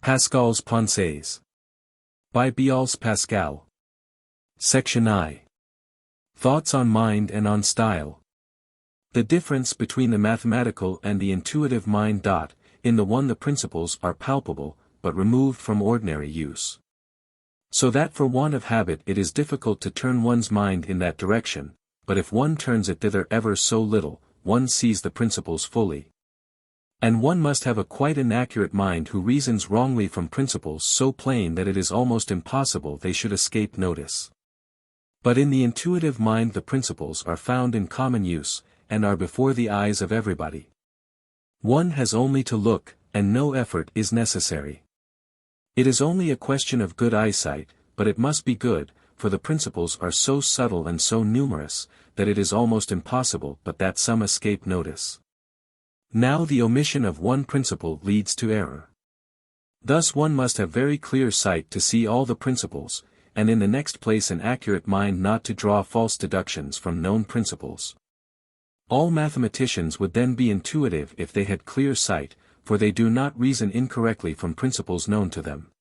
Pascal's Pensées. By Blaise Pascal. Section I. Thoughts on mind and on style. The difference between the mathematical and the intuitive mind. In the one the principles are palpable, but removed from ordinary use. So that for want of habit it is difficult to turn one's mind in that direction, but if one turns it thither ever so little, one sees the principles fully. And one must have a quite inaccurate mind who reasons wrongly from principles so plain that it is almost impossible they should escape notice. But in the intuitive mind the principles are found in common use, and are before the eyes of everybody. One has only to look, and no effort is necessary. It is only a question of good eyesight, but it must be good, for the principles are so subtle and so numerous, that it is almost impossible but that some escape notice. Now the omission of one principle leads to error. Thus one must have very clear sight to see all the principles, and in the next place an accurate mind not to draw false deductions from known principles. All mathematicians would then be intuitive if they had clear sight, for they do not reason incorrectly from principles known to them.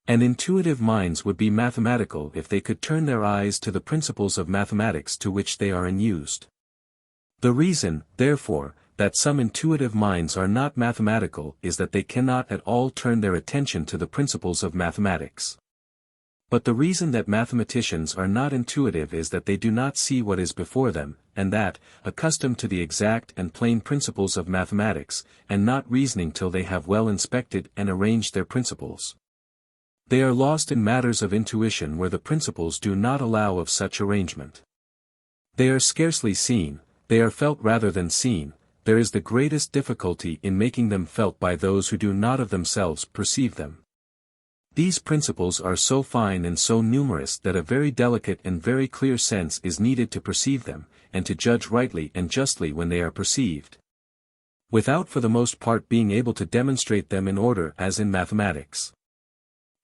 And intuitive minds would be mathematical if they could turn their eyes to the principles of mathematics to which they are unused. The reason, therefore, that some intuitive minds are not mathematical is that they cannot at all turn their attention to the principles of mathematics. But the reason that mathematicians are not intuitive is that they do not see what is before them, and that, accustomed to the exact and plain principles of mathematics, and not reasoning till they have well inspected and arranged their principles, they are lost in matters of intuition where the principles do not allow of such arrangement. They are scarcely seen, they are felt rather than seen. There is the greatest difficulty in making them felt by those who do not of themselves perceive them. These principles are so fine and so numerous that a very delicate and very clear sense is needed to perceive them, and to judge rightly and justly when they are perceived, without for the most part being able to demonstrate them in order as in mathematics.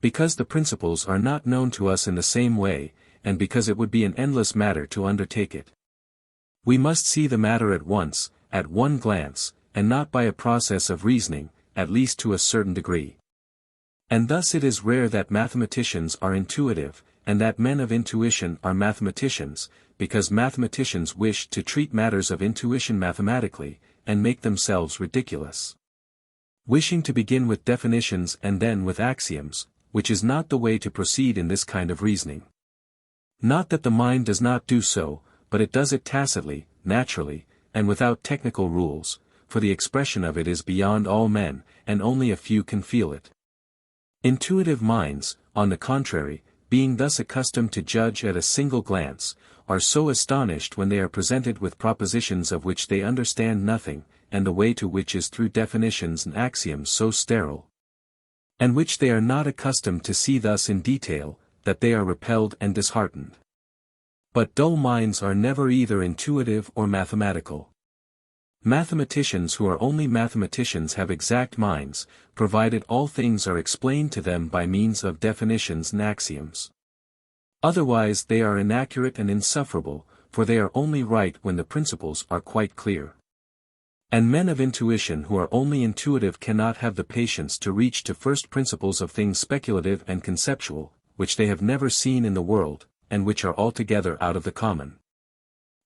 Because the principles are not known to us in the same way, and because it would be an endless matter to undertake it. We must see the matter at once, at one glance, and not by a process of reasoning, at least to a certain degree. And thus it is rare that mathematicians are intuitive, and that men of intuition are mathematicians, because mathematicians wish to treat matters of intuition mathematically, and make themselves ridiculous. Wishing to begin with definitions and then with axioms, which is not the way to proceed in this kind of reasoning. Not that the mind does not do so, but it does it tacitly, naturally, and without technical rules, for the expression of it is beyond all men, and only a few can feel it. Intuitive minds, on the contrary, being thus accustomed to judge at a single glance, are so astonished when they are presented with propositions of which they understand nothing, and the way to which is through definitions and axioms so sterile, and which they are not accustomed to see thus in detail, that they are repelled and disheartened. But dull minds are never either intuitive or mathematical. Mathematicians who are only mathematicians have exact minds, provided all things are explained to them by means of definitions and axioms. Otherwise they are inaccurate and insufferable, for they are only right when the principles are quite clear. And men of intuition who are only intuitive cannot have the patience to reach to first principles of things speculative and conceptual, which they have never seen in the world, and which are altogether out of the common.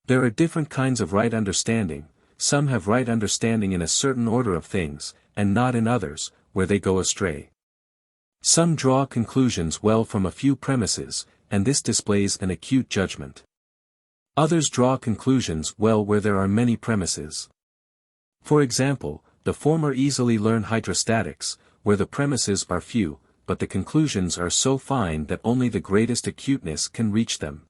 There are different kinds of right understanding. Some have right understanding in a certain order of things, and not in others, where they go astray. Some draw conclusions well from a few premises, and this displays an acute judgment. Others draw conclusions well where there are many premises. For example, the former easily learn hydrostatics, where the premises are few, but the conclusions are so fine that only the greatest acuteness can reach them.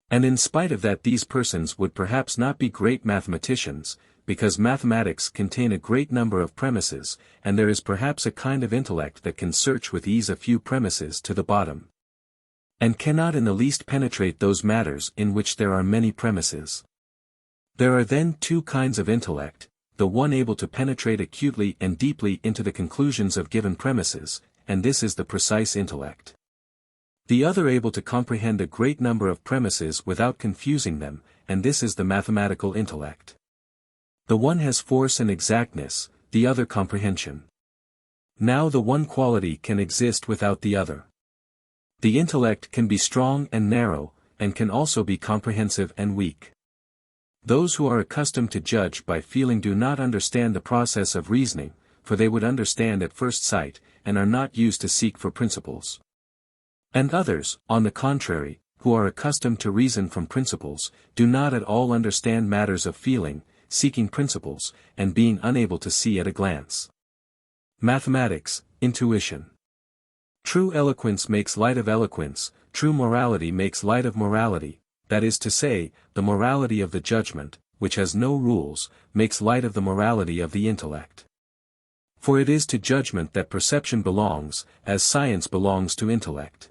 And in spite of that these persons would perhaps not be great mathematicians, because mathematics contain a great number of premises, and there is perhaps a kind of intellect that can search with ease a few premises to the bottom, and cannot in the least penetrate those matters in which there are many premises. There are then two kinds of intellect, the one able to penetrate acutely and deeply into the conclusions of given premises, and this is the precise intellect. The other able to comprehend a great number of premises without confusing them, and this is the mathematical intellect. The one has force and exactness, the other comprehension. Now the one quality can exist without the other. The intellect can be strong and narrow, and can also be comprehensive and weak. Those who are accustomed to judge by feeling do not understand the process of reasoning, for they would understand at first sight, and are not used to seek for principles. And others, on the contrary, who are accustomed to reason from principles, do not at all understand matters of feeling, seeking principles, and being unable to see at a glance. Mathematics, intuition. True eloquence makes light of eloquence, true morality makes light of morality, that is to say, the morality of the judgment, which has no rules, makes light of the morality of the intellect. For it is to judgment that perception belongs, as science belongs to intellect.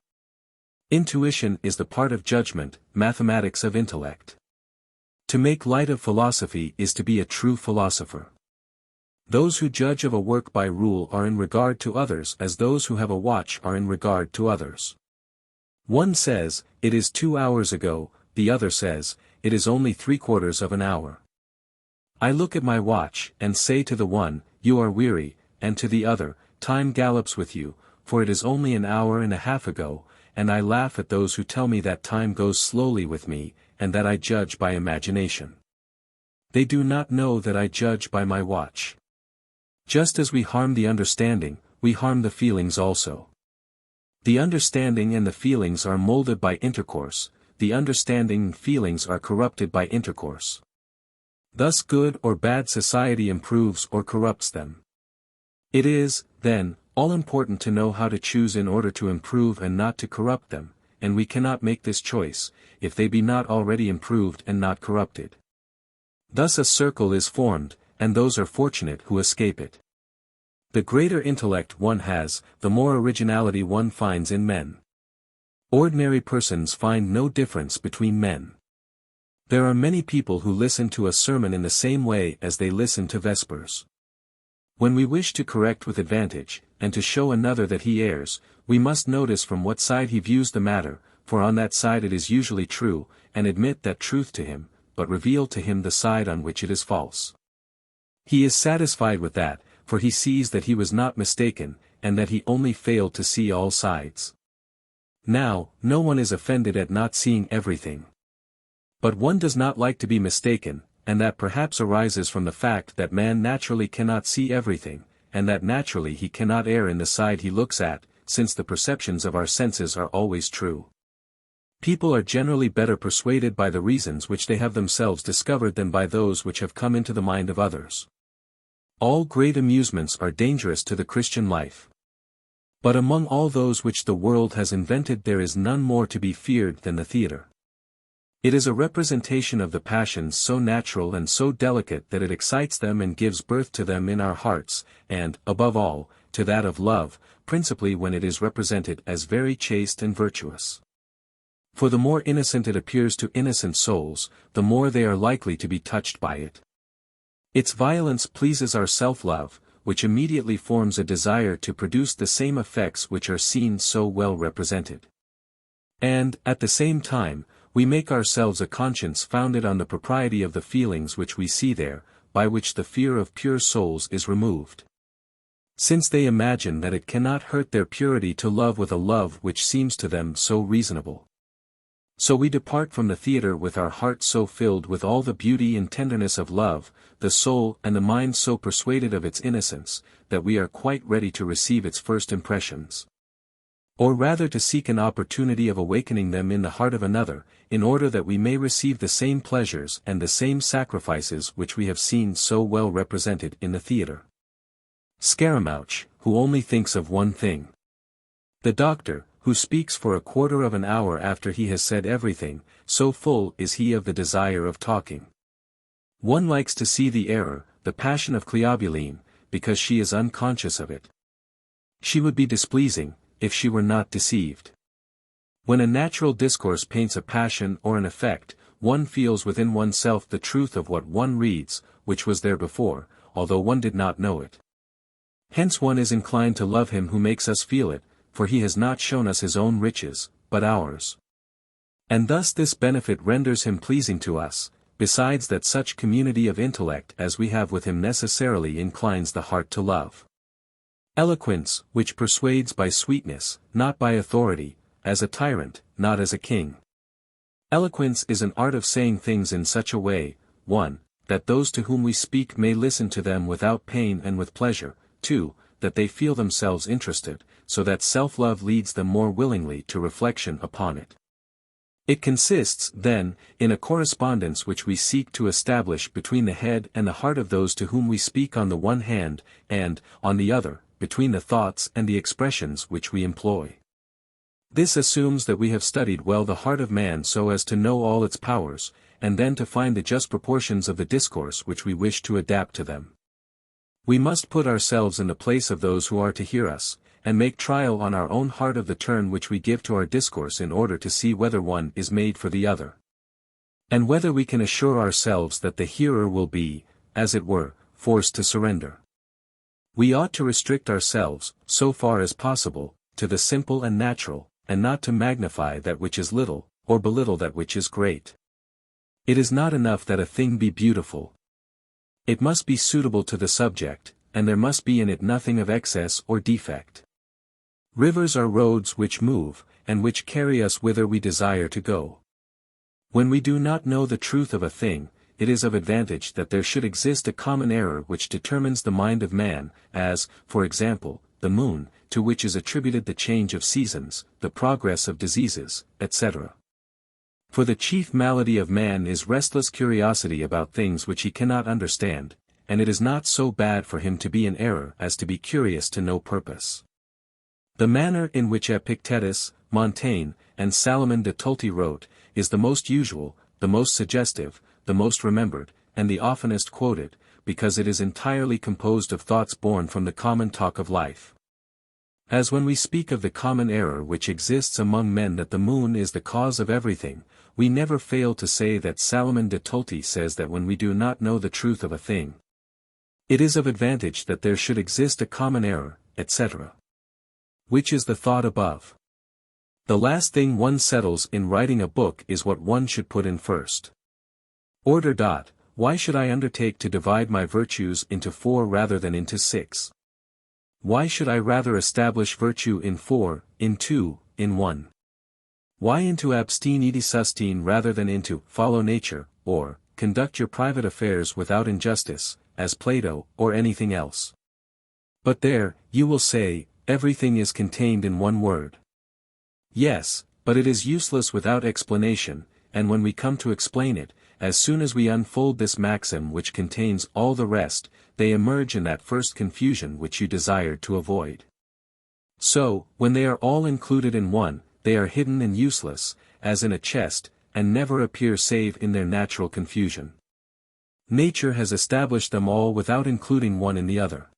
Intuition is the part of judgment, mathematics of intellect. To make light of philosophy is to be a true philosopher. Those who judge of a work by rule are in regard to others as those who have a watch are in regard to others. One says, "It is 2 hours ago," the other says, "It is only 3/4 of an hour." I look at my watch, and say to the one, "You are weary," and to the other, "Time gallops with you, for it is only an hour and a half ago," and I laugh at those who tell me that time goes slowly with me, and that I judge by imagination. They do not know that I judge by my watch. Just as we harm the understanding, we harm the feelings also. The understanding and the feelings are molded by intercourse, the understanding and feelings are corrupted by intercourse. Thus good or bad society improves or corrupts them. It is, then, all important to know how to choose in order to improve and not to corrupt them, and we cannot make this choice, if they be not already improved and not corrupted. Thus a circle is formed, and those are fortunate who escape it. The greater intellect one has, the more originality one finds in men. Ordinary persons find no difference between men. There are many people who listen to a sermon in the same way as they listen to vespers. When we wish to correct with advantage, and to show another that he errs, we must notice from what side he views the matter, for on that side it is usually true, and admit that truth to him, but reveal to him the side on which it is false. He is satisfied with that, for he sees that he was not mistaken, and that he only failed to see all sides. Now, no one is offended at not seeing everything. But one does not like to be mistaken, and that perhaps arises from the fact that man naturally cannot see everything, and that naturally he cannot err in the side he looks at, since the perceptions of our senses are always true. People are generally better persuaded by the reasons which they have themselves discovered than by those which have come into the mind of others. All great amusements are dangerous to the Christian life. But among all those which the world has invented there is none more to be feared than the theatre. It is a representation of the passions so natural and so delicate that it excites them and gives birth to them in our hearts, and, above all, to that of love, principally when it is represented as very chaste and virtuous. For the more innocent it appears to innocent souls, the more they are likely to be touched by it. Its violence pleases our self-love, which immediately forms a desire to produce the same effects which are seen so well represented. And, at the same time, we make ourselves a conscience founded on the propriety of the feelings which we see there, by which the fear of pure souls is removed. Since they imagine that it cannot hurt their purity to love with a love which seems to them so reasonable. So we depart from the theatre with our hearts so filled with all the beauty and tenderness of love, the soul and the mind so persuaded of its innocence, that we are quite ready to receive its first impressions. Or rather to seek an opportunity of awakening them in the heart of another, in order that we may receive the same pleasures and the same sacrifices which we have seen so well represented in the theatre. Scaramouch, who only thinks of one thing. The doctor, who speaks for a quarter of an hour after he has said everything, so full is he of the desire of talking. One likes to see the error, the passion of Cleobuline, because she is unconscious of it. She would be displeasing, if she were not deceived. When a natural discourse paints a passion or an effect, one feels within oneself the truth of what one reads, which was there before, although one did not know it. Hence one is inclined to love him who makes us feel it, for he has not shown us his own riches, but ours. And thus this benefit renders him pleasing to us, besides that such community of intellect as we have with him necessarily inclines the heart to love. Eloquence, which persuades by sweetness, not by authority, as a tyrant, not as a king. Eloquence is an art of saying things in such a way, 1. That those to whom we speak may listen to them without pain and with pleasure, 2. That they feel themselves interested, so that self-love leads them more willingly to reflection upon it. It consists, then, in a correspondence which we seek to establish between the head and the heart of those to whom we speak on the one hand, and, on the other, between the thoughts and the expressions which we employ. This assumes that we have studied well the heart of man so as to know all its powers, and then to find the just proportions of the discourse which we wish to adapt to them. We must put ourselves in the place of those who are to hear us, and make trial on our own heart of the turn which we give to our discourse in order to see whether one is made for the other. And whether we can assure ourselves that the hearer will be, as it were, forced to surrender. We ought to restrict ourselves, so far as possible, to the simple and natural, and not to magnify that which is little, or belittle that which is great. It is not enough that a thing be beautiful. It must be suitable to the subject, and there must be in it nothing of excess or defect. Rivers are roads which move, and which carry us whither we desire to go. When we do not know the truth of a thing, it is of advantage that there should exist a common error which determines the mind of man, as, for example, the moon, to which is attributed the change of seasons, the progress of diseases, etc. For the chief malady of man is restless curiosity about things which he cannot understand, and it is not so bad for him to be in error as to be curious to no purpose. The manner in which Epictetus, Montaigne, and Salomon de Tolti wrote, is the most usual, the most suggestive, the most remembered, and the oftenest quoted, because it is entirely composed of thoughts born from the common talk of life. As when we speak of the common error which exists among men that the moon is the cause of everything, we never fail to say that Salomon de Tolti says that when we do not know the truth of a thing, it is of advantage that there should exist a common error, etc. Which is the thought above. The last thing one settles in writing a book is what one should put in first. Order. Why should I undertake to divide my virtues into 4 rather than into 6? Why should I rather establish virtue in 4, in 2, in 1? Why into abstain et sustain rather than into follow nature, or conduct your private affairs without injustice, as Plato, or anything else? But there, you will say, everything is contained in one word. Yes, but it is useless without explanation, and when we come to explain it, as soon as we unfold this maxim which contains all the rest, they emerge in that first confusion which you desired to avoid. So, when they are all included in one, they are hidden and useless, as in a chest, and never appear save in their natural confusion. Nature has established them all without including one in the other.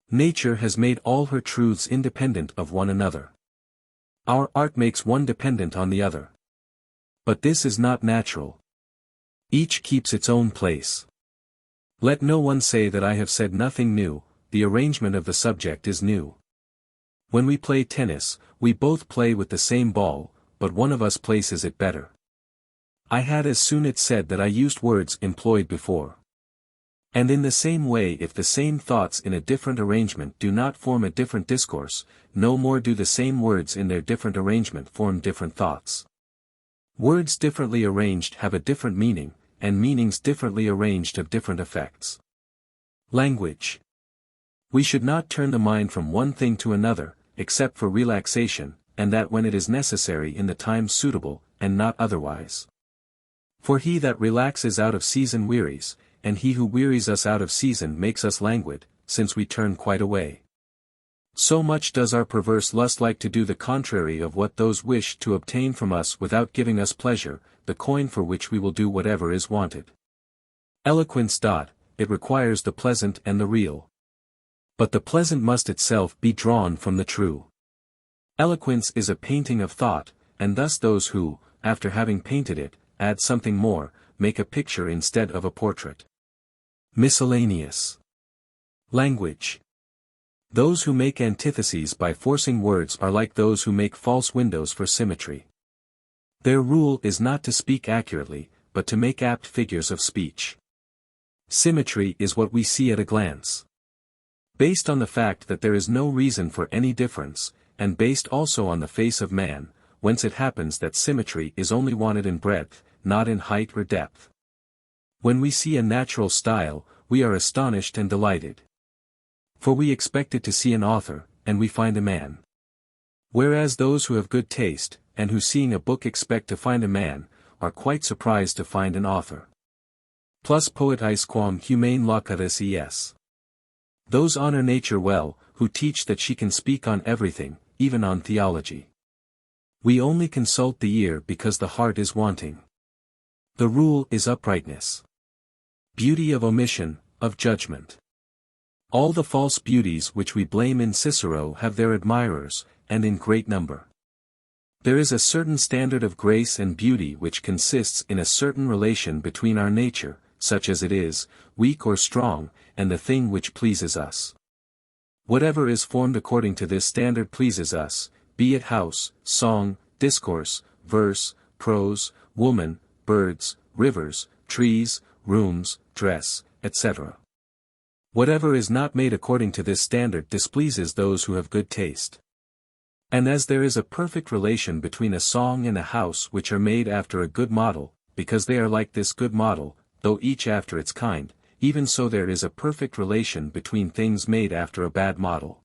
Nature has made all her truths independent of one another. Our art makes one dependent on the other. But this is not natural. Each keeps its own place. Let no one say that I have said nothing new, the arrangement of the subject is new. When we play tennis, we both play with the same ball, but one of us places it better. I had as soon it said that I used words employed before. And in the same way, if the same thoughts in a different arrangement do not form a different discourse, no more do the same words in their different arrangement form different thoughts. Words differently arranged have a different meaning, and meanings differently arranged have different effects. Language. We should not turn the mind from one thing to another, except for relaxation, and that when it is necessary in the time suitable, and not otherwise. For he that relaxes out of season wearies, and he who wearies us out of season makes us languid, since we turn quite away. So much does our perverse lust like to do the contrary of what those wish to obtain from us without giving us pleasure, the coin for which we will do whatever is wanted. Eloquence. It requires the pleasant and the real. But the pleasant must itself be drawn from the true. Eloquence is a painting of thought, and thus those who, after having painted it, add something more, make a picture instead of a portrait. Miscellaneous. Language. Those who make antitheses by forcing words are like those who make false windows for symmetry. Their rule is not to speak accurately, but to make apt figures of speech. Symmetry is what we see at a glance. Based on the fact that there is no reason for any difference, and based also on the face of man, whence it happens that symmetry is only wanted in breadth, not in height or depth. When we see a natural style, we are astonished and delighted. For we expected to see an author, and we find a man. Whereas those who have good taste, and who seeing a book expect to find a man, are quite surprised to find an author. Plus poetis quam humane locutus es. Those honor nature well, who teach that she can speak on everything, even on theology. We only consult the ear because the heart is wanting. The rule is uprightness. Beauty of omission, of judgment. All the false beauties which we blame in Cicero have their admirers, and in great number. There is a certain standard of grace and beauty which consists in a certain relation between our nature, such as it is, weak or strong, and the thing which pleases us. Whatever is formed according to this standard pleases us, be it house, song, discourse, verse, prose, woman, birds, rivers, trees, rooms, dress, etc. Whatever is not made according to this standard displeases those who have good taste. And as there is a perfect relation between a song and a house which are made after a good model, because they are like this good model, though each after its kind, even so there is a perfect relation between things made after a bad model.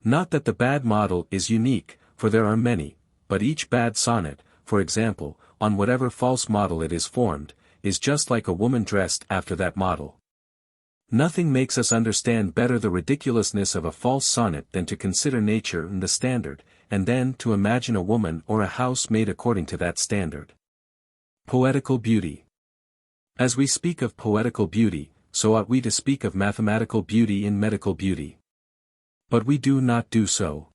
Not that the bad model is unique, for there are many, but each bad sonnet, for example, on whatever false model it is formed, is just like a woman dressed after that model. Nothing makes us understand better the ridiculousness of a false sonnet than to consider nature and the standard, and then to imagine a woman or a house made according to that standard. Poetical beauty. As we speak of poetical beauty, so ought we to speak of mathematical beauty in medical beauty. But we do not do so.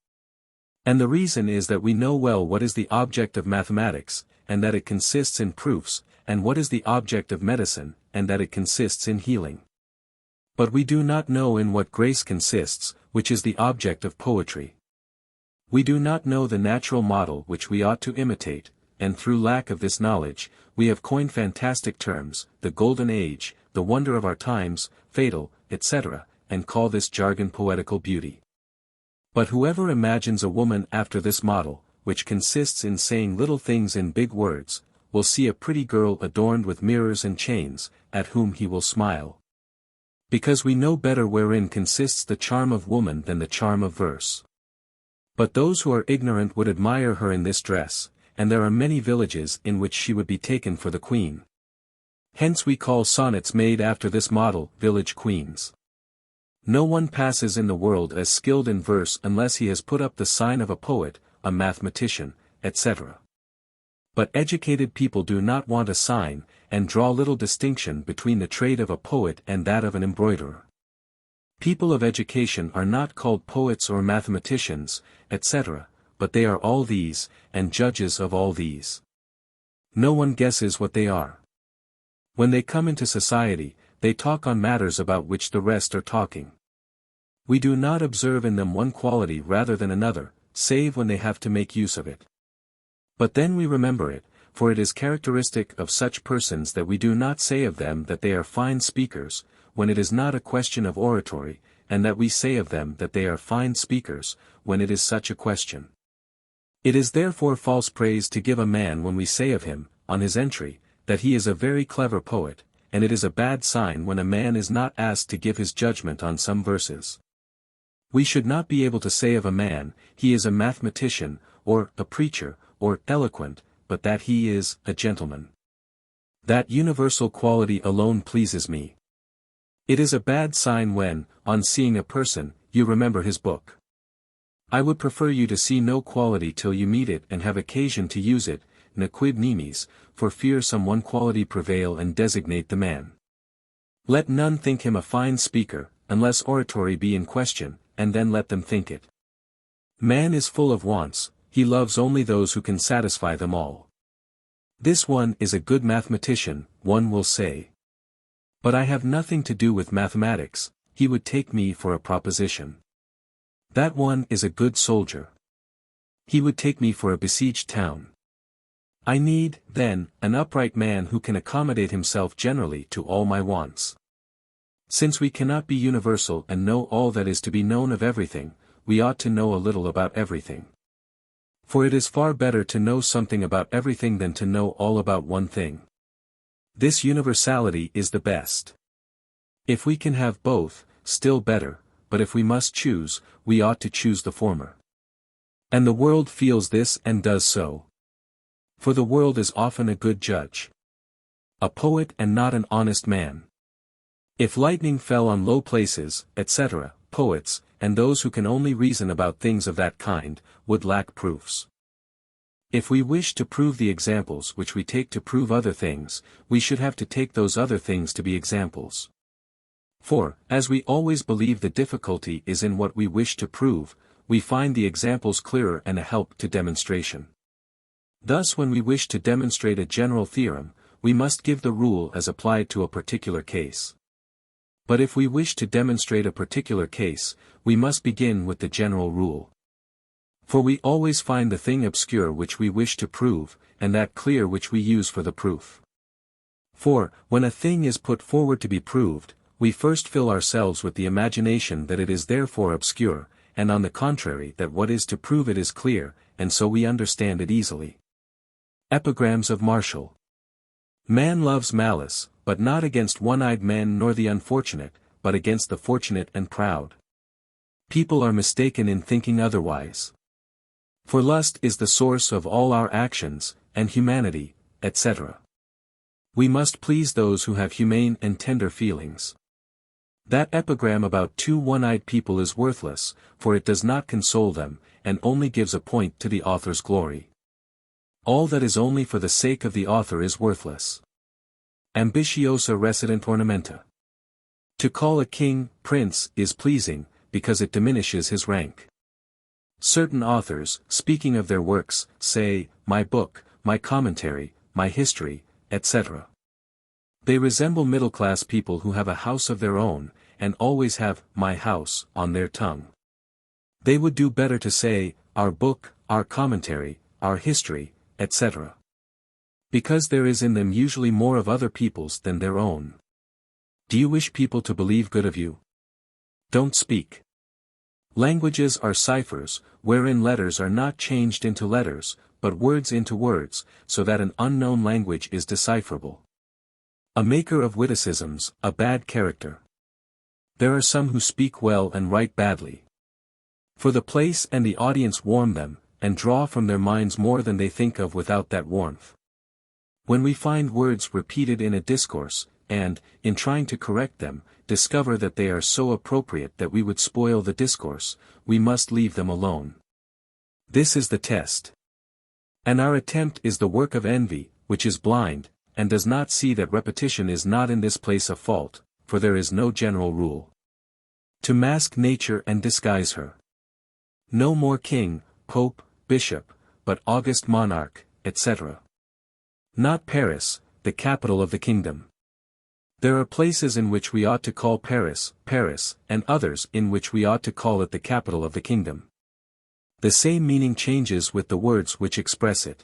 And the reason is that we know well what is the object of mathematics, and that it consists in proofs, and what is the object of medicine, and that it consists in healing. But we do not know in what grace consists, which is the object of poetry. We do not know the natural model which we ought to imitate, and through lack of this knowledge, we have coined fantastic terms, the golden age, the wonder of our times, fatal, etc., and call this jargon poetical beauty. But whoever imagines a woman after this model, which consists in saying little things in big words, will see a pretty girl adorned with mirrors and chains, at whom he will smile. Because we know better wherein consists the charm of woman than the charm of verse. But those who are ignorant would admire her in this dress, and there are many villages in which she would be taken for the queen. Hence we call sonnets made after this model village queens. No one passes in the world as skilled in verse unless he has put up the sign of a poet, a mathematician, etc. But educated people do not want a sign, and draw little distinction between the trade of a poet and that of an embroiderer. People of education are not called poets or mathematicians, etc., but they are all these, and judges of all these. No one guesses what they are. When they come into society, they talk on matters about which the rest are talking. We do not observe in them one quality rather than another, save when they have to make use of it. But then we remember it, for it is characteristic of such persons that we do not say of them that they are fine speakers, when it is not a question of oratory, and that we say of them that they are fine speakers, when it is such a question. It is therefore false praise to give a man when we say of him, on his entry, that he is a very clever poet, and it is a bad sign when a man is not asked to give his judgment on some verses. We should not be able to say of a man, he is a mathematician, or a preacher, or eloquent, but that he is a gentleman. That universal quality alone pleases me. It is a bad sign when, on seeing a person, you remember his book. I would prefer you to see no quality till you meet it and have occasion to use it, nequid nimis, for fear some one quality prevail and designate the man. Let none think him a fine speaker, unless oratory be in question, and then let them think it. Man is full of wants, he loves only those who can satisfy them all. This one is a good mathematician, one will say. But I have nothing to do with mathematics, he would take me for a proposition. That one is a good soldier. He would take me for a besieged town. I need, then, an upright man who can accommodate himself generally to all my wants. Since we cannot be universal and know all that is to be known of everything, we ought to know a little about everything. For it is far better to know something about everything than to know all about one thing. This universality is the best. If we can have both, still better, but if we must choose, we ought to choose the former. And the world feels this and does so. For the world is often a good judge. A poet and not an honest man. If lightning fell on low places, etc., poets, and those who can only reason about things of that kind, would lack proofs. If we wish to prove the examples which we take to prove other things, we should have to take those other things to be examples. For, as we always believe the difficulty is in what we wish to prove, we find the examples clearer and a help to demonstration. Thus when we wish to demonstrate a general theorem, we must give the rule as applied to a particular case. But if we wish to demonstrate a particular case, we must begin with the general rule. For we always find the thing obscure which we wish to prove, and that clear which we use for the proof. For, when a thing is put forward to be proved, we first fill ourselves with the imagination that it is therefore obscure, and on the contrary that what is to prove it is clear, and so we understand it easily. Epigrams of Martial. Man loves malice, but not against one-eyed men nor the unfortunate, but against the fortunate and proud. People are mistaken in thinking otherwise. For lust is the source of all our actions, and humanity, etc. We must please those who have humane and tender feelings. That epigram about two one-eyed people is worthless, for it does not console them, and only gives a point to the author's glory. All that is only for the sake of the author is worthless. Ambitiosa resident ornamenta. To call a king, prince, is pleasing, because it diminishes his rank. Certain authors, speaking of their works, say, my book, my commentary, my history, etc. They resemble middle-class people who have a house of their own, and always have, my house, on their tongue. They would do better to say, our book, our commentary, our history, etc. Because there is in them usually more of other people's than their own. Do you wish people to believe good of you? Don't speak. Languages are ciphers, wherein letters are not changed into letters, but words into words, so that an unknown language is decipherable. A maker of witticisms, a bad character. There are some who speak well and write badly. For the place and the audience warm them, and draw from their minds more than they think of without that warmth. When we find words repeated in a discourse, and, in trying to correct them, discover that they are so appropriate that we would spoil the discourse, we must leave them alone. This is the test. And our attempt is the work of envy, which is blind, and does not see that repetition is not in this place a fault, for there is no general rule. To mask nature and disguise her. No more king, pope, bishop, but august monarch, etc. Not Paris, the capital of the kingdom. There are places in which we ought to call Paris, Paris, and others in which we ought to call it the capital of the kingdom. The same meaning changes with the words which express it.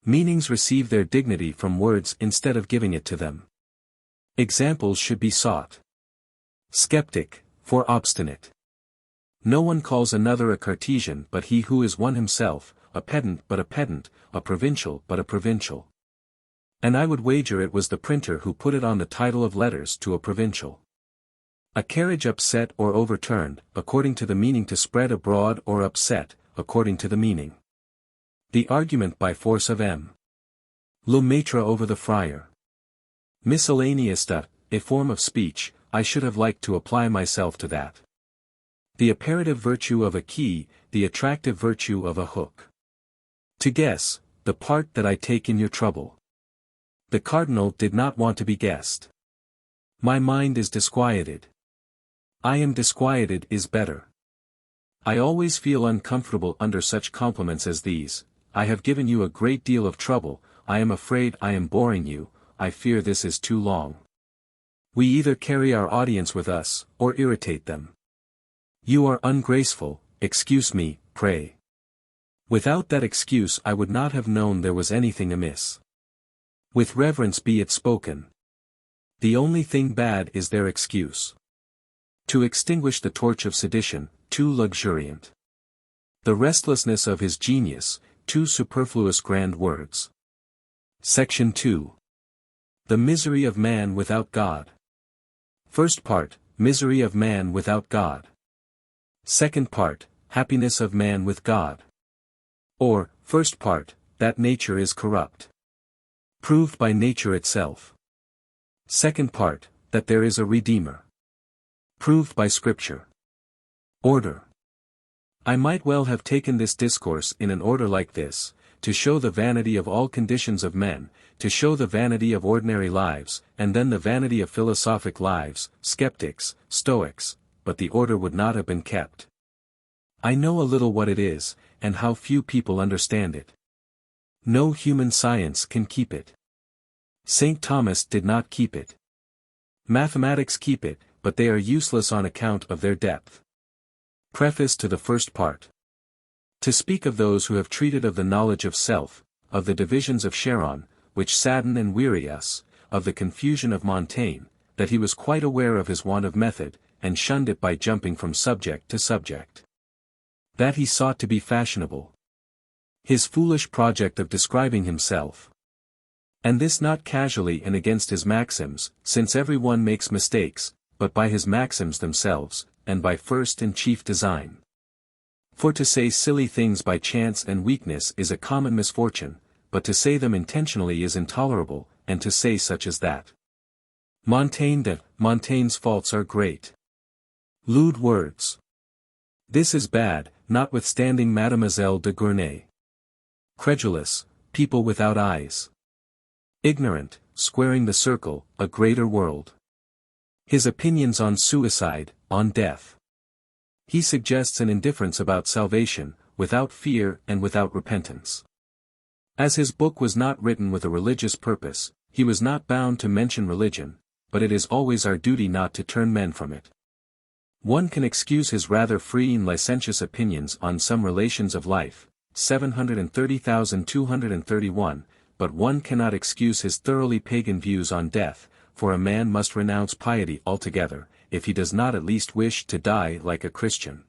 Meanings receive their dignity from words instead of giving it to them. Examples should be sought. Skeptic, for obstinate. No one calls another a Cartesian but he who is one himself, a pedant but a pedant, a provincial but a provincial. And I would wager it was the printer who put it on the title of letters to a provincial. A carriage upset or overturned, according to the meaning to spread abroad or upset, according to the meaning. The argument by force of M. Le Maître over the friar. Miscellaneista, a form of speech, I should have liked to apply myself to that. The apparative virtue of a key, the attractive virtue of a hook. To guess, the part that I take in your trouble. The cardinal did not want to be guessed. My mind is disquieted. I am disquieted is better. I always feel uncomfortable under such compliments as these. I have given you a great deal of trouble, I am afraid I am boring you, I fear this is too long. We either carry our audience with us, or irritate them. You are ungraceful, excuse me, pray. Without that excuse I would not have known there was anything amiss. With reverence be it spoken. The only thing bad is their excuse. To extinguish the torch of sedition, too luxuriant. The restlessness of his genius, too superfluous grand words. Section 2. The misery of man without God. First part, misery of man without God. Second part, happiness of man with God. Or, first part, that nature is corrupt. Proved by nature itself. Second part, that there is a Redeemer. Proved by Scripture. Order. I might well have taken this discourse in an order like this, to show the vanity of all conditions of men, to show the vanity of ordinary lives, and then the vanity of philosophic lives, skeptics, stoics, but the order would not have been kept. I know a little what it is, and how few people understand it. No human science can keep it. St. Thomas did not keep it. Mathematics keep it, but they are useless on account of their depth. Preface to the first part. To speak of those who have treated of the knowledge of self, of the divisions of Charon, which sadden and weary us, of the confusion of Montaigne, that he was quite aware of his want of method, and shunned it by jumping from subject to subject. That he sought to be fashionable. His foolish project of describing himself. And this not casually and against his maxims, since every one makes mistakes, but by his maxims themselves, and by first and chief design. For to say silly things by chance and weakness is a common misfortune, but to say them intentionally is intolerable, and to say such as that. Montaigne's faults are great. Lewd words. This is bad, notwithstanding Mademoiselle de Gournay. Credulous, people without eyes. Ignorant, squaring the circle, a greater world. His opinions on suicide, on death. He suggests an indifference about salvation, without fear and without repentance. As his book was not written with a religious purpose, he was not bound to mention religion, but it is always our duty not to turn men from it. One can excuse his rather free and licentious opinions on some relations of life, 730,231, but one cannot excuse his thoroughly pagan views on death, for a man must renounce piety altogether, if he does not at least wish to die like a Christian.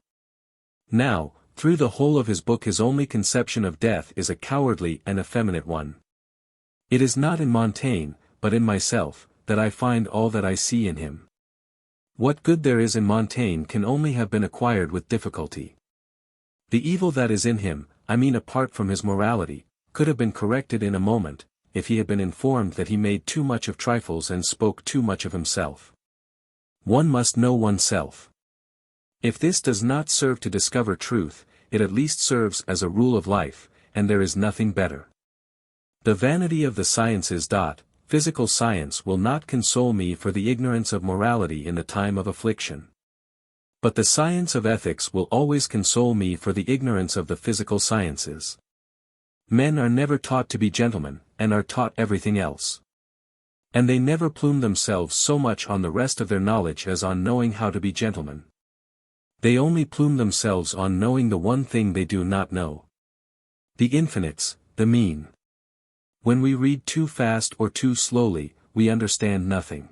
Now, through the whole of his book his only conception of death is a cowardly and effeminate one. It is not in Montaigne, but in myself, that I find all that I see in him. What good there is in Montaigne can only have been acquired with difficulty. The evil that is in him, I mean apart from his morality, could have been corrected in a moment, if he had been informed that he made too much of trifles and spoke too much of himself. One must know oneself. If this does not serve to discover truth, it at least serves as a rule of life, and there is nothing better. The vanity of the sciences. Physical science will not console me for the ignorance of morality in the time of affliction. But the science of ethics will always console me for the ignorance of the physical sciences. Men are never taught to be gentlemen, and are taught everything else. And they never plume themselves so much on the rest of their knowledge as on knowing how to be gentlemen. They only plume themselves on knowing the one thing they do not know. The infinites, the mean. When we read too fast or too slowly, we understand nothing.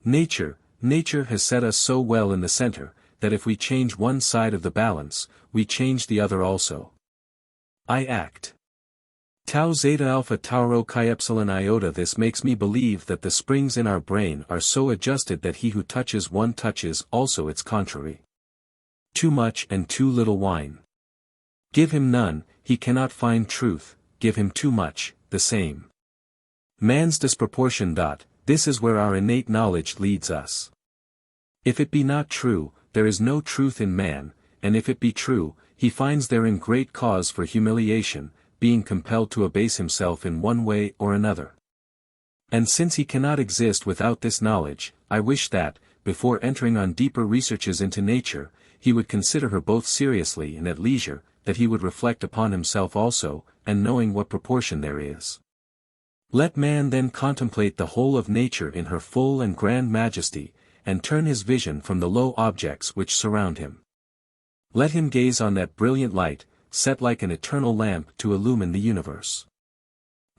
Nature has set us so well in the center, that if we change one side of the balance, we change the other also. I act. Tau zeta alpha tau rho chi epsilon iota. This makes me believe that the springs in our brain are so adjusted that he who touches one touches also its contrary. Too much and too little wine. Give him none, he cannot find truth, give him too much, the same. Man's disproportion. This is where our innate knowledge leads us. If it be not true, there is no truth in man, and if it be true, he finds therein great cause for humiliation, being compelled to abase himself in one way or another. And since he cannot exist without this knowledge, I wish that, before entering on deeper researches into nature, he would consider her both seriously and at leisure, that he would reflect upon himself also, and knowing what proportion there is. Let man then contemplate the whole of nature in her full and grand majesty, and turn his vision from the low objects which surround him. Let him gaze on that brilliant light, set like an eternal lamp to illumine the universe.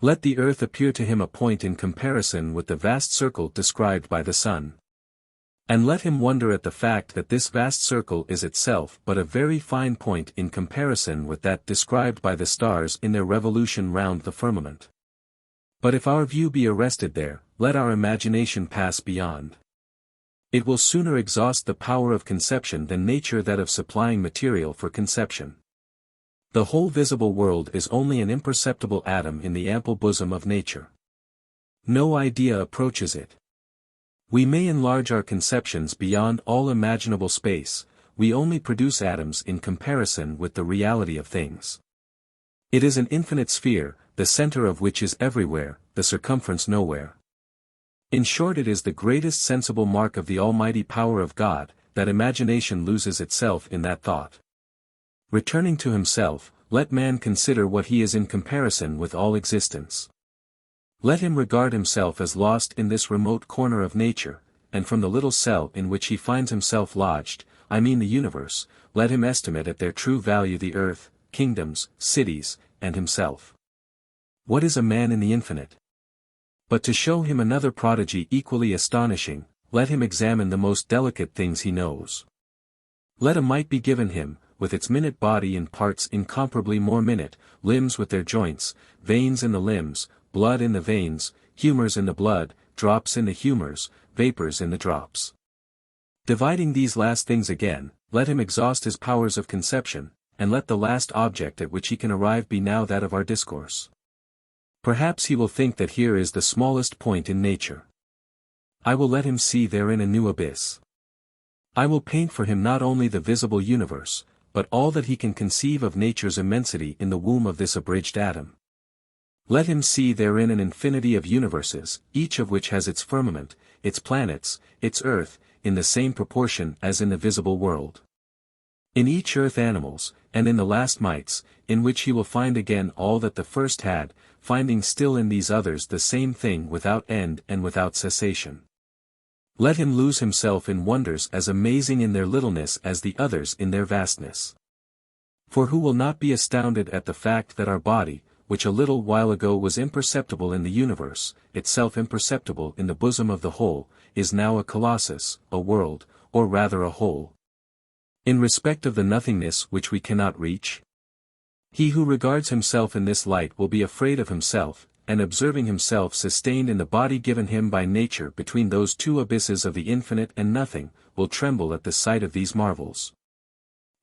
Let the earth appear to him a point in comparison with the vast circle described by the sun. And let him wonder at the fact that this vast circle is itself but a very fine point in comparison with that described by the stars in their revolution round the firmament. But if our view be arrested there, let our imagination pass beyond. It will sooner exhaust the power of conception than nature that of supplying material for conception. The whole visible world is only an imperceptible atom in the ample bosom of nature. No idea approaches it. We may enlarge our conceptions beyond all imaginable space, we only produce atoms in comparison with the reality of things. It is an infinite sphere, the center of which is everywhere, the circumference nowhere. In short, it is the greatest sensible mark of the almighty power of God, that imagination loses itself in that thought. Returning to himself, let man consider what he is in comparison with all existence. Let him regard himself as lost in this remote corner of nature, and from the little cell in which he finds himself lodged, I mean the universe, let him estimate at their true value the earth, kingdoms, cities, and himself. What is a man in the infinite? But to show him another prodigy equally astonishing, let him examine the most delicate things he knows. Let a mite be given him, with its minute body in parts incomparably more minute, limbs with their joints, veins in the limbs, blood in the veins, humors in the blood, drops in the humors, vapors in the drops. Dividing these last things again, let him exhaust his powers of conception, and let the last object at which he can arrive be now that of our discourse. Perhaps he will think that here is the smallest point in nature. I will let him see therein a new abyss. I will paint for him not only the visible universe, but all that he can conceive of nature's immensity in the womb of this abridged atom. Let him see therein an infinity of universes, each of which has its firmament, its planets, its earth, in the same proportion as in the visible world. In each earth animals, and in the last mites, in which he will find again all that the first had, finding still in these others the same thing without end and without cessation. Let him lose himself in wonders as amazing in their littleness as the others in their vastness. For who will not be astounded at the fact that our body, which a little while ago was imperceptible in the universe, itself imperceptible in the bosom of the whole, is now a colossus, a world, or rather a whole? In respect of the nothingness which we cannot reach? He who regards himself in this light will be afraid of himself, and observing himself sustained in the body given him by nature between those two abysses of the infinite and nothing, will tremble at the sight of these marvels.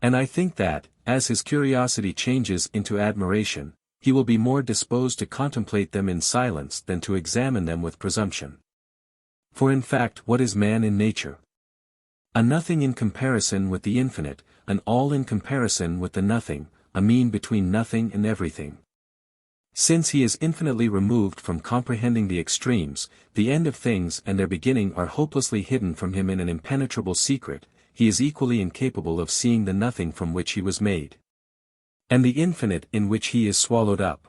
And I think that, as his curiosity changes into admiration, he will be more disposed to contemplate them in silence than to examine them with presumption. For in fact, what is man in nature? A nothing in comparison with the infinite, an all in comparison with the nothing, a mean between nothing and everything. Since he is infinitely removed from comprehending the extremes, the end of things and their beginning are hopelessly hidden from him in an impenetrable secret, he is equally incapable of seeing the nothing from which he was made, and the infinite in which he is swallowed up.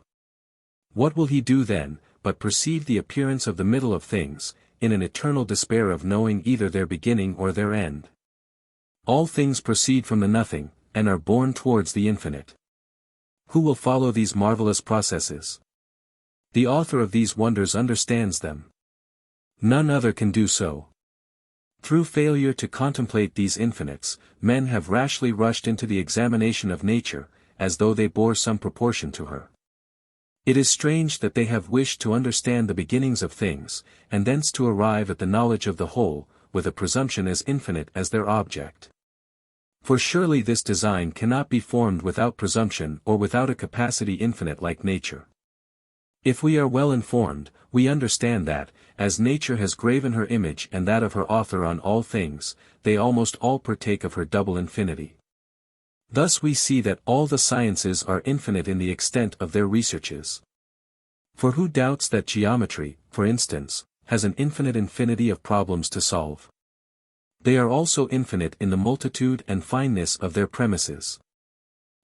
What will he do then, but perceive the appearance of the middle of things, in an eternal despair of knowing either their beginning or their end? All things proceed from the nothing, and are born towards the infinite. Who will follow these marvelous processes? The author of these wonders understands them. None other can do so. Through failure to contemplate these infinites, men have rashly rushed into the examination of nature, as though they bore some proportion to her. It is strange that they have wished to understand the beginnings of things, and thence to arrive at the knowledge of the whole, with a presumption as infinite as their object. For surely this design cannot be formed without presumption or without a capacity infinite like nature. If we are well informed, we understand that, as nature has graven her image and that of her author on all things, they almost all partake of her double infinity. Thus we see that all the sciences are infinite in the extent of their researches. For who doubts that geometry, for instance, has an infinite infinity of problems to solve? They are also infinite in the multitude and fineness of their premises.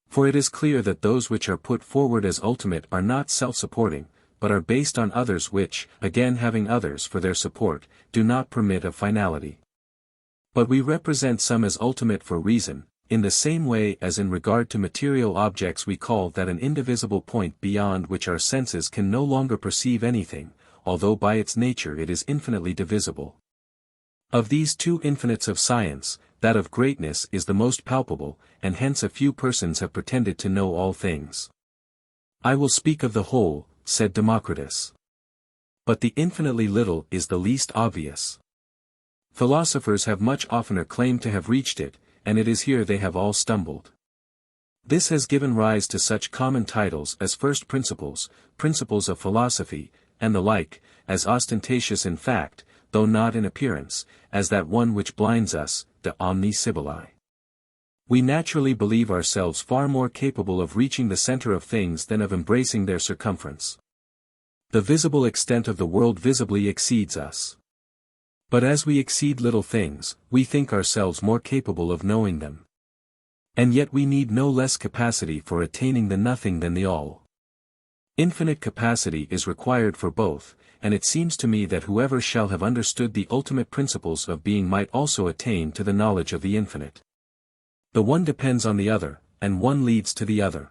For it is clear that those which are put forward as ultimate are not self-supporting, but are based on others which, again having others for their support, do not permit of finality. But we represent some as ultimate for reason, In the same way as in regard to material objects we call that an indivisible point beyond which our senses can no longer perceive anything, although by its nature it is infinitely divisible. Of these two infinites of science, that of greatness is the most palpable, and hence a few persons have pretended to know all things. I will speak of the whole, said Democritus. But the infinitely little is the least obvious. Philosophers have much oftener claimed to have reached it, and it is here they have all stumbled. This has given rise to such common titles as first principles, principles of philosophy, and the like, as ostentatious in fact, though not in appearance, as that one which blinds us, de omni scibili. We naturally believe ourselves far more capable of reaching the center of things than of embracing their circumference. The visible extent of the world visibly exceeds us. But as we exceed little things, we think ourselves more capable of knowing them. And yet we need no less capacity for attaining the nothing than the all. Infinite capacity is required for both, and it seems to me that whoever shall have understood the ultimate principles of being might also attain to the knowledge of the infinite. The one depends on the other, and one leads to the other.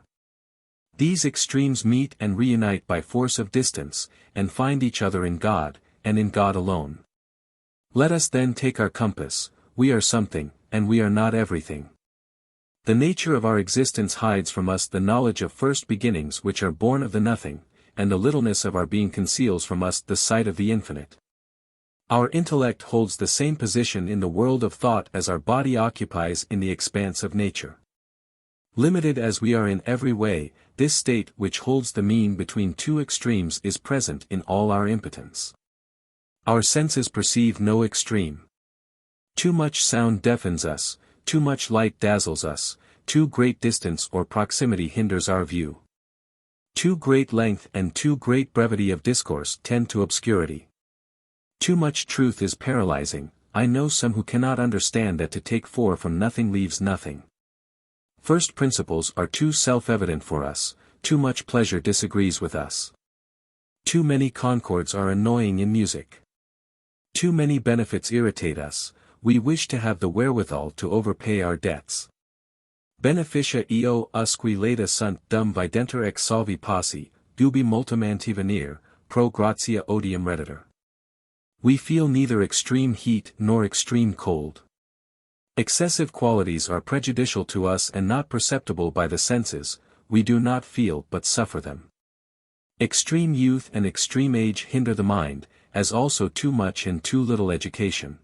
These extremes meet and reunite by force of distance, and find each other in God, and in God alone. Let us then take our compass. We are something, and we are not everything. The nature of our existence hides from us the knowledge of first beginnings which are born of the nothing, and the littleness of our being conceals from us the sight of the infinite. Our intellect holds the same position in the world of thought as our body occupies in the expanse of nature. Limited as we are in every way, this state which holds the mean between two extremes is present in all our impotence. Our senses perceive no extreme. Too much sound deafens us, too much light dazzles us, too great distance or proximity hinders our view. Too great length and too great brevity of discourse tend to obscurity. Too much truth is paralyzing. I know some who cannot understand that to take four from nothing leaves nothing. First principles are too self-evident for us, too much pleasure disagrees with us. Too many concords are annoying in music. Too many benefits irritate us, we wish to have the wherewithal to overpay our debts. Beneficia eo usque lata sunt dum videnter ex salvi passi, dubi multum antivenir, pro gratia odium redditor. We feel neither extreme heat nor extreme cold. Excessive qualities are prejudicial to us and not perceptible by the senses, we do not feel but suffer them. Extreme youth and extreme age hinder the mind, as also too much and too little education.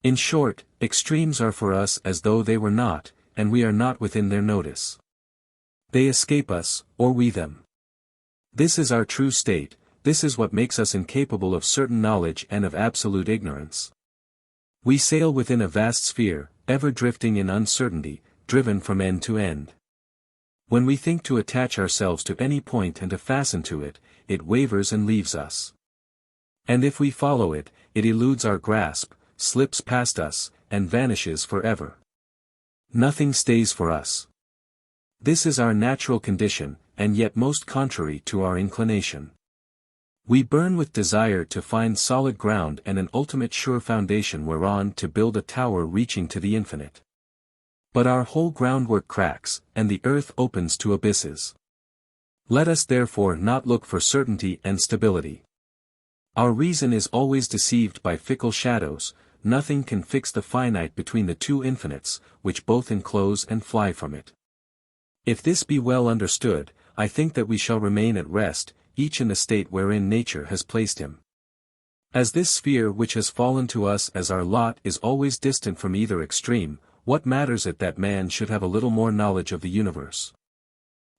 In short, extremes are for us as though they were not, and we are not within their notice. They escape us, or we them. This is our true state, this is what makes us incapable of certain knowledge and of absolute ignorance. We sail within a vast sphere, ever drifting in uncertainty, driven from end to end. When we think to attach ourselves to any point and to fasten to it, it wavers and leaves us. And if we follow it, it eludes our grasp, slips past us, and vanishes forever. Nothing stays for us. This is our natural condition, and yet most contrary to our inclination. We burn with desire to find solid ground and an ultimate sure foundation whereon to build a tower reaching to the infinite. But our whole groundwork cracks, and the earth opens to abysses. Let us therefore not look for certainty and stability. Our reason is always deceived by fickle shadows, nothing can fix the finite between the two infinites, which both enclose and fly from it. If this be well understood, I think that we shall remain at rest, each in the state wherein nature has placed him. As this sphere which has fallen to us as our lot is always distant from either extreme, what matters it that man should have a little more knowledge of the universe?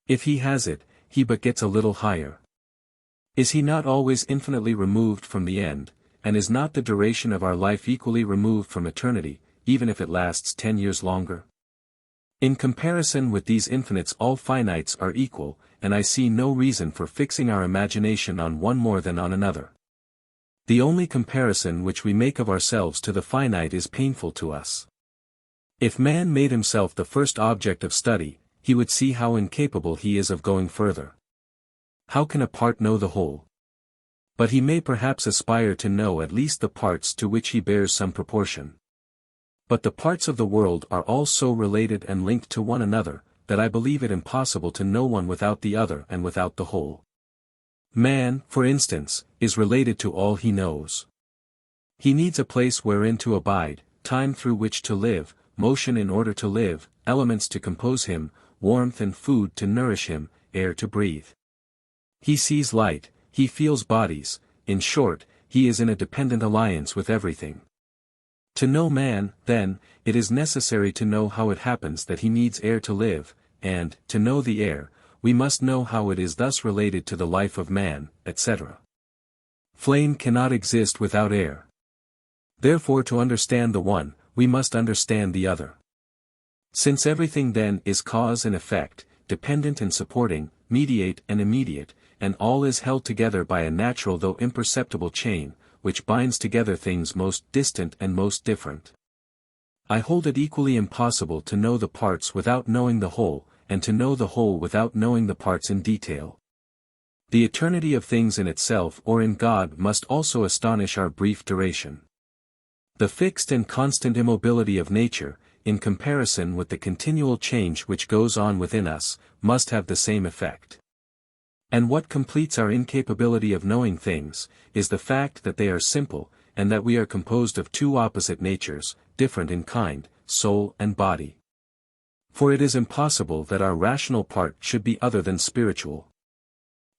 If he has it, he but gets a little higher. Is he not always infinitely removed from the end, and is not the duration of our life equally removed from eternity, even if it lasts 10 years longer? In comparison with these infinites all finites are equal, and I see no reason for fixing our imagination on one more than on another. The only comparison which we make of ourselves to the finite is painful to us. If man made himself the first object of study, he would see how incapable he is of going further. How can a part know the whole? But he may perhaps aspire to know at least the parts to which he bears some proportion. But the parts of the world are all so related and linked to one another, that I believe it impossible to know one without the other and without the whole. Man, for instance, is related to all he knows. He needs a place wherein to abide, time through which to live, motion in order to live, elements to compose him, warmth and food to nourish him, air to breathe. He sees light, he feels bodies, in short, he is in a dependent alliance with everything. To know man, then, it is necessary to know how it happens that he needs air to live, and, to know the air, we must know how it is thus related to the life of man, etc. Flame cannot exist without air. Therefore to understand the one, we must understand the other. Since everything then is cause and effect, dependent and supporting, mediate and immediate, and all is held together by a natural though imperceptible chain, which binds together things most distant and most different. I hold it equally impossible to know the parts without knowing the whole, and to know the whole without knowing the parts in detail. The eternity of things in itself or in God must also astonish our brief duration. The fixed and constant immobility of nature, in comparison with the continual change which goes on within us, must have the same effect. And what completes our incapability of knowing things, is the fact that they are simple, and that we are composed of two opposite natures, different in kind, soul and body. For it is impossible that our rational part should be other than spiritual.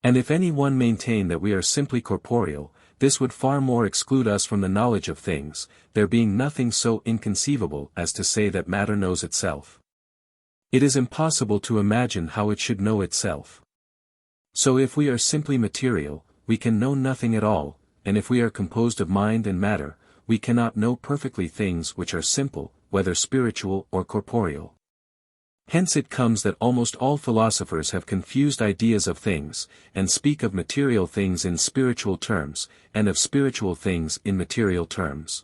And if any one maintain that we are simply corporeal, this would far more exclude us from the knowledge of things, there being nothing so inconceivable as to say that matter knows itself. It is impossible to imagine how it should know itself. So if we are simply material, we can know nothing at all, and if we are composed of mind and matter, we cannot know perfectly things which are simple, whether spiritual or corporeal. Hence it comes that almost all philosophers have confused ideas of things, and speak of material things in spiritual terms, and of spiritual things in material terms.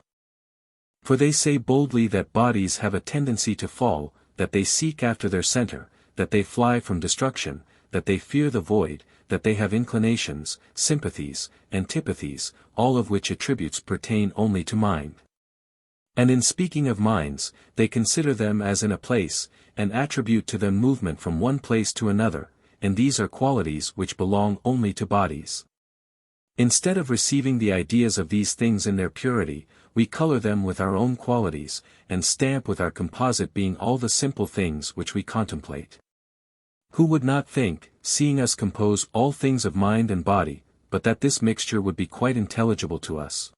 For they say boldly that bodies have a tendency to fall, that they seek after their center, that they fly from destruction, that they fear the void, that they have inclinations, sympathies, antipathies, all of which attributes pertain only to mind. And in speaking of minds, they consider them as in a place, and attribute to them movement from one place to another, and these are qualities which belong only to bodies. Instead of receiving the ideas of these things in their purity, we color them with our own qualities, and stamp with our composite being all the simple things which we contemplate. Who would not think, seeing us compose all things of mind and body, but that this mixture would be quite intelligible to us?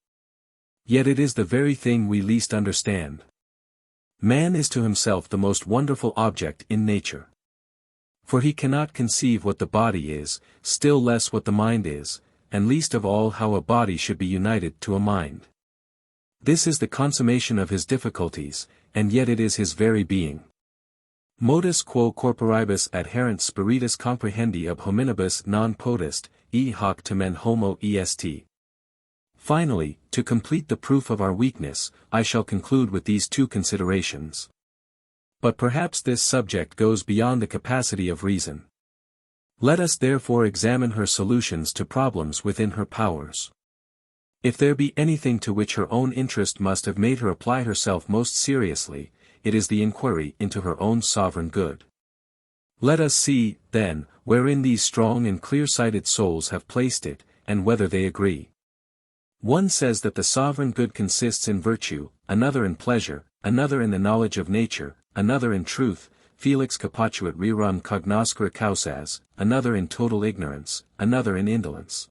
Yet it is the very thing we least understand. Man is to himself the most wonderful object in nature. For he cannot conceive what the body is, still less what the mind is, and least of all how a body should be united to a mind. This is the consummation of his difficulties, and yet it is his very being. Modus quo corporibus adherent spiritus comprehendi ab hominibus non potest, e hoc tamen homo est. Finally, to complete the proof of our weakness, I shall conclude with these two considerations. But perhaps this subject goes beyond the capacity of reason. Let us therefore examine her solutions to problems within her powers. If there be anything to which her own interest must have made her apply herself most seriously, it is the inquiry into her own sovereign good. Let us see, then, wherein these strong and clear-sighted souls have placed it, and whether they agree. One says that the sovereign good consists in virtue, another in pleasure, another in the knowledge of nature, another in truth, felix capatuit rerum cognoscere causas, another in total ignorance, another in indolence.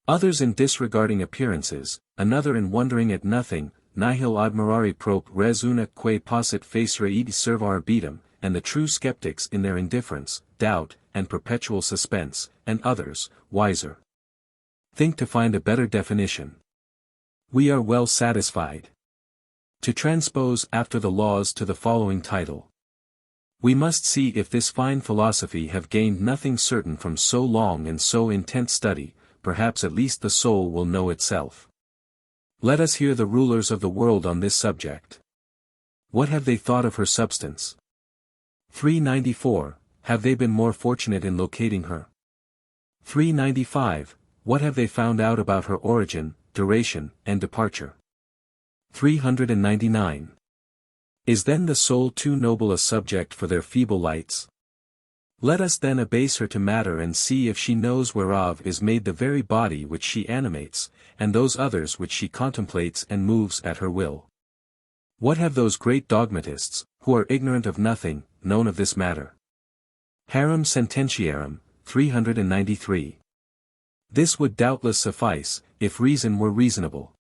Others in disregarding appearances, another in wondering at nothing, nihil admirari proc res una quae possit facere id servar beatum, and the true skeptics in their indifference, doubt, and perpetual suspense, and others, wiser. Think to find a better definition. We are well satisfied. To transpose after the laws to the following title. We must see if this fine philosophy have gained nothing certain from so long and so intense study, perhaps at least the soul will know itself. Let us hear the rulers of the world on this subject. What have they thought of her substance? 394, have they been more fortunate in locating her? 395, what have they found out about her origin, duration, and departure? 399. Is then the soul too noble a subject for their feeble lights? Let us then abase her to matter and see if she knows whereof is made the very body which she animates, and those others which she contemplates and moves at her will. What have those great dogmatists, who are ignorant of nothing, known of this matter? Harum Sententiarum, 393. This would doubtless suffice, if reason were reasonable.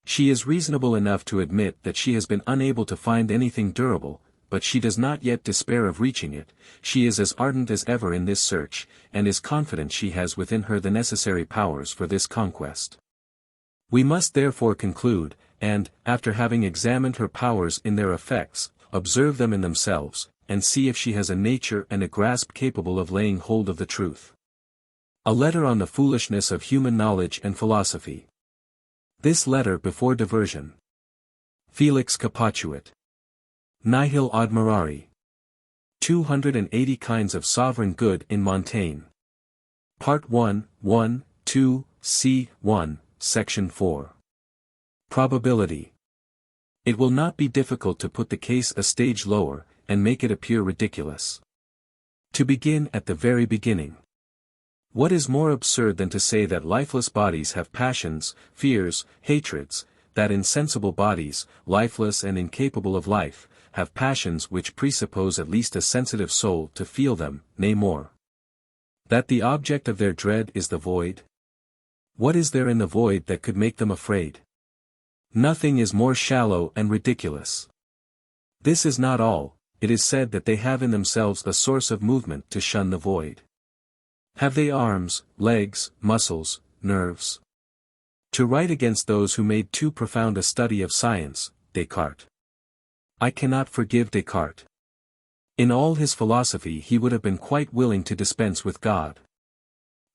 She is reasonable enough to admit that she has been unable to find anything durable, but she does not yet despair of reaching it. She is as ardent as ever in this search, and is confident she has within her the necessary powers for this conquest. We must therefore conclude, and, after having examined her powers in their effects, observe them in themselves, and see if she has a nature and a grasp capable of laying hold of the truth. A letter on the foolishness of human knowledge and philosophy. This letter before diversion. Felix capituit. Nihil admirari. 280 kinds of sovereign good in Montaigne. Part 1, 1, 2, c. 1, Section 4. Probability. It will not be difficult to put the case a stage lower, and make it appear ridiculous. To begin at the very beginning. What is more absurd than to say that lifeless bodies have passions, fears, hatreds, that insensible bodies, lifeless and incapable of life, have passions which presuppose at least a sensitive soul to feel them, nay more. That the object of their dread is the void? What is there in the void that could make them afraid? Nothing is more shallow and ridiculous. This is not all. It is said that they have in themselves a source of movement to shun the void. Have they arms, legs, muscles, nerves? To write against those who made too profound a study of science, Descartes. I cannot forgive Descartes. In all his philosophy he would have been quite willing to dispense with God.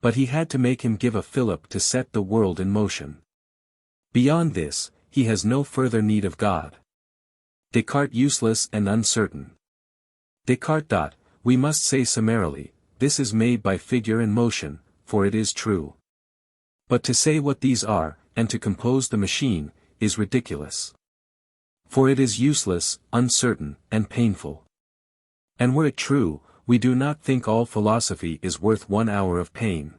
But he had to make him give a fillip to set the world in motion. Beyond this, he has no further need of God. Descartes useless and uncertain. Descartes. We must say summarily, this is made by figure and motion, for it is true. But to say what these are, and to compose the machine, is ridiculous. For it is useless, uncertain, and painful. And were it true, we do not think all philosophy is worth 1 hour of pain.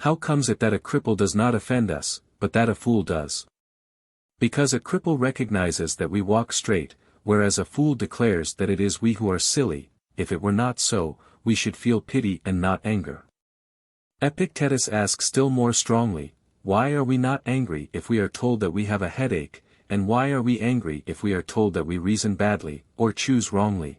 How comes it that a cripple does not offend us, but that a fool does? Because a cripple recognizes that we walk straight, whereas a fool declares that it is we who are silly. If it were not so, we should feel pity and not anger. Epictetus asks still more strongly, why are we not angry if we are told that we have a headache, and why are we angry if we are told that we reason badly, or choose wrongly?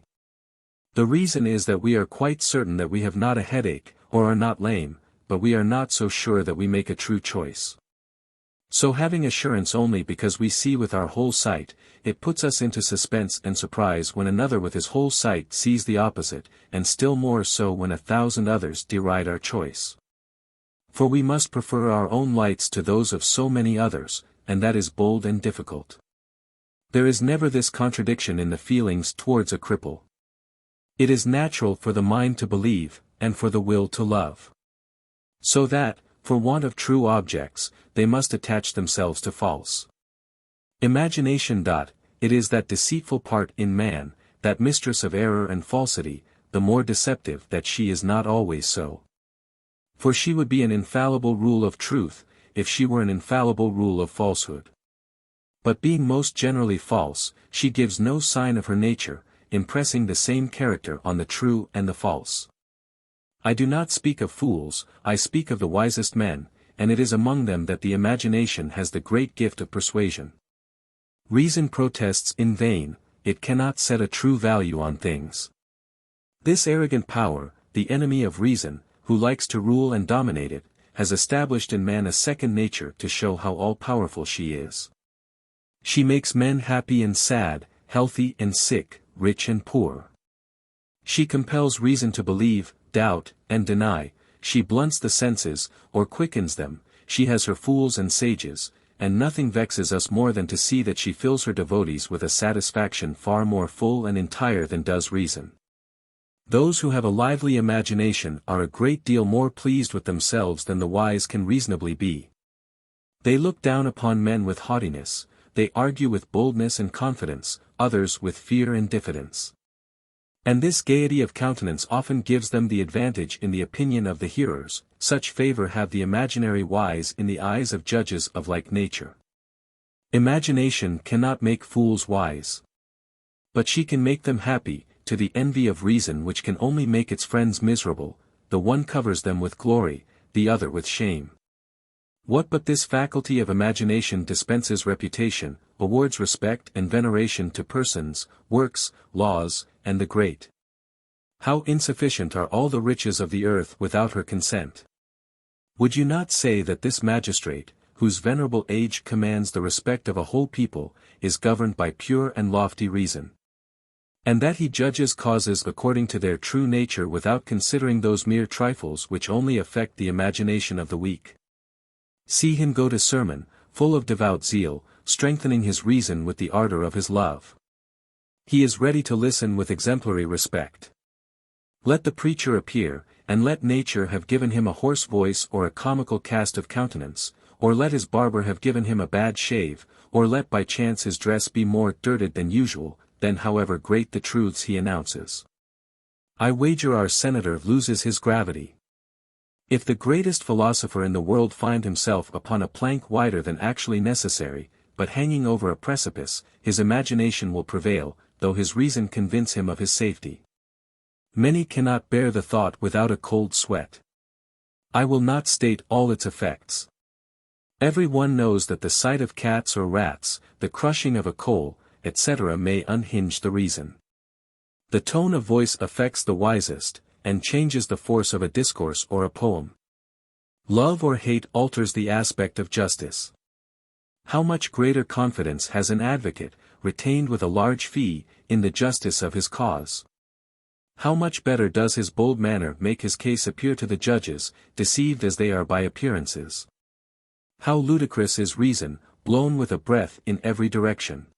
The reason is that we are quite certain that we have not a headache, or are not lame, but we are not so sure that we make a true choice. So having assurance only because we see with our whole sight, it puts us into suspense and surprise when another with his whole sight sees the opposite, and still more so when 1,000 others deride our choice. For we must prefer our own lights to those of so many others, and that is bold and difficult. There is never this contradiction in the feelings towards a cripple. It is natural for the mind to believe, and for the will to love. So that, for want of true objects, they must attach themselves to false. Imagination. It is that deceitful part in man, that mistress of error and falsity, the more deceptive that she is not always so. For she would be an infallible rule of truth, if she were an infallible rule of falsehood. But being most generally false, she gives no sign of her nature, impressing the same character on the true and the false. I do not speak of fools, I speak of the wisest men, and it is among them that the imagination has the great gift of persuasion. Reason protests in vain, it cannot set a true value on things. This arrogant power, the enemy of reason, who likes to rule and dominate it, has established in man a second nature to show how all-powerful she is. She makes men happy and sad, healthy and sick, rich and poor. She compels reason to believe, doubt, and deny, she blunts the senses, or quickens them, she has her fools and sages, and nothing vexes us more than to see that she fills her devotees with a satisfaction far more full and entire than does reason. Those who have a lively imagination are a great deal more pleased with themselves than the wise can reasonably be. They look down upon men with haughtiness, they argue with boldness and confidence, others with fear and diffidence. And this gaiety of countenance often gives them the advantage in the opinion of the hearers. Such favor have the imaginary wise in the eyes of judges of like nature. Imagination cannot make fools wise. But she can make them happy, to the envy of reason which can only make its friends miserable. The one covers them with glory, the other with shame. What but this faculty of imagination dispenses reputation, awards respect and veneration to persons, works, laws, and the great? How insufficient are all the riches of the earth without her consent? Would you not say that this magistrate, whose venerable age commands the respect of a whole people, is governed by pure and lofty reason? And that he judges causes according to their true nature without considering those mere trifles which only affect the imagination of the weak? See him go to sermon, full of devout zeal, strengthening his reason with the ardor of his love. He is ready to listen with exemplary respect. Let the preacher appear, and let nature have given him a hoarse voice or a comical cast of countenance, or let his barber have given him a bad shave, or let by chance his dress be more dirted than usual, then however great the truths he announces, I wager our senator loses his gravity. If the greatest philosopher in the world find himself upon a plank wider than actually necessary, but hanging over a precipice, his imagination will prevail, though his reason convince him of his safety. Many cannot bear the thought without a cold sweat. I will not state all its effects. Every one knows that the sight of cats or rats, the crushing of a coal, etc. may unhinge the reason. The tone of voice affects the wisest, and changes the force of a discourse or a poem. Love or hate alters the aspect of justice. How much greater confidence has an advocate, retained with a large fee, in the justice of his cause? How much better does his bold manner make his case appear to the judges, deceived as they are by appearances? How ludicrous is reason, blown with a breath in every direction!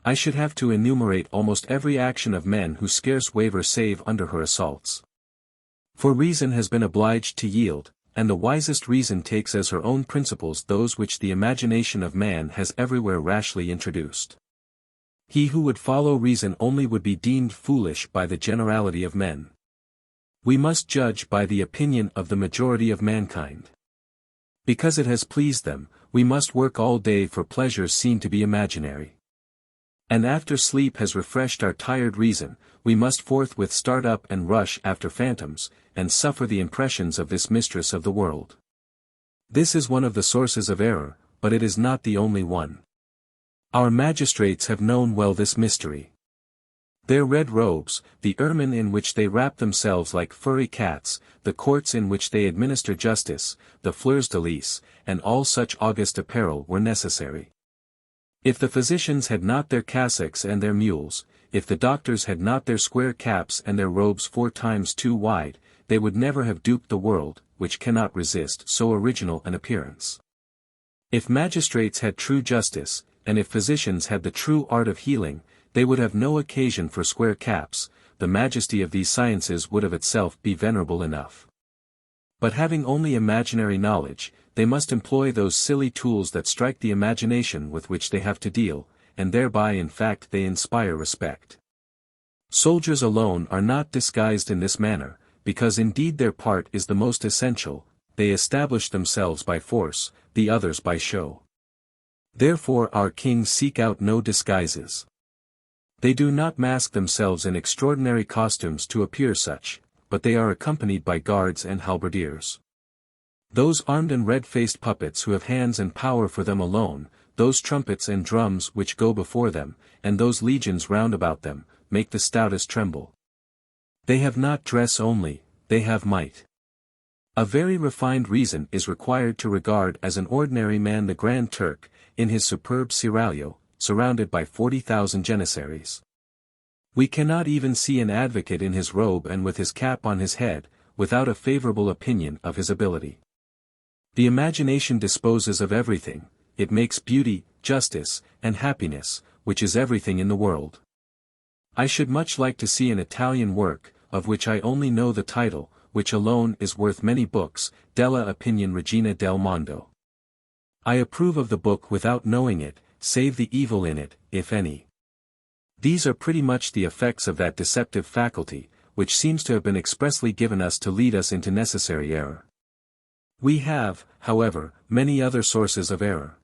I should have to enumerate almost every action of men who scarce waver save under her assaults. For reason has been obliged to yield, and the wisest reason takes as her own principles those which the imagination of man has everywhere rashly introduced. He who would follow reason only would be deemed foolish by the generality of men. We must judge by the opinion of the majority of mankind. Because it has pleased them, we must work all day for pleasures seen to be imaginary. And after sleep has refreshed our tired reason, we must forthwith start up and rush after phantoms, and suffer the impressions of this mistress of the world. This is one of the sources of error, but it is not the only one. Our magistrates have known well this mystery. Their red robes, the ermine in which they wrap themselves like furry cats, the courts in which they administer justice, the fleurs de lis, and all such august apparel were necessary. If the physicians had not their cassocks and their mules, if the doctors had not their square caps and their robes 4 times too wide, they would never have duped the world, which cannot resist so original an appearance. If magistrates had true justice, and if physicians had the true art of healing, they would have no occasion for square caps. The majesty of these sciences would of itself be venerable enough. But having only imaginary knowledge, they must employ those silly tools that strike the imagination with which they have to deal, and thereby in fact they inspire respect. Soldiers alone are not disguised in this manner, because indeed their part is the most essential. They establish themselves by force, the others by show. Therefore our kings seek out no disguises. They do not mask themselves in extraordinary costumes to appear such, but they are accompanied by guards and halberdiers. Those armed and red-faced puppets who have hands and power for them alone, those trumpets and drums which go before them, and those legions round about them, make the stoutest tremble. They have not dress only, they have might. A very refined reason is required to regard as an ordinary man the Grand Turk, in his superb seraglio, surrounded by 40,000 janissaries. We cannot even see an advocate in his robe and with his cap on his head, without a favorable opinion of his ability. The imagination disposes of everything, it makes beauty, justice, and happiness, which is everything in the world. I should much like to see an Italian work, of which I only know the title, which alone is worth many books, Della Opinion Regina del Mondo. I approve of the book without knowing it, save the evil in it, if any. These are pretty much the effects of that deceptive faculty, which seems to have been expressly given us to lead us into necessary error. We have, however, many other sources of error.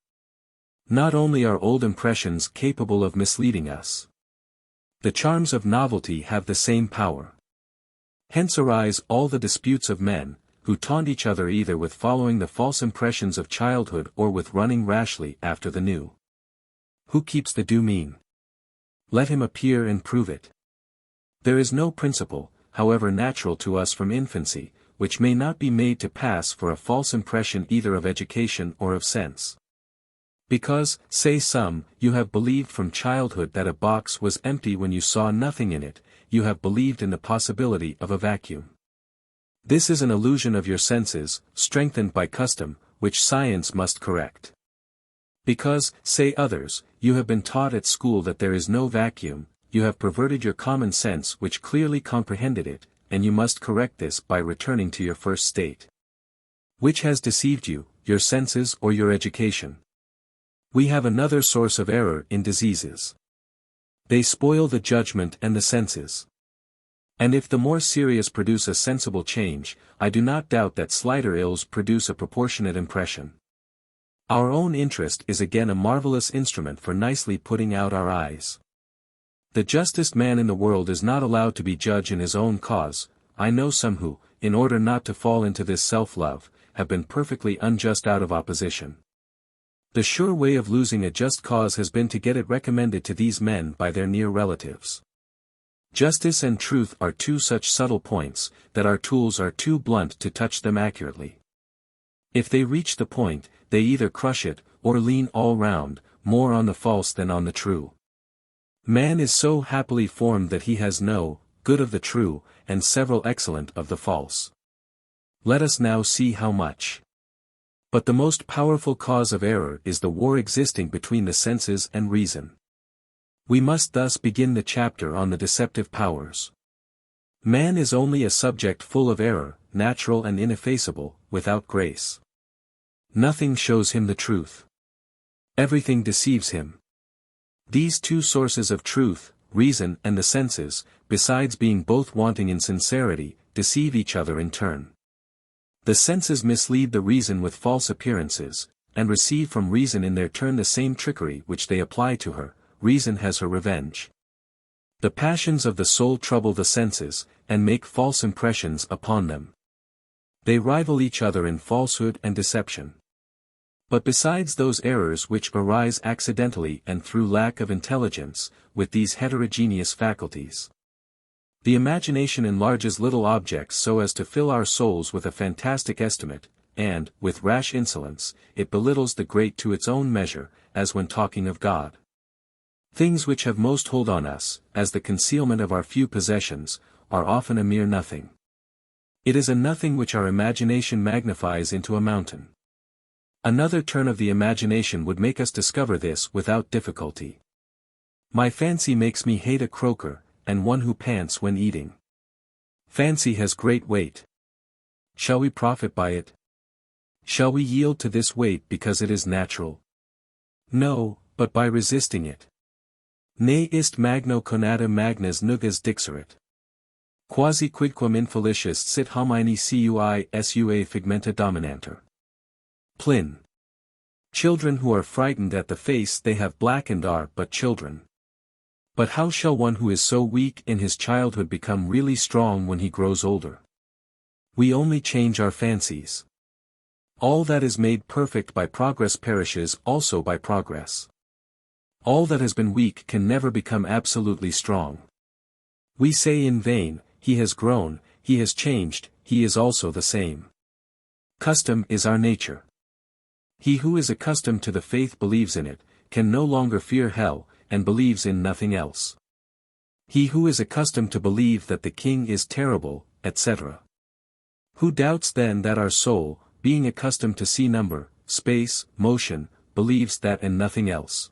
Not only are old impressions capable of misleading us. The charms of novelty have the same power. Hence arise all the disputes of men, who taunt each other either with following the false impressions of childhood or with running rashly after the new. Who keeps the due mean? Let him appear and prove it. There is no principle, however natural to us from infancy, which may not be made to pass for a false impression either of education or of sense. Because, say some, you have believed from childhood that a box was empty when you saw nothing in it, you have believed in the possibility of a vacuum. This is an illusion of your senses, strengthened by custom, which science must correct. Because, say others, you have been taught at school that there is no vacuum, you have perverted your common sense which clearly comprehended it, and you must correct this by returning to your first state. Which has deceived you, your senses or your education? We have another source of error in diseases. They spoil the judgment and the senses. And if the more serious produce a sensible change, I do not doubt that slighter ills produce a proportionate impression. Our own interest is again a marvelous instrument for nicely putting out our eyes. The justest man in the world is not allowed to be judge in his own cause. I know some who, in order not to fall into this self-love, have been perfectly unjust out of opposition. The sure way of losing a just cause has been to get it recommended to these men by their near relatives. Justice and truth are two such subtle points, that our tools are too blunt to touch them accurately. If they reach the point, they either crush it, or lean all round, more on the false than on the true. Man is so happily formed that he has no good of the true, and several excellent of the false. Let us now see how much. But the most powerful cause of error is the war existing between the senses and reason. We must thus begin the chapter on the deceptive powers. Man is only a subject full of error, natural and ineffaceable, without grace. Nothing shows him the truth. Everything deceives him. These two sources of truth, reason and the senses, besides being both wanting in sincerity, deceive each other in turn. The senses mislead the reason with false appearances, and receive from reason in their turn the same trickery which they apply to her. Reason has her revenge. The passions of the soul trouble the senses, and make false impressions upon them. They rival each other in falsehood and deception. But besides those errors which arise accidentally and through lack of intelligence, with these heterogeneous faculties, the imagination enlarges little objects so as to fill our souls with a fantastic estimate, and, with rash insolence, it belittles the great to its own measure, as when talking of God. Things which have most hold on us, as the concealment of our few possessions, are often a mere nothing. It is a nothing which our imagination magnifies into a mountain. Another turn of the imagination would make us discover this without difficulty. My fancy makes me hate a croaker, and one who pants when eating. Fancy has great weight. Shall we profit by it? Shall we yield to this weight because it is natural? No, but by resisting it. Ne ist magno conata magnas nugas dixerit. Quasi quidquam infelicius sit homini cui sua figmenta dominantur. Plin. Children who are frightened at the face they have blackened are but children. But how shall one who is so weak in his childhood become really strong when he grows older? We only change our fancies. All that is made perfect by progress perishes also by progress. All that has been weak can never become absolutely strong. We say in vain, he has grown, he has changed, he is also the same. Custom is our nature. He who is accustomed to the faith believes in it, can no longer fear hell, and believes in nothing else. He who is accustomed to believe that the king is terrible, etc. Who doubts then that our soul, being accustomed to see number, space, motion, believes that and nothing else?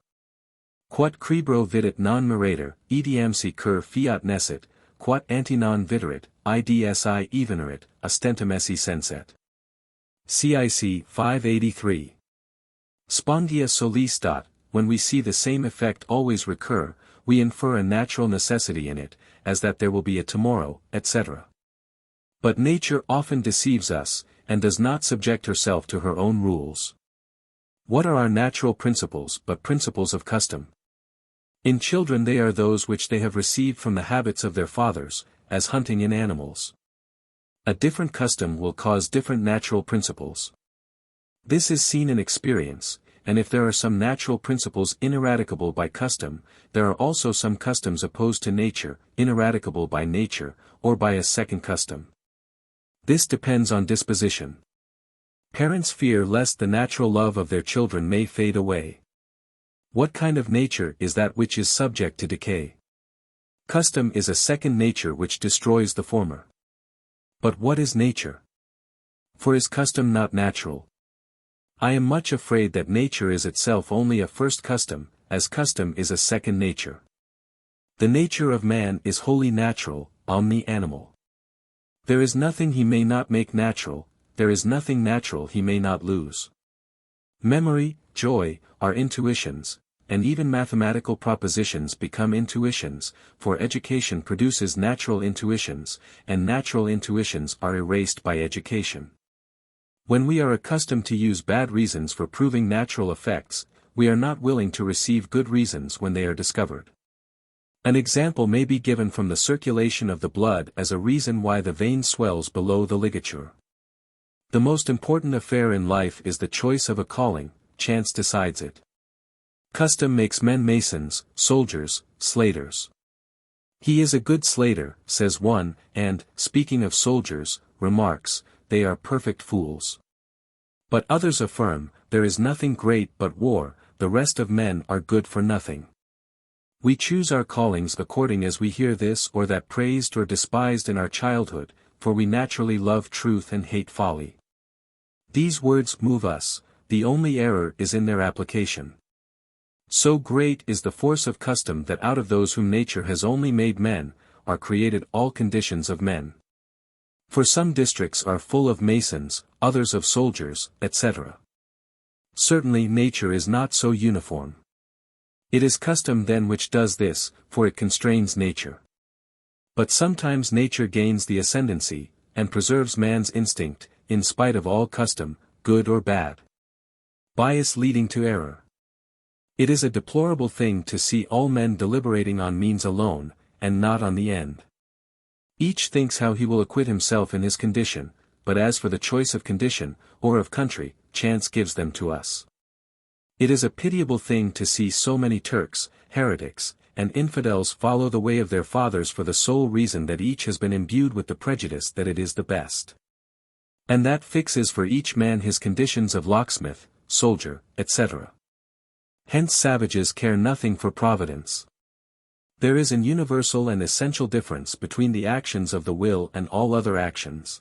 Quod cribro vidit non merator, etiamsi cur fiat nescit, quod anti non viderit, idsi evenerit, ostentem esse senset. CIC 583. Spongia solis stat, when we see the same effect always recur, we infer a natural necessity in it, as that there will be a tomorrow, etc. But nature often deceives us, and does not subject herself to her own rules. What are our natural principles but principles of custom? In children they are those which they have received from the habits of their fathers, as hunting in animals. A different custom will cause different natural principles. This is seen in experience, and if there are some natural principles ineradicable by custom, there are also some customs opposed to nature, ineradicable by nature, or by a second custom. This depends on disposition. Parents fear lest the natural love of their children may fade away. What kind of nature is that which is subject to decay? Custom is a second nature which destroys the former. But what is nature? For is custom not natural? I am much afraid that nature is itself only a first custom, as custom is a second nature. The nature of man is wholly natural, omni-animal. There is nothing he may not make natural, there is nothing natural he may not lose. Memory, joy, are intuitions, and even mathematical propositions become intuitions, for education produces natural intuitions, and natural intuitions are erased by education. When we are accustomed to use bad reasons for proving natural effects, we are not willing to receive good reasons when they are discovered. An example may be given from the circulation of the blood as a reason why the vein swells below the ligature. The most important affair in life is the choice of a calling, chance decides it. Custom makes men masons, soldiers, slaters. He is a good slater, says one, and, speaking of soldiers, remarks, they are perfect fools. But others affirm, there is nothing great but war, the rest of men are good for nothing. We choose our callings according as we hear this or that praised or despised in our childhood, for we naturally love truth and hate folly. These words move us, the only error is in their application. So great is the force of custom that out of those whom nature has only made men, are created all conditions of men. For some districts are full of masons, others of soldiers, etc. Certainly nature is not so uniform. It is custom then which does this, for it constrains nature. But sometimes nature gains the ascendancy, and preserves man's instinct, in spite of all custom, good or bad. Bias leading to error. It is a deplorable thing to see all men deliberating on means alone, and not on the end. Each thinks how he will acquit himself in his condition, but as for the choice of condition, or of country, chance gives them to us. It is a pitiable thing to see so many Turks, heretics, and infidels follow the way of their fathers for the sole reason that each has been imbued with the prejudice that it is the best. And that fixes for each man his conditions of locksmith, soldier, etc. Hence savages care nothing for providence. There is an universal and essential difference between the actions of the will and all other actions.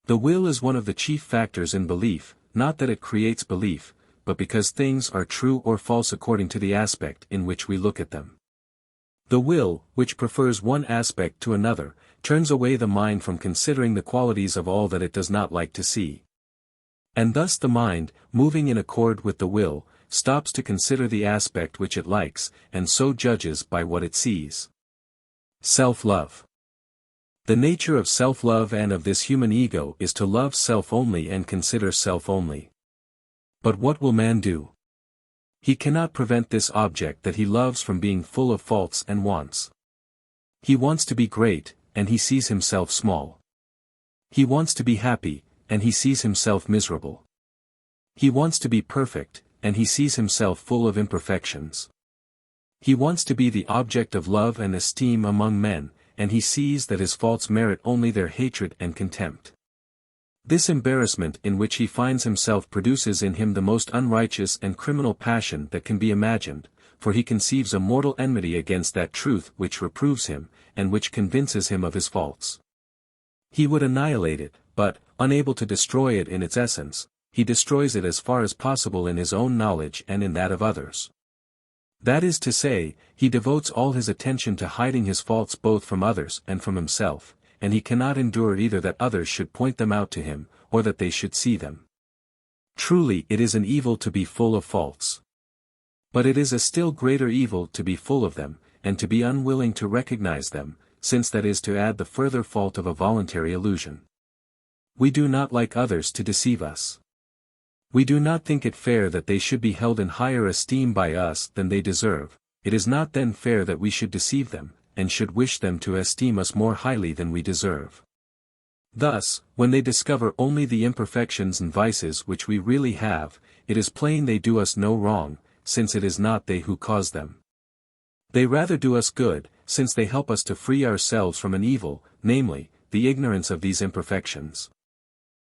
The will is one of the chief factors in belief, not that it creates belief, but because things are true or false according to the aspect in which we look at them. The will, which prefers one aspect to another, turns away the mind from considering the qualities of all that it does not like to see. And thus the mind, moving in accord with the will, stops to consider the aspect which it likes, and so judges by what it sees. Self-love. The nature of self-love and of this human ego is to love self only and consider self only. But what will man do? He cannot prevent this object that he loves from being full of faults and wants. He wants to be great, and he sees himself small. He wants to be happy, and he sees himself miserable. He wants to be perfect, and he sees himself full of imperfections. He wants to be the object of love and esteem among men, and he sees that his faults merit only their hatred and contempt. This embarrassment in which he finds himself produces in him the most unrighteous and criminal passion that can be imagined, for he conceives a mortal enmity against that truth which reproves him, and which convinces him of his faults. He would annihilate it, but, unable to destroy it in its essence, he destroys it as far as possible in his own knowledge and in that of others. That is to say, he devotes all his attention to hiding his faults both from others and from himself, and he cannot endure either that others should point them out to him, or that they should see them. Truly it is an evil to be full of faults. But it is a still greater evil to be full of them, and to be unwilling to recognize them, since that is to add the further fault of a voluntary illusion. We do not like others to deceive us. We do not think it fair that they should be held in higher esteem by us than they deserve. It is not then fair that we should deceive them, and should wish them to esteem us more highly than we deserve. Thus, when they discover only the imperfections and vices which we really have, it is plain they do us no wrong, since it is not they who cause them. They rather do us good, since they help us to free ourselves from an evil, namely, the ignorance of these imperfections.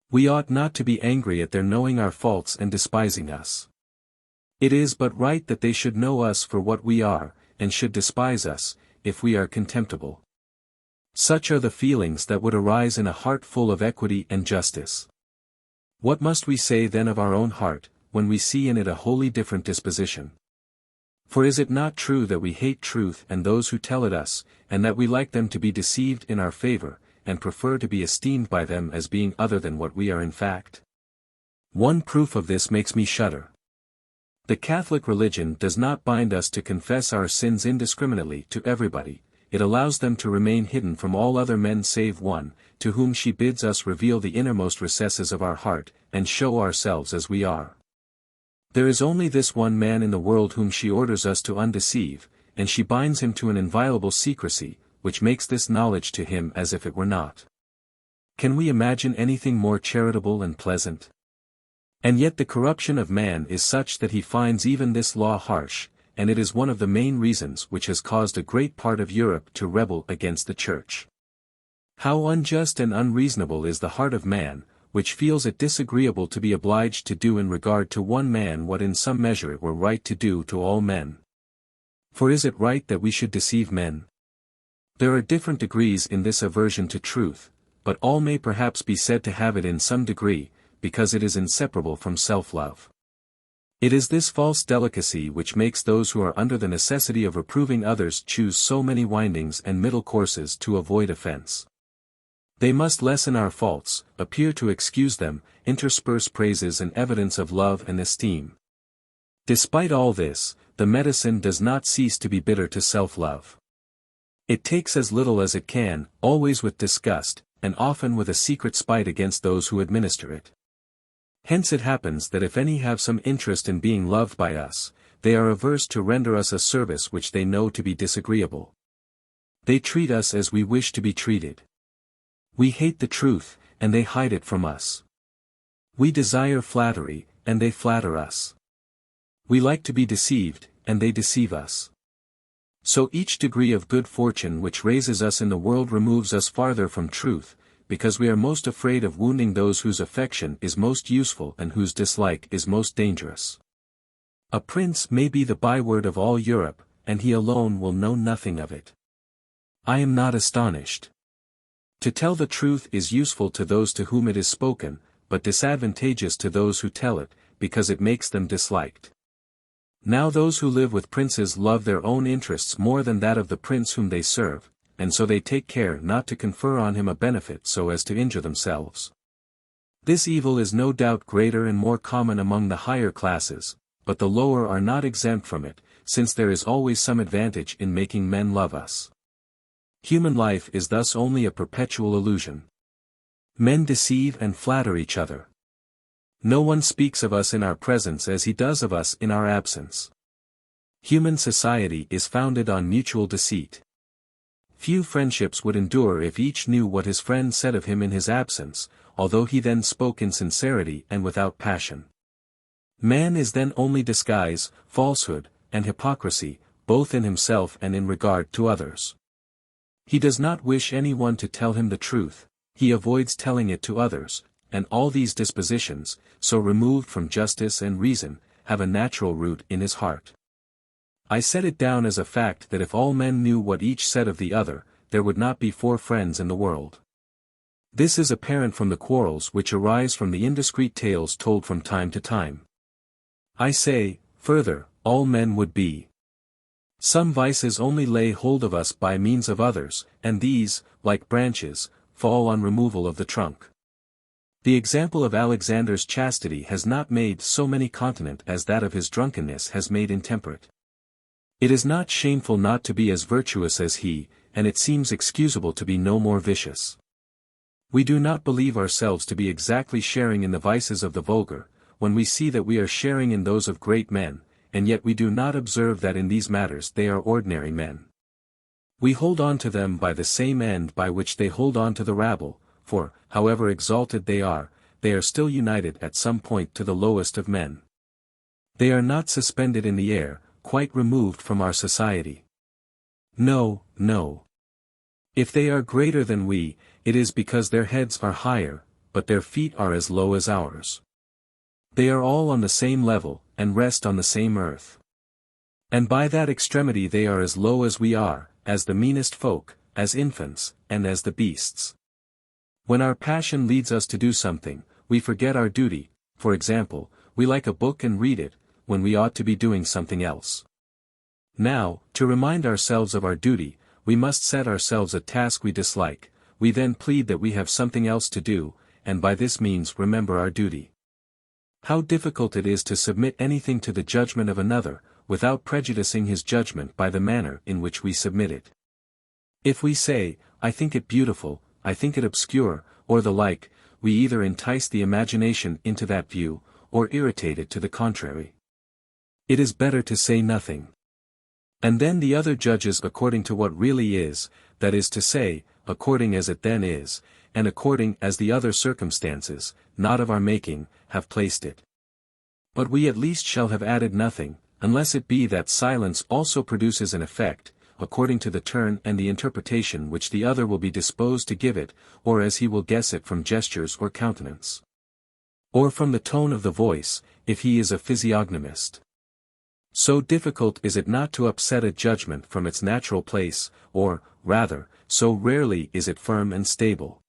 We ought not to be angry at their knowing our faults and despising us. It is but right that they should know us for what we are, and should despise us, if we are contemptible. Such are the feelings that would arise in a heart full of equity and justice. What must we say then of our own heart, when we see in it a wholly different disposition? For is it not true that we hate truth and those who tell it us, and that we like them to be deceived in our favor, and prefer to be esteemed by them as being other than what we are in fact? One proof of this makes me shudder. The Catholic religion does not bind us to confess our sins indiscriminately to everybody. It allows them to remain hidden from all other men save one, to whom she bids us reveal the innermost recesses of our heart, and show ourselves as we are. There is only this one man in the world whom she orders us to undeceive, and she binds him to an inviolable secrecy, which makes this knowledge to him as if it were not. Can we imagine anything more charitable and pleasant? And yet the corruption of man is such that he finds even this law harsh, and it is one of the main reasons which has caused a great part of Europe to rebel against the Church. How unjust and unreasonable is the heart of man, which feels it disagreeable to be obliged to do in regard to one man what in some measure it were right to do to all men. For is it right that we should deceive men? There are different degrees in this aversion to truth, but all may perhaps be said to have it in some degree, because it is inseparable from self-love. It is this false delicacy which makes those who are under the necessity of reproving others choose so many windings and middle courses to avoid offense. They must lessen our faults, appear to excuse them, intersperse praises and evidence of love and esteem. Despite all this, the medicine does not cease to be bitter to self-love. It takes as little as it can, always with disgust, and often with a secret spite against those who administer it. Hence it happens that if any have some interest in being loved by us, they are averse to render us a service which they know to be disagreeable. They treat us as we wish to be treated. We hate the truth, and they hide it from us. We desire flattery, and they flatter us. We like to be deceived, and they deceive us. So each degree of good fortune which raises us in the world removes us farther from truth, because we are most afraid of wounding those whose affection is most useful and whose dislike is most dangerous. A prince may be the byword of all Europe, and he alone will know nothing of it. I am not astonished. To tell the truth is useful to those to whom it is spoken, but disadvantageous to those who tell it, because it makes them disliked. Now those who live with princes love their own interests more than that of the prince whom they serve, and so they take care not to confer on him a benefit so as to injure themselves. This evil is no doubt greater and more common among the higher classes, but the lower are not exempt from it, since there is always some advantage in making men love us. Human life is thus only a perpetual illusion. Men deceive and flatter each other. No one speaks of us in our presence as he does of us in our absence. Human society is founded on mutual deceit. Few friendships would endure if each knew what his friend said of him in his absence, although he then spoke in sincerity and without passion. Man is then only disguise, falsehood, and hypocrisy, both in himself and in regard to others. He does not wish anyone to tell him the truth, he avoids telling it to others, and all these dispositions, so removed from justice and reason, have a natural root in his heart. I set it down as a fact that if all men knew what each said of the other, there would not be 4 friends in the world. This is apparent from the quarrels which arise from the indiscreet tales told from time to time. I say, further, all men would be. Some vices only lay hold of us by means of others, and these, like branches, fall on removal of the trunk. The example of Alexander's chastity has not made so many continent as that of his drunkenness has made intemperate. It is not shameful not to be as virtuous as he, and it seems excusable to be no more vicious. We do not believe ourselves to be exactly sharing in the vices of the vulgar, when we see that we are sharing in those of great men, and yet we do not observe that in these matters they are ordinary men. We hold on to them by the same end by which they hold on to the rabble, for, however exalted they are still united at some point to the lowest of men. They are not suspended in the air, quite removed from our society. No, no. If they are greater than we, it is because their heads are higher, but their feet are as low as ours. They are all on the same level, and rest on the same earth. And by that extremity they are as low as we are, as the meanest folk, as infants, and as the beasts. When our passion leads us to do something, we forget our duty. For example, we like a book and read it, when we ought to be doing something else. Now, to remind ourselves of our duty, we must set ourselves a task we dislike, we then plead that we have something else to do, and by this means remember our duty. How difficult it is to submit anything to the judgment of another, without prejudicing his judgment by the manner in which we submit it. If we say, I think it beautiful, I think it obscure, or the like, we either entice the imagination into that view, or irritate it to the contrary. It is better to say nothing. And then the other judges according to what really is, that is to say, according as it then is, and according as the other circumstances, not of our making, have placed it. But we at least shall have added nothing, unless it be that silence also produces an effect, according to the turn and the interpretation which the other will be disposed to give it, or as he will guess it from gestures or countenance. Or from the tone of the voice, if he is a physiognomist. So difficult is it not to upset a judgment from its natural place, or, rather, so rarely is it firm and stable.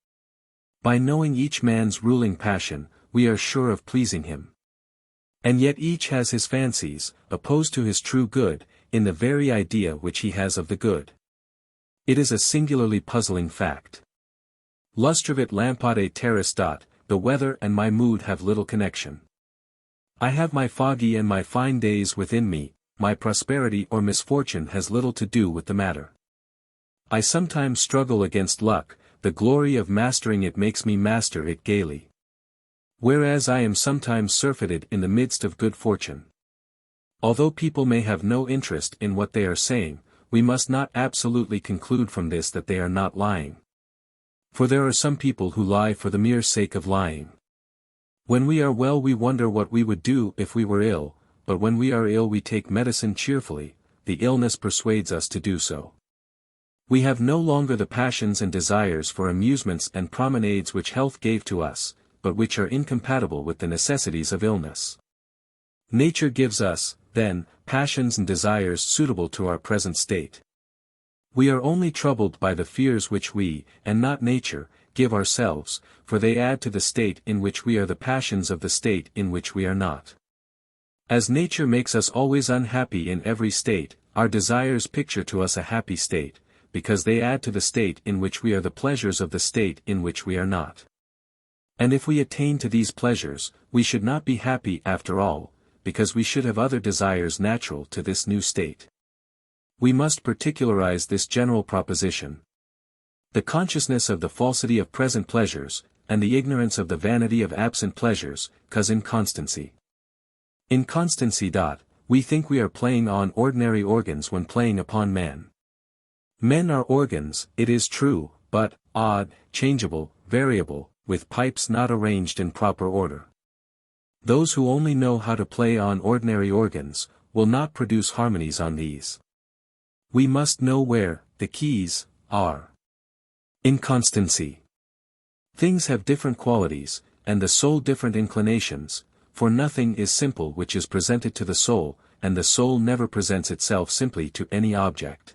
By knowing each man's ruling passion, we are sure of pleasing him. And yet each has his fancies, opposed to his true good, in the very idea which he has of the good. It is a singularly puzzling fact. Lustravit lampade terris dot, the weather and my mood have little connection. I have my foggy and my fine days within me, my prosperity or misfortune has little to do with the matter. I sometimes struggle against luck, the glory of mastering it makes me master it gaily. Whereas I am sometimes surfeited in the midst of good fortune. Although people may have no interest in what they are saying, we must not absolutely conclude from this that they are not lying. For there are some people who lie for the mere sake of lying. When we are well we wonder what we would do if we were ill, but when we are ill we take medicine cheerfully, the illness persuades us to do so. We have no longer the passions and desires for amusements and promenades which health gave to us, but which are incompatible with the necessities of illness. Nature gives us, then, passions and desires suitable to our present state. We are only troubled by the fears which we, and not nature, give ourselves, for they add to the state in which we are the passions of the state in which we are not. As nature makes us always unhappy in every state, our desires picture to us a happy state, because they add to the state in which we are the pleasures of the state in which we are not. And if we attain to these pleasures, we should not be happy after all, because we should have other desires natural to this new state. We must particularize this general proposition. The consciousness of the falsity of present pleasures, and the ignorance of the vanity of absent pleasures, cause inconstancy. Inconstancy. We think we are playing on ordinary organs when playing upon man. Men are organs, it is true, but, odd, changeable, variable, with pipes not arranged in proper order. Those who only know how to play on ordinary organs, will not produce harmonies on these. We must know where the keys are. Inconstancy. Things have different qualities, and the soul different inclinations, for nothing is simple which is presented to the soul, and the soul never presents itself simply to any object.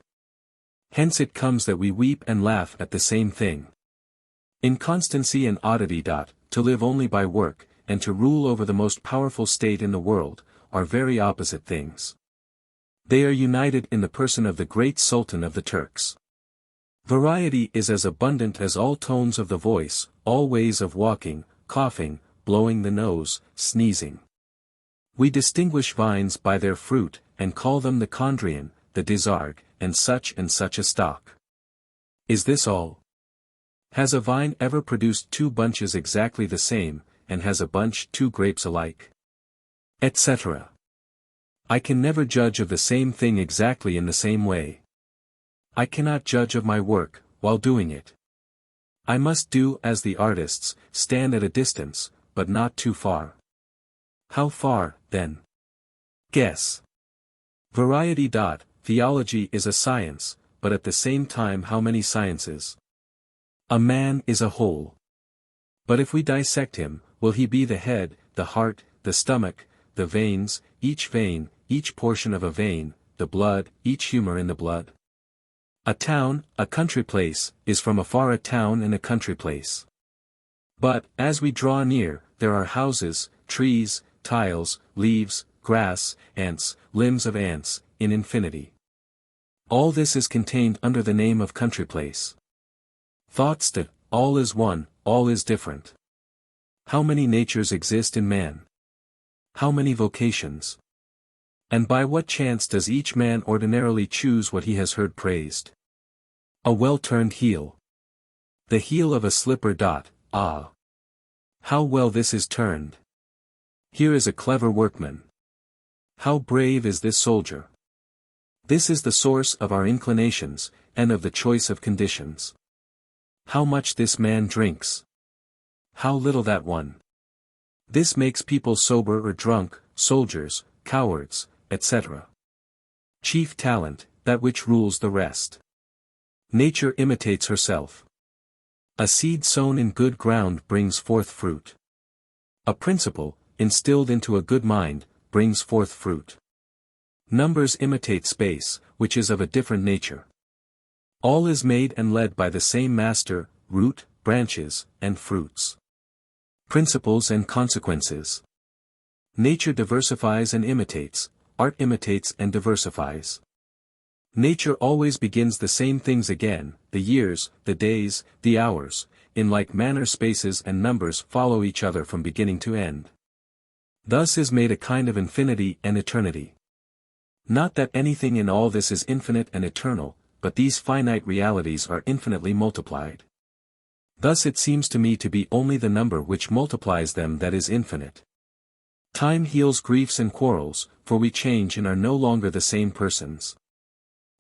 Hence it comes that we weep and laugh at the same thing. Inconstancy and oddity. To live only by work, and to rule over the most powerful state in the world, are very opposite things. They are united in the person of the great Sultan of the Turks. Variety is as abundant as all tones of the voice, all ways of walking, coughing, blowing the nose, sneezing. We distinguish vines by their fruit, and call them the chondrion, the dizargue, and such a stock. Is this all? Has a vine ever produced two bunches exactly the same, and has a bunch two grapes alike? Etc. I can never judge of the same thing exactly in the same way. I cannot judge of my work, while doing it. I must do as the artists, stand at a distance, but not too far. How far, then? Guess. Variety. Theology is a science, but at the same time how many sciences? A man is a whole. But if we dissect him, will he be the head, the heart, the stomach, the veins, each vein, each portion of a vein, the blood, each humor in the blood? A town, a country place, is from afar a town and a country place. But, as we draw near, there are houses, trees, tiles, leaves, grass, ants, limbs of ants, in infinity. All this is contained under the name of country place. Thoughts that, all is one, all is different. How many natures exist in man? How many vocations? And by what chance does each man ordinarily choose what he has heard praised? A well-turned heel. The heel of a slipper. Ah! How well this is turned! Here is a clever workman. How brave is this soldier! This is the source of our inclinations, and of the choice of conditions. How much this man drinks! How little that one! This makes people sober or drunk, soldiers, cowards, etc. Chief talent, that which rules the rest. Nature imitates herself. A seed sown in good ground brings forth fruit. A principle, instilled into a good mind, brings forth fruit. Numbers imitate space, which is of a different nature. All is made and led by the same master, root, branches, and fruits. Principles and consequences. Nature diversifies and imitates, art imitates and diversifies. Nature always begins the same things again, the years, the days, the hours, in like manner spaces and numbers follow each other from beginning to end. Thus is made a kind of infinity and eternity. Not that anything in all this is infinite and eternal, but these finite realities are infinitely multiplied. Thus it seems to me to be only the number which multiplies them that is infinite. Time heals griefs and quarrels, for we change and are no longer the same persons.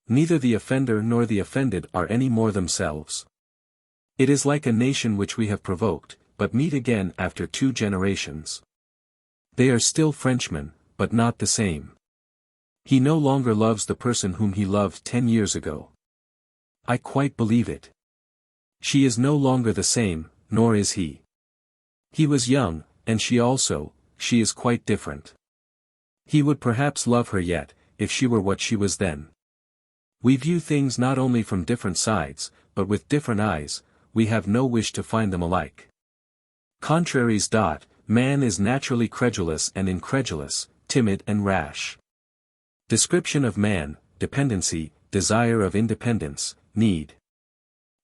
Neither the offender nor the offended are any more themselves. It is like a nation which we have provoked, but meet again after 2 generations. They are still Frenchmen, but not the same. He no longer loves the person whom he loved 10 years ago. I quite believe it. She is no longer the same, nor is he. He was young, and she also, she is quite different. He would perhaps love her yet, if she were what she was then. We view things not only from different sides, but with different eyes, we have no wish to find them alike. Contraries. Man is naturally credulous and incredulous, timid and rash. Description of man, dependency, desire of independence, need.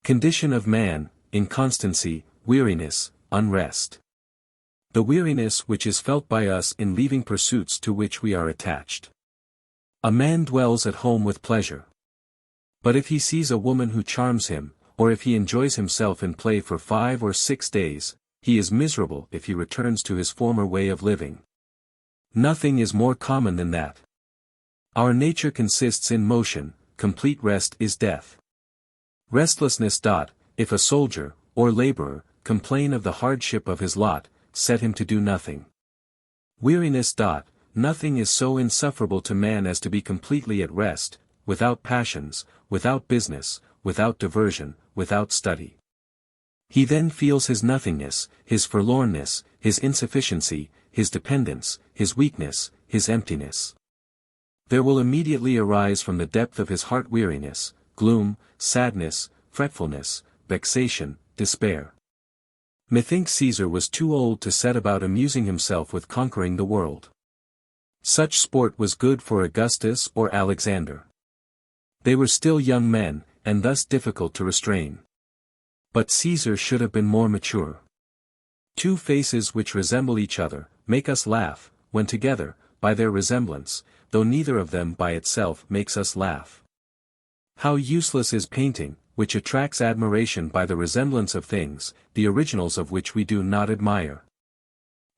Condition of man, inconstancy, weariness, unrest. The weariness which is felt by us in leaving pursuits to which we are attached. A man dwells at home with pleasure. But if he sees a woman who charms him, or if he enjoys himself in play for 5 or 6 days, he is miserable if he returns to his former way of living. Nothing is more common than that. Our nature consists in motion, complete rest is death. Restlessness. If a soldier, or laborer, complain of the hardship of his lot, set him to do nothing. Weariness. Nothing is so insufferable to man as to be completely at rest, without passions, without business, without diversion, without study. He then feels his nothingness, his forlornness, his insufficiency, his dependence, his weakness, his emptiness. There will immediately arise from the depth of his heart weariness, gloom, sadness, fretfulness, vexation, despair. Methinks Caesar was too old to set about amusing himself with conquering the world. Such sport was good for Augustus or Alexander. They were still young men, and thus difficult to restrain. But Caesar should have been more mature. Two faces which resemble each other, make us laugh, when together, by their resemblance, though neither of them by itself makes us laugh. How useless is painting, which attracts admiration by the resemblance of things, the originals of which we do not admire.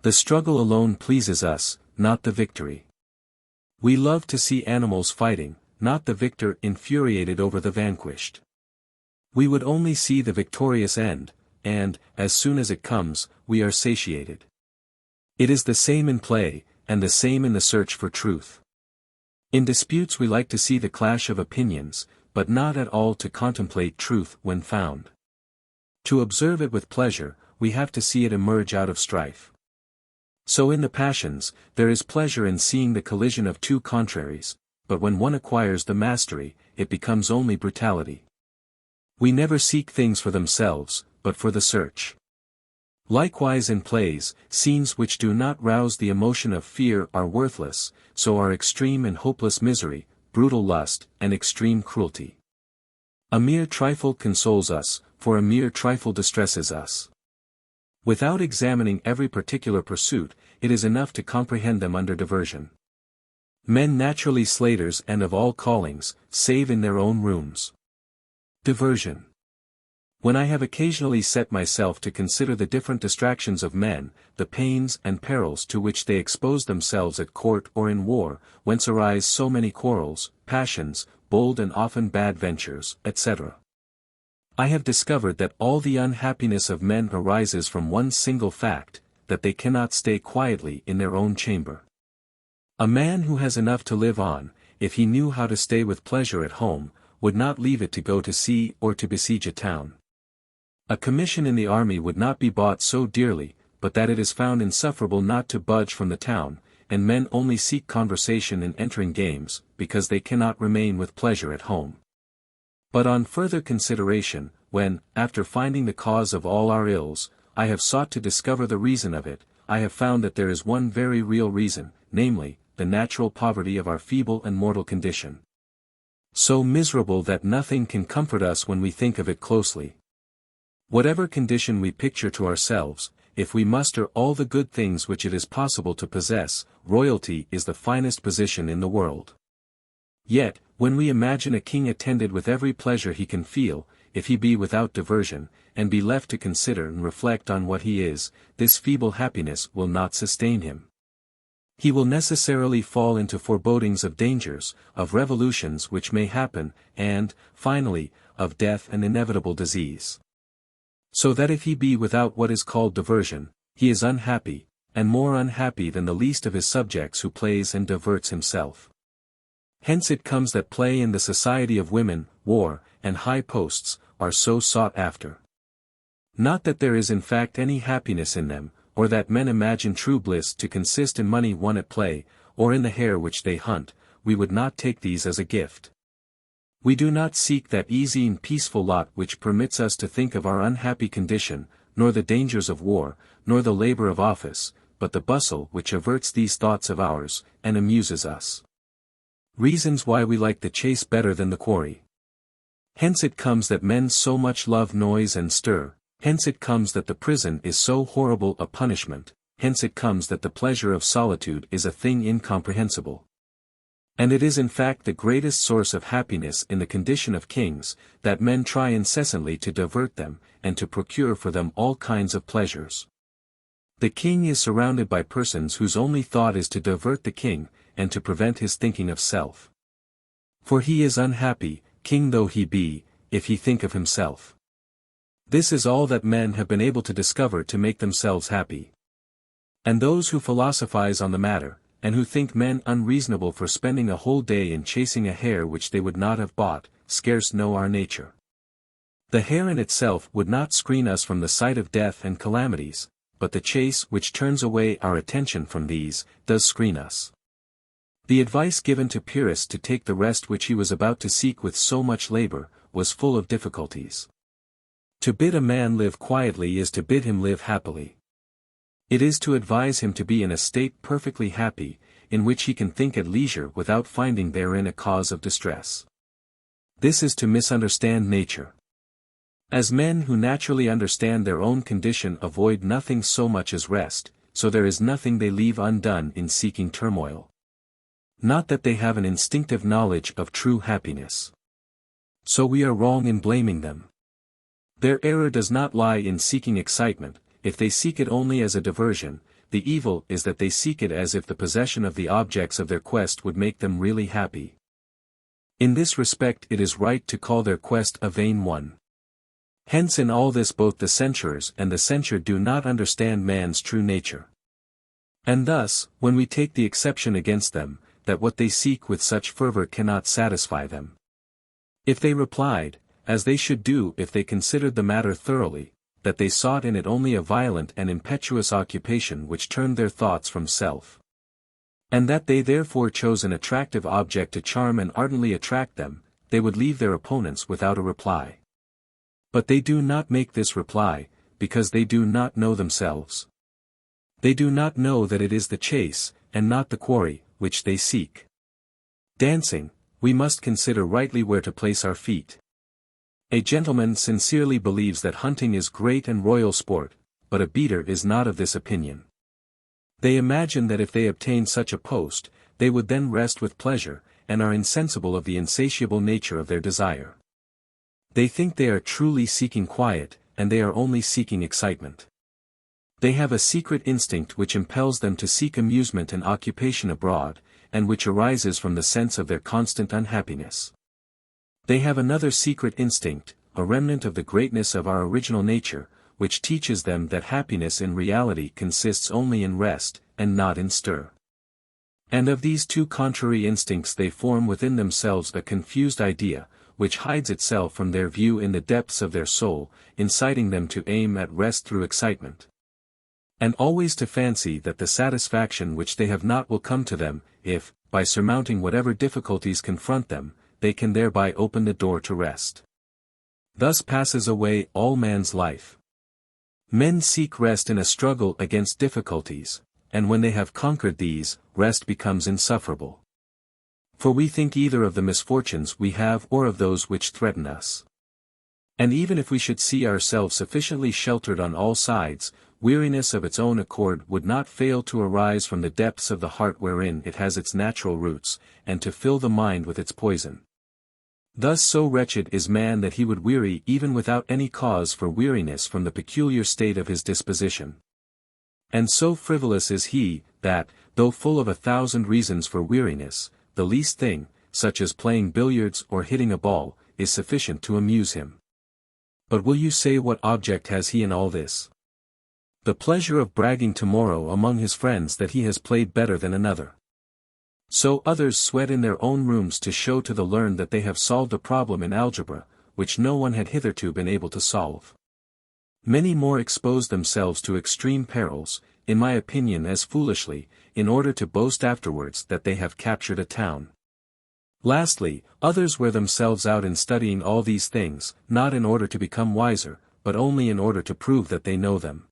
The struggle alone pleases us, not the victory. We love to see animals fighting, not the victor infuriated over the vanquished. We would only see the victorious end, and, as soon as it comes, we are satiated. It is the same in play, and the same in the search for truth. In disputes we like to see the clash of opinions, but not at all to contemplate truth when found. To observe it with pleasure, we have to see it emerge out of strife. So in the passions, there is pleasure in seeing the collision of two contraries, but when one acquires the mastery, it becomes only brutality. We never seek things for themselves, but for the search. Likewise in plays, scenes which do not rouse the emotion of fear are worthless, so are extreme and hopeless misery, brutal lust, and extreme cruelty. A mere trifle consoles us, for a mere trifle distresses us. Without examining every particular pursuit, it is enough to comprehend them under diversion. Men naturally slaters and of all callings, save in their own rooms. Diversion. When I have occasionally set myself to consider the different distractions of men, the pains and perils to which they expose themselves at court or in war, whence arise so many quarrels, passions, bold and often bad ventures, etc. I have discovered that all the unhappiness of men arises from one single fact, that they cannot stay quietly in their own chamber. A man who has enough to live on, if he knew how to stay with pleasure at home, would not leave it to go to sea or to besiege a town. A commission in the army would not be bought so dearly, but that it is found insufferable not to budge from the town, and men only seek conversation in entering games, because they cannot remain with pleasure at home. But on further consideration, when, after finding the cause of all our ills, I have sought to discover the reason of it, I have found that there is one very real reason, namely, the natural poverty of our feeble and mortal condition. So miserable that nothing can comfort us when we think of it closely. Whatever condition we picture to ourselves, if we muster all the good things which it is possible to possess, royalty is the finest position in the world. Yet, when we imagine a king attended with every pleasure he can feel, if he be without diversion, and be left to consider and reflect on what he is, this feeble happiness will not sustain him. He will necessarily fall into forebodings of dangers, of revolutions which may happen, and, finally, of death and inevitable disease. So that if he be without what is called diversion, he is unhappy, and more unhappy than the least of his subjects who plays and diverts himself. Hence it comes that play in the society of women, war, and high posts, are so sought after. Not that there is in fact any happiness in them, or that men imagine true bliss to consist in money won at play, or in the hare which they hunt, we would not take these as a gift. We do not seek that easy and peaceful lot which permits us to think of our unhappy condition, nor the dangers of war, nor the labor of office, but the bustle which averts these thoughts of ours, and amuses us. Reasons why we like the chase better than the quarry. Hence it comes that men so much love noise and stir, hence it comes that the prison is so horrible a punishment, hence it comes that the pleasure of solitude is a thing incomprehensible. And it is in fact the greatest source of happiness in the condition of kings, that men try incessantly to divert them, and to procure for them all kinds of pleasures. The king is surrounded by persons whose only thought is to divert the king, and to prevent his thinking of self. For he is unhappy, king though he be, if he think of himself. This is all that men have been able to discover to make themselves happy. And those who philosophize on the matter, and who think men unreasonable for spending a whole day in chasing a hare which they would not have bought, scarce know our nature. The hare in itself would not screen us from the sight of death and calamities, but the chase which turns away our attention from these, does screen us. The advice given to Pyrrhus to take the rest which he was about to seek with so much labor, was full of difficulties. To bid a man live quietly is to bid him live happily. It is to advise him to be in a state perfectly happy, in which he can think at leisure without finding therein a cause of distress. This is to misunderstand nature. As men who naturally understand their own condition avoid nothing so much as rest, so there is nothing they leave undone in seeking turmoil. Not that they have an instinctive knowledge of true happiness. So we are wrong in blaming them. Their error does not lie in seeking excitement. If they seek it only as a diversion, the evil is that they seek it as if the possession of the objects of their quest would make them really happy. In this respect it is right to call their quest a vain one. Hence in all this both the censurers and the censured do not understand man's true nature. And thus, when we take the exception against them, that what they seek with such fervor cannot satisfy them. If they replied, as they should do if they considered the matter thoroughly, that they sought in it only a violent and impetuous occupation which turned their thoughts from self. And that they therefore chose an attractive object to charm and ardently attract them, they would leave their opponents without a reply. But they do not make this reply, because they do not know themselves. They do not know that it is the chase, and not the quarry, which they seek. Dancing, we must consider rightly where to place our feet. A gentleman sincerely believes that hunting is great and royal sport, but a beater is not of this opinion. They imagine that if they obtain such a post, they would then rest with pleasure, and are insensible of the insatiable nature of their desire. They think they are truly seeking quiet, and they are only seeking excitement. They have a secret instinct which impels them to seek amusement and occupation abroad, and which arises from the sense of their constant unhappiness. They have another secret instinct, a remnant of the greatness of our original nature, which teaches them that happiness in reality consists only in rest, and not in stir. And of these two contrary instincts they form within themselves a confused idea, which hides itself from their view in the depths of their soul, inciting them to aim at rest through excitement. And always to fancy that the satisfaction which they have not will come to them, if, by surmounting whatever difficulties confront them, they can thereby open the door to rest. Thus passes away all man's life. Men seek rest in a struggle against difficulties, and when they have conquered these, rest becomes insufferable. For we think either of the misfortunes we have or of those which threaten us. And even if we should see ourselves sufficiently sheltered on all sides, weariness of its own accord would not fail to arise from the depths of the heart wherein it has its natural roots, and to fill the mind with its poison. Thus so wretched is man that he would weary even without any cause for weariness from the peculiar state of his disposition. And so frivolous is he, that, though full of 1,000 reasons for weariness, the least thing, such as playing billiards or hitting a ball, is sufficient to amuse him. But will you say what object has he in all this? The pleasure of bragging tomorrow among his friends that he has played better than another. So others sweat in their own rooms to show to the learned that they have solved a problem in algebra, which no one had hitherto been able to solve. Many more expose themselves to extreme perils, in my opinion as foolishly, in order to boast afterwards that they have captured a town. Lastly, others wear themselves out in studying all these things, not in order to become wiser, but only in order to prove that they know them.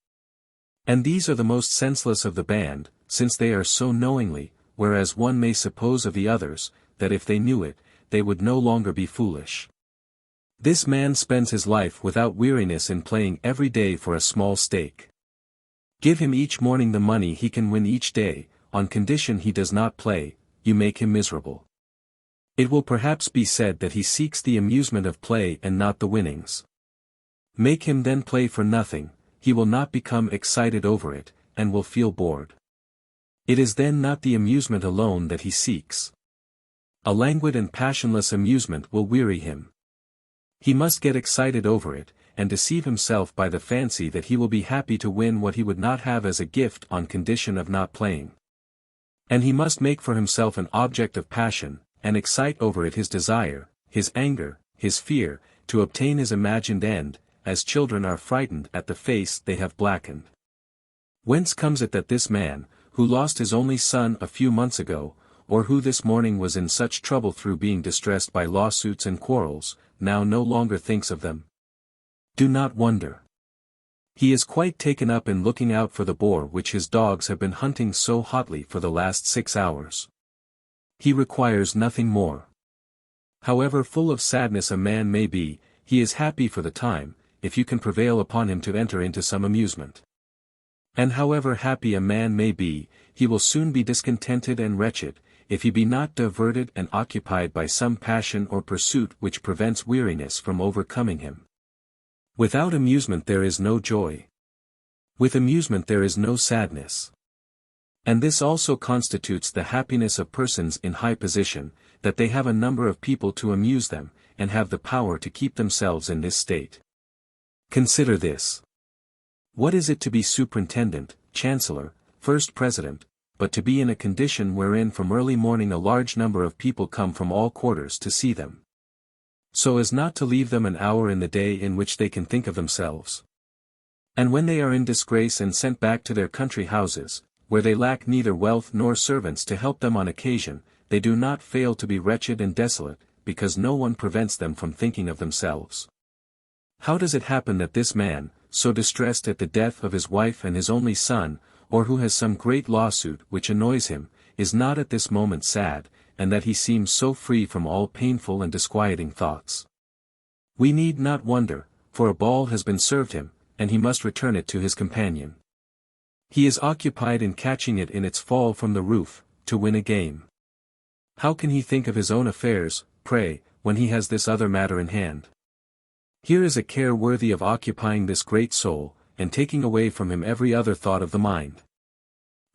And these are the most senseless of the band, since they are so knowingly, whereas one may suppose of the others, that if they knew it, they would no longer be foolish. This man spends his life without weariness in playing every day for a small stake. Give him each morning the money he can win each day, on condition he does not play, you make him miserable. It will perhaps be said that he seeks the amusement of play and not the winnings. Make him then play for nothing, he will not become excited over it, and will feel bored. It is then not the amusement alone that he seeks. A languid and passionless amusement will weary him. He must get excited over it, and deceive himself by the fancy that he will be happy to win what he would not have as a gift on condition of not playing. And he must make for himself an object of passion, and excite over it his desire, his anger, his fear, to obtain his imagined end, as children are frightened at the face they have blackened. Whence comes it that this man, who lost his only son a few months ago, or who this morning was in such trouble through being distressed by lawsuits and quarrels, now no longer thinks of them? Do not wonder. He is quite taken up in looking out for the boar which his dogs have been hunting so hotly for the last 6 hours. He requires nothing more. However full of sadness a man may be, he is happy for the time, if you can prevail upon him to enter into some amusement. And however happy a man may be, he will soon be discontented and wretched, if he be not diverted and occupied by some passion or pursuit which prevents weariness from overcoming him. Without amusement there is no joy. With amusement there is no sadness. And this also constitutes the happiness of persons in high position, that they have a number of people to amuse them, and have the power to keep themselves in this state. Consider this. What is it to be superintendent, chancellor, first president, but to be in a condition wherein from early morning a large number of people come from all quarters to see them, so as not to leave them an hour in the day in which they can think of themselves? And when they are in disgrace and sent back to their country houses, where they lack neither wealth nor servants to help them on occasion, they do not fail to be wretched and desolate, because no one prevents them from thinking of themselves. How does it happen that this man, so distressed at the death of his wife and his only son, or who has some great lawsuit which annoys him, is not at this moment sad, and that he seems so free from all painful and disquieting thoughts? We need not wonder, for a ball has been served him, and he must return it to his companion. He is occupied in catching it in its fall from the roof, to win a game. How can he think of his own affairs, pray, when he has this other matter in hand? Here is a care worthy of occupying this great soul, and taking away from him every other thought of the mind.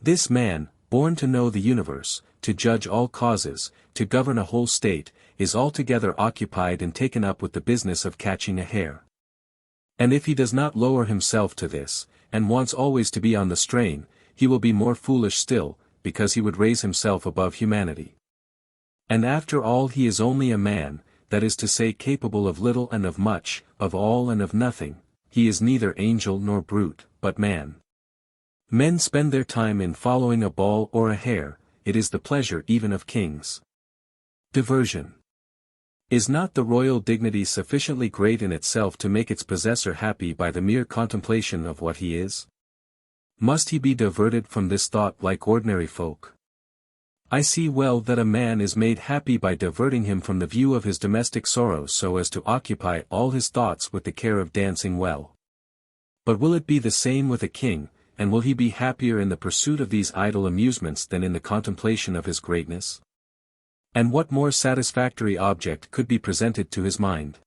This man, born to know the universe, to judge all causes, to govern a whole state, is altogether occupied and taken up with the business of catching a hare. And if he does not lower himself to this, and wants always to be on the strain, he will be more foolish still, because he would raise himself above humanity. And after all he is only a man, that is to say capable of little and of much, of all and of nothing. He is neither angel nor brute, but man. Men spend their time in following a ball or a hare, it is the pleasure even of kings. Diversion. Is not the royal dignity sufficiently great in itself to make its possessor happy by the mere contemplation of what he is? Must he be diverted from this thought like ordinary folk? I see well that a man is made happy by diverting him from the view of his domestic sorrows so as to occupy all his thoughts with the care of dancing well. But will it be the same with a king, and will he be happier in the pursuit of these idle amusements than in the contemplation of his greatness? And what more satisfactory object could be presented to his mind?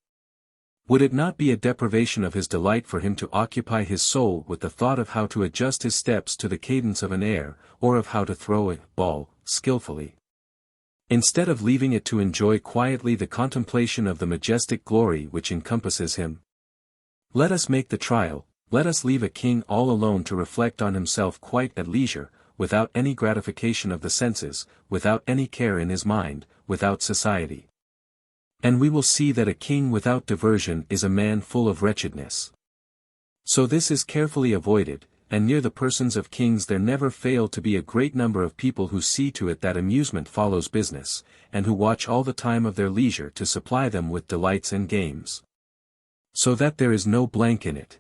Would it not be a deprivation of his delight for him to occupy his soul with the thought of how to adjust his steps to the cadence of an air, or of how to throw a ball skillfully, instead of leaving it to enjoy quietly the contemplation of the majestic glory which encompasses him? Let us make the trial. Let us leave a king all alone to reflect on himself quite at leisure, without any gratification of the senses, without any care in his mind, without society. And we will see that a king without diversion is a man full of wretchedness. So this is carefully avoided, and near the persons of kings there never fail to be a great number of people who see to it that amusement follows business, and who watch all the time of their leisure to supply them with delights and games, so that there is no blank in it.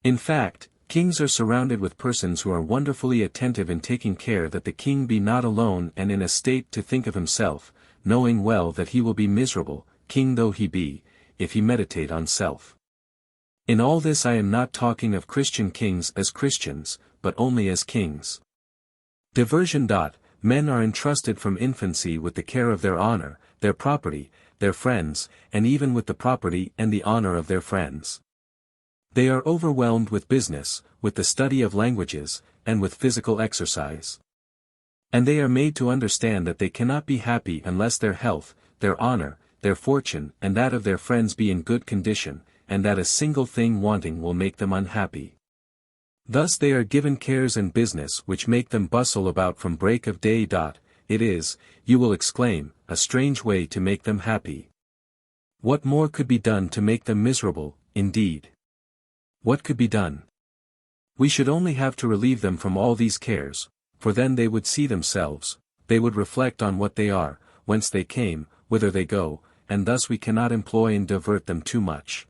In fact, kings are surrounded with persons who are wonderfully attentive in taking care that the king be not alone and in a state to think of himself, knowing well that he will be miserable, king though he be, if he meditate on self. In all this I am not talking of Christian kings as Christians, but only as kings. Diversion. Men are entrusted from infancy with the care of their honor, their property, their friends, and even with the property and the honor of their friends. They are overwhelmed with business, with the study of languages, and with physical exercise. And they are made to understand that they cannot be happy unless their health, their honor, their fortune and that of their friends be in good condition, and that a single thing wanting will make them unhappy. Thus they are given cares and business which make them bustle about from break of day. It is, you will exclaim, a strange way to make them happy. What more could be done to make them miserable, indeed? What could be done? We should only have to relieve them from all these cares, for then they would see themselves, they would reflect on what they are, whence they came, whither they go, and thus we cannot employ and divert them too much.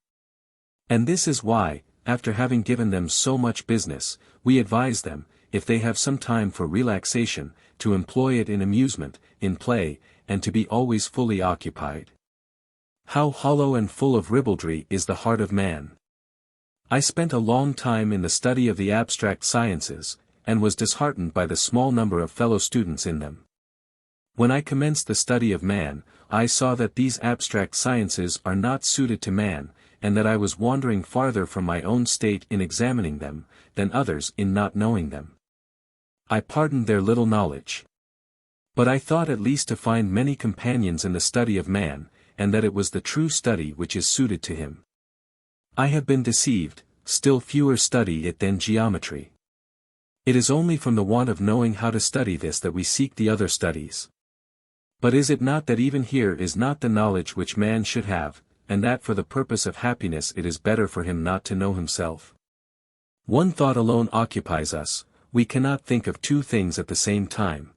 And this is why, after having given them so much business, we advise them, if they have some time for relaxation, to employ it in amusement, in play, and to be always fully occupied. How hollow and full of ribaldry is the heart of man! I spent a long time in the study of the abstract sciences, and was disheartened by the small number of fellow students in them. When I commenced the study of man, I saw that these abstract sciences are not suited to man, and that I was wandering farther from my own state in examining them, than others in not knowing them. I pardoned their little knowledge. But I thought at least to find many companions in the study of man, and that it was the true study which is suited to him. I have been deceived, still fewer study it than geometry. It is only from the want of knowing how to study this that we seek the other studies. But is it not that even here is not the knowledge which man should have, and that for the purpose of happiness it is better for him not to know himself? One thought alone occupies us, we cannot think of two things at the same time.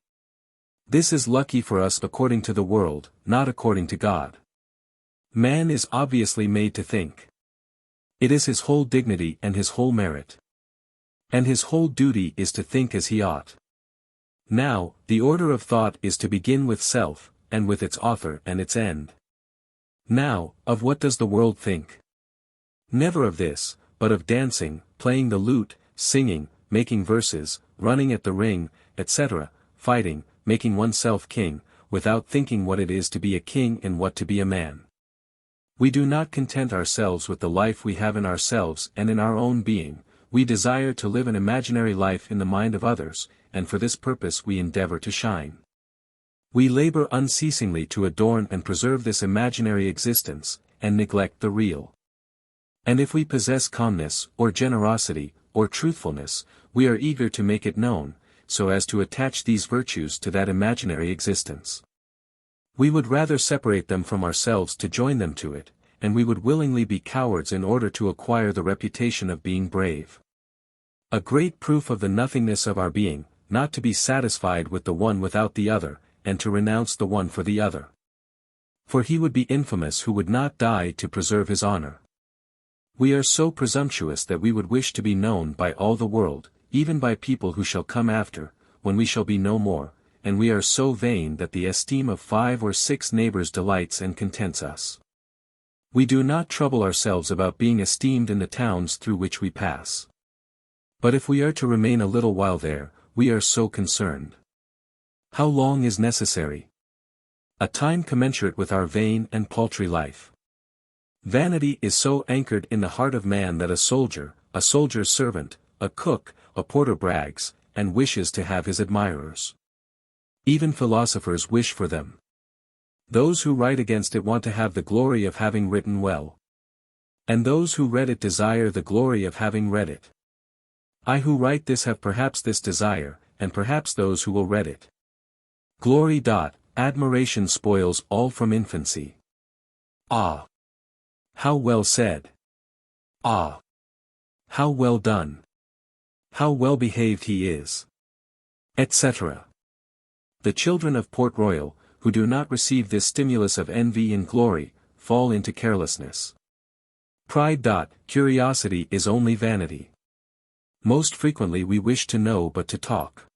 This is lucky for us according to the world, not according to God. Man is obviously made to think. It is his whole dignity and his whole merit. And his whole duty is to think as he ought. Now, the order of thought is to begin with self, and with its author and its end. Now, of what does the world think? Never of this, but of dancing, playing the lute, singing, making verses, running at the ring, etc., fighting, making oneself king, without thinking what it is to be a king and what to be a man. We do not content ourselves with the life we have in ourselves and in our own being, we desire to live an imaginary life in the mind of others, and for this purpose we endeavor to shine. We labor unceasingly to adorn and preserve this imaginary existence, and neglect the real. And if we possess calmness, or generosity, or truthfulness, we are eager to make it known, so as to attach these virtues to that imaginary existence. We would rather separate them from ourselves to join them to it, and we would willingly be cowards in order to acquire the reputation of being brave. A great proof of the nothingness of our being, not to be satisfied with the one without the other, and to renounce the one for the other. For he would be infamous who would not die to preserve his honor. We are so presumptuous that we would wish to be known by all the world, even by people who shall come after, when we shall be no more, and we are so vain that the esteem of 5 or 6 neighbors delights and contents us. We do not trouble ourselves about being esteemed in the towns through which we pass. But if we are to remain a little while there, we are so concerned. How long is necessary? A time commensurate with our vain and paltry life. Vanity is so anchored in the heart of man that a soldier's servant, a cook, a porter brags, and wishes to have his admirers. Even philosophers wish for them. Those who write against it want to have the glory of having written well. And those who read it desire the glory of having read it. I who write this have perhaps this desire, and perhaps those who will read it. Glory. Admiration spoils all from infancy. Ah! How well said! Ah! How well done! How well behaved he is! Etc. The children of Port Royal, who do not receive this stimulus of envy and glory, fall into carelessness. Pride. Curiosity is only vanity. Most frequently we wish to know but to talk.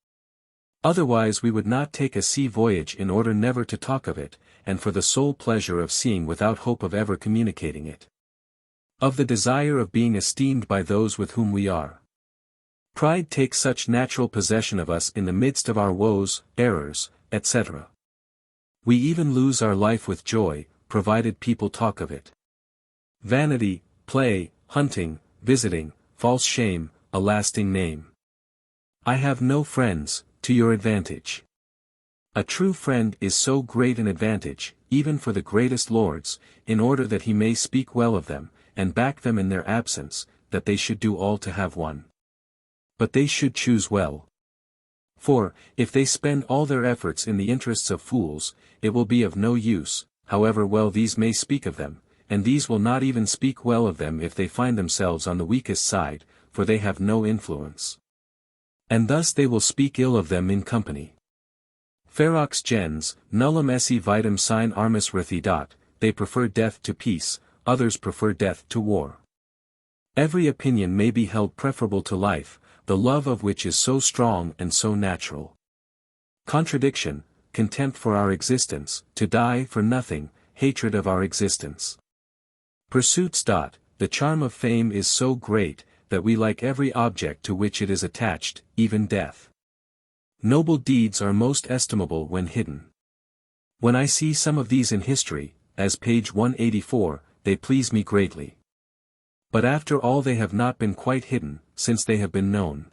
Otherwise we would not take a sea voyage in order never to talk of it, and for the sole pleasure of seeing without hope of ever communicating it. Of the desire of being esteemed by those with whom we are. Pride takes such natural possession of us in the midst of our woes, errors, etc. We even lose our life with joy, provided people talk of it. Vanity, play, hunting, visiting, false shame, a lasting name. I have no friends, to your advantage. A true friend is so great an advantage, even for the greatest lords, in order that he may speak well of them, and back them in their absence, that they should do all to have one. But they should choose well. For, if they spend all their efforts in the interests of fools, it will be of no use, however well these may speak of them, and these will not even speak well of them if they find themselves on the weakest side, for they have no influence. And thus they will speak ill of them in company. Ferox gens, nullum esse vitam sine armis rethi. They prefer death to peace, others prefer death to war. Every opinion may be held preferable to life, the love of which is so strong and so natural. Contradiction, contempt for our existence, to die for nothing, hatred of our existence. Pursuits. the charm of fame is so great, that we like every object to which it is attached, even death. Noble deeds are most estimable when hidden. When I see some of these in history, as page 184, they please me greatly. But after all they have not been quite hidden, since they have been known.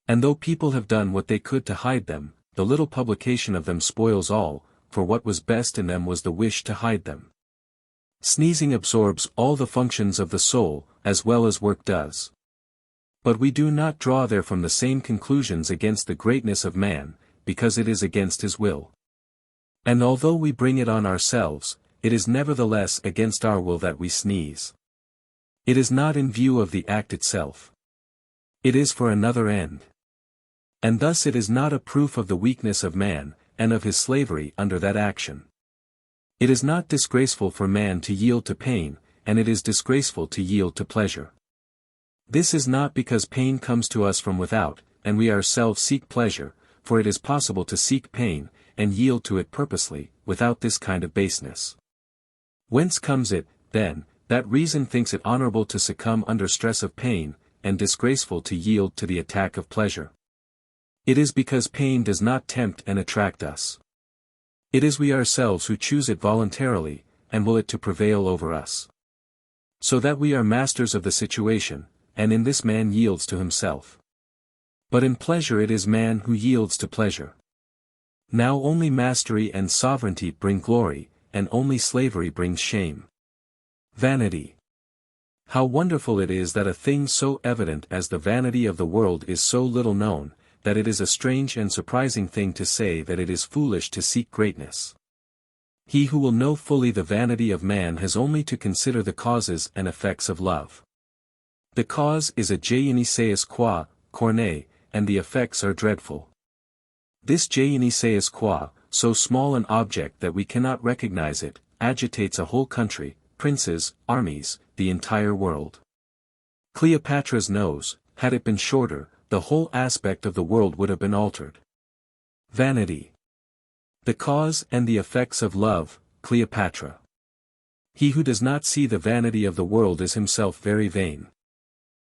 And though people have done what they could to hide them, the little publication of them spoils all, for what was best in them was the wish to hide them. Sneezing absorbs all the functions of the soul, as well as work does. But we do not draw therefrom the same conclusions against the greatness of man, because it is against his will. And although we bring it on ourselves, it is nevertheless against our will that we sneeze. It is not in view of the act itself. It is for another end. And thus it is not a proof of the weakness of man, and of his slavery under that action. It is not disgraceful for man to yield to pain, and it is disgraceful to yield to pleasure. This is not because pain comes to us from without, and we ourselves seek pleasure, for it is possible to seek pain, and yield to it purposely, without this kind of baseness. Whence comes it, then, that reason thinks it honorable to succumb under stress of pain, and disgraceful to yield to the attack of pleasure? It is because pain does not tempt and attract us. It is we ourselves who choose it voluntarily, and will it to prevail over us. So that we are masters of the situation, and in this man yields to himself. But in pleasure it is man who yields to pleasure. Now only mastery and sovereignty bring glory, and only slavery brings shame. Vanity. How wonderful it is that a thing so evident as the vanity of the world is so little known, that it is a strange and surprising thing to say that it is foolish to seek greatness. He who will know fully the vanity of man has only to consider the causes and effects of love. The cause is a je ne sais quoi, cornet, and the effects are dreadful. This je ne sais quoi, so small an object that we cannot recognize it, agitates a whole country, princes, armies, the entire world. Cleopatra's nose, had it been shorter, the whole aspect of the world would have been altered. Vanity. The cause and the effects of love, Cleopatra. He who does not see the vanity of the world is himself very vain.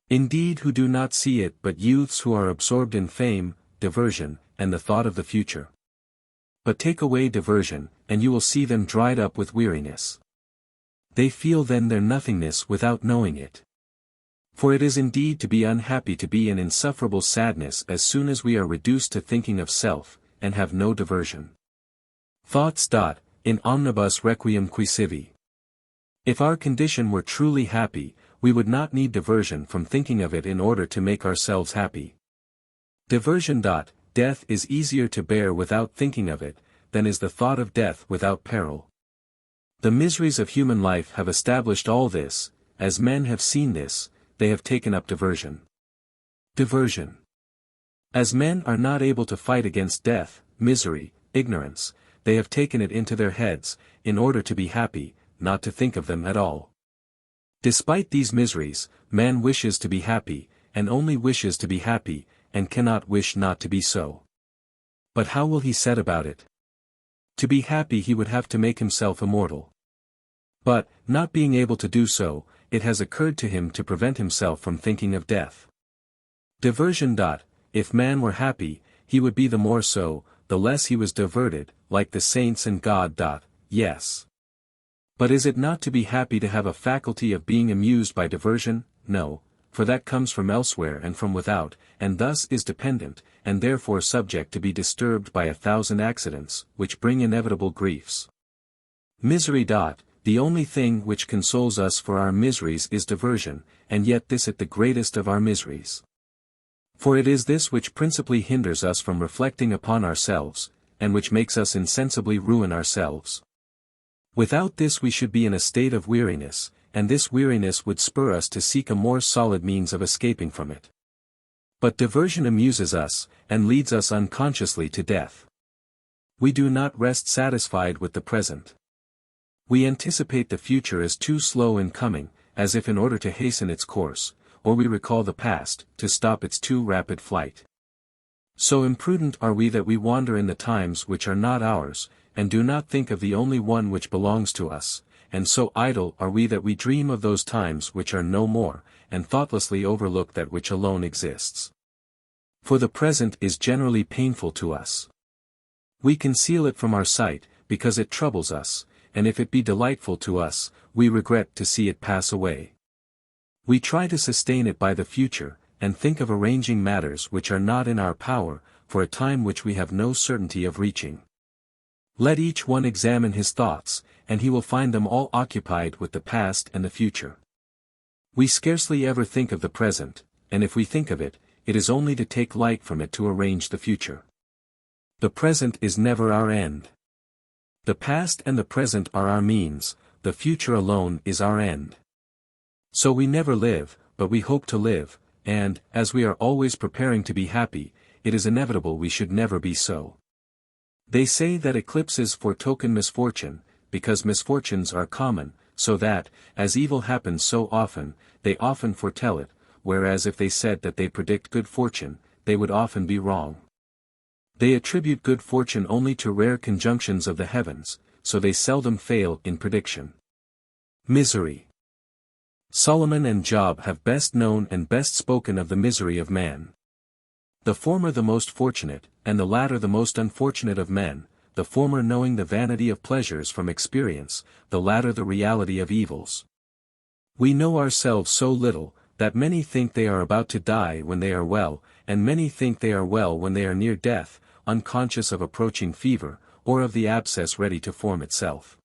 Indeed, who do not see it but youths who are absorbed in fame, diversion, and the thought of the future. But take away diversion, and you will see them dried up with weariness. They feel then their nothingness without knowing it. For it is indeed to be unhappy to be in insufferable sadness as soon as we are reduced to thinking of self, and have no diversion. Thoughts. In omnibus requiem qui sivi. If our condition were truly happy, we would not need diversion from thinking of it in order to make ourselves happy. Diversion. Death is easier to bear without thinking of it, than is the thought of death without peril. The miseries of human life have established all this, as men have seen this, they have taken up diversion. Diversion. As men are not able to fight against death, misery, ignorance, they have taken it into their heads, in order to be happy, not to think of them at all. Despite these miseries, man wishes to be happy, and only wishes to be happy, and cannot wish not to be so. But how will he set about it? To be happy he would have to make himself immortal. But, not being able to do so, it has occurred to him to prevent himself from thinking of death. Diversion. If man were happy, he would be the more so, the less he was diverted, like the saints and God. Yes. But is it not to be happy to have a faculty of being amused by diversion? No, for that comes from elsewhere and from without, and thus is dependent, and therefore subject to be disturbed by 1,000 accidents, which bring inevitable griefs. Misery. The only thing which consoles us for our miseries is diversion, and yet this at the greatest of our miseries. For it is this which principally hinders us from reflecting upon ourselves, and which makes us insensibly ruin ourselves. Without this we should be in a state of weariness, and this weariness would spur us to seek a more solid means of escaping from it. But diversion amuses us, and leads us unconsciously to death. We do not rest satisfied with the present. We anticipate the future as too slow in coming, as if in order to hasten its course, or we recall the past, to stop its too rapid flight. So imprudent are we that we wander in the times which are not ours, and do not think of the only one which belongs to us, and so idle are we that we dream of those times which are no more, and thoughtlessly overlook that which alone exists. For the present is generally painful to us. We conceal it from our sight, because it troubles us, and if it be delightful to us, we regret to see it pass away. We try to sustain it by the future, and think of arranging matters which are not in our power, for a time which we have no certainty of reaching. Let each one examine his thoughts, and he will find them all occupied with the past and the future. We scarcely ever think of the present, and if we think of it, it is only to take light from it to arrange the future. The present is never our end. The past and the present are our means, the future alone is our end. So we never live, but we hope to live, and, as we are always preparing to be happy, it is inevitable we should never be so. They say that eclipses foretoken misfortune, because misfortunes are common, so that, as evil happens so often, they often foretell it, whereas if they said that they predict good fortune, they would often be wrong. They attribute good fortune only to rare conjunctions of the heavens, so they seldom fail in prediction. Misery. Solomon and Job have best known and best spoken of the misery of man. The former the most fortunate, and the latter the most unfortunate of men, the former knowing the vanity of pleasures from experience, the latter the reality of evils. We know ourselves so little, that many think they are about to die when they are well, and many think they are well when they are near death, unconscious of approaching fever, or of the abscess ready to form itself.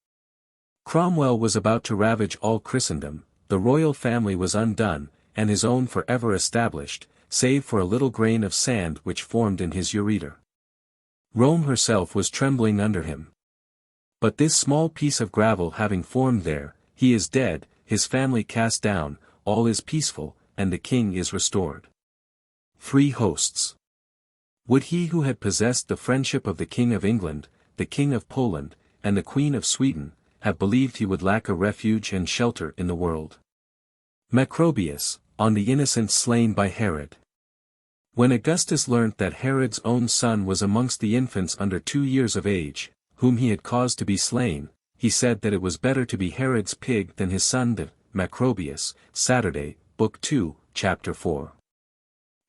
Cromwell was about to ravage all Christendom, the royal family was undone, and his own for ever established, save for a little grain of sand which formed in his ureter. Rome herself was trembling under him. But this small piece of gravel having formed there, he is dead, his family cast down, all is peaceful, and the king is restored. Three hosts. Would he who had possessed the friendship of the King of England, the King of Poland, and the Queen of Sweden, have believed he would lack a refuge and shelter in the world. Macrobius, on the innocents slain by Herod. When Augustus learnt that Herod's own son was amongst the infants under 2 years of age, whom he had caused to be slain, he said that it was better to be Herod's pig than his son. Macrobius, Saturday, Book 2, Chapter 4.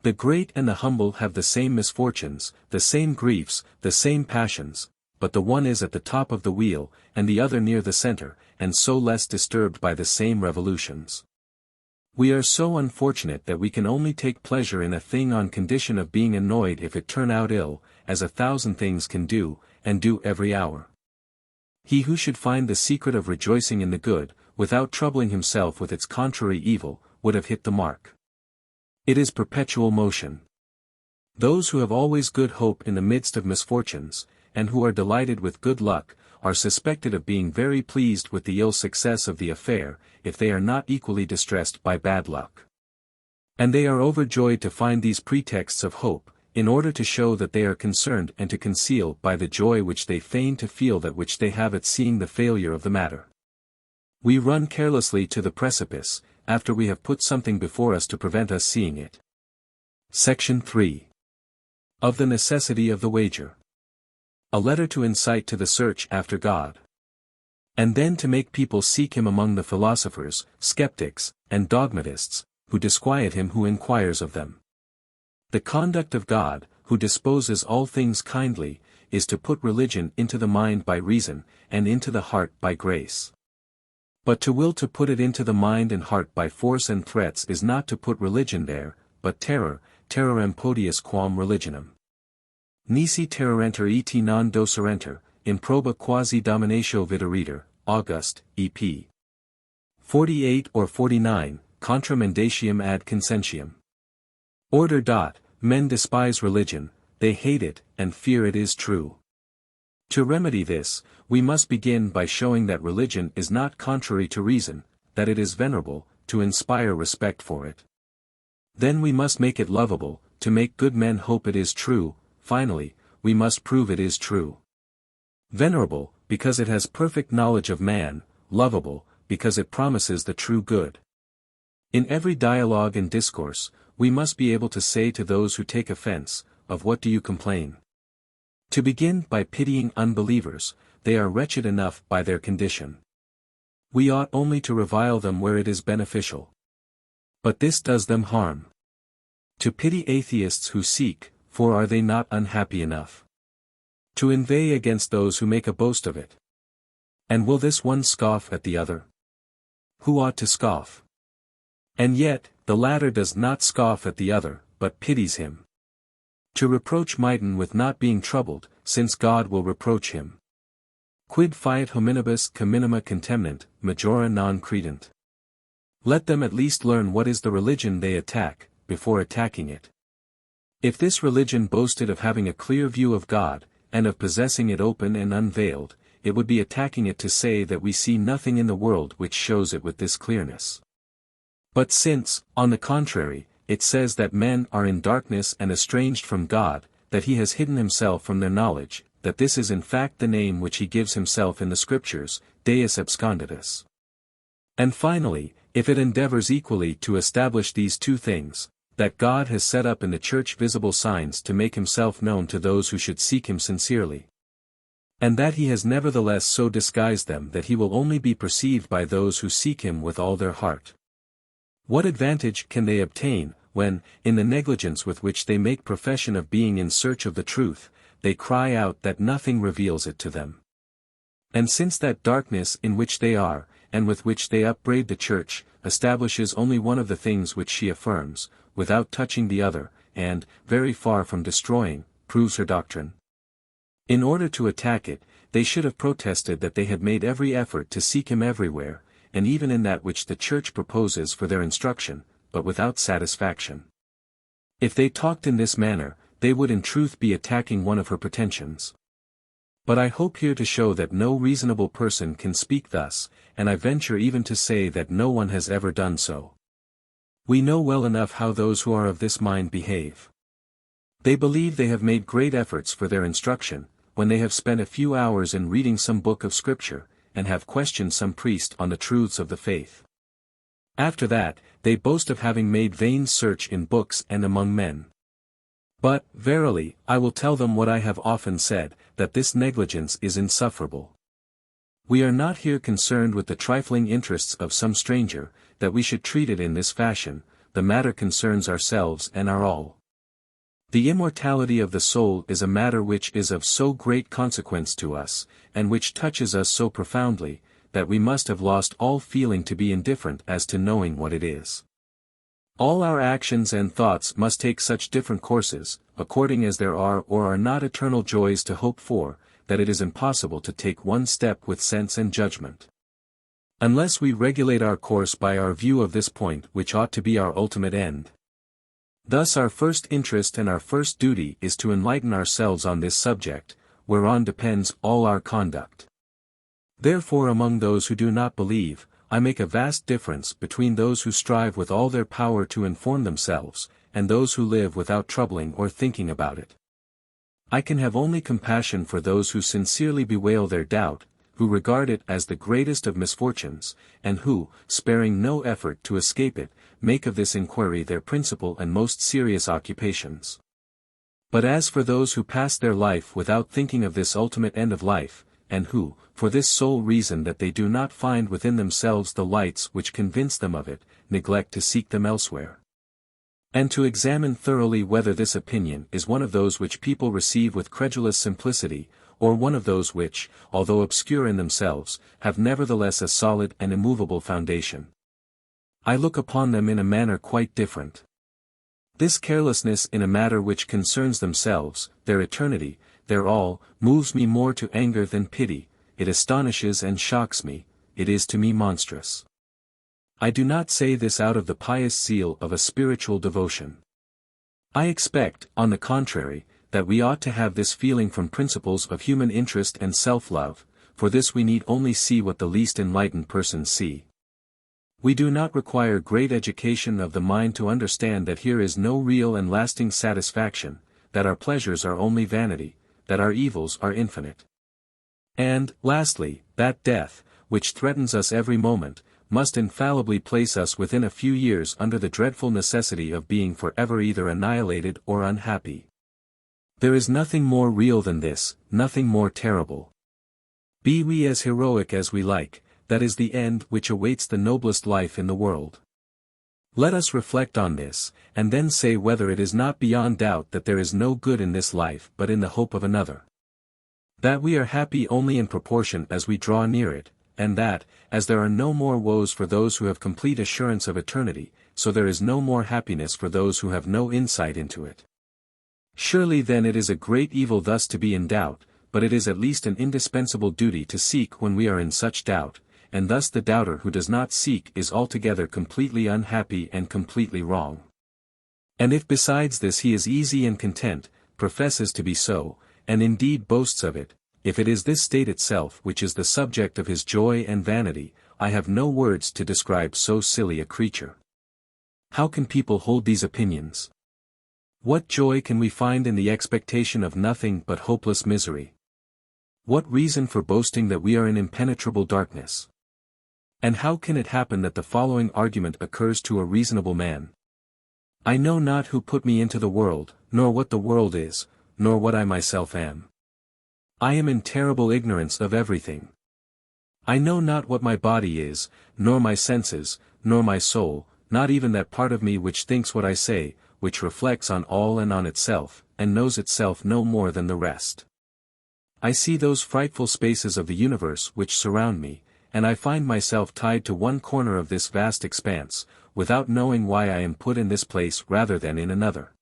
The great and the humble have the same misfortunes, the same griefs, the same passions, but the one is at the top of the wheel, and the other near the center, and so less disturbed by the same revolutions. We are so unfortunate that we can only take pleasure in a thing on condition of being annoyed if it turn out ill, as 1,000 things can do, and do every hour. He who should find the secret of rejoicing in the good, without troubling himself with its contrary evil, would have hit the mark. It is perpetual motion. Those who have always good hope in the midst of misfortunes, and who are delighted with good luck, are suspected of being very pleased with the ill success of the affair, if they are not equally distressed by bad luck. And they are overjoyed to find these pretexts of hope, in order to show that they are concerned and to conceal by the joy which they feign to feel that which they have at seeing the failure of the matter. We run carelessly to the precipice, after we have put something before us to prevent us seeing it. Section 3. Of the necessity of the wager. A letter to incite to the search after God. And then to make people seek him among the philosophers, skeptics, and dogmatists, who disquiet him who inquires of them. The conduct of God, who disposes all things kindly, is to put religion into the mind by reason, and into the heart by grace. But to will to put it into the mind and heart by force and threats is not to put religion there, but terrorem podius quam religionem. Nisi terrorenter et non docerenter, improba quasi dominatio videretur, August, E.P. 48 or 49, contra mendatium ad consentium. Order. Men despise religion, they hate it, and fear it is true. To remedy this, we must begin by showing that religion is not contrary to reason, that it is venerable, to inspire respect for it. Then we must make it lovable, to make good men hope it is true. Finally, we must prove it is true. Venerable, because it has perfect knowledge of man; lovable, because it promises the true good. In every dialogue and discourse, we must be able to say to those who take offense, "Of what do you complain?" To begin by pitying unbelievers, they are wretched enough by their condition. We ought only to revile them where it is beneficial. But this does them harm. To pity atheists who seek, for are they not unhappy enough? To inveigh against those who make a boast of it. And will this one scoff at the other? Who ought to scoff? And yet, the latter does not scoff at the other, but pities him. To reproach Mighten with not being troubled, since God will reproach him. Quid fiat hominibus caminima contemnant, majora non credent. Let them at least learn what is the religion they attack, before attacking it. If this religion boasted of having a clear view of God, and of possessing it open and unveiled, it would be attacking it to say that we see nothing in the world which shows it with this clearness. But since, on the contrary, it says that men are in darkness and estranged from God, that he has hidden himself from their knowledge, that this is in fact the name which he gives himself in the Scriptures, Deus absconditus. And finally, if it endeavors equally to establish these two things, that God has set up in the Church visible signs to make himself known to those who should seek him sincerely, and that he has nevertheless so disguised them that he will only be perceived by those who seek him with all their heart. What advantage can they obtain, when, in the negligence with which they make profession of being in search of the truth, they cry out that nothing reveals it to them? And since that darkness in which they are, and with which they upbraid the Church, establishes only one of the things which she affirms, without touching the other, and, very far from destroying, proves her doctrine. In order to attack it, they should have protested that they had made every effort to seek him everywhere, and even in that which the Church proposes for their instruction, but without satisfaction. If they talked in this manner, they would in truth be attacking one of her pretensions. But I hope here to show that no reasonable person can speak thus, and I venture even to say that no one has ever done so. We know well enough how those who are of this mind behave. They believe they have made great efforts for their instruction, when they have spent a few hours in reading some book of Scripture, and have questioned some priest on the truths of the faith. After that, they boast of having made vain search in books and among men. But, verily, I will tell them what I have often said, that this negligence is insufferable. We are not here concerned with the trifling interests of some stranger, that we should treat it in this fashion, the matter concerns ourselves and our all. The immortality of the soul is a matter which is of so great consequence to us, and which touches us so profoundly, that we must have lost all feeling to be indifferent as to knowing what it is. All our actions and thoughts must take such different courses, according as there are or are not eternal joys to hope for, that it is impossible to take one step with sense and judgment. Unless we regulate our course by our view of this point which ought to be our ultimate end. Thus our first interest and our first duty is to enlighten ourselves on this subject, whereon depends all our conduct. Therefore among those who do not believe, I make a vast difference between those who strive with all their power to inform themselves, and those who live without troubling or thinking about it. I can have only compassion for those who sincerely bewail their doubt, who regard it as the greatest of misfortunes, and who, sparing no effort to escape it, make of this inquiry their principal and most serious occupations. But as for those who pass their life without thinking of this ultimate end of life, and who, for this sole reason that they do not find within themselves the lights which convince them of it, neglect to seek them elsewhere. And to examine thoroughly whether this opinion is one of those which people receive with credulous simplicity, or one of those which, although obscure in themselves, have nevertheless a solid and immovable foundation. I look upon them in a manner quite different. This carelessness in a matter which concerns themselves, their eternity, their all, moves me more to anger than pity, it astonishes and shocks me, it is to me monstrous. I do not say this out of the pious zeal of a spiritual devotion. I expect, on the contrary, that we ought to have this feeling from principles of human interest and self-love, for this we need only see what the least enlightened persons see. We do not require great education of the mind to understand that here is no real and lasting satisfaction, that our pleasures are only vanity, that our evils are infinite. And, lastly, that death, which threatens us every moment, must infallibly place us within a few years under the dreadful necessity of being forever either annihilated or unhappy. There is nothing more real than this, nothing more terrible. Be we as heroic as we like, that is the end which awaits the noblest life in the world. Let us reflect on this, and then say whether it is not beyond doubt that there is no good in this life but in the hope of another. That we are happy only in proportion as we draw near it, and that, as there are no more woes for those who have complete assurance of eternity, so there is no more happiness for those who have no insight into it. Surely then it is a great evil thus to be in doubt, but it is at least an indispensable duty to seek when we are in such doubt, and thus the doubter who does not seek is altogether completely unhappy and completely wrong. And if besides this he is easy and content, professes to be so, and indeed boasts of it, if it is this state itself which is the subject of his joy and vanity, I have no words to describe so silly a creature. How can people hold these opinions? What joy can we find in the expectation of nothing but hopeless misery? What reason for boasting that we are in impenetrable darkness? And how can it happen that the following argument occurs to a reasonable man? I know not who put me into the world, nor what the world is, nor what I myself am. I am in terrible ignorance of everything. I know not what my body is, nor my senses, nor my soul, not even that part of me which thinks what I say, which reflects on all and on itself, and knows itself no more than the rest. I see those frightful spaces of the universe which surround me, and I find myself tied to one corner of this vast expanse, without knowing why I am put in this place rather than in another.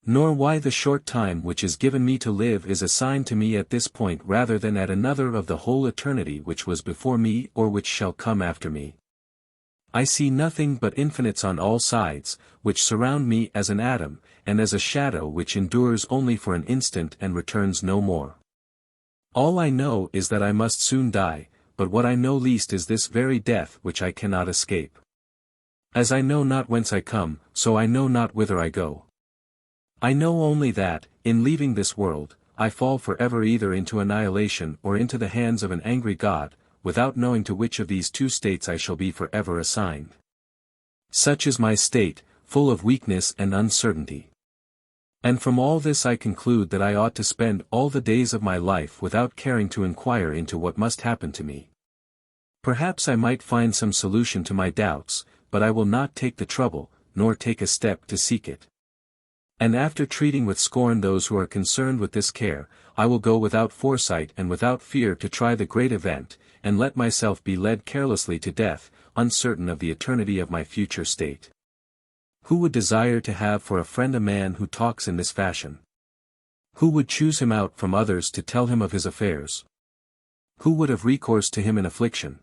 Nor why the short time which is given me to live is assigned to me at this point rather than at another of the whole eternity which was before me or which shall come after me. I see nothing but infinites on all sides, which surround me as an atom, and as a shadow which endures only for an instant and returns no more. All I know is that I must soon die, but what I know least is this very death which I cannot escape. As I know not whence I come, so I know not whither I go. I know only that, in leaving this world, I fall forever either into annihilation or into the hands of an angry God, without knowing to which of these two states I shall be forever assigned. Such is my state, full of weakness and uncertainty. And from all this I conclude that I ought to spend all the days of my life without caring to inquire into what must happen to me. Perhaps I might find some solution to my doubts, but I will not take the trouble, nor take a step to seek it. And after treating with scorn those who are concerned with this care, I will go without foresight and without fear to try the great event, and let myself be led carelessly to death, uncertain of the eternity of my future state. Who would desire to have for a friend a man who talks in this fashion? Who would choose him out from others to tell him of his affairs? Who would have recourse to him in affliction?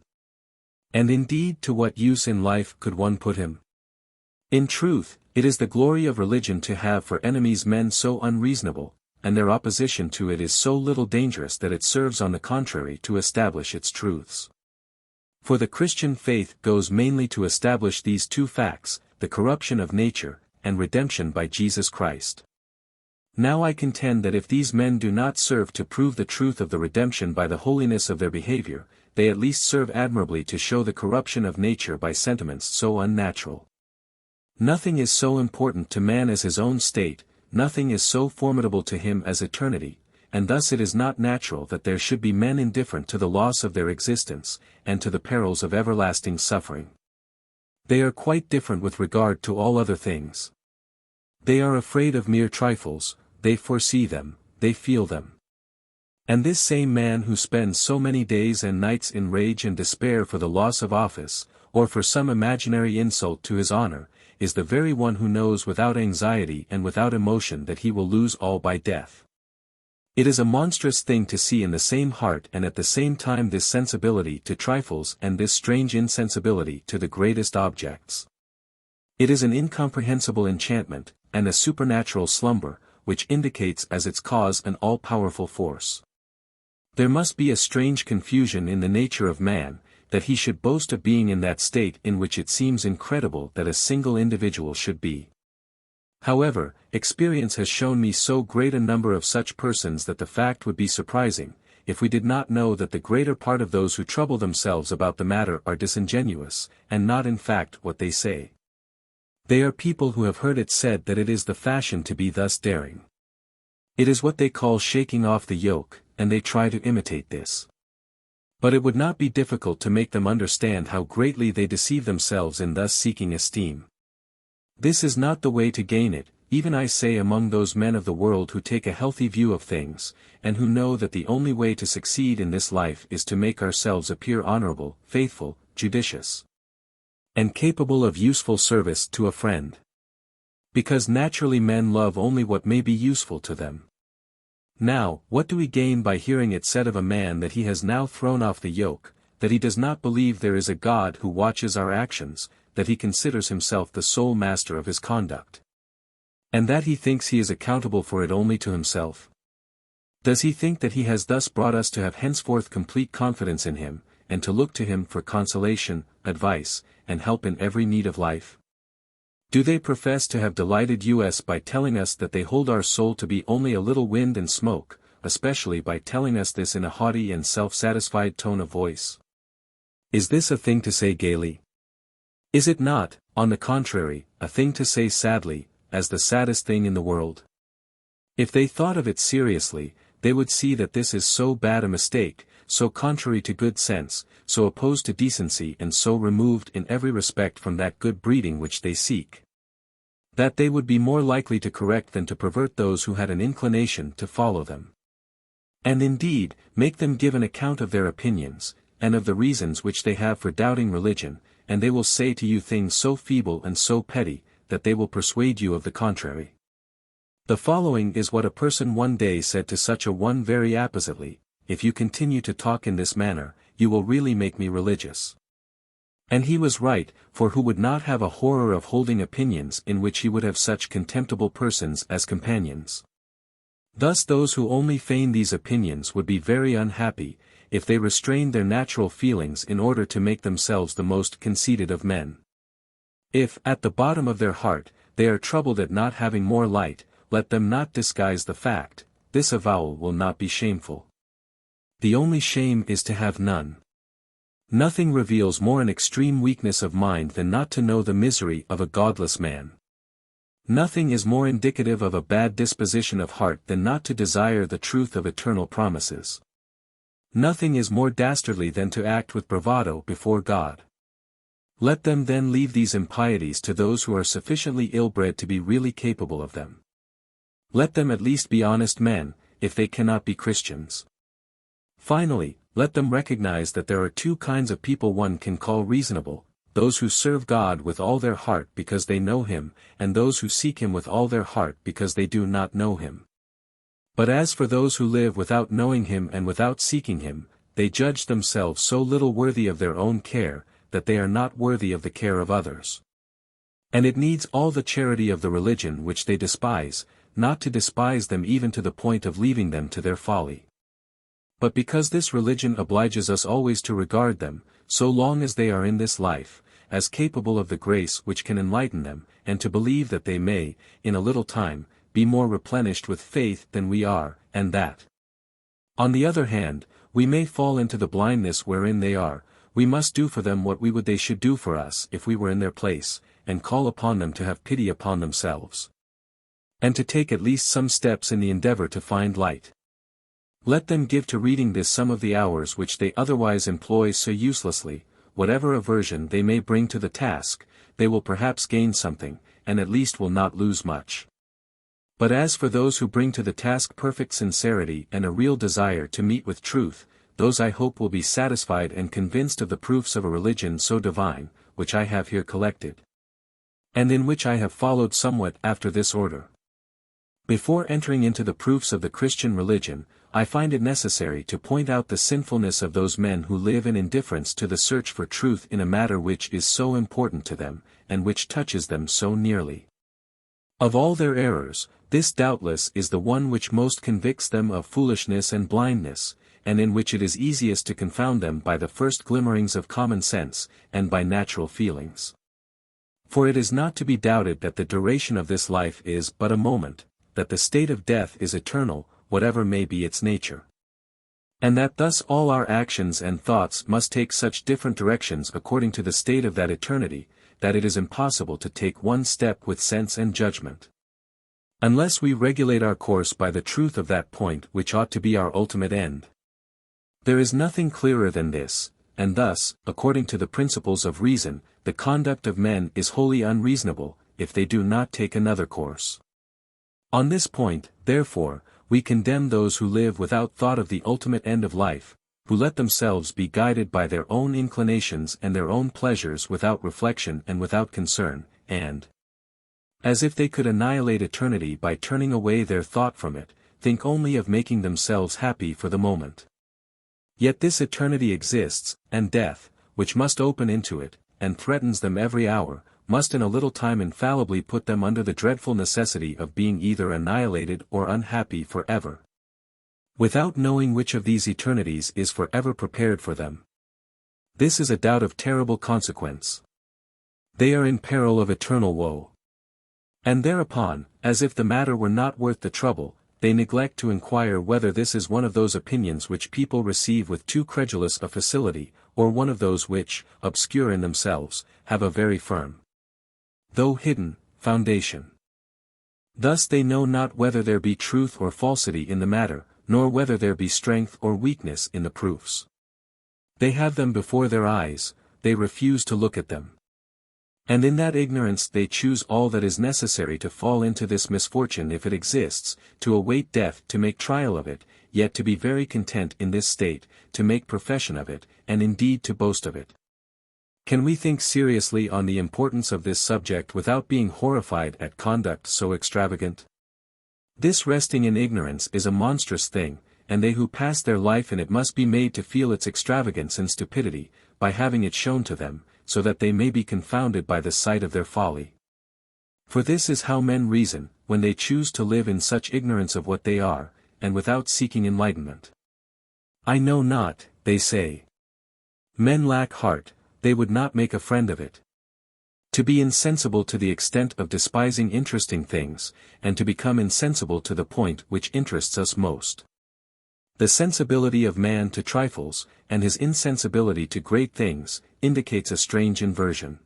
And indeed to what use in life could one put him? In truth, it is the glory of religion to have for enemies men so unreasonable, and their opposition to it is so little dangerous that it serves on the contrary to establish its truths. For the Christian faith goes mainly to establish these two facts, the corruption of nature, and redemption by Jesus Christ. Now I contend that if these men do not serve to prove the truth of the redemption by the holiness of their behavior, they at least serve admirably to show the corruption of nature by sentiments so unnatural. Nothing is so important to man as his own state, nothing is so formidable to him as eternity, and thus it is not natural that there should be men indifferent to the loss of their existence, and to the perils of everlasting suffering. They are quite different with regard to all other things. They are afraid of mere trifles, they foresee them, they feel them. And this same man who spends so many days and nights in rage and despair for the loss of office, or for some imaginary insult to his honor, is the very one who knows without anxiety and without emotion that he will lose all by death. It is a monstrous thing to see in the same heart and at the same time this sensibility to trifles and this strange insensibility to the greatest objects. It is an incomprehensible enchantment, and a supernatural slumber, which indicates as its cause an all-powerful force. There must be a strange confusion in the nature of man, that he should boast of being in that state in which it seems incredible that a single individual should be. However, experience has shown me so great a number of such persons that the fact would be surprising, if we did not know that the greater part of those who trouble themselves about the matter are disingenuous, and not in fact what they say. They are people who have heard it said that it is the fashion to be thus daring. It is what they call shaking off the yoke, and they try to imitate this. But it would not be difficult to make them understand how greatly they deceive themselves in thus seeking esteem. This is not the way to gain it, even I say among those men of the world who take a healthy view of things, and who know that the only way to succeed in this life is to make ourselves appear honorable, faithful, judicious, and capable of useful service to a friend. Because naturally men love only what may be useful to them. Now, what do we gain by hearing it said of a man that he has now thrown off the yoke, that he does not believe there is a God who watches our actions, that he considers himself the sole master of his conduct, and that he thinks he is accountable for it only to himself? Does he think that he has thus brought us to have henceforth complete confidence in him, and to look to him for consolation, advice, and help in every need of life? Do they profess to have delighted us by telling us that they hold our soul to be only a little wind and smoke, especially by telling us this in a haughty and self-satisfied tone of voice? Is this a thing to say gaily? Is it not, on the contrary, a thing to say sadly, as the saddest thing in the world? If they thought of it seriously, they would see that this is so bad a mistake, so contrary to good sense, so opposed to decency and so removed in every respect from that good breeding which they seek, that they would be more likely to correct than to pervert those who had an inclination to follow them. And indeed, make them give an account of their opinions, and of the reasons which they have for doubting religion, and they will say to you things so feeble and so petty, that they will persuade you of the contrary. The following is what a person one day said to such a one very appositely: "If you continue to talk in this manner, you will really make me religious." And he was right, for who would not have a horror of holding opinions in which he would have such contemptible persons as companions? Thus those who only feign these opinions would be very unhappy, if they restrained their natural feelings in order to make themselves the most conceited of men. If, at the bottom of their heart, they are troubled at not having more light, let them not disguise the fact. This avowal will not be shameful. The only shame is to have none. Nothing reveals more an extreme weakness of mind than not to know the misery of a godless man. Nothing is more indicative of a bad disposition of heart than not to desire the truth of eternal promises. Nothing is more dastardly than to act with bravado before God. Let them then leave these impieties to those who are sufficiently ill-bred to be really capable of them. Let them at least be honest men, if they cannot be Christians. Finally, let them recognize that there are two kinds of people one can call reasonable: those who serve God with all their heart because they know Him, and those who seek Him with all their heart because they do not know Him. But as for those who live without knowing Him and without seeking Him, they judge themselves so little worthy of their own care, that they are not worthy of the care of others. And it needs all the charity of the religion which they despise, not to despise them even to the point of leaving them to their folly. But because this religion obliges us always to regard them, so long as they are in this life, as capable of the grace which can enlighten them, and to believe that they may, in a little time, be more replenished with faith than we are, and that, on the other hand, we may fall into the blindness wherein they are, we must do for them what we would they should do for us if we were in their place, and call upon them to have pity upon themselves, and to take at least some steps in the endeavor to find light. Let them give to reading this some of the hours which they otherwise employ so uselessly. Whatever aversion they may bring to the task, they will perhaps gain something, and at least will not lose much. But as for those who bring to the task perfect sincerity and a real desire to meet with truth, those I hope will be satisfied and convinced of the proofs of a religion so divine, which I have here collected, and in which I have followed somewhat after this order. Before entering into the proofs of the Christian religion, I find it necessary to point out the sinfulness of those men who live in indifference to the search for truth in a matter which is so important to them, and which touches them so nearly. Of all their errors, this doubtless is the one which most convicts them of foolishness and blindness, and in which it is easiest to confound them by the first glimmerings of common sense, and by natural feelings. For it is not to be doubted that the duration of this life is but a moment, that the state of death is eternal, whatever may be its nature. And that thus all our actions and thoughts must take such different directions according to the state of that eternity, that it is impossible to take one step with sense and judgment, unless we regulate our course by the truth of that point which ought to be our ultimate end. There is nothing clearer than this, and thus, according to the principles of reason, the conduct of men is wholly unreasonable, if they do not take another course. On this point, therefore, we condemn those who live without thought of the ultimate end of life, who let themselves be guided by their own inclinations and their own pleasures without reflection and without concern, and, as if they could annihilate eternity by turning away their thought from it, think only of making themselves happy for the moment. Yet this eternity exists, and death, which must open into it, and threatens them every hour, must in a little time infallibly put them under the dreadful necessity of being either annihilated or unhappy for ever, without knowing which of these eternities is for ever prepared for them. This is a doubt of terrible consequence. They are in peril of eternal woe. And thereupon, as if the matter were not worth the trouble, they neglect to inquire whether this is one of those opinions which people receive with too credulous a facility, or one of those which, obscure in themselves, have a very firm, though hidden, foundation. Thus they know not whether there be truth or falsity in the matter, nor whether there be strength or weakness in the proofs. They have them before their eyes, they refuse to look at them. And in that ignorance they choose all that is necessary to fall into this misfortune if it exists, to await death to make trial of it, yet to be very content in this state, to make profession of it, and indeed to boast of it. Can we think seriously on the importance of this subject without being horrified at conduct so extravagant? This resting in ignorance is a monstrous thing, and they who pass their life in it must be made to feel its extravagance and stupidity, by having it shown to them, so that they may be confounded by the sight of their folly. For this is how men reason, when they choose to live in such ignorance of what they are, and without seeking enlightenment. I know not, they say. Men lack heart, they would not make a friend of it. To be insensible to the extent of despising interesting things, and to become insensible to the point which interests us most. The sensibility of man to trifles, and his insensibility to great things, indicates a strange inversion.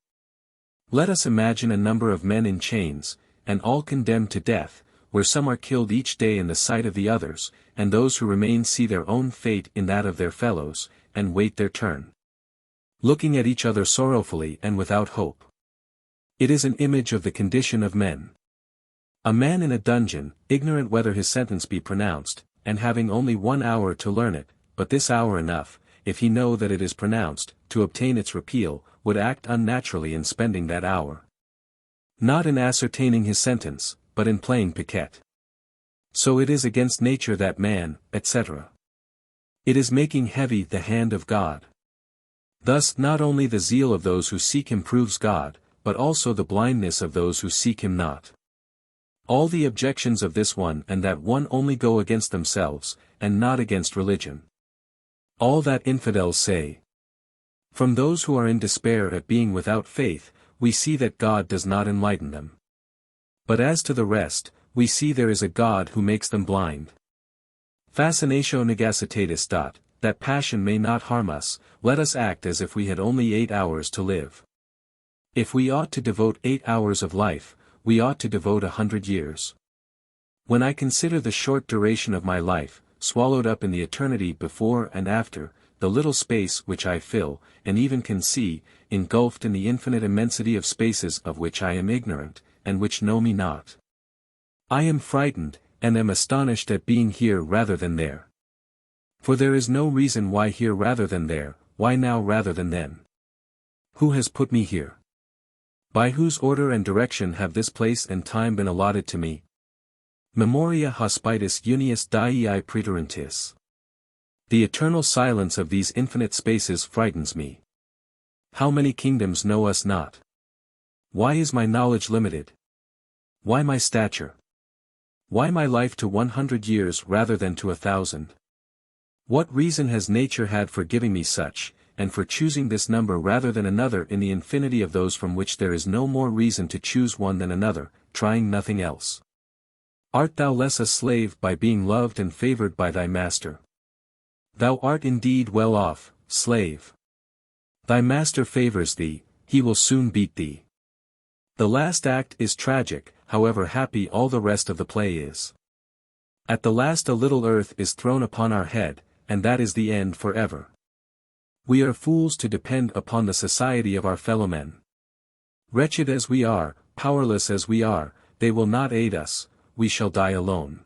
Let us imagine a number of men in chains, and all condemned to death, where some are killed each day in the sight of the others, and those who remain see their own fate in that of their fellows, and wait their turn, looking at each other sorrowfully and without hope. It is an image of the condition of men. A man in a dungeon, ignorant whether his sentence be pronounced, and having only 1 hour to learn it, but this hour enough, if he know that it is pronounced, to obtain its repeal, would act unnaturally in spending that hour, not in ascertaining his sentence, but in playing piquet. So it is against nature that man, etc. It is making heavy the hand of God. Thus not only the zeal of those who seek him proves God, but also the blindness of those who seek him not. All the objections of this one and that one only go against themselves, and not against religion. All that infidels say. From those who are in despair at being without faith, we see that God does not enlighten them. But as to the rest, we see there is a God who makes them blind. Fascinatio negacitatis. That passion may not harm us, let us act as if we had only 8 hours to live. If we ought to devote 8 hours of life, we ought to devote 100 years. When I consider the short duration of my life, swallowed up in the eternity before and after, the little space which I fill, and even can see, engulfed in the infinite immensity of spaces of which I am ignorant, and which know me not, I am frightened, and am astonished at being here rather than there. For there is no reason why here rather than there, why now rather than then. Who has put me here? By whose order and direction have this place and time been allotted to me? Memoria hospitis unius Dii praeterentis. The eternal silence of these infinite spaces frightens me. How many kingdoms know us not? Why is my knowledge limited? Why my stature? Why my life to 100 years rather than to 1,000? What reason has nature had for giving me such, and for choosing this number rather than another in the infinity of those from which there is no more reason to choose one than another, trying nothing else? Art thou less a slave by being loved and favored by thy master? Thou art indeed well off, slave. Thy master favors thee, he will soon beat thee. The last act is tragic, however happy all the rest of the play is. At the last a little earth is thrown upon our head, and that is the end forever. We are fools to depend upon the society of our fellow men. Wretched as we are, powerless as we are, they will not aid us, we shall die alone.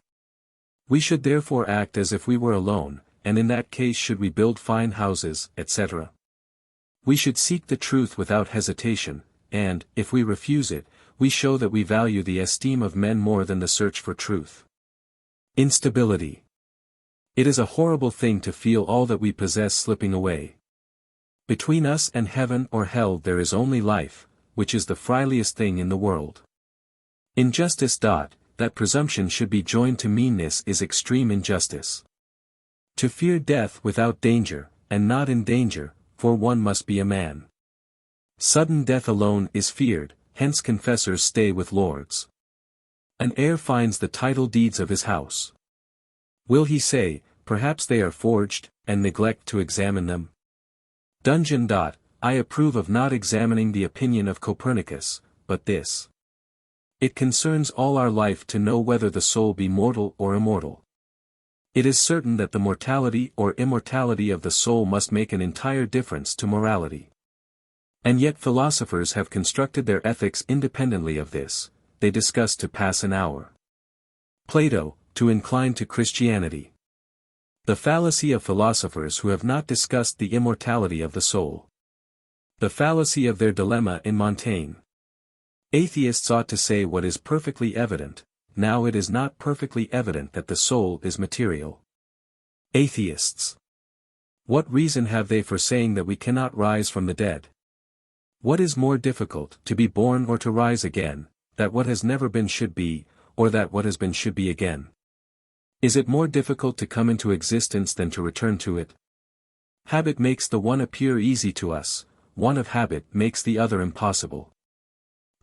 We should therefore act as if we were alone, and in that case should we build fine houses, etc. We should seek the truth without hesitation, and, if we refuse it, we show that we value the esteem of men more than the search for truth. Instability. It is a horrible thing to feel all that we possess slipping away. Between us and heaven or hell there is only life, which is the friendliest thing in the world. Injustice. That presumption should be joined to meanness is extreme injustice. To fear death without danger, and not in danger, for one must be a man. Sudden death alone is feared, hence confessors stay with lords. An heir finds the title deeds of his house. Will he say, perhaps they are forged, and neglect to examine them? Dungeon. I approve of not examining the opinion of Copernicus, but this. It concerns all our life to know whether the soul be mortal or immortal. It is certain that the mortality or immortality of the soul must make an entire difference to morality. And yet philosophers have constructed their ethics independently of this, they discuss to pass an hour. Plato, to incline to Christianity. The fallacy of philosophers who have not discussed the immortality of the soul. The fallacy of their dilemma in Montaigne. Atheists ought to say what is perfectly evident, now it is not perfectly evident that the soul is material. Atheists. What reason have they for saying that we cannot rise from the dead? What is more difficult, to be born or to rise again, that what has never been should be, or that what has been should be again? Is it more difficult to come into existence than to return to it? Habit makes the one appear easy to us, want of habit makes the other impossible.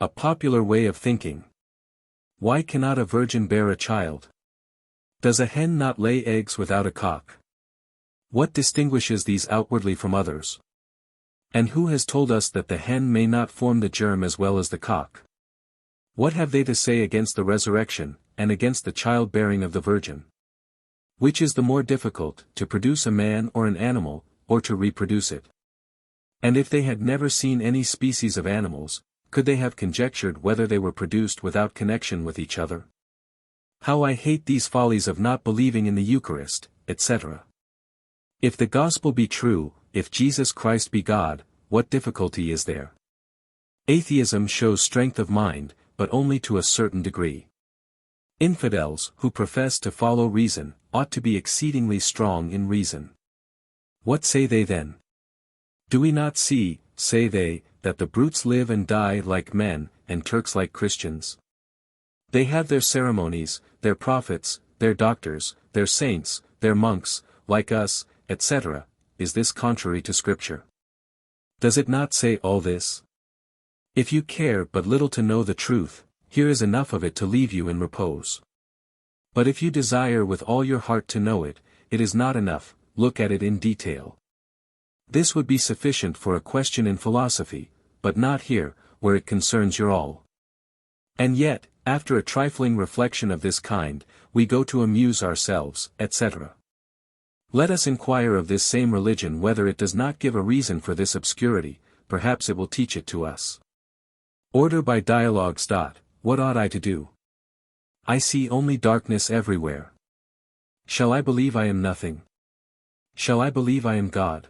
A popular way of thinking. Why cannot a virgin bear a child? Does a hen not lay eggs without a cock? What distinguishes these outwardly from others? And who has told us that the hen may not form the germ as well as the cock? What have they to say against the resurrection, and against the childbearing of the virgin? Which is the more difficult, to produce a man or an animal, or to reproduce it? And if they had never seen any species of animals, could they have conjectured whether they were produced without connection with each other? How I hate these follies of not believing in the Eucharist, etc. If the gospel be true, if Jesus Christ be God, what difficulty is there? Atheism shows strength of mind, but only to a certain degree. Infidels, who profess to follow reason, ought to be exceedingly strong in reason. What say they then? Do we not see, say they, that the brutes live and die like men, and Turks like Christians? They have their ceremonies, their prophets, their doctors, their saints, their monks, like us, etc. Is this contrary to Scripture? Does it not say all this? If you care but little to know the truth, here is enough of it to leave you in repose. But if you desire with all your heart to know it, it is not enough, look at it in detail. This would be sufficient for a question in philosophy, but not here, where it concerns your all. And yet, after a trifling reflection of this kind, we go to amuse ourselves, etc. Let us inquire of this same religion whether it does not give a reason for this obscurity, perhaps it will teach it to us. Order by dialogues. What ought I to do? I see only darkness everywhere. Shall I believe I am nothing? Shall I believe I am God?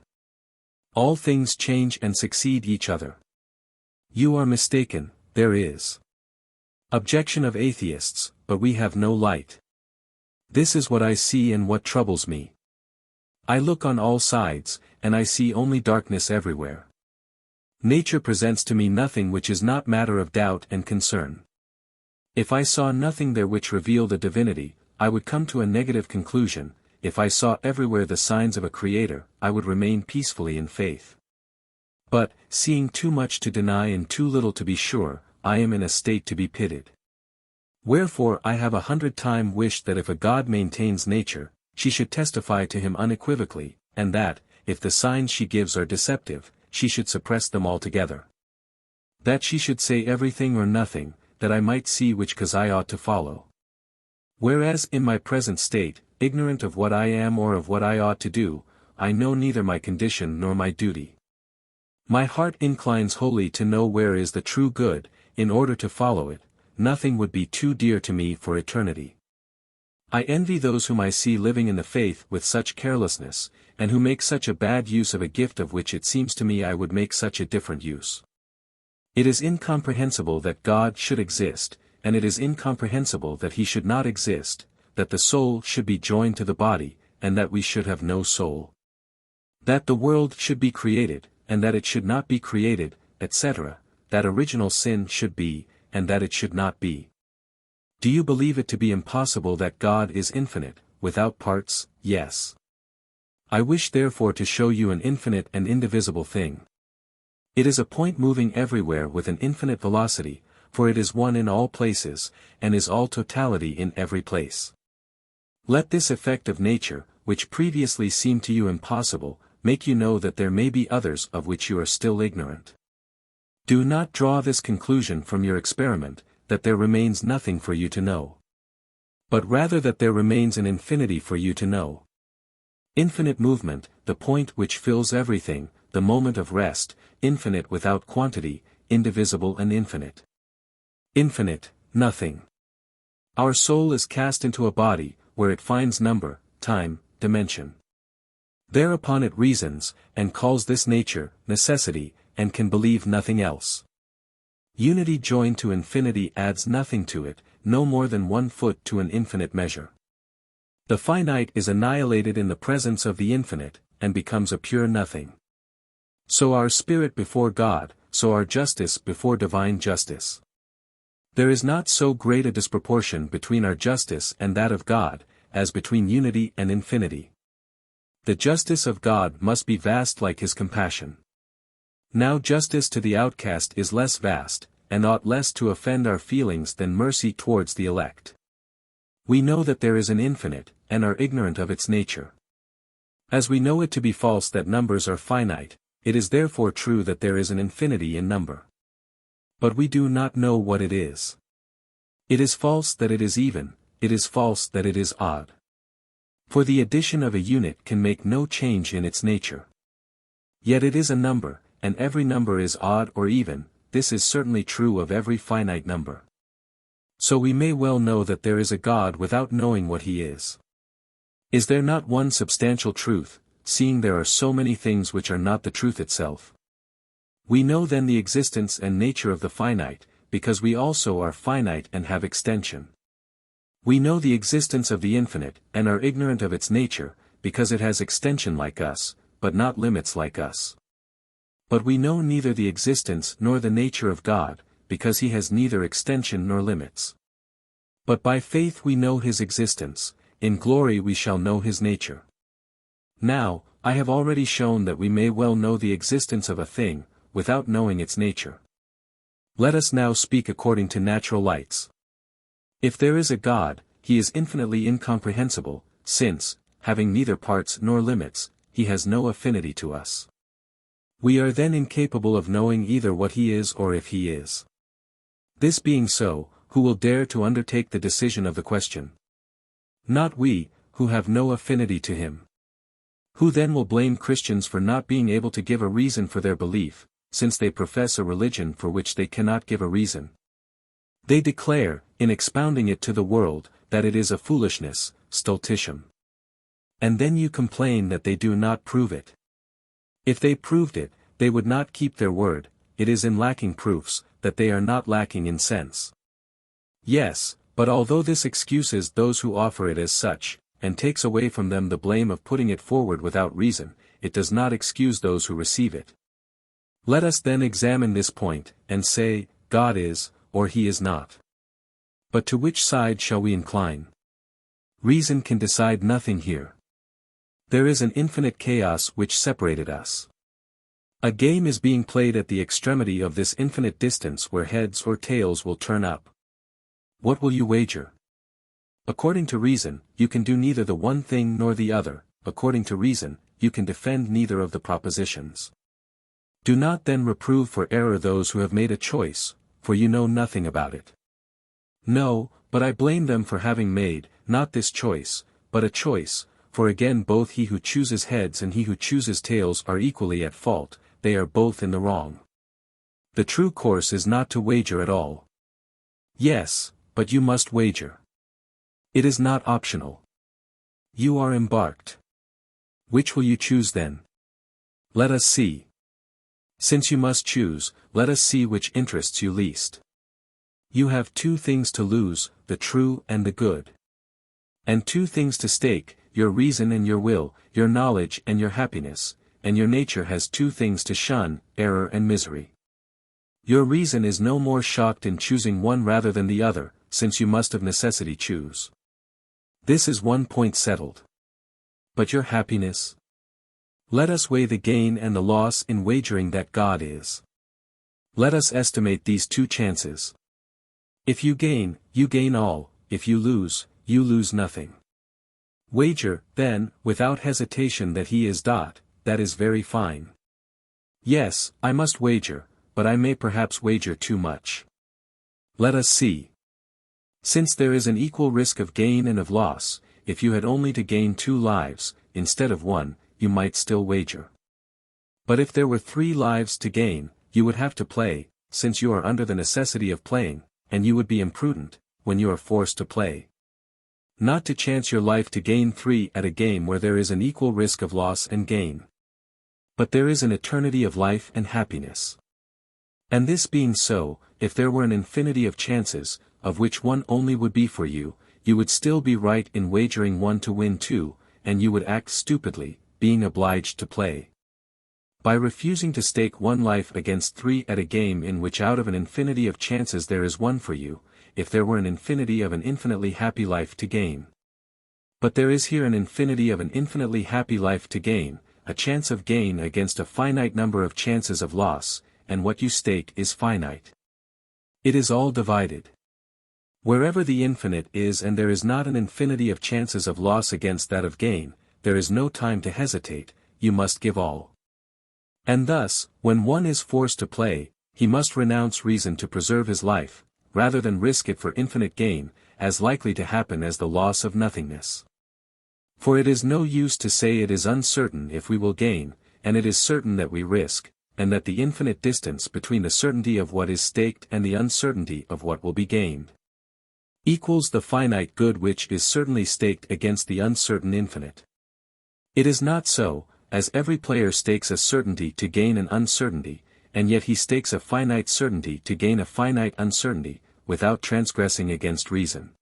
All things change and succeed each other. You are mistaken, there is. Objection of atheists, but we have no light. This is what I see and what troubles me. I look on all sides, and I see only darkness everywhere. Nature presents to me nothing which is not matter of doubt and concern. If I saw nothing there which revealed a divinity, I would come to a negative conclusion. If I saw everywhere the signs of a Creator, I would remain peacefully in faith. But, seeing too much to deny and too little to be sure, I am in a state to be pitied. Wherefore I have 100 times wished that if a God maintains nature, she should testify to him unequivocally, and that, if the signs she gives are deceptive, she should suppress them altogether. That she should say everything or nothing, that I might see which cause I ought to follow. Whereas in my present state, ignorant of what I am or of what I ought to do, I know neither my condition nor my duty. My heart inclines wholly to know where is the true good, in order to follow it, nothing would be too dear to me for eternity. I envy those whom I see living in the faith with such carelessness, and who make such a bad use of a gift of which it seems to me I would make such a different use. It is incomprehensible that God should exist, and it is incomprehensible that he should not exist, that the soul should be joined to the body, and that we should have no soul. That the world should be created, and that it should not be created, etc., that original sin should be, and that it should not be. Do you believe it to be impossible that God is infinite, without parts? Yes. I wish therefore to show you an infinite and indivisible thing. It is a point moving everywhere with an infinite velocity, for it is one in all places, and is all totality in every place. Let this effect of nature, which previously seemed to you impossible, make you know that there may be others of which you are still ignorant. Do not draw this conclusion from your experiment, that there remains nothing for you to know. But rather that there remains an infinity for you to know. Infinite movement, the point which fills everything, the moment of rest, infinite without quantity, indivisible and infinite. Infinite, nothing. Our soul is cast into a body, where it finds number, time, dimension. Thereupon it reasons, and calls this nature, necessity, and can believe nothing else. Unity joined to infinity adds nothing to it, no more than 1 foot to an infinite measure. The finite is annihilated in the presence of the infinite, and becomes a pure nothing. So our spirit before God, so our justice before divine justice. There is not so great a disproportion between our justice and that of God, as between unity and infinity. The justice of God must be vast like his compassion. Now justice to the outcast is less vast, and ought less to offend our feelings than mercy towards the elect. We know that there is an infinite, and are ignorant of its nature. As we know it to be false that numbers are finite, it is therefore true that there is an infinity in number. But we do not know what it is. It is false that it is even, it is false that it is odd. For the addition of a unit can make no change in its nature. Yet it is a number, and every number is odd or even, this is certainly true of every finite number. So we may well know that there is a God without knowing what he is. Is there not one substantial truth, seeing there are so many things which are not the truth itself? We know then the existence and nature of the finite, because we also are finite and have extension. We know the existence of the infinite, and are ignorant of its nature, because it has extension like us, but not limits like us. But we know neither the existence nor the nature of God, because he has neither extension nor limits. But by faith we know his existence, in glory we shall know his nature. Now, I have already shown that we may well know the existence of a thing, without knowing its nature. Let us now speak according to natural lights. If there is a God, he is infinitely incomprehensible, since, having neither parts nor limits, he has no affinity to us. We are then incapable of knowing either what he is or if he is. This being so, who will dare to undertake the decision of the question? Not we, who have no affinity to him. Who then will blame Christians for not being able to give a reason for their belief, since they profess a religion for which they cannot give a reason? They declare, in expounding it to the world, that it is a foolishness, stultitia. And then you complain that they do not prove it. If they proved it, they would not keep their word. It is in lacking proofs, that they are not lacking in sense. Yes, but although this excuses those who offer it as such, and takes away from them the blame of putting it forward without reason, it does not excuse those who receive it. Let us then examine this point, and say, God is, or he is not. But to which side shall we incline? Reason can decide nothing here. There is an infinite chaos which separated us. A game is being played at the extremity of this infinite distance where heads or tails will turn up. What will you wager? According to reason, you can do neither the one thing nor the other. According to reason, you can defend neither of the propositions. Do not then reprove for error those who have made a choice, for you know nothing about it. No, but I blame them for having made, not this choice, but a choice, for again both he who chooses heads and he who chooses tails are equally at fault, they are both in the wrong. The true course is not to wager at all. Yes, but you must wager. It is not optional. You are embarked. Which will you choose then? Let us see. Since you must choose, let us see which interests you least. You have two things to lose, the true and the good. And two things to stake, your reason and your will, your knowledge and your happiness, and your nature has two things to shun, error and misery. Your reason is no more shocked in choosing one rather than the other, since you must of necessity choose. This is one point settled. But your happiness? Let us weigh the gain and the loss in wagering that God is. Let us estimate these two chances. If you gain all, if you lose nothing. Wager, then, without hesitation that he is that is very fine. Yes, I must wager, but I may perhaps wager too much. Let us see. Since there is an equal risk of gain and of loss, if you had only to gain 2 lives, instead of 1, you might still wager. But if there were 3 lives to gain, you would have to play, since you are under the necessity of playing, and you would be imprudent, when you are forced to play. Not to chance your life to gain 3 at a game where there is an equal risk of loss and gain. But there is an eternity of life and happiness. And this being so, if there were an infinity of chances, of which one only would be for you, you would still be right in wagering 1 to win 2, and you would act stupidly, being obliged to play. By refusing to stake 1 life against 3 at a game in which out of an infinity of chances there is 1 for you, if there were an infinity of an infinitely happy life to gain. But there is here an infinity of an infinitely happy life to gain, a chance of gain against a finite number of chances of loss, and what you stake is finite. It is all divided. Wherever the infinite is and there is not an infinity of chances of loss against that of gain, there is no time to hesitate, you must give all. And thus, when one is forced to play, he must renounce reason to preserve his life, rather than risk it for infinite gain, as likely to happen as the loss of nothingness. For it is no use to say it is uncertain if we will gain, and it is certain that we risk, and that the infinite distance between the certainty of what is staked and the uncertainty of what will be gained equals the finite good which is certainly staked against the uncertain infinite. It is not so, as every player stakes a certainty to gain an uncertainty, and yet he stakes a finite certainty to gain a finite uncertainty, without transgressing against reason.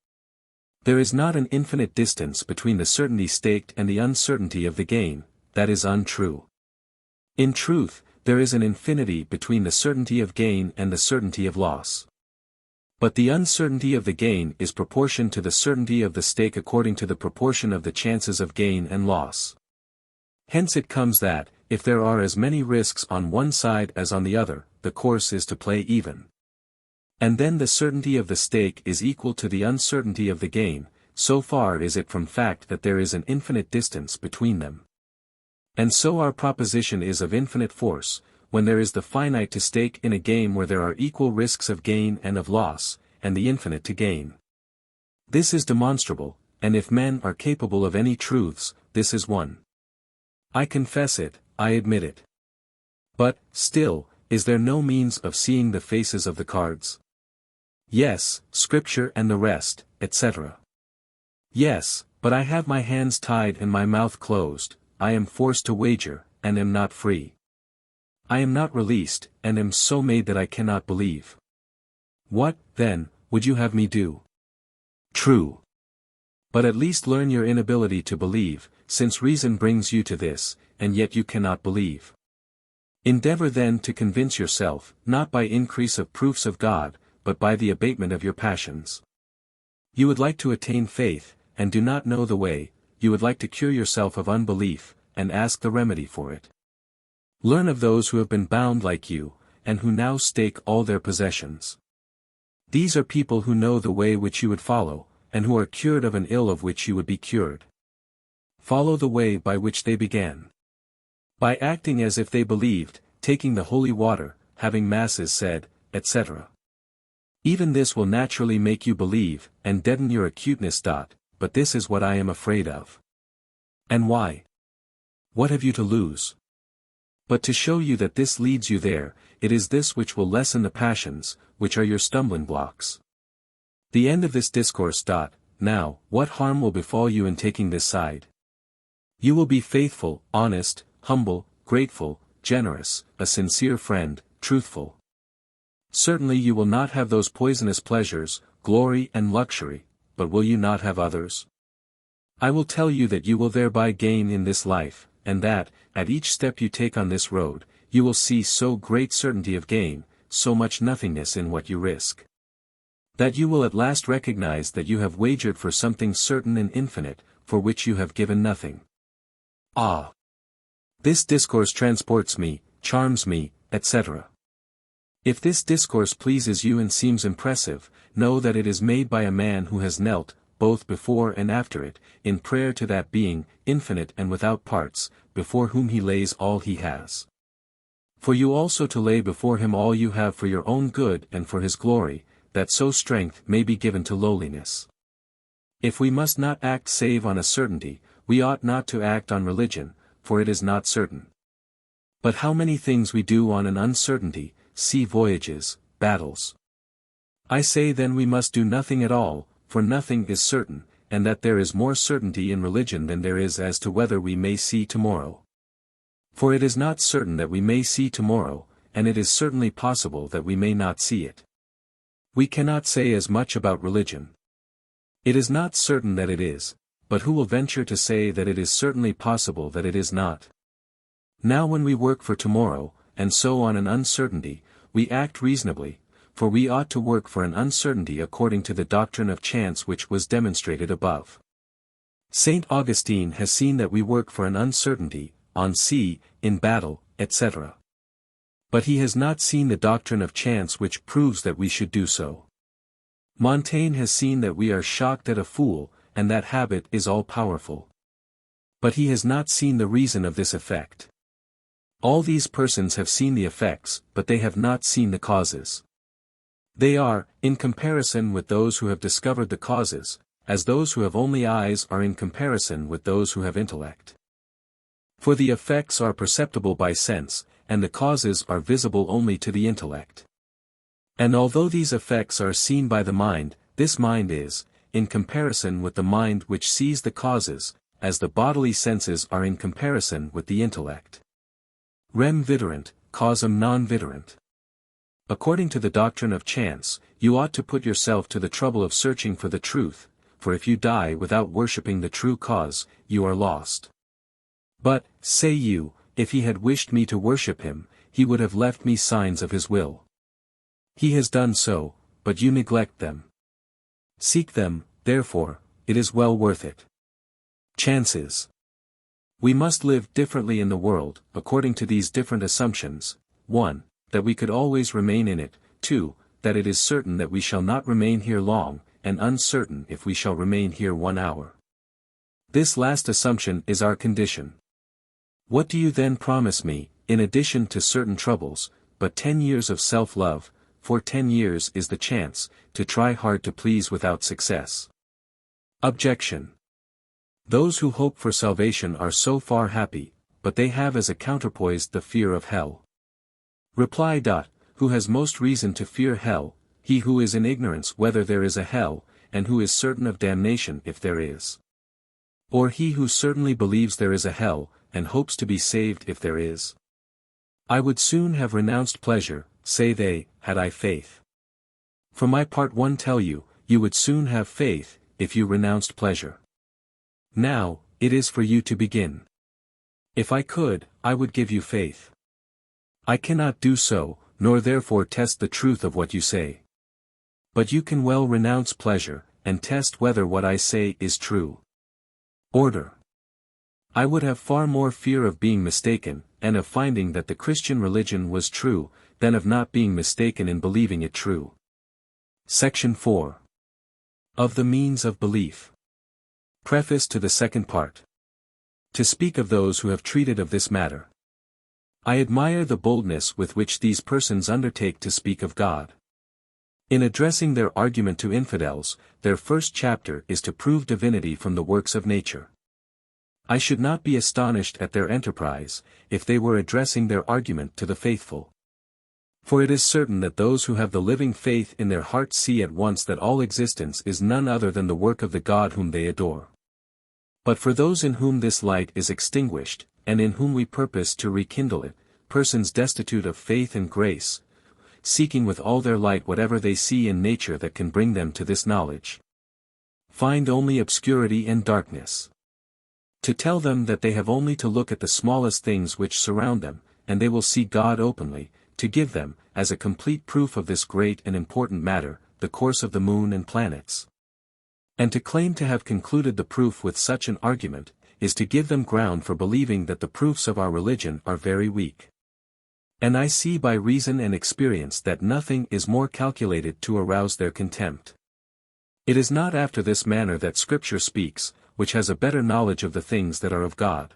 There is not an infinite distance between the certainty staked and the uncertainty of the gain, that is untrue. In truth, there is an infinity between the certainty of gain and the certainty of loss. But the uncertainty of the gain is proportioned to the certainty of the stake according to the proportion of the chances of gain and loss. Hence it comes that, if there are as many risks on one side as on the other, the course is to play even. And then the certainty of the stake is equal to the uncertainty of the gain, so far is it from fact that there is an infinite distance between them. And so our proposition is of infinite force, when there is the finite to stake in a game where there are equal risks of gain and of loss, and the infinite to gain. This is demonstrable, and if men are capable of any truths, this is one. I confess it, I admit it. But, still, is there no means of seeing the faces of the cards? Yes, Scripture and the rest, etc. Yes, but I have my hands tied and my mouth closed, I am forced to wager, and am not free. I am not released, and am so made that I cannot believe. What, then, would you have me do? True. But at least learn your inability to believe, since reason brings you to this, and yet you cannot believe. Endeavor then to convince yourself, not by increase of proofs of God, but by the abatement of your passions. You would like to attain faith, and do not know the way, you would like to cure yourself of unbelief, and ask the remedy for it. Learn of those who have been bound like you, and who now stake all their possessions. These are people who know the way which you would follow, and who are cured of an ill of which you would be cured. Follow the way by which they began. By acting as if they believed, taking the holy water, having masses said, etc. Even this will naturally make you believe, and deaden your acuteness. but this is what I am afraid of. And why? What have you to lose? But to show you that this leads you there, it is this which will lessen the passions, which are your stumbling blocks. The end of this discourse. Now, what harm will befall you in taking this side? You will be faithful, honest, humble, grateful, generous, a sincere friend, truthful. Certainly you will not have those poisonous pleasures, glory and luxury, but will you not have others? I will tell you that you will thereby gain in this life, and that, at each step you take on this road, you will see so great certainty of gain, so much nothingness in what you risk, that you will at last recognize that you have wagered for something certain and infinite, for which you have given nothing. Ah! This discourse transports me, charms me, etc. If this discourse pleases you and seems impressive, know that it is made by a man who has knelt, both before and after it, in prayer to that being, infinite and without parts, before whom he lays all he has. For you also to lay before him all you have for your own good and for his glory, that so strength may be given to lowliness. If we must not act save on a certainty, we ought not to act on religion, for it is not certain. But how many things we do on an uncertainty, sea voyages, battles. I say then we must do nothing at all, for nothing is certain, and that there is more certainty in religion than there is as to whether we may see tomorrow. For it is not certain that we may see tomorrow, and it is certainly possible that we may not see it. We cannot say as much about religion. It is not certain that it is, but who will venture to say that it is certainly possible that it is not? Now when we work for tomorrow, and so on an uncertainty, we act reasonably, for we ought to work for an uncertainty according to the doctrine of chance which was demonstrated above. St. Augustine has seen that we work for an uncertainty, on sea, in battle, etc. But he has not seen the doctrine of chance which proves that we should do so. Montaigne has seen that we are shocked at a fool, and that habit is all-powerful. But he has not seen the reason of this effect. All these persons have seen the effects, but they have not seen the causes. They are, in comparison with those who have discovered the causes, as those who have only eyes are in comparison with those who have intellect. For the effects are perceptible by sense, and the causes are visible only to the intellect. And although these effects are seen by the mind, this mind is, in comparison with the mind which sees the causes, as the bodily senses are in comparison with the intellect. Rem viderunt, causam non viderunt. According to the doctrine of chance, you ought to put yourself to the trouble of searching for the truth, for if you die without worshipping the true cause, you are lost. But, say you, if he had wished me to worship him, he would have left me signs of his will. He has done so, but you neglect them. Seek them, therefore, it is well worth it. Chances. We must live differently in the world, according to these different assumptions: 1. That we could always remain in it; 2. That it is certain that we shall not remain here long, and uncertain if we shall remain here 1 hour. This last assumption is our condition. What do you then promise me, in addition to certain troubles, but 10 years of self-love, for 10 years is the chance, to try hard to please without success? Objection. Those who hope for salvation are so far happy, but they have as a counterpoise the fear of hell. Reply. Who has most reason to fear hell? He who is in ignorance whether there is a hell, and who is certain of damnation if there is. Or he who certainly believes there is a hell, and hopes to be saved if there is? I would soon have renounced pleasure, say they, had I faith. For my part tell you, you would soon have faith, if you renounced pleasure. Now, it is for you to begin. If I could, I would give you faith. I cannot do so, nor therefore test the truth of what you say. But you can well renounce pleasure, and test whether what I say is true. Order. I would have far more fear of being mistaken, and of finding that the Christian religion was true, than of not being mistaken in believing it true. Section 4. Of the means of belief. Preface to the second part. To speak of those who have treated of this matter. I admire the boldness with which these persons undertake to speak of God. In addressing their argument to infidels, their first chapter is to prove divinity from the works of nature. I should not be astonished at their enterprise, if they were addressing their argument to the faithful. For it is certain that those who have the living faith in their hearts see at once that all existence is none other than the work of the God whom they adore. But for those in whom this light is extinguished, and in whom we purpose to rekindle it, persons destitute of faith and grace, seeking with all their light whatever they see in nature that can bring them to this knowledge, find only obscurity and darkness. To tell them that they have only to look at the smallest things which surround them, and they will see God openly, to give them, as a complete proof of this great and important matter, the course of the moon and planets. And to claim to have concluded the proof with such an argument, is to give them ground for believing that the proofs of our religion are very weak. And I see by reason and experience that nothing is more calculated to arouse their contempt. It is not after this manner that Scripture speaks, which has a better knowledge of the things that are of God.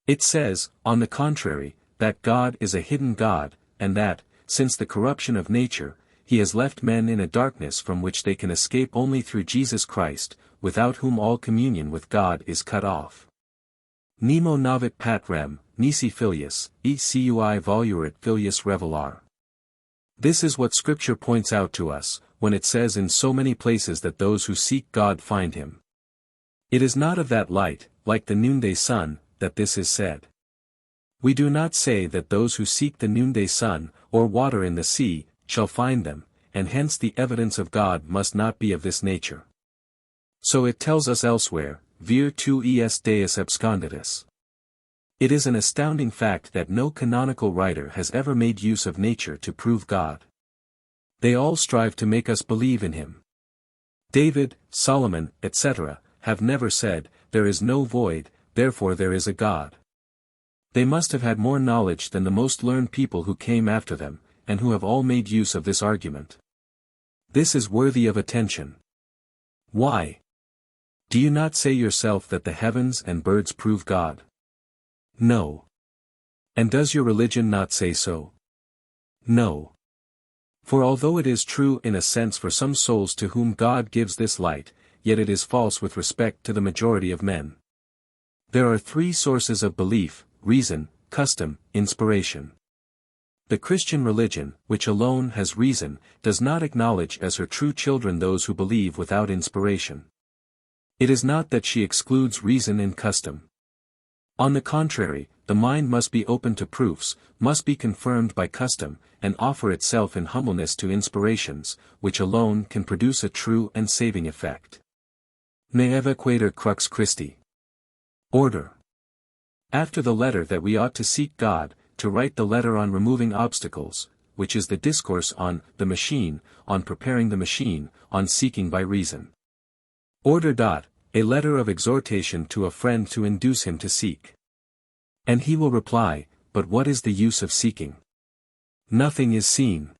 It says, on the contrary, that God is a hidden God, and that, since the corruption of nature, he has left men in a darkness from which they can escape only through Jesus Christ, without whom all communion with God is cut off. Nemo navit patrem, nisi filius, et cui volurit filius revelar. This is what Scripture points out to us, when it says in so many places that those who seek God find him. It is not of that light, like the noonday sun, that this is said. We do not say that those who seek the noonday sun, or water in the sea, shall find them, and hence the evidence of God must not be of this nature. So it tells us elsewhere, vir tu es deus absconditus. It is an astounding fact that no canonical writer has ever made use of nature to prove God. They all strive to make us believe in him. David, Solomon, etc., have never said, there is no void, therefore there is a God. They must have had more knowledge than the most learned people who came after them, and who have all made use of this argument. This is worthy of attention. Why? Do you not say yourself that the heavens and birds prove God? No. And does your religion not say so? No. For although it is true in a sense for some souls to whom God gives this light, yet it is false with respect to the majority of men. There are three sources of belief: reason, custom, inspiration. The Christian religion, which alone has reason, does not acknowledge as her true children those who believe without inspiration. It is not that she excludes reason and custom. On the contrary, the mind must be open to proofs, must be confirmed by custom, and offer itself in humbleness to inspirations, which alone can produce a true and saving effect. Ne evacuator crux Christi. Order. After the letter that we ought to seek God, to write the letter on removing obstacles, which is the discourse on the machine, on preparing the machine, on seeking by reason. Order. A letter of exhortation to a friend to induce him to seek. And he will reply, but what is the use of seeking? Nothing is seen.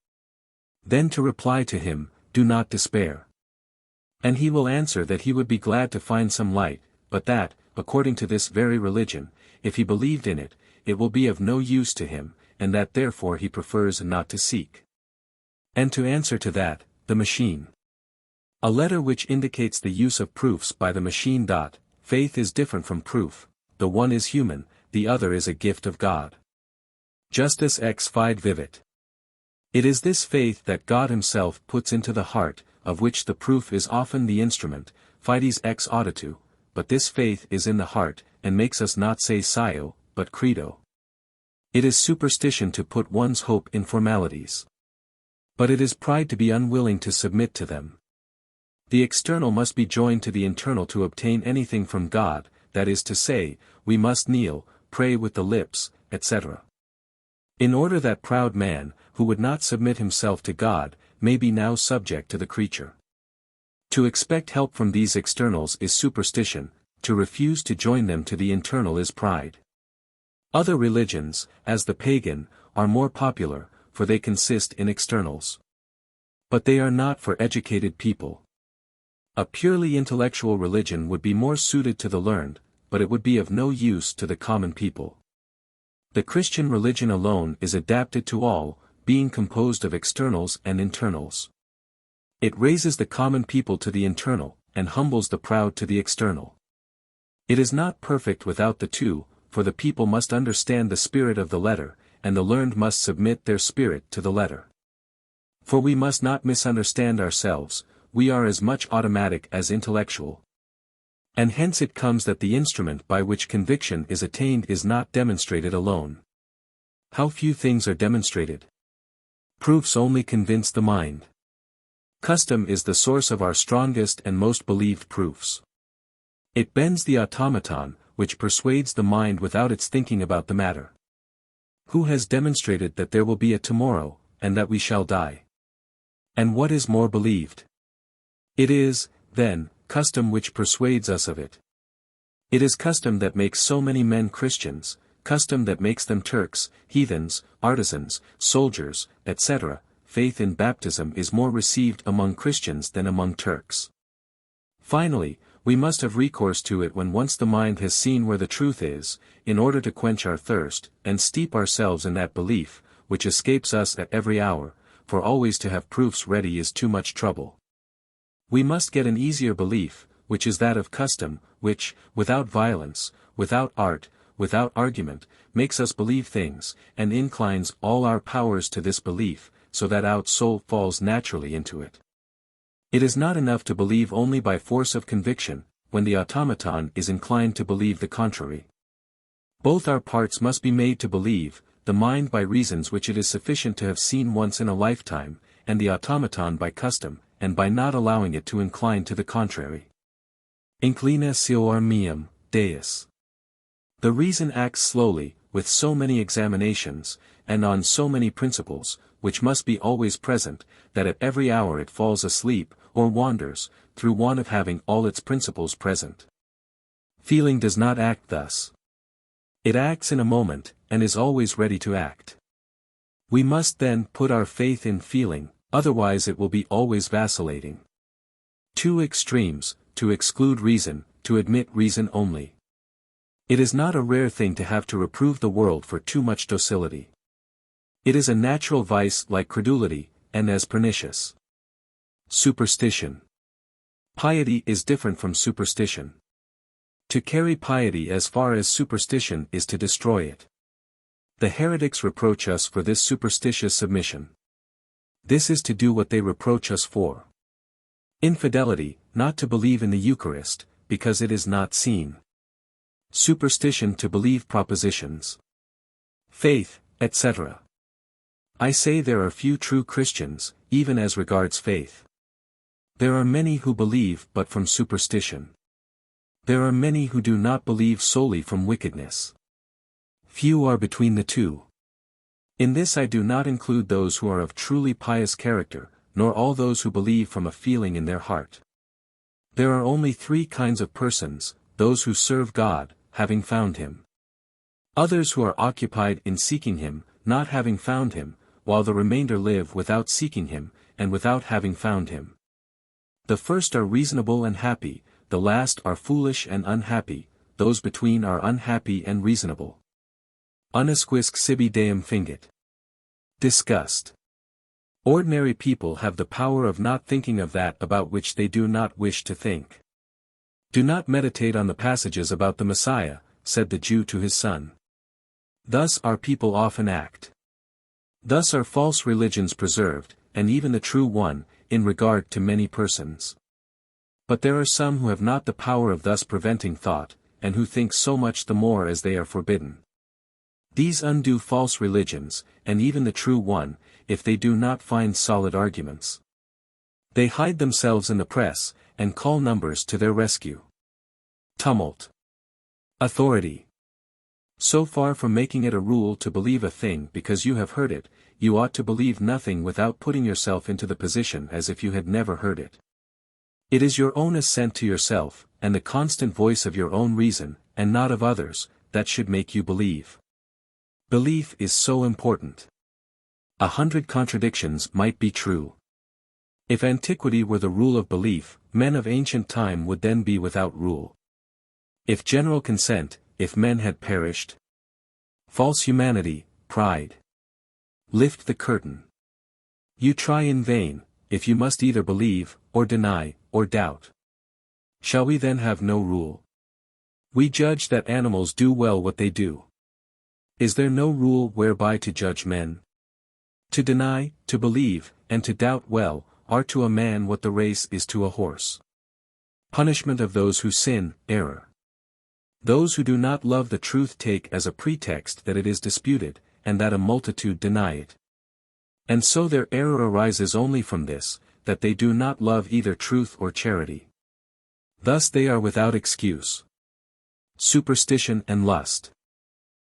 Then to reply to him, do not despair. And he will answer that he would be glad to find some light, but that, according to this very religion, if he believed in it, it will be of no use to him, and that therefore he prefers not to seek. And to answer to that, the machine. A letter which indicates the use of proofs by the machine. Faith is different from proof, the one is human, the other is a gift of God. Justus ex fide vivit. It is this faith that God himself puts into the heart, of which the proof is often the instrument, fides ex auditu, but this faith is in the heart, and makes us not say scio, but credo. It is superstition to put one's hope in formalities. But it is pride to be unwilling to submit to them. The external must be joined to the internal to obtain anything from God, that is to say, we must kneel, pray with the lips, etc. In order that proud man, who would not submit himself to God, may be now subject to the creature. To expect help from these externals is superstition, to refuse to join them to the internal is pride. Other religions, as the pagan, are more popular, for they consist in externals. But they are not for educated people. A purely intellectual religion would be more suited to the learned, but it would be of no use to the common people. The Christian religion alone is adapted to all, being composed of externals and internals. It raises the common people to the internal, and humbles the proud to the external. It is not perfect without the two, for the people must understand the spirit of the letter, and the learned must submit their spirit to the letter. For we must not misunderstand ourselves, we are as much automatic as intellectual. And hence it comes that the instrument by which conviction is attained is not demonstrated alone. How few things are demonstrated. Proofs only convince the mind. Custom is the source of our strongest and most believed proofs. It bends the automaton, which persuades the mind without its thinking about the matter. Who has demonstrated that there will be a tomorrow, and that we shall die? And what is more believed? It is, then, custom which persuades us of it. It is custom that makes so many men Christians, custom that makes them Turks, heathens, artisans, soldiers, etc. Faith in baptism is more received among Christians than among Turks. Finally, we must have recourse to it when once the mind has seen where the truth is, in order to quench our thirst, and steep ourselves in that belief, which escapes us at every hour, for always to have proofs ready is too much trouble. We must get an easier belief, which is that of custom, which, without violence, without art, without argument, makes us believe things, and inclines all our powers to this belief, so that our soul falls naturally into it. It is not enough to believe only by force of conviction, when the automaton is inclined to believe the contrary. Both our parts must be made to believe, the mind by reasons which it is sufficient to have seen once in a lifetime, and the automaton by custom, and by not allowing it to incline to the contrary. Inclinatio meum, Deus. The reason acts slowly, with so many examinations, and on so many principles, which must be always present, that at every hour it falls asleep, or wanders, through want of having all its principles present. Feeling does not act thus. It acts in a moment, and is always ready to act. We must then put our faith in feeling, otherwise it will be always vacillating. Two extremes, to exclude reason, to admit reason only. It is not a rare thing to have to reprove the world for too much docility. It is a natural vice like credulity, and as pernicious. Superstition. Piety is different from superstition. To carry piety as far as superstition is to destroy it. The heretics reproach us for this superstitious submission. This is to do what they reproach us for. Infidelity, not to believe in the Eucharist, because it is not seen. Superstition to believe propositions. Faith, etc. I say there are few true Christians, even as regards faith. There are many who believe but from superstition. There are many who do not believe solely from wickedness. Few are between the two. In this I do not include those who are of truly pious character, nor all those who believe from a feeling in their heart. There are only three kinds of persons: those who serve God, having found Him. Others who are occupied in seeking Him, not having found Him, while the remainder live without seeking Him, and without having found Him. The first are reasonable and happy, the last are foolish and unhappy, those between are unhappy and reasonable. Unusquisque sibi deum fingit. Disgust. Ordinary people have the power of not thinking of that about which they do not wish to think. Do not meditate on the passages about the Messiah, said the Jew to his son. Thus our people often act. Thus are false religions preserved, and even the true one, in regard to many persons. But there are some who have not the power of thus preventing thought, and who think so much the more as they are forbidden. These undo false religions, and even the true one, if they do not find solid arguments. They hide themselves in the press, and call numbers to their rescue. Tumult. Authority. So far from making it a rule to believe a thing because you have heard it, you ought to believe nothing without putting yourself into the position as if you had never heard it. It is your own assent to yourself, and the constant voice of your own reason, and not of others, that should make you believe. Belief is so important. 100 contradictions might be true. If antiquity were the rule of belief, men of ancient time would then be without rule. If general consent, if men had perished. False humanity, pride. Lift the curtain. You try in vain, if you must either believe, or deny, or doubt. Shall we then have no rule? We judge that animals do well what they do. Is there no rule whereby to judge men? To deny, to believe, and to doubt well, are to a man what the race is to a horse. Punishment of those who sin, error. Those who do not love the truth take as a pretext that it is disputed, and that a multitude deny it. And so their error arises only from this, that they do not love either truth or charity. Thus they are without excuse. Superstition and lust.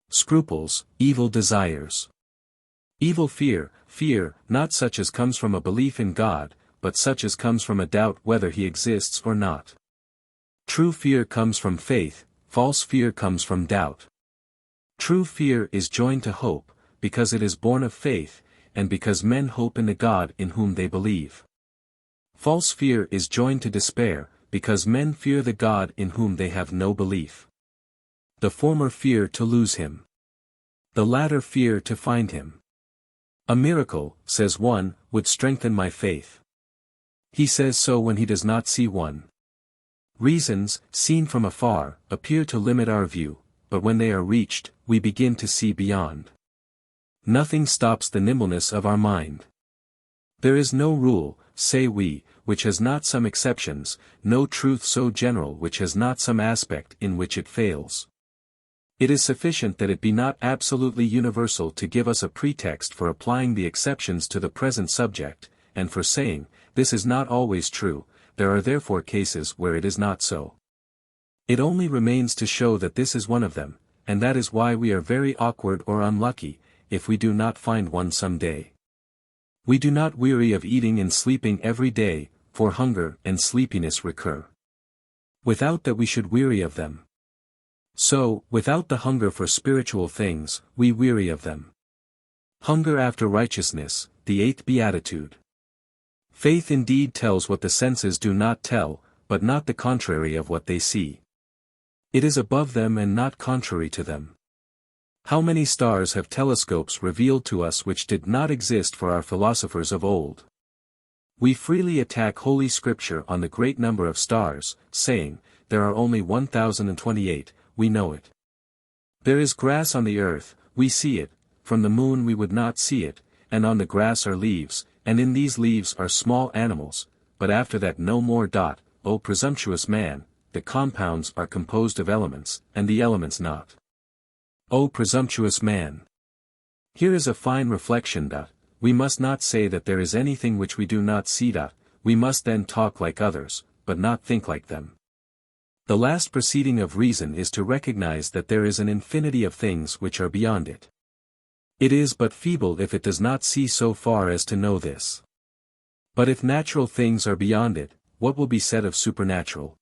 Scruples, evil desires. Evil fear, not such as comes from a belief in God, but such as comes from a doubt whether he exists or not. True fear comes from faith, false fear comes from doubt. True fear is joined to hope, because it is born of faith, and because men hope in the God in whom they believe. False fear is joined to despair, because men fear the God in whom they have no belief. The former fear to lose him. The latter fear to find him. A miracle, says one, would strengthen my faith. He says so when he does not see one. Reasons, seen from afar, appear to limit our view, but when they are reached, we begin to see beyond. Nothing stops the nimbleness of our mind. There is no rule, say we, which has not some exceptions, no truth so general which has not some aspect in which it fails. It is sufficient that it be not absolutely universal to give us a pretext for applying the exceptions to the present subject, and for saying, this is not always true, there are therefore cases where it is not so. It only remains to show that this is one of them, and that is why we are very awkward or unlucky, if we do not find one some day. We do not weary of eating and sleeping every day, for hunger and sleepiness recur. Without that we should weary of them. So, without the hunger for spiritual things, we weary of them. Hunger after righteousness, the eighth beatitude. Faith indeed tells what the senses do not tell, but not the contrary of what they see. It is above them and not contrary to them. How many stars have telescopes revealed to us which did not exist for our philosophers of old? We freely attack Holy Scripture on the great number of stars, saying, there are only 1028, we know it. There is grass on the earth, we see it, from the moon we would not see it, and on the grass are leaves, and in these leaves are small animals, but after that no more. O presumptuous man, the compounds are composed of elements, and the elements not. O presumptuous man! Here is a fine reflection. We must not say that there is anything which we do not see. We must then talk like others, but not think like them. The last proceeding of reason is to recognize that there is an infinity of things which are beyond it. It is but feeble if it does not see so far as to know this. But if natural things are beyond it, what will be said of supernatural?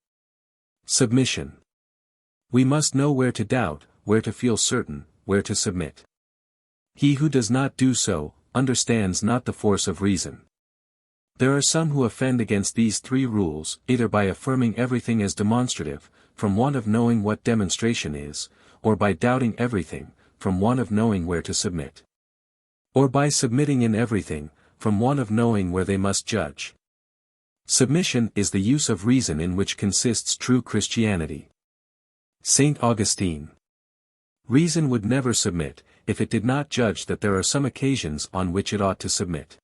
Submission. We must know where to doubt, where to feel certain, where to submit. He who does not do so, understands not the force of reason. There are some who offend against these three rules, either by affirming everything as demonstrative, from want of knowing what demonstration is, or by doubting everything, from want of knowing where to submit. Or by submitting in everything, from want of knowing where they must judge. Submission is the use of reason in which consists true Christianity. St. Augustine. Reason would never submit, if it did not judge that there are some occasions on which it ought to submit.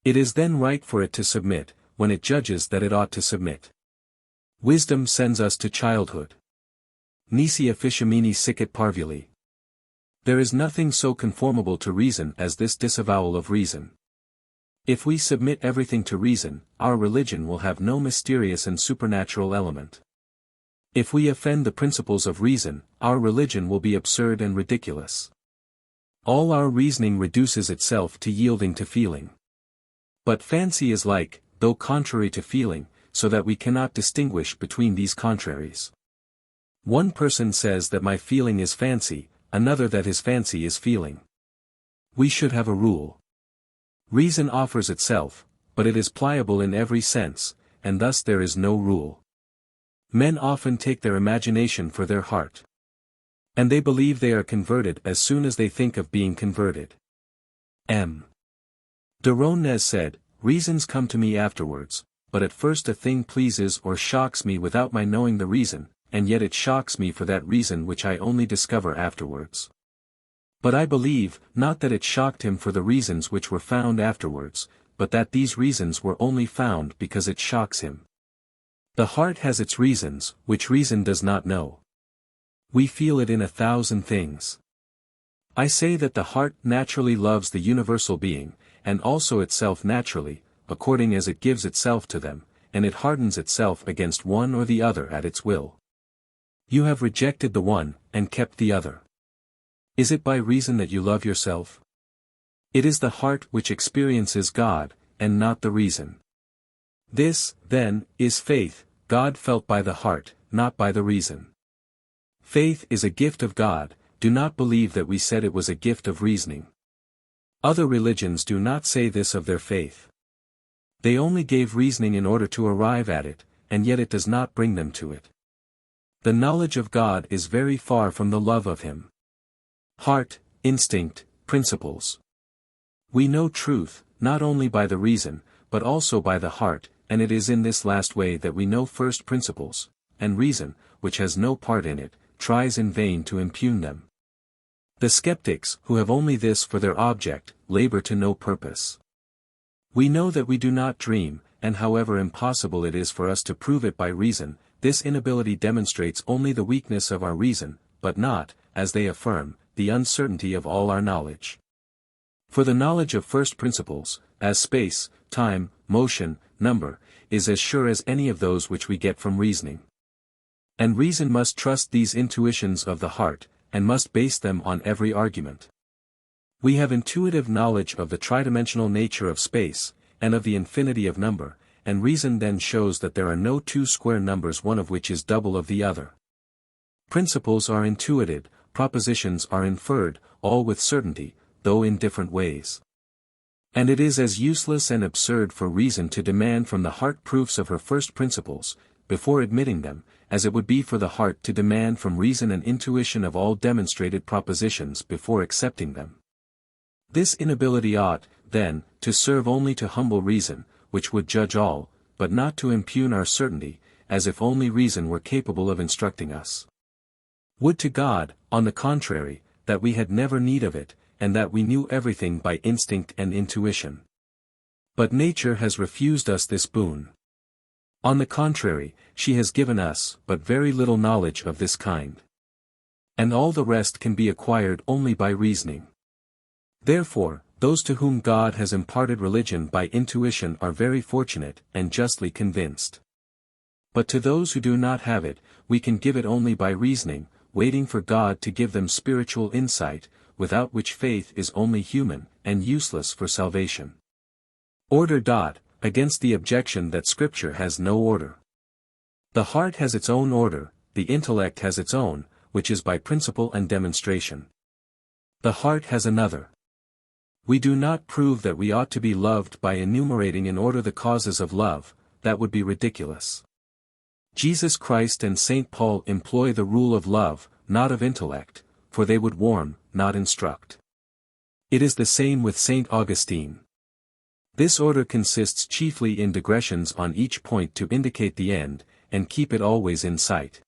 It is then right for it to submit, when it judges that it ought to submit. Wisdom sends us to childhood. Nisi officiamini sicit parvuli. There is nothing so conformable to reason as this disavowal of reason. If we submit everything to reason, our religion will have no mysterious and supernatural element. If we offend the principles of reason, our religion will be absurd and ridiculous. All our reasoning reduces itself to yielding to feeling. But fancy is like, though contrary to feeling, so that we cannot distinguish between these contraries. One person says that my feeling is fancy, another that his fancy is feeling. We should have a rule. Reason offers itself, but it is pliable in every sense, and thus there is no rule. Men often take their imagination for their heart. And they believe they are converted as soon as they think of being converted. M. de Ronez said, Reasons come to me afterwards, but at first a thing pleases or shocks me without my knowing the reason, and yet it shocks me for that reason which I only discover afterwards. But I believe, not that it shocked him for the reasons which were found afterwards, but that these reasons were only found because it shocks him. The heart has its reasons, which reason does not know. We feel it in 1,000 things. I say that the heart naturally loves the universal being, and also itself naturally, according as it gives itself to them, and it hardens itself against one or the other at its will. You have rejected the one, and kept the other. Is it by reason that you love yourself? It is the heart which experiences God, and not the reason. This, then, is faith, God felt by the heart, not by the reason. Faith is a gift of God. Do not believe that we said it was a gift of reasoning. Other religions do not say this of their faith. They only gave reasoning in order to arrive at it, and yet it does not bring them to it. The knowledge of God is very far from the love of Him. Heart, instinct, principles. We know truth, not only by the reason, but also by the heart, and it is in this last way that we know first principles, and reason, which has no part in it, tries in vain to impugn them. The skeptics, who have only this for their object, labor to no purpose. We know that we do not dream, and however impossible it is for us to prove it by reason, this inability demonstrates only the weakness of our reason, but not, as they affirm, the uncertainty of all our knowledge. For the knowledge of first principles, as space, time, motion, number, is as sure as any of those which we get from reasoning. And reason must trust these intuitions of the heart, and must base them on every argument. We have intuitive knowledge of the tridimensional nature of space, and of the infinity of number, and reason then shows that there are no two square numbers, one of which is double of the other. Principles are intuited, propositions are inferred, all with certainty, though in different ways. And it is as useless and absurd for reason to demand from the heart proofs of her first principles, before admitting them, as it would be for the heart to demand from reason an intuition of all demonstrated propositions before accepting them. This inability ought, then, to serve only to humble reason, which would judge all, but not to impugn our certainty, as if only reason were capable of instructing us. Would to God, on the contrary, that we had never need of it, and that we knew everything by instinct and intuition. But nature has refused us this boon. On the contrary, she has given us but very little knowledge of this kind. And all the rest can be acquired only by reasoning. Therefore, those to whom God has imparted religion by intuition are very fortunate and justly convinced. But to those who do not have it, we can give it only by reasoning, waiting for God to give them spiritual insight, without which faith is only human, and useless for salvation. Order. Against the objection that Scripture has no order. The heart has its own order, the intellect has its own, which is by principle and demonstration. The heart has another. We do not prove that we ought to be loved by enumerating in order the causes of love, that would be ridiculous. Jesus Christ and St. Paul employ the rule of love, not of intellect, for they would warn, not instruct. It is the same with St. Augustine. This order consists chiefly in digressions on each point to indicate the end, and keep it always in sight.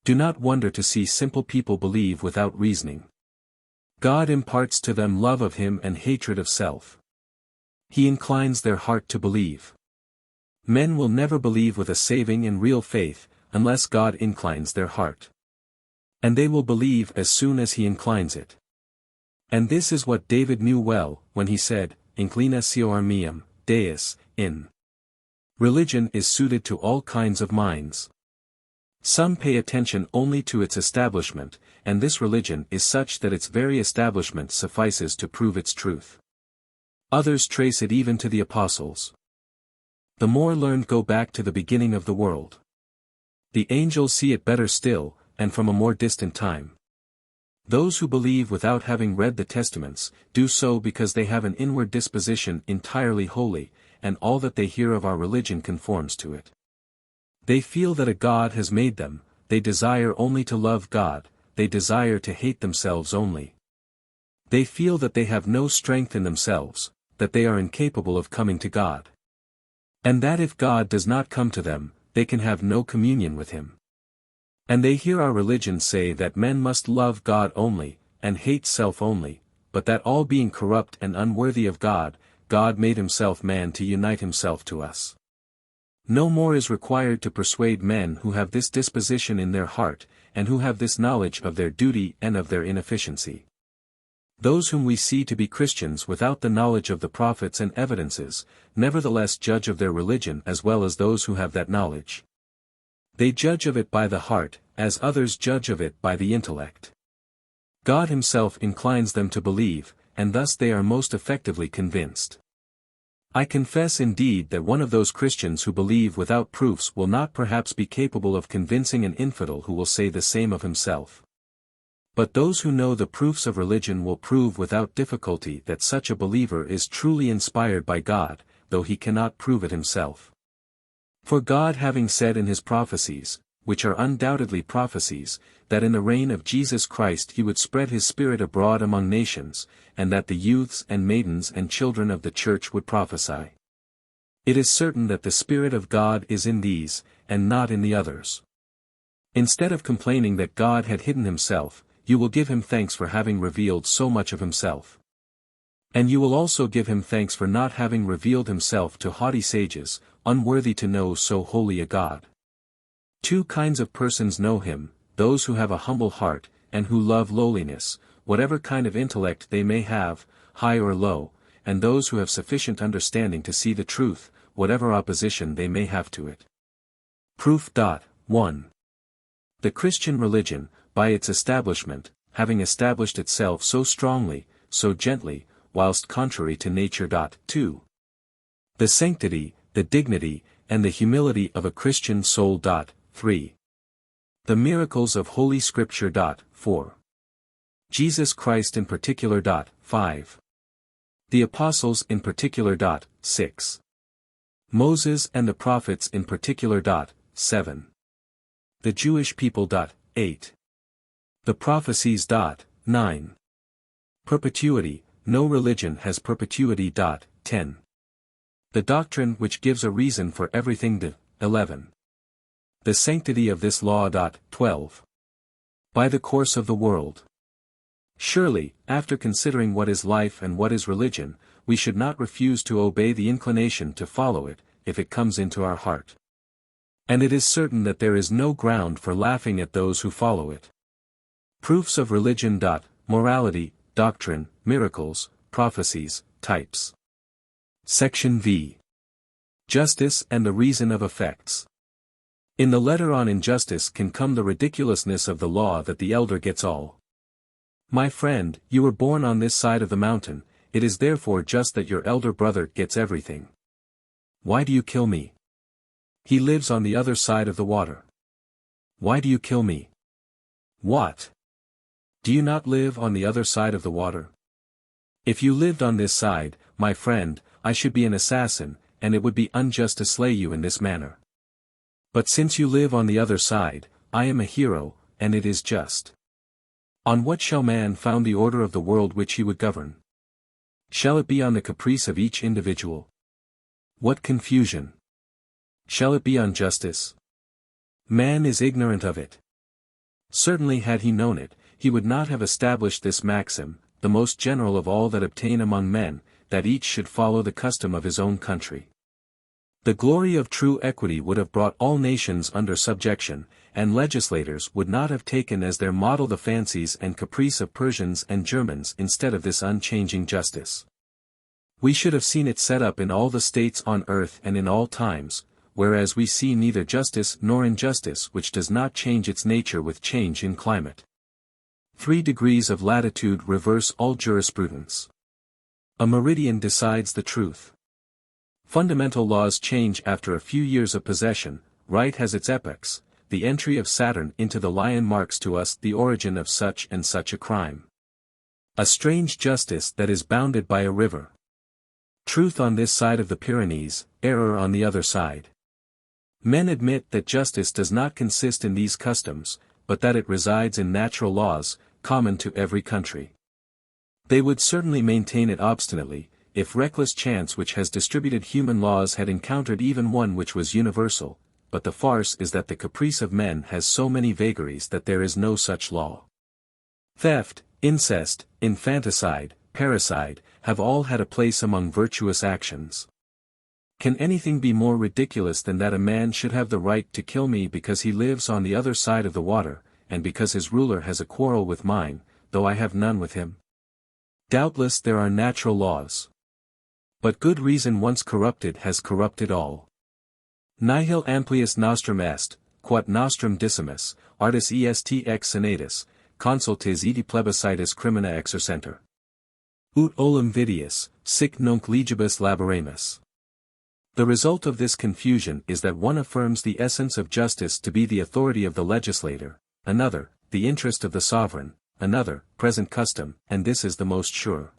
Do not wonder to see simple people believe without reasoning. God imparts to them love of Him and hatred of self. He inclines their heart to believe. Men will never believe with a saving and real faith, unless God inclines their heart. And they will believe as soon as He inclines it. And this is what David knew well, when he said, Inclinatio meam, Deus, in. Religion is suited to all kinds of minds. Some pay attention only to its establishment, and this religion is such that its very establishment suffices to prove its truth. Others trace it even to the apostles. The more learned go back to the beginning of the world. The angels see it better still, and from a more distant time. Those who believe without having read the Testaments, do so because they have an inward disposition entirely holy, and all that they hear of our religion conforms to it. They feel that a God has made them, they desire only to love God, they desire to hate themselves only. They feel that they have no strength in themselves, that they are incapable of coming to God. And that if God does not come to them, they can have no communion with him. And they hear our religion say that men must love God only, and hate self only, but that all being corrupt and unworthy of God, God made himself man to unite himself to us. No more is required to persuade men who have this disposition in their heart, and who have this knowledge of their duty and of their inefficiency. Those whom we see to be Christians without the knowledge of the prophets and evidences, nevertheless judge of their religion as well as those who have that knowledge. They judge of it by the heart, as others judge of it by the intellect. God himself inclines them to believe, and thus they are most effectively convinced. I confess indeed that one of those Christians who believe without proofs will not perhaps be capable of convincing an infidel who will say the same of himself. But those who know the proofs of religion will prove without difficulty that such a believer is truly inspired by God, though he cannot prove it himself. For God having said in his prophecies, which are undoubtedly prophecies, that in the reign of Jesus Christ he would spread his Spirit abroad among nations, and that the youths and maidens and children of the church would prophesy. It is certain that the Spirit of God is in these, and not in the others. Instead of complaining that God had hidden himself, you will give him thanks for having revealed so much of himself. And you will also give him thanks for not having revealed himself to haughty sages, unworthy to know so holy a God. Two kinds of persons know him, those who have a humble heart, and who love lowliness, whatever kind of intellect they may have, high or low, and those who have sufficient understanding to see the truth, whatever opposition they may have to it. Proof. 1. The Christian religion, by its establishment, having established itself so strongly, so gently, whilst contrary to nature. 2. The sanctity, the dignity, and the humility of a Christian soul. 3. The miracles of Holy Scripture. 4. Jesus Christ in particular. 5. The Apostles in particular. 6. Moses and the Prophets in particular. 7. The Jewish people. 8. The prophecies. 9. Perpetuity, no religion has perpetuity. 10. The doctrine which gives a reason for everything. 11. The sanctity of this law. 12. By the course of the world. Surely, after considering what is life and what is religion, we should not refuse to obey the inclination to follow it, if it comes into our heart. And it is certain that there is no ground for laughing at those who follow it. Proofs of religion. Morality, doctrine, miracles, prophecies, types. Section V. Justice and the reason of effects. In the letter on injustice can come the ridiculousness of the law that the elder gets all. My friend, you were born on this side of the mountain, it is therefore just that your elder brother gets everything. Why do you kill me? He lives on the other side of the water. Why do you kill me? What? Do you not live on the other side of the water? If you lived on this side, my friend, I should be an assassin, and it would be unjust to slay you in this manner. But since you live on the other side, I am a hero, and it is just. On what shall man found the order of the world which he would govern? Shall it be on the caprice of each individual? What confusion! Shall it be on justice? Man is ignorant of it. Certainly had he known it, he would not have established this maxim, the most general of all that obtain among men, that each should follow the custom of his own country. The glory of true equity would have brought all nations under subjection, and legislators would not have taken as their model the fancies and caprice of Persians and Germans instead of this unchanging justice. We should have seen it set up in all the states on earth and in all times, whereas we see neither justice nor injustice which does not change its nature with change in climate. 3 degrees of latitude reverse all jurisprudence. A meridian decides the truth. Fundamental laws change after a few years of possession, right has its epochs, the entry of Saturn into the lion marks to us the origin of such and such a crime. A strange justice that is bounded by a river. Truth on this side of the Pyrenees, error on the other side. Men admit that justice does not consist in these customs, but that it resides in natural laws, common to every country. They would certainly maintain it obstinately, if reckless chance which has distributed human laws had encountered even one which was universal, but the farce is that the caprice of men has so many vagaries that there is no such law. Theft, incest, infanticide, parricide, have all had a place among virtuous actions. Can anything be more ridiculous than that a man should have the right to kill me because he lives on the other side of the water, and because his ruler has a quarrel with mine, though I have none with him? Doubtless there are natural laws. But good reason once corrupted has corrupted all. Nihil amplius nostrum est, quod nostrum dissimus, artis est ex senatus, consultes eti plebiscitus crimina exercenter. Ut olim vidius, sic nunc legibus laboramus. The result of this confusion is that one affirms the essence of justice to be the authority of the legislator, another, the interest of the sovereign, another, present custom, and this is the most sure.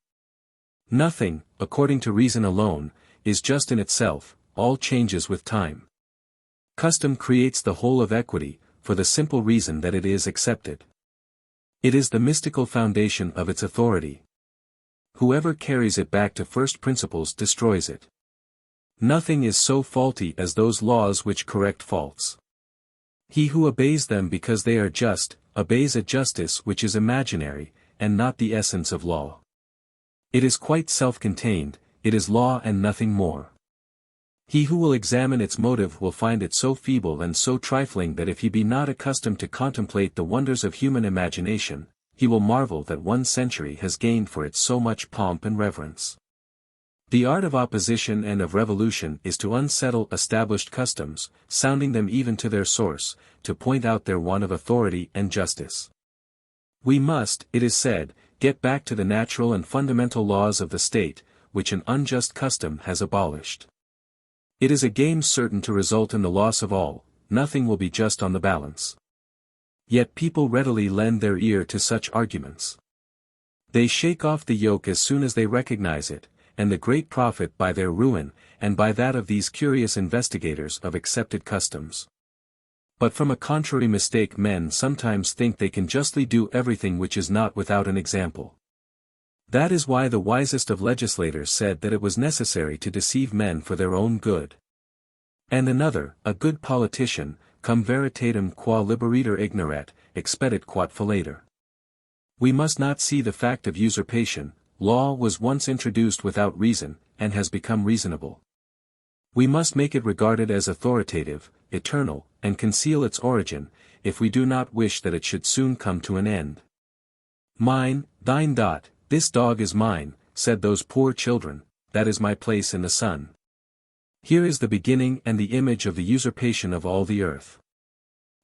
Nothing, according to reason alone, is just in itself, all changes with time. Custom creates the whole of equity, for the simple reason that it is accepted. It is the mystical foundation of its authority. Whoever carries it back to first principles destroys it. Nothing is so faulty as those laws which correct faults. He who obeys them because they are just, obeys a justice which is imaginary, and not the essence of law. It is quite self-contained, it is law and nothing more. He who will examine its motive will find it so feeble and so trifling that if he be not accustomed to contemplate the wonders of human imagination, he will marvel that 1 century has gained for it so much pomp and reverence. The art of opposition and of revolution is to unsettle established customs, sounding them even to their source, to point out their want of authority and justice. We must, it is said, get back to the natural and fundamental laws of the state, which an unjust custom has abolished. It is a game certain to result in the loss of all, nothing will be just on the balance. Yet people readily lend their ear to such arguments. They shake off the yoke as soon as they recognize it, and the great profit by their ruin, and by that of these curious investigators of accepted customs. But from a contrary mistake men sometimes think they can justly do everything which is not without an example. That is why the wisest of legislators said that it was necessary to deceive men for their own good. And another, a good politician, cum veritatem qua liberator ignorat, expedit quod fallator. We must not see the fact of usurpation. Law was once introduced without reason, and has become reasonable. We must make it regarded as authoritative, eternal, and conceal its origin, if we do not wish that it should soon come to an end. Mine, thine. This dog is mine, said those poor children, that is my place in the sun. Here is the beginning and the image of the usurpation of all the earth.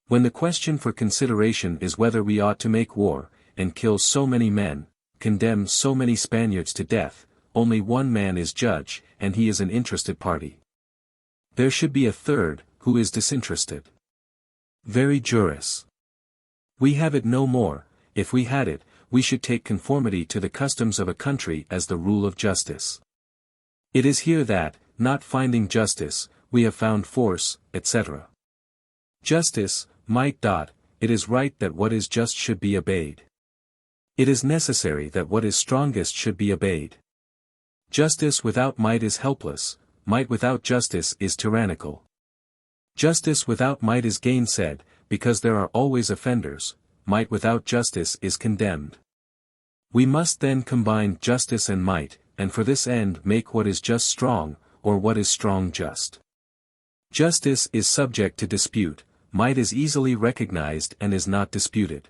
When the question for consideration is whether we ought to make war, and kill so many men, condemn so many Spaniards to death, only one man is judge, and he is an interested party. There should be a third, who is disinterested. Very juris. We have it no more. If we had it, we should take conformity to the customs of a country as the rule of justice. It is here that, not finding justice, we have found force, etc. Justice, might. It is right that what is just should be obeyed. It is necessary that what is strongest should be obeyed. Justice without might is helpless, might without justice is tyrannical. Justice without might is gainsaid, because there are always offenders, might without justice is condemned. We must then combine justice and might, and for this end make what is just strong, or what is strong just. Justice is subject to dispute, might is easily recognized and is not disputed.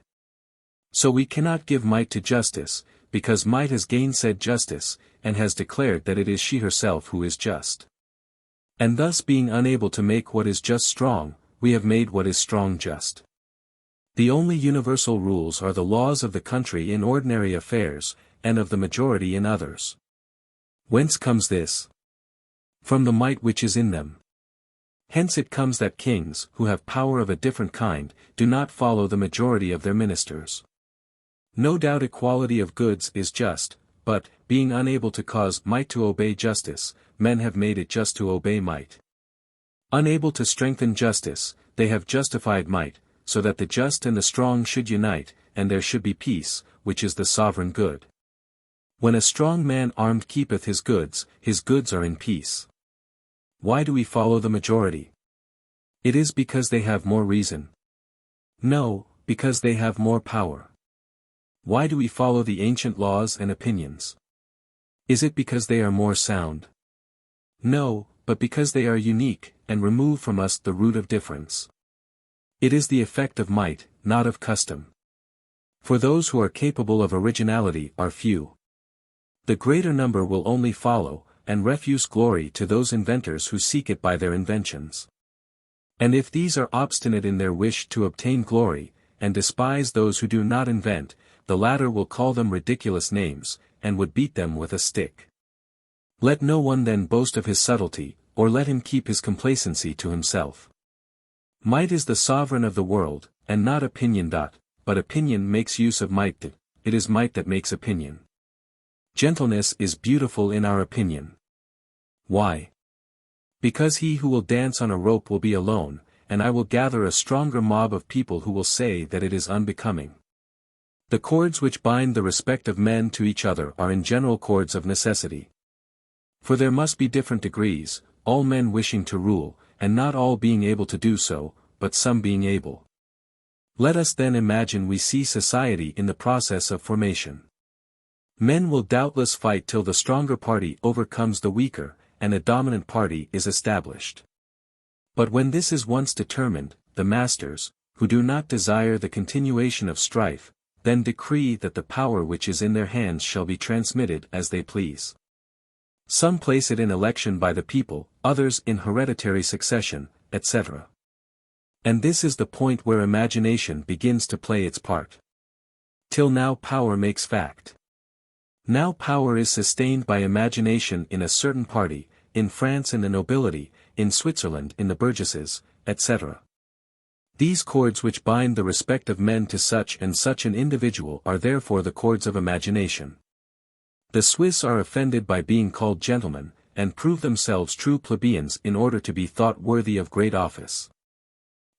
So we cannot give might to justice, because might has gainsaid justice, and has declared that it is she herself who is just. And thus being unable to make what is just strong, we have made what is strong just. The only universal rules are the laws of the country in ordinary affairs, and of the majority in others. Whence comes this? From the might which is in them. Hence it comes that kings, who have power of a different kind, do not follow the majority of their ministers. No doubt equality of goods is just, but, being unable to cause might to obey justice, men have made it just to obey might. Unable to strengthen justice, they have justified might, so that the just and the strong should unite, and there should be peace, which is the sovereign good. When a strong man armed keepeth his goods are in peace. Why do we follow the majority? It is because they have more reason. No, because they have more power. Why do we follow the ancient laws and opinions? Is it because they are more sound? No, but because they are unique, and remove from us the root of difference. It is the effect of might, not of custom. For those who are capable of originality are few. The greater number will only follow, and refuse glory to those inventors who seek it by their inventions. And if these are obstinate in their wish to obtain glory, and despise those who do not invent, the latter will call them ridiculous names, and would beat them with a stick. Let no one then boast of his subtlety, or let him keep his complacency to himself. Might is the sovereign of the world, and not opinion. But opinion makes use of might. It is might that makes opinion. Gentleness is beautiful in our opinion. Why? Because he who will dance on a rope will be alone, and I will gather a stronger mob of people who will say that it is unbecoming. The cords which bind the respect of men to each other are in general cords of necessity. For there must be different degrees, all men wishing to rule, and not all being able to do so, but some being able. Let us then imagine we see society in the process of formation. Men will doubtless fight till the stronger party overcomes the weaker, and a dominant party is established. But when this is once determined, the masters, who do not desire the continuation of strife, then decree that the power which is in their hands shall be transmitted as they please. Some place it in election by the people, others in hereditary succession, etc. And this is the point where imagination begins to play its part. Till now power makes fact. Now power is sustained by imagination in a certain party, in France in the nobility, in Switzerland in the burgesses, etc. These cords which bind the respect of men to such and such an individual are therefore the cords of imagination. The Swiss are offended by being called gentlemen, and prove themselves true plebeians in order to be thought worthy of great office.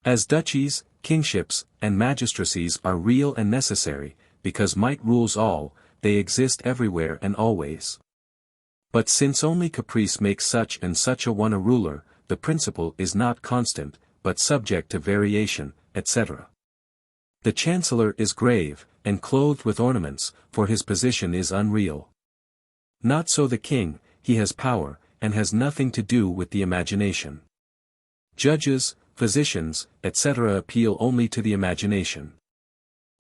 As duchies, kingships, and magistracies are real and necessary, because might rules all, they exist everywhere and always. But since only caprice makes such and such a one a ruler, the principle is not constant, but subject to variation, etc. The chancellor is grave, and clothed with ornaments, for his position is unreal. Not so the king, he has power, and has nothing to do with the imagination. Judges, physicians, etc. appeal only to the imagination.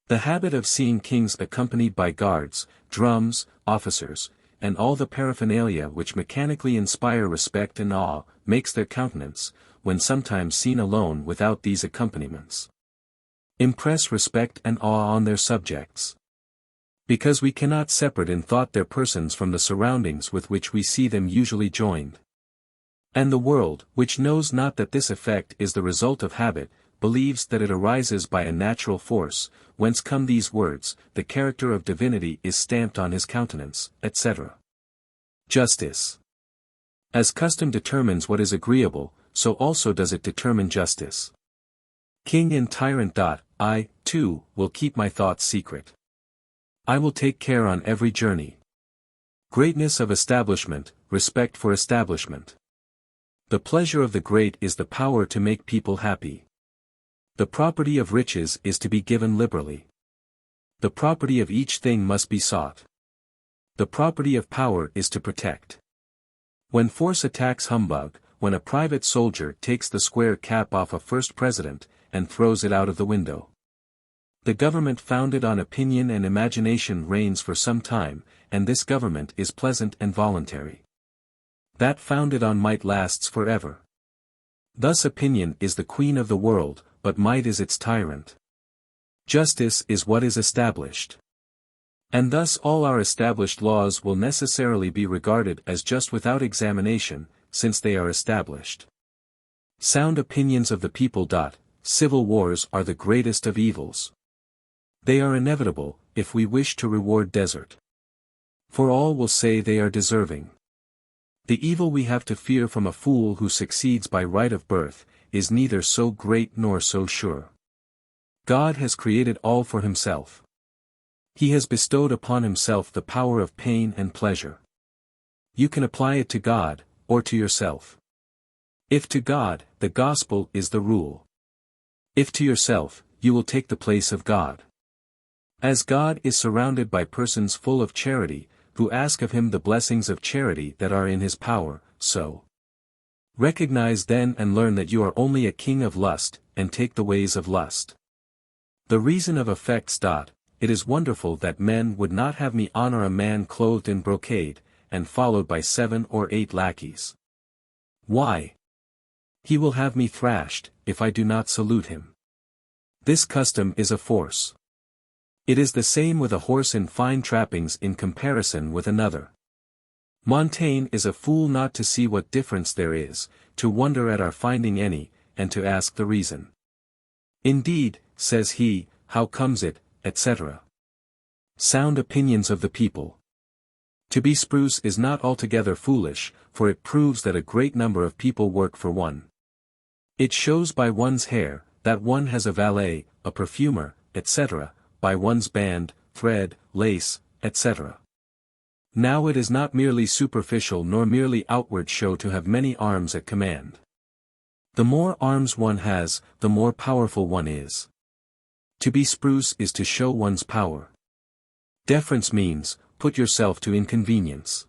The habit of seeing kings accompanied by guards, drums, officers, and all the paraphernalia which mechanically inspire respect and awe, makes their countenance, when sometimes seen alone without these accompaniments, impress respect and awe on their subjects. Because we cannot separate in thought their persons from the surroundings with which we see them usually joined. And the world, which knows not that this effect is the result of habit, believes that it arises by a natural force, whence come these words, the character of divinity is stamped on his countenance, etc. Justice. As custom determines what is agreeable, so also does it determine justice. King and tyrant. I, too, will keep my thoughts secret. I will take care on every journey. Greatness of establishment, respect for establishment. The pleasure of the great is the power to make people happy. The property of riches is to be given liberally. The property of each thing must be sought. The property of power is to protect. When force attacks humbug, when a private soldier takes the square cap off a first president, and throws it out of the window. The government founded on opinion and imagination reigns for some time, and this government is pleasant and voluntary. That founded on might lasts forever. Thus opinion is the queen of the world, but might is its tyrant. Justice is what is established. And thus all our established laws will necessarily be regarded as just without examination, since they are established. Sound opinions of the people. Civil wars are the greatest of evils. They are inevitable, if we wish to reward desert. For all will say they are deserving. The evil we have to fear from a fool who succeeds by right of birth, is neither so great nor so sure. God has created all for himself. He has bestowed upon himself the power of pain and pleasure. You can apply it to God, or to yourself. If to God, the gospel is the rule. If to yourself, you will take the place of God. As God is surrounded by persons full of charity, who ask of him the blessings of charity that are in his power, so recognize then and learn that you are only a king of lust, and take the ways of lust. The reason of effects. It is wonderful that men would not have me honor a man clothed in brocade, and followed by 7 or 8 lackeys. Why? He will have me thrashed, if I do not salute him. This custom is a force. It is the same with a horse in fine trappings in comparison with another. Montaigne is a fool not to see what difference there is, to wonder at our finding any, and to ask the reason. Indeed, says he, how comes it, etc. Sound opinions of the people. To be spruce is not altogether foolish, for it proves that a great number of people work for one. It shows by one's hair, that one has a valet, a perfumer, etc., by one's band, thread, lace, etc. Now it is not merely superficial nor merely outward show to have many arms at command. The more arms one has, the more powerful one is. To be spruce is to show one's power. Deference means, put yourself to inconvenience.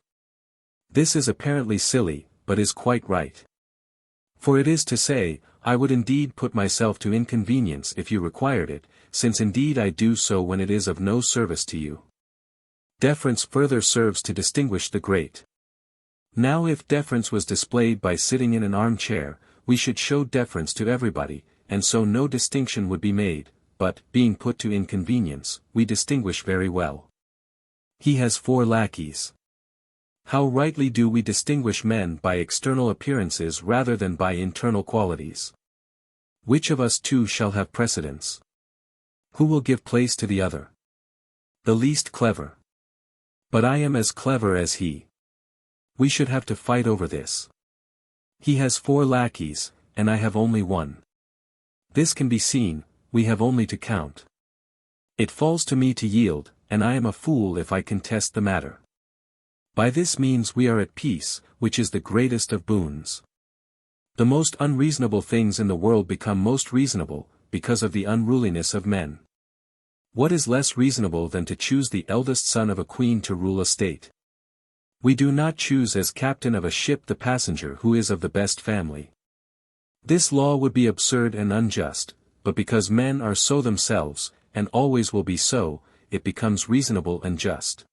This is apparently silly, but is quite right. For it is to say, I would indeed put myself to inconvenience if you required it, since indeed I do so when it is of no service to you. Deference further serves to distinguish the great. Now if deference was displayed by sitting in an armchair, we should show deference to everybody, and so no distinction would be made, but, being put to inconvenience, we distinguish very well. He has 4 lackeys. How rightly do we distinguish men by external appearances rather than by internal qualities? Which of us two shall have precedence? Who will give place to the other? The least clever. But I am as clever as he. We should have to fight over this. He has 4 lackeys, and I have only 1. This can be seen, we have only to count. It falls to me to yield, and I am a fool if I contest the matter. By this means we are at peace, which is the greatest of boons. The most unreasonable things in the world become most reasonable, because of the unruliness of men. What is less reasonable than to choose the eldest son of a queen to rule a state? We do not choose as captain of a ship the passenger who is of the best family. This law would be absurd and unjust, but because men are so themselves, and always will be so, it becomes reasonable and just.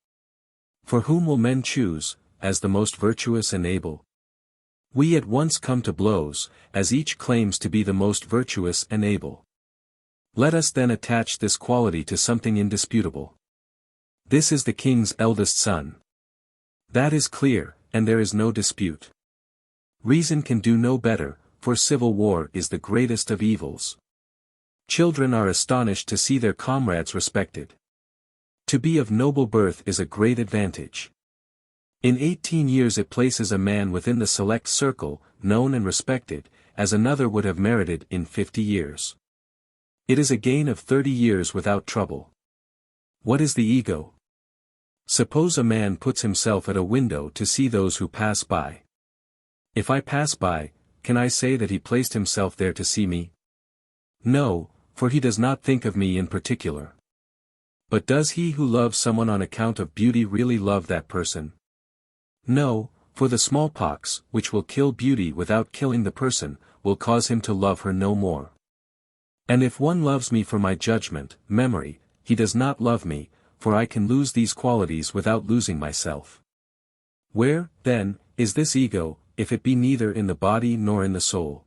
For whom will men choose, as the most virtuous and able? We at once come to blows, as each claims to be the most virtuous and able. Let us then attach this quality to something indisputable. This is the king's eldest son. That is clear, and there is no dispute. Reason can do no better, for civil war is the greatest of evils. Children are astonished to see their comrades respected. To be of noble birth is a great advantage. In 18 years it places a man within the select circle, known and respected, as another would have merited in 50 years. It is a gain of 30 years without trouble. What is the ego? Suppose a man puts himself at a window to see those who pass by. If I pass by, can I say that he placed himself there to see me? No, for he does not think of me in particular. But does he who loves someone on account of beauty really love that person? No, for the smallpox, which will kill beauty without killing the person, will cause him to love her no more. And if one loves me for my judgment, memory, he does not love me, for I can lose these qualities without losing myself. Where, then, is this ego, if it be neither in the body nor in the soul?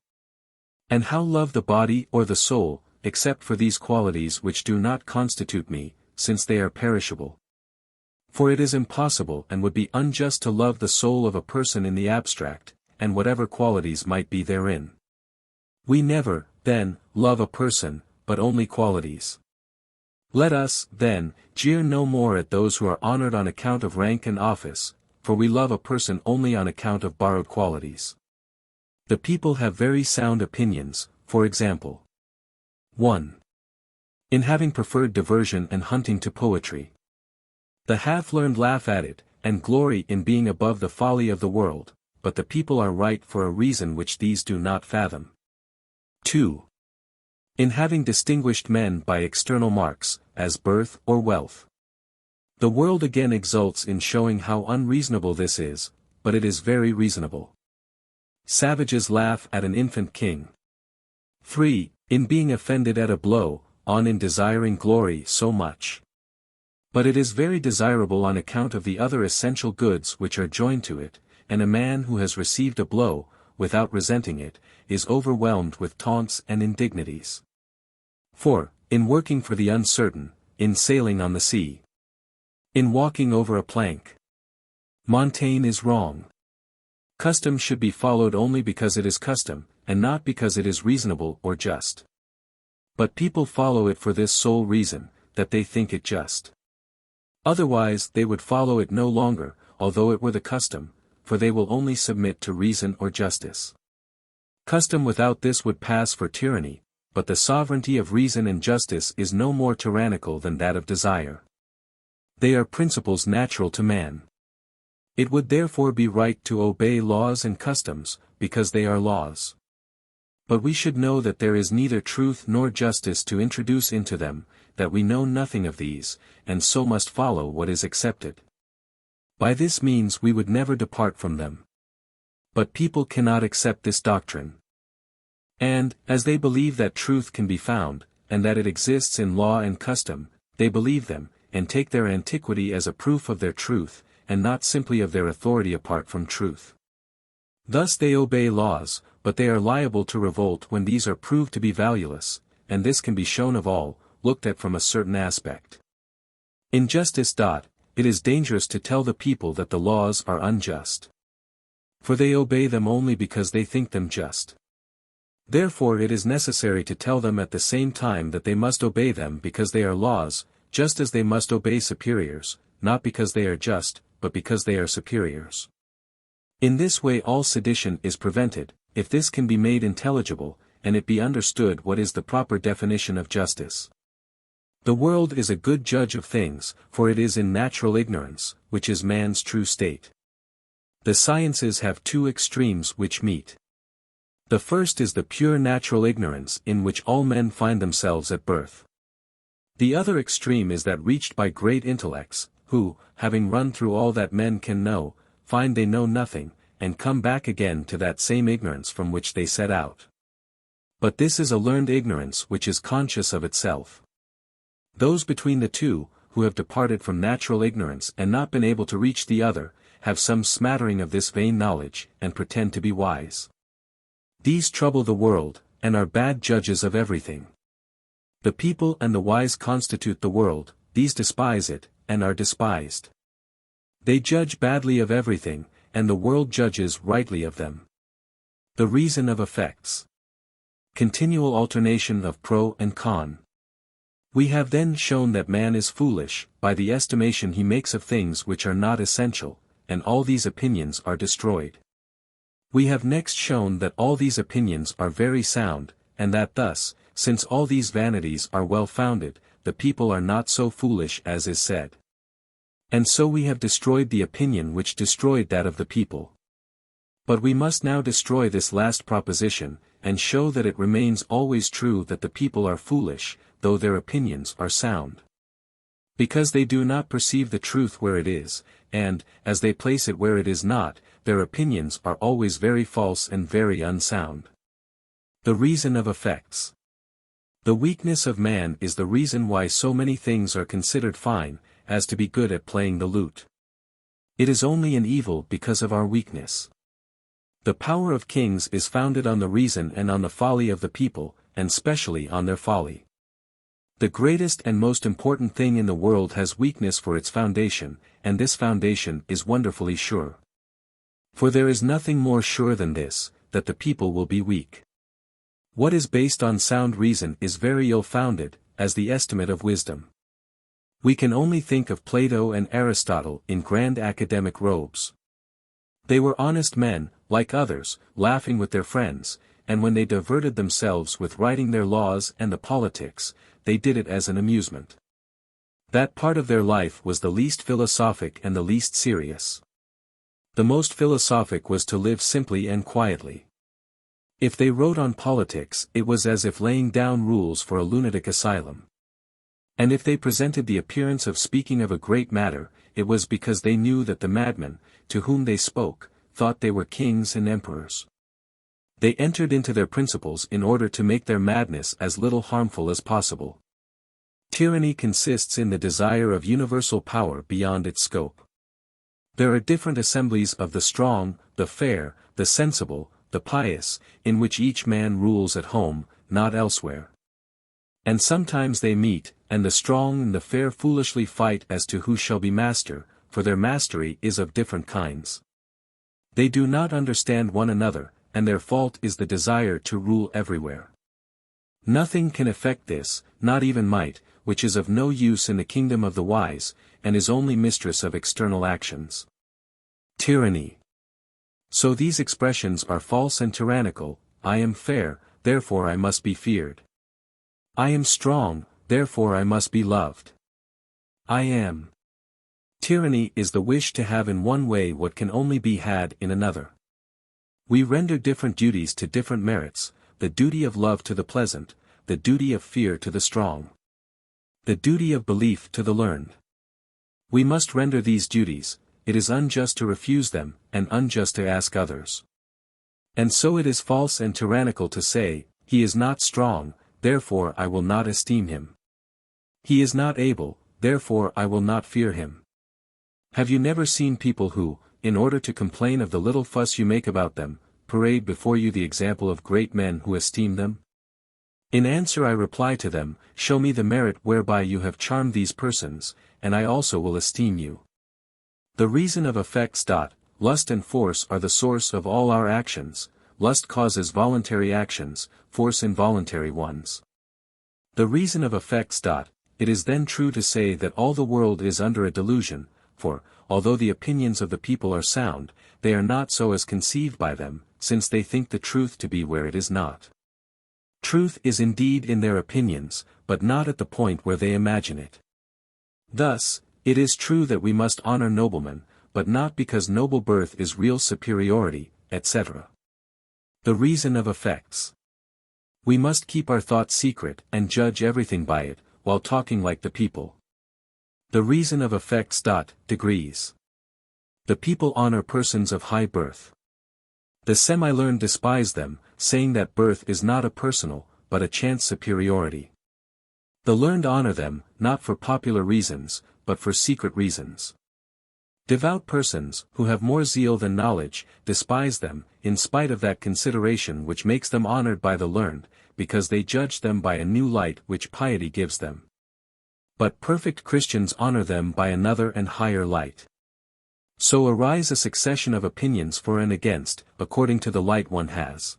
And how love the body or the soul, except for these qualities which do not constitute me, since they are perishable? For it is impossible and would be unjust to love the soul of a person in the abstract, and whatever qualities might be therein. We never, then, love a person, but only qualities. Let us, then, jeer no more at those who are honored on account of rank and office, for we love a person only on account of borrowed qualities. The people have very sound opinions, for example. 1. In having preferred diversion and hunting to poetry. The half-learned laugh at it, and glory in being above the folly of the world, but the people are right for a reason which these do not fathom. 2. In having distinguished men by external marks, as birth or wealth. The world again exults in showing how unreasonable this is, but it is very reasonable. Savages laugh at an infant king. 3. In being offended at a blow, on in desiring glory so much. But it is very desirable on account of the other essential goods which are joined to it, and a man who has received a blow, without resenting it, is overwhelmed with taunts and indignities. 4. In working for the uncertain, in sailing on the sea. In walking over a plank. Montaigne is wrong. Custom should be followed only because it is custom, and not because it is reasonable or just. But people follow it for this sole reason, that they think it just. Otherwise they would follow it no longer, although it were the custom, for they will only submit to reason or justice. Custom without this would pass for tyranny, but the sovereignty of reason and justice is no more tyrannical than that of desire. They are principles natural to man. It would therefore be right to obey laws and customs, because they are laws. But we should know that there is neither truth nor justice to introduce into them, that we know nothing of these, and so must follow what is accepted. By this means we would never depart from them. But people cannot accept this doctrine. And, as they believe that truth can be found, and that it exists in law and custom, they believe them, and take their antiquity as a proof of their truth, and not simply of their authority apart from truth. Thus they obey laws, but they are liable to revolt when these are proved to be valueless, and this can be shown of all, looked at from a certain aspect. In justice. It is dangerous to tell the people that the laws are unjust. For they obey them only because they think them just. Therefore it is necessary to tell them at the same time that they must obey them because they are laws, just as they must obey superiors, not because they are just, but because they are superiors. In this way all sedition is prevented, if this can be made intelligible, and it be understood what is the proper definition of justice. The world is a good judge of things, for it is in natural ignorance, which is man's true state. The sciences have two extremes which meet. The first is the pure natural ignorance in which all men find themselves at birth. The other extreme is that reached by great intellects, who, having run through all that men can know, find they know nothing, and come back again to that same ignorance from which they set out. But this is a learned ignorance which is conscious of itself. Those between the two, who have departed from natural ignorance and not been able to reach the other, have some smattering of this vain knowledge, and pretend to be wise. These trouble the world, and are bad judges of everything. The people and the wise constitute the world, these despise it, and are despised. They judge badly of everything, and the world judges rightly of them. The reason of effects. Continual alternation of pro and con. We have then shown that man is foolish, by the estimation he makes of things which are not essential, and all these opinions are destroyed. We have next shown that all these opinions are very sound, and that thus, since all these vanities are well founded, the people are not so foolish as is said. And so we have destroyed the opinion which destroyed that of the people. But we must now destroy this last proposition, and show that it remains always true that the people are foolish, though their opinions are sound. Because they do not perceive the truth where it is, and, as they place it where it is not, their opinions are always very false and very unsound. The reason of effects. The weakness of man is the reason why so many things are considered fine, as to be good at playing the lute. It is only an evil because of our weakness. The power of kings is founded on the reason and on the folly of the people, and specially on their folly. The greatest and most important thing in the world has weakness for its foundation, and this foundation is wonderfully sure. For there is nothing more sure than this, that the people will be weak. What is based on sound reason is very ill-founded, as the estimate of wisdom. We can only think of Plato and Aristotle in grand academic robes. They were honest men, like others, laughing with their friends, and when they diverted themselves with writing their laws and the politics, they did it as an amusement. That part of their life was the least philosophic and the least serious. The most philosophic was to live simply and quietly. If they wrote on politics, it was as if laying down rules for a lunatic asylum. And if they presented the appearance of speaking of a great matter, it was because they knew that the madmen, to whom they spoke, thought they were kings and emperors. They entered into their principles in order to make their madness as little harmful as possible. Tyranny consists in the desire of universal power beyond its scope. There are different assemblies of the strong, the fair, the sensible, the pious, in which each man rules at home, not elsewhere. And sometimes they meet, and the strong and the fair foolishly fight as to who shall be master, for their mastery is of different kinds. They do not understand one another, and their fault is the desire to rule everywhere. Nothing can effect this, not even might, which is of no use in the kingdom of the wise, and is only mistress of external actions. Tyranny. So these expressions are false and tyrannical. I am fair, therefore I must be feared. I am strong, therefore I must be loved. I am. Tyranny is the wish to have in one way what can only be had in another. We render different duties to different merits, the duty of love to the pleasant, the duty of fear to the strong, the duty of belief to the learned. We must render these duties. It is unjust to refuse them, and unjust to ask others. And so it is false and tyrannical to say, he is not strong, therefore I will not esteem him. He is not able, therefore I will not fear him. Have you never seen people who, in order to complain of the little fuss you make about them, parade before you the example of great men who esteem them? In answer I reply to them, show me the merit whereby you have charmed these persons, and I also will esteem you. The reason of effects. Lust and force are the source of all our actions. Lust causes voluntary actions, force involuntary ones. The reason of effects. It is then true to say that all the world is under a delusion, for, although the opinions of the people are sound, they are not so as conceived by them, since they think the truth to be where it is not. Truth is indeed in their opinions, but not at the point where they imagine it. Thus, it is true that we must honor noblemen, but not because noble birth is real superiority, etc. The reason of effects. We must keep our thoughts secret and judge everything by it, while talking like the people. The reason of effects. Degrees. The people honor persons of high birth. The semi-learned despise them, saying that birth is not a personal, but a chance superiority. The learned honor them, not for popular reasons, but for secret reasons. Devout persons, who have more zeal than knowledge, despise them, in spite of that consideration which makes them honored by the learned, because they judge them by a new light which piety gives them. But perfect Christians honor them by another and higher light. So arise a succession of opinions for and against, according to the light one has.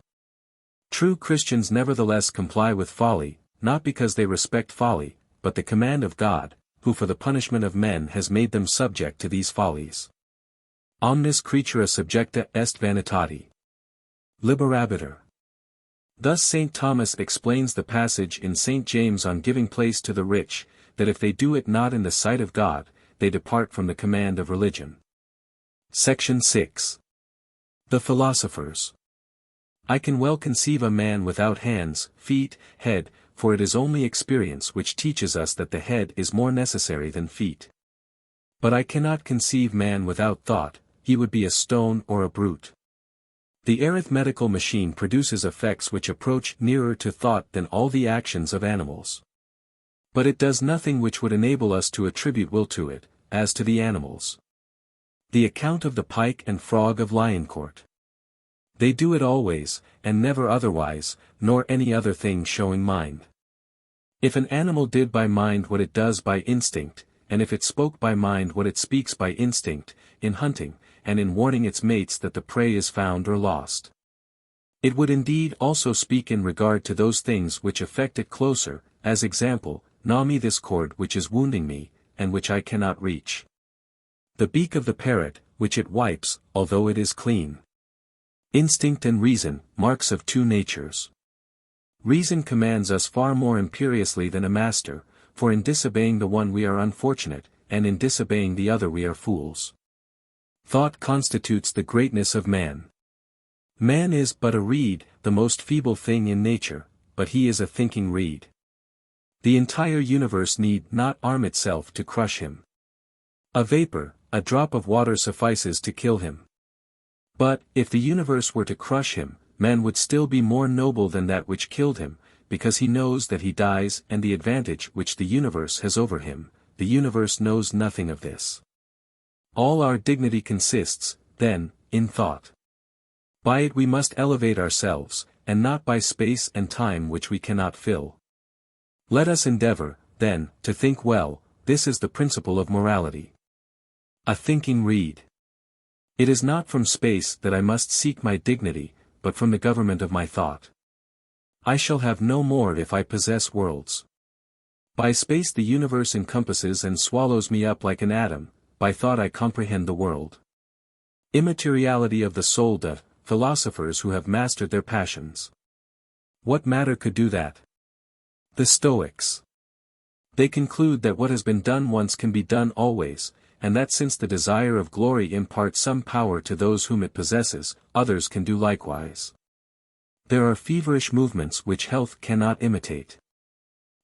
True Christians nevertheless comply with folly, not because they respect folly, but the command of God, who for the punishment of men has made them subject to these follies. Omnis creatura subjecta est vanitati. Liberabiter. Thus St. Thomas explains the passage in St. James on giving place to the rich, that if they do it not in the sight of God, they depart from the command of religion. Section 6. The Philosophers. I can well conceive a man without hands, feet, head, for it is only experience which teaches us that the head is more necessary than feet. But I cannot conceive man without thought, he would be a stone or a brute. The arithmetical machine produces effects which approach nearer to thought than all the actions of animals. But it does nothing which would enable us to attribute will to it, as to the animals. The account of the pike and frog of Lioncourt. They do it always, and never otherwise, nor any other thing showing mind. If an animal did by mind what it does by instinct, and if it spoke by mind what it speaks by instinct, in hunting, and in warning its mates that the prey is found or lost, it would indeed also speak in regard to those things which affect it closer, as example, gnaw me this cord which is wounding me, and which I cannot reach. The beak of the parrot, which it wipes, although it is clean. Instinct and reason, marks of two natures. Reason commands us far more imperiously than a master, for in disobeying the one we are unfortunate, and in disobeying the other we are fools. Thought constitutes the greatness of man. Man is but a reed, the most feeble thing in nature, but he is a thinking reed. The entire universe need not arm itself to crush him. A vapor, a drop of water suffices to kill him. But, if the universe were to crush him, man would still be more noble than that which killed him, because he knows that he dies and the advantage which the universe has over him, the universe knows nothing of this. All our dignity consists, then, in thought. By it we must elevate ourselves, and not by space and time which we cannot fill. Let us endeavor, then, to think well. This is the principle of morality. A thinking reed. It is not from space that I must seek my dignity, but from the government of my thought. I shall have no more if I possess worlds. By space the universe encompasses and swallows me up like an atom, by thought I comprehend the world. Immateriality of the soul doth, philosophers who have mastered their passions. What matter could do that? The Stoics. They conclude that what has been done once can be done always, and that since the desire of glory imparts some power to those whom it possesses, others can do likewise. There are feverish movements which health cannot imitate.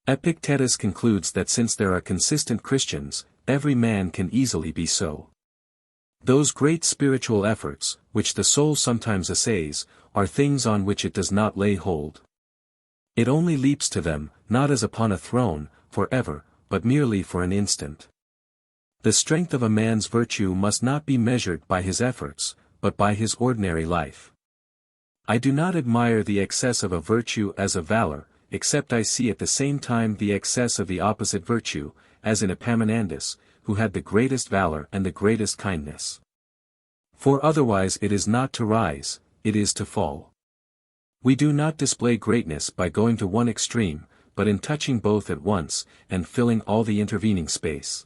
Epictetus concludes that since there are consistent Christians, every man can easily be so. Those great spiritual efforts, which the soul sometimes essays, are things on which it does not lay hold. It only leaps to them, not as upon a throne, forever, but merely for an instant. The strength of a man's virtue must not be measured by his efforts, but by his ordinary life. I do not admire the excess of a virtue as of valor, except I see at the same time the excess of the opposite virtue, as in Epaminondas, who had the greatest valor and the greatest kindness. For otherwise it is not to rise, it is to fall. We do not display greatness by going to one extreme, but in touching both at once, and filling all the intervening space.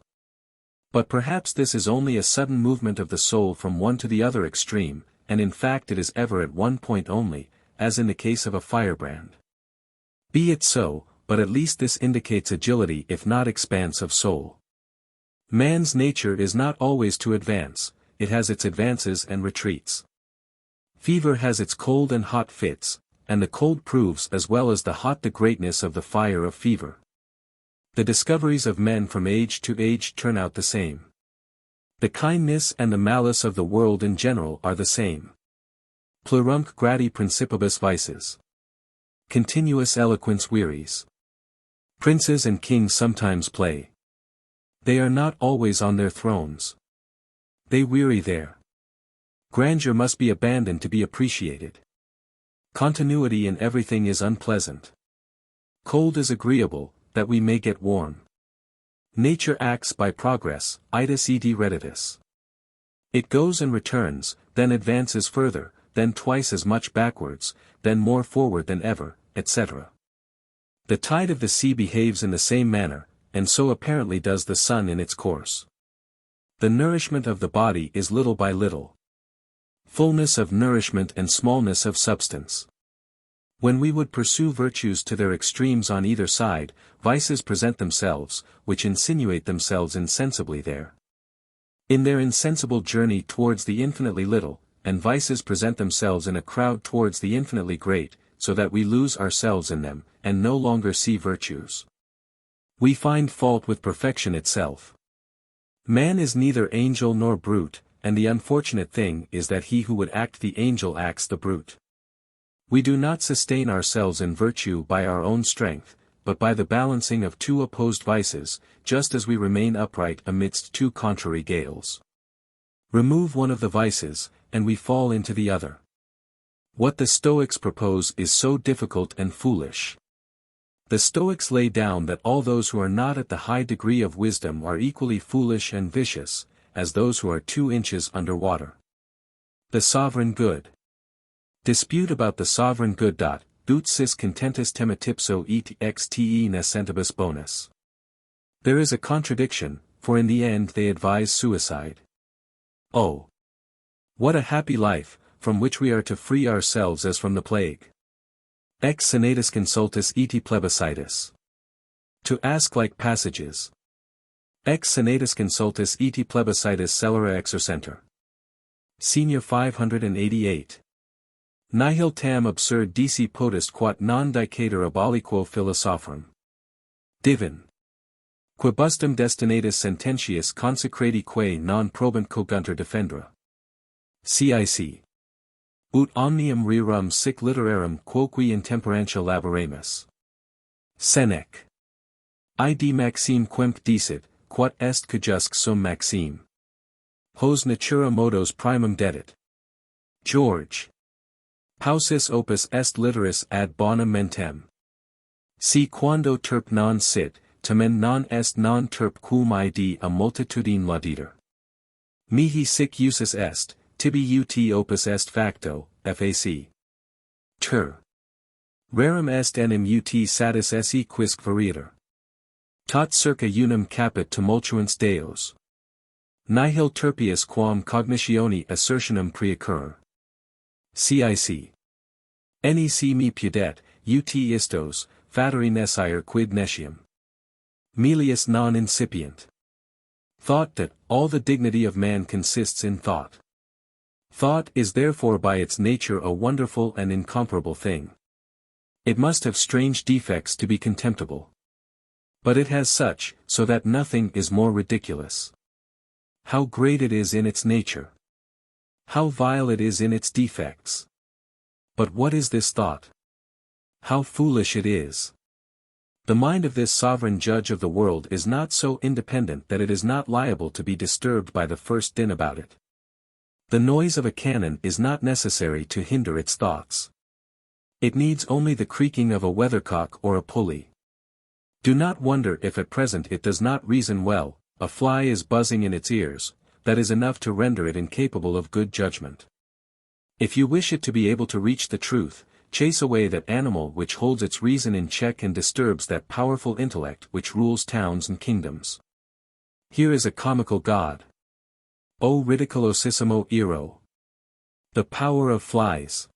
But perhaps this is only a sudden movement of the soul from one to the other extreme, and in fact it is ever at one point only, as in the case of a firebrand. Be it so, but at least this indicates agility if not expanse of soul. Man's nature is not always to advance, it has its advances and retreats. Fever has its cold and hot fits, and the cold proves as well as the hot the greatness of the fire of fever. The discoveries of men from age to age turn out the same. The kindness and the malice of the world in general are the same. Plurumque grati principibus vices. Continuous eloquence wearies. Princes and kings sometimes play. They are not always on their thrones. They weary there. Grandeur must be abandoned to be appreciated. Continuity in everything is unpleasant. Cold is agreeable, that we may get warm. Nature acts by progress, itus et redditus. It goes and returns, then advances further, then twice as much backwards, then more forward than ever, etc. The tide of the sea behaves in the same manner, and so apparently does the sun in its course. The nourishment of the body is little by little. Fullness of nourishment and smallness of substance. When we would pursue virtues to their extremes on either side, vices present themselves, which insinuate themselves insensibly there. In their insensible journey towards the infinitely little, and vices present themselves in a crowd towards the infinitely great, so that we lose ourselves in them, and no longer see virtues. We find fault with perfection itself. Man is neither angel nor brute, and the unfortunate thing is that he who would act the angel acts the brute. We do not sustain ourselves in virtue by our own strength, but by the balancing of two opposed vices, just as we remain upright amidst two contrary gales. Remove one of the vices, and we fall into the other. What the Stoics propose is so difficult and foolish. The Stoics lay down that all those who are not at the high degree of wisdom are equally foolish and vicious, as those who are 2 inches under water. The sovereign good. Dispute about the sovereign good. Ut sis contentus temetipso et ex te nascentibus bonus. There is a contradiction, for in the end they advise suicide. Oh! What a happy life, from which we are to free ourselves as from the plague. Ex senatus consultus et plebiscitus. To ask like passages. Ex senatus consultus et plebiscitus celere exercenter. Senior 588. Nihil tam absurd dici potest quat non dicator ab aliquo philosophorum. Divin. Quibustum destinatus sententius consecrati quae non probant cogunter defendra. CIC. Ut omnium rerum sic literarum quoque intemperantia laboramus. Senec. Id maxime quemp dicit, quat est cujusque sum maxime. Hos natura modos primum dedit. George. Paucis opus est literis ad bonum mentem. Si quando terp non sit, tamen non est non terp cum id a multitudine lauditer. Mihi sic usus est, tibi ut opus est facto, fac. Ter. Rerum est enim ut satis se quisque veriter. Tot circa unum capit tumultuans deos. Nihil terpius quam cognitione assertionum preoccurre. CIC. Nec me pudet, ut istos, fateri nescire quid nescium. Melius non incipient. Thought that, all the dignity of man consists in thought. Thought is therefore by its nature a wonderful and incomparable thing. It must have strange defects to be contemptible. But it has such, so that nothing is more ridiculous. How great it is in its nature! How vile it is in its defects! But what is this thought? How foolish it is! The mind of this sovereign judge of the world is not so independent that it is not liable to be disturbed by the first din about it. The noise of a cannon is not necessary to hinder its thoughts. It needs only the creaking of a weathercock or a pulley. Do not wonder if at present it does not reason well, a fly is buzzing in its ears, that is enough to render it incapable of good judgment. If you wish it to be able to reach the truth, chase away that animal which holds its reason in check and disturbs that powerful intellect which rules towns and kingdoms. Here is a comical god. O ridiculosissimo iro! The power of flies.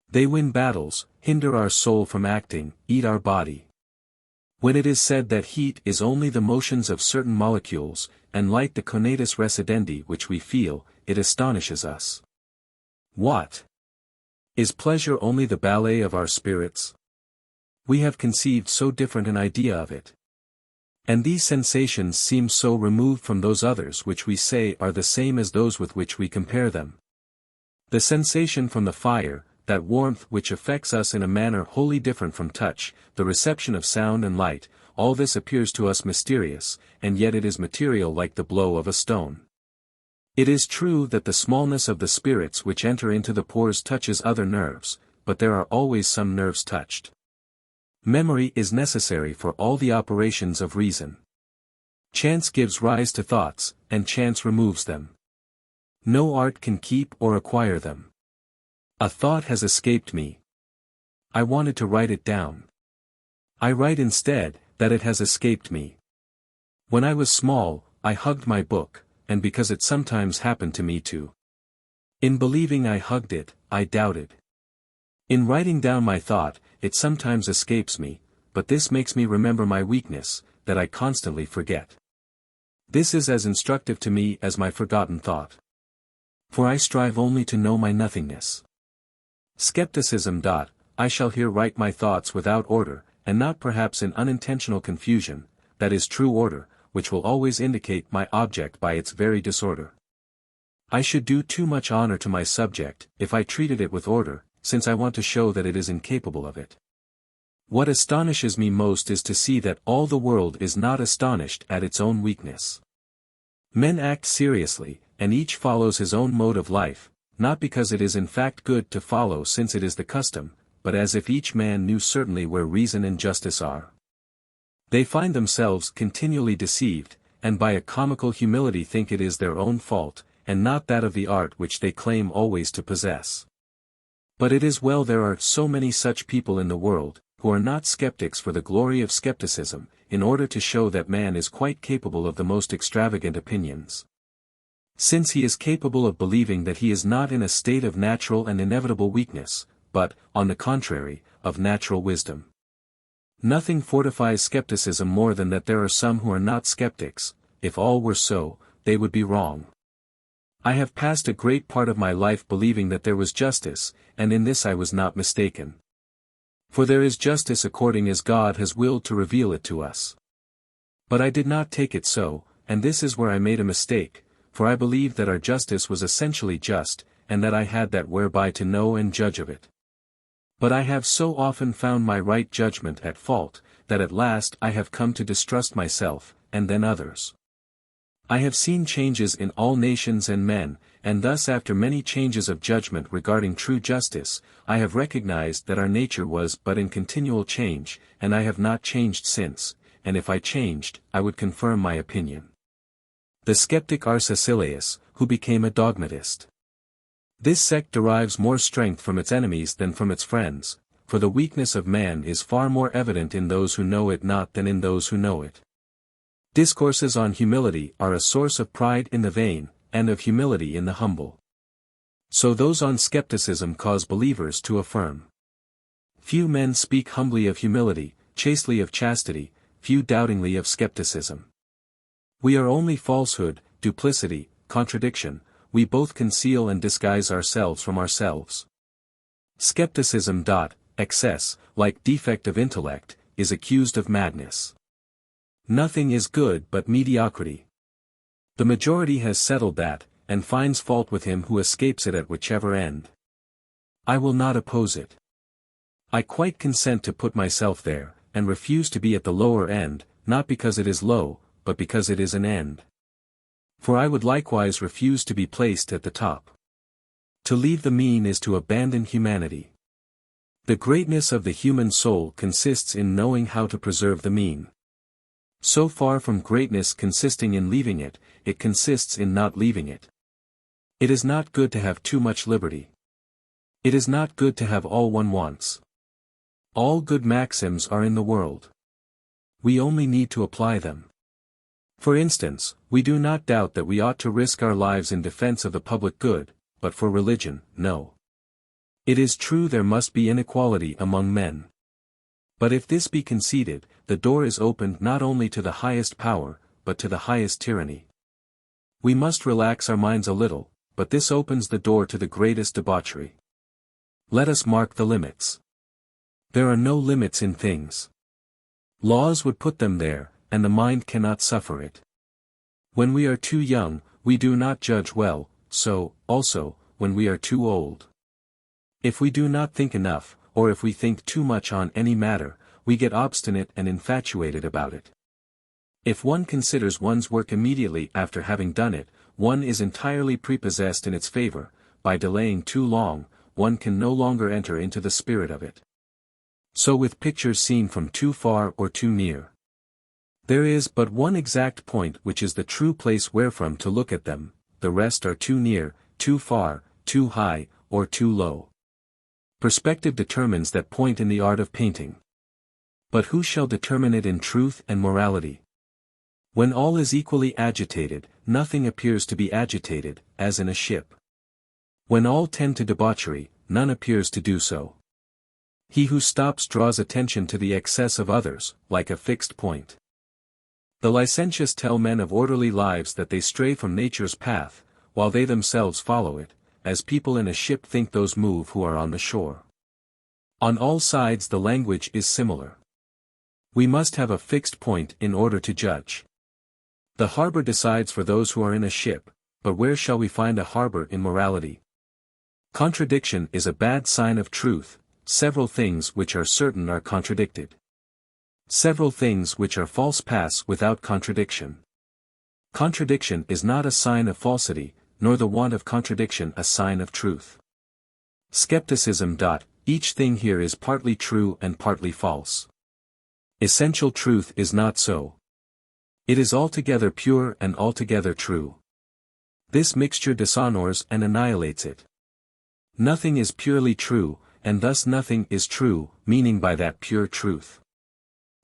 They win battles, hinder our soul from acting, eat our body. When it is said that heat is only the motions of certain molecules, and light the conatus residendi which we feel, it astonishes us. What? Is pleasure only the ballet of our spirits? We have conceived so different an idea of it. And these sensations seem so removed from those others which we say are the same as those with which we compare them. The sensation from the fire, that warmth which affects us in a manner wholly different from touch, the reception of sound and light, all this appears to us mysterious, and yet it is material like the blow of a stone. It is true that the smallness of the spirits which enter into the pores touches other nerves, but there are always some nerves touched. Memory is necessary for all the operations of reason. Chance gives rise to thoughts, and chance removes them. No art can keep or acquire them. A thought has escaped me. I wanted to write it down. I write instead, that it has escaped me. When I was small, I hugged my book, and because it sometimes happened to me to. In believing I hugged it, I doubted. In writing down my thought, it sometimes escapes me, but this makes me remember my weakness, that I constantly forget. This is as instructive to me as my forgotten thought. For I strive only to know my nothingness. Skepticism. I shall here write my thoughts without order, and not perhaps in unintentional confusion, that is true order, which will always indicate my object by its very disorder. I should do too much honor to my subject, if I treated it with order, since I want to show that it is incapable of it. What astonishes me most is to see that all the world is not astonished at its own weakness. Men act seriously, and each follows his own mode of life, not because it is in fact good to follow since it is the custom, but as if each man knew certainly where reason and justice are. They find themselves continually deceived, and by a comical humility think it is their own fault, and not that of the art which they claim always to possess. But it is well there are so many such people in the world, who are not skeptics for the glory of skepticism, in order to show that man is quite capable of the most extravagant opinions. Since he is capable of believing that he is not in a state of natural and inevitable weakness, but, on the contrary, of natural wisdom. Nothing fortifies skepticism more than that there are some who are not skeptics. If all were so, they would be wrong. I have passed a great part of my life believing that there was justice, and in this I was not mistaken. For there is justice according as God has willed to reveal it to us. But I did not take it so, and this is where I made a mistake, for I believed that our justice was essentially just, and that I had that whereby to know and judge of it. But I have so often found my right judgment at fault, that at last I have come to distrust myself, and then others. I have seen changes in all nations and men, and thus after many changes of judgment regarding true justice, I have recognized that our nature was but in continual change, and I have not changed since, and if I changed, I would confirm my opinion. The skeptic Arcesilaus, who became a dogmatist. This sect derives more strength from its enemies than from its friends, for the weakness of man is far more evident in those who know it not than in those who know it. Discourses on humility are a source of pride in the vain, and of humility in the humble. So those on skepticism cause believers to affirm. Few men speak humbly of humility, chastely of chastity, few doubtingly of skepticism. We are only falsehood, duplicity, contradiction, we both conceal and disguise ourselves from ourselves. Skepticism. Excess, like defect of intellect, is accused of madness. Nothing is good but mediocrity. The majority has settled that, and finds fault with him who escapes it at whichever end. I will not oppose it. I quite consent to put myself there, and refuse to be at the lower end, not because it is low, but because it is an end. For I would likewise refuse to be placed at the top. To leave the mean is to abandon humanity. The greatness of the human soul consists in knowing how to preserve the mean. So far from greatness consisting in leaving it, it consists in not leaving it. It is not good to have too much liberty. It is not good to have all one wants. All good maxims are in the world. We only need to apply them. For instance, we do not doubt that we ought to risk our lives in defense of the public good, but for religion, no. It is true there must be inequality among men. But if this be conceded, the door is opened not only to the highest power, but to the highest tyranny. We must relax our minds a little, but this opens the door to the greatest debauchery. Let us mark the limits. There are no limits in things. Laws would put them there, and the mind cannot suffer it. When we are too young, we do not judge well, so, also, when we are too old. If we do not think enough, or if we think too much on any matter, we get obstinate and infatuated about it. If one considers one's work immediately after having done it, one is entirely prepossessed in its favor. By delaying too long, one can no longer enter into the spirit of it. So with pictures seen from too far or too near. There is but one exact point which is the true place wherefrom to look at them, the rest are too near, too far, too high, or too low. Perspective determines that point in the art of painting. But who shall determine it in truth and morality? When all is equally agitated, nothing appears to be agitated, as in a ship. When all tend to debauchery, none appears to do so. He who stops draws attention to the excess of others, like a fixed point. The licentious tell men of orderly lives that they stray from nature's path, while they themselves follow it, as people in a ship think those move who are on the shore. On all sides the language is similar. We must have a fixed point in order to judge. The harbor decides for those who are in a ship, but where shall we find a harbor in morality? Contradiction is a bad sign of truth. Several things which are certain are contradicted. Several things which are false pass without contradiction. Contradiction is not a sign of falsity, nor the want of contradiction a sign of truth. Skepticism. Each thing here is partly true and partly false. Essential truth is not so. It is altogether pure and altogether true. This mixture dishonors and annihilates it. Nothing is purely true, and thus nothing is true, meaning by that pure truth.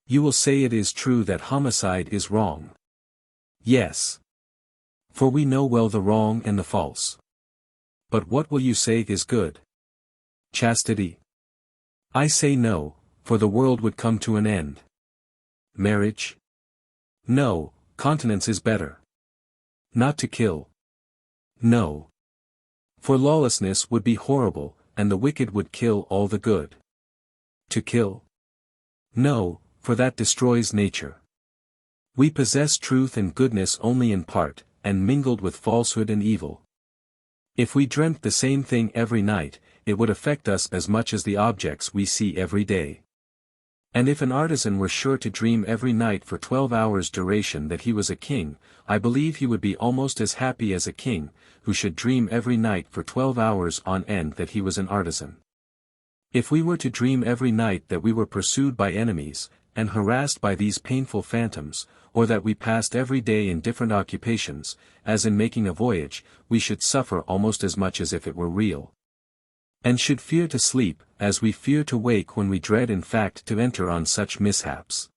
You will say it is true that homicide is wrong. Yes. For we know well the wrong and the false. But what will you say is good? Chastity? I say no, for the world would come to an end. Marriage? No, continence is better. Not to kill. No. For lawlessness would be horrible, and the wicked would kill all the good. To kill? No, for that destroys nature. We possess truth and goodness only in part, and mingled with falsehood and evil. If we dreamt the same thing every night, it would affect us as much as the objects we see every day. And if an artisan were sure to dream every night for 12 hours duration that he was a king, I believe he would be almost as happy as a king, who should dream every night for 12 hours on end that he was an artisan. If we were to dream every night that we were pursued by enemies, and harassed by these painful phantoms, or that we passed every day in different occupations, as in making a voyage, we should suffer almost as much as if it were real. And should fear to sleep, as we fear to wake when we dread in fact to enter on such mishaps.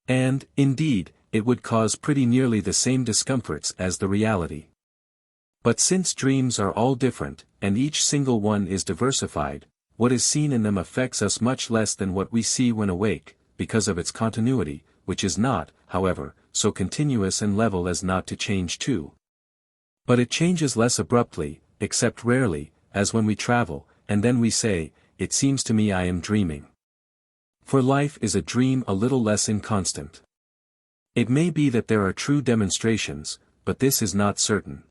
And, indeed, it would cause pretty nearly the same discomforts as the reality. But since dreams are all different, and each single one is diversified, what is seen in them affects us much less than what we see when awake, because of its continuity, which is not, however, so continuous and level as not to change too. But it changes less abruptly, except rarely, as when we travel, and then we say, "It seems to me I am dreaming." For life is a dream a little less inconstant. It may be that there are true demonstrations, but this is not certain.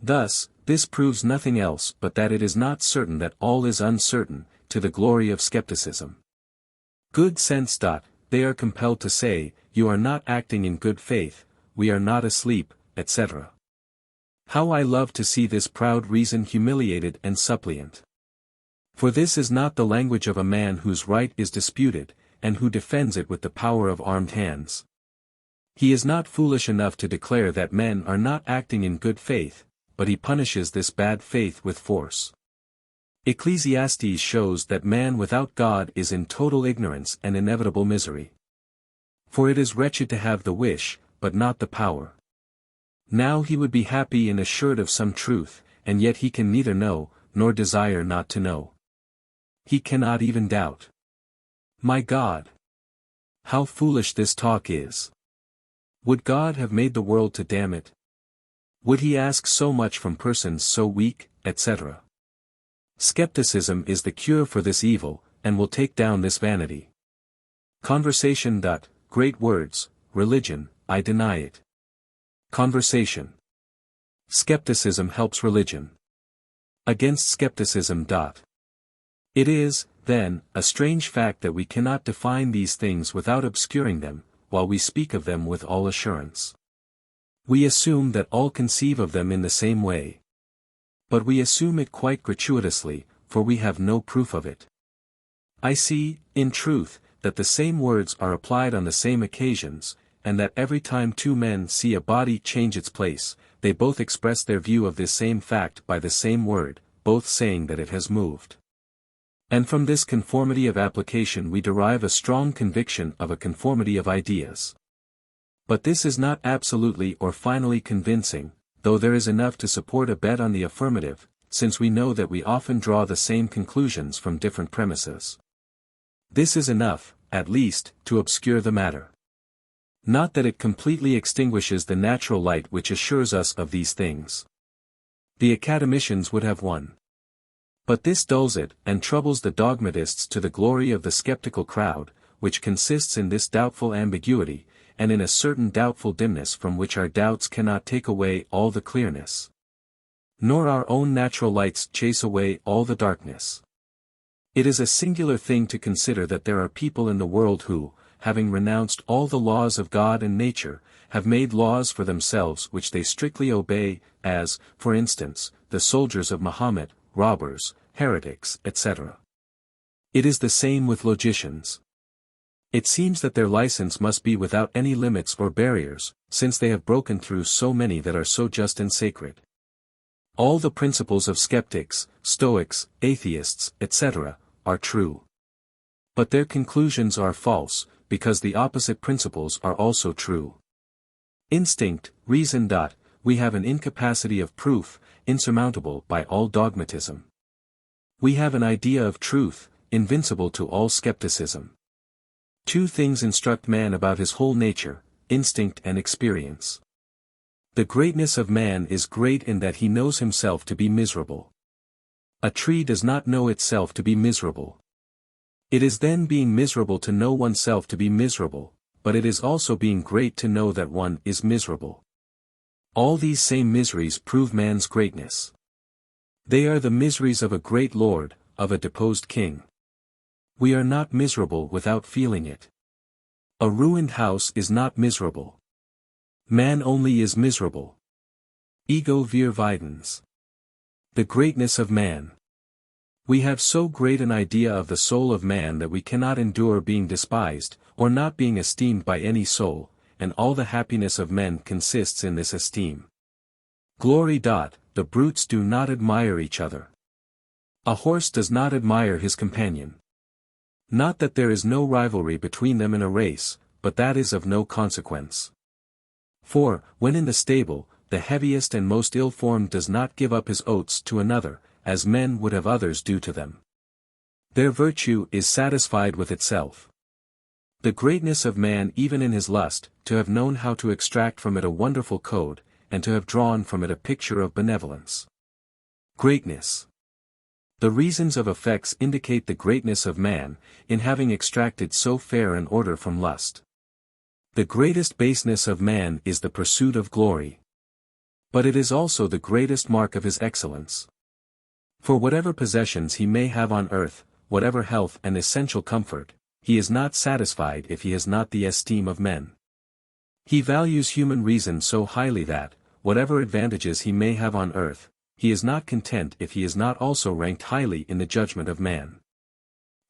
Thus, this proves nothing else but that it is not certain that all is uncertain, to the glory of skepticism. Good sense. They are compelled to say, "You are not acting in good faith, we are not asleep," etc. How I love to see this proud reason humiliated and suppliant. For this is not the language of a man whose right is disputed, and who defends it with the power of armed hands. He is not foolish enough to declare that men are not acting in good faith, but he punishes this bad faith with force. Ecclesiastes shows that man without God is in total ignorance and inevitable misery. For it is wretched to have the wish, but not the power. Now he would be happy and assured of some truth, and yet he can neither know, nor desire not to know. He cannot even doubt. My God! How foolish this talk is! Would God have made the world to damn it? Would he ask so much from persons so weak, etc.? Skepticism is the cure for this evil, and will take down this vanity. Conversation. Great words, religion, I deny it. Conversation. Skepticism helps religion. Against skepticism. It is, then, a strange fact that we cannot define these things without obscuring them, while we speak of them with all assurance. We assume that all conceive of them in the same way. But we assume it quite gratuitously, for we have no proof of it. I see, in truth, that the same words are applied on the same occasions, and that every time two men see a body change its place, they both express their view of this same fact by the same word, both saying that it has moved. And from this conformity of application we derive a strong conviction of a conformity of ideas. But this is not absolutely or finally convincing, though there is enough to support a bet on the affirmative, since we know that we often draw the same conclusions from different premises. This is enough, at least, to obscure the matter. Not that it completely extinguishes the natural light which assures us of these things. The academicians would have won. But this dulls it, and troubles the dogmatists to the glory of the skeptical crowd, which consists in this doubtful ambiguity, and in a certain doubtful dimness from which our doubts cannot take away all the clearness. Nor our own natural lights chase away all the darkness. It is a singular thing to consider that there are people in the world who, having renounced all the laws of God and nature, have made laws for themselves which they strictly obey, as, for instance, the soldiers of Mahomet, robbers, heretics, etc. It is the same with logicians. It seems that their license must be without any limits or barriers, since they have broken through so many that are so just and sacred. All the principles of skeptics, Stoics, atheists, etc., are true. But their conclusions are false, because the opposite principles are also true. Instinct, reason. We have an incapacity of proof, insurmountable by all dogmatism. We have an idea of truth, invincible to all skepticism. Two things instruct man about his whole nature, instinct and experience. The greatness of man is great in that he knows himself to be miserable. A tree does not know itself to be miserable. It is then being miserable to know oneself to be miserable, but it is also being great to know that one is miserable. All these same miseries prove man's greatness. They are the miseries of a great lord, of a deposed king. We are not miserable without feeling it. A ruined house is not miserable. Man only is miserable. Ego vir videns. The greatness of man. We have so great an idea of the soul of man that we cannot endure being despised, or not being esteemed by any soul, and all the happiness of men consists in this esteem. Glory. The brutes do not admire each other. A horse does not admire his companion. Not that there is no rivalry between them in a race, but that is of no consequence. For, when in the stable, the heaviest and most ill-formed does not give up his oats to another, as men would have others do to them. Their virtue is satisfied with itself. The greatness of man even in his lust, to have known how to extract from it a wonderful code, and to have drawn from it a picture of benevolence. Greatness. The reasons of effects indicate the greatness of man, in having extracted so fair an order from lust. The greatest baseness of man is the pursuit of glory. But it is also the greatest mark of his excellence. For whatever possessions he may have on earth, whatever health and essential comfort, he is not satisfied if he has not the esteem of men. He values human reason so highly that, whatever advantages he may have on earth, he is not content if he is not also ranked highly in the judgment of man.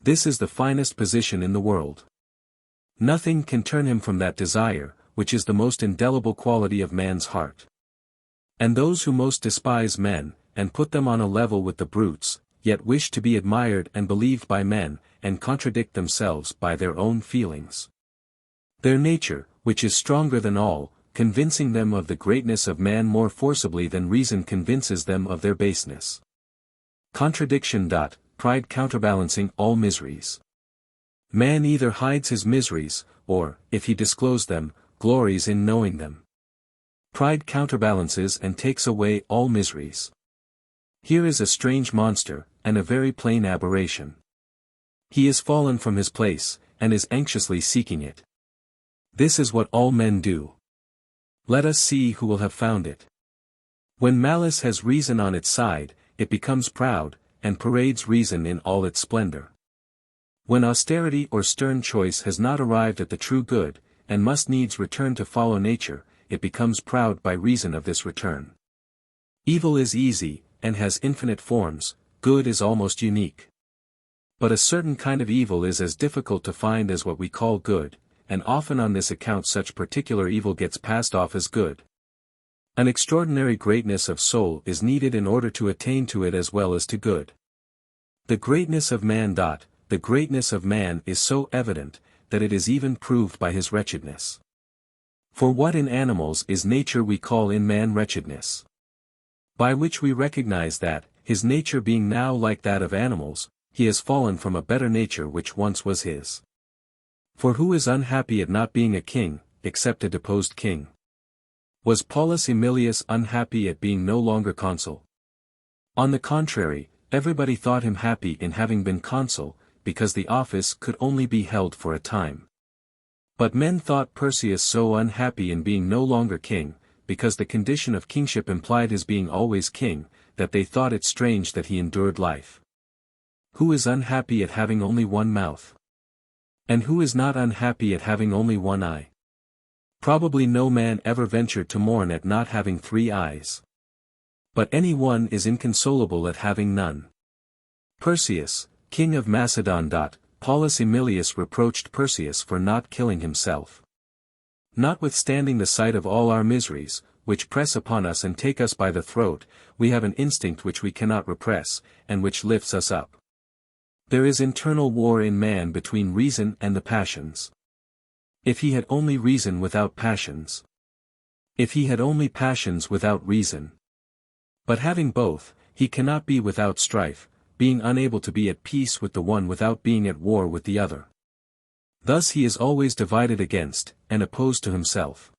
This is the finest position in the world. Nothing can turn him from that desire, which is the most indelible quality of man's heart. And those who most despise men, and put them on a level with the brutes, yet wish to be admired and believed by men, and contradict themselves by their own feelings. Their nature, which is stronger than all, convincing them of the greatness of man more forcibly than reason convinces them of their baseness. Contradiction. Pride counterbalancing all miseries. Man either hides his miseries, or, if he disclose them, glories in knowing them. Pride counterbalances and takes away all miseries. Here is a strange monster, and a very plain aberration. He is fallen from his place, and is anxiously seeking it. This is what all men do. Let us see who will have found it. When malice has reason on its side, it becomes proud, and parades reason in all its splendor. When austerity or stern choice has not arrived at the true good, and must needs return to follow nature, it becomes proud by reason of this return. Evil is easy, and has infinite forms, good is almost unique. But a certain kind of evil is as difficult to find as what we call good, and often on this account such particular evil gets passed off as good. An extraordinary greatness of soul is needed in order to attain to it as well as to good. The greatness of man. The greatness of man is so evident, that it is even proved by his wretchedness. For what in animals is nature we call in man wretchedness. By which we recognize that, his nature being now like that of animals, he has fallen from a better nature which once was his. For who is unhappy at not being a king, except a deposed king? Was Paulus Emilius unhappy at being no longer consul? On the contrary, everybody thought him happy in having been consul, because the office could only be held for a time. But men thought Perseus so unhappy in being no longer king, because the condition of kingship implied his being always king, that they thought it strange that he endured life. Who is unhappy at having only one mouth? And who is not unhappy at having only one eye? Probably no man ever ventured to mourn at not having 3 eyes. But any one is inconsolable at having none. Perseus, king of Macedon. Paulus Emilius reproached Perseus for not killing himself. Notwithstanding the sight of all our miseries, which press upon us and take us by the throat, we have an instinct which we cannot repress, and which lifts us up. There is internal war in man between reason and the passions. If he had only reason without passions. If he had only passions without reason. But having both, he cannot be without strife, being unable to be at peace with the one without being at war with the other. Thus he is always divided against, and opposed to himself.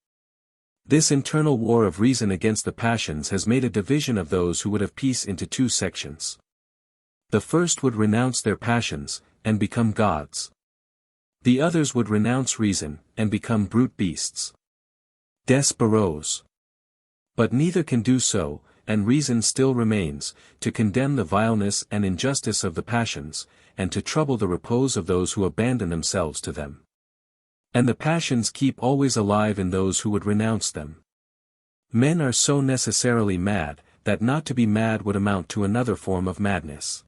This internal war of reason against the passions has made a division of those who would have peace into two sections. The first would renounce their passions, and become gods. The others would renounce reason, and become brute beasts. Desperos. But neither can do so, and reason still remains, to condemn the vileness and injustice of the passions, and to trouble the repose of those who abandon themselves to them. And the passions keep always alive in those who would renounce them. Men are so necessarily mad, that not to be mad would amount to another form of madness.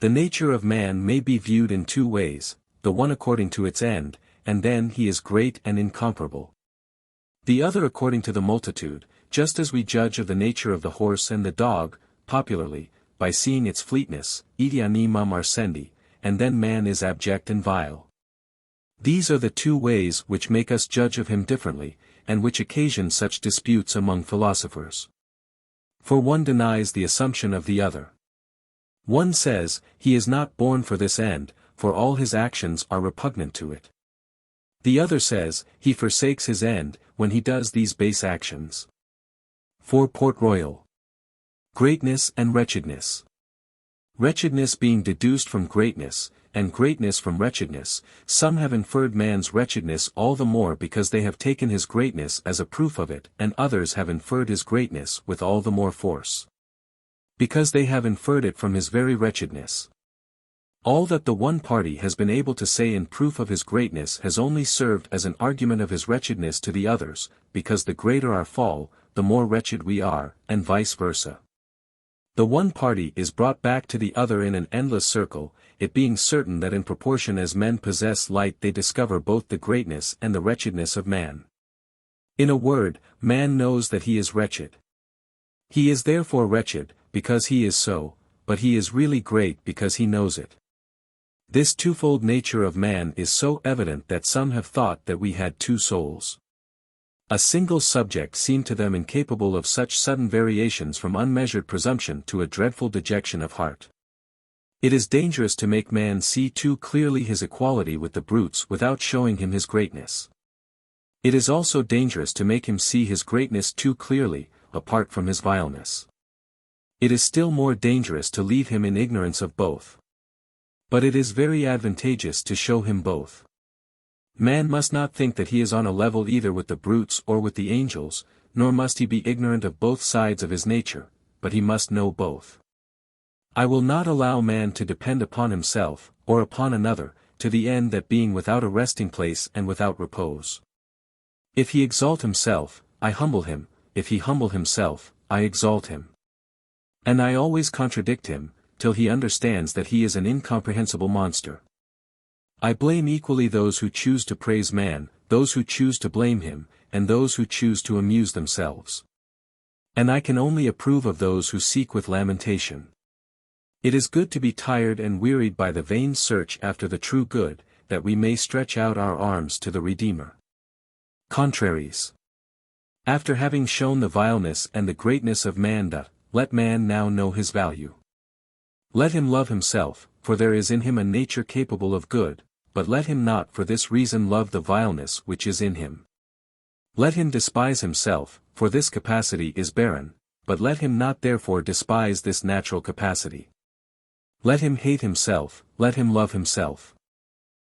The nature of man may be viewed in two ways, the one according to its end, and then he is great and incomparable. The other according to the multitude, just as we judge of the nature of the horse and the dog, popularly, by seeing its fleetness, etiam animam arsendi, and then man is abject and vile. These are the two ways which make us judge of him differently, and which occasion such disputes among philosophers. For one denies the assumption of the other. One says, he is not born for this end, for all his actions are repugnant to it. The other says, he forsakes his end, when he does these base actions. For Port Royal. Greatness and wretchedness. Wretchedness being deduced from greatness, and greatness from wretchedness, some have inferred man's wretchedness all the more because they have taken his greatness as a proof of it, and others have inferred his greatness with all the more force, because they have inferred it from his very wretchedness. All that the one party has been able to say in proof of his greatness has only served as an argument of his wretchedness to the others, because the greater our fall, the more wretched we are, and vice versa. The one party is brought back to the other in an endless circle, it being certain that in proportion as men possess light they discover both the greatness and the wretchedness of man. In a word, man knows that he is wretched. He is therefore wretched, because he is so, but he is really great because he knows it. This twofold nature of man is so evident that some have thought that we had two souls. A single subject seemed to them incapable of such sudden variations from unmeasured presumption to a dreadful dejection of heart. It is dangerous to make man see too clearly his equality with the brutes without showing him his greatness. It is also dangerous to make him see his greatness too clearly, apart from his vileness. It is still more dangerous to leave him in ignorance of both. But it is very advantageous to show him both. Man must not think that he is on a level either with the brutes or with the angels, nor must he be ignorant of both sides of his nature, but he must know both. I will not allow man to depend upon himself, or upon another, to the end that being without a resting place and without repose. If he exalt himself, I humble him, if he humble himself, I exalt him. And I always contradict him, till he understands that he is an incomprehensible monster. I blame equally those who choose to praise man, those who choose to blame him, and those who choose to amuse themselves. And I can only approve of those who seek with lamentation. It is good to be tired and wearied by the vain search after the true good, that we may stretch out our arms to the Redeemer. Contraries. After having shown the vileness and the greatness of man, let man now know his value. Let him love himself, for there is in him a nature capable of good, but let him not for this reason love the vileness which is in him. Let him despise himself, for this capacity is barren, but let him not therefore despise this natural capacity. Let him hate himself, let him love himself.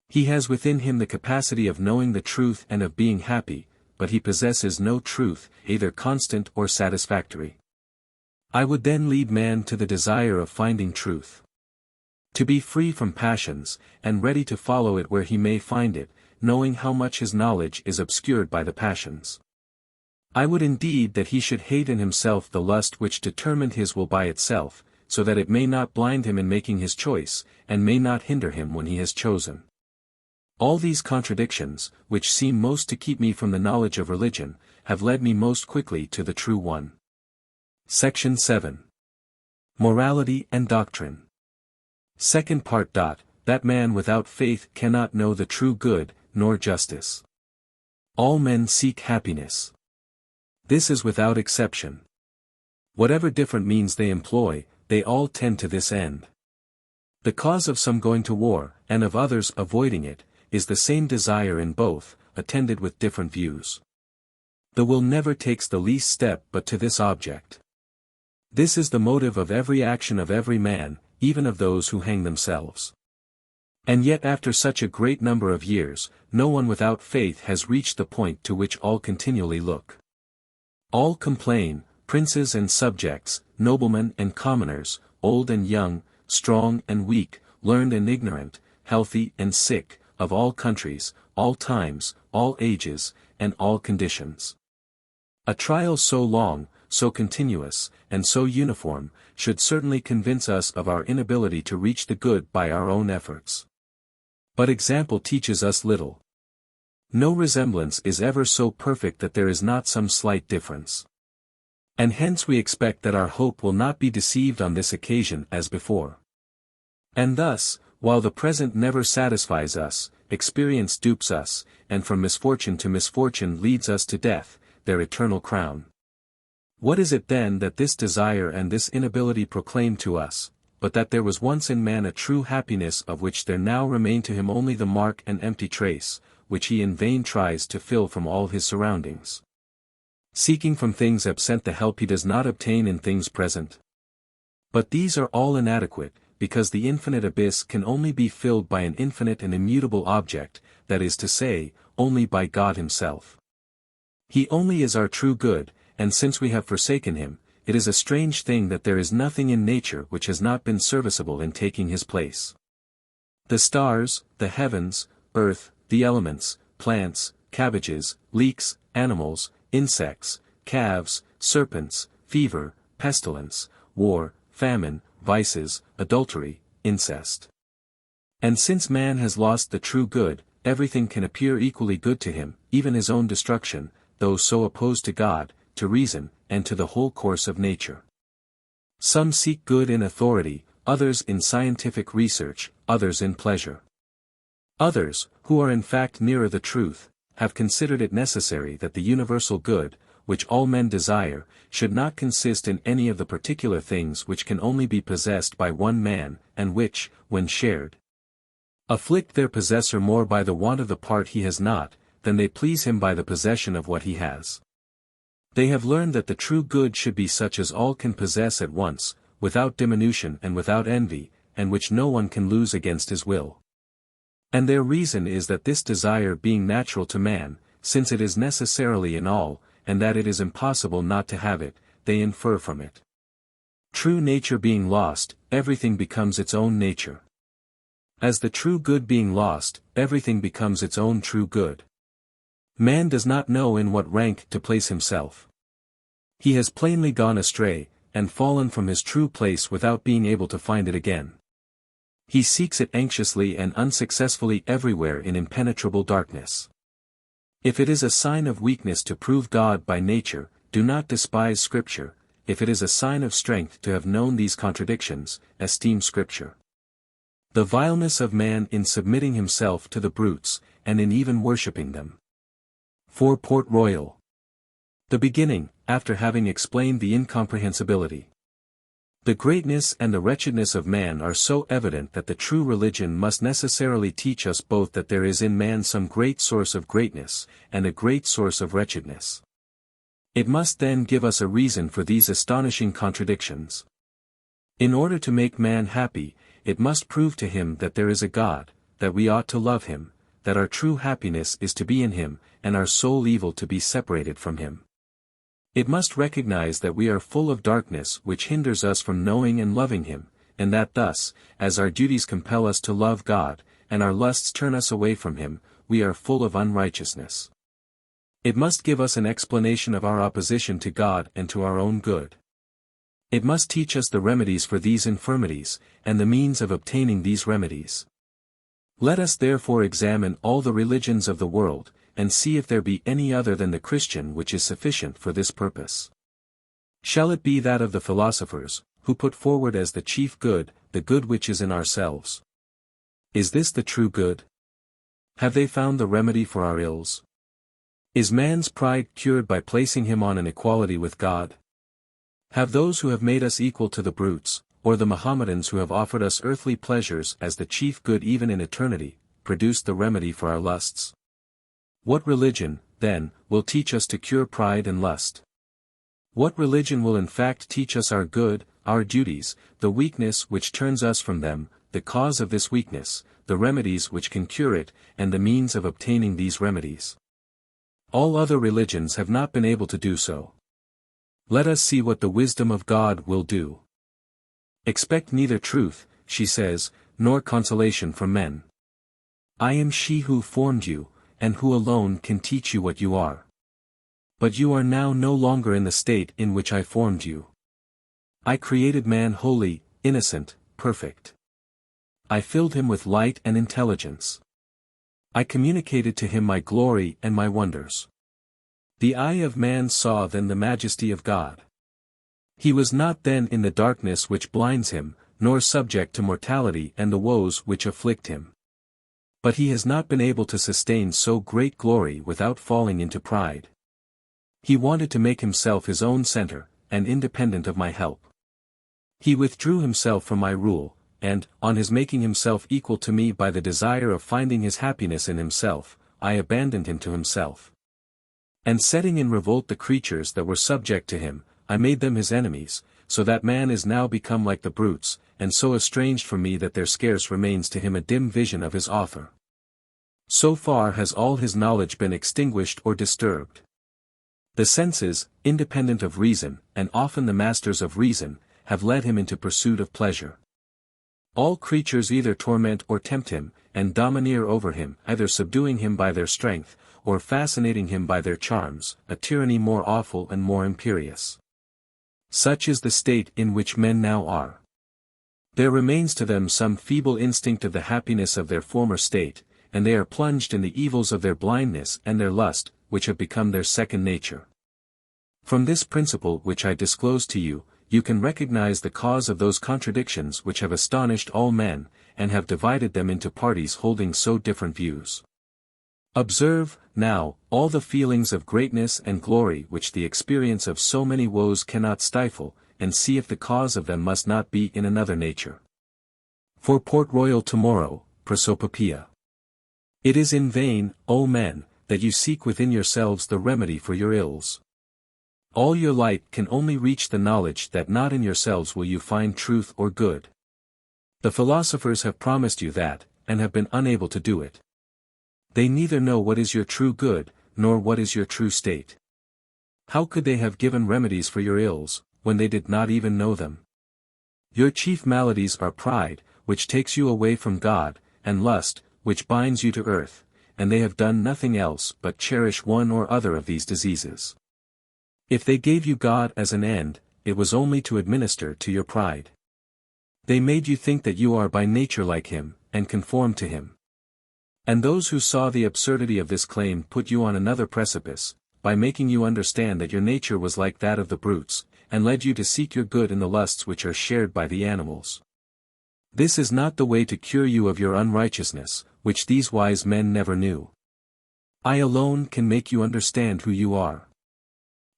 He has within him the capacity of knowing the truth and of being happy, but he possesses no truth, either constant or satisfactory. I would then lead man to the desire of finding truth. To be free from passions, and ready to follow it where he may find it, knowing how much his knowledge is obscured by the passions. I would indeed that he should hate in himself the lust which determined his will by itself, so that it may not blind him in making his choice, and may not hinder him when he has chosen. All these contradictions, which seem most to keep me from the knowledge of religion, have led me most quickly to the true one. Section 7. Morality and Doctrine. Second part. That man without faith cannot know the true good, nor justice. All men seek happiness. This is without exception. Whatever different means they employ, they all tend to this end. The cause of some going to war, and of others avoiding it, is the same desire in both, attended with different views. The will never takes the least step but to this object. This is the motive of every action of every man, even of those who hang themselves. And yet after such a great number of years, no one without faith has reached the point to which all continually look. All complain, princes and subjects, noblemen and commoners, old and young, strong and weak, learned and ignorant, healthy and sick, of all countries, all times, all ages, and all conditions. A trial so long, so continuous, and so uniform, should certainly convince us of our inability to reach the good by our own efforts. But example teaches us little. No resemblance is ever so perfect that there is not some slight difference. And hence we expect that our hope will not be deceived on this occasion as before. And thus, while the present never satisfies us, experience dupes us, and from misfortune to misfortune leads us to death, their eternal crown. What is it then that this desire and this inability proclaim to us, but that there was once in man a true happiness of which there now remain to him only the mark and empty trace, which he in vain tries to fill from all his surroundings? Seeking from things absent the help he does not obtain in things present. But these are all inadequate, because the infinite abyss can only be filled by an infinite and immutable object, that is to say, only by God himself. He only is our true good, and since we have forsaken him, it is a strange thing that there is nothing in nature which has not been serviceable in taking his place. The stars, the heavens, earth, the elements, plants, cabbages, leeks, animals, insects, calves, serpents, fever, pestilence, war, famine, vices, adultery, incest. And since man has lost the true good, everything can appear equally good to him, even his own destruction, though so opposed to God, to reason, and to the whole course of nature. Some seek good in authority, others in scientific research, others in pleasure. Others, who are in fact nearer the truth, have considered it necessary that the universal good, which all men desire, should not consist in any of the particular things which can only be possessed by one man, and which, when shared, afflict their possessor more by the want of the part he has not, than they please him by the possession of what he has. They have learned that the true good should be such as all can possess at once, without diminution and without envy, and which no one can lose against his will. And their reason is that this desire being natural to man, since it is necessarily in all, and that it is impossible not to have it, they infer from it. True nature being lost, everything becomes its own nature. As the true good being lost, everything becomes its own true good. Man does not know in what rank to place himself. He has plainly gone astray, and fallen from his true place without being able to find it again. He seeks it anxiously and unsuccessfully everywhere in impenetrable darkness. If it is a sign of weakness to prove God by nature, do not despise Scripture; if it is a sign of strength to have known these contradictions, esteem Scripture. The vileness of man in submitting himself to the brutes, and in even worshipping them. For Port Royal. The beginning, after having explained the incomprehensibility. The greatness and the wretchedness of man are so evident that the true religion must necessarily teach us both that there is in man some great source of greatness, and a great source of wretchedness. It must then give us a reason for these astonishing contradictions. In order to make man happy, it must prove to him that there is a God, that we ought to love him, that our true happiness is to be in him, and our sole evil to be separated from him. It must recognize that we are full of darkness which hinders us from knowing and loving him, and that thus, as our duties compel us to love God, and our lusts turn us away from him, we are full of unrighteousness. It must give us an explanation of our opposition to God and to our own good. It must teach us the remedies for these infirmities, and the means of obtaining these remedies. Let us therefore examine all the religions of the world, and see if there be any other than the Christian which is sufficient for this purpose. Shall it be that of the philosophers, who put forward as the chief good, the good which is in ourselves? Is this the true good? Have they found the remedy for our ills? Is man's pride cured by placing him on an equality with God? Have those who have made us equal to the brutes, or the Mohammedans who have offered us earthly pleasures as the chief good even in eternity, produced the remedy for our lusts? What religion, then, will teach us to cure pride and lust? What religion will in fact teach us our good, our duties, the weakness which turns us from them, the cause of this weakness, the remedies which can cure it, and the means of obtaining these remedies? All other religions have not been able to do so. Let us see what the wisdom of God will do. Expect neither truth, she says, nor consolation from men. I am she who formed you, and who alone can teach you what you are. But you are now no longer in the state in which I formed you. I created man holy, innocent, perfect. I filled him with light and intelligence. I communicated to him my glory and my wonders. The eye of man saw then the majesty of God. He was not then in the darkness which blinds him, nor subject to mortality and the woes which afflict him. But he has not been able to sustain so great glory without falling into pride. He wanted to make himself his own center, and independent of my help. He withdrew himself from my rule, and, on his making himself equal to me by the desire of finding his happiness in himself, I abandoned him to himself. And setting in revolt the creatures that were subject to him, I made them his enemies, so that man is now become like the brutes, and so estranged from me that there scarce remains to him a dim vision of his author. So far has all his knowledge been extinguished or disturbed. The senses, independent of reason, and often the masters of reason, have led him into pursuit of pleasure. All creatures either torment or tempt him, and domineer over him, either subduing him by their strength, or fascinating him by their charms, a tyranny more awful and more imperious. Such is the state in which men now are. There remains to them some feeble instinct of the happiness of their former state, and they are plunged in the evils of their blindness and their lust, which have become their second nature. From this principle which I disclose to you, you can recognize the cause of those contradictions which have astonished all men, and have divided them into parties holding so different views. Observe, now, all the feelings of greatness and glory which the experience of so many woes cannot stifle, and see if the cause of them must not be in another nature. For Port Royal tomorrow, prosopopoeia. It is in vain, O men, that you seek within yourselves the remedy for your ills. All your light can only reach the knowledge that not in yourselves will you find truth or good. The philosophers have promised you that, and have been unable to do it. They neither know what is your true good, nor what is your true state. How could they have given remedies for your ills, when they did not even know them? Your chief maladies are pride, which takes you away from God, and lust, which binds you to earth, and they have done nothing else but cherish one or other of these diseases. If they gave you God as an end, it was only to administer to your pride. They made you think that you are by nature like him, and conform to him. And those who saw the absurdity of this claim put you on another precipice, by making you understand that your nature was like that of the brutes, and led you to seek your good in the lusts which are shared by the animals. This is not the way to cure you of your unrighteousness, which these wise men never knew. I alone can make you understand who you are.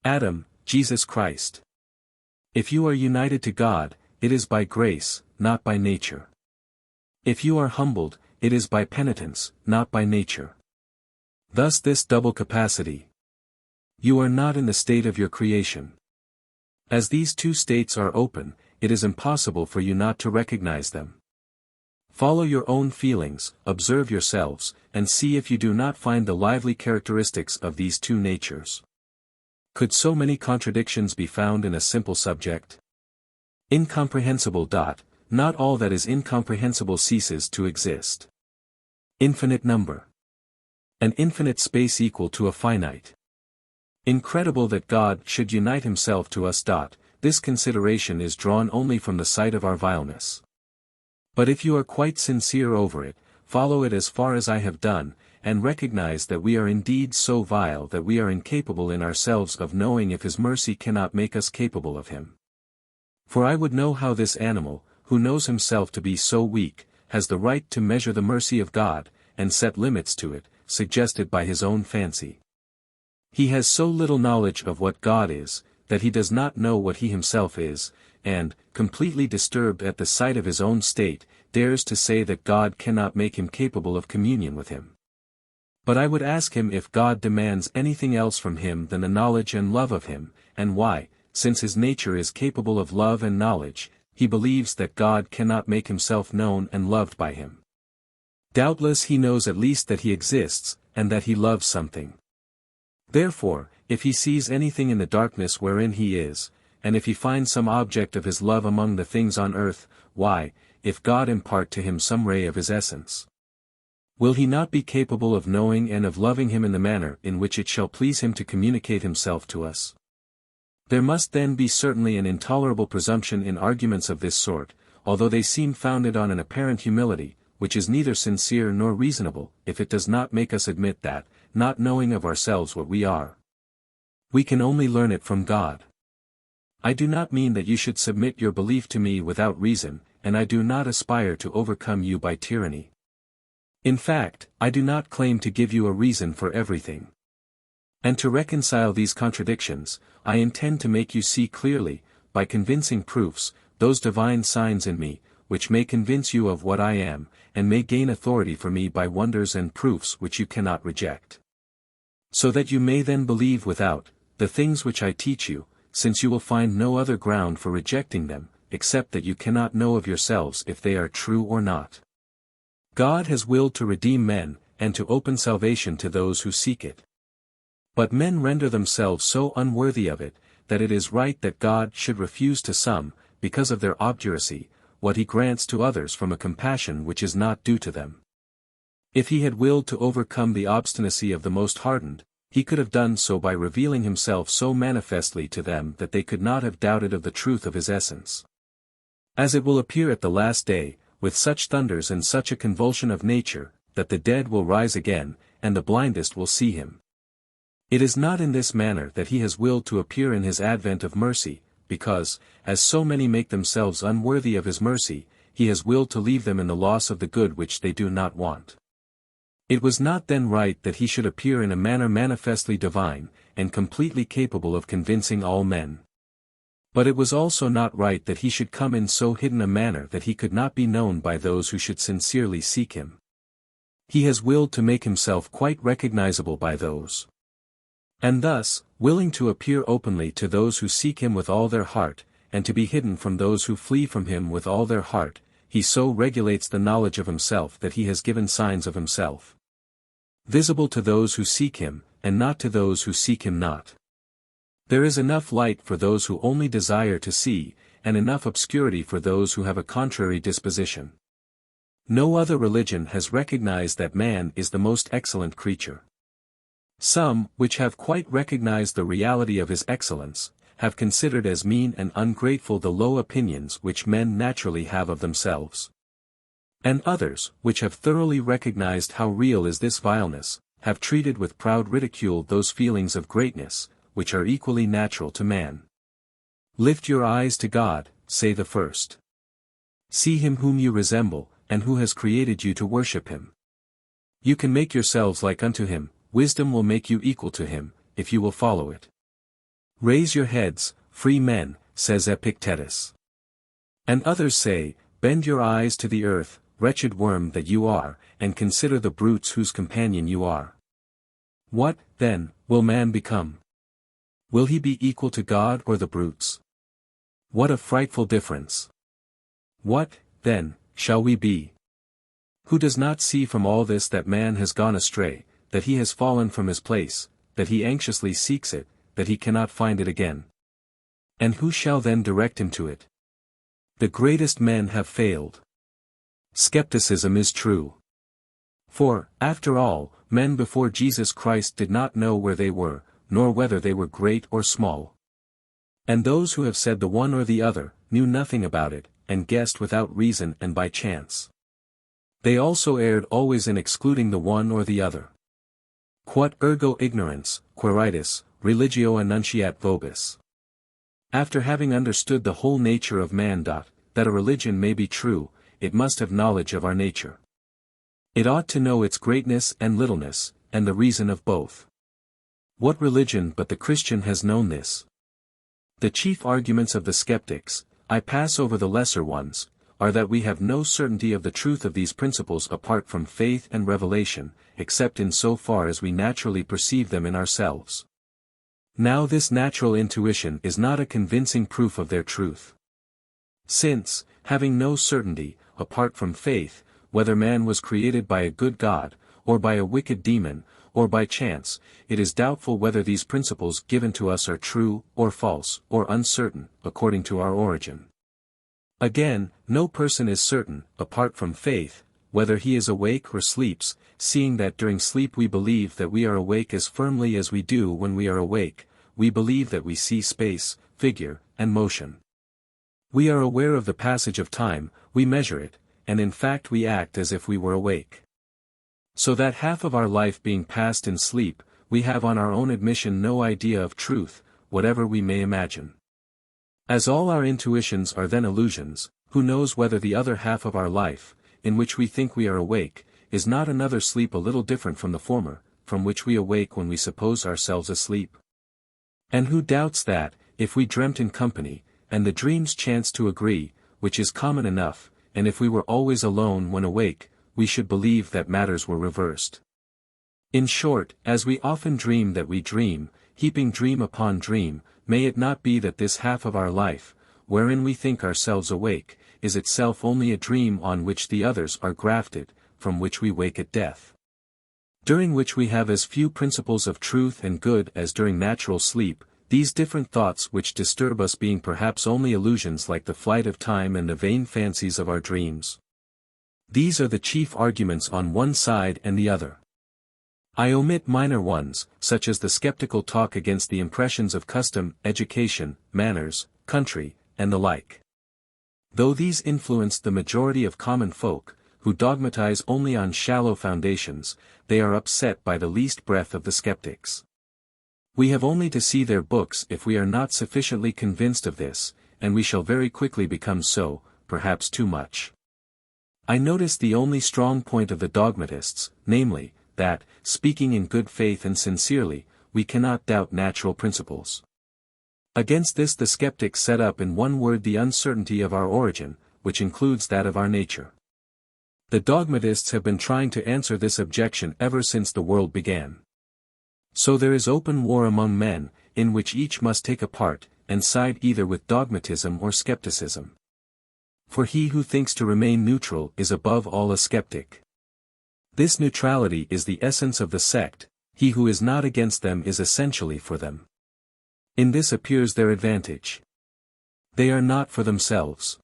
Adam, Jesus Christ. If you are united to God, it is by grace, not by nature. If you are humbled, it is by penitence, not by nature. Thus this double capacity. You are not in the state of your creation. As these two states are open, it is impossible for you not to recognize them. Follow your own feelings, observe yourselves, and see if you do not find the lively characteristics of these two natures. Could so many contradictions be found in a simple subject? Incomprehensible. Not all that is incomprehensible ceases to exist. Infinite number. An infinite space equal to a finite. Incredible that God should unite himself to us. This consideration is drawn only from the sight of our vileness. But if you are quite sincere over it, follow it as far as I have done, and recognize that we are indeed so vile that we are incapable in ourselves of knowing if his mercy cannot make us capable of him. For I would know how this animal, who knows himself to be so weak, has the right to measure the mercy of God, and set limits to it, suggested by his own fancy. He has so little knowledge of what God is, that he does not know what he himself is, and, completely disturbed at the sight of his own state, dares to say that God cannot make him capable of communion with him. But I would ask him if God demands anything else from him than the knowledge and love of him, and why, since his nature is capable of love and knowledge, he believes that God cannot make himself known and loved by him. Doubtless he knows at least that he exists, and that he loves something. Therefore, if he sees anything in the darkness wherein he is, and if he finds some object of his love among the things on earth, why, if God impart to him some ray of his essence, will he not be capable of knowing and of loving him in the manner in which it shall please him to communicate himself to us? There must then be certainly an intolerable presumption in arguments of this sort, although they seem founded on an apparent humility, which is neither sincere nor reasonable, if it does not make us admit that, not knowing of ourselves what we are, we can only learn it from God. I do not mean that you should submit your belief to me without reason, and I do not aspire to overcome you by tyranny. In fact, I do not claim to give you a reason for everything. And to reconcile these contradictions, I intend to make you see clearly, by convincing proofs, those divine signs in me, which may convince you of what I am, and may gain authority for me by wonders and proofs which you cannot reject. So that you may then believe without the things which I teach you, since you will find no other ground for rejecting them, except that you cannot know of yourselves if they are true or not. God has willed to redeem men, and to open salvation to those who seek it. But men render themselves so unworthy of it, that it is right that God should refuse to some, because of their obduracy, what he grants to others from a compassion which is not due to them. If he had willed to overcome the obstinacy of the most hardened, he could have done so by revealing himself so manifestly to them that they could not have doubted of the truth of his essence. As it will appear at the last day, with such thunders and such a convulsion of nature, that the dead will rise again, and the blindest will see him. It is not in this manner that he has willed to appear in his advent of mercy, because, as so many make themselves unworthy of his mercy, he has willed to leave them in the loss of the good which they do not want. It was not then right that he should appear in a manner manifestly divine, and completely capable of convincing all men. But it was also not right that he should come in so hidden a manner that he could not be known by those who should sincerely seek him. He has willed to make himself quite recognizable by those. And thus, willing to appear openly to those who seek him with all their heart, and to be hidden from those who flee from him with all their heart, he so regulates the knowledge of himself that he has given signs of himself, visible to those who seek him, and not to those who seek him not. There is enough light for those who only desire to see, and enough obscurity for those who have a contrary disposition. No other religion has recognized that man is the most excellent creature. Some, which have quite recognized the reality of his excellence, have considered as mean and ungrateful the low opinions which men naturally have of themselves. And others, which have thoroughly recognized how real is this vileness, have treated with proud ridicule those feelings of greatness, which are equally natural to man. Lift your eyes to God, say the first. See him whom you resemble, and who has created you to worship him. You can make yourselves like unto him, wisdom will make you equal to him, if you will follow it. Raise your heads, free men, says Epictetus. And others say, bend your eyes to the earth, wretched worm that you are, and consider the brutes whose companion you are. What, then, will man become? Will he be equal to God or the brutes? What a frightful difference! What, then, shall we be? Who does not see from all this that man has gone astray, that he has fallen from his place, that he anxiously seeks it, that he cannot find it again? And who shall then direct him to it? The greatest men have failed. Skepticism is true. For, after all, men before Jesus Christ did not know where they were, nor whether they were great or small. And those who have said the one or the other, knew nothing about it, and guessed without reason and by chance. They also erred always in excluding the one or the other. Quod ergo ignorans, quaeritis, religio enunciat vobis. After having understood the whole nature of man. That a religion may be true, it must have knowledge of our nature. It ought to know its greatness and littleness, and the reason of both. What religion but the Christian has known this? The chief arguments of the skeptics, I pass over the lesser ones, are that we have no certainty of the truth of these principles apart from faith and revelation, except in so far as we naturally perceive them in ourselves. Now this natural intuition is not a convincing proof of their truth. Since, having no certainty, apart from faith, whether man was created by a good God, or by a wicked demon, or by chance, it is doubtful whether these principles given to us are true, or false, or uncertain, according to our origin. Again, no person is certain, apart from faith, whether he is awake or sleeps, seeing that during sleep we believe that we are awake as firmly as we do when we are awake, we believe that we see space, figure, and motion. We are aware of the passage of time, we measure it, and in fact we act as if we were awake. So that half of our life being passed in sleep, we have on our own admission no idea of truth, whatever we may imagine. As all our intuitions are then illusions, who knows whether the other half of our life, in which we think we are awake, is not another sleep a little different from the former, from which we awake when we suppose ourselves asleep? And who doubts that, if we dreamt in company, and the dreams chanced to agree, which is common enough, and if we were always alone when awake, we should believe that matters were reversed? In short, as we often dream that we dream, heaping dream upon dream, may it not be that this half of our life, wherein we think ourselves awake, is itself only a dream on which the others are grafted, from which we wake at death? During which we have as few principles of truth and good as during natural sleep, these different thoughts which disturb us being perhaps only illusions like the flight of time and the vain fancies of our dreams. These are the chief arguments on one side and the other. I omit minor ones, such as the skeptical talk against the impressions of custom, education, manners, country, and the like. Though these influenced the majority of common folk, who dogmatize only on shallow foundations, they are upset by the least breath of the skeptics. We have only to see their books if we are not sufficiently convinced of this, and we shall very quickly become so, perhaps too much. I notice the only strong point of the dogmatists, namely, that, speaking in good faith and sincerely, we cannot doubt natural principles. Against this the skeptics set up in one word the uncertainty of our origin, which includes that of our nature. The dogmatists have been trying to answer this objection ever since the world began. So there is open war among men, in which each must take a part, and side either with dogmatism or skepticism. For he who thinks to remain neutral is above all a skeptic. This neutrality is the essence of the sect, he who is not against them is essentially for them. In this appears their advantage. They are not for themselves.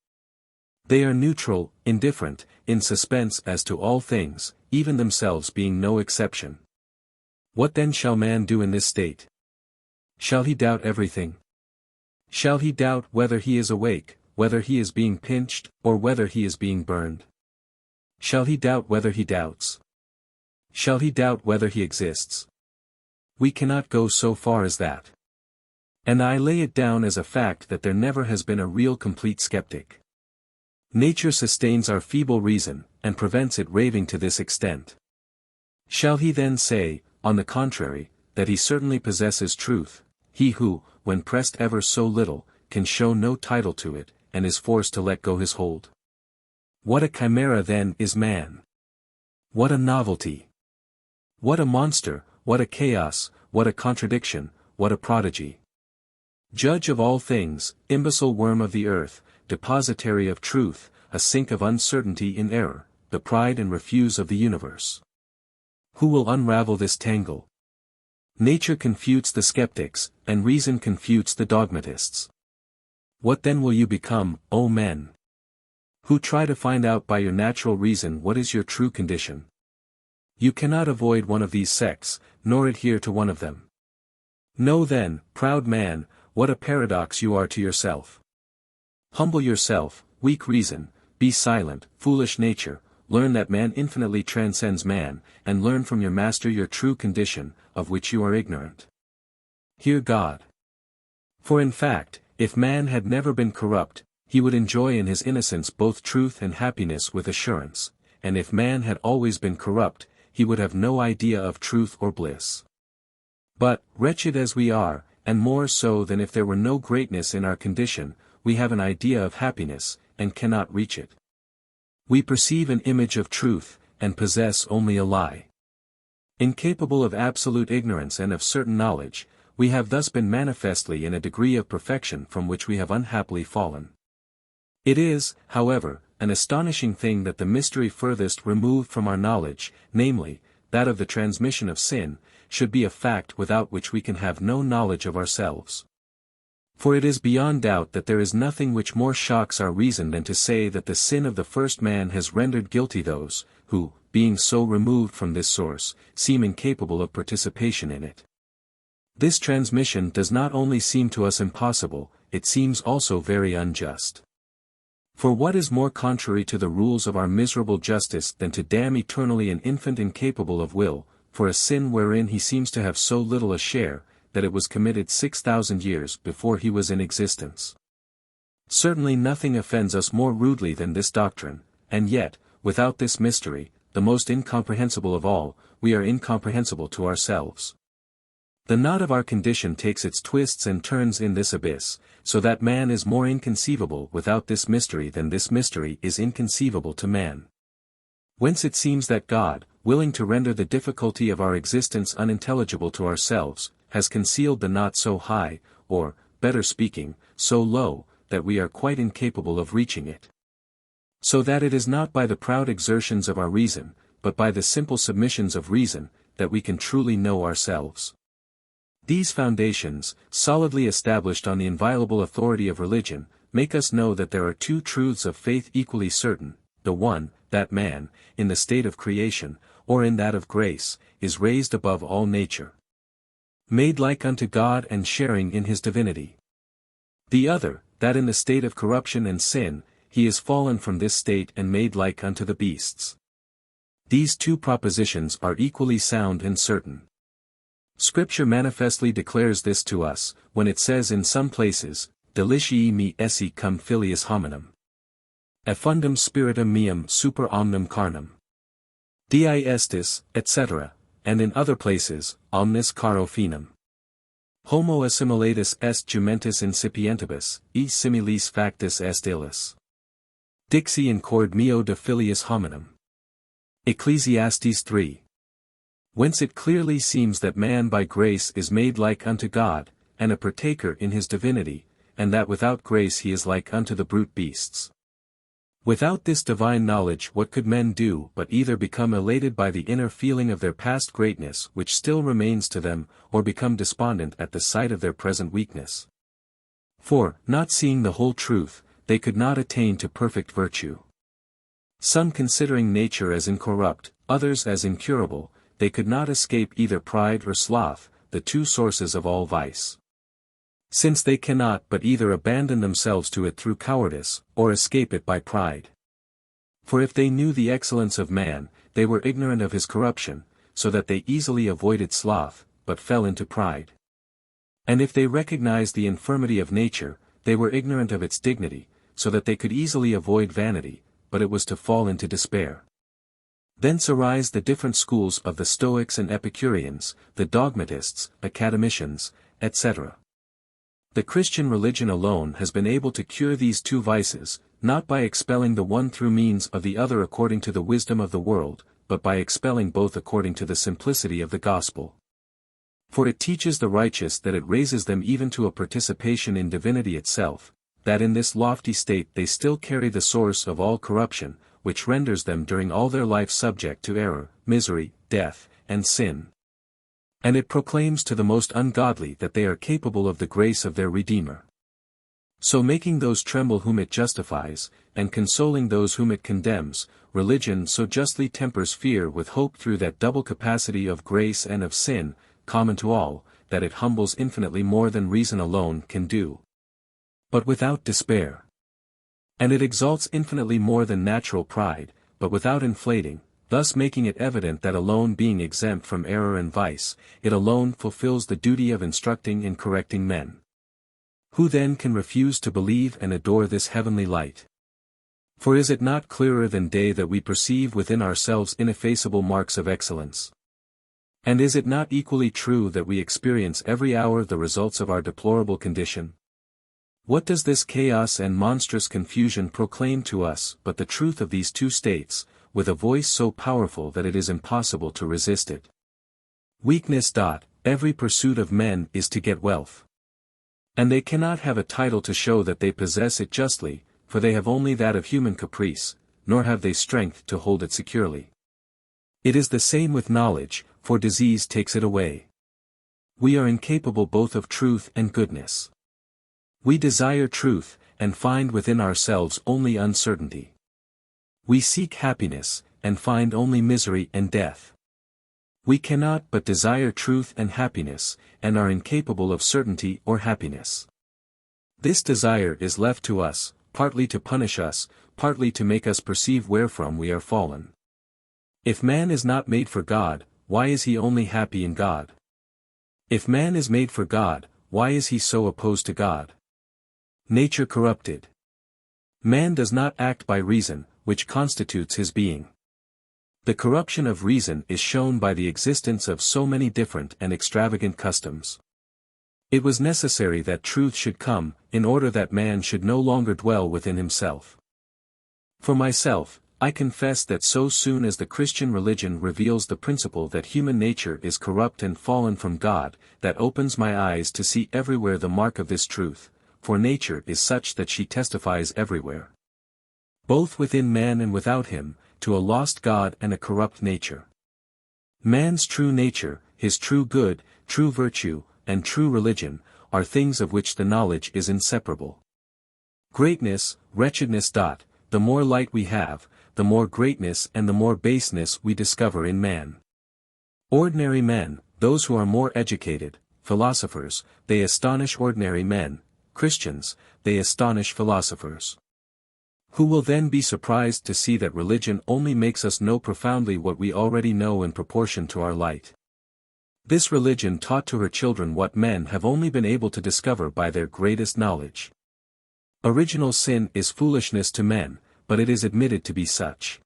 They are neutral, indifferent, in suspense as to all things, even themselves being no exception. What then shall man do in this state? Shall he doubt everything? Shall he doubt whether he is awake, whether he is being pinched, or whether he is being burned? Shall he doubt whether he doubts? Shall he doubt whether he exists? We cannot go so far as that. And I lay it down as a fact that there never has been a real complete skeptic. Nature sustains our feeble reason, and prevents it raving to this extent. Shall he then say, on the contrary, that he certainly possesses truth, he who, when pressed ever so little, can show no title to it, and is forced to let go his hold? What a chimera then is man! What a novelty! What a monster, what a chaos, what a contradiction, what a prodigy! Judge of all things, imbecile worm of the earth, depositary of truth, a sink of uncertainty in error, the pride and refuse of the universe. Who will unravel this tangle? Nature confutes the skeptics, and reason confutes the dogmatists. What then will you become, O men? Who try to find out by your natural reason what is your true condition? You cannot avoid one of these sects, nor adhere to one of them. Know then, proud man, what a paradox you are to yourself. Humble yourself, weak reason, be silent, foolish nature, learn that man infinitely transcends man, and learn from your master your true condition, of which you are ignorant. Hear God. For in fact, if man had never been corrupt, he would enjoy in his innocence both truth and happiness with assurance, and if man had always been corrupt, he would have no idea of truth or bliss. But, wretched as we are, and more so than if there were no greatness in our condition, we have an idea of happiness, and cannot reach it. We perceive an image of truth, and possess only a lie. Incapable of absolute ignorance and of certain knowledge, we have thus been manifestly in a degree of perfection from which we have unhappily fallen. It is, however, an astonishing thing that the mystery furthest removed from our knowledge, namely, that of the transmission of sin, should be a fact without which we can have no knowledge of ourselves. For it is beyond doubt that there is nothing which more shocks our reason than to say that the sin of the first man has rendered guilty those, who, being so removed from this source, seem incapable of participation in it. This transmission does not only seem to us impossible, it seems also very unjust. For what is more contrary to the rules of our miserable justice than to damn eternally an infant incapable of will, for a sin wherein he seems to have so little a share, that it was committed 6,000 years before he was in existence? Certainly nothing offends us more rudely than this doctrine, and yet, without this mystery, the most incomprehensible of all, we are incomprehensible to ourselves. The knot of our condition takes its twists and turns in this abyss, so that man is more inconceivable without this mystery than this mystery is inconceivable to man. Whence it seems that God, willing to render the difficulty of our existence unintelligible to ourselves, has concealed the knot so high, or, better speaking, so low, that we are quite incapable of reaching it. So that it is not by the proud exertions of our reason, but by the simple submissions of reason, that we can truly know ourselves. These foundations, solidly established on the inviolable authority of religion, make us know that there are two truths of faith equally certain: the one, that man, in the state of creation, or in that of grace, is raised above all nature, made like unto God and sharing in his divinity. The other, that in the state of corruption and sin, he is fallen from this state and made like unto the beasts. These two propositions are equally sound and certain. Scripture manifestly declares this to us, when it says in some places, Delitii me esse cum filius hominum. Effundum spiritum meum super omnem carnum. Dii estis, etc., and in other places, omnis caro finum. Homo assimilatus est jumentis incipientibus, e similis factus est illus. Dixi in cord meo de filius hominum. Ecclesiastes 3. Whence it clearly seems that man by grace is made like unto God, and a partaker in his divinity, and that without grace he is like unto the brute beasts. Without this divine knowledge what could men do but either become elated by the inner feeling of their past greatness which still remains to them, or become despondent at the sight of their present weakness? For, not seeing the whole truth, they could not attain to perfect virtue. Some considering nature as incorrupt, others as incurable, they could not escape either pride or sloth, the two sources of all vice. Since they cannot but either abandon themselves to it through cowardice, or escape it by pride. For if they knew the excellence of man, they were ignorant of his corruption, so that they easily avoided sloth, but fell into pride. And if they recognized the infirmity of nature, they were ignorant of its dignity, so that they could easily avoid vanity, but it was to fall into despair. Thence arise the different schools of the Stoics and Epicureans, the dogmatists, academicians, etc. The Christian religion alone has been able to cure these two vices, not by expelling the one through means of the other according to the wisdom of the world, but by expelling both according to the simplicity of the gospel. For it teaches the righteous that it raises them even to a participation in divinity itself, that in this lofty state they still carry the source of all corruption, which renders them during all their life subject to error, misery, death, and sin. And it proclaims to the most ungodly that they are capable of the grace of their Redeemer. So making those tremble whom it justifies, and consoling those whom it condemns, religion so justly tempers fear with hope through that double capacity of grace and of sin, common to all, that it humbles infinitely more than reason alone can do. But without despair. And it exalts infinitely more than natural pride, but without inflating, thus making it evident that alone being exempt from error and vice, it alone fulfills the duty of instructing and correcting men. Who then can refuse to believe and adore this heavenly light? For is it not clearer than day that we perceive within ourselves ineffaceable marks of excellence? And is it not equally true that we experience every hour the results of our deplorable condition? What does this chaos and monstrous confusion proclaim to us but the truth of these two states, with a voice so powerful that it is impossible to resist it? Weakness. Every pursuit of men is to get wealth. And they cannot have a title to show that they possess it justly, for they have only that of human caprice, nor have they strength to hold it securely. It is the same with knowledge, for disease takes it away. We are incapable both of truth and goodness. We desire truth, and find within ourselves only uncertainty. We seek happiness, and find only misery and death. We cannot but desire truth and happiness, and are incapable of certainty or happiness. This desire is left to us, partly to punish us, partly to make us perceive wherefrom we are fallen. If man is not made for God, why is he only happy in God? If man is made for God, why is he so opposed to God? Nature corrupted. Man does not act by reason, which constitutes his being. The corruption of reason is shown by the existence of so many different and extravagant customs. It was necessary that truth should come, in order that man should no longer dwell within himself. For myself, I confess that so soon as the Christian religion reveals the principle that human nature is corrupt and fallen from God, that opens my eyes to see everywhere the mark of this truth, for nature is such that she testifies everywhere, both within man and without him, to a lost God and a corrupt nature. Man's true nature, his true good, true virtue, and true religion, are things of which the knowledge is inseparable. Greatness, wretchedness. The more light we have, the more greatness and the more baseness we discover in man. Ordinary men, those who are more educated, philosophers, they astonish ordinary men; Christians, they astonish philosophers. Who will then be surprised to see that religion only makes us know profoundly what we already know in proportion to our light? This religion taught to her children what men have only been able to discover by their greatest knowledge. Original sin is foolishness to men, but it is admitted to be such.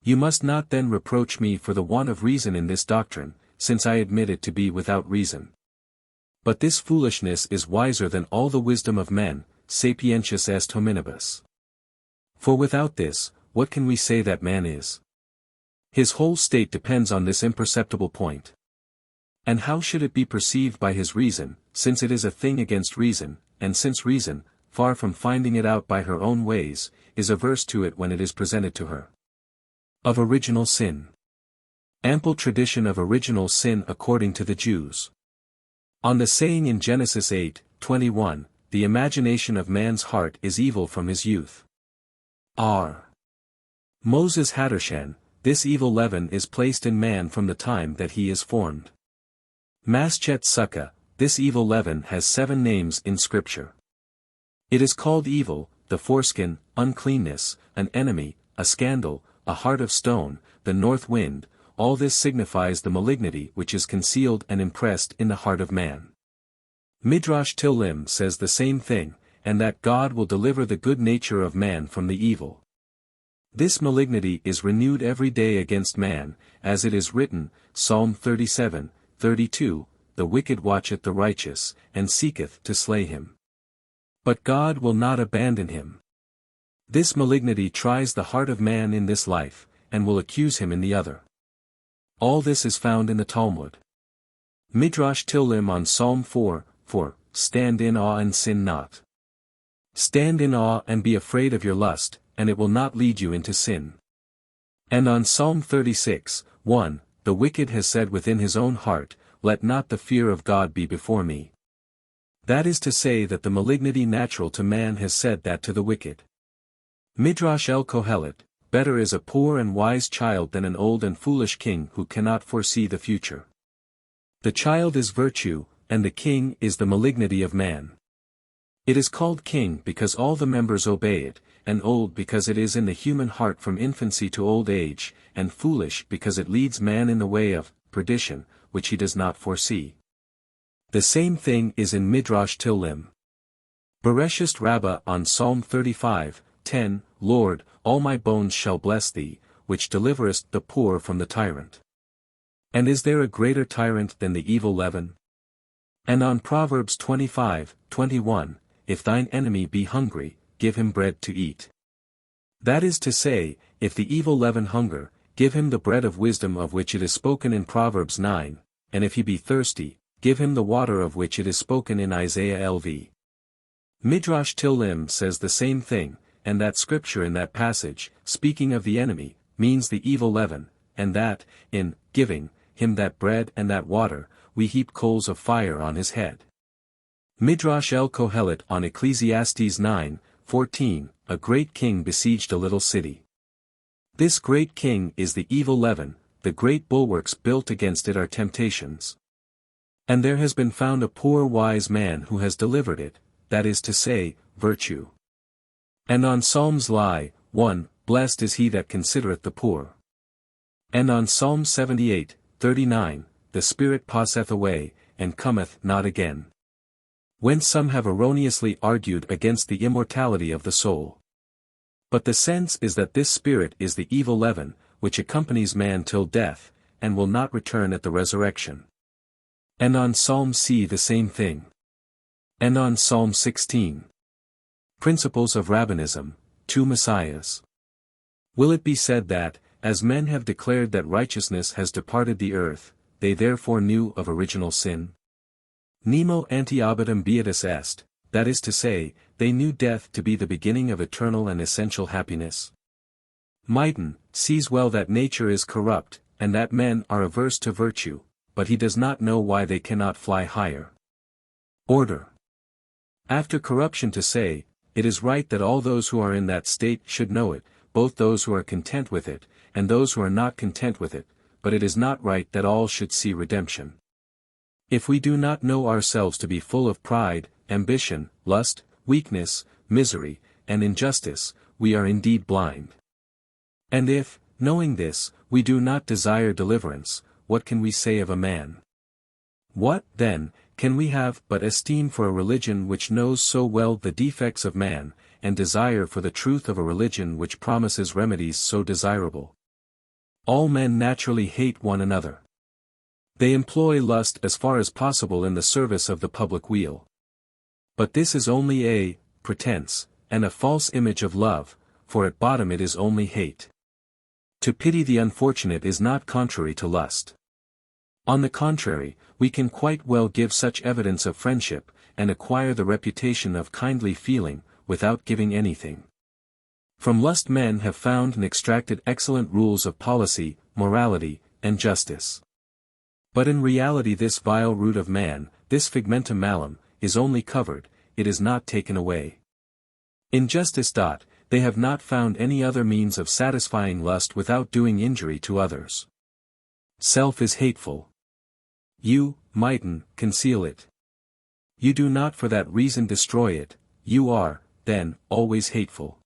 You must not then reproach me for the want of reason in this doctrine, since I admit it to be without reason. But this foolishness is wiser than all the wisdom of men, sapientius est hominibus. For without this, what can we say that man is? His whole state depends on this imperceptible point. And how should it be perceived by his reason, since it is a thing against reason, and since reason, far from finding it out by her own ways, is averse to it when it is presented to her? Of original sin. Ample tradition of original sin according to the Jews. On the saying in Genesis 8:21, the imagination of man's heart is evil from his youth. R. Moses Hattershan, this evil leaven is placed in man from the time that he is formed. Maschet Sukkah, this evil leaven has 7 names in Scripture. It is called evil, the foreskin, uncleanness, an enemy, a scandal, a heart of stone, the north wind. All this signifies the malignity which is concealed and impressed in the heart of man. Midrash Tillim says the same thing, and that God will deliver the good nature of man from the evil. This malignity is renewed every day against man, as it is written, Psalm 37:32, the wicked watcheth the righteous, and seeketh to slay him. But God will not abandon him. This malignity tries the heart of man in this life, and will accuse him in the other. All this is found in the Talmud. Midrash Tillim on Psalm 4:4, stand in awe and sin not. Stand in awe and be afraid of your lust, and it will not lead you into sin. And on Psalm 36:1, the wicked has said within his own heart, let not the fear of God be before me. That is to say that the malignity natural to man has said that to the wicked. Midrash El Kohelet, better is a poor and wise child than an old and foolish king who cannot foresee the future. The child is virtue, and the king is the malignity of man. It is called king because all the members obey it, and old because it is in the human heart from infancy to old age, and foolish because it leads man in the way of perdition, which he does not foresee. The same thing is in Midrash Tillim. Bereshit Rabbah on Psalm 35:10, Lord, all my bones shall bless thee, which deliverest the poor from the tyrant. And is there a greater tyrant than the evil leaven? And on Proverbs 25:21, if thine enemy be hungry, give him bread to eat. That is to say, if the evil leaven hunger, give him the bread of wisdom of which it is spoken in Proverbs 9, and if he be thirsty, give him the water of which it is spoken in Isaiah LV. Midrash Tillim says the same thing, and that scripture in that passage, speaking of the enemy, means the evil leaven, and that, in giving him that bread and that water, we heap coals of fire on his head. Midrash El Kohelet on Ecclesiastes 9:14, a great king besieged a little city. This great king is the evil leaven, the great bulwarks built against it are temptations. And there has been found a poor wise man who has delivered it, that is to say, virtue. And on Psalms lie, 1, blessed is he that considereth the poor. And on Psalm 78:39, the spirit passeth away, and cometh not again. Whence some have erroneously argued against the immortality of the soul. But the sense is that this spirit is the evil leaven, which accompanies man till death, and will not return at the resurrection. And on Psalm C the same thing. And on Psalm 16. Principles of Rabbinism, 2 Messiahs. Will it be said that, as men have declared that righteousness has departed the earth, they therefore knew of original sin? Nemo antiabatum beatus est, that is to say, they knew death to be the beginning of eternal and essential happiness. Myton sees well that nature is corrupt, and that men are averse to virtue, but he does not know why they cannot fly higher. Order. After corruption to say, it is right that all those who are in that state should know it, both those who are content with it, and those who are not content with it, but it is not right that all should see redemption. If we do not know ourselves to be full of pride, ambition, lust, weakness, misery, and injustice, we are indeed blind. And if, knowing this, we do not desire deliverance, what can we say of a man? What, then, can we have but esteem for a religion which knows so well the defects of man, and desire for the truth of a religion which promises remedies so desirable? All men naturally hate one another. They employ lust as far as possible in the service of the public weal. But this is only a pretense, and a false image of love, for at bottom it is only hate. To pity the unfortunate is not contrary to lust. On the contrary, we can quite well give such evidence of friendship, and acquire the reputation of kindly feeling, without giving anything. From lust men have found and extracted excellent rules of policy, morality, and justice. But in reality this vile root of man, this figmentum malum, is only covered, it is not taken away. In justice. They have not found any other means of satisfying lust without doing injury to others. Self is hateful. You, Myton, conceal it. You do not for that reason destroy it, you are, then, always hateful.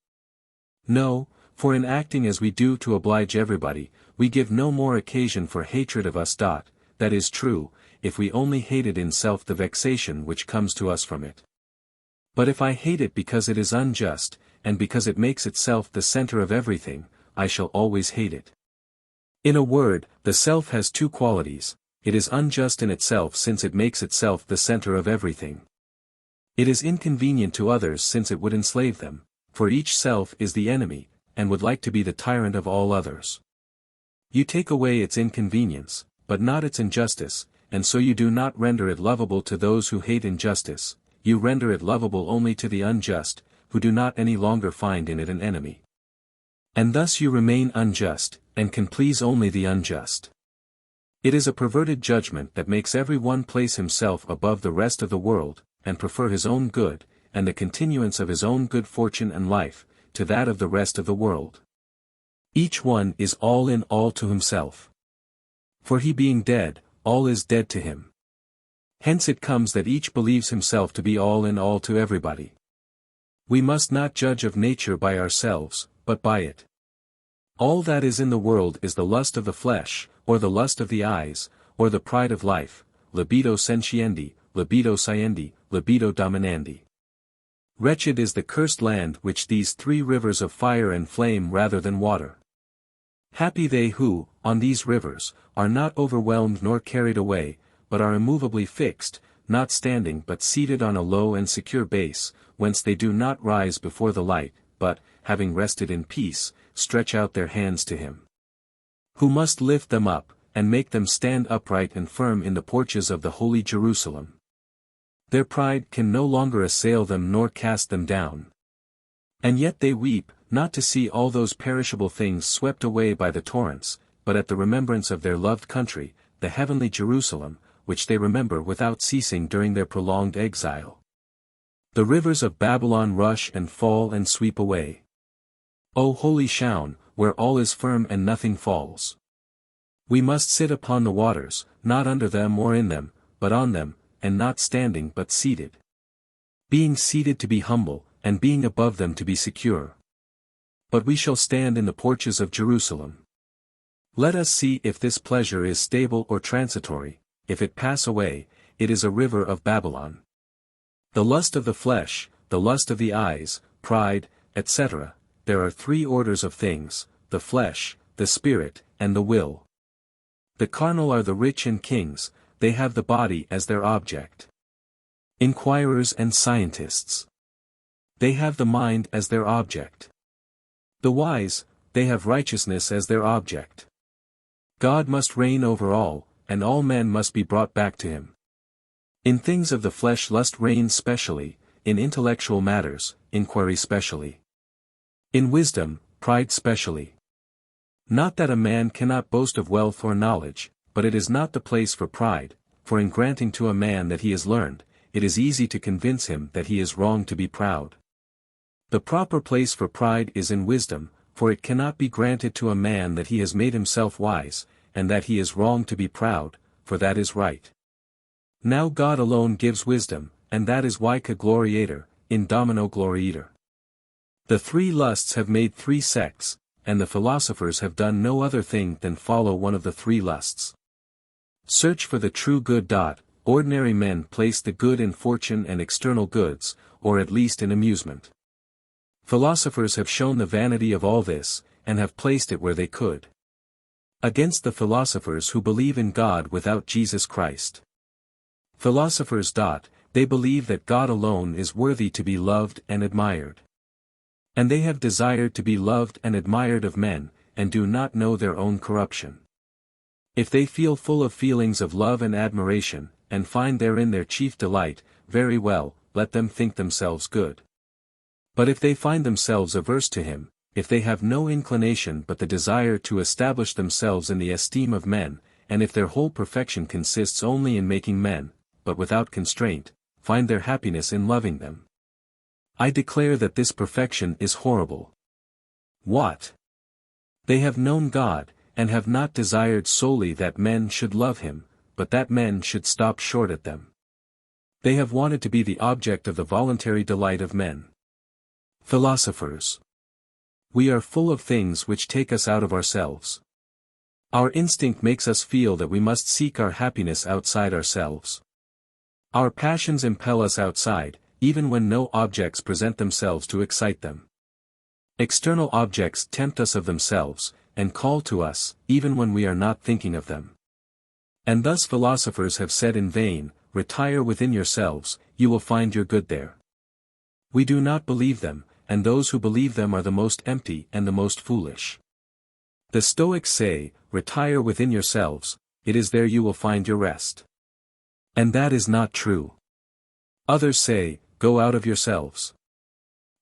No, for in acting as we do to oblige everybody, we give no more occasion for hatred of us. That is true, if we only hated in self the vexation which comes to us from it. But if I hate it because it is unjust, and because it makes itself the center of everything, I shall always hate it. In a word, the self has two qualities: it is unjust in itself since it makes itself the center of everything. It is inconvenient to others since it would enslave them, for each self is the enemy, and would like to be the tyrant of all others. You take away its inconvenience, but not its injustice, and so you do not render it lovable to those who hate injustice, you render it lovable only to the unjust, who do not any longer find in it an enemy. And thus you remain unjust, and can please only the unjust. It is a perverted judgment that makes every one place himself above the rest of the world, and prefer his own good, and the continuance of his own good fortune and life, to that of the rest of the world. Each one is all in all to himself. For he being dead, all is dead to him. Hence it comes that each believes himself to be all in all to everybody. We must not judge of nature by ourselves, but by it. All that is in the world is the lust of the flesh, or the lust of the eyes, or the pride of life, libido sentiendi, libido siendi, libido dominandi. Wretched is the cursed land which these three rivers of fire and flame rather than water. Happy they who, on these rivers, are not overwhelmed nor carried away, but are immovably fixed, not standing but seated on a low and secure base, whence they do not rise before the light, but, having rested in peace, stretch out their hands to him, who must lift them up, and make them stand upright and firm in the porches of the holy Jerusalem. Their pride can no longer assail them nor cast them down. And yet they weep, not to see all those perishable things swept away by the torrents, but at the remembrance of their loved country, the heavenly Jerusalem, which they remember without ceasing during their prolonged exile. The rivers of Babylon rush and fall and sweep away. O holy Shoun, where all is firm and nothing falls. We must sit upon the waters, not under them or in them, but on them, and not standing but seated. Being seated to be humble, and being above them to be secure. But we shall stand in the porches of Jerusalem. Let us see if this pleasure is stable or transitory. If it pass away, it is a river of Babylon. The lust of the flesh, the lust of the eyes, pride, etc., there are three orders of things, the flesh, the spirit, and the will. The carnal are the rich and kings, they have the body as their object. Inquirers and scientists. They have the mind as their object. The wise, they have righteousness as their object. God must reign over all, and all men must be brought back to him. In things of the flesh lust reigns specially, in intellectual matters, inquiry specially. In wisdom, pride specially. Not that a man cannot boast of wealth or knowledge, but it is not the place for pride, for in granting to a man that he has learned, it is easy to convince him that he is wrong to be proud. The proper place for pride is in wisdom, for it cannot be granted to a man that he has made himself wise, and that he is wrong to be proud, for that is right. Now God alone gives wisdom, and that is vica gloriator, in domino gloriator. The three lusts have made three sects, and the philosophers have done no other thing than follow one of the three lusts. Search for the true good. Ordinary men place the good in fortune and external goods, or at least in amusement. Philosophers have shown the vanity of all this, and have placed it where they could. Against the philosophers who believe in God without Jesus Christ. Philosophers. They believe that God alone is worthy to be loved and admired. And they have desired to be loved and admired of men, and do not know their own corruption. If they feel full of feelings of love and admiration, and find therein their chief delight, very well, let them think themselves good. But if they find themselves averse to him, if they have no inclination but the desire to establish themselves in the esteem of men, and if their whole perfection consists only in making men, but without constraint, find their happiness in loving them, I declare that this perfection is horrible. What? They have known God, and have not desired solely that men should love him, but that men should stop short at them. They have wanted to be the object of the voluntary delight of men. Philosophers. We are full of things which take us out of ourselves. Our instinct makes us feel that we must seek our happiness outside ourselves. Our passions impel us outside, even when no objects present themselves to excite them. External objects tempt us of themselves, and call to us, even when we are not thinking of them. And thus philosophers have said in vain, retire within yourselves, you will find your good there. We do not believe them, and those who believe them are the most empty and the most foolish. The Stoics say, retire within yourselves, it is there you will find your rest. And that is not true. Others say, go out of yourselves.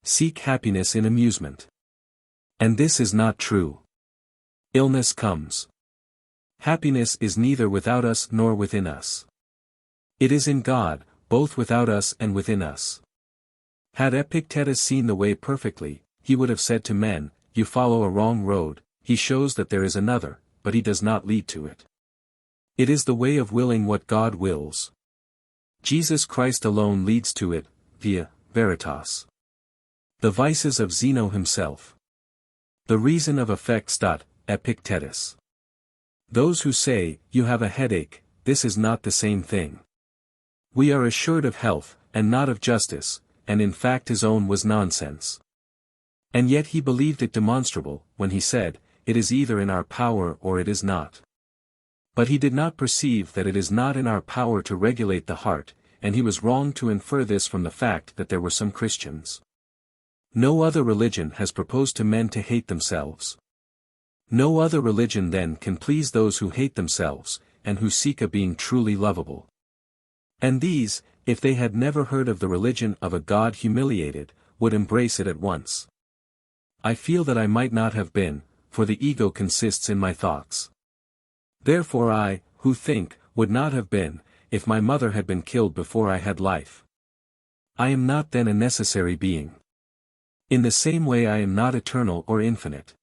Seek happiness in amusement. And this is not true. Illness comes. Happiness is neither without us nor within us. It is in God, both without us and within us. Had Epictetus seen the way perfectly, he would have said to men, you follow a wrong road, he shows that there is another, but he does not lead to it. It is the way of willing what God wills. Jesus Christ alone leads to it, via veritas. The vices of Zeno himself. The reason of effects. Epictetus. Those who say, you have a headache, this is not the same thing. We are assured of health, and not of justice, and in fact his own was nonsense. And yet he believed it demonstrable, when he said, it is either in our power or it is not. But he did not perceive that it is not in our power to regulate the heart, and he was wrong to infer this from the fact that there were some Christians. No other religion has proposed to men to hate themselves. No other religion then can please those who hate themselves, and who seek a being truly lovable. And these, if they had never heard of the religion of a God humiliated, would embrace it at once. I feel that I might not have been, for the ego consists in my thoughts. Therefore I, who think, would not have been, if my mother had been killed before I had life. I am not then a necessary being. In the same way I am not eternal or infinite.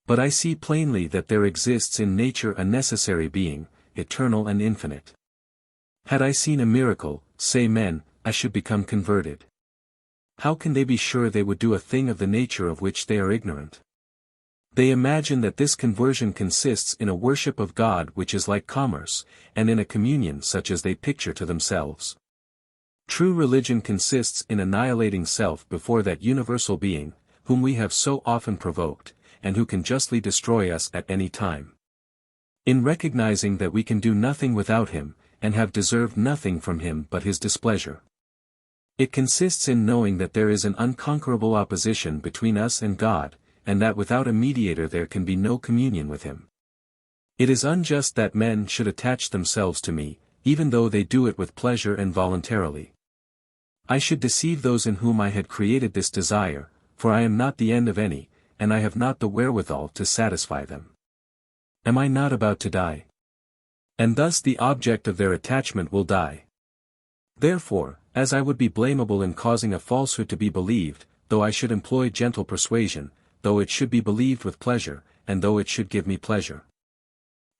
But I see plainly that there exists in nature a necessary being, eternal and infinite. Had I seen a miracle, say men, I should become converted. How can they be sure they would do a thing of the nature of which they are ignorant? They imagine that this conversion consists in a worship of God which is like commerce, and in a communion such as they picture to themselves. True religion consists in annihilating self before that universal being, whom we have so often provoked, and who can justly destroy us at any time. In recognizing that we can do nothing without him, and have deserved nothing from him but his displeasure. It consists in knowing that there is an unconquerable opposition between us and God, and that without a mediator there can be no communion with him. It is unjust that men should attach themselves to me, even though they do it with pleasure and voluntarily. I should deceive those in whom I had created this desire, for I am not the end of any, and I have not the wherewithal to satisfy them. Am I not about to die? And thus the object of their attachment will die. Therefore, as I would be blamable in causing a falsehood to be believed, though I should employ gentle persuasion, though it should be believed with pleasure, and though it should give me pleasure.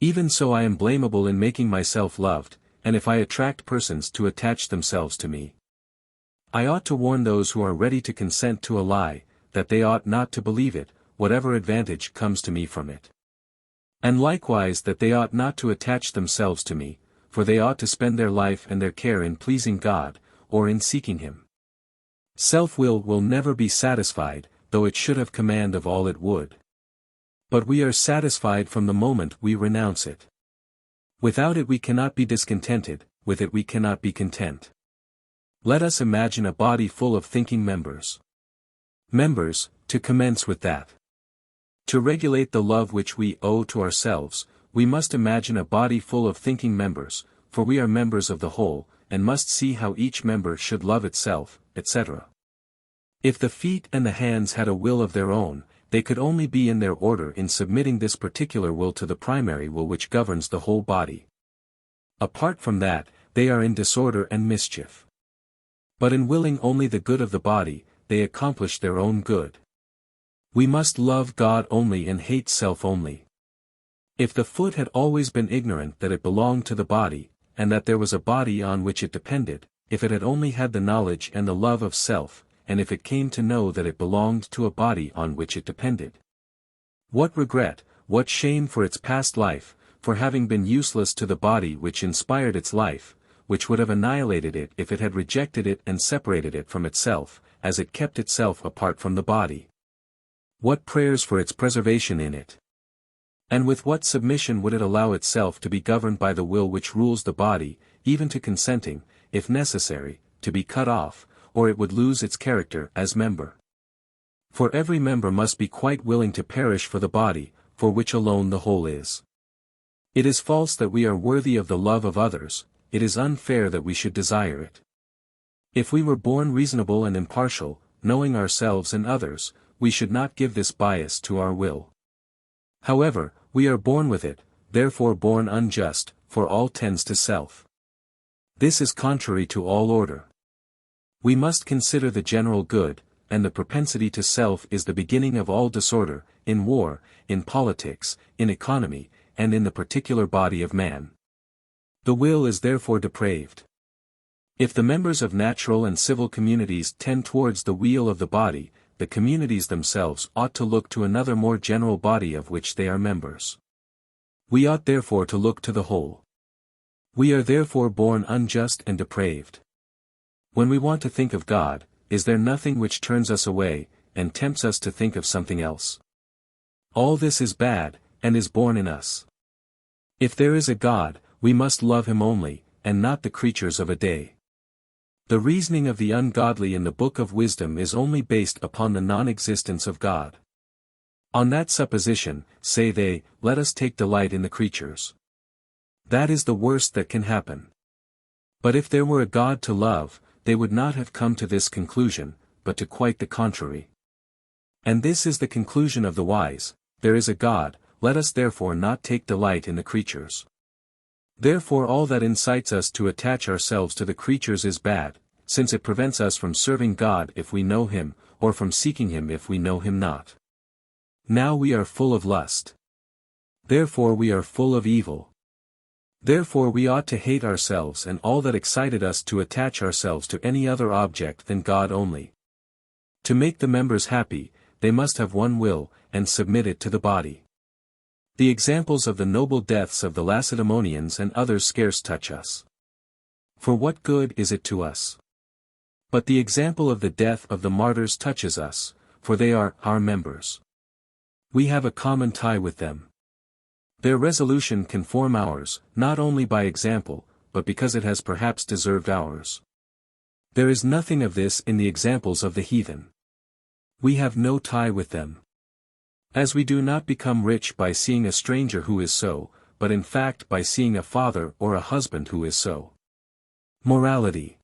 Even so I am blamable in making myself loved, and if I attract persons to attach themselves to me. I ought to warn those who are ready to consent to a lie, that they ought not to believe it, whatever advantage comes to me from it. And likewise that they ought not to attach themselves to me, for they ought to spend their life and their care in pleasing God, or in seeking him. Self-will will never be satisfied, though it should have command of all it would. But we are satisfied from the moment we renounce it. Without it we cannot be discontented, with it we cannot be content. Let us imagine a body full of thinking members. Members, to commence with that. To regulate the love which we owe to ourselves, we must imagine a body full of thinking members, for we are members of the whole, and must see how each member should love itself, etc. If the feet and the hands had a will of their own, they could only be in their order in submitting this particular will to the primary will which governs the whole body. Apart from that, they are in disorder and mischief. But in willing only the good of the body, they accomplish their own good. We must love God only and hate self only. If the foot had always been ignorant that it belonged to the body, and that there was a body on which it depended, if it had only had the knowledge and the love of self, and if it came to know that it belonged to a body on which it depended. What regret, what shame for its past life, for having been useless to the body which inspired its life, which would have annihilated it if it had rejected it and separated it from itself, as it kept itself apart from the body. What prayers for its preservation in it! And with what submission would it allow itself to be governed by the will which rules the body, even to consenting, if necessary, to be cut off, or it would lose its character as member. For every member must be quite willing to perish for the body, for which alone the whole is. It is false that we are worthy of the love of others, it is unfair that we should desire it. If we were born reasonable and impartial, knowing ourselves and others, we should not give this bias to our will. However, we are born with it, therefore born unjust, for all tends to self. This is contrary to all order. We must consider the general good, and the propensity to self is the beginning of all disorder, in war, in politics, in economy, and in the particular body of man. The will is therefore depraved. If the members of natural and civil communities tend towards the weal of the body, the communities themselves ought to look to another more general body of which they are members. We ought therefore to look to the whole. We are therefore born unjust and depraved. When we want to think of God, is there nothing which turns us away, and tempts us to think of something else? All this is bad, and is born in us. If there is a God, we must love him only, and not the creatures of a day. The reasoning of the ungodly in the Book of Wisdom is only based upon the non-existence of God. On that supposition, say they, let us take delight in the creatures. That is the worst that can happen. But if there were a God to love, they would not have come to this conclusion, but to quite the contrary. And this is the conclusion of the wise: there is a God, let us therefore not take delight in the creatures. Therefore all that incites us to attach ourselves to the creatures is bad, since it prevents us from serving God if we know him, or from seeking him if we know him not. Now we are full of lust. Therefore we are full of evil. Therefore we ought to hate ourselves and all that excited us to attach ourselves to any other object than God only. To make the members happy, they must have one will, and submit it to the body. The examples of the noble deaths of the Lacedaemonians and others scarce touch us. For what good is it to us? But the example of the death of the martyrs touches us, for they are our members. We have a common tie with them. Their resolution can form ours, not only by example, but because it has perhaps deserved ours. There is nothing of this in the examples of the heathen. We have no tie with them. As we do not become rich by seeing a stranger who is so, but in fact by seeing a father or a husband who is so. Morality.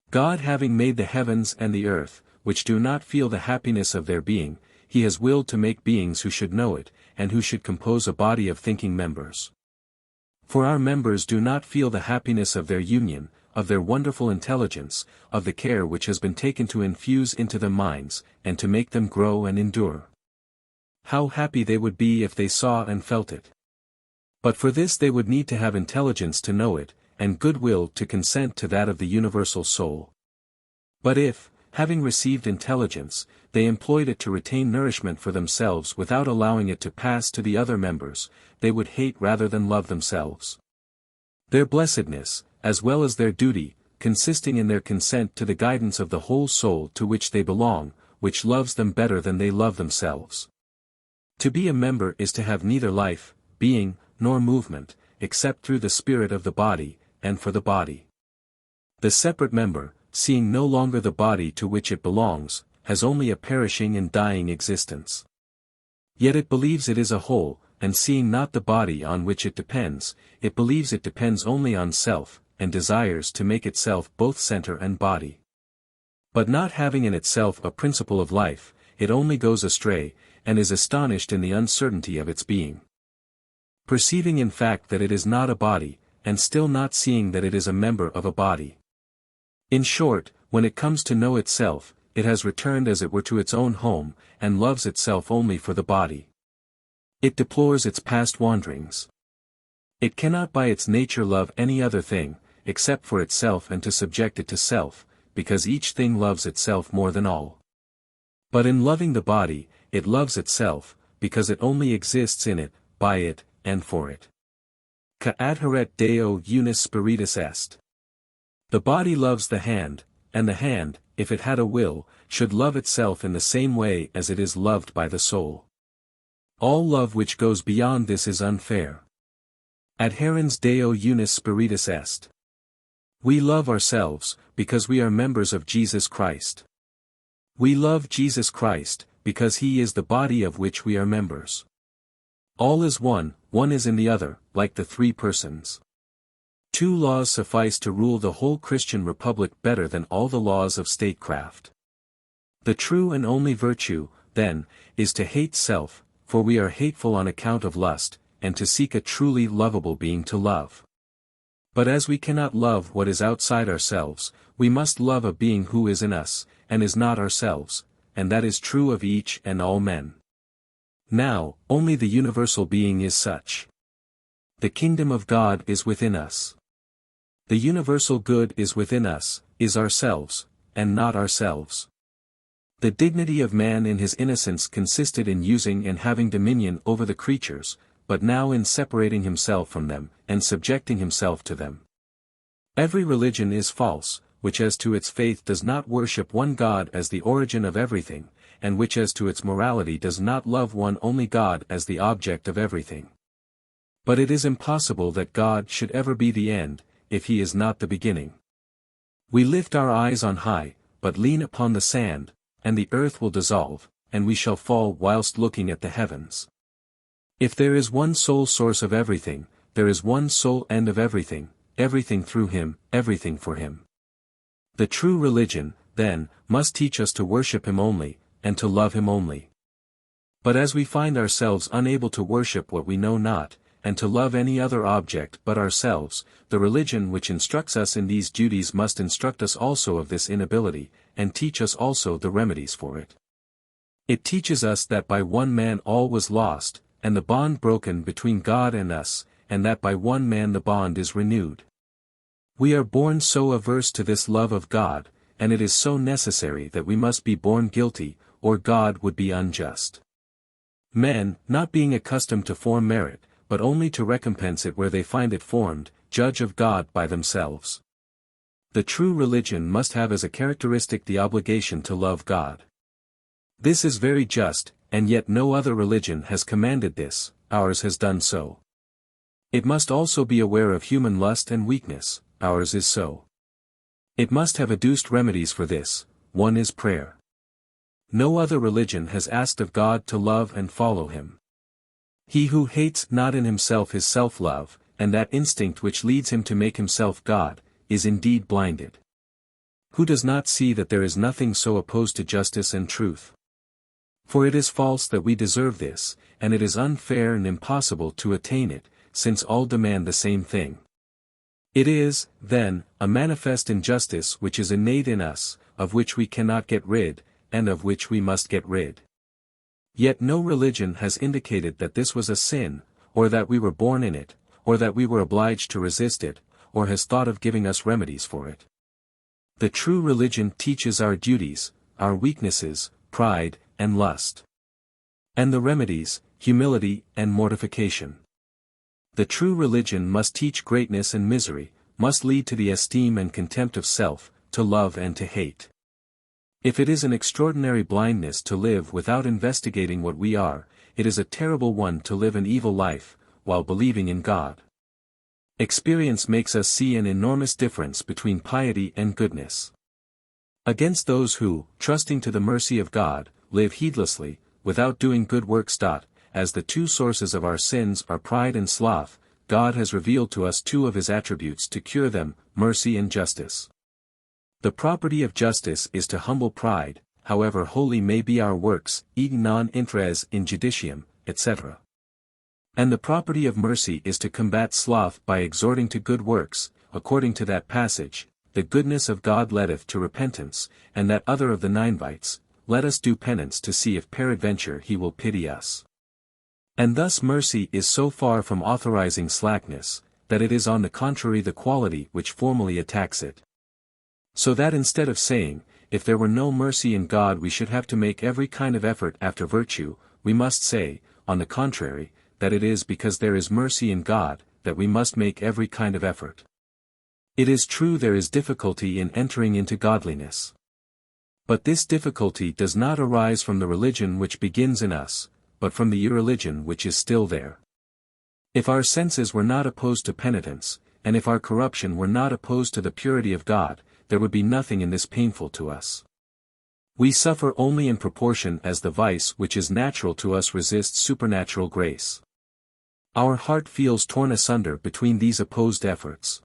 God having made the heavens and the earth, which do not feel the happiness of their being, he has willed to make beings who should know it, and who should compose a body of thinking members. For our members do not feel the happiness of their union, of their wonderful intelligence, of the care which has been taken to infuse into them minds, and to make them grow and endure. How happy they would be if they saw and felt it. But for this they would need to have intelligence to know it, and goodwill to consent to that of the universal soul. But if, having received intelligence, they employed it to retain nourishment for themselves without allowing it to pass to the other members, they would hate rather than love themselves. Their blessedness, as well as their duty, consisting in their consent to the guidance of the whole soul to which they belong, which loves them better than they love themselves. To be a member is to have neither life, being, nor movement, except through the spirit of the body, and for the body. The separate member, seeing no longer the body to which it belongs, has only a perishing and dying existence. Yet it believes it is a whole, and seeing not the body on which it depends, it believes it depends only on self, and desires to make itself both center and body. But not having in itself a principle of life, it only goes astray, and is astonished in the uncertainty of its being. Perceiving in fact that it is not a body, and still not seeing that it is a member of a body. In short, when it comes to know itself, it has returned as it were to its own home, and loves itself only for the body. It deplores its past wanderings. It cannot by its nature love any other thing, except for itself and to subject it to self, because each thing loves itself more than all. But in loving the body, it loves itself, because it only exists in it, by it, and for it. Ca adheret Deo unis spiritus est. The body loves the hand, and the hand, if it had a will, should love itself in the same way as it is loved by the soul. All love which goes beyond this is unfair. Adherens Deo unis spiritus est. We love ourselves, because we are members of Jesus Christ. We love Jesus Christ, because he is the body of which we are members. All is one is in the other, like the three persons. 2 laws suffice to rule the whole Christian republic better than all the laws of statecraft. The true and only virtue, then, is to hate self, for we are hateful on account of lust, and to seek a truly lovable being to love. But as we cannot love what is outside ourselves, we must love a being who is in us, and is not ourselves, and that is true of each and all men. Now, only the universal being is such. The kingdom of God is within us. The universal good is within us, is ourselves, and not ourselves. The dignity of man in his innocence consisted in using and having dominion over the creatures, but now in separating himself from them, and subjecting himself to them. Every religion is false, which as to its faith does not worship one God as the origin of everything, and which as to its morality does not love one only God as the object of everything. But it is impossible that God should ever be the end, if he is not the beginning. We lift our eyes on high, but lean upon the sand, and the earth will dissolve, and we shall fall whilst looking at the heavens. If there is one sole source of everything, there is one sole end of everything, everything through him, everything for him. The true religion, then, must teach us to worship him only, and to love him only. But as we find ourselves unable to worship what we know not, and to love any other object but ourselves, the religion which instructs us in these duties must instruct us also of this inability, and teach us also the remedies for it. It teaches us that by one man all was lost, and the bond broken between God and us, and that by one man the bond is renewed. We are born so averse to this love of God, and it is so necessary that we must be born guilty, or God would be unjust. Men, not being accustomed to form merit, but only to recompense it where they find it formed, judge of God by themselves. The true religion must have as a characteristic the obligation to love God. This is very just, and yet no other religion has commanded this, ours has done so. It must also be aware of human lust and weakness, ours is so. It must have adduced remedies for this, one is prayer. No other religion has asked of God to love and follow him. He who hates not in himself his self-love, and that instinct which leads him to make himself God, is indeed blinded. Who does not see that there is nothing so opposed to justice and truth? For it is false that we deserve this, and it is unfair and impossible to attain it, since all demand the same thing. It is, then, a manifest injustice which is innate in us, of which we cannot get rid, and of which we must get rid. Yet no religion has indicated that this was a sin, or that we were born in it, or that we were obliged to resist it, or has thought of giving us remedies for it. The true religion teaches our duties, our weaknesses, pride, and lust. And the remedies, humility and mortification. The true religion must teach greatness and misery, must lead to the esteem and contempt of self, to love and to hate. If it is an extraordinary blindness to live without investigating what we are, it is a terrible one to live an evil life, while believing in God. Experience makes us see an enormous difference between piety and goodness. Against those who, trusting to the mercy of God, live heedlessly, without doing good works. As the two sources of our sins are pride and sloth, God has revealed to us two of his attributes to cure them, mercy and justice. The property of justice is to humble pride, however holy may be our works, e non intres in judicium, etc. And the property of mercy is to combat sloth by exhorting to good works, according to that passage, the goodness of God leadeth to repentance, and that other of the Ninevites, let us do penance to see if peradventure he will pity us. And thus mercy is so far from authorizing slackness, that it is on the contrary the quality which formally attacks it. So that instead of saying, if there were no mercy in God we should have to make every kind of effort after virtue, we must say, on the contrary, that it is because there is mercy in God, that we must make every kind of effort. It is true there is difficulty in entering into godliness. But this difficulty does not arise from the religion which begins in us, but from the irreligion which is still there. If our senses were not opposed to penitence, and if our corruption were not opposed to the purity of God, there would be nothing in this painful to us. We suffer only in proportion as the vice which is natural to us resists supernatural grace. Our heart feels torn asunder between these opposed efforts.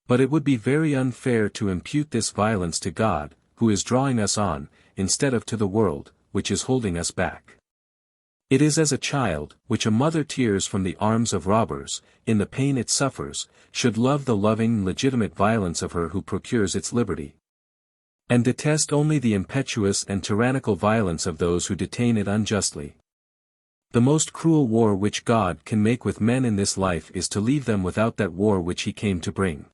But it would be very unfair to impute this violence to God, who is drawing us on, instead of to the world, which is holding us back. It is as a child, which a mother tears from the arms of robbers, in the pain it suffers, should love the loving legitimate violence of her who procures its liberty. And detest only the impetuous and tyrannical violence of those who detain it unjustly. The most cruel war which God can make with men in this life is to leave them without that war which he came to bring.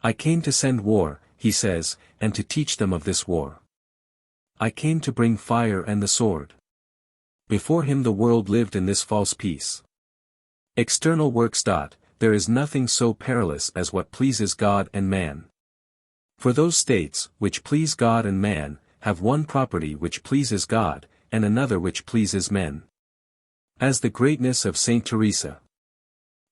I came to send war, he says, and to teach them of this war. I came to bring fire and the sword. Before him the world lived in this false peace. External works. There is nothing so perilous as what pleases God and man. For those states, which please God and man, have one property which pleases God, and another which pleases men. As the greatness of Saint Teresa.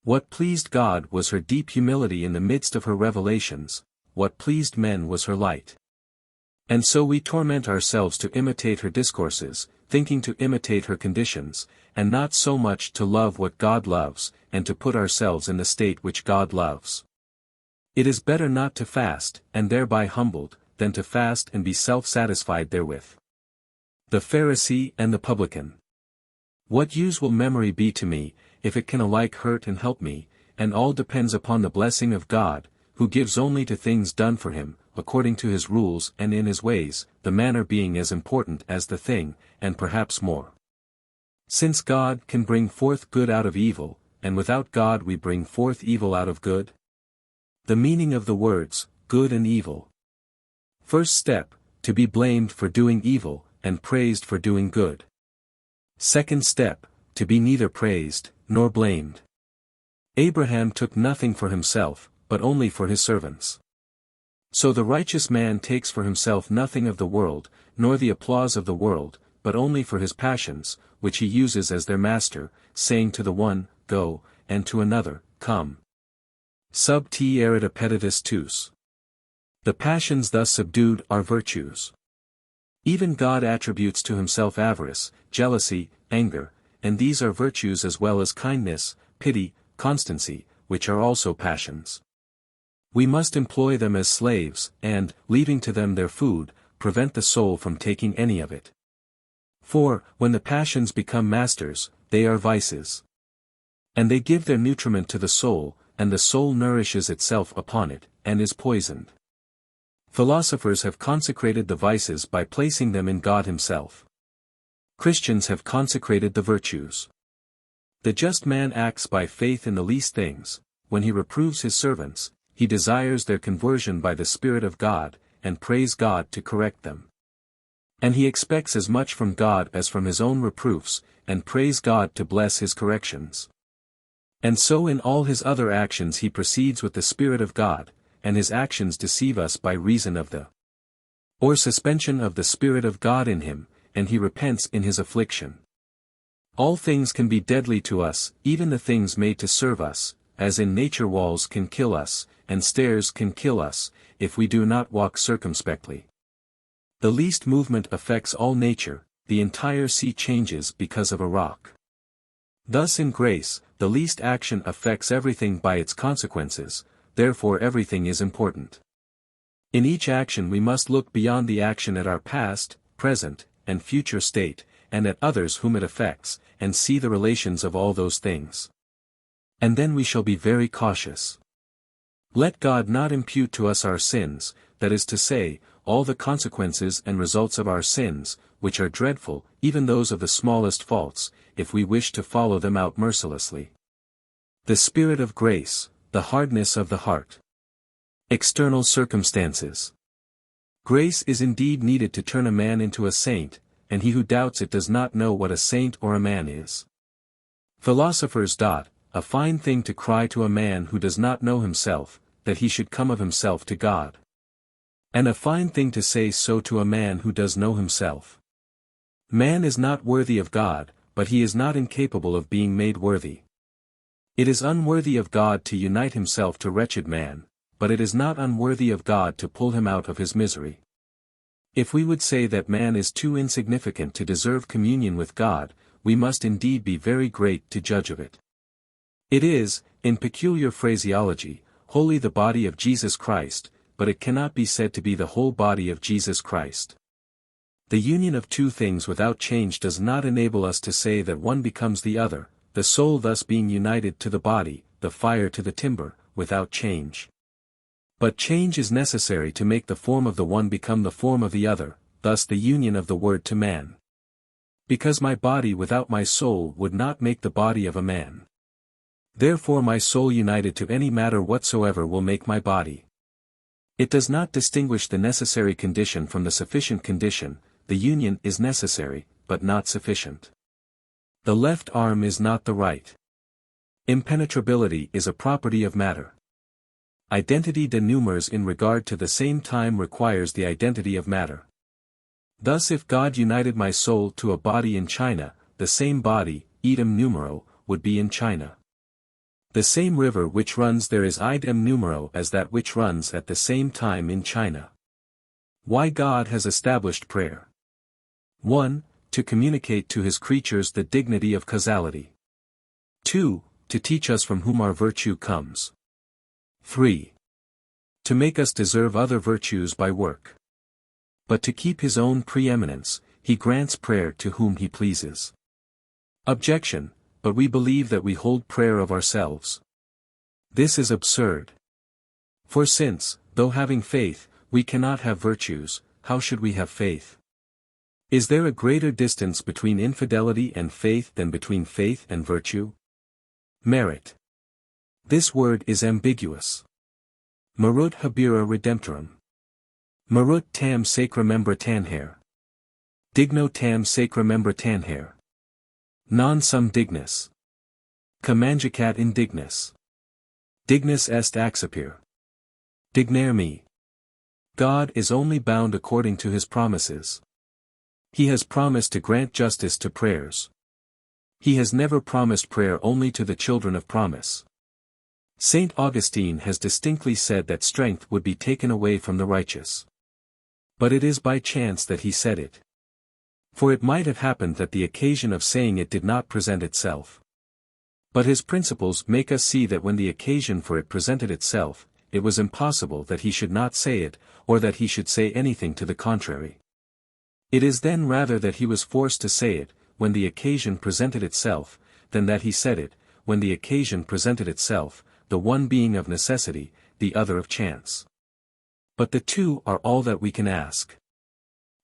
What pleased God was her deep humility in the midst of her revelations, what pleased men was her light. And so we torment ourselves to imitate her discourses, thinking to imitate her conditions, and not so much to love what God loves, and to put ourselves in the state which God loves. It is better not to fast, and thereby humbled, than to fast and be self-satisfied therewith. The Pharisee and the Publican. What use will memory be to me, if it can alike hurt and help me, and all depends upon the blessing of God, who gives only to things done for him, according to his rules and in his ways, the manner being as important as the thing, and perhaps more. Since God can bring forth good out of evil, and without God we bring forth evil out of good? The meaning of the words, good and evil. First step, to be blamed for doing evil, and praised for doing good. Second step, to be neither praised, nor blamed. Abraham took nothing for himself, but only for his servants. So the righteous man takes for himself nothing of the world, nor the applause of the world, but only for his passions, which he uses as their master, saying to the one, go, and to another, come. Sub te erit appetitus tuus. The passions thus subdued are virtues. Even God attributes to himself avarice, jealousy, anger, and these are virtues as well as kindness, pity, constancy, which are also passions. We must employ them as slaves, and, leaving to them their food, prevent the soul from taking any of it. For, when the passions become masters, they are vices. And they give their nutriment to the soul, and the soul nourishes itself upon it, and is poisoned. Philosophers have consecrated the vices by placing them in God himself. Christians have consecrated the virtues. The just man acts by faith in the least things. When he reproves his servants, he desires their conversion by the Spirit of God, and prays God to correct them. And he expects as much from God as from his own reproofs, and prays God to bless his corrections. And so in all his other actions he proceeds with the Spirit of God, and his actions deceive us by reason of the suspension of the Spirit of God in him, and he repents in his affliction. All things can be deadly to us, even the things made to serve us, as in nature walls can kill us, and stairs can kill us, if we do not walk circumspectly. The least movement affects all nature, the entire sea changes because of a rock. Thus in grace, the least action affects everything by its consequences, therefore everything is important. In each action we must look beyond the action at our past, present, and future state, and at others whom it affects, and see the relations of all those things. And then we shall be very cautious. Let God not impute to us our sins, that is to say, all the consequences and results of our sins, which are dreadful, even those of the smallest faults, if we wish to follow them out mercilessly. The Spirit of grace, the hardness of the heart. External circumstances. Grace is indeed needed to turn a man into a saint, and he who doubts it does not know what a saint or a man is. Philosophers. A fine thing to cry to a man who does not know himself, that he should come of himself to God. And a fine thing to say so to a man who does know himself. Man is not worthy of God, but he is not incapable of being made worthy. It is unworthy of God to unite himself to wretched man, but it is not unworthy of God to pull him out of his misery. If we would say that man is too insignificant to deserve communion with God, we must indeed be very great to judge of it. It is, in peculiar phraseology, wholly the body of Jesus Christ, but it cannot be said to be the whole body of Jesus Christ. The union of two things without change does not enable us to say that one becomes the other, the soul thus being united to the body, the fire to the timber, without change. But change is necessary to make the form of the one become the form of the other, thus the union of the Word to man. Because my body without my soul would not make the body of a man. Therefore my soul united to any matter whatsoever will make my body. It does not distinguish the necessary condition from the sufficient condition. The union is necessary, but not sufficient. The left arm is not the right. Impenetrability is a property of matter. Identity de numers in regard to the same time requires the identity of matter. Thus if God united my soul to a body in China, the same body, idem numero, would be in China. The same river which runs there is idem numero as that which runs at the same time in China. Why God has established prayer. 1. To communicate to his creatures the dignity of causality. 2. To teach us from whom our virtue comes. 3. To make us deserve other virtues by work. But to keep his own preeminence, he grants prayer to whom he pleases. Objection: but we believe that we hold prayer of ourselves. This is absurd. For since, though having faith, we cannot have virtues, how should we have faith? Is there a greater distance between infidelity and faith than between faith and virtue? Merit. This word is ambiguous. Marut habira redemptorum. Marut tam sacra membra tanhere. Digno tam sacra membra tanhere. Non sum dignus. Commangicat indignus. Dignus est accipere. Dignare me. God is only bound according to his promises. He has promised to grant justice to prayers. He has never promised prayer only to the children of promise. Saint Augustine has distinctly said that strength would be taken away from the righteous. But it is by chance that he said it. For it might have happened that the occasion of saying it did not present itself. But his principles make us see that when the occasion for it presented itself, it was impossible that he should not say it, or that he should say anything to the contrary. It is then rather that he was forced to say it, when the occasion presented itself, than that he said it, when the occasion presented itself, the one being of necessity, the other of chance. But the two are all that we can ask.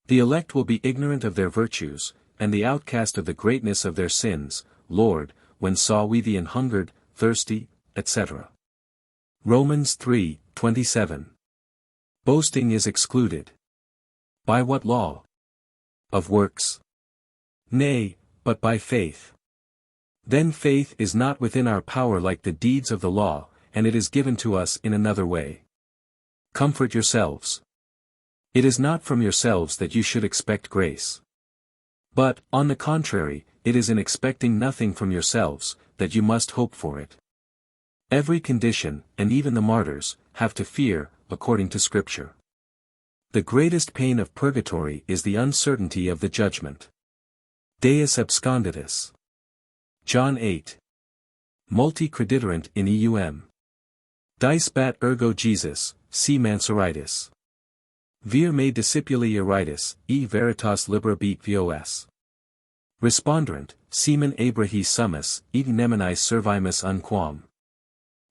The elect will be ignorant of their virtues, and the outcast of the greatness of their sins, Lord, when saw we thee an hungered, thirsty, etc. Romans 3:27. Boasting is excluded. By what law? Of works? Nay, but by faith. Then faith is not within our power like the deeds of the law, and it is given to us in another way. Comfort yourselves. It is not from yourselves that you should expect grace. But, on the contrary, it is in expecting nothing from yourselves, that you must hope for it. Every condition, and even the martyrs, have to fear, according to Scripture. The greatest pain of purgatory is the uncertainty of the judgment. Deus absconditus. John 8. Multi crediterant in eum. Disbat ergo Jesus, si manseritis. Vir me discipuli eritis, e veritas libera beat vos. Responderant, semen Abrahi summus, id nemini servimus unquam.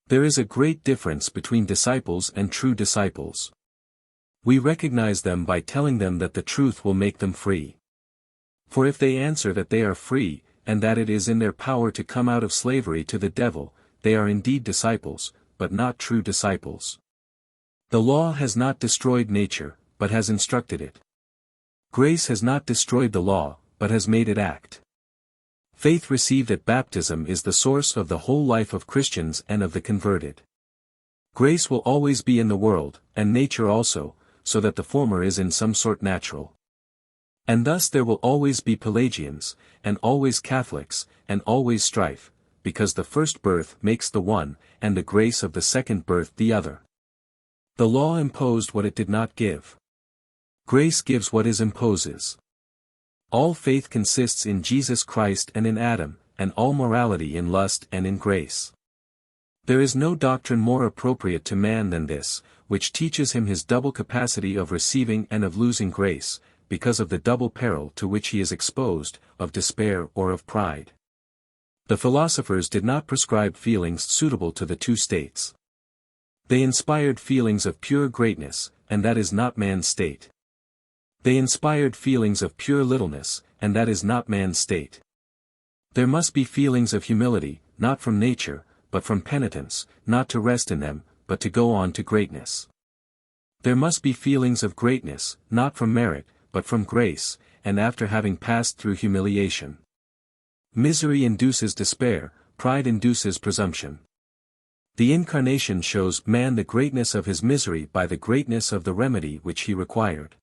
There is a great difference between disciples and true disciples. We recognize them by telling them that the truth will make them free. For if they answer that they are free, and that it is in their power to come out of slavery to the devil, they are indeed disciples, but not true disciples. The law has not destroyed nature, but has instructed it. Grace has not destroyed the law, but has made it act. Faith received at baptism is the source of the whole life of Christians and of the converted. Grace will always be in the world, and nature also, so that the former is in some sort natural. And thus there will always be Pelagians, and always Catholics, and always strife, because the first birth makes the one, and the grace of the second birth the other. The law imposed what it did not give. Grace gives what is imposes. All faith consists in Jesus Christ and in Adam, and all morality in lust and in grace. There is no doctrine more appropriate to man than this, which teaches him his double capacity of receiving and of losing grace, because of the double peril to which he is exposed, of despair or of pride. The philosophers did not prescribe feelings suitable to the two states. They inspired feelings of pure greatness, and that is not man's state. They inspired feelings of pure littleness, and that is not man's state. There must be feelings of humility, not from nature, but from penitence, not to rest in them, but to go on to greatness. There must be feelings of greatness, not from merit, but from grace, and after having passed through humiliation. Misery induces despair, pride induces presumption. The Incarnation shows man the greatness of his misery by the greatness of the remedy which he required.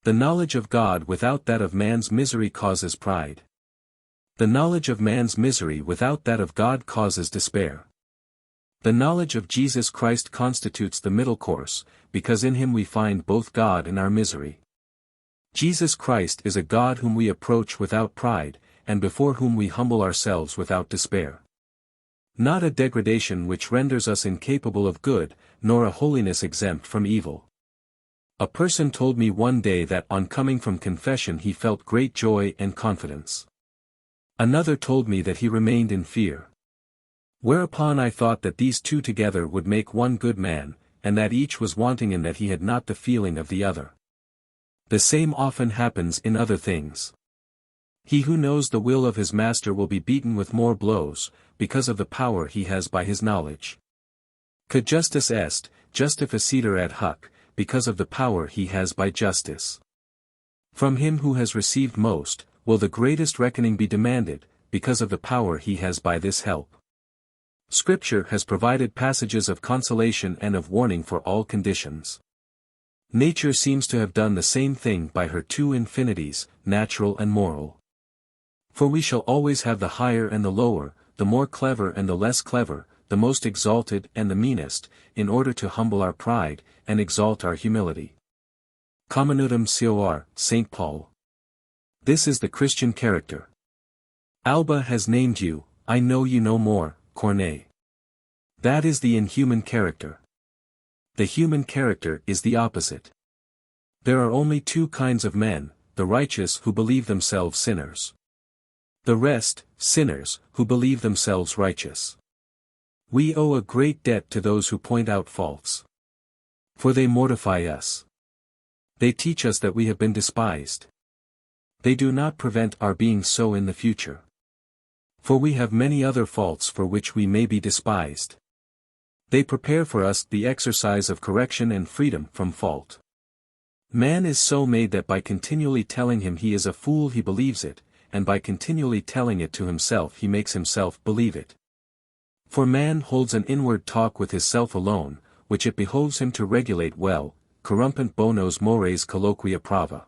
The knowledge of God without that of man's misery causes pride. The knowledge of man's misery without that of God causes despair. The knowledge of Jesus Christ constitutes the middle course, because in him we find both God and our misery. Jesus Christ is a God whom we approach without pride, and before whom we humble ourselves without despair. Not a degradation which renders us incapable of good, nor a holiness exempt from evil. A person told me one day that on coming from confession he felt great joy and confidence. Another told me that he remained in fear. Whereupon I thought that these two together would make one good man, and that each was wanting in that he had not the feeling of the other. The same often happens in other things. He who knows the will of his master will be beaten with more blows, because of the power he has by his knowledge. Quod justus est, justificator ad hoc, because of the power he has by justice. From him who has received most, will the greatest reckoning be demanded, because of the power he has by this help. Scripture has provided passages of consolation and of warning for all conditions. Nature seems to have done the same thing by her two infinities, natural and moral. For we shall always have the higher and the lower, the more clever and the less clever, the most exalted and the meanest, in order to humble our pride, and exalt our humility. Commonutum cor, St. Paul. This is the Christian character. Alba has named you, I know you no more, Corneille. That is the inhuman character. The human character is the opposite. There are only two kinds of men, the righteous who believe themselves sinners. The rest, sinners, who believe themselves righteous. We owe a great debt to those who point out faults. For they mortify us. They teach us that we have been despised. They do not prevent our being so in the future. For we have many other faults for which we may be despised. They prepare for us the exercise of correction and freedom from fault. Man is so made that by continually telling him he is a fool he believes it, and by continually telling it to himself he makes himself believe it. For man holds an inward talk with his self alone, which it behoves him to regulate well, corrumpent bonos mores colloquia prava.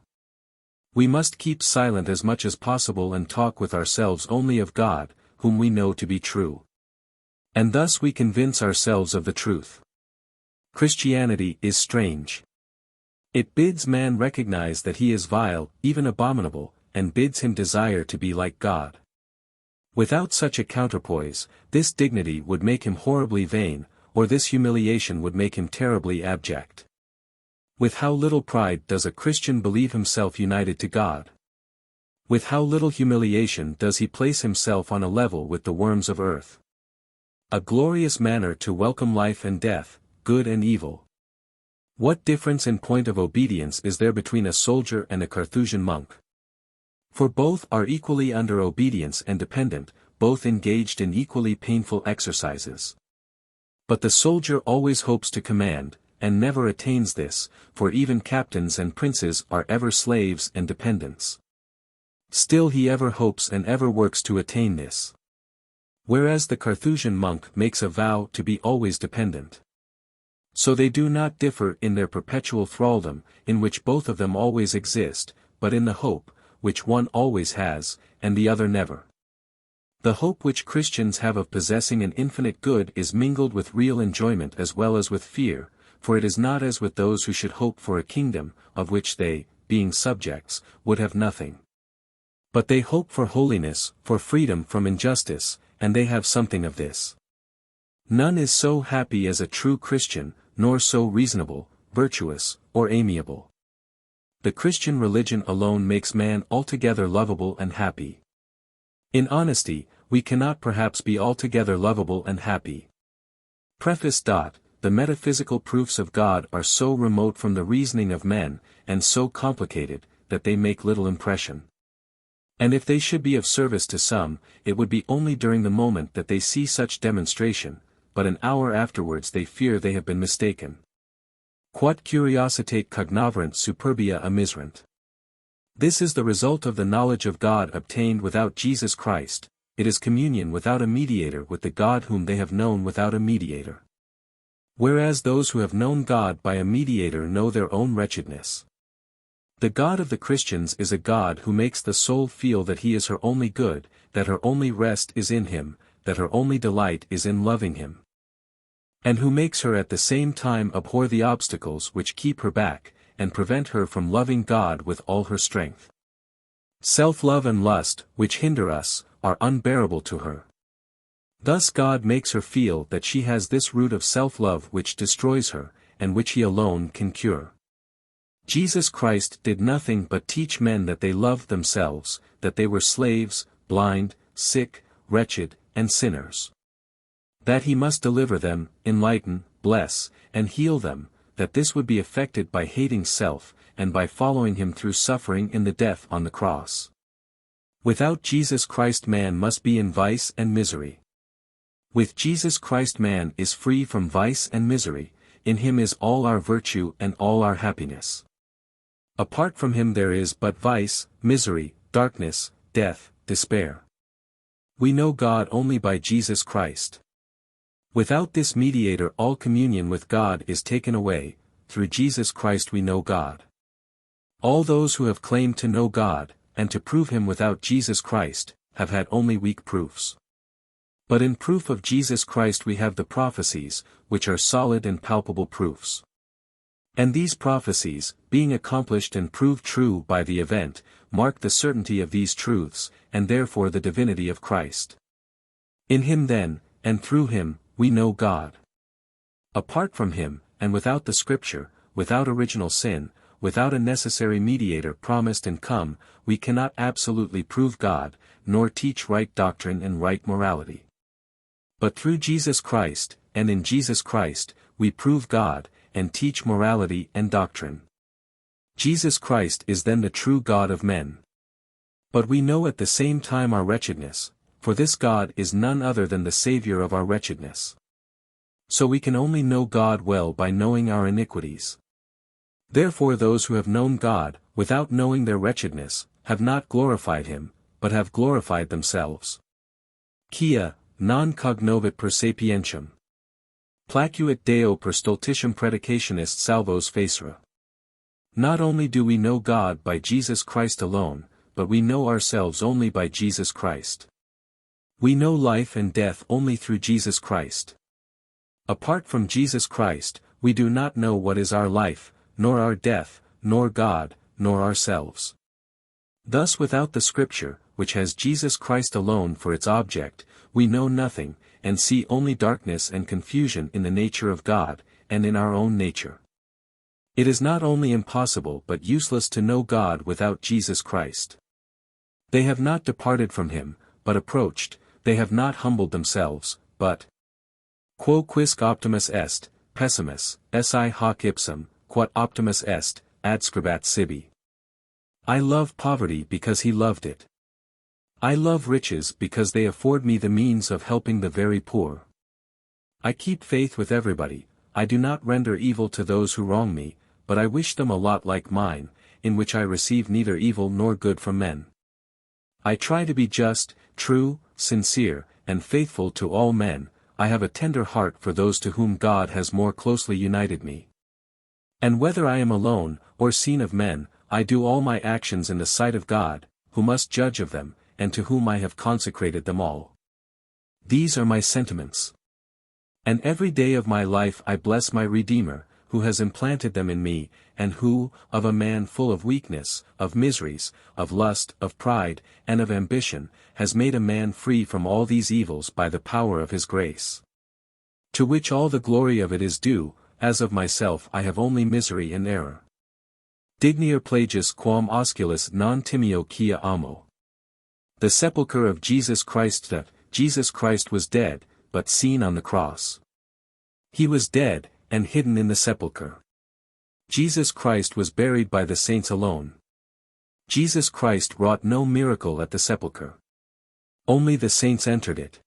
We must keep silent as much as possible and talk with ourselves only of God, whom we know to be true. And thus we convince ourselves of the truth. Christianity is strange. It bids man recognize that he is vile, even abominable, and bids him desire to be like God. Without such a counterpoise, this dignity would make him horribly vain, or this humiliation would make him terribly abject. With how little pride does a Christian believe himself united to God? With how little humiliation does he place himself on a level with the worms of earth? A glorious manner to welcome life and death, good and evil. What difference in point of obedience is there between a soldier and a Carthusian monk? For both are equally under obedience and dependent, both engaged in equally painful exercises. But the soldier always hopes to command, and never attains this, for even captains and princes are ever slaves and dependents. Still he ever hopes and ever works to attain this. Whereas the Carthusian monk makes a vow to be always dependent. So they do not differ in their perpetual thraldom, in which both of them always exist, but in the hope, which one always has, and the other never. The hope which Christians have of possessing an infinite good is mingled with real enjoyment as well as with fear, for it is not as with those who should hope for a kingdom, of which they, being subjects, would have nothing. But they hope for holiness, for freedom from injustice, and they have something of this. None is so happy as a true Christian, nor so reasonable, virtuous, or amiable. The Christian religion alone makes man altogether lovable and happy. In honesty, we cannot perhaps be altogether lovable and happy. Preface. The metaphysical proofs of God are so remote from the reasoning of men, and so complicated, that they make little impression. And if they should be of service to some, it would be only during the moment that they see such demonstration, but an hour afterwards they fear they have been mistaken. Quod curiositate cognoverant superbia amiserant. This is the result of the knowledge of God obtained without Jesus Christ, it is communion without a mediator with the God whom they have known without a mediator. Whereas those who have known God by a mediator know their own wretchedness. The God of the Christians is a God who makes the soul feel that he is her only good, that her only rest is in him, that her only delight is in loving him. And who makes her at the same time abhor the obstacles which keep her back, and prevent her from loving God with all her strength. Self-love and lust, which hinder us, are unbearable to her. Thus God makes her feel that she has this root of self-love which destroys her, and which he alone can cure. Jesus Christ did nothing but teach men that they loved themselves, that they were slaves, blind, sick, wretched, and sinners. That he must deliver them, enlighten, bless, and heal them, that this would be effected by hating self, and by following him through suffering in the death on the cross. Without Jesus Christ man must be in vice and misery. With Jesus Christ man is free from vice and misery, in him is all our virtue and all our happiness. Apart from him there is but vice, misery, darkness, death, despair. We know God only by Jesus Christ. Without this mediator all communion with God is taken away. Through Jesus Christ we know God. All those who have claimed to know God, and to prove him without Jesus Christ, have had only weak proofs. But in proof of Jesus Christ we have the prophecies, which are solid and palpable proofs. And these prophecies, being accomplished and proved true by the event, mark the certainty of these truths, and therefore the divinity of Christ. In him then, and through him, we know God. Apart from him, and without the Scripture, without original sin, without a necessary mediator promised and come, we cannot absolutely prove God, nor teach right doctrine and right morality. But through Jesus Christ, and in Jesus Christ, we prove God, and teach morality and doctrine. Jesus Christ is then the true God of men. But we know at the same time our wretchedness, for this God is none other than the Savior of our wretchedness. So we can only know God well by knowing our iniquities. Therefore those who have known God, without knowing their wretchedness, have not glorified him, but have glorified themselves. Quia, non cognovit per sapientiam. Placuit Deo per stultitiam predicationis salvos facere. Not only do we know God by Jesus Christ alone, but we know ourselves only by Jesus Christ. We know life and death only through Jesus Christ. Apart from Jesus Christ, we do not know what is our life, nor our death, nor God, nor ourselves. Thus without the Scripture, which has Jesus Christ alone for its object, we know nothing, and see only darkness and confusion in the nature of God, and in our own nature. It is not only impossible but useless to know God without Jesus Christ. They have not departed from him, but approached, they have not humbled themselves, but quo quisque optimus est, pessimus, si hoc ipsum, quod optimus est, adscribat sibi. I love poverty because he loved it. I love riches because they afford me the means of helping the very poor. I keep faith with everybody, I do not render evil to those who wrong me, but I wish them a lot like mine, in which I receive neither evil nor good from men. I try to be just, true, sincere, and faithful to all men. I have a tender heart for those to whom God has more closely united me. And whether I am alone, or seen of men, I do all my actions in the sight of God, who must judge of them, and to whom I have consecrated them all. These are my sentiments. And every day of my life I bless my Redeemer, who has implanted them in me, and who, of a man full of weakness, of miseries, of lust, of pride, and of ambition, has made a man free from all these evils by the power of his grace. To which all the glory of it is due, as of myself I have only misery and error. Dignior plagius quam osculus non timeo quia amo. The sepulchre of Jesus Christ. That Jesus Christ was dead, but seen on the cross. He was dead, and hidden in the sepulchre. Jesus Christ was buried by the saints alone. Jesus Christ wrought no miracle at the sepulchre. Only the saints entered it.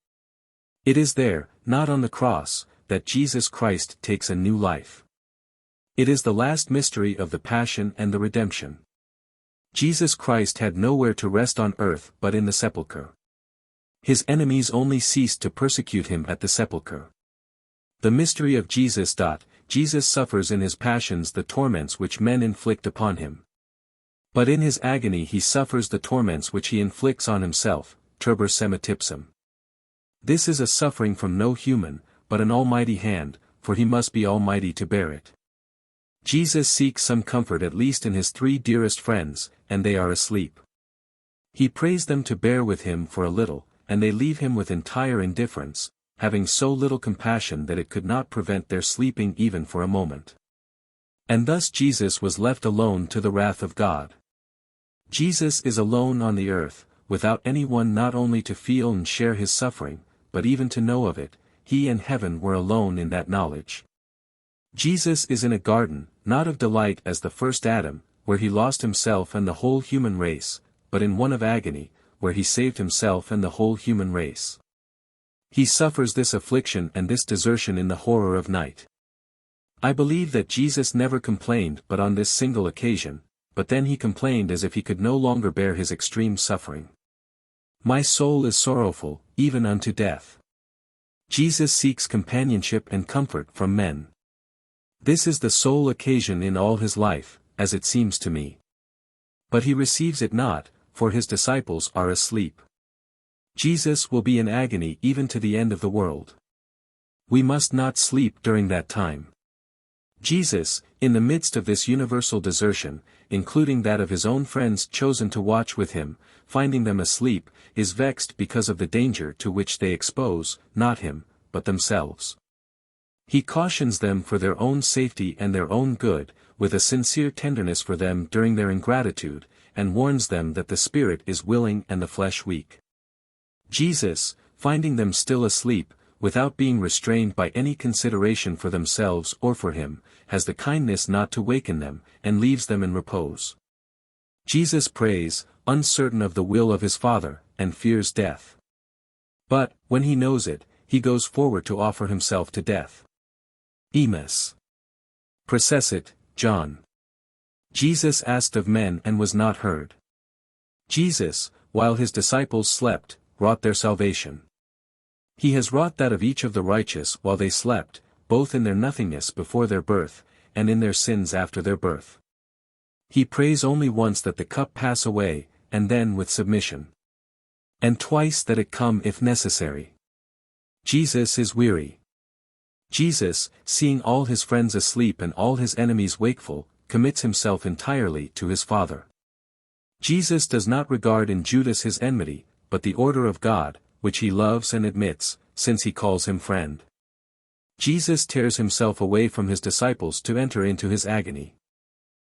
It is there, not on the cross, that Jesus Christ takes a new life. It is the last mystery of the Passion and the Redemption. Jesus Christ had nowhere to rest on earth but in the sepulchre. His enemies only ceased to persecute him at the sepulchre. The mystery of Jesus. Jesus suffers in his passions the torments which men inflict upon him. But in his agony he suffers the torments which he inflicts on himself, turber semitipsum. This is a suffering from no human, but an almighty hand, for he must be almighty to bear it. Jesus seeks some comfort at least in his 3 dearest friends, and they are asleep. He prays them to bear with him for a little, and they leave him with entire indifference, having so little compassion that it could not prevent their sleeping even for a moment. And thus Jesus was left alone to the wrath of God. Jesus is alone on the earth, without anyone not only to feel and share his suffering, but even to know of it. He and heaven were alone in that knowledge. Jesus is in a garden, not of delight as the first Adam, where he lost himself and the whole human race, but in one of agony, where he saved himself and the whole human race. He suffers this affliction and this desertion in the horror of night. I believe that Jesus never complained but on this single occasion, but then he complained as if he could no longer bear his extreme suffering. My soul is sorrowful, even unto death. Jesus seeks companionship and comfort from men. This is the sole occasion in all his life, as it seems to me. But he receives it not, for his disciples are asleep. Jesus will be in agony even to the end of the world. We must not sleep during that time. Jesus, in the midst of this universal desertion, including that of his own friends chosen to watch with him, finding them asleep, is vexed because of the danger to which they expose, not him, but themselves. He cautions them for their own safety and their own good, with a sincere tenderness for them during their ingratitude, and warns them that the spirit is willing and the flesh weak. Jesus, finding them still asleep, without being restrained by any consideration for themselves or for him, has the kindness not to waken them, and leaves them in repose. Jesus prays, uncertain of the will of his Father, and fears death. But, when he knows it, he goes forward to offer himself to death. Emus. Processit, John. Jesus asked of men and was not heard. Jesus, while his disciples slept, wrought their salvation. He has wrought that of each of the righteous while they slept, both in their nothingness before their birth, and in their sins after their birth. He prays only once that the cup pass away, and then with submission. And twice that it come if necessary. Jesus is weary. Jesus, seeing all his friends asleep and all his enemies wakeful, commits himself entirely to his Father. Jesus does not regard in Judas his enmity, but the order of God, which he loves and admits, since he calls him friend. Jesus tears himself away from his disciples to enter into his agony.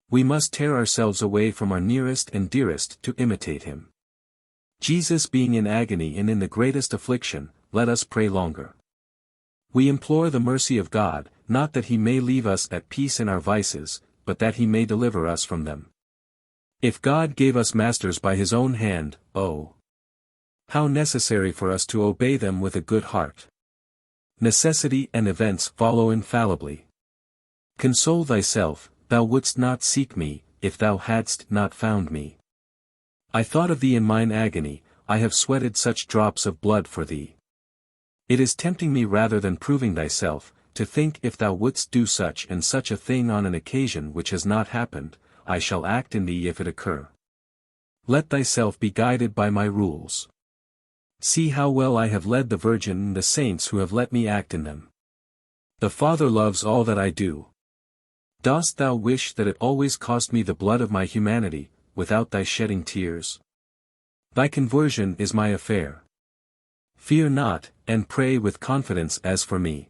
We must tear ourselves away from our nearest and dearest to imitate him. Jesus being in agony and in the greatest affliction, let us pray longer. We implore the mercy of God, not that he may leave us at peace in our vices, but that he may deliver us from them. If God gave us masters by his own hand, oh! how necessary for us to obey them with a good heart. Necessity and events follow infallibly. Console thyself, thou wouldst not seek me, if thou hadst not found me. I thought of thee in mine agony, I have sweated such drops of blood for thee. It is tempting me rather than proving thyself, to think if thou wouldst do such and such a thing on an occasion which has not happened, I shall act in thee if it occur. Let thyself be guided by my rules. See how well I have led the Virgin and the saints who have let me act in them. The Father loves all that I do. Dost thou wish that it always cost me the blood of my humanity, without thy shedding tears? Thy conversion is my affair. Fear not, and pray with confidence as for me.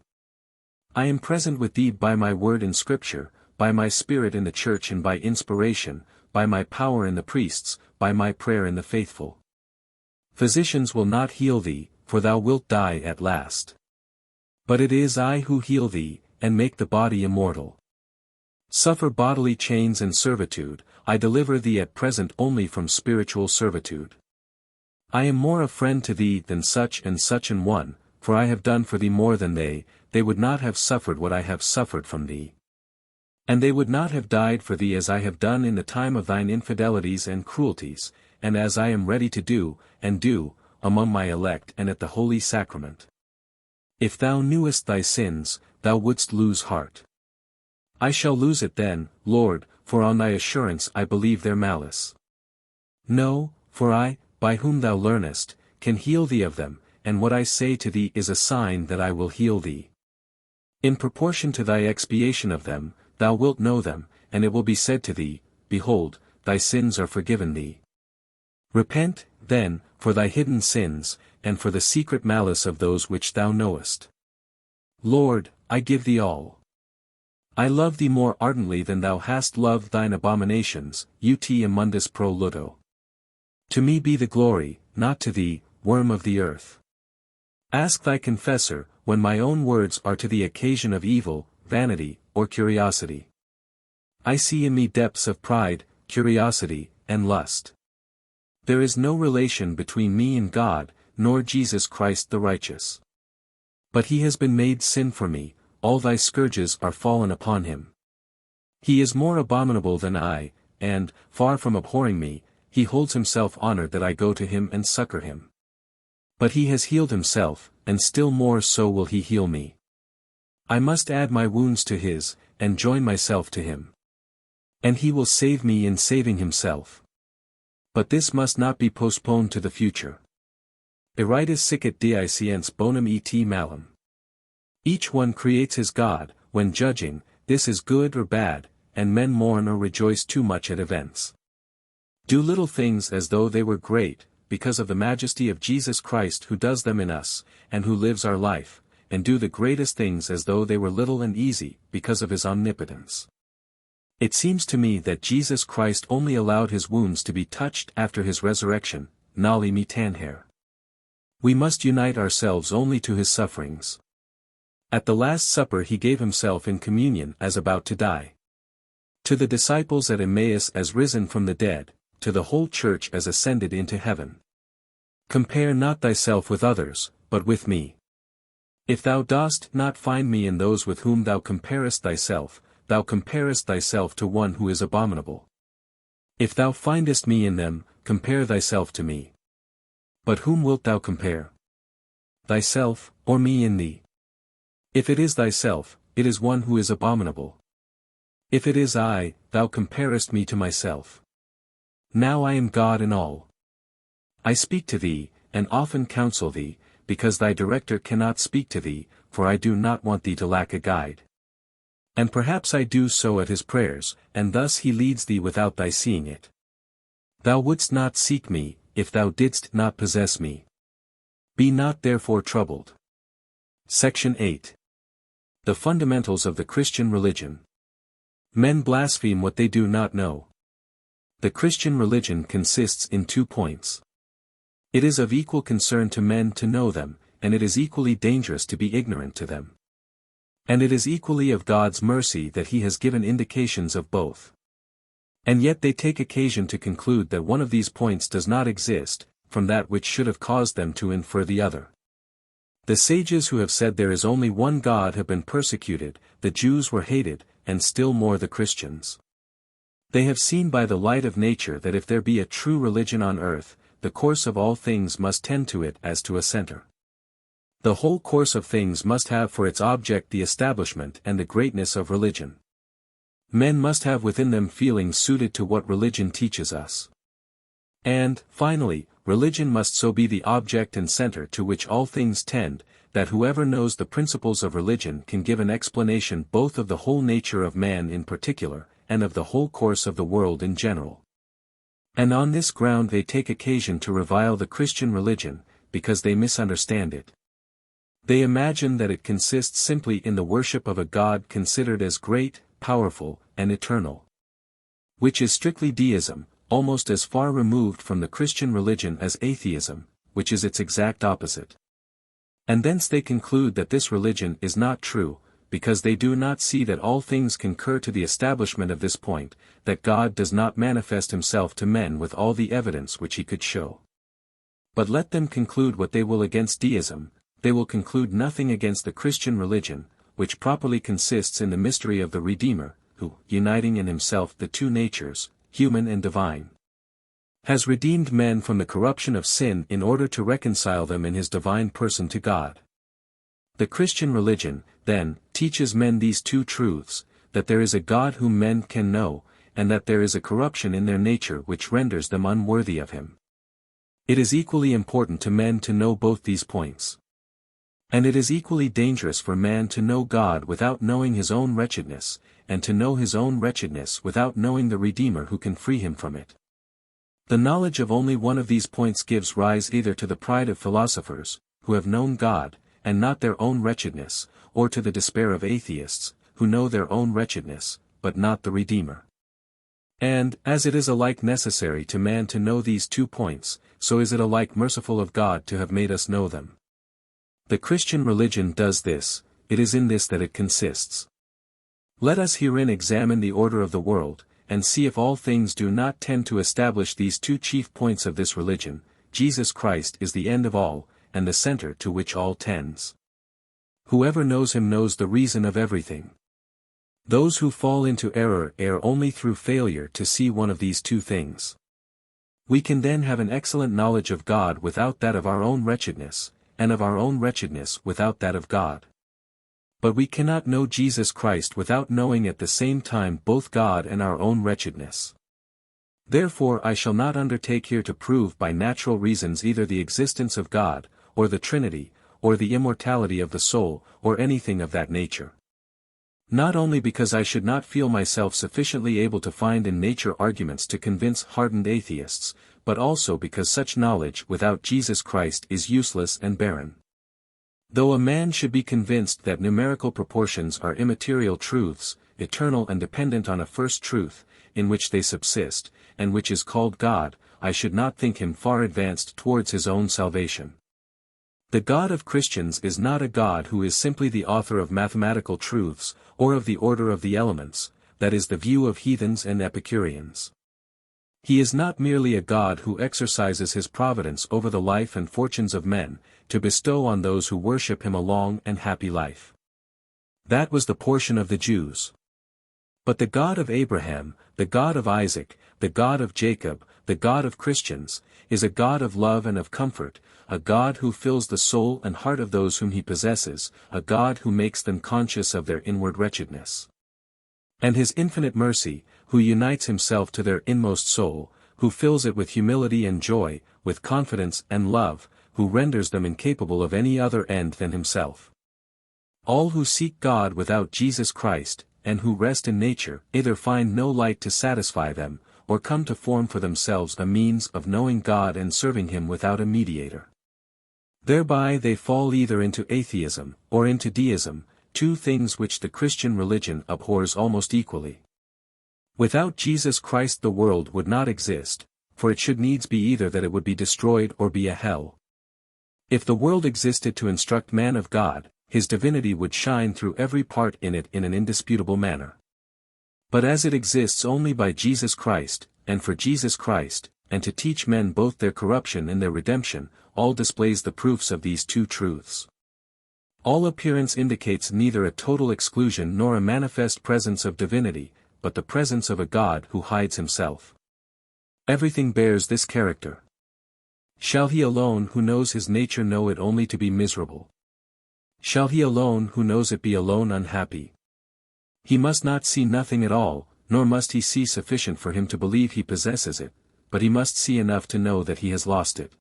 I am present with thee by my word in Scripture, by my Spirit in the Church and by inspiration, by my power in the priests, by my prayer in the faithful. Physicians will not heal thee, for thou wilt die at last. But it is I who heal thee, and make the body immortal. Suffer bodily chains and servitude, I deliver thee at present only from spiritual servitude. I am more a friend to thee than such and such an one, for I have done for thee more than they would not have suffered what I have suffered from thee. And they would not have died for thee as I have done in the time of thine infidelities and cruelties, and as I am ready to do, and do, among my elect and at the holy sacrament. If thou knewest thy sins, thou wouldst lose heart. I shall lose it then, Lord, for on thy assurance I believe their malice. No, for I, by whom thou learnest, can heal thee of them, and what I say to thee is a sign that I will heal thee. In proportion to thy expiation of them, thou wilt know them, and it will be said to thee, Behold, thy sins are forgiven thee. Repent, then, for thy hidden sins, and for the secret malice of those which thou knowest. Lord, I give thee all. I love thee more ardently than thou hast loved thine abominations, ut immundus pro luto. To me be the glory, not to thee, worm of the earth. Ask thy confessor, when my own words are to the occasion of evil, vanity, or curiosity. I see in me depths of pride, curiosity, and lust. There is no relation between me and God, nor Jesus Christ the righteous. But he has been made sin for me, all thy scourges are fallen upon him. He is more abominable than I, and, far from abhorring me, he holds himself honored that I go to him and succor him. But he has healed himself, and still more so will he heal me. I must add my wounds to his, and join myself to him. And he will save me in saving himself. But this must not be postponed to the future. Eritus sicut deisciens bonum et malum. Each one creates his God, when judging, this is good or bad, and men mourn or rejoice too much at events. Do little things as though they were great, because of the majesty of Jesus Christ who does them in us, and who lives our life, and do the greatest things as though they were little and easy, because of his omnipotence. It seems to me that Jesus Christ only allowed his wounds to be touched after his resurrection, noli me tanhere. We must unite ourselves only to his sufferings. At the Last Supper he gave himself in communion as about to die. To the disciples at Emmaus as risen from the dead, to the whole church as ascended into heaven. Compare not thyself with others, but with me. If thou dost not find me in those with whom thou comparest thyself, thou comparest thyself to one who is abominable. If thou findest me in them, compare thyself to me. But whom wilt thou compare? Thyself, or me in thee? If it is thyself, it is one who is abominable. If it is I, thou comparest me to myself. Now I am God in all. I speak to thee, and often counsel thee, because thy director cannot speak to thee, for I do not want thee to lack a guide. And perhaps I do so at his prayers, and thus he leads thee without thy seeing it. Thou wouldst not seek me, if thou didst not possess me. Be not therefore troubled. Section 8. The fundamentals of the Christian religion. Men blaspheme what they do not know. The Christian religion consists in 2 points. It is of equal concern to men to know them, and it is equally dangerous to be ignorant to them. And it is equally of God's mercy that he has given indications of both. And yet they take occasion to conclude that one of these points does not exist, from that which should have caused them to infer the other. The sages who have said there is only one God have been persecuted, the Jews were hated, and still more the Christians. They have seen by the light of nature that if there be a true religion on earth, the course of all things must tend to it as to a center. The whole course of things must have for its object the establishment and the greatness of religion. Men must have within them feelings suited to what religion teaches us. And, finally, religion must so be the object and center to which all things tend, that whoever knows the principles of religion can give an explanation both of the whole nature of man in particular, and of the whole course of the world in general. And on this ground they take occasion to revile the Christian religion, because they misunderstand it. They imagine that it consists simply in the worship of a God considered as great, powerful, and eternal. Which is strictly deism, almost as far removed from the Christian religion as atheism, which is its exact opposite. And thence they conclude that this religion is not true, because they do not see that all things concur to the establishment of this point, that God does not manifest himself to men with all the evidence which he could show. But let them conclude what they will against deism, they will conclude nothing against the Christian religion, which properly consists in the mystery of the Redeemer, who, uniting in himself the 2 natures, human and divine, has redeemed men from the corruption of sin in order to reconcile them in his divine person to God. The Christian religion, then, teaches men these 2 truths, that there is a God whom men can know, and that there is a corruption in their nature which renders them unworthy of him. It is equally important to men to know both these points. And it is equally dangerous for man to know God without knowing his own wretchedness, and to know his own wretchedness without knowing the Redeemer who can free him from it. The knowledge of only one of these points gives rise either to the pride of philosophers, who have known God, and not their own wretchedness, or to the despair of atheists, who know their own wretchedness, but not the Redeemer. And, as it is alike necessary to man to know these 2 points, so is it alike merciful of God to have made us know them. The Christian religion does this, it is in this that it consists. Let us herein examine the order of the world, and see if all things do not tend to establish these 2 chief points of this religion: Jesus Christ is the end of all, and the center to which all tends. Whoever knows him knows the reason of everything. Those who fall into error err only through failure to see one of these 2 things. We can then have an excellent knowledge of God without that of our own wretchedness, and of our own wretchedness without that of God. But we cannot know Jesus Christ without knowing at the same time both God and our own wretchedness. Therefore I shall not undertake here to prove by natural reasons either the existence of God, or the Trinity, or the immortality of the soul, or anything of that nature. Not only because I should not feel myself sufficiently able to find in nature arguments to convince hardened atheists, but also because such knowledge without Jesus Christ is useless and barren. Though a man should be convinced that numerical proportions are immaterial truths, eternal and dependent on a first truth, in which they subsist, and which is called God, I should not think him far advanced towards his own salvation. The God of Christians is not a God who is simply the author of mathematical truths, or of the order of the elements, that is the view of heathens and Epicureans. He is not merely a God who exercises his providence over the life and fortunes of men, to bestow on those who worship him a long and happy life. That was the portion of the Jews. But the God of Abraham, the God of Isaac, the God of Jacob, the God of Christians, is a God of love and of comfort, a God who fills the soul and heart of those whom he possesses, a God who makes them conscious of their inward wretchedness. And his infinite mercy, who unites himself to their inmost soul, who fills it with humility and joy, with confidence and love, who renders them incapable of any other end than himself. All who seek God without Jesus Christ, and who rest in nature, either find no light to satisfy them, or come to form for themselves a means of knowing God and serving him without a mediator. Thereby they fall either into atheism, or into deism, 2 things which the Christian religion abhors almost equally. Without Jesus Christ the world would not exist, for it should needs be either that it would be destroyed or be a hell. If the world existed to instruct man of God, his divinity would shine through every part in it in an indisputable manner. But as it exists only by Jesus Christ, and for Jesus Christ, and to teach men both their corruption and their redemption, all displays the proofs of these 2 truths. All appearance indicates neither a total exclusion nor a manifest presence of divinity, but the presence of a God who hides himself. Everything bears this character. Shall he alone who knows his nature know it only to be miserable? Shall he alone who knows it be alone unhappy? He must not see nothing at all, nor must he see sufficient for him to believe he possesses it, but he must see enough to know that he has lost it.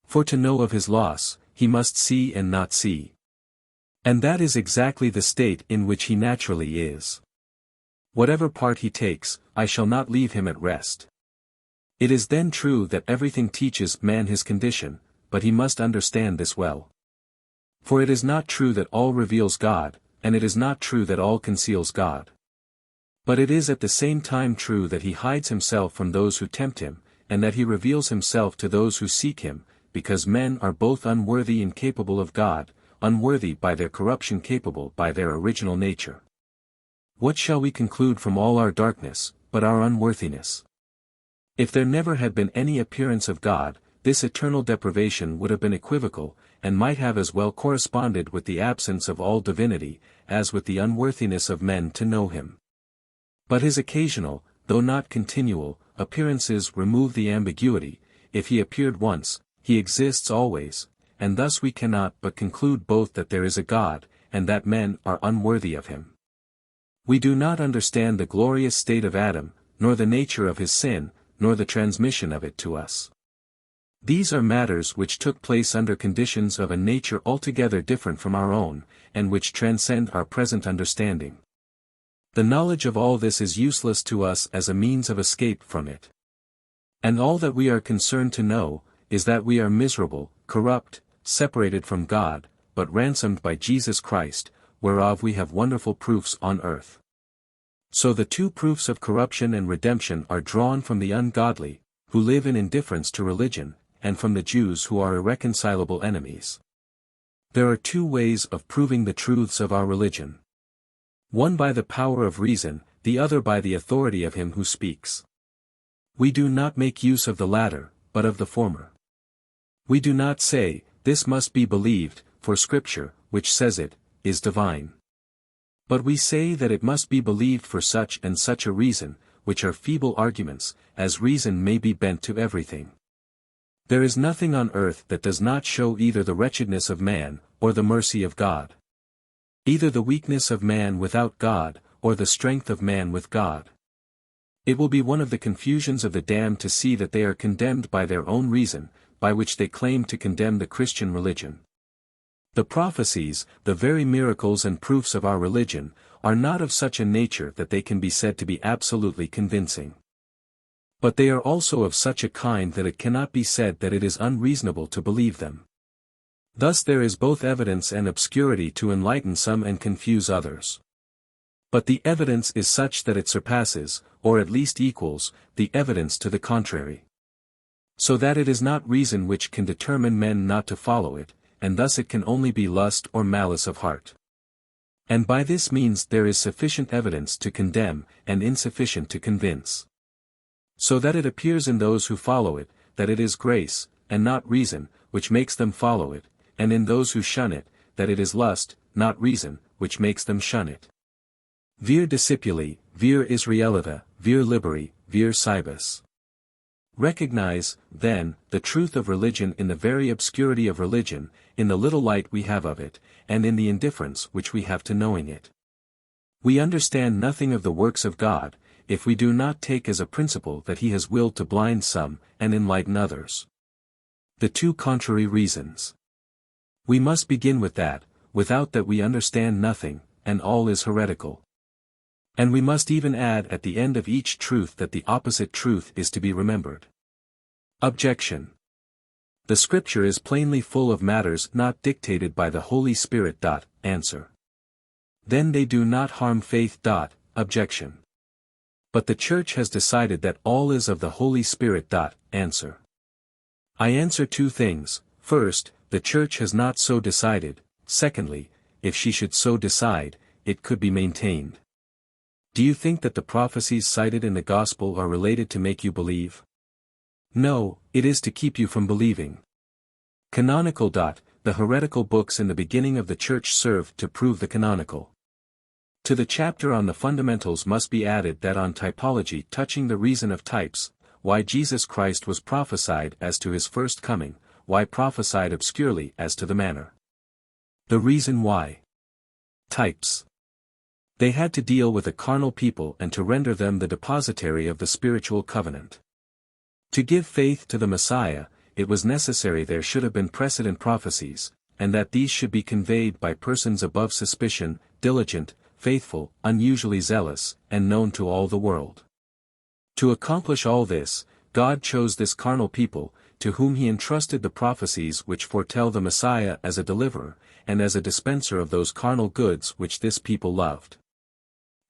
For to know of his loss, he must see and not see. And that is exactly the state in which he naturally is. Whatever part he takes, I shall not leave him at rest. It is then true that everything teaches man his condition, but he must understand this well. For it is not true that all reveals God, and it is not true that all conceals God. But it is at the same time true that he hides himself from those who tempt him, and that he reveals himself to those who seek him, because men are both unworthy and capable of God, unworthy by their corruption, capable by their original nature. What shall we conclude from all our darkness, but our unworthiness? If there never had been any appearance of God, this eternal deprivation would have been equivocal, and might have as well corresponded with the absence of all divinity, as with the unworthiness of men to know him. But his occasional, though not continual, appearances remove the ambiguity. If he appeared once, he exists always, and thus we cannot but conclude both that there is a God, and that men are unworthy of him. We do not understand the glorious state of Adam, nor the nature of his sin, nor the transmission of it to us. These are matters which took place under conditions of a nature altogether different from our own, and which transcend our present understanding. The knowledge of all this is useless to us as a means of escape from it. And all that we are concerned to know, is that we are miserable, corrupt, separated from God, but ransomed by Jesus Christ, whereof we have wonderful proofs on earth. So the two proofs of corruption and redemption are drawn from the ungodly, who live in indifference to religion, and from the Jews who are irreconcilable enemies. There are two ways of proving the truths of our religion. One by the power of reason, the other by the authority of him who speaks. We do not make use of the latter, but of the former. We do not say, this must be believed, for Scripture, which says it, is divine. But we say that it must be believed for such and such a reason, which are feeble arguments, as reason may be bent to everything. There is nothing on earth that does not show either the wretchedness of man, or the mercy of God. Either the weakness of man without God, or the strength of man with God. It will be one of the confusions of the damned to see that they are condemned by their own reason, by which they claim to condemn the Christian religion. The prophecies, the very miracles and proofs of our religion, are not of such a nature that they can be said to be absolutely convincing. But they are also of such a kind that it cannot be said that it is unreasonable to believe them. Thus there is both evidence and obscurity to enlighten some and confuse others. But the evidence is such that it surpasses, or at least equals, the evidence to the contrary. So that it is not reason which can determine men not to follow it, and thus it can only be lust or malice of heart. And by this means there is sufficient evidence to condemn, and insufficient to convince. So that it appears in those who follow it, that it is grace, and not reason, which makes them follow it, and in those who shun it, that it is lust, not reason, which makes them shun it. Vir discipuli, vir Israelita, vir liberi, vir cibus. Recognize, then, the truth of religion in the very obscurity of religion, in the little light we have of it, and in the indifference which we have to knowing it. We understand nothing of the works of God, if we do not take as a principle that he has willed to blind some, and enlighten others. The two contrary reasons. We must begin with that, without that we understand nothing, and all is heretical. And we must even add at the end of each truth that the opposite truth is to be remembered. Objection. The Scripture is plainly full of matters not dictated by the Holy Spirit. Answer. Then they do not harm faith. Objection. But the Church has decided that all is of the Holy Spirit. Answer. I answer two things. First, the Church has not so decided. Secondly, if she should so decide, it could be maintained. Do you think that the prophecies cited in the Gospel are related to make you believe? No, it is to keep you from believing. Canonical. The heretical books in the beginning of the Church served to prove the canonical. To the chapter on the fundamentals must be added that on typology touching the reason of types, why Jesus Christ was prophesied as to his first coming, why prophesied obscurely as to the manner. The reason why. Types. They had to deal with a carnal people and to render them the depositary of the spiritual covenant. To give faith to the Messiah, it was necessary there should have been precedent prophecies, and that these should be conveyed by persons above suspicion, diligent, faithful, unusually zealous, and known to all the world. To accomplish all this, God chose this carnal people, to whom he entrusted the prophecies which foretell the Messiah as a deliverer, and as a dispenser of those carnal goods which this people loved.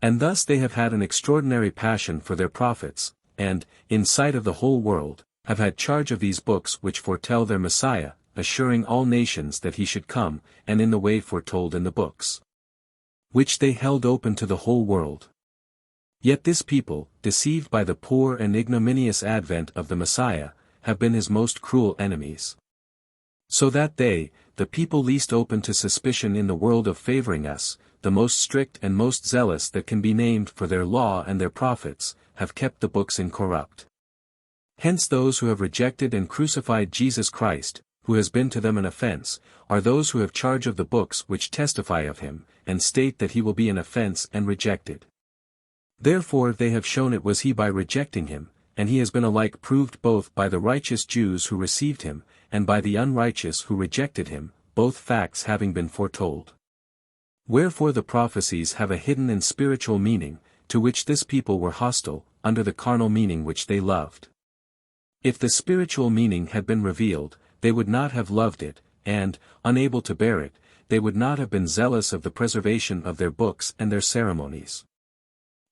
And thus they have had an extraordinary passion for their prophets, and, in sight of the whole world, have had charge of these books which foretell their Messiah, assuring all nations that he should come, and in the way foretold in the books, which they held open to the whole world. Yet this people, deceived by the poor and ignominious advent of the Messiah, have been his most cruel enemies. So that they, the people least open to suspicion in the world of favoring us, the most strict and most zealous that can be named for their law and their prophets, have kept the books incorrupt. Hence those who have rejected and crucified Jesus Christ, who has been to them an offense, are those who have charge of the books which testify of him, and state that he will be an offense and rejected. Therefore they have shown it was he by rejecting him, and he has been alike proved both by the righteous Jews who received him, and by the unrighteous who rejected him, both facts having been foretold. Wherefore the prophecies have a hidden and spiritual meaning, to which this people were hostile, under the carnal meaning which they loved. If the spiritual meaning had been revealed, they would not have loved it, and, unable to bear it, they would not have been zealous of the preservation of their books and their ceremonies.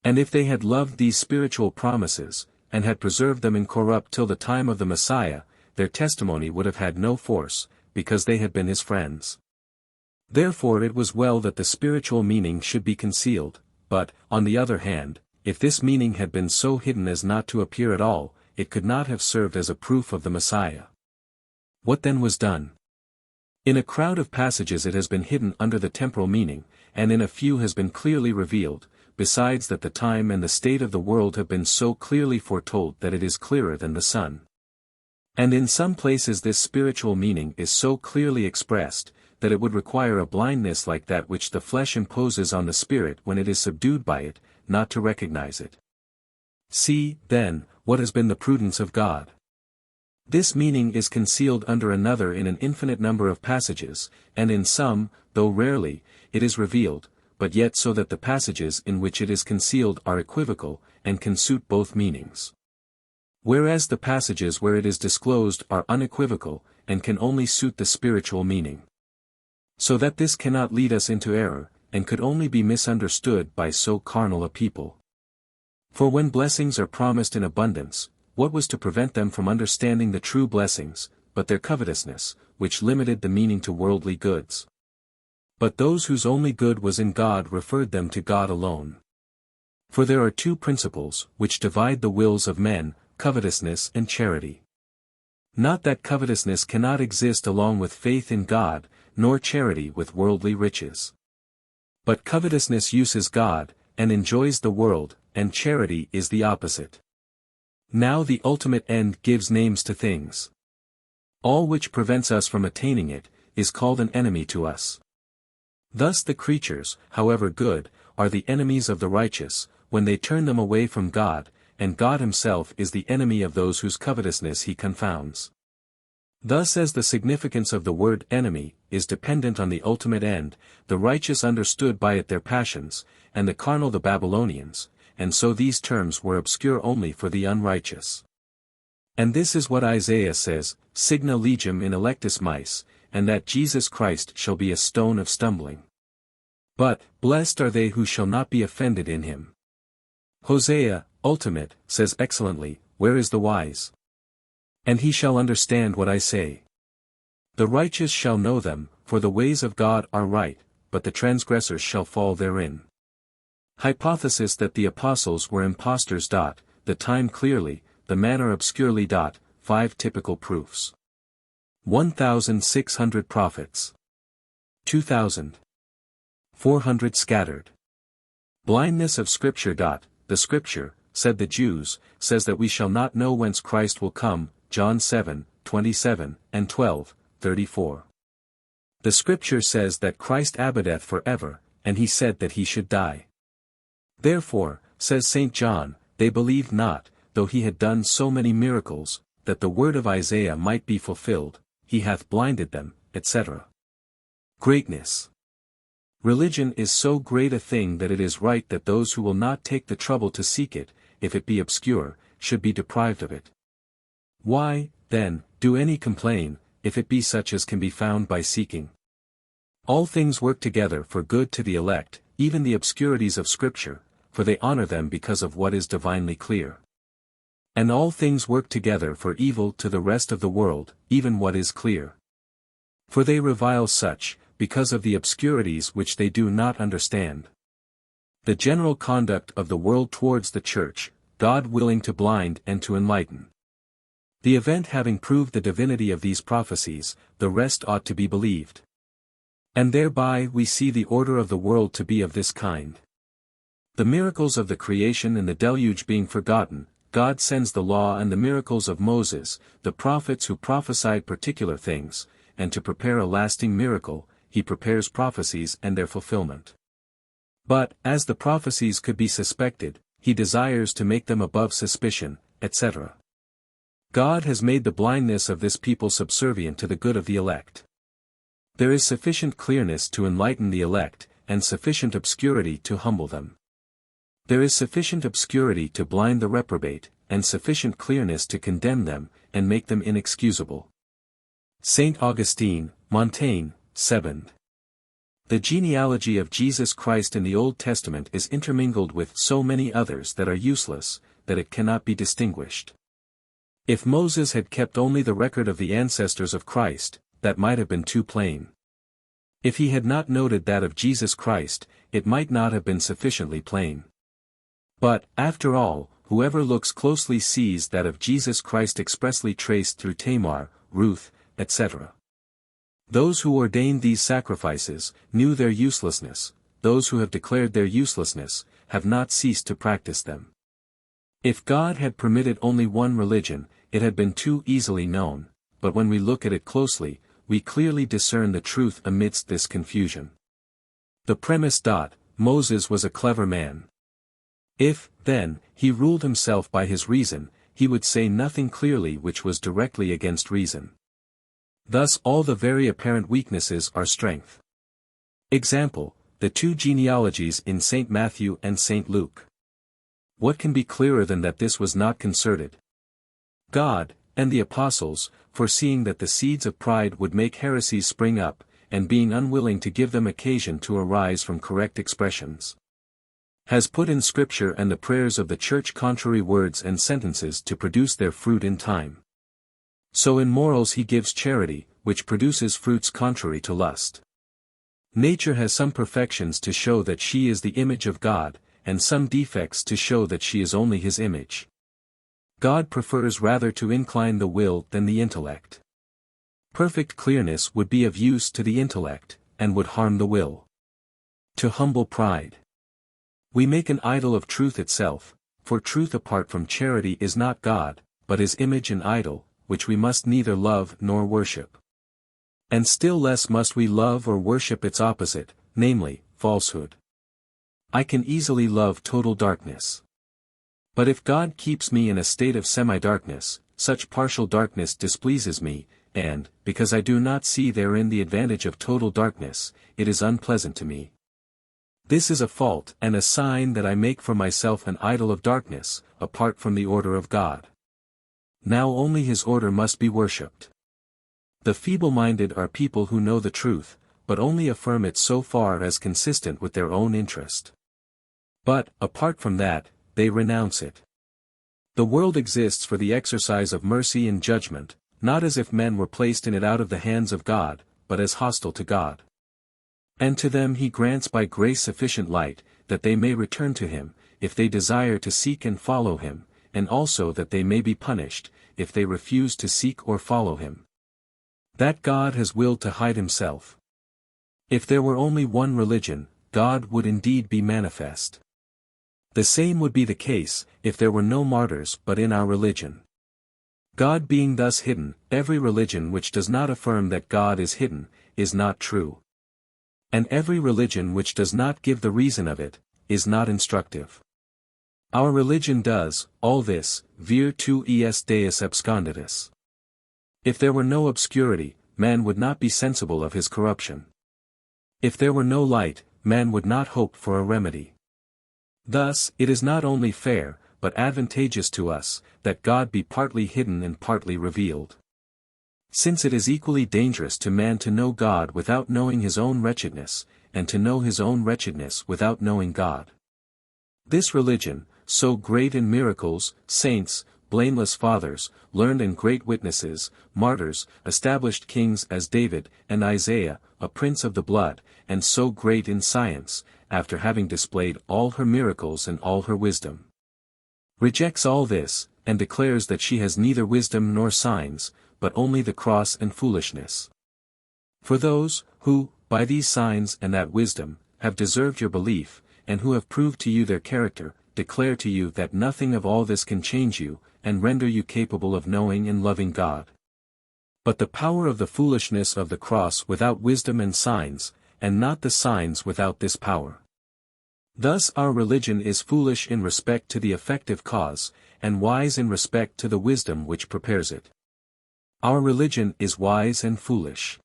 And if they had loved these spiritual promises, and had preserved them incorrupt till the time of the Messiah, their testimony would have had no force, because they had been his friends. Therefore it was well that the spiritual meaning should be concealed, but, on the other hand, if this meaning had been so hidden as not to appear at all, it could not have served as a proof of the Messiah. What then was done? In a crowd of passages it has been hidden under the temporal meaning, and in a few has been clearly revealed, besides that the time and the state of the world have been so clearly foretold that it is clearer than the sun. And in some places this spiritual meaning is so clearly expressed, that it would require a blindness like that which the flesh imposes on the spirit when it is subdued by it, not to recognize it. See, then, what has been the prudence of God. This meaning is concealed under another in an infinite number of passages, and in some, though rarely, it is revealed, but yet so that the passages in which it is concealed are equivocal, and can suit both meanings. Whereas the passages where it is disclosed are unequivocal, and can only suit the spiritual meaning. So that this cannot lead us into error, and could only be misunderstood by so carnal a people. For when blessings are promised in abundance, what was to prevent them from understanding the true blessings, but their covetousness, which limited the meaning to worldly goods? But those whose only good was in God referred them to God alone. For there are two principles, which divide the wills of men, covetousness and charity. Not that covetousness cannot exist along with faith in God, nor charity with worldly riches. But covetousness uses God, and enjoys the world, and charity is the opposite. Now the ultimate end gives names to things. All which prevents us from attaining it, is called an enemy to us. Thus the creatures, however good, are the enemies of the righteous, when they turn them away from God, and God himself is the enemy of those whose covetousness he confounds. Thus as the significance of the word enemy is dependent on the ultimate end, the righteous understood by it their passions, and the carnal the Babylonians, and so these terms were obscure only for the unrighteous. And this is what Isaiah says, Signa legem in electus meis, and that Jesus Christ shall be a stone of stumbling. But, blessed are they who shall not be offended in him. Hosea, ultimate, says excellently, where is the wise? And he shall understand what I say. The righteous shall know them, for the ways of God are right, but the transgressors shall fall therein. Hypothesis that the apostles were impostors. The time clearly, the manner obscurely. 5 typical proofs. 1,600 prophets. 2,000. 400 scattered. Blindness of Scripture. The Scripture, said the Jews, says that we shall not know whence Christ will come, John 7:27, and 12:34. The Scripture says that Christ abideth forever, and he said that he should die. Therefore, says St. John, they believed not, though he had done so many miracles, that the word of Isaiah might be fulfilled, he hath blinded them, etc. Greatness. Religion is so great a thing that it is right that those who will not take the trouble to seek it, if it be obscure, should be deprived of it. Why, then, do any complain, if it be such as can be found by seeking? All things work together for good to the elect, even the obscurities of Scripture, for they honor them because of what is divinely clear. And all things work together for evil to the rest of the world, even what is clear. For they revile such, because of the obscurities which they do not understand. The general conduct of the world towards the Church, God willing to blind and to enlighten. The event having proved the divinity of these prophecies, the rest ought to be believed. And thereby we see the order of the world to be of this kind. The miracles of the creation and the deluge being forgotten, God sends the law and the miracles of Moses, the prophets who prophesied particular things, and to prepare a lasting miracle, he prepares prophecies and their fulfillment. But, as the prophecies could be suspected, he desires to make them above suspicion, etc. God has made the blindness of this people subservient to the good of the elect. There is sufficient clearness to enlighten the elect, and sufficient obscurity to humble them. There is sufficient obscurity to blind the reprobate, and sufficient clearness to condemn them, and make them inexcusable. Saint Augustine, Montaigne, 7. The genealogy of Jesus Christ in the Old Testament is intermingled with so many others that are useless, that it cannot be distinguished. If Moses had kept only the record of the ancestors of Christ, that might have been too plain. If he had not noted that of Jesus Christ, it might not have been sufficiently plain. But, after all, whoever looks closely sees that of Jesus Christ expressly traced through Tamar, Ruth, etc. Those who ordained these sacrifices, knew their uselessness; those who have declared their uselessness, have not ceased to practice them. If God had permitted only one religion, it had been too easily known, but when we look at it closely, we clearly discern the truth amidst this confusion. The premise. Moses was a clever man. If, then, he ruled himself by his reason, he would say nothing clearly which was directly against reason. Thus all the very apparent weaknesses are strength. Example, the two genealogies in St. Matthew and St. Luke. What can be clearer than that this was not concerted? God, and the apostles, foreseeing that the seeds of pride would make heresies spring up, and being unwilling to give them occasion to arise from correct expressions, has put in Scripture and the prayers of the Church contrary words and sentences to produce their fruit in time. So in morals he gives charity, which produces fruits contrary to lust. Nature has some perfections to show that she is the image of God, and some defects to show that she is only his image. God prefers rather to incline the will than the intellect. Perfect clearness would be of use to the intellect, and would harm the will. To humble pride. We make an idol of truth itself, for truth apart from charity is not God, but his image and idol, which we must neither love nor worship. And still less must we love or worship its opposite, namely, falsehood. I can easily love total darkness. But if God keeps me in a state of semi-darkness, such partial darkness displeases me, and, because I do not see therein the advantage of total darkness, it is unpleasant to me. This is a fault and a sign that I make for myself an idol of darkness, apart from the order of God. Now only his order must be worshipped. The feeble-minded are people who know the truth, but only affirm it so far as consistent with their own interest. But, apart from that, they renounce it. The world exists for the exercise of mercy and judgment, not as if men were placed in it out of the hands of God, but as hostile to God. And to them he grants by grace sufficient light, that they may return to him, if they desire to seek and follow him, and also that they may be punished, if they refuse to seek or follow him. That God has willed to hide himself. If there were only one religion, God would indeed be manifest. The same would be the case, if there were no martyrs but in our religion. God being thus hidden, every religion which does not affirm that God is hidden, is not true. And every religion which does not give the reason of it, is not instructive. Our religion does, all this, vir tu es Deus absconditus. If there were no obscurity, man would not be sensible of his corruption. If there were no light, man would not hope for a remedy. Thus, it is not only fair, but advantageous to us, that God be partly hidden and partly revealed. Since it is equally dangerous to man to know God without knowing his own wretchedness, and to know his own wretchedness without knowing God. This religion, so great in miracles, saints, blameless fathers, learned and great witnesses, martyrs, established kings as David and Isaiah, a prince of the blood, and so great in science, after having displayed all her miracles and all her wisdom, rejects all this, and declares that she has neither wisdom nor signs, but only the cross and foolishness. For those, who, by these signs and that wisdom, have deserved your belief, and who have proved to you their character, declare to you that nothing of all this can change you, and render you capable of knowing and loving God. But the power of the foolishness of the cross without wisdom and signs, and not the signs without this power. Thus our religion is foolish in respect to the effective cause, and wise in respect to the wisdom which prepares it. Our religion is wise and foolish.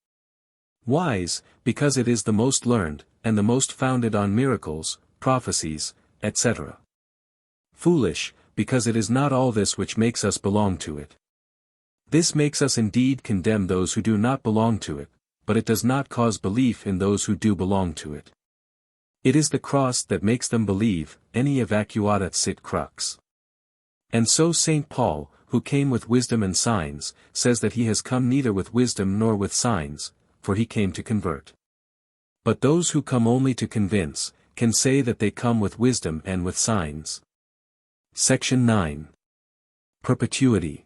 Wise, because it is the most learned, and the most founded on miracles, prophecies, etc. Foolish, because it is not all this which makes us belong to it. This makes us indeed condemn those who do not belong to it, but it does not cause belief in those who do belong to it. It is the cross that makes them believe, any evacuatat sit crux. And so St. Paul, who came with wisdom and signs, says that he has come neither with wisdom nor with signs, for he came to convert. But those who come only to convince, can say that they come with wisdom and with signs. Section 9. Perpetuity.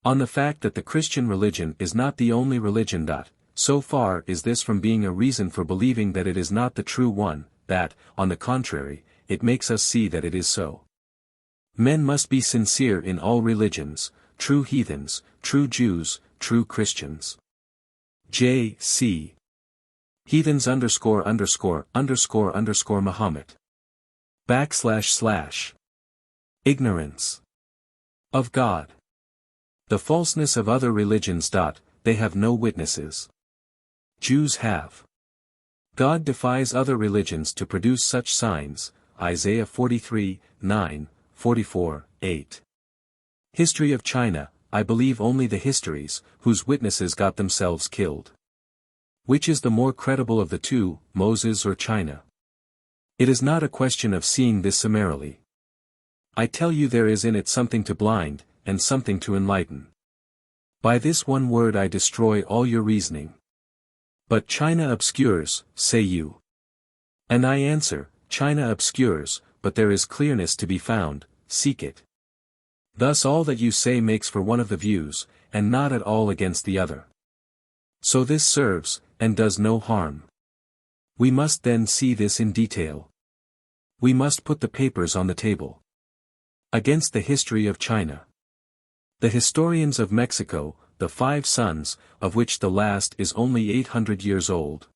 On the fact that the Christian religion is not the only religion. So far is this from being a reason for believing that it is not the true one, that, on the contrary, it makes us see that it is so. Men must be sincere in all religions, true heathens, true Jews, true Christians. J.C. Heathens ____ Muhammad. / Ignorance of God. The falseness of other religions. They have no witnesses. Jews have. God defies other religions to produce such signs, Isaiah 43, 9, 44, 8. History of China, I believe only the histories, whose witnesses got themselves killed. Which is the more credible of the two, Moses or China? It is not a question of seeing this summarily. I tell you there is in it something to blind, and something to enlighten. By this one word I destroy all your reasoning. But China obscures, say you. And I answer, China obscures, but there is clearness to be found, seek it. Thus all that you say makes for one of the views, and not at all against the other. So this serves, and does no harm. We must then see this in detail. We must put the papers on the table. Against the history of China. The historians of Mexico, the 5 sons, of which the last is only 800 years old.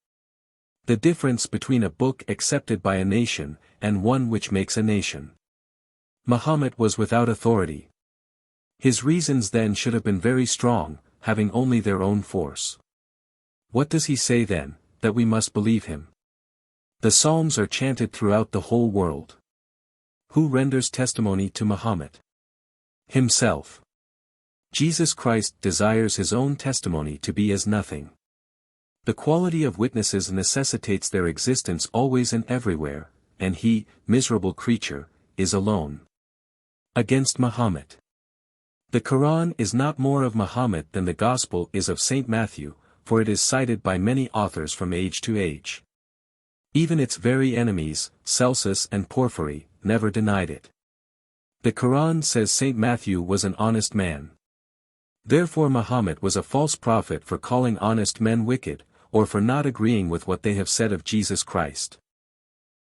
The difference between a book accepted by a nation, and one which makes a nation. Muhammad was without authority. His reasons then should have been very strong, having only their own force. What does he say then, that we must believe him? The Psalms are chanted throughout the whole world. Who renders testimony to Muhammad? Himself. Jesus Christ desires his own testimony to be as nothing. The quality of witnesses necessitates their existence always and everywhere, and he, miserable creature, is alone. Against Muhammad. The Quran is not more of Muhammad than the Gospel is of St. Matthew, for it is cited by many authors from age to age. Even its very enemies, Celsus and Porphyry, never denied it. The Quran says St. Matthew was an honest man. Therefore Muhammad was a false prophet for calling honest men wicked, or for not agreeing with what they have said of Jesus Christ.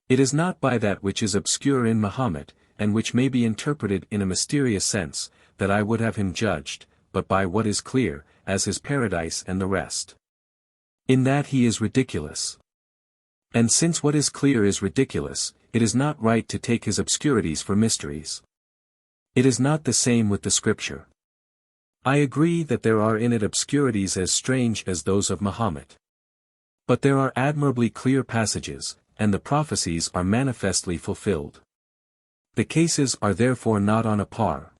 It is not by that which is obscure in Muhammad, and which may be interpreted in a mysterious sense, that I would have him judged, but by what is clear, as his paradise and the rest. In that he is ridiculous. And since what is clear is ridiculous, it is not right to take his obscurities for mysteries. It is not the same with the Scripture. I agree that there are in it obscurities as strange as those of Muhammad. But there are admirably clear passages, and the prophecies are manifestly fulfilled. The cases are therefore not on a par.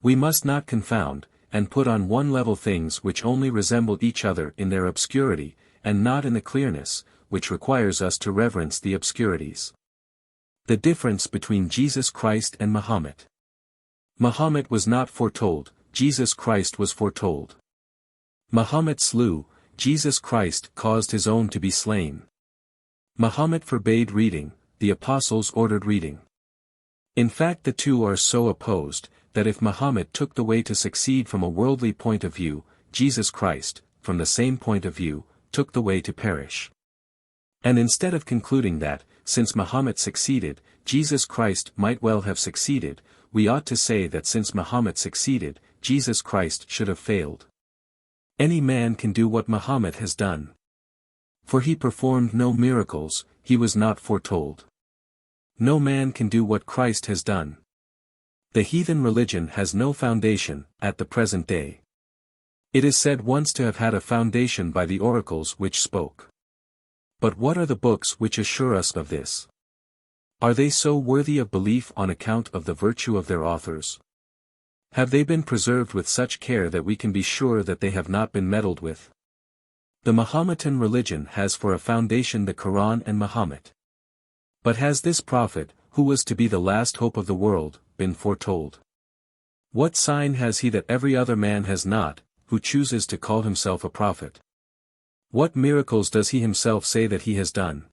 We must not confound, and put on one level things which only resemble each other in their obscurity, and not in the clearness, which requires us to reverence the obscurities. The difference between Jesus Christ and Muhammad. Muhammad was not foretold, Jesus Christ was foretold. Muhammad slew, Jesus Christ caused his own to be slain. Muhammad forbade reading, the apostles ordered reading. In fact the two are so opposed, that if Muhammad took the way to succeed from a worldly point of view, Jesus Christ, from the same point of view, took the way to perish. And instead of concluding that, since Muhammad succeeded, Jesus Christ might well have succeeded, we ought to say that since Muhammad succeeded, Jesus Christ should have failed. Any man can do what Muhammad has done. For he performed no miracles, he was not foretold. No man can do what Christ has done. The heathen religion has no foundation, at the present day. It is said once to have had a foundation by the oracles which spoke. But what are the books which assure us of this? Are they so worthy of belief on account of the virtue of their authors? Have they been preserved with such care that we can be sure that they have not been meddled with? The Mahometan religion has for a foundation the Quran and Muhammad. But has this prophet, who was to be the last hope of the world, been foretold? What sign has he that every other man has not, who chooses to call himself a prophet? What miracles does he himself say that he has done?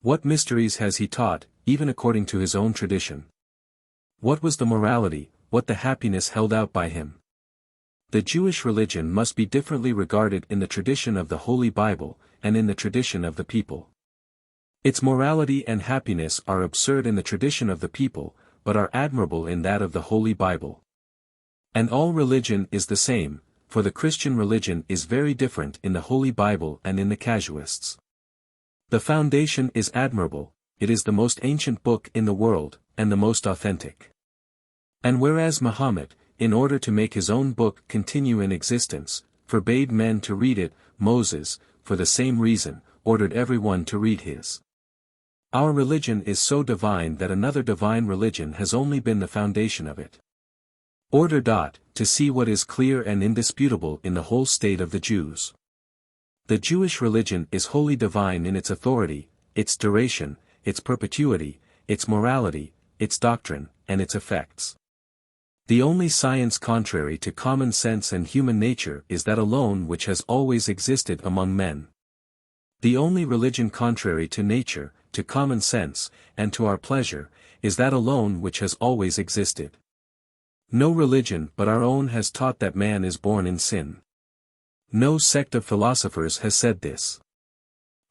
What mysteries has he taught, even according to his own tradition? What was the morality, what the happiness held out by him? The Jewish religion must be differently regarded in the tradition of the Holy Bible, and in the tradition of the people. Its morality and happiness are absurd in the tradition of the people, but are admirable in that of the Holy Bible. And all religion is the same, for the Christian religion is very different in the Holy Bible and in the casuists. The foundation is admirable, it is the most ancient book in the world, and the most authentic. And whereas Muhammad, in order to make his own book continue in existence, forbade men to read it, Moses, for the same reason, ordered everyone to read his. Our religion is so divine that another divine religion has only been the foundation of it. Order. To see what is clear and indisputable in the whole state of the Jews. The Jewish religion is wholly divine in its authority, its duration, its perpetuity, its morality, its doctrine, and its effects. The only science contrary to common sense and human nature is that alone which has always existed among men. The only religion contrary to nature, to common sense, and to our pleasure, is that alone which has always existed. No religion but our own has taught that man is born in sin. No sect of philosophers has said this.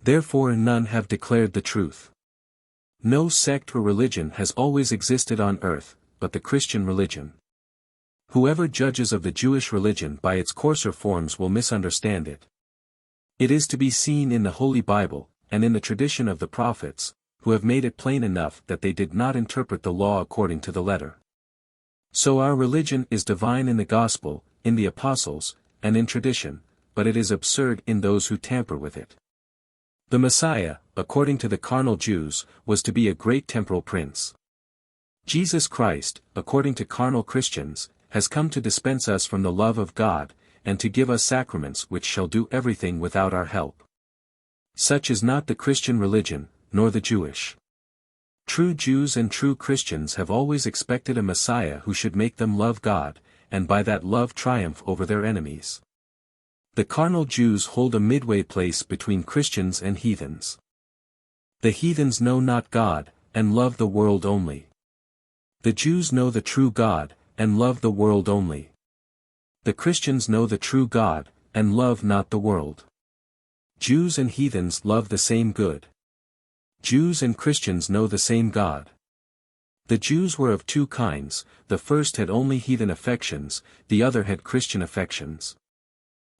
Therefore none have declared the truth. No sect or religion has always existed on earth, but the Christian religion. Whoever judges of the Jewish religion by its coarser forms will misunderstand it. It is to be seen in the Holy Bible, and in the tradition of the prophets, who have made it plain enough that they did not interpret the law according to the letter. So our religion is divine in the gospel, in the apostles, and in tradition, but it is absurd in those who tamper with it. The Messiah, according to the carnal Jews, was to be a great temporal prince. Jesus Christ, according to carnal Christians, has come to dispense us from the love of God, and to give us sacraments which shall do everything without our help. Such is not the Christian religion, nor the Jewish. True Jews and true Christians have always expected a Messiah who should make them love God, and by that love triumph over their enemies. The carnal Jews hold a midway place between Christians and heathens. The heathens know not God, and love the world only. The Jews know the true God, and love the world only. The Christians know the true God, and love not the world. Jews and heathens love the same good. Jews and Christians know the same God. The Jews were of two kinds, the first had only heathen affections, the other had Christian affections.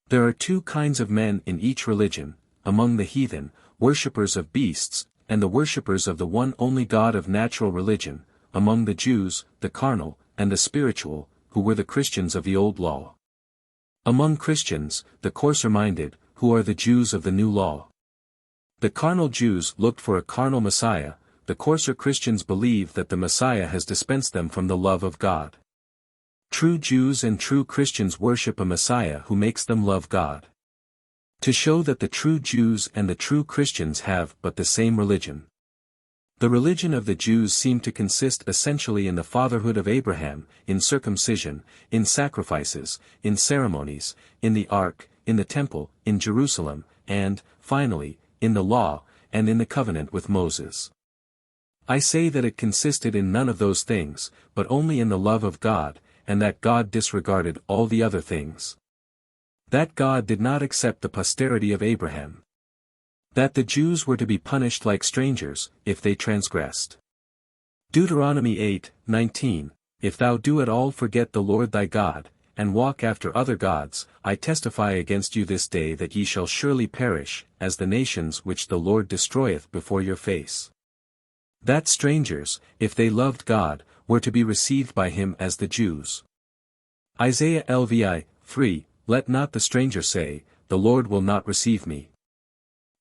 There are two kinds of men in each religion, among the heathen, worshippers of beasts, and the worshippers of the one only God of natural religion, among the Jews, the carnal, and the spiritual, who were the Christians of the old law. Among Christians, the coarser-minded, who are the Jews of the new law. The carnal Jews looked for a carnal Messiah, the coarser Christians believe that the Messiah has dispensed them from the love of God. True Jews and true Christians worship a Messiah who makes them love God. To show that the true Jews and the true Christians have but the same religion. The religion of the Jews seemed to consist essentially in the fatherhood of Abraham, in circumcision, in sacrifices, in ceremonies, in the ark, in the temple, in Jerusalem, and, finally, in the law, and in the covenant with Moses. I say that it consisted in none of those things, but only in the love of God, and that God disregarded all the other things. That God did not accept the posterity of Abraham. That the Jews were to be punished like strangers, if they transgressed. Deuteronomy 8:19, If thou do at all forget the Lord thy God, and walk after other gods, I testify against you this day that ye shall surely perish, as the nations which the Lord destroyeth before your face. That strangers, if they loved God, were to be received by him as the Jews. Isaiah LVI, 3, Let not the stranger say, The Lord will not receive me.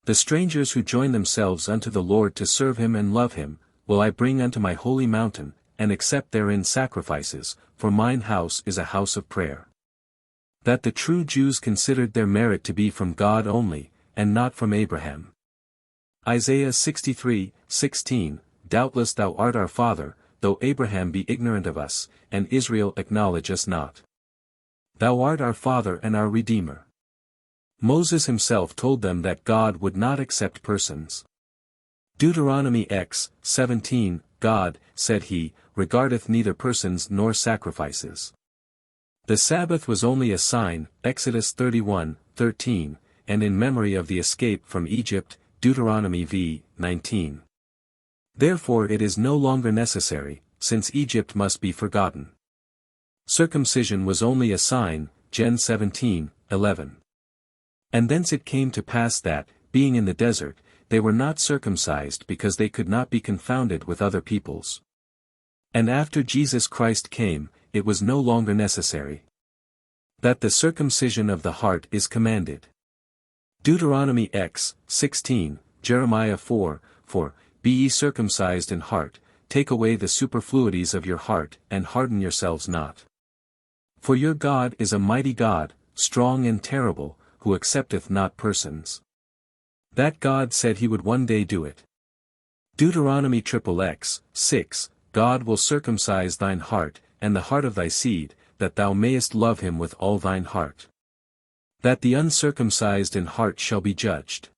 The strangers who join themselves unto the Lord to serve him and love him, will I bring unto my holy mountain, and accept therein sacrifices, for mine house is a house of prayer. That the true Jews considered their merit to be from God only, and not from Abraham. Isaiah 63, 16, Doubtless thou art our father, though Abraham be ignorant of us, and Israel acknowledge us not. Thou art our father and our Redeemer. Moses himself told them that God would not accept persons. Deuteronomy x, 17, God, said he, regardeth neither persons nor sacrifices. The Sabbath was only a sign, Exodus 31, 13, and in memory of the escape from Egypt, Deuteronomy v, 19. Therefore it is no longer necessary, since Egypt must be forgotten. Circumcision was only a sign, Gen 17, 11. And thence it came to pass that, being in the desert, they were not circumcised because they could not be confounded with other peoples. And after Jesus Christ came, it was no longer necessary. That the circumcision of the heart is commanded. Deuteronomy x, 16, Jeremiah 4, 4, Be ye circumcised in heart, take away the superfluities of your heart, and harden yourselves not. For your God is a mighty God, strong and terrible, who accepteth not persons. That God said he would one day do it. Deuteronomy XXX, 6, God will circumcise thine heart, and the heart of thy seed, that thou mayest love him with all thine heart. That the uncircumcised in heart shall be judged.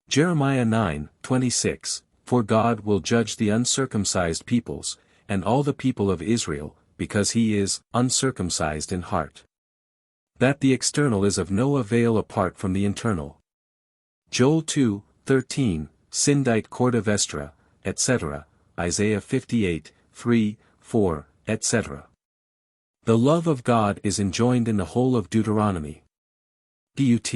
Jeremiah 9, 26, For God will judge the uncircumcised peoples, and all the people of Israel, because he is uncircumcised in heart. That the external is of no avail apart from the internal. Joel 2, 13, Sindite corda vestra, etc., Isaiah 58, 3, 4, etc. The love of God is enjoined in the whole of Deuteronomy. Dut.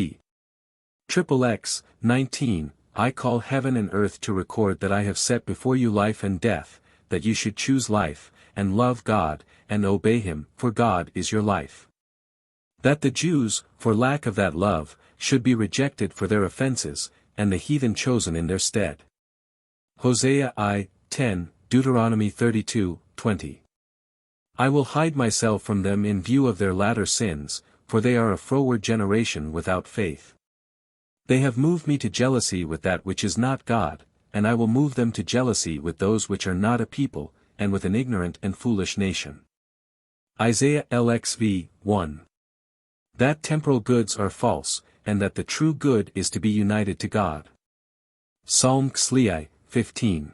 XXX, 19, I call heaven and earth to record that I have set before you life and death, that you should choose life, and love God, and obey him, for God is your life. That the Jews, for lack of that love, should be rejected for their offenses, and the heathen chosen in their stead. Hosea I, 10, Deuteronomy 32, 20. I will hide myself from them in view of their latter sins, for they are a froward generation without faith. They have moved me to jealousy with that which is not God, and I will move them to jealousy with those which are not a people, and with an ignorant and foolish nation. Isaiah LXV, 1. That temporal goods are false, and that the true good is to be united to God. Psalm Xlii, 15.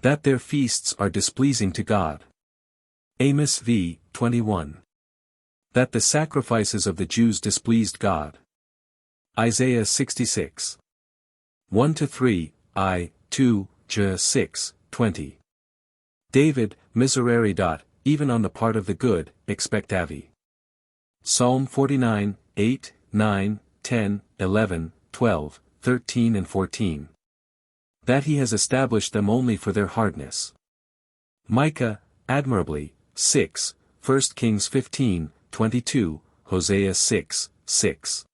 That their feasts are displeasing to God. Amos v, 21. That the sacrifices of the Jews displeased God. Isaiah 66. 1-3, I, 2, J 6, 20. David, Miserere. Even on the part of the good, expectavi. Psalm 49, 8, 9, 10, 11, 12, 13 and 14. That he has established them only for their hardness. Micah, admirably, 6, 1 Kings 15, 22, Hosea 6, 6.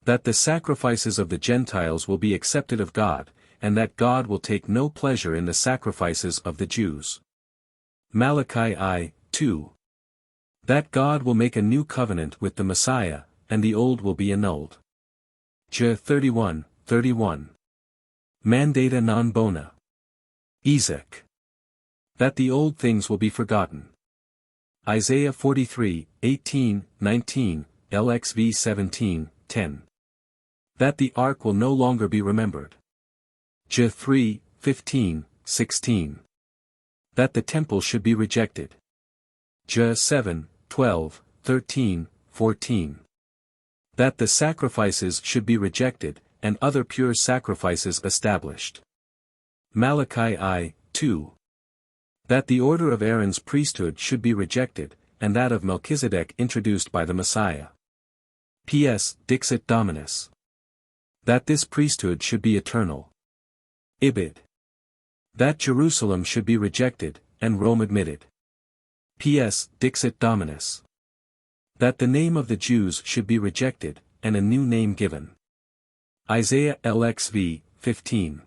That the sacrifices of the Gentiles will be accepted of God, and that God will take no pleasure in the sacrifices of the Jews. Malachi I, 2. That God will make a new covenant with the Messiah, and the old will be annulled. J 31, 31. Mandata non bona. Isaac. That the old things will be forgotten. Isaiah 43, 18, 19, LXV 17, 10. That the ark will no longer be remembered. J 3, 15, 16. That the temple should be rejected. J 7, 12, 13, 14. That the sacrifices should be rejected, and other pure sacrifices established. Malachi I, 2. That the order of Aaron's priesthood should be rejected, and that of Melchizedek introduced by the Messiah. P.S. Dixit Dominus. That this priesthood should be eternal. Ibid. That Jerusalem should be rejected, and Rome admitted. P.S. Dixit Dominus. That the name of the Jews should be rejected, and a new name given. Isaiah LXV, 15.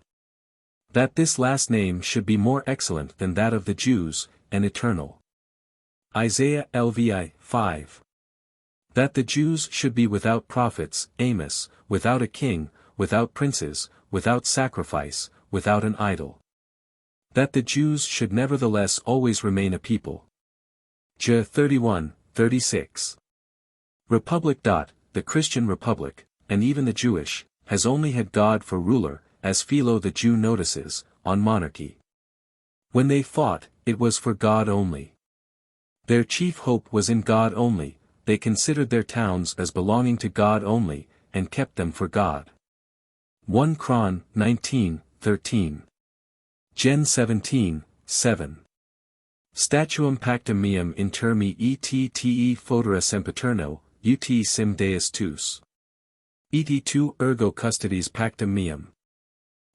That this last name should be more excellent than that of the Jews, and eternal. Isaiah LVI, 5. That the Jews should be without prophets, Amos, without a king, without princes, without sacrifice, without an idol. That the Jews should nevertheless always remain a people. J. 31, 36. Republic. The Christian Republic, and even the Jewish, has only had God for ruler, as Philo the Jew notices, on monarchy. When they fought, it was for God only. Their chief hope was in God only, they considered their towns as belonging to God only, and kept them for God. 1 Chron, 19, 13. Gen 17, 7. Statuum pactum meum in termi et te fodera sempiterno, ut sim deus tus. Et tu ergo custodes pactum meum.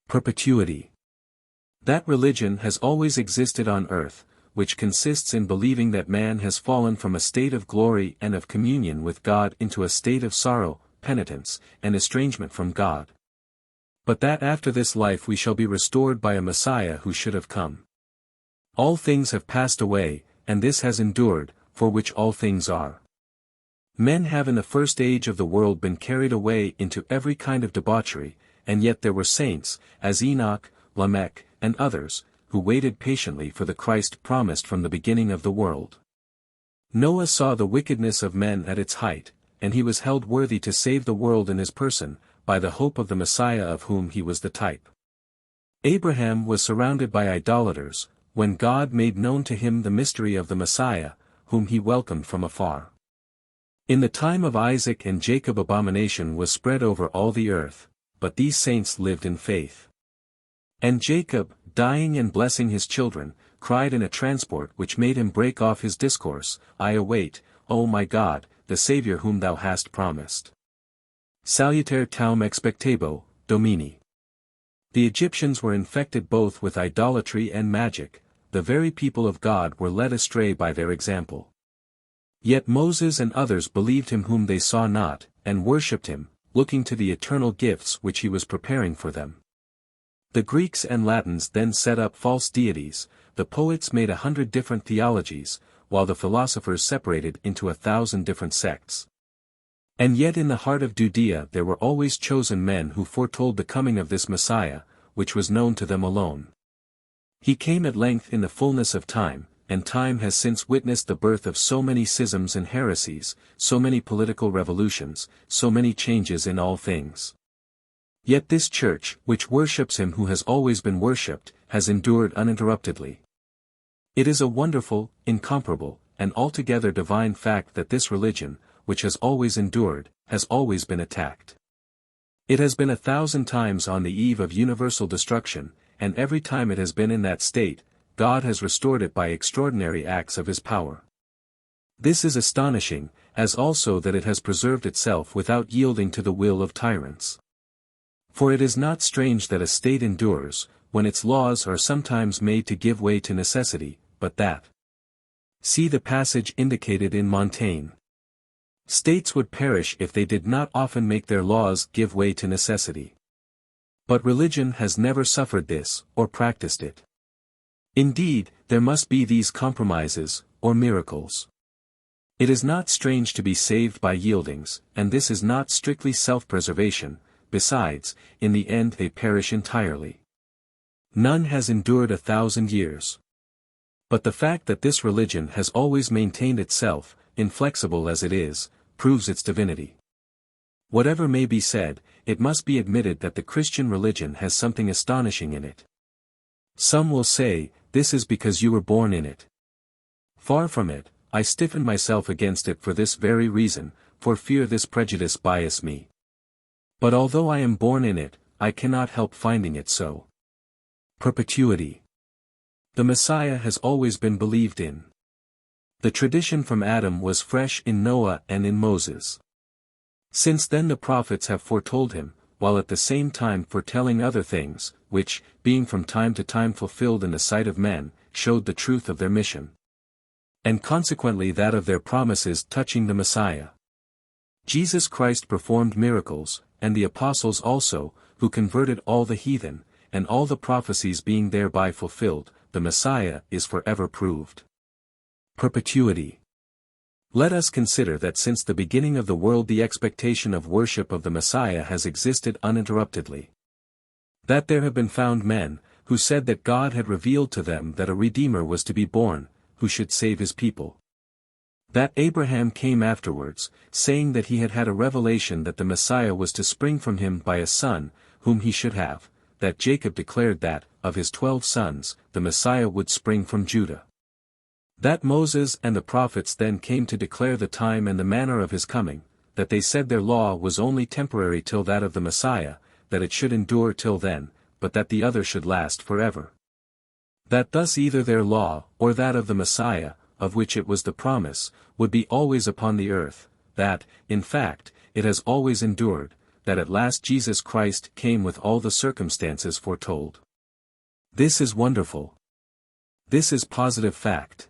Perpetuity. That religion has always existed on earth, which consists in believing that man has fallen from a state of glory and of communion with God into a state of sorrow, penitence, and estrangement from God. But that after this life we shall be restored by a Messiah who should have come. All things have passed away, and this has endured, for which all things are. Men have in the first age of the world been carried away into every kind of debauchery, and yet there were saints, as Enoch, Lamech, and others, who waited patiently for the Christ promised from the beginning of the world. Noah saw the wickedness of men at its height, and he was held worthy to save the world in his person, by the hope of the Messiah of whom he was the type. Abraham was surrounded by idolaters, when God made known to him the mystery of the Messiah, whom he welcomed from afar. In the time of Isaac and Jacob abomination was spread over all the earth, but these saints lived in faith. And Jacob, dying and blessing his children, cried in a transport which made him break off his discourse, I await, O my God, the Saviour whom thou hast promised. Salutaire taum expectabo, Domini. The Egyptians were infected both with idolatry and magic, the very people of God were led astray by their example. Yet Moses and others believed him whom they saw not, and worshipped him, looking to the eternal gifts which he was preparing for them. The Greeks and Latins then set up false deities, the poets made 100 different theologies, while the philosophers separated into 1,000 different sects. And yet in the heart of Judea there were always chosen men who foretold the coming of this Messiah, which was known to them alone. He came at length in the fullness of time, and time has since witnessed the birth of so many schisms and heresies, so many political revolutions, so many changes in all things. Yet this church, which worships him who has always been worshipped, has endured uninterruptedly. It is a wonderful, incomparable, and altogether divine fact that this religion, which has always endured, has always been attacked. It has been 1,000 times on the eve of universal destruction, and every time it has been in that state, God has restored it by extraordinary acts of his power. This is astonishing, as also that it has preserved itself without yielding to the will of tyrants. For it is not strange that a state endures, when its laws are sometimes made to give way to necessity, but that. See the passage indicated in Montaigne. States would perish if they did not often make their laws give way to necessity. But religion has never suffered this, or practiced it. Indeed, there must be these compromises, or miracles. It is not strange to be saved by yieldings, and this is not strictly self-preservation, besides, in the end they perish entirely. None has endured 1,000 years. But the fact that this religion has always maintained itself, inflexible as it is, proves its divinity. Whatever may be said, it must be admitted that the Christian religion has something astonishing in it. Some will say, this is because you were born in it. Far from it, I stiffen myself against it for this very reason, for fear this prejudice bias me. But although I am born in it, I cannot help finding it so. Perpetuity. The Messiah has always been believed in. The tradition from Adam was fresh in Noah and in Moses. Since then the prophets have foretold him, while at the same time foretelling other things, which, being from time to time fulfilled in the sight of men, showed the truth of their mission. And consequently that of their promises touching the Messiah. Jesus Christ performed miracles, and the apostles also, who converted all the heathen, and all the prophecies being thereby fulfilled, the Messiah is forever proved. Perpetuity. Let us consider that since the beginning of the world the expectation of worship of the Messiah has existed uninterruptedly. That there have been found men, who said that God had revealed to them that a Redeemer was to be born, who should save his people. That Abraham came afterwards, saying that he had had a revelation that the Messiah was to spring from him by a son, whom he should have, that Jacob declared that, of his 12 sons, the Messiah would spring from Judah. That Moses and the prophets then came to declare the time and the manner of his coming, that they said their law was only temporary till that of the Messiah, that it should endure till then, but that the other should last forever. That thus either their law, or that of the Messiah, of which it was the promise, would be always upon the earth, that, in fact, it has always endured, that at last Jesus Christ came with all the circumstances foretold. This is wonderful. This is positive fact.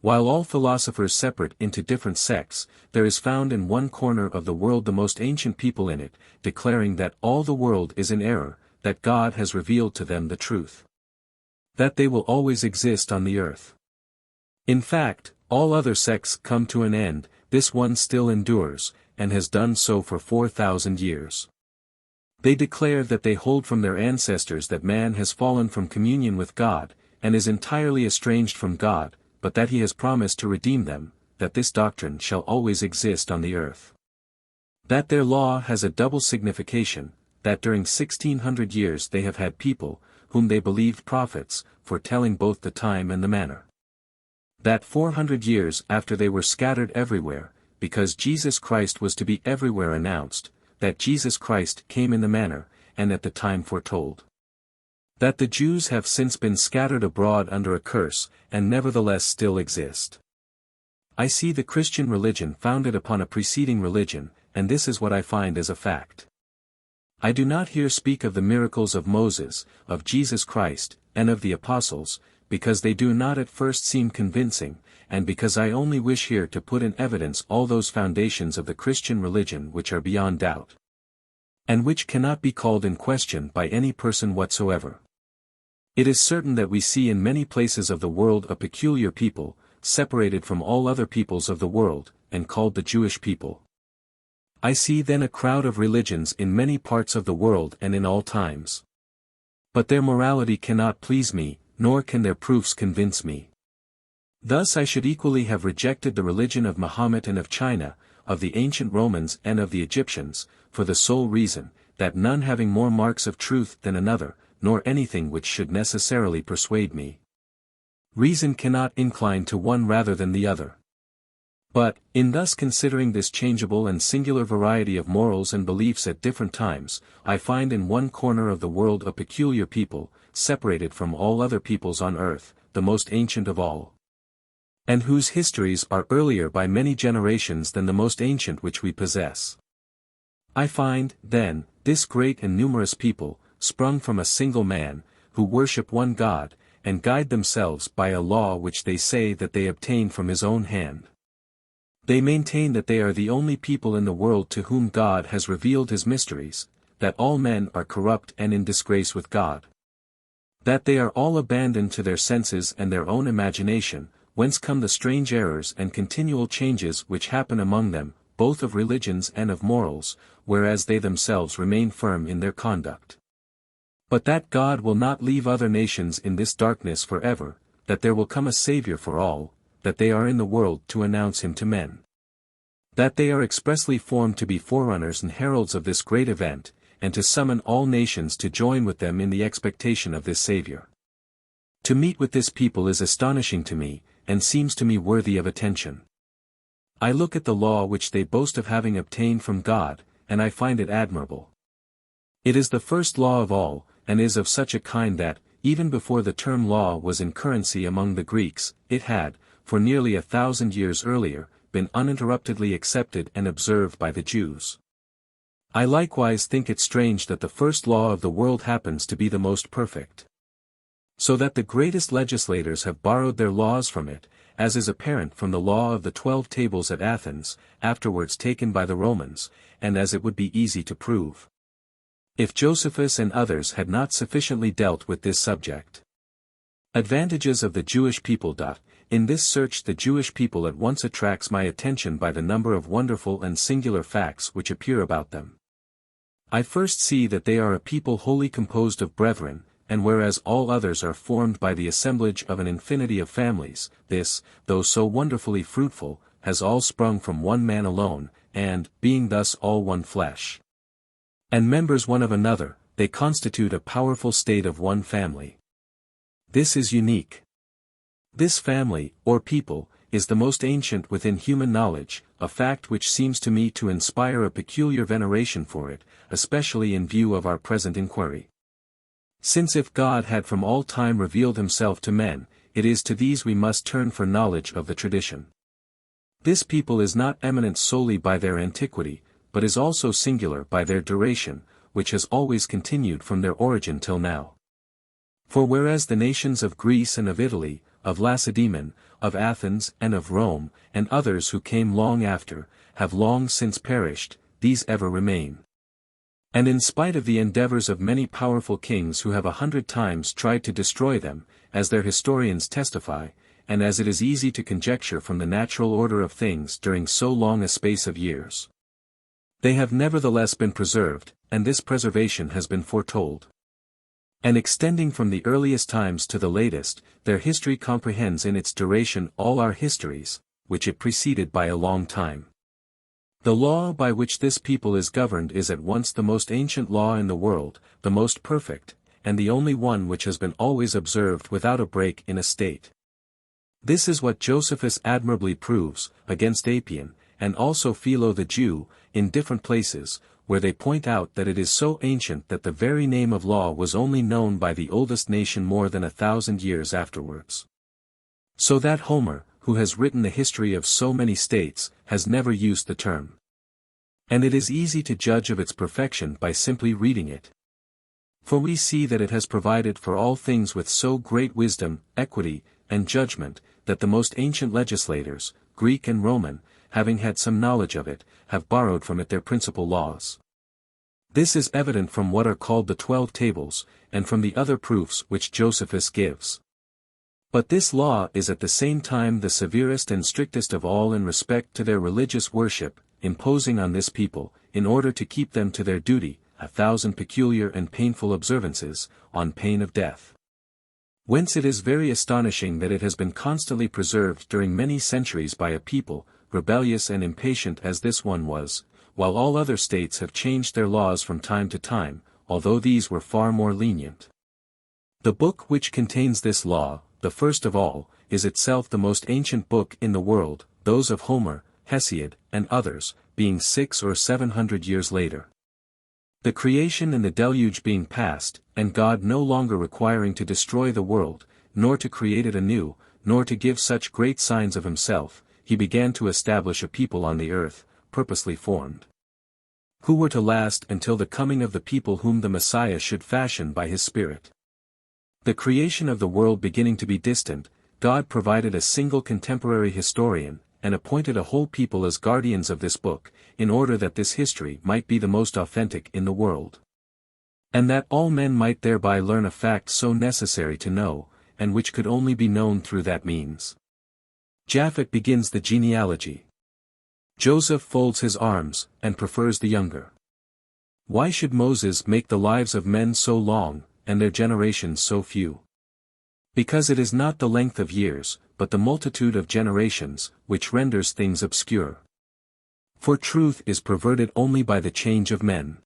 While all philosophers separate into different sects, there is found in one corner of the world the most ancient people in it, declaring that all the world is in error, that God has revealed to them the truth. That they will always exist on the earth. In fact, all other sects come to an end, this one still endures, and has done so for 4,000 years. They declare that they hold from their ancestors that man has fallen from communion with God, and is entirely estranged from God, but that he has promised to redeem them, that this doctrine shall always exist on the earth. That their law has a double signification, that during 1600 years they have had people, whom they believed prophets, foretelling both the time and the manner. That 400 years after they were scattered everywhere, because Jesus Christ was to be everywhere announced, that Jesus Christ came in the manner, and at the time foretold. That the Jews have since been scattered abroad under a curse, and nevertheless still exist. I see the Christian religion founded upon a preceding religion, and this is what I find as a fact. I do not here speak of the miracles of Moses, of Jesus Christ, and of the apostles, because they do not at first seem convincing, and because I only wish here to put in evidence all those foundations of the Christian religion which are beyond doubt, and which cannot be called in question by any person whatsoever. It is certain that we see in many places of the world a peculiar people, separated from all other peoples of the world, and called the Jewish people. I see then a crowd of religions in many parts of the world and in all times. But their morality cannot please me, nor can their proofs convince me. Thus I should equally have rejected the religion of Mahomet and of China, of the ancient Romans and of the Egyptians, for the sole reason, that none having more marks of truth than another, nor anything which should necessarily persuade me. Reason cannot incline to one rather than the other. But, in thus considering this changeable and singular variety of morals and beliefs at different times, I find in one corner of the world a peculiar people, separated from all other peoples on earth, the most ancient of all, and whose histories are earlier by many generations than the most ancient which we possess. I find, then, this great and numerous people, sprung from a single man, who worship one God, and guide themselves by a law which they say that they obtain from his own hand. They maintain that they are the only people in the world to whom God has revealed his mysteries, that all men are corrupt and in disgrace with God. That they are all abandoned to their senses and their own imagination, whence come the strange errors and continual changes which happen among them, both of religions and of morals, whereas they themselves remain firm in their conduct. But that God will not leave other nations in this darkness forever, that there will come a Savior for all, that they are in the world to announce him to men. That they are expressly formed to be forerunners and heralds of this great event, and to summon all nations to join with them in the expectation of this Savior. To meet with this people is astonishing to me, and seems to me worthy of attention. I look at the law which they boast of having obtained from God, and I find it admirable. It is the first law of all, and is of such a kind that, even before the term law was in currency among the Greeks, it had, for nearly 1,000 years earlier, been uninterruptedly accepted and observed by the Jews. I likewise think it strange that the first law of the world happens to be the most perfect. So that the greatest legislators have borrowed their laws from it, as is apparent from the law of the 12 tables at Athens, afterwards taken by the Romans, and as it would be easy to prove, if Josephus and others had not sufficiently dealt with this subject. Advantages of the Jewish people. In this search the Jewish people at once attracts my attention by the number of wonderful and singular facts which appear about them. I first see that they are a people wholly composed of brethren, and whereas all others are formed by the assemblage of an infinity of families, this, though so wonderfully fruitful, has all sprung from one man alone, and, being thus all one flesh, and members one of another, they constitute a powerful state of one family. This is unique. This family, or people, is the most ancient within human knowledge, a fact which seems to me to inspire a peculiar veneration for it, especially in view of our present inquiry. Since if God had from all time revealed himself to men, it is to these we must turn for knowledge of the tradition. This people is not eminent solely by their antiquity, but is also singular by their duration, which has always continued from their origin till now. For whereas the nations of Greece and of Italy, of Lacedaemon, of Athens and of Rome, and others who came long after, have long since perished, these ever remain. And in spite of the endeavors of many powerful kings who have 100 times tried to destroy them, as their historians testify, and as it is easy to conjecture from the natural order of things during so long a space of years, they have nevertheless been preserved, and this preservation has been foretold. And extending from the earliest times to the latest, their history comprehends in its duration all our histories, which it preceded by a long time. The law by which this people is governed is at once the most ancient law in the world, the most perfect, and the only one which has been always observed without a break in a state. This is what Josephus admirably proves, against Apion, and also Philo the Jew, in different places, where they point out that it is so ancient that the very name of law was only known by the oldest nation more than 1,000 years afterwards. So that Homer, who has written the history of so many states, has never used the term. And it is easy to judge of its perfection by simply reading it. For we see that it has provided for all things with so great wisdom, equity, and judgment, that the most ancient legislators, Greek and Roman, having had some knowledge of it, have borrowed from it their principal laws. This is evident from what are called the 12 tables, and from the other proofs which Josephus gives. But this law is at the same time the severest and strictest of all in respect to their religious worship, imposing on this people, in order to keep them to their duty, 1,000 peculiar and painful observances, on pain of death. Whence it is very astonishing that it has been constantly preserved during many centuries by a people, rebellious and impatient as this one was, while all other states have changed their laws from time to time, although these were far more lenient. The book which contains this law, the first of all, is itself the most ancient book in the world, those of Homer, Hesiod, and others, being 600 or 700 years later. The creation and the deluge being past, and God no longer requiring to destroy the world, nor to create it anew, nor to give such great signs of himself, he began to establish a people on the earth, purposely formed, who were to last until the coming of the people whom the Messiah should fashion by his Spirit. The creation of the world beginning to be distant, God provided a single contemporary historian, and appointed a whole people as guardians of this book, in order that this history might be the most authentic in the world. And that all men might thereby learn a fact so necessary to know, and which could only be known through that means. Japhet begins the genealogy. Joseph folds his arms, and prefers the younger. Why should Moses make the lives of men so long, and their generations so few? Because it is not the length of years, but the multitude of generations, which renders things obscure. For truth is perverted only by the change of men.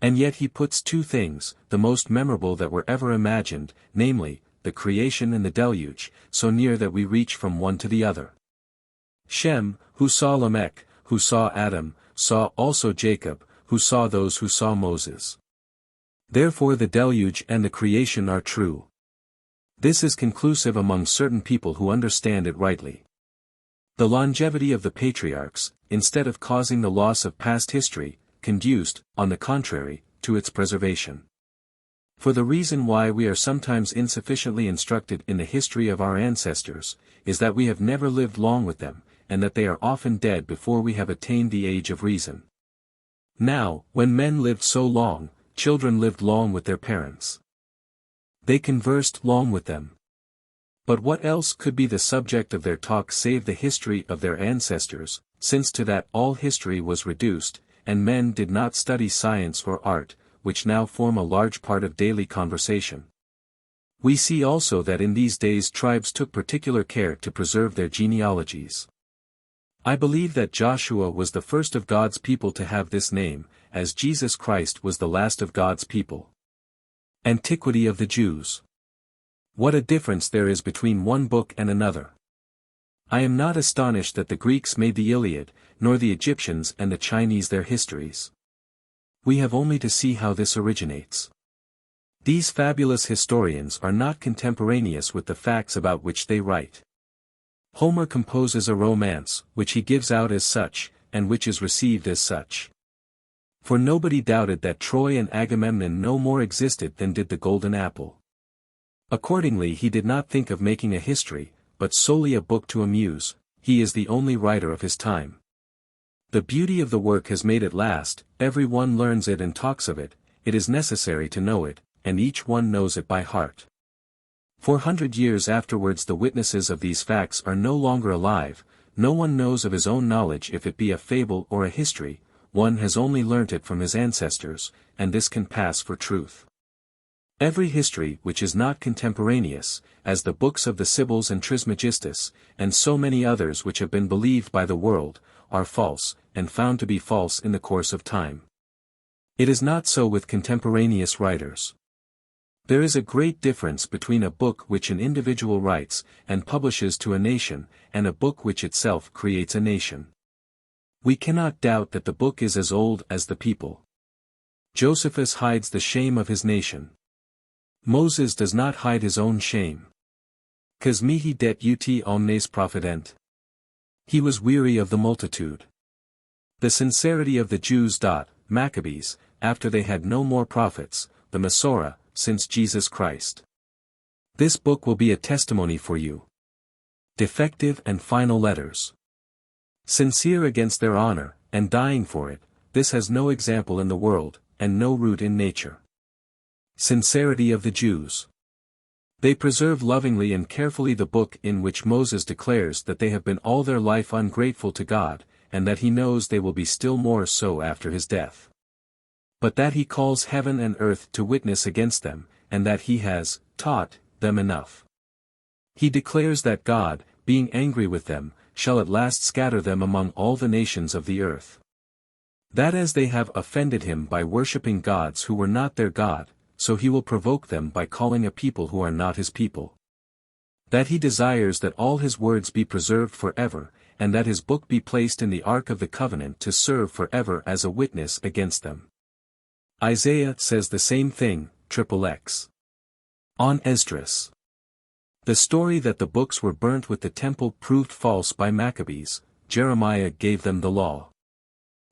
And yet he puts two things, the most memorable that were ever imagined, namely, the creation and the deluge, so near that we reach from one to the other. Shem, who saw Lamech, who saw Adam, saw also Jacob, who saw those who saw Moses. Therefore the deluge and the creation are true. This is conclusive among certain people who understand it rightly. The longevity of the patriarchs, instead of causing the loss of past history, conduced, on the contrary, to its preservation. For the reason why we are sometimes insufficiently instructed in the history of our ancestors, is that we have never lived long with them, and that they are often dead before we have attained the age of reason. Now, when men lived so long, children lived long with their parents. They conversed long with them. But what else could be the subject of their talk save the history of their ancestors, since to that all history was reduced, and men did not study science or art, which now form a large part of daily conversation. We see also that in these days tribes took particular care to preserve their genealogies. I believe that Joshua was the first of God's people to have this name, as Jesus Christ was the last of God's people. Antiquity of the Jews. What a difference there is between one book and another. I am not astonished that the Greeks made the Iliad, nor the Egyptians and the Chinese their histories. We have only to see how this originates. These fabulous historians are not contemporaneous with the facts about which they write. Homer composes a romance, which he gives out as such, and which is received as such. For nobody doubted that Troy and Agamemnon no more existed than did the golden apple. Accordingly he did not think of making a history, but solely a book to amuse. He is the only writer of his time. The beauty of the work has made it last, every one learns it and talks of it, it is necessary to know it, and each one knows it by heart. 400 years afterwards the witnesses of these facts are no longer alive, no one knows of his own knowledge if it be a fable or a history, one has only learnt it from his ancestors, and this can pass for truth. Every history which is not contemporaneous, as the books of the Sibyls and Trismegistus, and so many others which have been believed by the world, are false, and found to be false in the course of time. It is not so with contemporaneous writers. There is a great difference between a book which an individual writes, and publishes to a nation, and a book which itself creates a nation. We cannot doubt that the book is as old as the people. Josephus hides the shame of his nation. Moses does not hide his own shame. Cos mihi det ut omnes profident. He was weary of the multitude. The sincerity of the Jews. Maccabees, after they had no more prophets, the Masorah, since Jesus Christ. This book will be a testimony for you. Defective and final letters. Sincere against their honor, and dying for it, this has no example in the world, and no root in nature. Sincerity of the Jews. They preserve lovingly and carefully the book in which Moses declares that they have been all their life ungrateful to God, and that he knows they will be still more so after his death. But that he calls heaven and earth to witness against them, and that he has taught them enough. He declares that God, being angry with them, shall at last scatter them among all the nations of the earth. That as they have offended him by worshipping gods who were not their God, so he will provoke them by calling a people who are not his people. That he desires that all his words be preserved forever, and that his book be placed in the ark of the covenant to serve forever as a witness against them. Isaiah says the same thing, XXX. On Esdras. The story that the books were burnt with the temple proved false by Maccabees. Jeremiah gave them the law.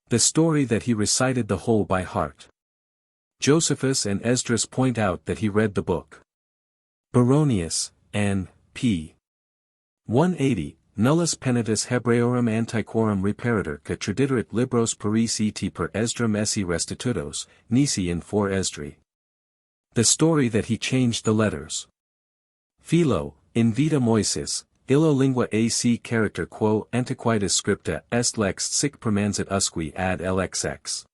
The story that he recited the whole by heart. Josephus and Esdras point out that he read the book. Baronius, and p. 180, nullus penitus Hebraeorum antiquorum reparator ca tradiderit libros paris et per Esdram esse restitutos, nisi in 4 Esdri. The story that he changed the letters. Philo, in vita Moisis, illo lingua ac character quo antiquitas scripta est lex sic permansit usque ad lxx.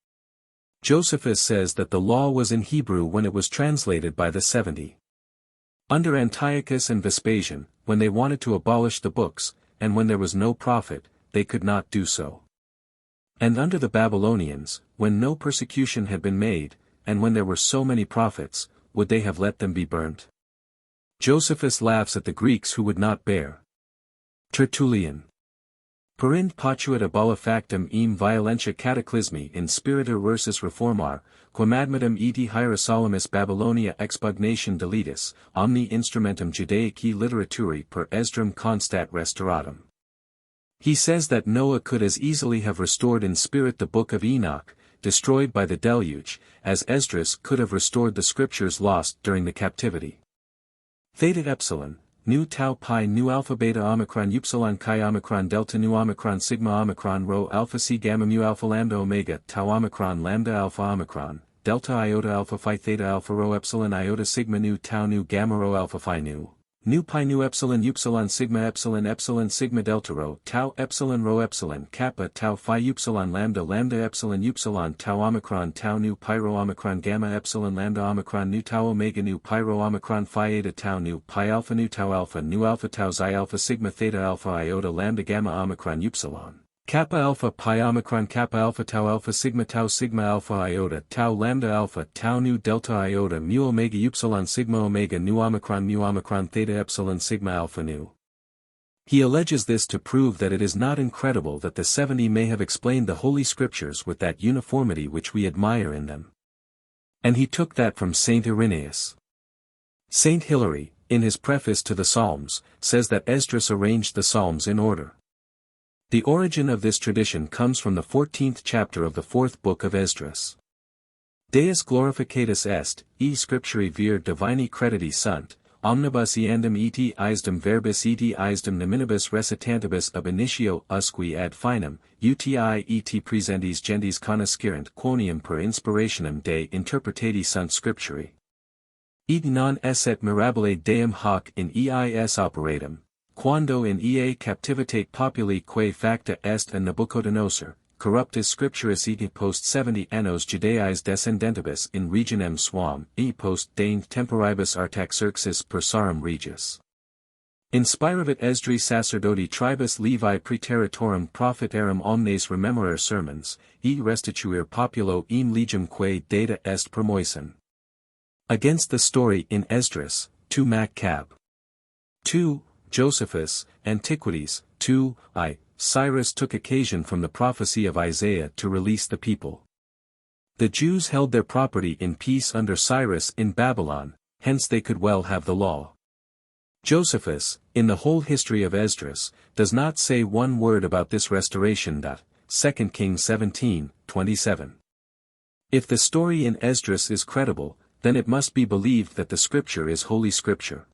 Josephus says that the law was in Hebrew when it was translated by the 70. Under Antiochus and Vespasian, when they wanted to abolish the books, and when there was no prophet, they could not do so. And under the Babylonians, when no persecution had been made, and when there were so many prophets, would they have let them be burnt? Josephus laughs at the Greeks who would not bear. Tertullian. Perind potuit abula factum eam violentia cataclysmi in spiritu versus reformar, quam admittum eti Hierosolumus Babylonia expugnation deletus, omni instrumentum Judaici literaturi per Esdram constat restauratum. He says that Noah could as easily have restored in spirit the book of Enoch, destroyed by the deluge, as Esdras could have restored the scriptures lost during the captivity. Theta epsilon, nu tau pi nu alpha beta omicron upsilon chi omicron delta nu omicron sigma omicron rho alpha c gamma mu alpha lambda omega tau omicron lambda alpha omicron, delta iota alpha phi theta alpha rho epsilon iota sigma nu tau nu gamma rho alpha phi nu pi nu epsilon upsilon sigma epsilon epsilon sigma delta rho rho epsilon kappa tau phi upsilon lambda lambda epsilon upsilon tau nu pi rho omicron gamma epsilon lambda omicron nu tau omega nu pi rho omicron phi eta tau nu pi alpha nu alpha tau xi alpha sigma theta alpha iota lambda gamma omicron upsilon kappa alpha pi omicron kappa alpha tau sigma alpha iota tau lambda alpha tau nu delta iota mu omega upsilon sigma omega nu omicron theta epsilon sigma alpha nu. He alleges this to prove that it is not incredible that the 70 may have explained the Holy Scriptures with that uniformity which we admire in them. And he took that from Saint Irenaeus. Saint Hilary, in his preface to the Psalms, says that Esdras arranged the Psalms in order. The origin of this tradition comes from the 14th chapter of the 4th book of Esdras. Deus glorificatus est, e scripturi vir divini crediti sunt, omnibus eandem eti isdem verbis eti isdem nominibus recitantibus ab initio usque ad finem, uti et presendis gendis conoscerent quoniam per inspirationem Dei interpretati sunt scripturi. Et non esset mirabile Deum hoc in eis operatum, quando in ea captivitate populi quae facta est and Nabucodonosor, corruptus scripturis eti post 70 annos Judaeis descendentibus in regionem suam, e post deinde temporibus artaxerxis persarum regis. Inspiravit Esdri sacerdoti tribus Levi praeteritorum prophetarum omnes rememorer sermons, e restituir populo eam legem quae data est promoison. Against the story in Esdras, 2 Mac Cab. 2. Josephus, Antiquities, 2, I. Cyrus took occasion from the prophecy of Isaiah to release the people. The Jews held their property in peace under Cyrus in Babylon, hence they could well have the law. Josephus, in the whole history of Esdras, does not say one word about this restoration. 2 Kings 17:27. If the story in Esdras is credible, then it must be believed that the scripture is Holy Scripture.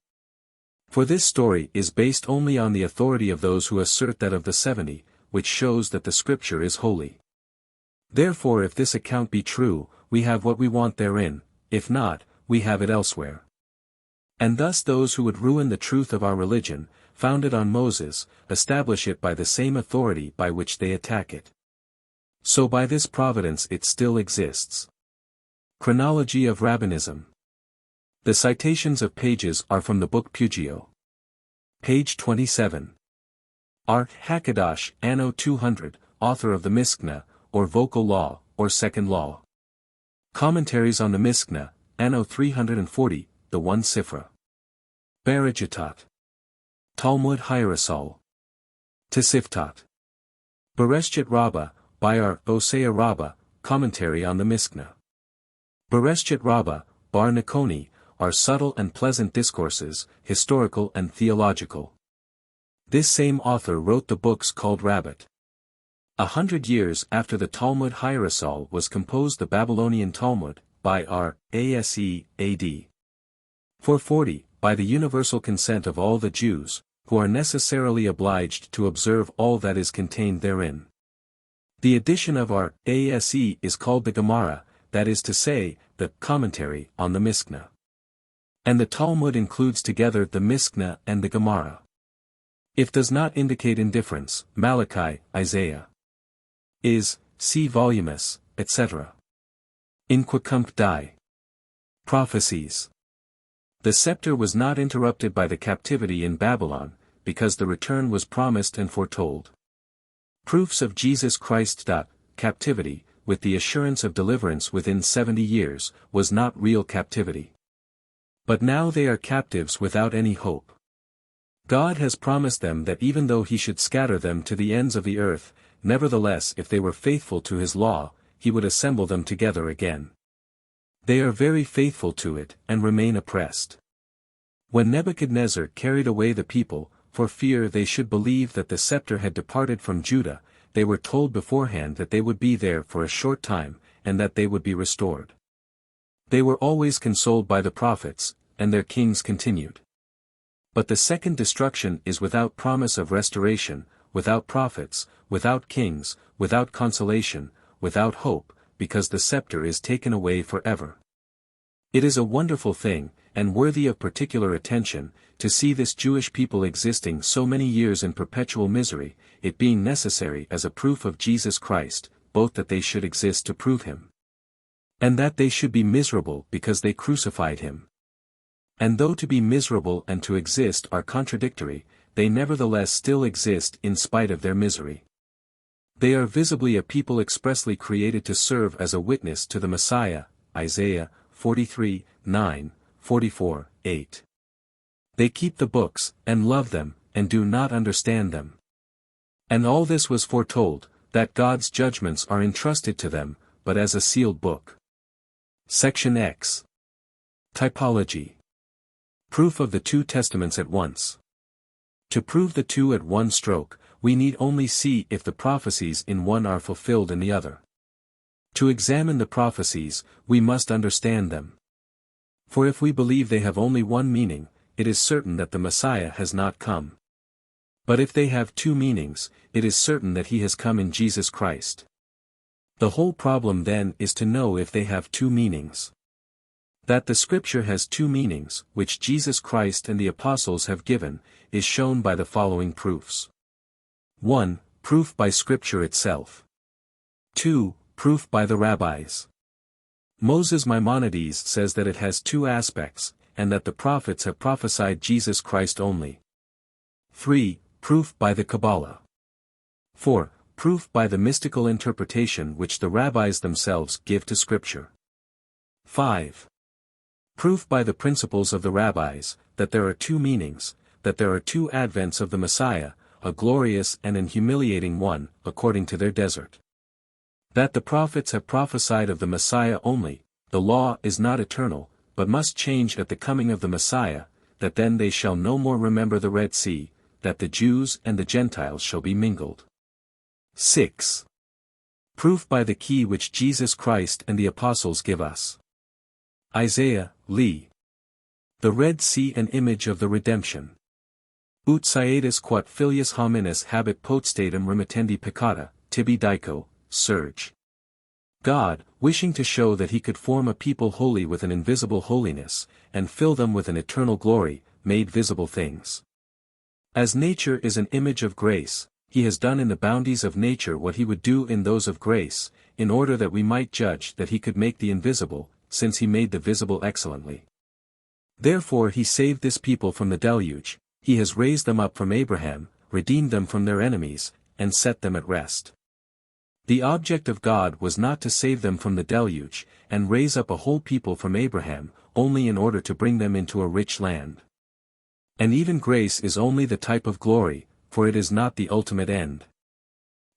For this story is based only on the authority of those who assert that of the 70, which shows that the scripture is holy. Therefore if this account be true, we have what we want therein, if not, we have it elsewhere. And thus those who would ruin the truth of our religion, founded on Moses, establish it by the same authority by which they attack it. So by this providence it still exists. Chronology of Rabbinism. The citations of pages are from the book Pugio. Page 27. R. Hakadosh, Anno 200, author of the Miskna, or Vocal Law, or Second Law. Commentaries on the Miskna, Anno 340, the one Sifra. Barajatot. Talmud Hierosol. Tesiftot. Bereshit Rabbah, by R. Osea Rabbah, commentary on the Miskna. Bereshit Rabbah, Bar Nikoni, are subtle and pleasant discourses, historical and theological. This same author wrote the books called Rabbit. 100 years after the Talmud Hierosol was composed the Babylonian Talmud, by R. Ase, A.D. 440, by the universal consent of all the Jews, who are necessarily obliged to observe all that is contained therein. The edition of R. Ase is called the Gemara, that is to say, the commentary on the Miskna. And the Talmud includes together the Miskna and the Gemara. If does not indicate indifference, Malachi, Isaiah. Is, see volumus, etc. Inquicump die. Prophecies. The scepter was not interrupted by the captivity in Babylon, because the return was promised and foretold. Proofs of Jesus Christ. Captivity, with the assurance of deliverance within 70 years, was not real captivity. But now they are captives without any hope. God has promised them that even though he should scatter them to the ends of the earth, nevertheless if they were faithful to his law, he would assemble them together again. They are very faithful to it, and remain oppressed. When Nebuchadnezzar carried away the people, for fear they should believe that the scepter had departed from Judah, they were told beforehand that they would be there for a short time, and that they would be restored. They were always consoled by the prophets, and their kings continued. But the second destruction is without promise of restoration, without prophets, without kings, without consolation, without hope, because the scepter is taken away forever. It is a wonderful thing, and worthy of particular attention, to see this Jewish people existing so many years in perpetual misery, it being necessary as a proof of Jesus Christ, both that they should exist to prove him, and that they should be miserable because they crucified him. And though to be miserable and to exist are contradictory, they nevertheless still exist in spite of their misery. They are visibly a people expressly created to serve as a witness to the Messiah, Isaiah 43, 9, 44, 8. They keep the books, and love them, and do not understand them. And all this was foretold, that God's judgments are entrusted to them, but as a sealed book. Section X. Typology. Proof of the two testaments at once. To prove the two at one stroke, we need only see if the prophecies in one are fulfilled in the other. To examine the prophecies, we must understand them. For if we believe they have only one meaning, it is certain that the Messiah has not come. But if they have two meanings, it is certain that he has come in Jesus Christ. The whole problem then is to know if they have two meanings. That the Scripture has two meanings, which Jesus Christ and the Apostles have given, is shown by the following proofs. 1. Proof by Scripture itself. 2. Proof by the rabbis. Moses Maimonides says that it has two aspects, and that the prophets have prophesied Jesus Christ only. 3. Proof by the Kabbalah. 4. Proof by the mystical interpretation which the rabbis themselves give to Scripture. 5. Proof by the principles of the rabbis, that there are two meanings, that there are two advents of the Messiah, a glorious and an humiliating one, according to their desert. That the prophets have prophesied of the Messiah only, the law is not eternal, but must change at the coming of the Messiah, that then they shall no more remember the Red Sea, that the Jews and the Gentiles shall be mingled. 6. Proof by the key which Jesus Christ and the Apostles give us. Isaiah, Lee. The Red Sea an image of the redemption. Ut sietis quod filius hominis habet potestatem remittendi peccata, tibi dico, Serge. God, wishing to show that he could form a people holy with an invisible holiness, and fill them with an eternal glory, made visible things. As nature is an image of grace, he has done in the bounties of nature what he would do in those of grace, in order that we might judge that he could make the invisible, since he made the visible excellently. Therefore he saved this people from the deluge, he has raised them up from Abraham, redeemed them from their enemies, and set them at rest. The object of God was not to save them from the deluge, and raise up a whole people from Abraham, only in order to bring them into a rich land. And even grace is only the type of glory, for it is not the ultimate end.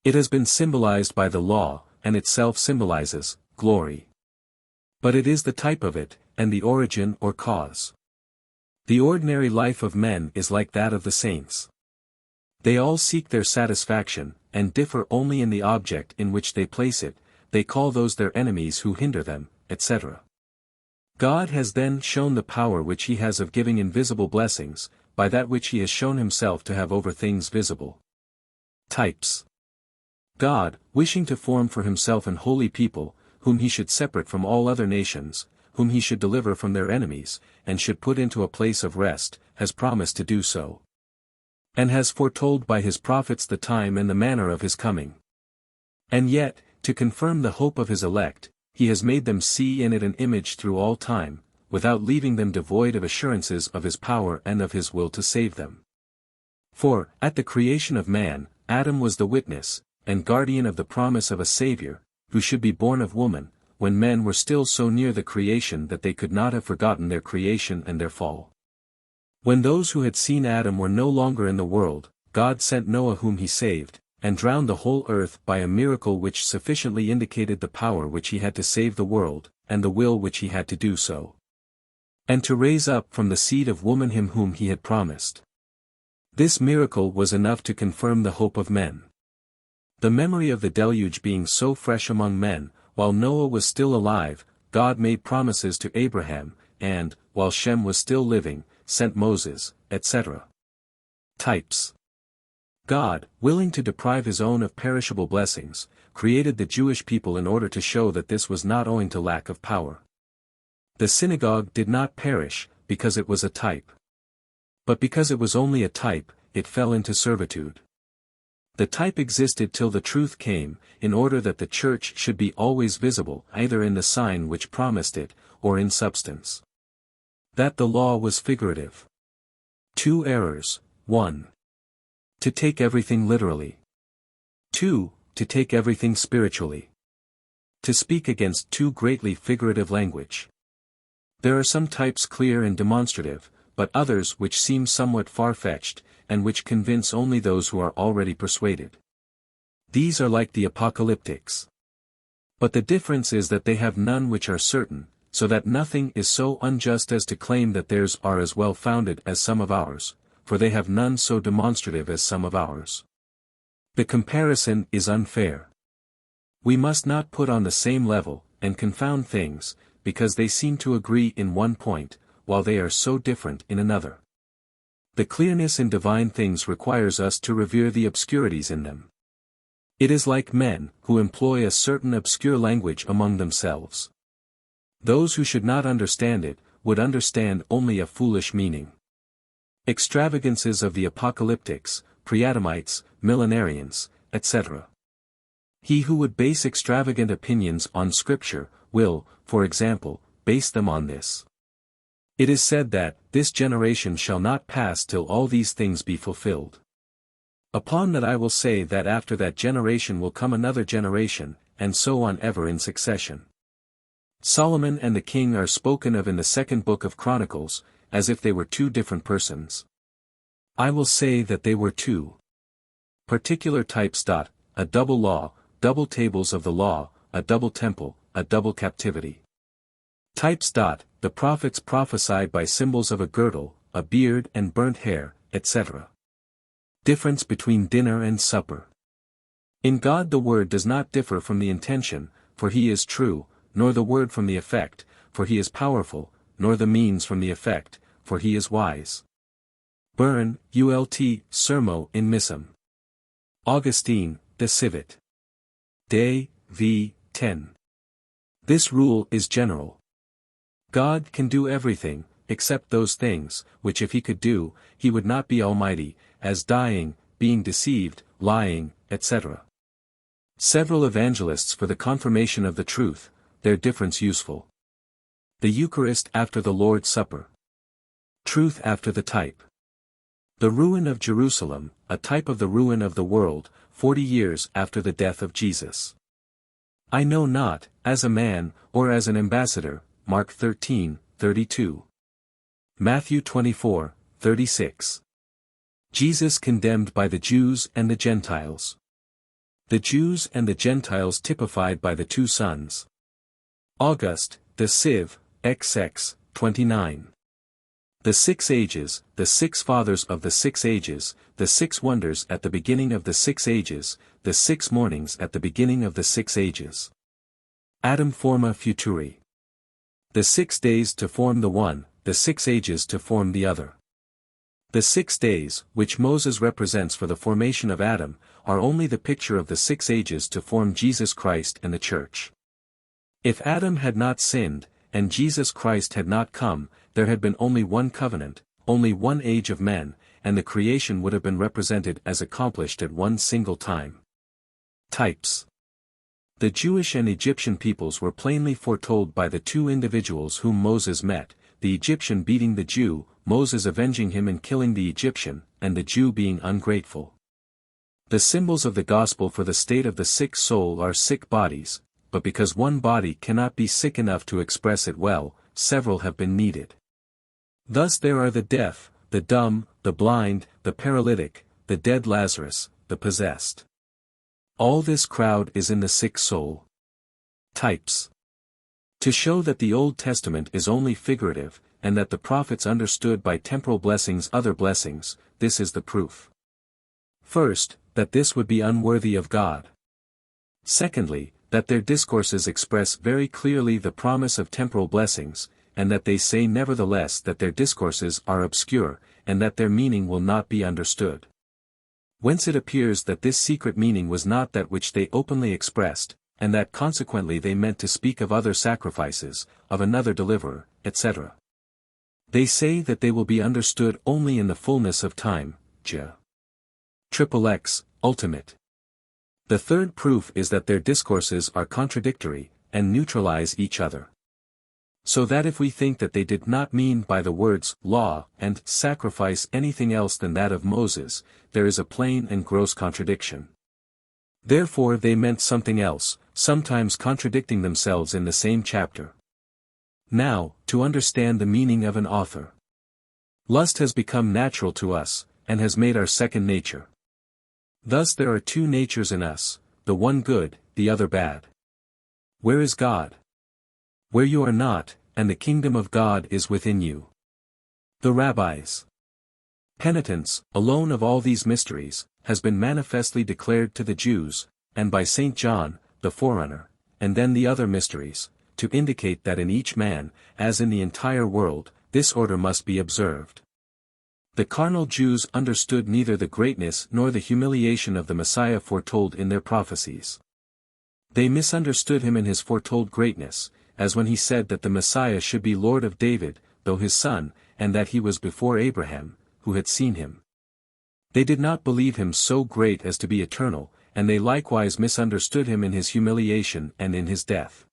It has been symbolized by the law, and itself symbolizes glory. But it is the type of it, and the origin or cause. The ordinary life of men is like that of the saints. They all seek their satisfaction, and differ only in the object in which they place it, they call those their enemies who hinder them, etc. God has then shown the power which he has of giving invisible blessings, by that which he has shown himself to have over things visible. Types. God, wishing to form for himself an holy people, whom he should separate from all other nations, whom he should deliver from their enemies, and should put into a place of rest, has promised to do so. And has foretold by his prophets the time and the manner of his coming. And yet, to confirm the hope of his elect, he has made them see in it an image through all time, without leaving them devoid of assurances of his power and of his will to save them. For, at the creation of man, Adam was the witness, and guardian of the promise of a Savior, who should be born of woman, when men were still so near the creation that they could not have forgotten their creation and their fall. When those who had seen Adam were no longer in the world, God sent Noah whom he saved, and drowned the whole earth by a miracle which sufficiently indicated the power which he had to save the world, and the will which he had to do so. And to raise up from the seed of woman him whom he had promised. This miracle was enough to confirm the hope of men. The memory of the deluge being so fresh among men, while Noah was still alive, God made promises to Abraham, and, while Shem was still living, sent Moses, etc. Types. God, willing to deprive his own of perishable blessings, created the Jewish people in order to show that this was not owing to lack of power. The synagogue did not perish, because it was a type. But because it was only a type, it fell into servitude. The type existed till the truth came, in order that the church should be always visible, either in the sign which promised it, or in substance. That the law was figurative. 2 errors: 1. To take everything literally. 2. To take everything spiritually. To speak against too greatly figurative language. There are some types clear and demonstrative, but others which seem somewhat far-fetched, and which convince only those who are already persuaded. These are like the apocalyptics. But the difference is that they have none which are certain, so that nothing is so unjust as to claim that theirs are as well founded as some of ours, for they have none so demonstrative as some of ours. The comparison is unfair. We must not put on the same level, and confound things, because they seem to agree in one point, while they are so different in another. The clearness in divine things requires us to revere the obscurities in them. It is like men, who employ a certain obscure language among themselves. Those who should not understand it, would understand only a foolish meaning. Extravagances of the apocalyptics, pre-Adamites, millenarians, etc. He who would base extravagant opinions on Scripture, will, for example, base them on this. It is said that, this generation shall not pass till all these things be fulfilled. Upon that I will say that after that generation will come another generation, and so on ever in succession. Solomon and the king are spoken of in the 2nd book of Chronicles, as if they were 2 different persons. I will say that they were 2 particular types. A double law, double tables of the law, a double temple, a double captivity. Types. The prophets prophesied by symbols of a girdle, a beard and burnt hair, etc. Difference between dinner and supper. In God the word does not differ from the intention, for he is true, nor the word from the effect, for he is powerful, nor the means from the effect, for he is wise. Burn, Ult. Sermo in Missum. Augustine, De Civit. Dei, v. 10. This rule is general. God can do everything, except those things, which if he could do, he would not be almighty, as dying, being deceived, lying, etc. Several evangelists for the confirmation of the truth, their difference useful. The Eucharist after the Lord's Supper. Truth after the type. The ruin of Jerusalem, a type of the ruin of the world, 40 years after the death of Jesus. I know not, as a man, or as an ambassador, Mark 13:32. Matthew 24:36. Jesus condemned by the Jews and the Gentiles. The Jews and the Gentiles typified by the 2 sons. August, De Civ, XX, 29. The 6 ages, the 6 fathers of the 6 ages, the 6 wonders at the beginning of the 6 ages, the 6 mornings at the beginning of the 6 ages. Adam Forma Futuri. The 6 days to form the one, the 6 ages to form the other. The 6 days, which Moses represents for the formation of Adam, are only the picture of the 6 ages to form Jesus Christ and the Church. If Adam had not sinned, and Jesus Christ had not come, there had been only one covenant, only one age of men, and the creation would have been represented as accomplished at one single time. Types. The Jewish and Egyptian peoples were plainly foretold by the 2 individuals whom Moses met, the Egyptian beating the Jew, Moses avenging him and killing the Egyptian, and the Jew being ungrateful. The symbols of the gospel for the state of the sick soul are sick bodies, but because one body cannot be sick enough to express it well, several have been needed. Thus there are the deaf, the dumb, the blind, the paralytic, the dead Lazarus, the possessed. All this crowd is in the sick soul. Types. To show that the Old Testament is only figurative, and that the prophets understood by temporal blessings other blessings, this is the proof. First, that this would be unworthy of God. Secondly, that their discourses express very clearly the promise of temporal blessings, and that they say nevertheless that their discourses are obscure, and that their meaning will not be understood. Whence it appears that this secret meaning was not that which they openly expressed, and that consequently they meant to speak of other sacrifices, of another deliverer, etc. They say that they will be understood only in the fullness of time, XXX, ultimate. The third proof is that their discourses are contradictory, and neutralize each other. So that if we think that they did not mean by the words law and sacrifice anything else than that of Moses, there is a plain and gross contradiction. Therefore they meant something else, sometimes contradicting themselves in the same chapter. Now, to understand the meaning of an author. Lust has become natural to us, and has made our second nature. Thus there are two natures in us, the one good, the other bad. Where is God? Where you are not, and the kingdom of God is within you. The rabbis. Penitence, alone of all these mysteries, has been manifestly declared to the Jews, and by St. John, the forerunner, and then the other mysteries, to indicate that in each man, as in the entire world, this order must be observed. The carnal Jews understood neither the greatness nor the humiliation of the Messiah foretold in their prophecies. They misunderstood him in his foretold greatness, as when he said that the Messiah should be Lord of David, though his son, and that he was before Abraham, who had seen him. They did not believe him so great as to be eternal, and they likewise misunderstood him in his humiliation and in his death.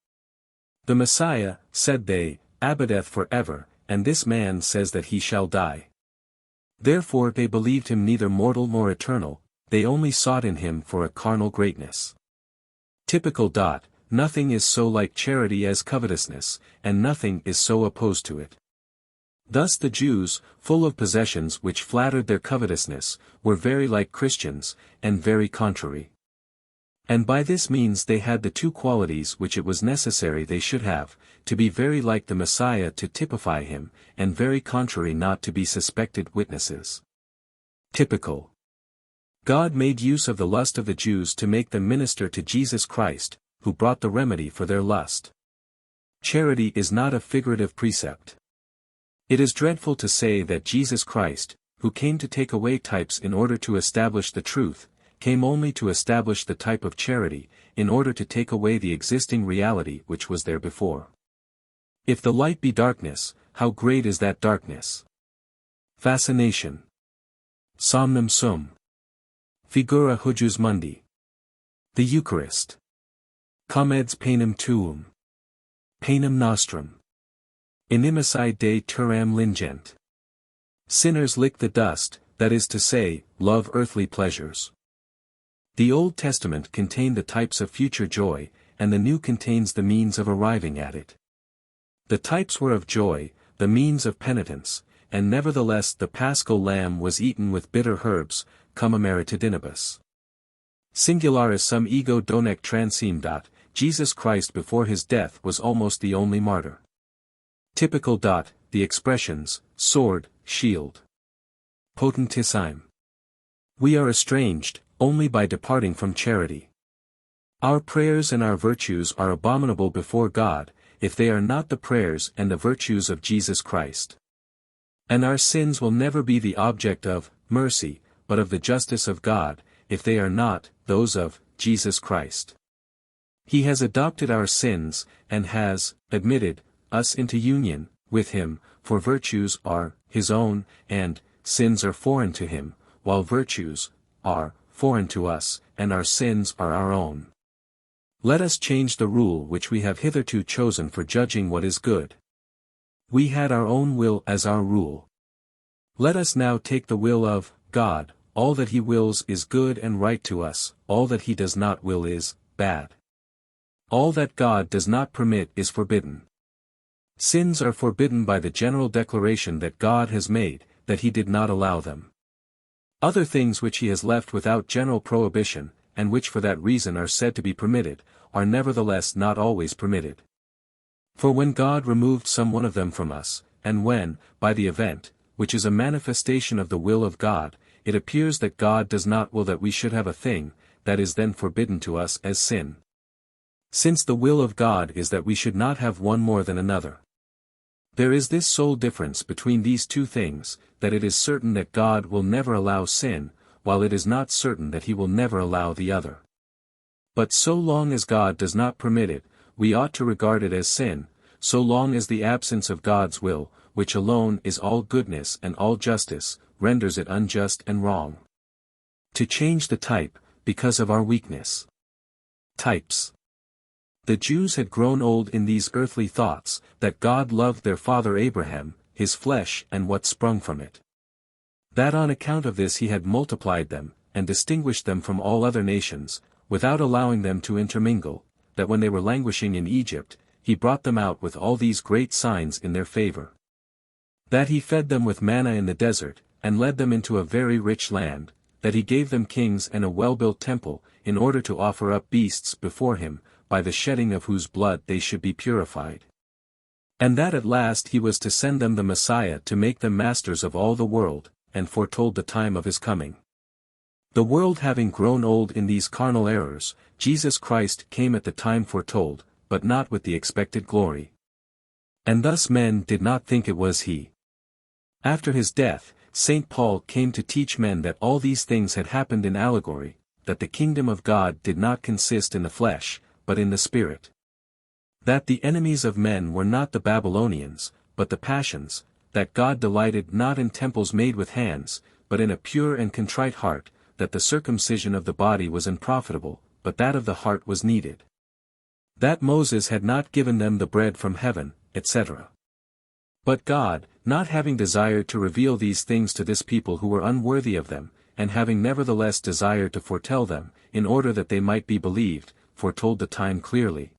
The Messiah, said they, abideth forever, and this man says that he shall die. Therefore they believed him neither mortal nor eternal, they only sought in him for a carnal greatness. Typical. Nothing is so like charity as covetousness, and nothing is so opposed to it. Thus the Jews, full of possessions which flattered their covetousness, were very like Christians, and very contrary. And by this means they had the two qualities which it was necessary they should have, to be very like the Messiah to typify him, and very contrary not to be suspected witnesses. Typical. God made use of the lust of the Jews to make them minister to Jesus Christ, who brought the remedy for their lust. Charity is not a figurative precept. It is dreadful to say that Jesus Christ, who came to take away types in order to establish the truth, came only to establish the type of charity, in order to take away the existing reality which was there before. If the light be darkness, how great is that darkness? Fascination. Somnum sum. Figura hujus mundi. The Eucharist. Comeds panem tuum. Panem nostrum. Inimici de turam lingent. Sinners lick the dust, that is to say, love earthly pleasures. The Old Testament contained the types of future joy, and the New contains the means of arriving at it. The types were of joy, the means of penitence, and nevertheless the paschal lamb was eaten with bitter herbs, cum emeritidinibus. Singularis sum ego donec transim. Jesus Christ before his death was almost the only martyr. Typical. The expressions, sword, shield. Potentissime. We are estranged, only by departing from charity. Our prayers and our virtues are abominable before God, if they are not the prayers and the virtues of Jesus Christ. And our sins will never be the object of mercy, but of the justice of God, if they are not those of Jesus Christ. He has adopted our sins, and has admitted us into union with him, for virtues are his own, and sins are foreign to him, while virtues are foreign to us, and our sins are our own. Let us change the rule which we have hitherto chosen for judging what is good. We had our own will as our rule. Let us now take the will of God. All that he wills is good and right to us, all that he does not will is bad. All that God does not permit is forbidden. Sins are forbidden by the general declaration that God has made, that he did not allow them. Other things which he has left without general prohibition, and which for that reason are said to be permitted, are nevertheless not always permitted. For when God removed some one of them from us, and when, by the event, which is a manifestation of the will of God, it appears that God does not will that we should have a thing, that is then forbidden to us as sin. Since the will of God is that we should not have one more than another. There is this sole difference between these two things, that it is certain that God will never allow sin, while it is not certain that he will never allow the other. But so long as God does not permit it, we ought to regard it as sin, so long as the absence of God's will, which alone is all goodness and all justice, renders it unjust and wrong. To change the type, because of our weakness. Types. The Jews had grown old in these earthly thoughts, that God loved their father Abraham, his flesh and what sprung from it. That on account of this he had multiplied them, and distinguished them from all other nations, without allowing them to intermingle, that when they were languishing in Egypt, he brought them out with all these great signs in their favor. That he fed them with manna in the desert, and led them into a very rich land, that he gave them kings and a well-built temple, in order to offer up beasts before him, by the shedding of whose blood they should be purified. And that at last he was to send them the Messiah to make them masters of all the world, and foretold the time of his coming. The world having grown old in these carnal errors, Jesus Christ came at the time foretold, but not with the expected glory. And thus men did not think it was he. After his death, St. Paul came to teach men that all these things had happened in allegory, that the kingdom of God did not consist in the flesh, but in the spirit. That the enemies of men were not the Babylonians, but the passions, that God delighted not in temples made with hands, but in a pure and contrite heart, that the circumcision of the body was unprofitable, but that of the heart was needed. That Moses had not given them the bread from heaven, etc. But God, not having desired to reveal these things to this people who were unworthy of them, and having nevertheless desired to foretell them, in order that they might be believed, foretold the time clearly.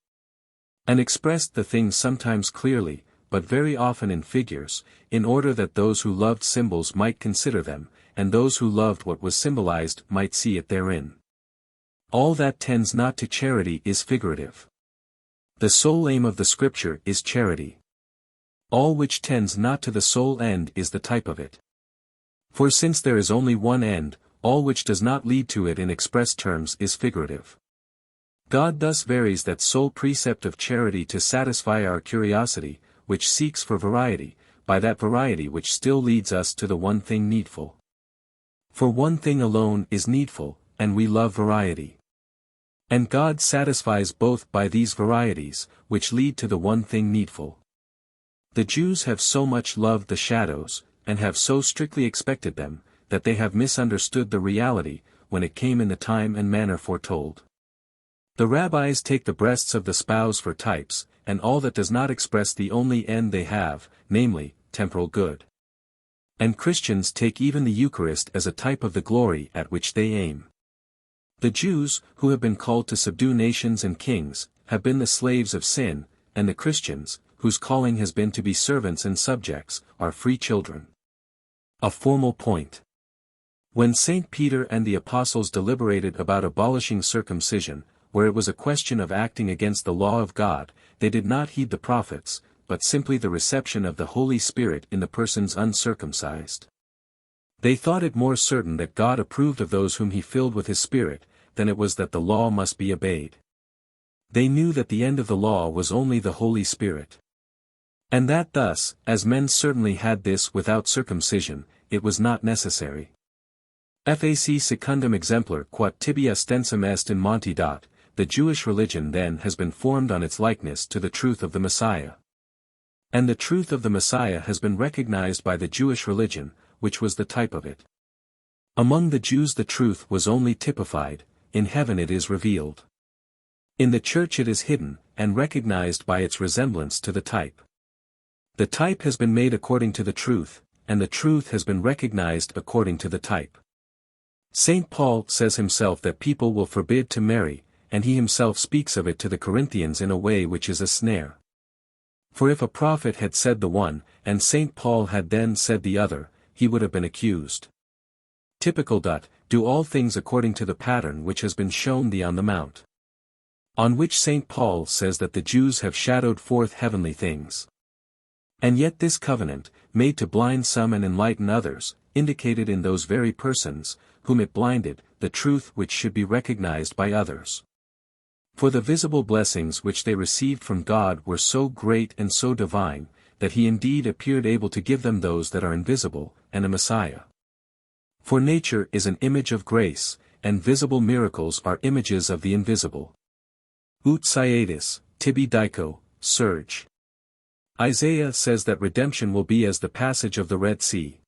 And expressed the things sometimes clearly, but very often in figures, in order that those who loved symbols might consider them, and those who loved what was symbolized might see it therein. All that tends not to charity is figurative. The sole aim of the Scripture is charity. All which tends not to the sole end is the type of it. For since there is only one end, all which does not lead to it in express terms is figurative. God thus varies that sole precept of charity to satisfy our curiosity, which seeks for variety, by that variety which still leads us to the one thing needful. For one thing alone is needful, and we love variety. And God satisfies both by these varieties, which lead to the one thing needful. The Jews have so much loved the shadows, and have so strictly expected them, that they have misunderstood the reality, when it came in the time and manner foretold. The rabbis take the breasts of the spouse for types, and all that does not express the only end they have, namely, temporal good. And Christians take even the Eucharist as a type of the glory at which they aim. The Jews, who have been called to subdue nations and kings, have been the slaves of sin, and the Christians, whose calling has been to be servants and subjects, are free children. A formal point. When St. Peter and the apostles deliberated about abolishing circumcision, where it was a question of acting against the law of God, they did not heed the prophets, but simply the reception of the Holy Spirit in the persons uncircumcised. They thought it more certain that God approved of those whom he filled with his Spirit, than it was that the law must be obeyed. They knew that the end of the law was only the Holy Spirit. And that thus, as men certainly had this without circumcision, it was not necessary. Fac secundum exemplar quod tibi ostensum est in monte dat, the Jewish religion then has been formed on its likeness to the truth of the Messiah. And the truth of the Messiah has been recognized by the Jewish religion, which was the type of it. Among the Jews the truth was only typified, in heaven it is revealed. In the church it is hidden, and recognized by its resemblance to the type. The type has been made according to the truth, and the truth has been recognized according to the type. St. Paul says himself that people will forbid to marry, and he himself speaks of it to the Corinthians in a way which is a snare. For if a prophet had said the one, and St. Paul had then said the other, he would have been accused. Typical. Do all things according to the pattern which has been shown thee on the mount. On which St. Paul says that the Jews have shadowed forth heavenly things. And yet this covenant, made to blind some and enlighten others, indicated in those very persons, whom it blinded, the truth which should be recognized by others. For the visible blessings which they received from God were so great and so divine, that he indeed appeared able to give them those that are invisible, and a Messiah. For nature is an image of grace, and visible miracles are images of the invisible. Ut sciatis, tibi dico, surge. Isaiah says that redemption will be as the passage of the Red Sea.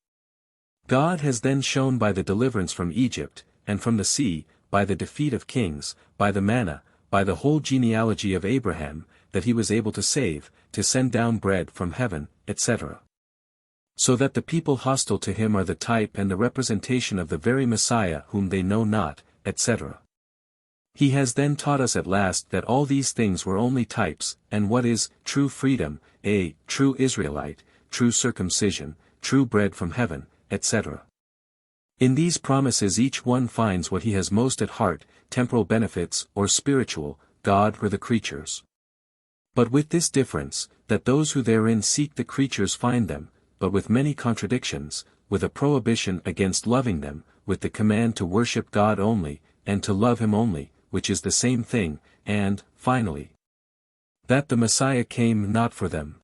God has then shown by the deliverance from Egypt, and from the sea, by the defeat of kings, by the manna, by the whole genealogy of Abraham, that he was able to save, to send down bread from heaven, etc. So that the people hostile to him are the type and the representation of the very Messiah whom they know not, etc. He has then taught us at last that all these things were only types, and what is true freedom, true Israelite, true circumcision, true bread from heaven, etc. In these promises each one finds what he has most at heart, temporal benefits or spiritual, God or the creatures. But with this difference, that those who therein seek the creatures find them, but with many contradictions, with a prohibition against loving them, with the command to worship God only, and to love him only, which is the same thing, and, finally, that the Messiah came not for them.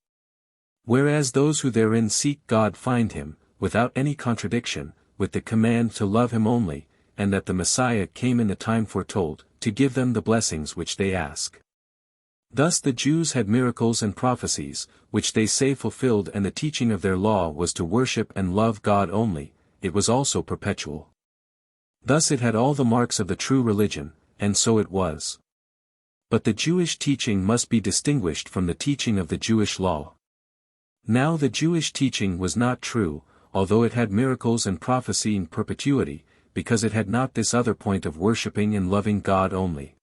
Whereas those who therein seek God find him, without any contradiction, with the command to love him only, and that the Messiah came in the time foretold, to give them the blessings which they ask. Thus the Jews had miracles and prophecies, which they say fulfilled, and the teaching of their law was to worship and love God only, it was also perpetual. Thus it had all the marks of the true religion, and so it was. But the Jewish teaching must be distinguished from the teaching of the Jewish law. Now the Jewish teaching was not true, although it had miracles and prophecy in perpetuity, because it had not this other point of worshipping and loving God only.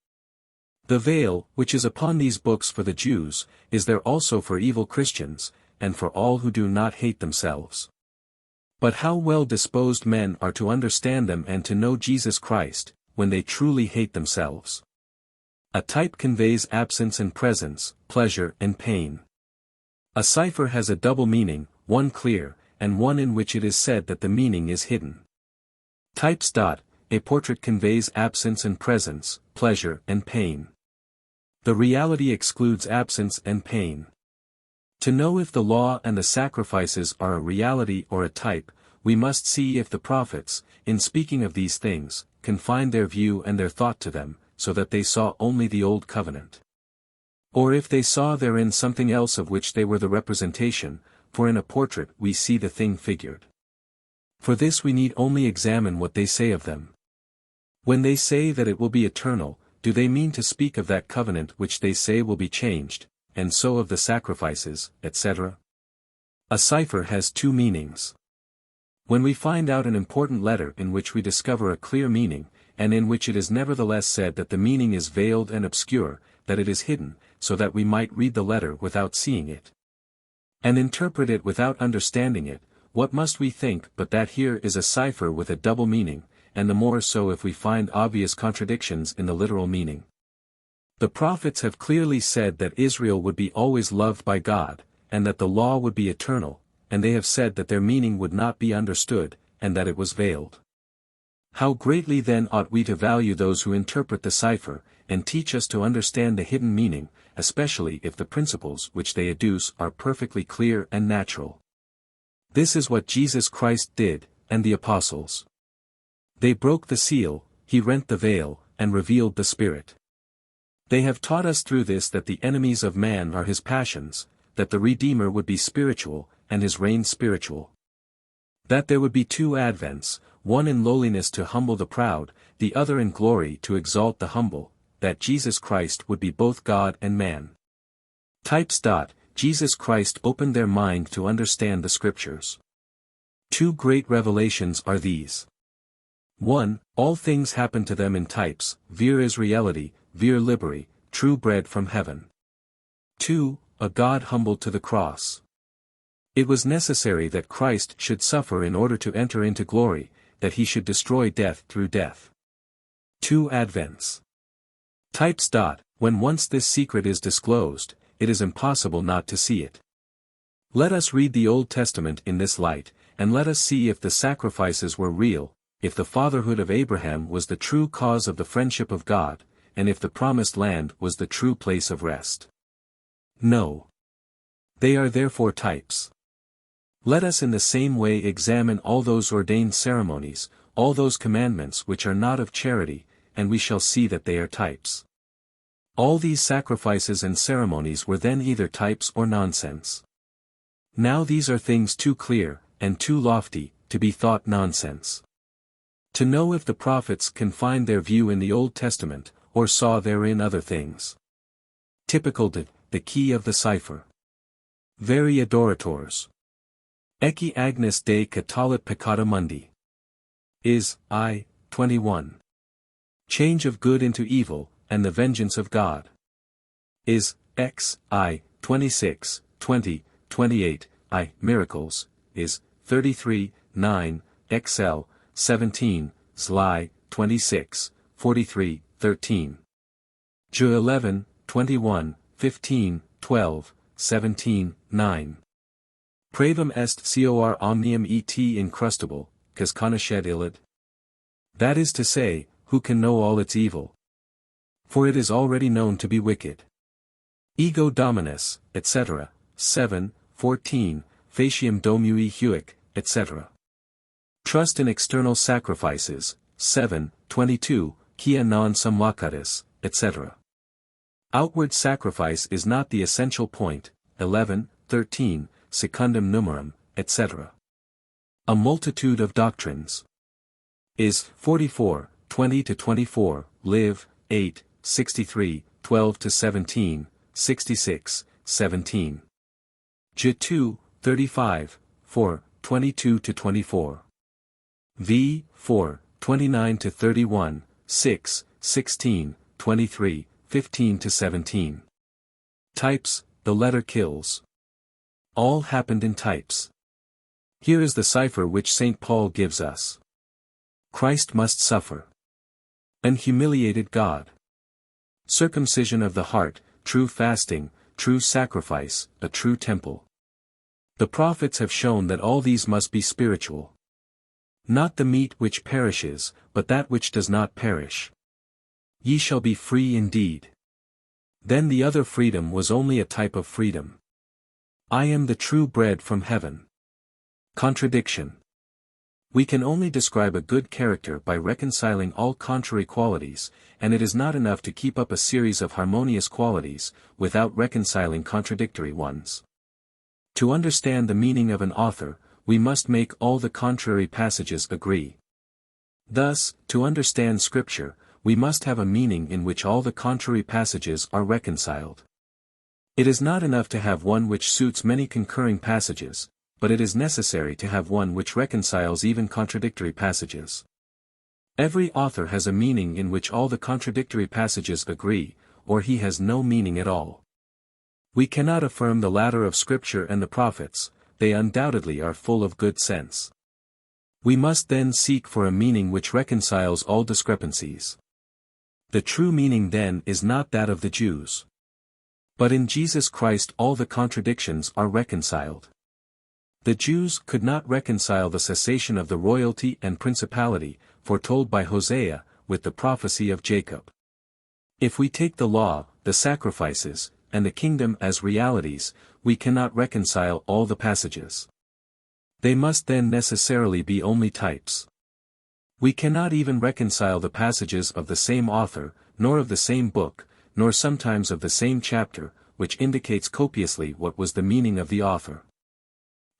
The veil, which is upon these books for the Jews, is there also for evil Christians, and for all who do not hate themselves. But how well disposed men are to understand them and to know Jesus Christ, when they truly hate themselves. A type conveys absence and presence, pleasure and pain. A cipher has a double meaning, one clear, and one in which it is said that the meaning is hidden. Types. A portrait conveys absence and presence, pleasure and pain. The reality excludes absence and pain. To know if the law and the sacrifices are a reality or a type, we must see if the prophets, in speaking of these things, confined their view and their thought to them, so that they saw only the old covenant. Or if they saw therein something else of which they were the representation, for in a portrait we see the thing figured. For this we need only examine what they say of them. When they say that it will be eternal, do they mean to speak of that covenant which they say will be changed, and so of the sacrifices, etc.? A cipher has two meanings. When we find out an important letter in which we discover a clear meaning, and in which it is nevertheless said that the meaning is veiled and obscure, that it is hidden, so that we might read the letter without seeing it, and interpret it without understanding it, what must we think but that here is a cipher with a double meaning, and the more so if we find obvious contradictions in the literal meaning. The prophets have clearly said that Israel would be always loved by God, and that the law would be eternal, and they have said that their meaning would not be understood, and that it was veiled. How greatly then ought we to value those who interpret the cipher, and teach us to understand the hidden meaning, especially if the principles which they adduce are perfectly clear and natural. This is what Jesus Christ did, and the apostles. They broke the seal, he rent the veil, and revealed the Spirit. They have taught us through this that the enemies of man are his passions, that the Redeemer would be spiritual, and his reign spiritual. That there would be two advents, one in lowliness to humble the proud, the other in glory to exalt the humble, that Jesus Christ would be both God and man. Types. Jesus Christ opened their mind to understand the Scriptures. Two great revelations are these. 1. All things happen to them in types, vir Israelity, vir liberi, true bread from heaven. 2. A God humbled to the cross. It was necessary that Christ should suffer in order to enter into glory, that he should destroy death through death. 2 Advents. Types. When once this secret is disclosed, it is impossible not to see it. Let us read the Old Testament in this light, and let us see if the sacrifices were real, if the fatherhood of Abraham was the true cause of the friendship of God, and if the promised land was the true place of rest. No. They are therefore types. Let us in the same way examine all those ordained ceremonies, all those commandments which are not of charity, and we shall see that they are types. All these sacrifices and ceremonies were then either types or nonsense. Now these are things too clear, and too lofty, to be thought nonsense. To know if the prophets confined their view in the Old Testament, or saw therein other things. Typical the key of the cipher. Veri adorators. Ecce agnes Dei catalit peccata mundi. Is, I, 21. Change of good into evil, and the vengeance of God. Is, X, I, 26, 20, 28, I, miracles, is, 33, 9, XL, 17, Sly, 26, 43, 13. Ju 11, 21, 15, 12, 17, 9. Pravum est cor omnium et incrustable, cas conoscet illud. That is to say, who can know all its evil? For it is already known to be wicked. Ego dominus, etc., 7, 14, facium domui huic, etc. Trust in external sacrifices, 7, 22, quia non sum vacatus, etc. Outward sacrifice is not the essential point, 11, 13, secundum numerum, etc. A multitude of doctrines. Is, 44, 20-24, live, 8, 63, 12-17, 66, 17. J 2, 35, 4, 22-24. V, 4, 29-31, 6, 16, 23, 15-17. Types, the letter kills. All happened in types. Here is the cipher which St. Paul gives us. Christ must suffer. An humiliated God. Circumcision of the heart, true fasting, true sacrifice, a true temple. The prophets have shown that all these must be spiritual. Not the meat which perishes, but that which does not perish. Ye shall be free indeed. Then the other freedom was only a type of freedom. I am the true bread from heaven. Contradiction. We can only describe a good character by reconciling all contrary qualities, and it is not enough to keep up a series of harmonious qualities, without reconciling contradictory ones. To understand the meaning of an author, we must make all the contrary passages agree. Thus, to understand Scripture, we must have a meaning in which all the contrary passages are reconciled. It is not enough to have one which suits many concurring passages, but it is necessary to have one which reconciles even contradictory passages. Every author has a meaning in which all the contradictory passages agree, or he has no meaning at all. We cannot affirm the latter of Scripture and the prophets, they undoubtedly are full of good sense. We must then seek for a meaning which reconciles all discrepancies. The true meaning then is not that of the Jews. But in Jesus Christ all the contradictions are reconciled. The Jews could not reconcile the cessation of the royalty and principality, foretold by Hosea, with the prophecy of Jacob. If we take the law, the sacrifices, and the kingdom as realities, we cannot reconcile all the passages. They must then necessarily be only types. We cannot even reconcile the passages of the same author, nor of the same book, nor sometimes of the same chapter, which indicates copiously what was the meaning of the author.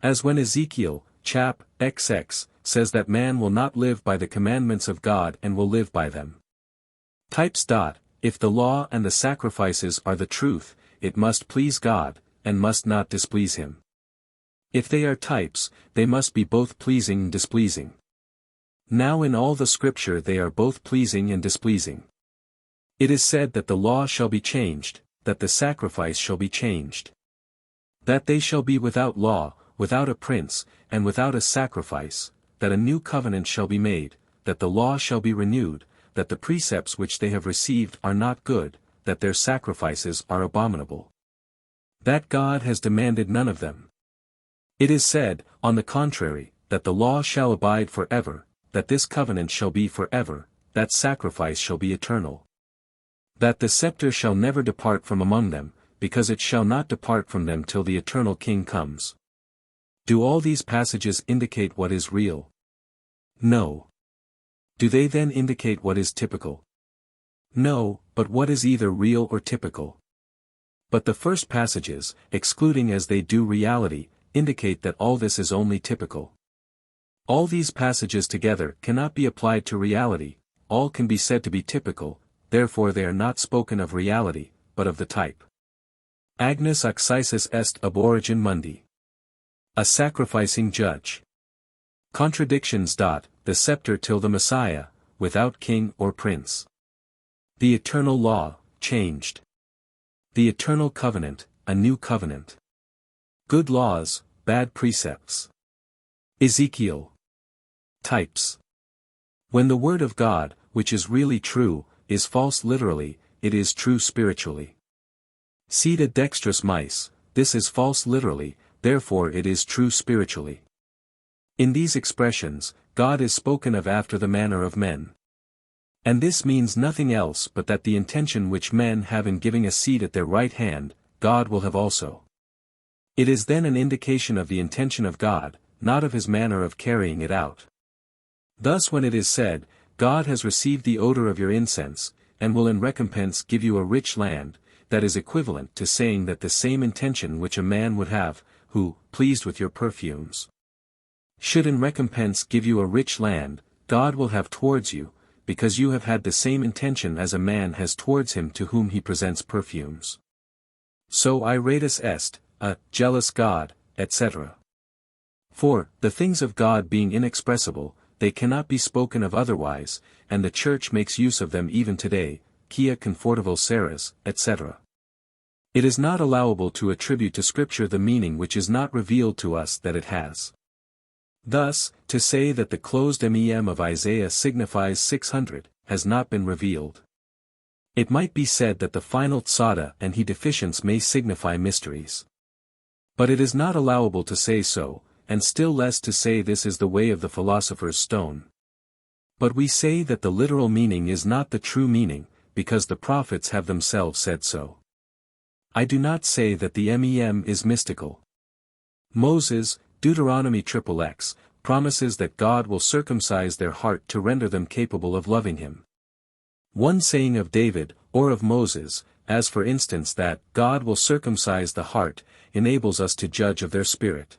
As when Ezekiel, chap. XX, says that man will not live by the commandments of God and will live by them. Types. If the law and the sacrifices are the truth, it must please God, and must not displease him. If they are types, they must be both pleasing and displeasing. Now in all the Scripture they are both pleasing and displeasing. It is said that the law shall be changed, that the sacrifice shall be changed. That they shall be without law, without a prince, and without a sacrifice, that a new covenant shall be made, that the law shall be renewed, that the precepts which they have received are not good, that their sacrifices are abominable. That God has demanded none of them. It is said, on the contrary, that the law shall abide forever, that this covenant shall be forever, that sacrifice shall be eternal. That the scepter shall never depart from among them, because it shall not depart from them till the eternal King comes. Do all these passages indicate what is real? No. Do they then indicate what is typical? No, but what is either real or typical. But the first passages, excluding as they do reality, indicate that all this is only typical. All these passages together cannot be applied to reality, all can be said to be typical, therefore they are not spoken of reality, but of the type. Agnus accisis est ab origin mundi. A sacrificing judge. Contradictions. The scepter till the Messiah, without king or prince. The eternal law, changed. The eternal covenant, a new covenant. Good laws, bad precepts. Ezekiel. Types. When the word of God, which is really true, is false literally, it is true spiritually. Sede dextris mice, this is false literally, therefore it is true spiritually. In these expressions, God is spoken of after the manner of men. And this means nothing else but that the intention which men have in giving a seat at their right hand, God will have also. It is then an indication of the intention of God, not of his manner of carrying it out. Thus when it is said, God has received the odor of your incense, and will in recompense give you a rich land, that is equivalent to saying that the same intention which a man would have, who, pleased with your perfumes, should in recompense give you a rich land, God will have towards you, because you have had the same intention as a man has towards him to whom he presents perfumes. So iratus est, a jealous God, etc. For, the things of God being inexpressible, they cannot be spoken of otherwise, and the Church makes use of them even today, quia confortable seres, etc. It is not allowable to attribute to Scripture the meaning which is not revealed to us that it has. Thus, to say that the closed mem of Isaiah signifies 600, has not been revealed. It might be said that the final tzada and he deficients may signify mysteries. But it is not allowable to say so, and still less to say this is the way of the philosopher's stone. But we say that the literal meaning is not the true meaning, because the prophets have themselves said so. I do not say that the mem is mystical. Moses, Deuteronomy XXX, promises that God will circumcise their heart to render them capable of loving him. One saying of David, or of Moses, as for instance that God will circumcise the heart, enables us to judge of their spirit.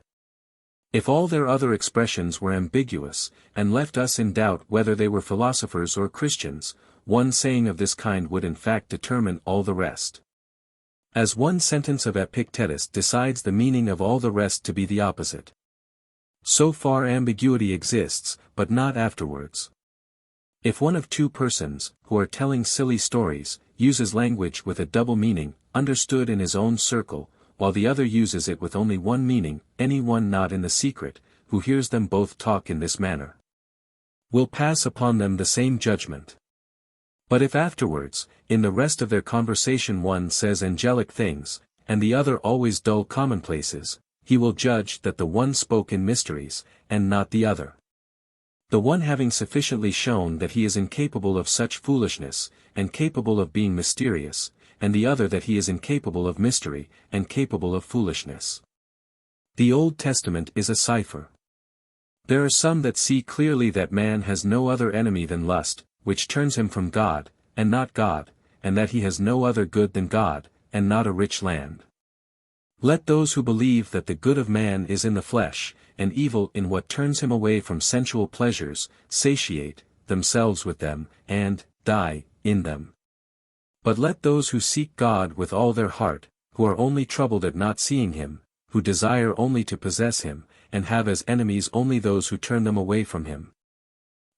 If all their other expressions were ambiguous, and left us in doubt whether they were philosophers or Christians, one saying of this kind would in fact determine all the rest. As one sentence of Epictetus decides the meaning of all the rest to be the opposite. So far ambiguity exists, but not afterwards. If one of two persons, who are telling silly stories, uses language with a double meaning, understood in his own circle, while the other uses it with only one meaning, anyone not in the secret, who hears them both talk in this manner, will pass upon them the same judgment. But if afterwards, in the rest of their conversation one says angelic things, and the other always dull commonplaces, he will judge that the one spoke in mysteries, and not the other. The one having sufficiently shown that he is incapable of such foolishness, and capable of being mysterious, and the other that he is incapable of mystery, and capable of foolishness. The Old Testament is a cipher. There are some that see clearly that man has no other enemy than lust, which turns him from God, and not God, and that he has no other good than God, and not a rich land. Let those who believe that the good of man is in the flesh, and evil in what turns him away from sensual pleasures, satiate themselves with them, and die in them. But let those who seek God with all their heart, who are only troubled at not seeing him, who desire only to possess him, and have as enemies only those who turn them away from him,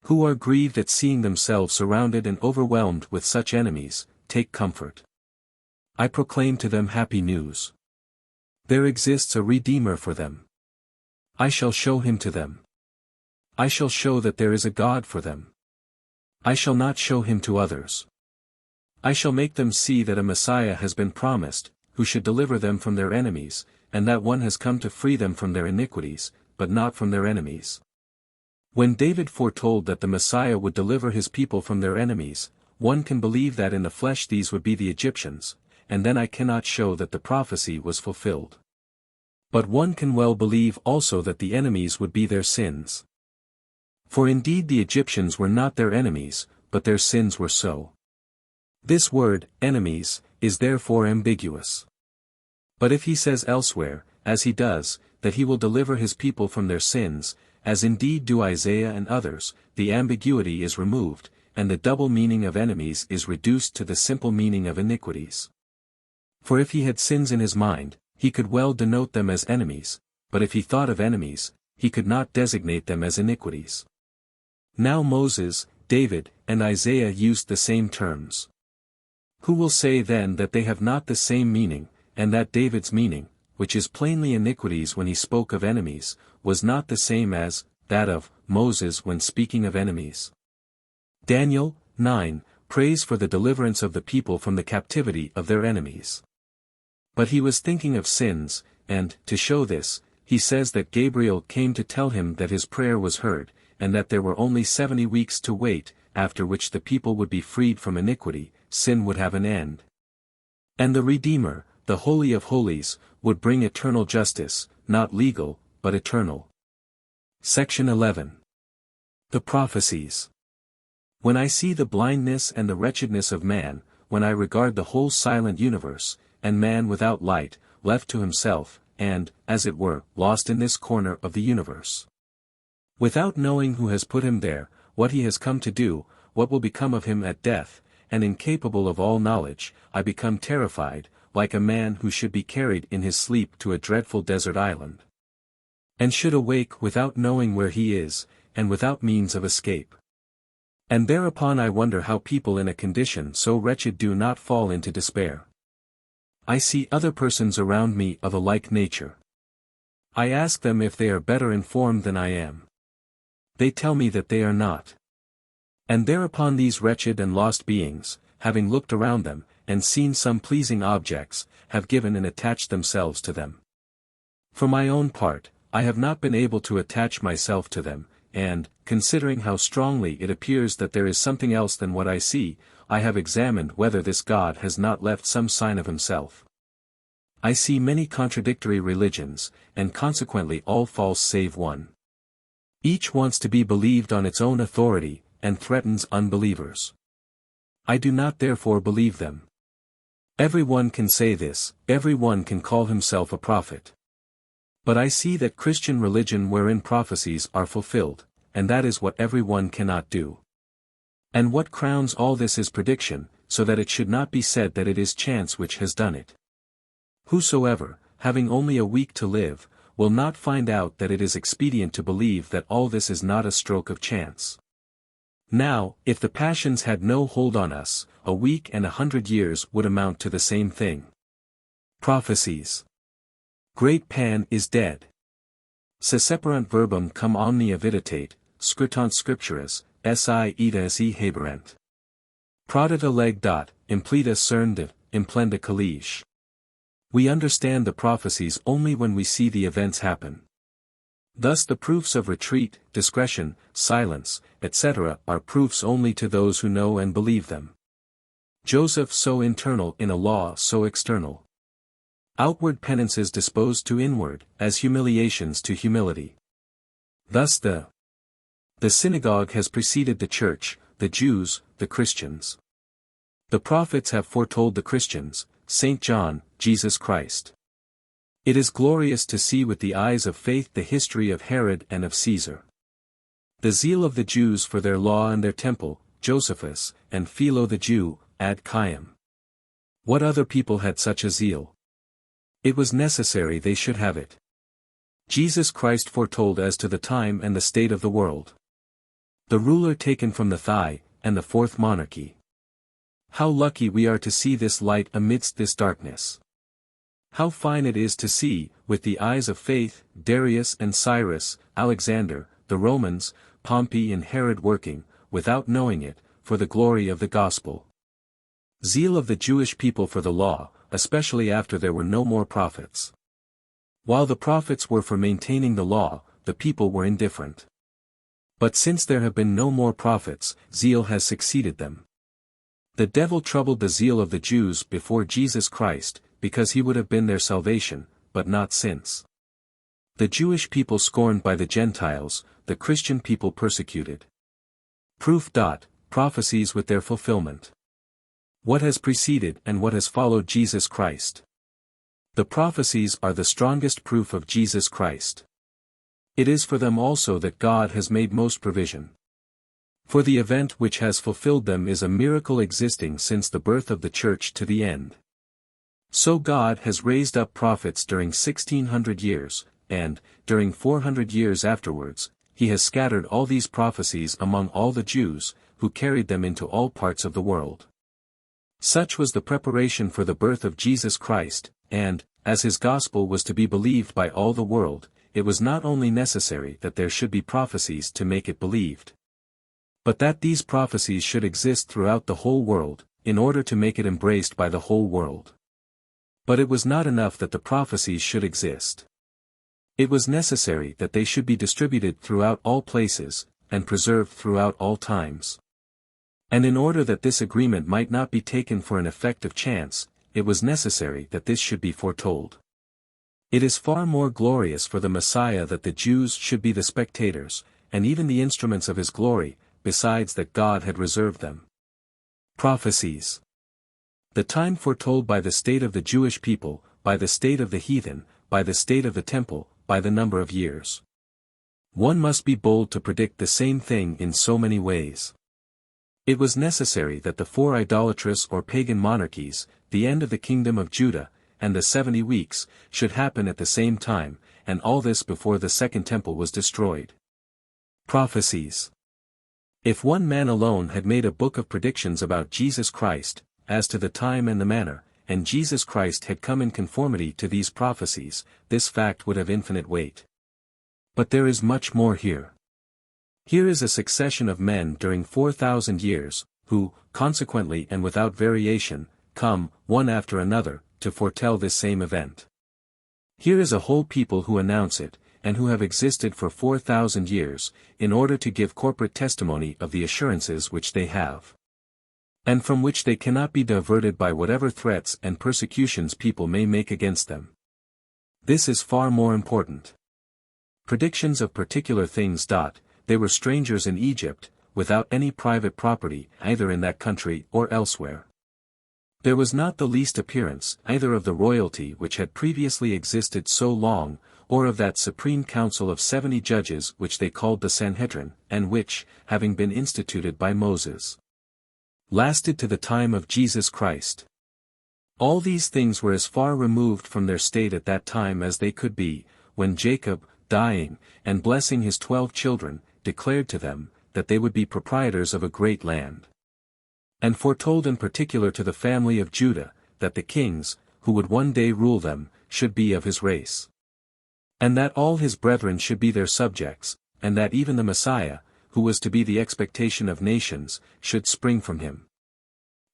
who are grieved at seeing themselves surrounded and overwhelmed with such enemies, take comfort. I proclaim to them happy news. There exists a Redeemer for them. I shall show him to them. I shall show that there is a God for them. I shall not show him to others. I shall make them see that a Messiah has been promised, who should deliver them from their enemies, and that one has come to free them from their iniquities, but not from their enemies. When David foretold that the Messiah would deliver his people from their enemies, one can believe that in the flesh these would be the Egyptians, and then I cannot show that the prophecy was fulfilled. But one can well believe also that the enemies would be their sins. For indeed the Egyptians were not their enemies, but their sins were so. This word, enemies, is therefore ambiguous. But if he says elsewhere, as he does, that he will deliver his people from their sins, as indeed do Isaiah and others, the ambiguity is removed, and the double meaning of enemies is reduced to the simple meaning of iniquities. For if he had sins in his mind, he could well denote them as enemies, but if he thought of enemies, he could not designate them as iniquities. Now Moses, David, and Isaiah used the same terms. Who will say then that they have not the same meaning, and that David's meaning, which is plainly iniquities when he spoke of enemies, was not the same as that of Moses when speaking of enemies? Daniel 9 prays for the deliverance of the people from the captivity of their enemies. But he was thinking of sins, and, to show this, he says that Gabriel came to tell him that his prayer was heard, and that there were only 70 weeks to wait, after which the people would be freed from iniquity, sin would have an end. And the Redeemer, the Holy of Holies, would bring eternal justice, not legal, but eternal. Section 11. The Prophecies. When I see the blindness and the wretchedness of man, when I regard the whole silent universe, and man without light, left to himself, and, as it were, lost in this corner of the universe, without knowing who has put him there, what he has come to do, what will become of him at death, and incapable of all knowledge, I become terrified, like a man who should be carried in his sleep to a dreadful desert island, and should awake without knowing where he is, and without means of escape. And thereupon I wonder how people in a condition so wretched do not fall into despair. I see other persons around me of a like nature. I ask them if they are better informed than I am. They tell me that they are not. And thereupon these wretched and lost beings, having looked around them, and seen some pleasing objects, have given and attached themselves to them. For my own part, I have not been able to attach myself to them, and, considering how strongly it appears that there is something else than what I see, I have examined whether this God has not left some sign of himself. I see many contradictory religions, and consequently all false save one. Each wants to be believed on its own authority, and threatens unbelievers. I do not therefore believe them. Every one can say this, every one can call himself a prophet. But I see that Christian religion wherein prophecies are fulfilled, and that is what every one cannot do. And what crowns all this is prediction, so that it should not be said that it is chance which has done it. Whosoever, having only a week to live, will not find out that it is expedient to believe that all this is not a stroke of chance. Now, if the passions had no hold on us, a week and 100 years would amount to the same thing. Prophecies. Great Pan is dead. Seseperant verbum cum omnia videtate, scritant scripturas, si ita si haberent. Prodita leg dot, impleta cerndet, implenda collige. We understand the prophecies only when we see the events happen. Thus the proofs of retreat, discretion, silence, etc. are proofs only to those who know and believe them. Joseph so internal in a law so external. Outward penances disposed to inward, as humiliations to humility. Thus the synagogue has preceded the church, the Jews, the Christians. The prophets have foretold the Christians, St. John, Jesus Christ. It is glorious to see with the eyes of faith the history of Herod and of Caesar. The zeal of the Jews for their law and their temple, Josephus, and Philo the Jew, ad Chaim. What other people had such a zeal? It was necessary they should have it. Jesus Christ foretold as to the time and the state of the world. The ruler taken from the thigh, and the fourth monarchy. How lucky we are to see this light amidst this darkness. How fine it is to see, with the eyes of faith, Darius and Cyrus, Alexander, the Romans, Pompey and Herod working, without knowing it, for the glory of the gospel. Zeal of the Jewish people for the law, especially after there were no more prophets. While the prophets were for maintaining the law, the people were indifferent. But since there have been no more prophets, zeal has succeeded them. The devil troubled the zeal of the Jews before Jesus Christ, because he would have been their salvation, but not since. The Jewish people scorned by the Gentiles, the Christian people persecuted. Proof. Prophecies with their fulfillment. What has preceded and what has followed Jesus Christ? The prophecies are the strongest proof of Jesus Christ. It is for them also that God has made most provision. For the event which has fulfilled them is a miracle existing since the birth of the Church to the end. So God has raised up prophets during 1600 years, and, during 400 years afterwards, he has scattered all these prophecies among all the Jews, who carried them into all parts of the world. Such was the preparation for the birth of Jesus Christ, and, as his gospel was to be believed by all the world, it was not only necessary that there should be prophecies to make it believed, but that these prophecies should exist throughout the whole world, in order to make it embraced by the whole world. But it was not enough that the prophecies should exist. It was necessary that they should be distributed throughout all places, and preserved throughout all times. And in order that this agreement might not be taken for an effect of chance, it was necessary that this should be foretold. It is far more glorious for the Messiah that the Jews should be the spectators, and even the instruments of his glory, besides that God had reserved them. Prophecies. The time foretold by the state of the Jewish people, by the state of the heathen, by the state of the temple, by the number of years. One must be bold to predict the same thing in so many ways. It was necessary that the 4 idolatrous or pagan monarchies, the end of the kingdom of Judah, and the 70 weeks, should happen at the same time, and all this before the second temple was destroyed. Prophecies. If one man alone had made a book of predictions about Jesus Christ, as to the time and the manner, and Jesus Christ had come in conformity to these prophecies, this fact would have infinite weight. But there is much more here. Here is a succession of men during 4,000 years, who, consequently and without variation, come, one after another, to foretell this same event. Here is a whole people who announce it, and who have existed for 4,000 years, in order to give corporate testimony of the assurances which they have, and from which they cannot be diverted by whatever threats and persecutions people may make against them. This is far more important. Predictions of particular things. They were strangers in Egypt, without any private property either in that country or elsewhere. There was not the least appearance either of the royalty which had previously existed so long, or of that supreme council of 70 judges which they called the Sanhedrin, and which, having been instituted by Moses, lasted to the time of Jesus Christ. All these things were as far removed from their state at that time as they could be, when Jacob, dying, and blessing his 12 children, declared to them, that they would be proprietors of a great land. And foretold in particular to the family of Judah, that the kings, who would one day rule them, should be of his race. And that all his brethren should be their subjects, and that even the Messiah, who was to be the expectation of nations, should spring from him.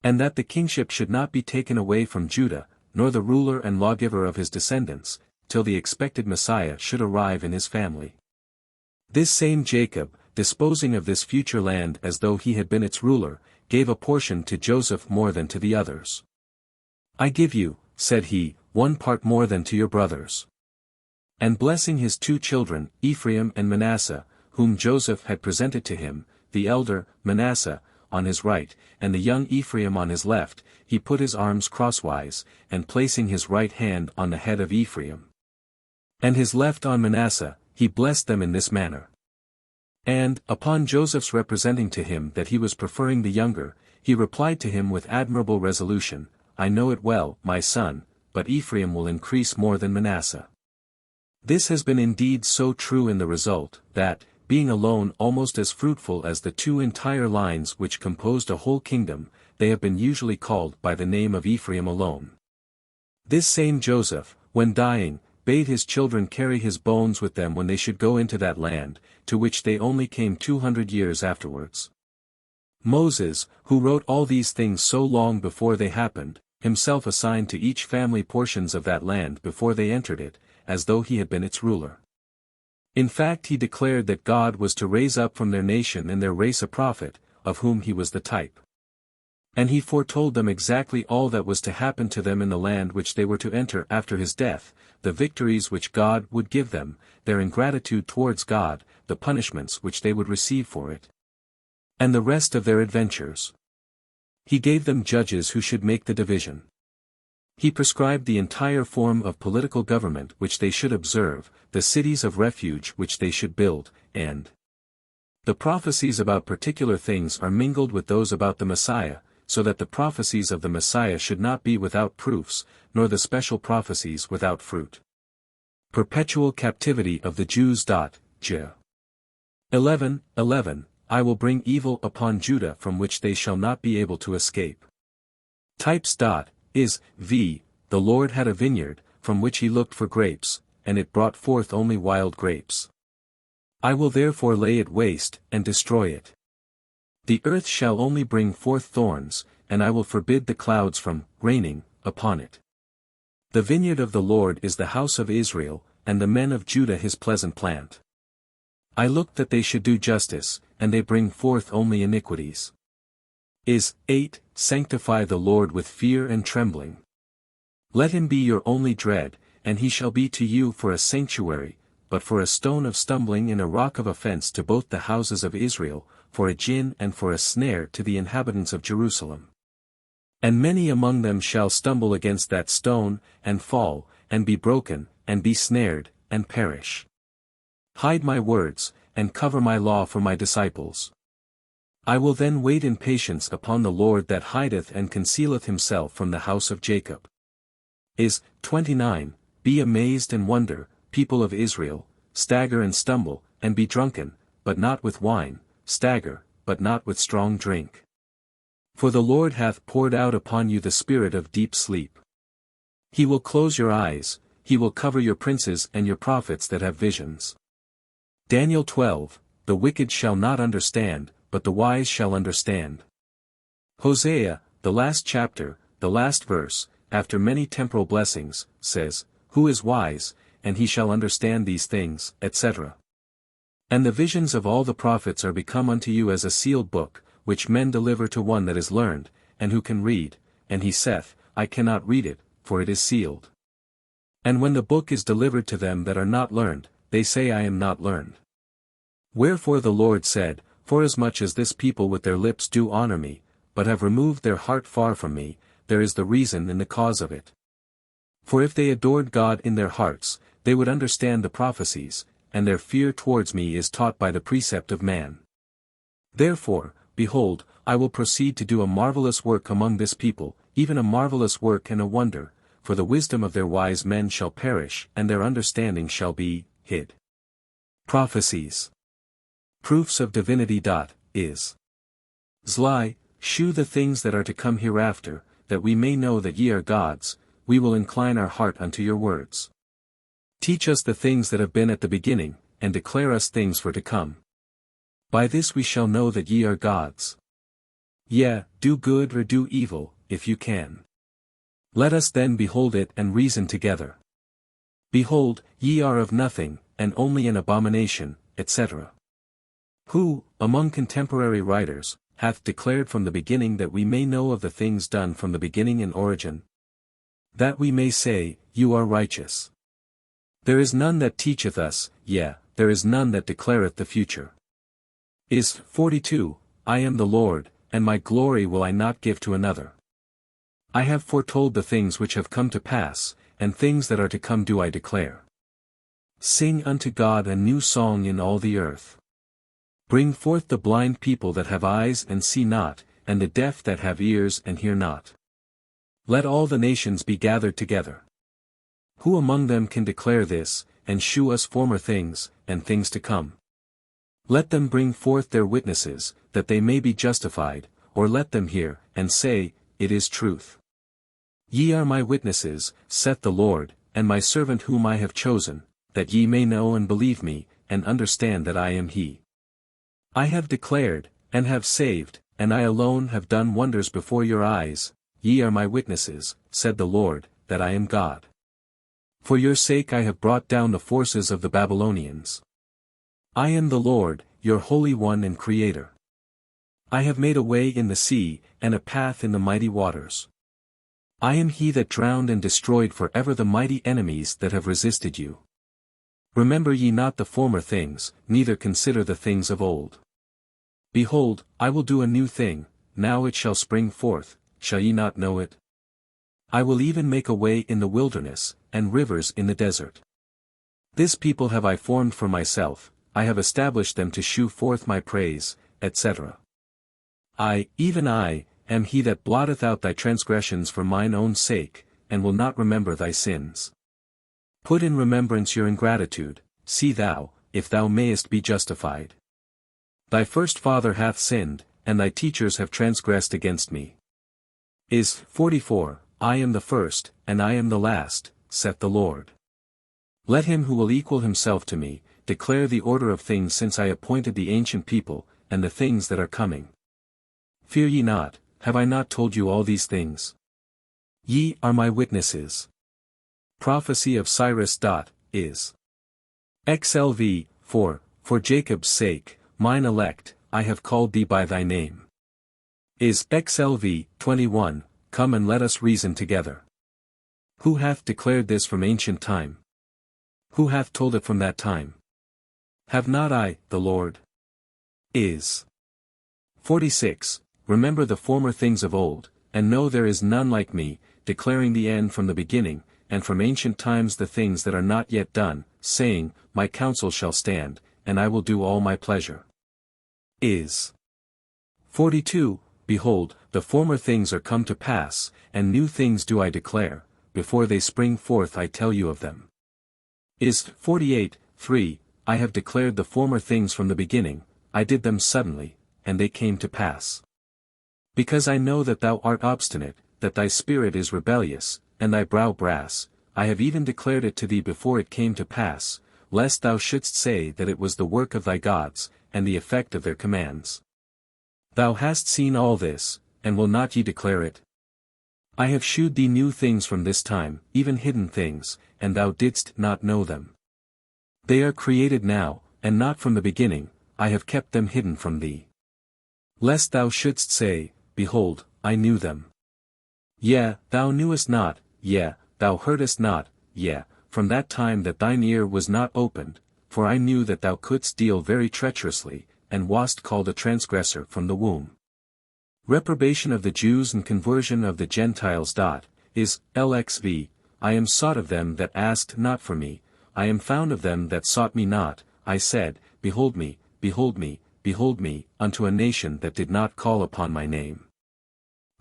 And that the kingship should not be taken away from Judah, nor the ruler and lawgiver of his descendants, till the expected Messiah should arrive in his family. This same Jacob, disposing of this future land as though he had been its ruler, gave a portion to Joseph more than to the others. I give you, said he, 1 part more than to your brothers. And blessing his 2 children, Ephraim and Manasseh, whom Joseph had presented to him, the elder, Manasseh, on his right, and the young Ephraim on his left, he put his arms crosswise, and placing his right hand on the head of Ephraim, and his left on Manasseh, he blessed them in this manner. And, upon Joseph's representing to him that he was preferring the younger, he replied to him with admirable resolution, I know it well, my son, but Ephraim will increase more than Manasseh. This has been indeed so true in the result, that, being alone almost as fruitful as the 2 entire lines which composed a whole kingdom, they have been usually called by the name of Ephraim alone. This same Joseph, when dying, bade his children carry his bones with them when they should go into that land, to which they only came 200 years afterwards. Moses, who wrote all these things so long before they happened, himself assigned to each family portions of that land before they entered it, as though he had been its ruler. In fact, he declared that God was to raise up from their nation and their race a prophet, of whom he was the type. And he foretold them exactly all that was to happen to them in the land which they were to enter after his death, the victories which God would give them, their ingratitude towards God, the punishments which they would receive for it, and the rest of their adventures. He gave them judges who should make the division. He prescribed the entire form of political government which they should observe, the cities of refuge which they should build, and the prophecies about particular things are mingled with those about the Messiah, so that the prophecies of the Messiah should not be without proofs, nor the special prophecies without fruit. Perpetual captivity of the Jews. J. 11:11 I will bring evil upon Judah from which they shall not be able to escape. Types. Is, v. The Lord had a vineyard, from which he looked for grapes, and it brought forth only wild grapes. I will therefore lay it waste, and destroy it. The earth shall only bring forth thorns, and I will forbid the clouds from raining upon it. The vineyard of the Lord is the house of Israel, and the men of Judah his pleasant plant. I looked that they should do justice, and they bring forth only iniquities. Is, 8, Sanctify the Lord with fear and trembling. Let him be your only dread, and he shall be to you for a sanctuary, but for a stone of stumbling and a rock of offense to both the houses of Israel, for a gin and for a snare to the inhabitants of Jerusalem. And many among them shall stumble against that stone, and fall, and be broken, and be snared, and perish. Hide my words, and cover my law for my disciples. I will then wait in patience upon the Lord that hideth and concealeth himself from the house of Jacob. Is, 29, Be amazed and wonder, people of Israel, stagger and stumble, and be drunken, but not with wine, stagger, but not with strong drink. For the Lord hath poured out upon you the spirit of deep sleep. He will close your eyes, he will cover your princes and your prophets that have visions. Daniel 12, The wicked shall not understand, but the wise shall understand. Hosea, the last chapter, the last verse, after many temporal blessings, says, Who is wise, and he shall understand these things, etc. And the visions of all the prophets are become unto you as a sealed book, which men deliver to one that is learned, and who can read, and he saith, I cannot read it, for it is sealed. And when the book is delivered to them that are not learned, they say I am not learned. Wherefore the Lord said, Forasmuch as this people with their lips do honor me, but have removed their heart far from me, there is the reason and the cause of it. For if they adored God in their hearts, they would understand the prophecies, and their fear towards me is taught by the precept of man. Therefore, behold, I will proceed to do a marvelous work among this people, even a marvelous work and a wonder, for the wisdom of their wise men shall perish and their understanding shall be hid. Prophecies. Proofs of divinity. Is. Zli, shew the things that are to come hereafter, that we may know that ye are gods, we will incline our heart unto your words. Teach us the things that have been at the beginning, and declare us things for to come. By this we shall know that ye are gods. Yea, do good or do evil, if you can. Let us then behold it and reason together. Behold, ye are of nothing, and only an abomination, etc. Who, among contemporary writers, hath declared from the beginning that we may know of the things done from the beginning in origin? That we may say, You are righteous. There is none that teacheth us, yea, there is none that declareth the future. Is 42, I am the Lord, and my glory will I not give to another. I have foretold the things which have come to pass, and things that are to come do I declare. Sing unto God a new song in all the earth. Bring forth the blind people that have eyes and see not, and the deaf that have ears and hear not. Let all the nations be gathered together. Who among them can declare this, and shew us former things, and things to come? Let them bring forth their witnesses, that they may be justified, or let them hear, and say, It is truth. Ye are my witnesses, saith the Lord, and my servant whom I have chosen, that ye may know and believe me, and understand that I am he. I have declared, and have saved, and I alone have done wonders before your eyes, ye are my witnesses, said the Lord, that I am God. For your sake I have brought down the forces of the Babylonians. I am the Lord, your Holy One and Creator. I have made a way in the sea, and a path in the mighty waters. I am he that drowned and destroyed for ever the mighty enemies that have resisted you. Remember ye not the former things, neither consider the things of old. Behold, I will do a new thing, now it shall spring forth, shall ye not know it? I will even make a way in the wilderness, and rivers in the desert. This people have I formed for myself, I have established them to shew forth my praise, etc. I, even I, am he that blotteth out thy transgressions for mine own sake, and will not remember thy sins. Put in remembrance your ingratitude, see thou, if thou mayest be justified. Thy first father hath sinned, and thy teachers have transgressed against me. Is 44, I am the first, and I am the last, saith the Lord. Let him who will equal himself to me, declare the order of things since I appointed the ancient people, and the things that are coming. Fear ye not, have I not told you all these things? Ye are my witnesses. Prophecy of Cyrus. Is. XLV, for Jacob's sake, mine elect, I have called thee by thy name. Is. XLV, 21, come and let us reason together. Who hath declared this from ancient time? Who hath told it from that time? Have not I, the Lord? Is. 46, remember the former things of old, and know there is none like me, declaring the end from the beginning, and from ancient times the things that are not yet done, saying, my counsel shall stand, and I will do all my pleasure. Is. 42, behold, the former things are come to pass, and new things do I declare, before they spring forth I tell you of them. Is. 48, 3, I have declared the former things from the beginning, I did them suddenly, and they came to pass. Because I know that thou art obstinate, that thy spirit is rebellious, and thy brow brass, I have even declared it to thee before it came to pass, lest thou shouldst say that it was the work of thy gods, and the effect of their commands. Thou hast seen all this, and will not ye declare it? I have shewed thee new things from this time, even hidden things, and thou didst not know them. They are created now, and not from the beginning, I have kept them hidden from thee. Lest thou shouldst say, behold, I knew them. Yea, thou knewest not, yea, thou heardest not, yea, from that time that thine ear was not opened, for I knew that thou couldst deal very treacherously, and wast called a transgressor from the womb. Reprobation of the Jews and conversion of the Gentiles. Is. LXV, I am sought of them that asked not for me, I am found of them that sought me not, I said, behold me, behold me, behold me, unto a nation that did not call upon my name.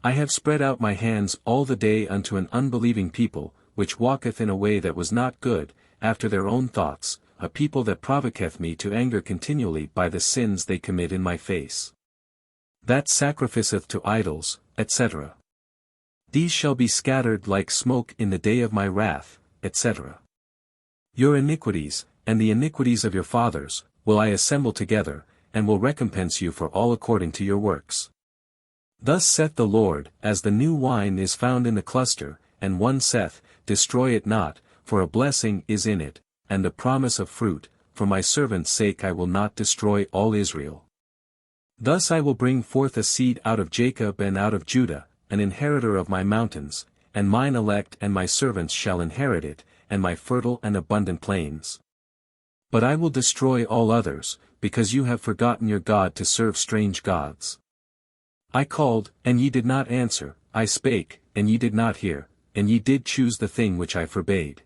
I have spread out my hands all the day unto an unbelieving people, which walketh in a way that was not good, after their own thoughts, a people that provoketh me to anger continually by the sins they commit in my face. That sacrificeth to idols, etc. These shall be scattered like smoke in the day of my wrath, etc. Your iniquities, and the iniquities of your fathers, will I assemble together, and will recompense you for all according to your works. Thus saith the Lord, as the new wine is found in the cluster, and one saith, destroy it not, for a blessing is in it, and a promise of fruit, for my servant's sake I will not destroy all Israel. Thus I will bring forth a seed out of Jacob and out of Judah, an inheritor of my mountains, and mine elect and my servants shall inherit it, and my fertile and abundant plains. But I will destroy all others, because you have forgotten your God to serve strange gods. I called, and ye did not answer, I spake, and ye did not hear, and ye did choose the thing which I forbade.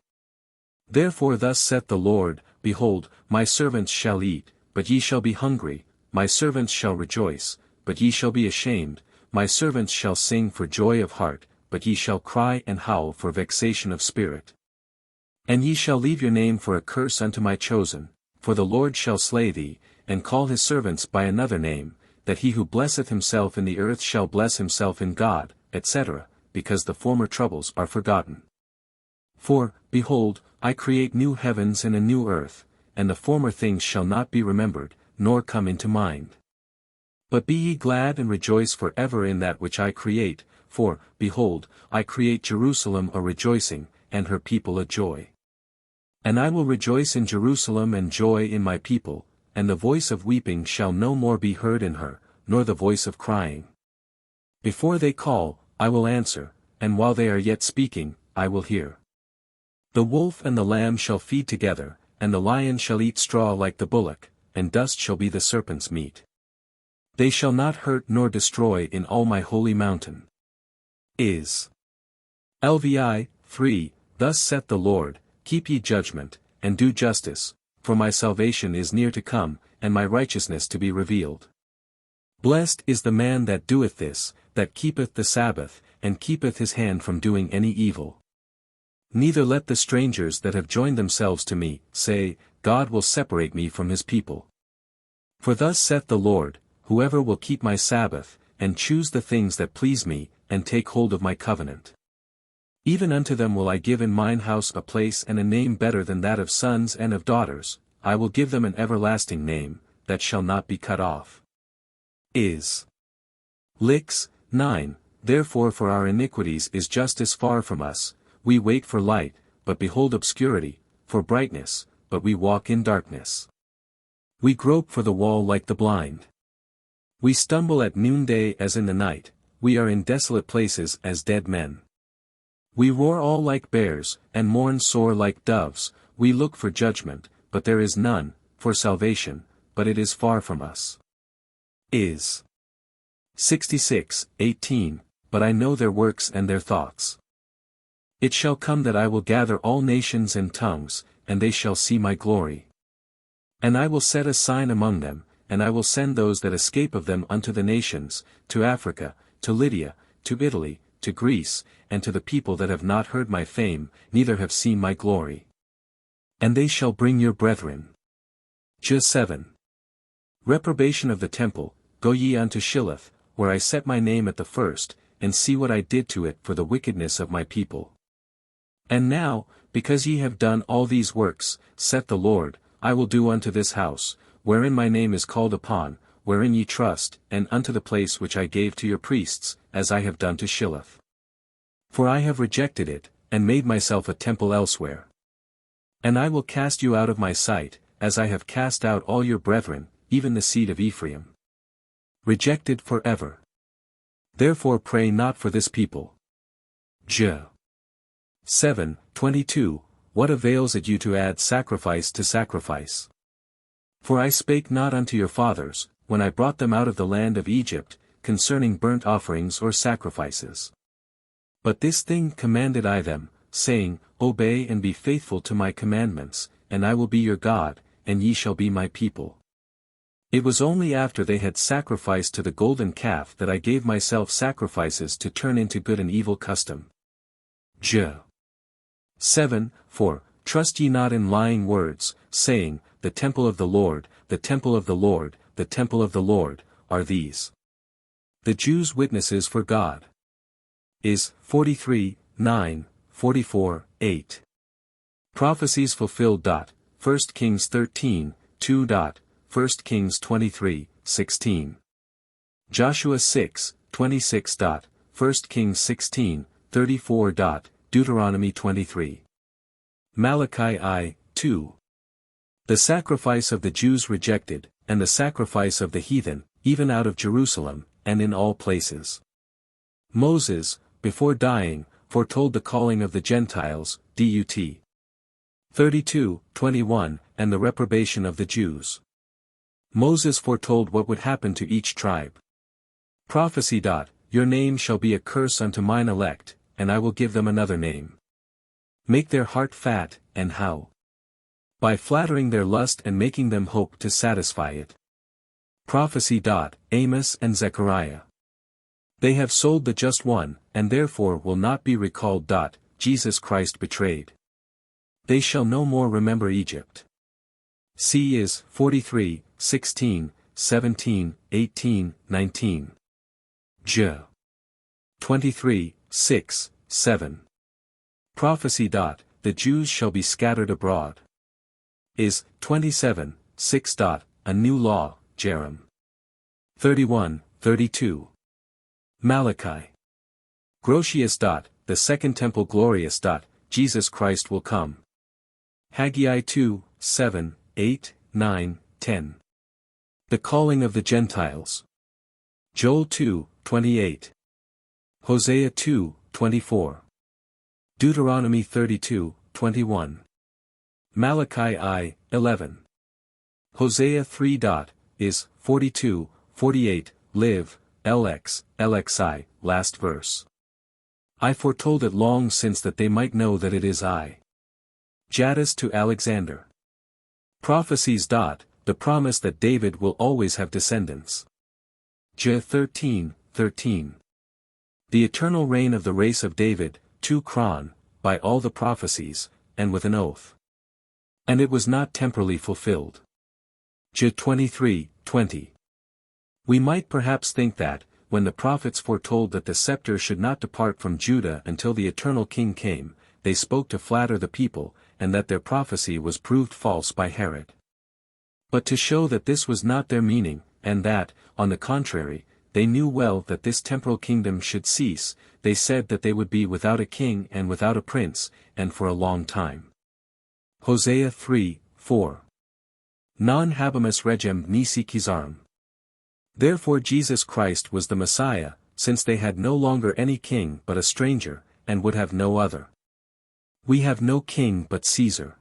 Therefore thus saith the Lord, behold, my servants shall eat, but ye shall be hungry, my servants shall rejoice, but ye shall be ashamed, my servants shall sing for joy of heart, but ye shall cry and howl for vexation of spirit. And ye shall leave your name for a curse unto my chosen, for the Lord shall slay thee, and call his servants by another name, that he who blesseth himself in the earth shall bless himself in God, etc., because the former troubles are forgotten. For, behold, I create new heavens and a new earth, and the former things shall not be remembered, nor come into mind. But be ye glad and rejoice for ever in that which I create, for, behold, I create Jerusalem a rejoicing, and her people a joy. And I will rejoice in Jerusalem and joy in my people, and the voice of weeping shall no more be heard in her, nor the voice of crying. Before they call, I will answer, and while they are yet speaking, I will hear. The wolf and the lamb shall feed together, and the lion shall eat straw like the bullock, and dust shall be the serpent's meat. They shall not hurt nor destroy in all my holy mountain. Is. Lvi, 3, Thus saith the Lord, keep ye judgment, and do justice, for my salvation is near to come, and my righteousness to be revealed. Blessed is the man that doeth this, that keepeth the Sabbath, and keepeth his hand from doing any evil. Neither let the strangers that have joined themselves to me, say, God will separate me from his people. For thus saith the Lord, whoever will keep my Sabbath, and choose the things that please me, and take hold of my covenant. Even unto them will I give in mine house a place and a name better than that of sons and of daughters, I will give them an everlasting name, that shall not be cut off. Is. Lix, 9, Therefore for our iniquities is justice far from us, we wait for light, but behold obscurity, for brightness, but we walk in darkness. We grope for the wall like the blind. We stumble at noonday as in the night, we are in desolate places as dead men. We roar all like bears, and mourn sore like doves, we look for judgment, but there is none, for salvation, but it is far from us. Is. 66, 18, But I know their works and their thoughts. It shall come that I will gather all nations and tongues, and they shall see my glory. And I will set a sign among them, and I will send those that escape of them unto the nations, to Africa, to Lydia, to Italy, to Greece, and to the people that have not heard my fame, neither have seen my glory. And they shall bring your brethren. Ju 7. Reprobation of the temple, go ye unto Shileth, where I set my name at the first, and see what I did to it for the wickedness of my people. And now, because ye have done all these works, saith the Lord, I will do unto this house, wherein my name is called upon, wherein ye trust, and unto the place which I gave to your priests, as I have done to Shileth. For I have rejected it, and made myself a temple elsewhere. And I will cast you out of my sight, as I have cast out all your brethren, even the seed of Ephraim. Rejected forever. Therefore pray not for this people. Ju. 7, 22, What avails it you to add sacrifice to sacrifice? For I spake not unto your fathers, when I brought them out of the land of Egypt, concerning burnt offerings or sacrifices. But this thing commanded I them, saying, Obey and be faithful to my commandments, and I will be your God, and ye shall be my people. It was only after they had sacrificed to the golden calf that I gave myself sacrifices to turn into good and evil custom. Ju. 7, 4, Trust ye not in lying words, saying, The temple of the Lord, the temple of the Lord, the temple of the Lord, are these. The Jews' witnesses for God. Is. 43, 9, 44, 8. Prophecies fulfilled. 1 Kings 13, 2. 1 Kings 23, 16. Joshua 6, 26. 1 Kings 16, 34. Deuteronomy 23. Malachi I, 2. The sacrifice of the Jews rejected, and the sacrifice of the heathen, even out of Jerusalem, and in all places. Moses, before dying, foretold the calling of the Gentiles, Dut. 32, 21, and the reprobation of the Jews. Moses foretold what would happen to each tribe. Prophecy. Your name shall be a curse unto mine elect, and I will give them another name. Make their heart fat, and how? By flattering their lust and making them hope to satisfy it. Prophecy. Amos and Zechariah. They have sold the just one, and therefore will not be recalled. Jesus Christ betrayed. They shall no more remember Egypt. C. is 43, 16, 17, 18, 19. Ju. 23, 6, 7. Prophecy. The Jews shall be scattered abroad. Is. 27, 6. A new law, Jerem. 31, 32. Malachi. Grotius. The second temple glorious. Jesus Christ will come. Haggai 2, 7, 8, 9, 10. The calling of the Gentiles. Joel 2:28. Hosea 2:24. Deuteronomy 32:21. Malachi I:11. Hosea 3:42, live, lx, lxi, last verse. I foretold it long since that they might know that it is I. Jadis to Alexander. Prophecies. The promise that David will always have descendants. J 13:13. The eternal reign of the race of David, 2 Chron, by all the prophecies, and with an oath. And it was not temporally fulfilled. J 23:20. We might perhaps think that, when the prophets foretold that the scepter should not depart from Judah until the eternal king came, they spoke to flatter the people, and that their prophecy was proved false by Herod. But to show that this was not their meaning, and that, on the contrary, they knew well that this temporal kingdom should cease, they said that they would be without a king and without a prince, and for a long time. Hosea 3:4. Non habemus regem nisi Caesarem. Therefore Jesus Christ was the Messiah, since they had no longer any king but a stranger, and would have no other. We have no king but Caesar.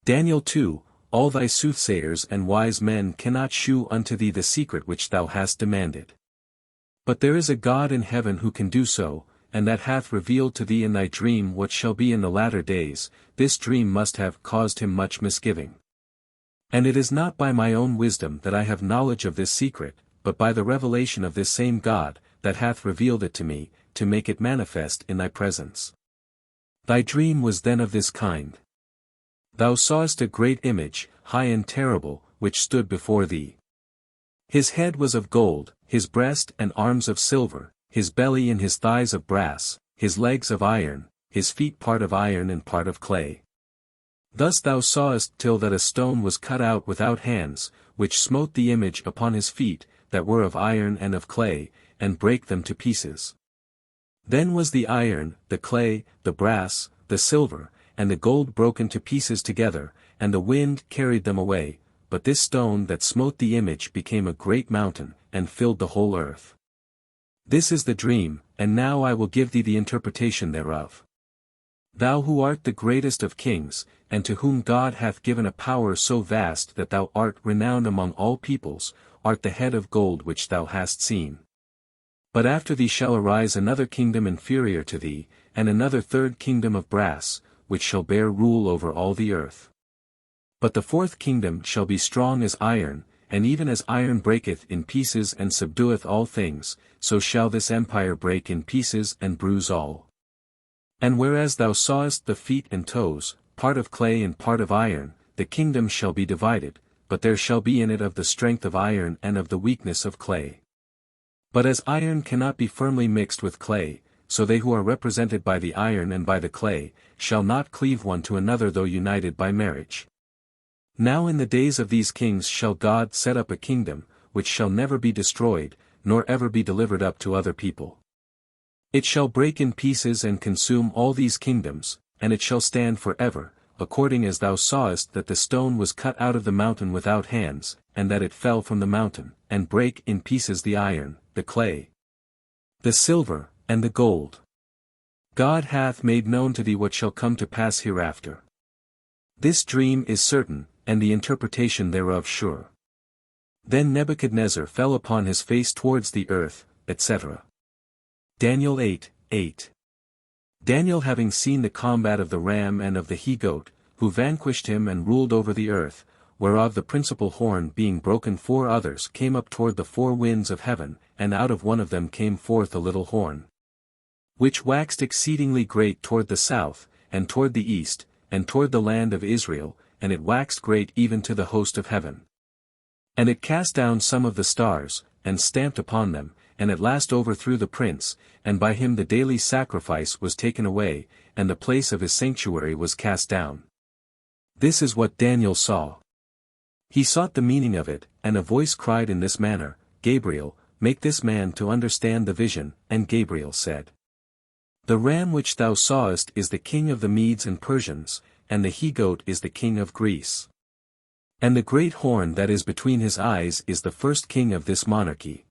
Daniel 2. All thy soothsayers and wise men cannot shew unto thee the secret which thou hast demanded. But there is a God in heaven who can do so, and that hath revealed to thee in thy dream what shall be in the latter days. This dream must have caused him much misgiving. And it is not by my own wisdom that I have knowledge of this secret, but by the revelation of this same God, that hath revealed it to me, to make it manifest in thy presence. Thy dream was then of this kind. Thou sawest a great image, high and terrible, which stood before thee. His head was of gold, his breast and arms of silver, his belly and his thighs of brass, his legs of iron, his feet part of iron and part of clay. Thus thou sawest till that a stone was cut out without hands, which smote the image upon his feet, that were of iron and of clay, and brake them to pieces. Then was the iron, the clay, the brass, the silver, and the gold broken to pieces together, and the wind carried them away, but this stone that smote the image became a great mountain, and filled the whole earth. This is the dream, and now I will give thee the interpretation thereof. Thou who art the greatest of kings, and to whom God hath given a power so vast that thou art renowned among all peoples, art the head of gold which thou hast seen. But after thee shall arise another kingdom inferior to thee, and another third kingdom of brass, which shall bear rule over all the earth. But the fourth kingdom shall be strong as iron, and even as iron breaketh in pieces and subdueth all things, so shall this empire break in pieces and bruise all. And whereas thou sawest the feet and toes, part of clay and part of iron, the kingdom shall be divided, but there shall be in it of the strength of iron and of the weakness of clay. But as iron cannot be firmly mixed with clay, so they who are represented by the iron and by the clay, shall not cleave one to another though united by marriage. Now in the days of these kings shall God set up a kingdom, which shall never be destroyed, nor ever be delivered up to other people. It shall break in pieces and consume all these kingdoms, and it shall stand forever, according as thou sawest that the stone was cut out of the mountain without hands, and that it fell from the mountain, and brake in pieces the iron, the clay, the silver, and the gold. God hath made known to thee what shall come to pass hereafter. This dream is certain, and the interpretation thereof sure. Then Nebuchadnezzar fell upon his face towards the earth, etc. Daniel 8:8. Daniel having seen the combat of the ram and of the he-goat, who vanquished him and ruled over the earth, whereof the principal horn being broken 4 others came up toward the 4 winds of heaven, and out of one of them came forth a little horn, which waxed exceedingly great toward the south, and toward the east, and toward the land of Israel, and it waxed great even to the host of heaven. And it cast down some of the stars, and stamped upon them, and at last overthrew the prince, and by him the daily sacrifice was taken away, and the place of his sanctuary was cast down. This is what Daniel saw. He sought the meaning of it, and a voice cried in this manner, Gabriel, make this man to understand the vision, and Gabriel said, The ram which thou sawest is the king of the Medes and Persians, and the he-goat is the king of Greece. And the great horn that is between his eyes is the first king of this monarchy.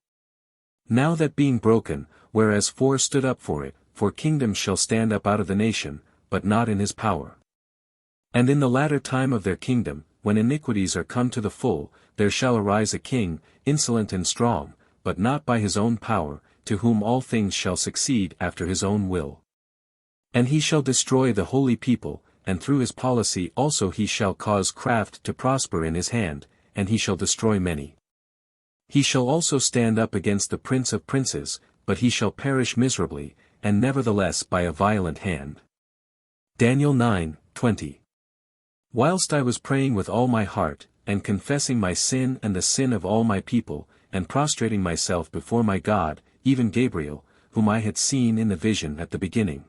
Now that being broken, whereas four stood up for it, for kingdoms shall stand up out of the nation, but not in his power. And in the latter time of their kingdom, when iniquities are come to the full, there shall arise a king, insolent and strong, but not by his own power, to whom all things shall succeed after his own will. And he shall destroy the holy people, and through his policy also he shall cause craft to prosper in his hand, and he shall destroy many. He shall also stand up against the prince of princes, but he shall perish miserably, and nevertheless by a violent hand. Daniel 9:20. Whilst I was praying with all my heart, and confessing my sin and the sin of all my people, and prostrating myself before my God, even Gabriel, whom I had seen in the vision at the beginning,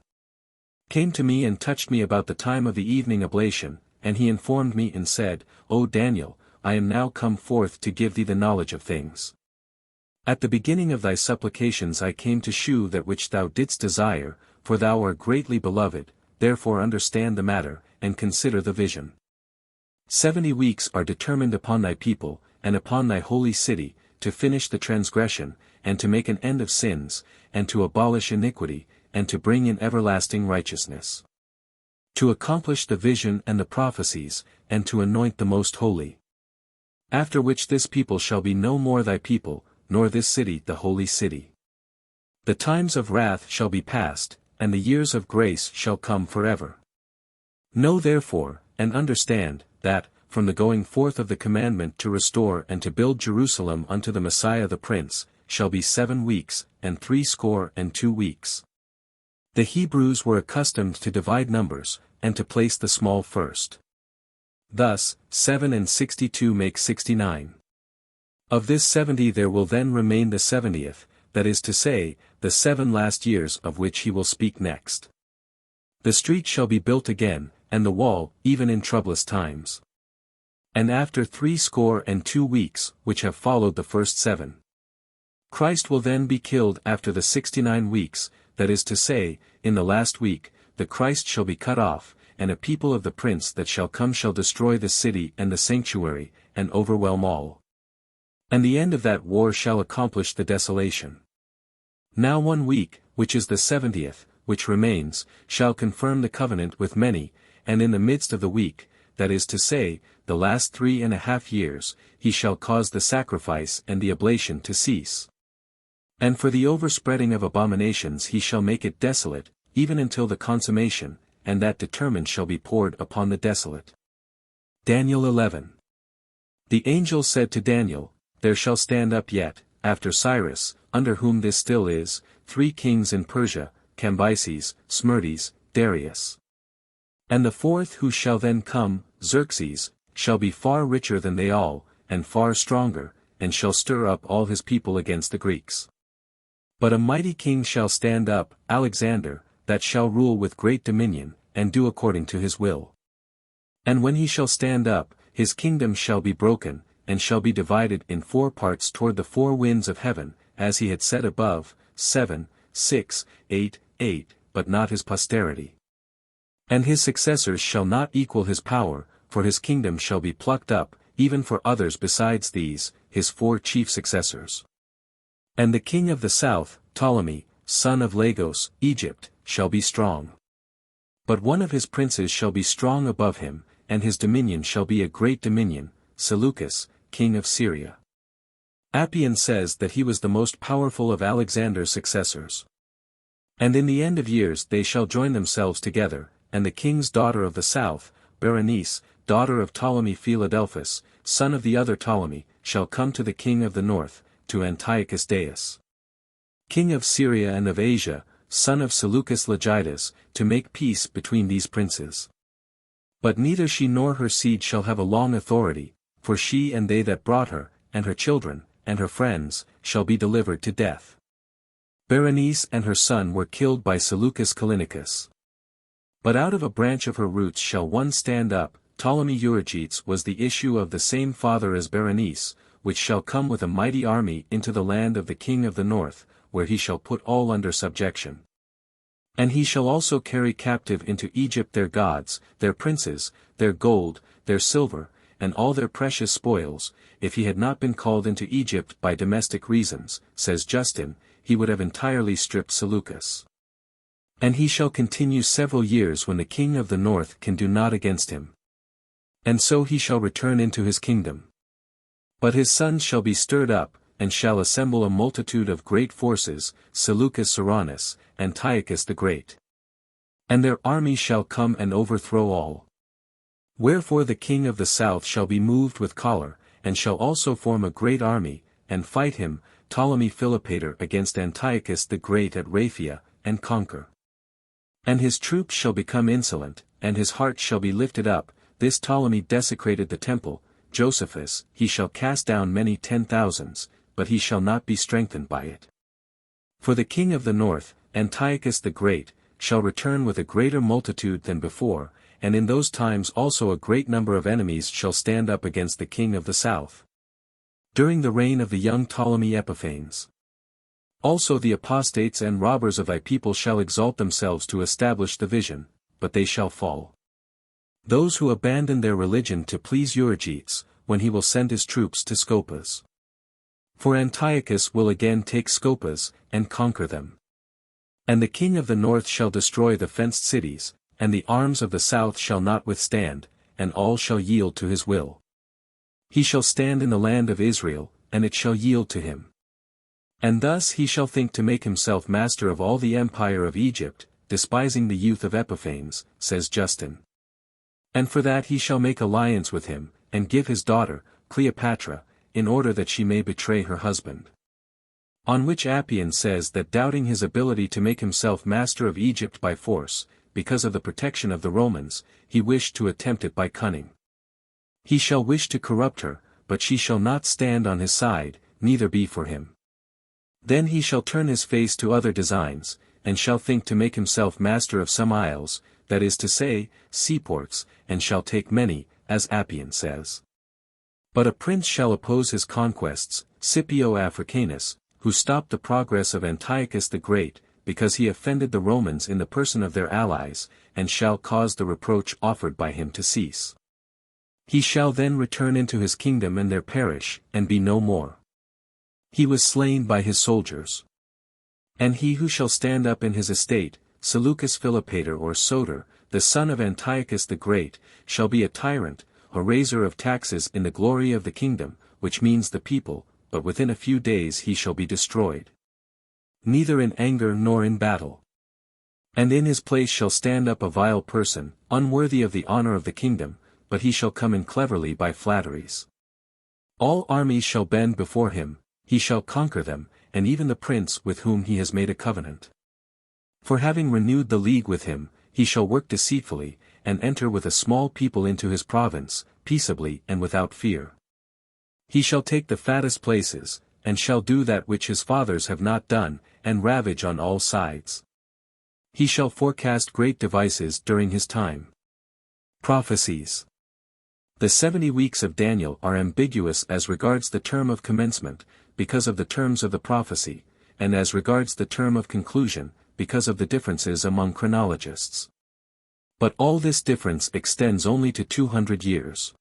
came to me and touched me about the time of the evening oblation, and he informed me and said, O Daniel, I am now come forth to give thee the knowledge of things. At the beginning of thy supplications I came to shew that which thou didst desire, for thou art greatly beloved, therefore understand the matter, and consider the vision. 70 weeks are determined upon thy people, and upon thy holy city, to finish the transgression, and to make an end of sins, and to abolish iniquity, and to bring in everlasting righteousness. To accomplish the vision and the prophecies, and to anoint the most holy. After which this people shall be no more thy people, nor this city the holy city. The times of wrath shall be past, and the years of grace shall come forever. Know therefore, and understand, that, from the going forth of the commandment to restore and to build Jerusalem unto the Messiah the Prince, shall be 7 weeks, and 62 weeks. The Hebrews were accustomed to divide numbers, and to place the small first. Thus, 7 and 62 make 69. Of this 70 there will then remain the 70th, that is to say, the 7 last years of which he will speak next. The street shall be built again, and the wall, even in troublous times. And after 62 weeks, which have followed the first 7. Christ will then be killed after the 69 weeks, that is to say, in the last week, the Christ shall be cut off, and a people of the prince that shall come shall destroy the city and the sanctuary, and overwhelm all. And the end of that war shall accomplish the desolation. Now 1 week, which is the 70th, which remains, shall confirm the covenant with many, and in the midst of the week, that is to say, the last 3.5 years, he shall cause the sacrifice and the oblation to cease. And for the overspreading of abominations he shall make it desolate, even until the consummation, and that determined shall be poured upon the desolate. Daniel 11. The angel said to Daniel, There shall stand up yet, after Cyrus, under whom this still is, 3 kings in Persia, Cambyses, Smyrtis, Darius. And the 4th who shall then come, Xerxes, shall be far richer than they all, and far stronger, and shall stir up all his people against the Greeks. But a mighty king shall stand up, Alexander, that shall rule with great dominion, and do according to his will. And when he shall stand up, his kingdom shall be broken, and shall be divided in 4 parts toward the 4 winds of heaven, as he had said above, 7, 6, 8, 8, but not his posterity. And his successors shall not equal his power, for his kingdom shall be plucked up, even for others besides these, his 4 chief successors. And the king of the south, Ptolemy, son of Lagos, Egypt, shall be strong. But one of his princes shall be strong above him, and his dominion shall be a great dominion, Seleucus, king of Syria. Appian says that he was the most powerful of Alexander's successors. And in the end of years they shall join themselves together, and the king's daughter of the south, Berenice, daughter of Ptolemy Philadelphus, son of the other Ptolemy, shall come to the king of the north, to Antiochus Deus, king of Syria and of Asia, son of Seleucus Legidas, to make peace between these princes. But neither she nor her seed shall have a long authority, for she and they that brought her, and her children, and her friends, shall be delivered to death. Berenice and her son were killed by Seleucus Callinicus. But out of a branch of her roots shall one stand up, Ptolemy Euergetes was the issue of the same father as Berenice, which shall come with a mighty army into the land of the king of the north, where he shall put all under subjection. And he shall also carry captive into Egypt their gods, their princes, their gold, their silver, and all their precious spoils, if he had not been called into Egypt by domestic reasons, says Justin, he would have entirely stripped Seleucus. And he shall continue several years when the king of the north can do naught against him. And so he shall return into his kingdom. But his sons shall be stirred up, and shall assemble a multitude of great forces, Seleucus Soranus, Antiochus the Great. And their army shall come and overthrow all. Wherefore the king of the south shall be moved with choler, and shall also form a great army, and fight him, Ptolemy Philopator against Antiochus the Great at Raphia, and conquer. And his troops shall become insolent, and his heart shall be lifted up. This Ptolemy desecrated the temple, Josephus, he shall cast down many 10,000s, but he shall not be strengthened by it. For the king of the north, Antiochus the Great, shall return with a greater multitude than before, and in those times also a great number of enemies shall stand up against the king of the south. During the reign of the young Ptolemy Epiphanes. Also the apostates and robbers of thy people shall exalt themselves to establish the vision, but they shall fall. Those who abandon their religion to please Euergetes, when he will send his troops to Scopas. For Antiochus will again take Scopas, and conquer them. And the king of the north shall destroy the fenced cities, and the arms of the south shall not withstand, and all shall yield to his will. He shall stand in the land of Israel, and it shall yield to him. And thus he shall think to make himself master of all the empire of Egypt, despising the youth of Epiphanes, says Justin. And for that he shall make alliance with him, and give his daughter, Cleopatra, in order that she may betray her husband. On which Appian says that doubting his ability to make himself master of Egypt by force, because of the protection of the Romans, he wished to attempt it by cunning. He shall wish to corrupt her, but she shall not stand on his side, neither be for him. Then he shall turn his face to other designs, and shall think to make himself master of some isles, that is to say, seaports, and shall take many, as Appian says. But a prince shall oppose his conquests, Scipio Africanus, who stopped the progress of Antiochus the Great, because he offended the Romans in the person of their allies, and shall cause the reproach offered by him to cease. He shall then return into his kingdom and there perish, and be no more. He was slain by his soldiers. And he who shall stand up in his estate, Seleucus Philopator or Soter, the son of Antiochus the Great, shall be a tyrant, a raiser of taxes in the glory of the kingdom, which means the people, but within a few days he shall be destroyed. Neither in anger nor in battle. And in his place shall stand up a vile person, unworthy of the honor of the kingdom, but he shall come in cleverly by flatteries. All armies shall bend before him, he shall conquer them, and even the prince with whom he has made a covenant. For having renewed the league with him, he shall work deceitfully, and enter with a small people into his province, peaceably and without fear. He shall take the fattest places, and shall do that which his fathers have not done, and ravage on all sides. He shall forecast great devices during his time. Prophecies. The 70 weeks of Daniel are ambiguous as regards the term of commencement, because of the terms of the prophecy, and as regards the term of conclusion, because of the differences among chronologists. But all this difference extends only to 200 years.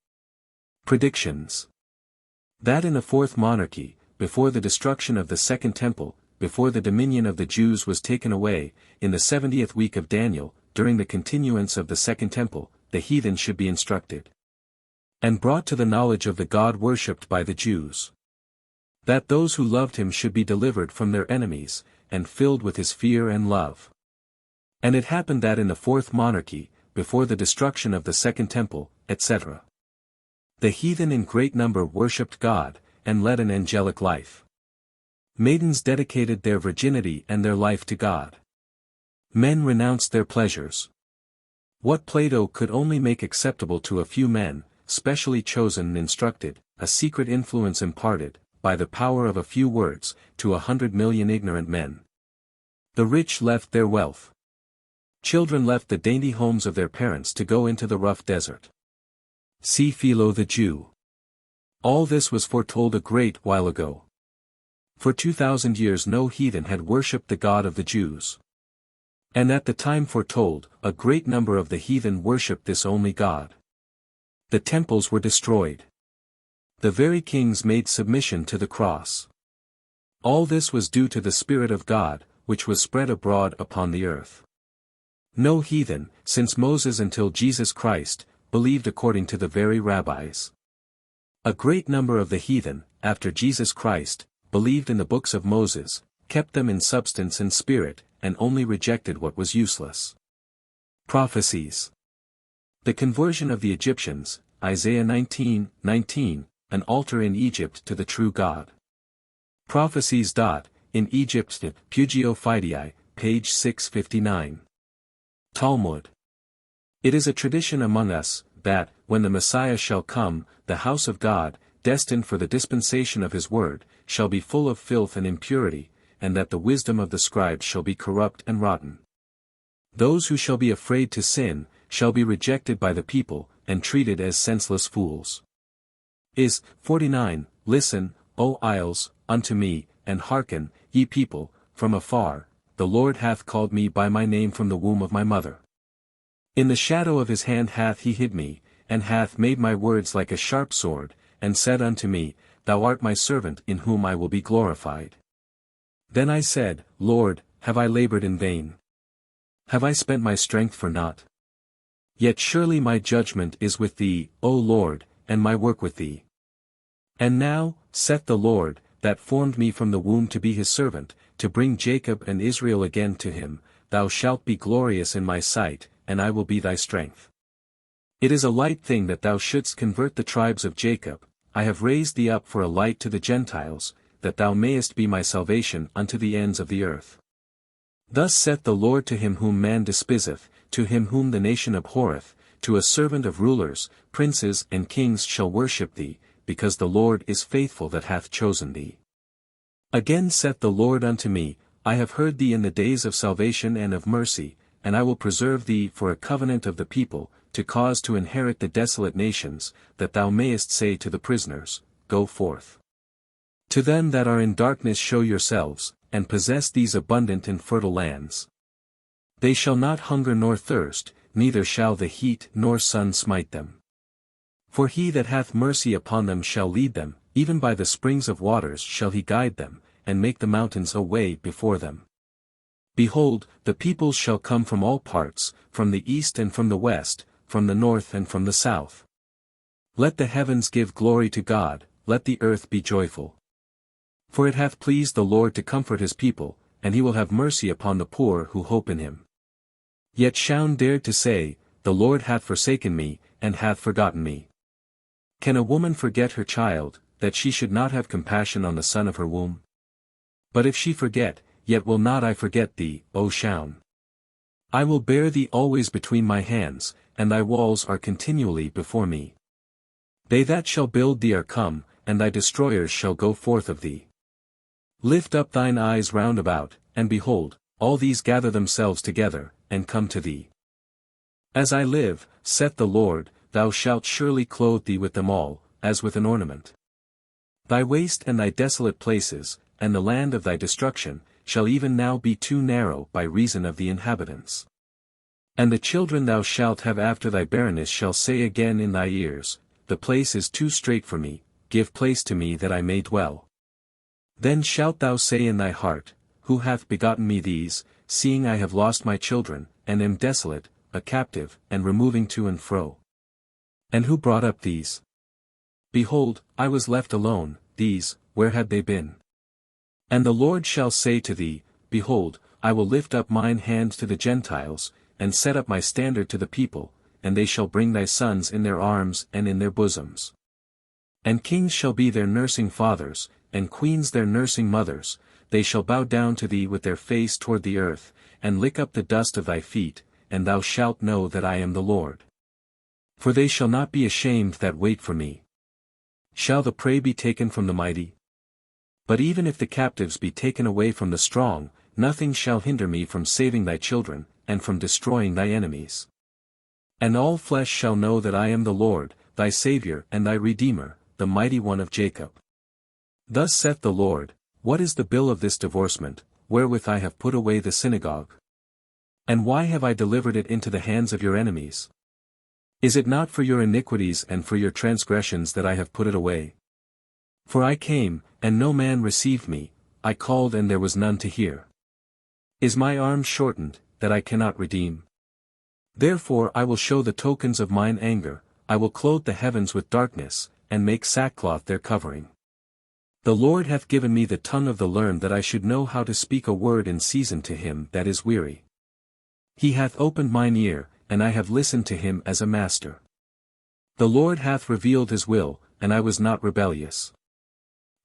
Predictions. That in the fourth monarchy, before the destruction of the second temple, before the dominion of the Jews was taken away, in the 70th week of Daniel, during the continuance of the second temple, the heathen should be instructed. And brought to the knowledge of the God worshipped by the Jews. That those who loved him should be delivered from their enemies, and filled with his fear and love. And it happened that in the fourth monarchy, before the destruction of the second temple, etc. The heathen in great number worshipped God, and led an angelic life. Maidens dedicated their virginity and their life to God. Men renounced their pleasures. What Plato could only make acceptable to a few men, specially chosen and instructed, a secret influence imparted, by the power of a few words, to 100 million ignorant men. The rich left their wealth. Children left the dainty homes of their parents to go into the rough desert. See Philo the Jew. All this was foretold a great while ago. For 2,000 years no heathen had worshipped the God of the Jews. And at the time foretold, a great number of the heathen worshipped this only God. The temples were destroyed. The very kings made submission to the cross. All this was due to the Spirit of God, which was spread abroad upon the earth. No heathen, since Moses until Jesus Christ, believed according to the very rabbis. A great number of the heathen, after Jesus Christ, believed in the books of Moses, kept them in substance and spirit, and only rejected what was useless. Prophecies. The conversion of the Egyptians, Isaiah 19:19, an altar in Egypt to the true God. Prophecies. In Egypt, Pugio Fidei, page 659. Talmud. It is a tradition among us, that, when the Messiah shall come, the house of God, destined for the dispensation of his word, shall be full of filth and impurity, and that the wisdom of the scribes shall be corrupt and rotten. Those who shall be afraid to sin, shall be rejected by the people, and treated as senseless fools. Is 49, Listen, O isles, unto me, and hearken, ye people, from afar, the Lord hath called me by my name from the womb of my mother. In the shadow of his hand hath he hid me, and hath made my words like a sharp sword, and said unto me, Thou art my servant in whom I will be glorified. Then I said, Lord, have I labored in vain? Have I spent my strength for naught? Yet surely my judgment is with thee, O Lord, and my work with thee. And now, saith the Lord, that formed me from the womb to be his servant, to bring Jacob and Israel again to him, thou shalt be glorious in my sight, and I will be thy strength. It is a light thing that thou shouldst convert the tribes of Jacob, I have raised thee up for a light to the Gentiles, that thou mayest be my salvation unto the ends of the earth. Thus saith the Lord to him whom man despiseth, to him whom the nation abhorreth, to a servant of rulers, princes and kings shall worship thee, because the Lord is faithful that hath chosen thee. Again saith the Lord unto me, I have heard thee in the days of salvation and of mercy, and I will preserve thee for a covenant of the people, to cause to inherit the desolate nations, that thou mayest say to the prisoners, Go forth. To them that are in darkness show yourselves, and possess these abundant and fertile lands. They shall not hunger nor thirst, neither shall the heat nor sun smite them. For he that hath mercy upon them shall lead them, even by the springs of waters shall he guide them, and make the mountains a way before them. Behold, the peoples shall come from all parts, from the east and from the west, from the north and from the south. Let the heavens give glory to God, let the earth be joyful. For it hath pleased the Lord to comfort his people, and he will have mercy upon the poor who hope in him. Yet Shaun dared to say, The Lord hath forsaken me, and hath forgotten me. Can a woman forget her child, that she should not have compassion on the son of her womb? But if she forget, yet will not I forget thee, O Shaun. I will bear thee always between my hands, and thy walls are continually before me. They that shall build thee are come, and thy destroyers shall go forth of thee. Lift up thine eyes round about, and behold, all these gather themselves together, and come to thee. As I live, saith the Lord, thou shalt surely clothe thee with them all, as with an ornament. Thy waste and thy desolate places, and the land of thy destruction, shall even now be too narrow by reason of the inhabitants. And the children thou shalt have after thy barrenness shall say again in thy ears, The place is too strait for me, give place to me that I may dwell. Then shalt thou say in thy heart, Who hath begotten me these, seeing I have lost my children, and am desolate, a captive, and removing to and fro? And who brought up these? Behold, I was left alone, these, where had they been? And the Lord shall say to thee, Behold, I will lift up mine hand to the Gentiles, and set up my standard to the people, and they shall bring thy sons in their arms and in their bosoms. And kings shall be their nursing fathers, and queens their nursing mothers, they shall bow down to thee with their face toward the earth, and lick up the dust of thy feet, and thou shalt know that I am the Lord. For they shall not be ashamed that wait for me. Shall the prey be taken from the mighty? But even if the captives be taken away from the strong, nothing shall hinder me from saving thy children, and from destroying thy enemies. And all flesh shall know that I am the Lord, thy Saviour and thy Redeemer, the mighty one of Jacob. Thus saith the Lord, What is the bill of this divorcement, wherewith I have put away the synagogue? And why have I delivered it into the hands of your enemies? Is it not for your iniquities and for your transgressions that I have put it away? For I came, and no man received me, I called and there was none to hear. Is my arm shortened, that I cannot redeem? Therefore I will show the tokens of mine anger, I will clothe the heavens with darkness, and make sackcloth their covering. The Lord hath given me the tongue of the learned that I should know how to speak a word in season to him that is weary. He hath opened mine ear, and I have listened to him as a master. The Lord hath revealed his will, and I was not rebellious.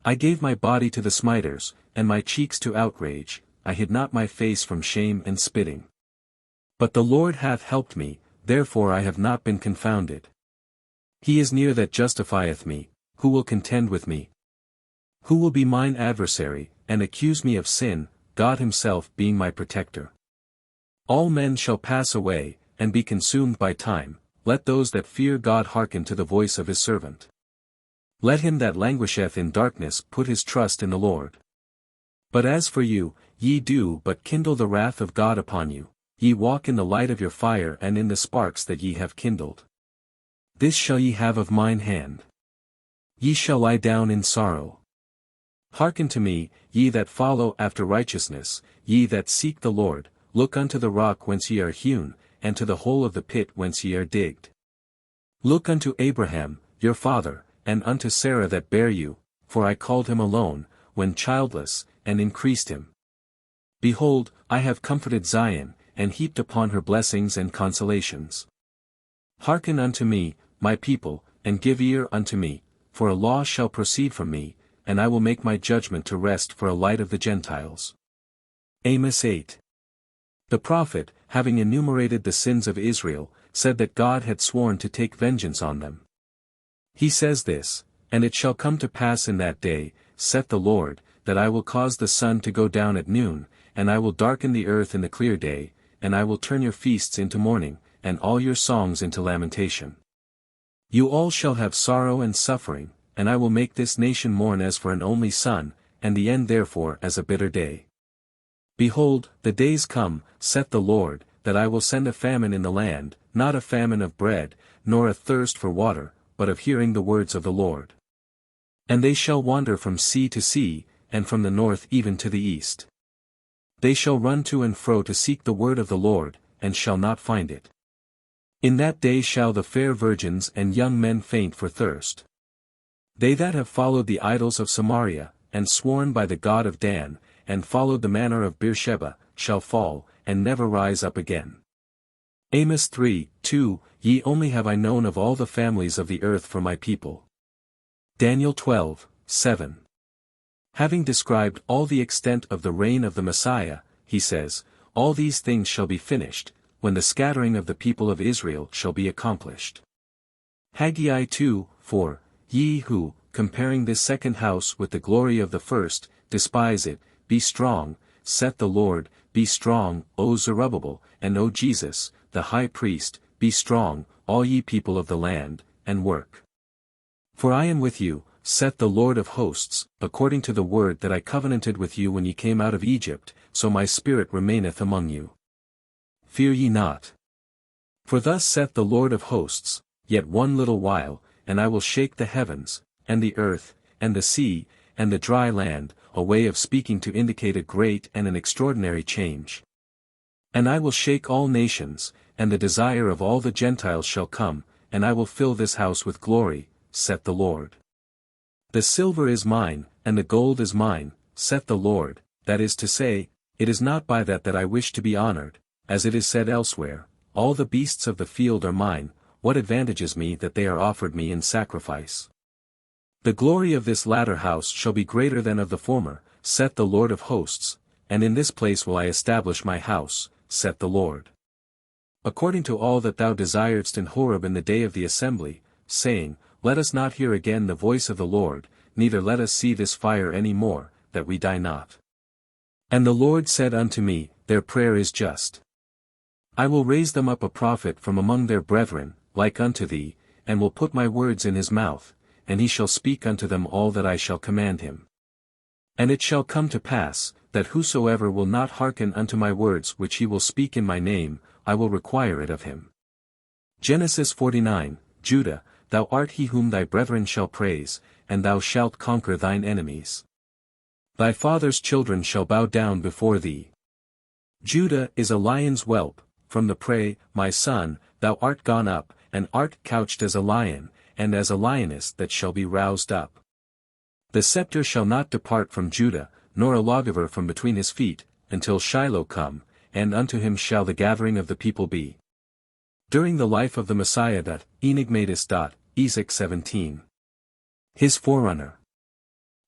I gave my body to the smiters, and my cheeks to outrage, I hid not my face from shame and spitting. But the Lord hath helped me, therefore I have not been confounded. He is near that justifieth me, who will contend with me? Who will be mine adversary, and accuse me of sin, God himself being my protector? All men shall pass away, and be consumed by time, let those that fear God hearken to the voice of his servant. Let him that languisheth in darkness put his trust in the Lord. But as for you, ye do but kindle the wrath of God upon you, ye walk in the light of your fire and in the sparks that ye have kindled. This shall ye have of mine hand. Ye shall lie down in sorrow. Hearken to me, ye that follow after righteousness, ye that seek the Lord, look unto the rock whence ye are hewn, and to the hole of the pit whence ye are digged. Look unto Abraham, your father, and unto Sarah that bare you, for I called him alone, when childless, and increased him. Behold, I have comforted Zion, and heaped upon her blessings and consolations. Hearken unto me, my people, and give ear unto me, for a law shall proceed from me, and I will make my judgment to rest for a light of the Gentiles. Amos 8. The prophet, having enumerated the sins of Israel, said that God had sworn to take vengeance on them. He says this, and it shall come to pass in that day, saith the Lord, that I will cause the sun to go down at noon, and I will darken the earth in the clear day, and I will turn your feasts into mourning, and all your songs into lamentation. You all shall have sorrow and suffering, and I will make this nation mourn as for an only son, and the end therefore as a bitter day. Behold, the days come, saith the Lord, that I will send a famine in the land, not a famine of bread, nor a thirst for water, but of hearing the words of the Lord. And they shall wander from sea to sea, and from the north even to the east. They shall run to and fro to seek the word of the Lord, and shall not find it. In that day shall the fair virgins and young men faint for thirst. They that have followed the idols of Samaria, and sworn by the God of Dan, and followed the manner of Beersheba, shall fall, and never rise up again. Amos 3:2, Ye only have I known of all the families of the earth for my people. Daniel 12:7. Having described all the extent of the reign of the Messiah, he says, all these things shall be finished, when the scattering of the people of Israel shall be accomplished. Haggai 2:4, Ye who, comparing this second house with the glory of the first, despise it, be strong, saith the Lord, be strong, O Zerubbabel, and O Jesus, the high priest, be strong, all ye people of the land, and work. For I am with you, saith the Lord of hosts, according to the word that I covenanted with you when ye came out of Egypt, so my spirit remaineth among you. Fear ye not. For thus saith the Lord of hosts, yet one little while, and I will shake the heavens, and the earth, and the sea, and the dry land, a way of speaking to indicate a great and an extraordinary change. And I will shake all nations, and the desire of all the Gentiles shall come, and I will fill this house with glory, saith the Lord. The silver is mine, and the gold is mine, saith the Lord, that is to say, it is not by that I wish to be honored, as it is said elsewhere, all the beasts of the field are mine, what advantages me that they are offered me in sacrifice? The glory of this latter house shall be greater than of the former, saith the Lord of hosts, and in this place will I establish my house, saith the Lord. According to all that thou desiredst in Horeb in the day of the assembly, saying, Let us not hear again the voice of the Lord, neither let us see this fire any more, that we die not. And the Lord said unto me, Their prayer is just. I will raise them up a prophet from among their brethren, like unto thee, and will put my words in his mouth, and he shall speak unto them all that I shall command him. And it shall come to pass, that whosoever will not hearken unto my words which he will speak in my name, I will require it of him. Genesis 49, Judah, thou art he whom thy brethren shall praise, and thou shalt conquer thine enemies. Thy father's children shall bow down before thee. Judah is a lion's whelp, from the prey, my son, thou art gone up, and art couched as a lion, and as a lioness that shall be roused up. The scepter shall not depart from Judah, nor a lawgiver from between his feet, until Shiloh come, and unto him shall the gathering of the people be. During the life of the Messiah. Enigmatis. Ezek 17. His forerunner.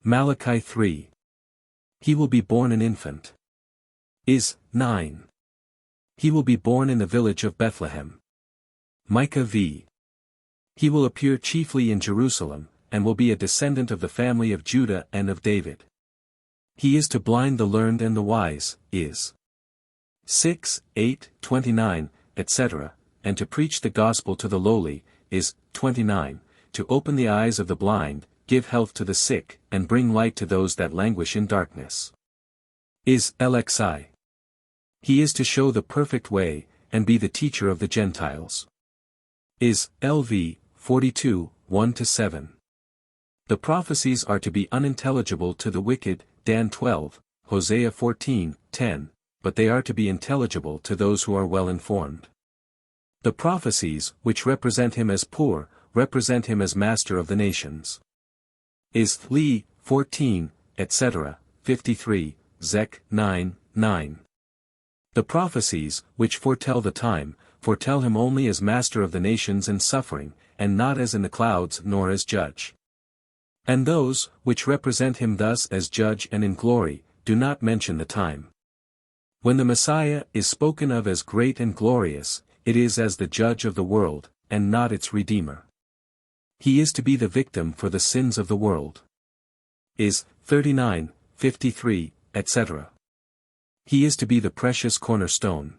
Malachi 3. He will be born an infant. Is 9. He will be born in the village of Bethlehem. Micah v. He will appear chiefly in Jerusalem, and will be a descendant of the family of Judah and of David. He is to blind the learned and the wise, is 6, 8, 29, etc., and to preach the gospel to the lowly, is 29, to open the eyes of the blind, give health to the sick, and bring light to those that languish in darkness. Is LXI. He is to show the perfect way, and be the teacher of the Gentiles. Is LV 42, 1-7. The prophecies are to be unintelligible to the wicked, Dan 12, Hosea 14, 10, but they are to be intelligible to those who are well informed. The prophecies, which represent him as poor, represent him as master of the nations. Is Lee 14, etc., 53, Zech 9, 9. The prophecies, which foretell the time, foretell him only as master of the nations and suffering, and not as in the clouds nor as judge. And those, which represent him thus as judge and in glory, do not mention the time. When the Messiah is spoken of as great and glorious, it is as the judge of the world, and not its redeemer. He is to be the victim for the sins of the world. Is 39, 53, etc. He is to be the precious cornerstone.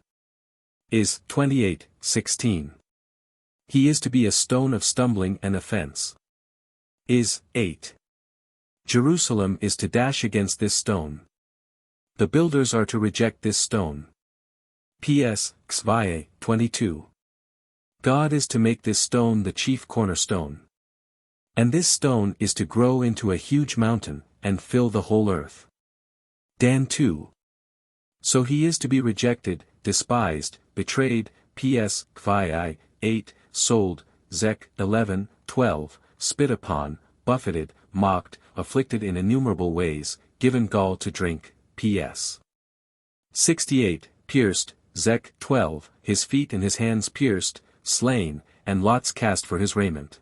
Is 28, 16. He is to be a stone of stumbling and offense. Is 8. Jerusalem is to dash against this stone. The builders are to reject this stone. P.S. Xvae 22. God is to make this stone the chief cornerstone. And this stone is to grow into a huge mountain, and fill the whole earth. Dan 2. So he is to be rejected, despised, betrayed, P.S. Xvae 8, sold, Zech 11, 12, spit upon, buffeted, mocked, afflicted in innumerable ways, given gall to drink, P.S. 68, pierced, Zech 12, his feet and his hands pierced, slain, and lots cast for his raiment.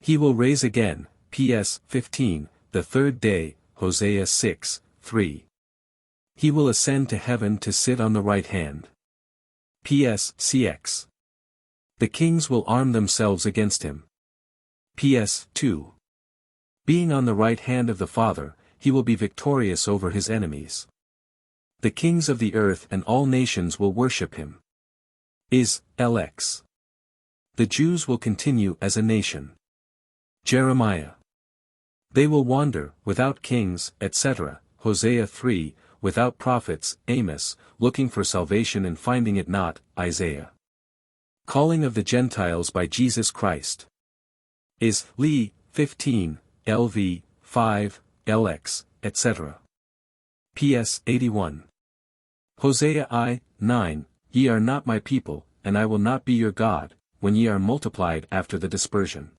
He will raise again, P.S. 15, the third day, Hosea 6, 3. He will ascend to heaven to sit on the right hand. P.S. CX. The kings will arm themselves against him. P.S. 2. Being on the right hand of the Father, he will be victorious over his enemies. The kings of the earth and all nations will worship him. Is LX. The Jews will continue as a nation. Jeremiah. They will wander, without kings, etc., Hosea 3, without prophets, Amos, looking for salvation and finding it not, Isaiah. Calling of the Gentiles by Jesus Christ. Is Lee 15, LV 5, LX, etc. PS 81. Hosea I, 9, Ye are not my people, and I will not be your God, when ye are multiplied after the dispersion.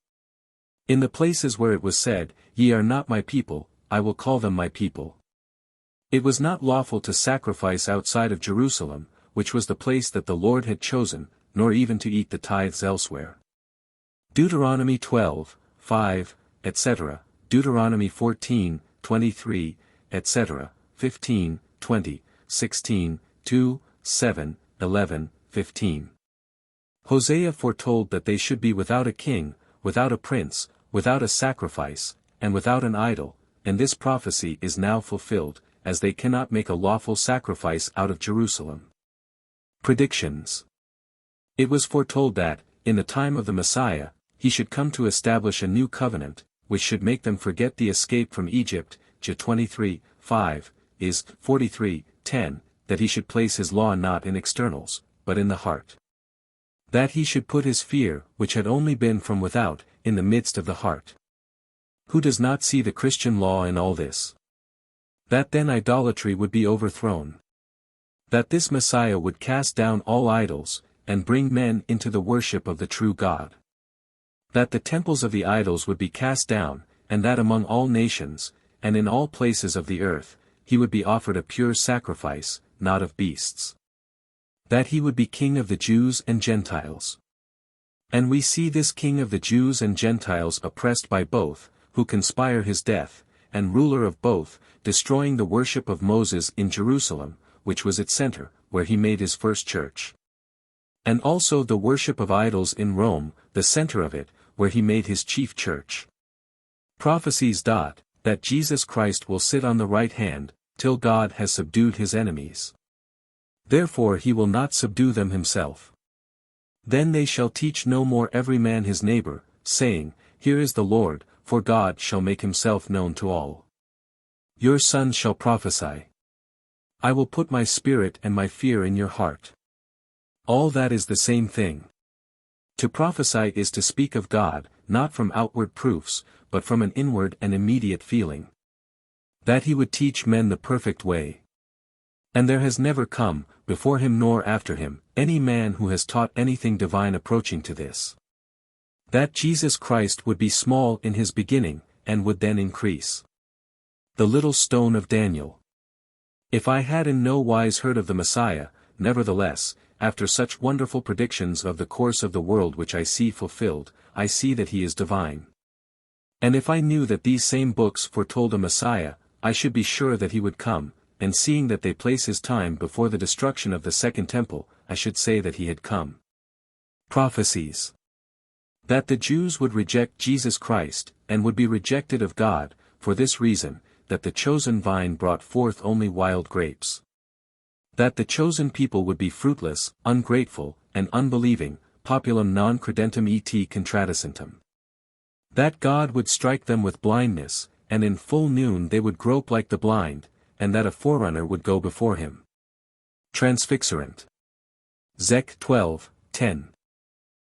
In the places where it was said, Ye are not my people, I will call them my people. It was not lawful to sacrifice outside of Jerusalem, which was the place that the Lord had chosen, nor even to eat the tithes elsewhere. Deuteronomy 12, 5, etc., Deuteronomy 14, 23, etc., 15, 20, 16, 2, 7, 11, 15. Hosea foretold that they should be without a king, without a prince, without a sacrifice, and without an idol, and this prophecy is now fulfilled, as they cannot make a lawful sacrifice out of Jerusalem. Predictions. It was foretold that, in the time of the Messiah, he should come to establish a new covenant, which should make them forget the escape from Egypt, J 23, 5, is 43, 10, that he should place his law not in externals, but in the heart. That he should put his fear, which had only been from without, in the midst of the heart. Who does not see the Christian law in all this? That then idolatry would be overthrown. That this Messiah would cast down all idols, and bring men into the worship of the true God. That the temples of the idols would be cast down, and that among all nations, and in all places of the earth, he would be offered a pure sacrifice, not of beasts. That he would be King of the Jews and Gentiles. And we see this King of the Jews and Gentiles oppressed by both, who conspire his death, and ruler of both, destroying the worship of Moses in Jerusalem, which was its center, where he made his first church. And also the worship of idols in Rome, the center of it, where he made his chief church. Prophecies. That Jesus Christ will sit on the right hand, till God has subdued his enemies. Therefore he will not subdue them himself. Then they shall teach no more every man his neighbor, saying, Here is the Lord, for God shall make himself known to all. Your sons shall prophesy. I will put my spirit and my fear in your heart. All that is the same thing. To prophesy is to speak of God, not from outward proofs, but from an inward and immediate feeling. That he would teach men the perfect way. And there has never come, before him nor after him, any man who has taught anything divine approaching to this. That Jesus Christ would be small in his beginning, and would then increase. The little stone of Daniel. If I had in no wise heard of the Messiah, nevertheless, after such wonderful predictions of the course of the world which I see fulfilled, I see that he is divine. And if I knew that these same books foretold a Messiah, I should be sure that he would come, and seeing that they place his time before the destruction of the second temple, I should say that he had come. Prophecies. That the Jews would reject Jesus Christ, and would be rejected of God, for this reason, that the chosen vine brought forth only wild grapes. That the chosen people would be fruitless, ungrateful, and unbelieving, populum non credentem et contradiscentem. That God would strike them with blindness, and in full noon they would grope like the blind, and that a forerunner would go before him. Transfixerant. Zech 12:10.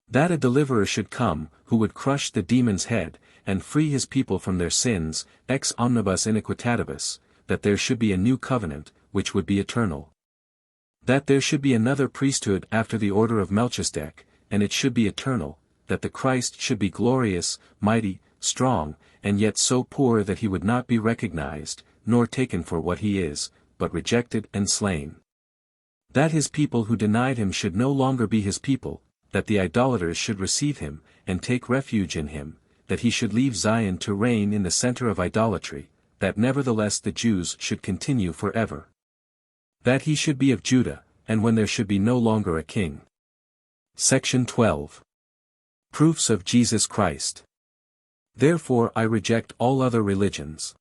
That a deliverer should come, who would crush the demon's head, and free his people from their sins, ex omnibus iniquitatibus, that there should be a new covenant, which would be eternal. That there should be another priesthood after the order of Melchizedek, and it should be eternal, that the Christ should be glorious, mighty, strong, and yet so poor that he would not be recognized, nor taken for what he is, but rejected and slain. That his people who denied him should no longer be his people, that the idolaters should receive him, and take refuge in him, that he should leave Zion to reign in the center of idolatry, that nevertheless the Jews should continue forever. That he should be of Judah, and when there should be no longer a king. Section 12. Proofs of Jesus Christ. Therefore I reject all other religions.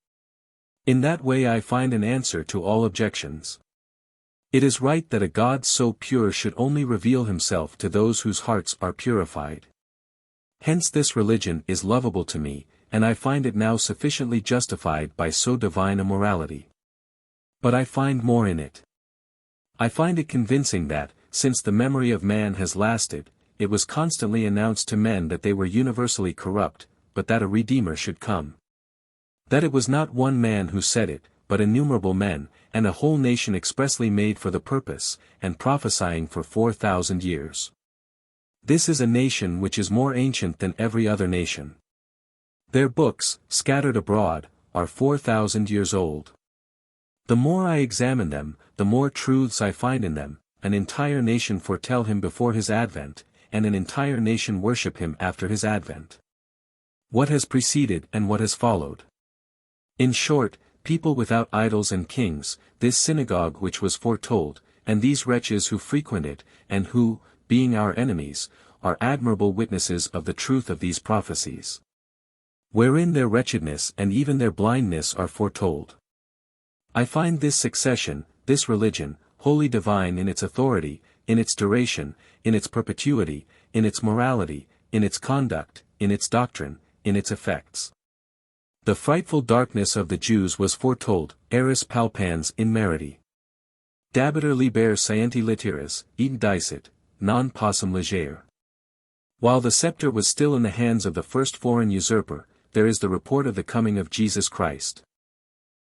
In that way I find an answer to all objections. It is right that a God so pure should only reveal himself to those whose hearts are purified. Hence this religion is lovable to me, and I find it now sufficiently justified by so divine a morality. But I find more in it. I find it convincing that, since the memory of man has lasted, it was constantly announced to men that they were universally corrupt, but that a Redeemer should come. That it was not one man who said it, but innumerable men, and a whole nation expressly made for the purpose, and prophesying for 4,000 years. This is a nation which is more ancient than every other nation. Their books, scattered abroad, are 4,000 years old. The more I examine them, the more truths I find in them. An entire nation foretell him before his advent, and an entire nation worship him after his advent. What has preceded and what has followed. In short, people without idols and kings, this synagogue which was foretold, and these wretches who frequent it, and who, being our enemies, are admirable witnesses of the truth of these prophecies. Wherein their wretchedness and even their blindness are foretold. I find this succession, this religion, wholly divine in its authority, in its duration, in its perpetuity, in its morality, in its conduct, in its doctrine, in its effects. The frightful darkness of the Jews was foretold, eris palpans in meriti. Dabiter liber scienti literis, et dicit, non possum légère. While the scepter was still in the hands of the first foreign usurper, there is the report of the coming of Jesus Christ.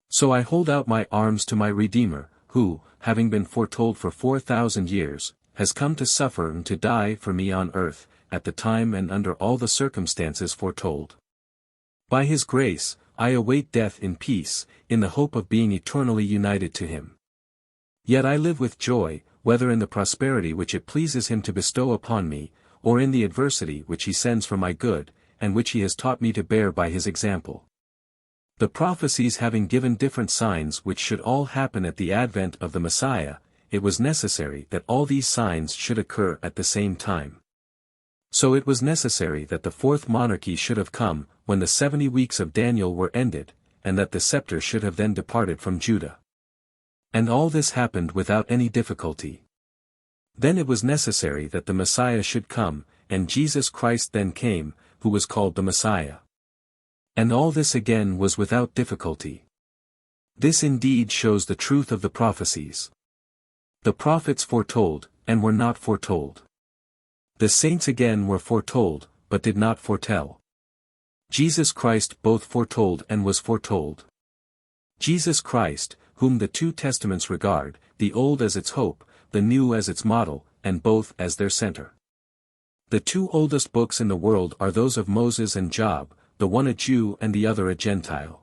So I hold out my arms to my Redeemer, who, having been foretold for 4,000 years, has come to suffer and to die for me on earth, at the time and under all the circumstances foretold. By his grace, I await death in peace, in the hope of being eternally united to him. Yet I live with joy, whether in the prosperity which it pleases him to bestow upon me, or in the adversity which he sends for my good, and which he has taught me to bear by his example. The prophecies having given different signs which should all happen at the advent of the Messiah, it was necessary that all these signs should occur at the same time. So it was necessary that the fourth monarchy should have come, when the 70 weeks of Daniel were ended, and that the scepter should have then departed from Judah. And all this happened without any difficulty. Then it was necessary that the Messiah should come, and Jesus Christ then came, who was called the Messiah. And all this again was without difficulty. This indeed shows the truth of the prophecies. The prophets foretold, and were not foretold. The saints again were foretold, but did not foretell. Jesus Christ both foretold and was foretold. Jesus Christ, whom the two testaments regard, the old as its hope, the new as its model, and both as their center. The two oldest books in the world are those of Moses and Job, the one a Jew and the other a Gentile.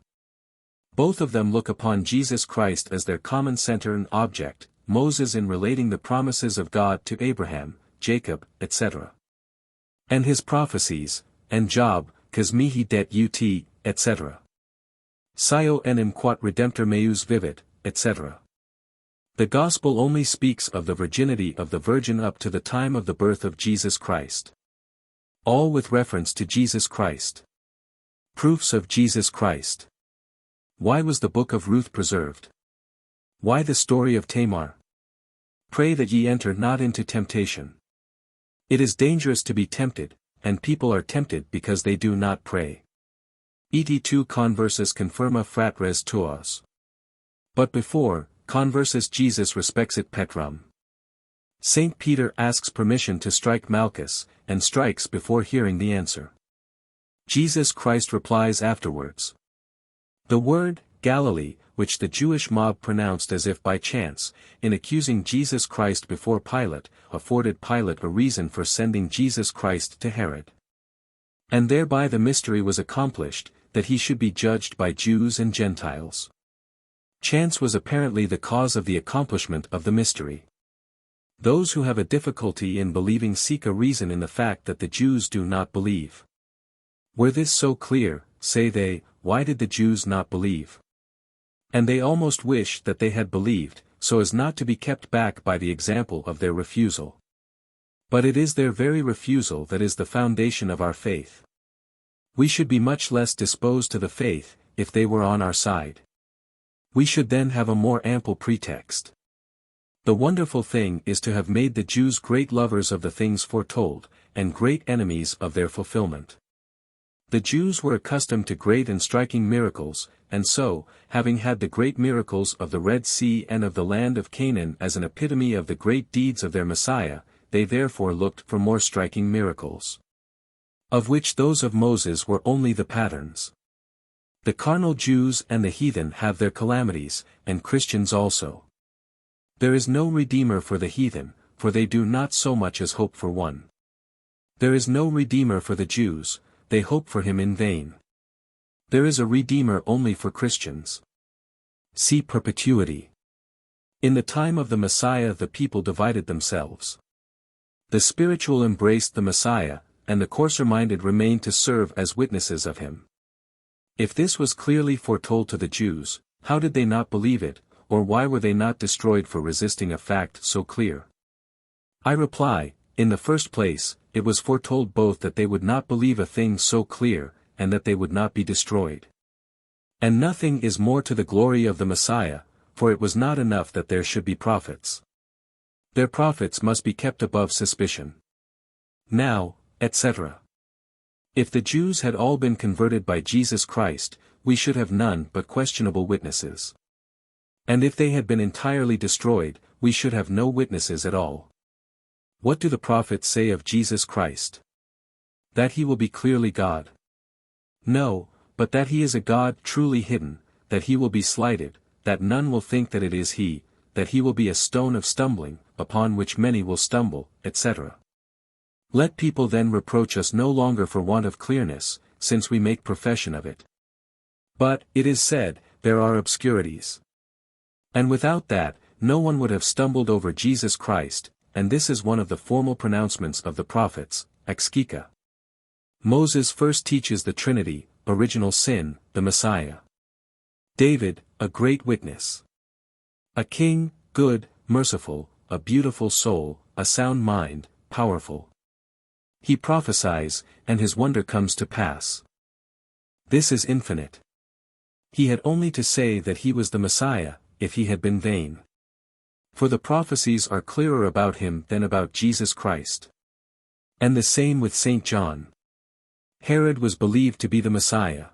Both of them look upon Jesus Christ as their common center and object, Moses in relating the promises of God to Abraham, Jacob, etc. and his prophecies, and Job, cas mihi det ut, etc. Scio enim quod redemptor meus vivit, etc. The Gospel only speaks of the virginity of the Virgin up to the time of the birth of Jesus Christ. All with reference to Jesus Christ. Proofs of Jesus Christ. Why was the book of Ruth preserved? Why the story of Tamar? Pray that ye enter not into temptation. It is dangerous to be tempted, and people are tempted because they do not pray. Et tu conversus confirma fratres tuos. But before, conversus Jesus respexit Petrum. Saint Peter asks permission to strike Malchus, and strikes before hearing the answer. Jesus Christ replies afterwards. The word, Galilee, which the Jewish mob pronounced as if by chance, in accusing Jesus Christ before Pilate, afforded Pilate a reason for sending Jesus Christ to Herod. And thereby the mystery was accomplished, that he should be judged by Jews and Gentiles. Chance was apparently the cause of the accomplishment of the mystery. Those who have a difficulty in believing seek a reason in the fact that the Jews do not believe. Were this so clear, say they, why did the Jews not believe? And they almost wish that they had believed, so as not to be kept back by the example of their refusal. But it is their very refusal that is the foundation of our faith. We should be much less disposed to the faith, if they were on our side. We should then have a more ample pretext. The wonderful thing is to have made the Jews great lovers of the things foretold, and great enemies of their fulfillment. The Jews were accustomed to great and striking miracles, and so, having had the great miracles of the Red Sea and of the land of Canaan as an epitome of the great deeds of their Messiah, they therefore looked for more striking miracles. Of which those of Moses were only the patterns. The carnal Jews and the heathen have their calamities, and Christians also. There is no Redeemer for the heathen, for they do not so much as hope for one. There is no Redeemer for the Jews, they hope for him in vain. There is a Redeemer only for Christians. See perpetuity. In the time of the Messiah the people divided themselves. The spiritual embraced the Messiah, and the coarser-minded remained to serve as witnesses of him. If this was clearly foretold to the Jews, how did they not believe it, or why were they not destroyed for resisting a fact so clear? I reply, in the first place, it was foretold both that they would not believe a thing so clear, and that they would not be destroyed. And nothing is more to the glory of the Messiah, for it was not enough that there should be prophets. Their prophets must be kept above suspicion. Now, etc. If the Jews had all been converted by Jesus Christ, we should have none but questionable witnesses. And if they had been entirely destroyed, we should have no witnesses at all. What do the prophets say of Jesus Christ? That he will be clearly God? No, but that he is a God truly hidden, that he will be slighted, that none will think that it is he, that he will be a stone of stumbling, upon which many will stumble, etc. Let people then reproach us no longer for want of clearness, since we make profession of it. But, it is said, there are obscurities. And without that, no one would have stumbled over Jesus Christ, and this is one of the formal pronouncements of the prophets, exkika. Moses first teaches the Trinity, original sin, the Messiah. David, a great witness. A king, good, merciful, a beautiful soul, a sound mind, powerful. He prophesies, and his wonder comes to pass. This is infinite. He had only to say that he was the Messiah, if he had been vain. For the prophecies are clearer about him than about Jesus Christ. And the same with St. John. Herod was believed to be the Messiah.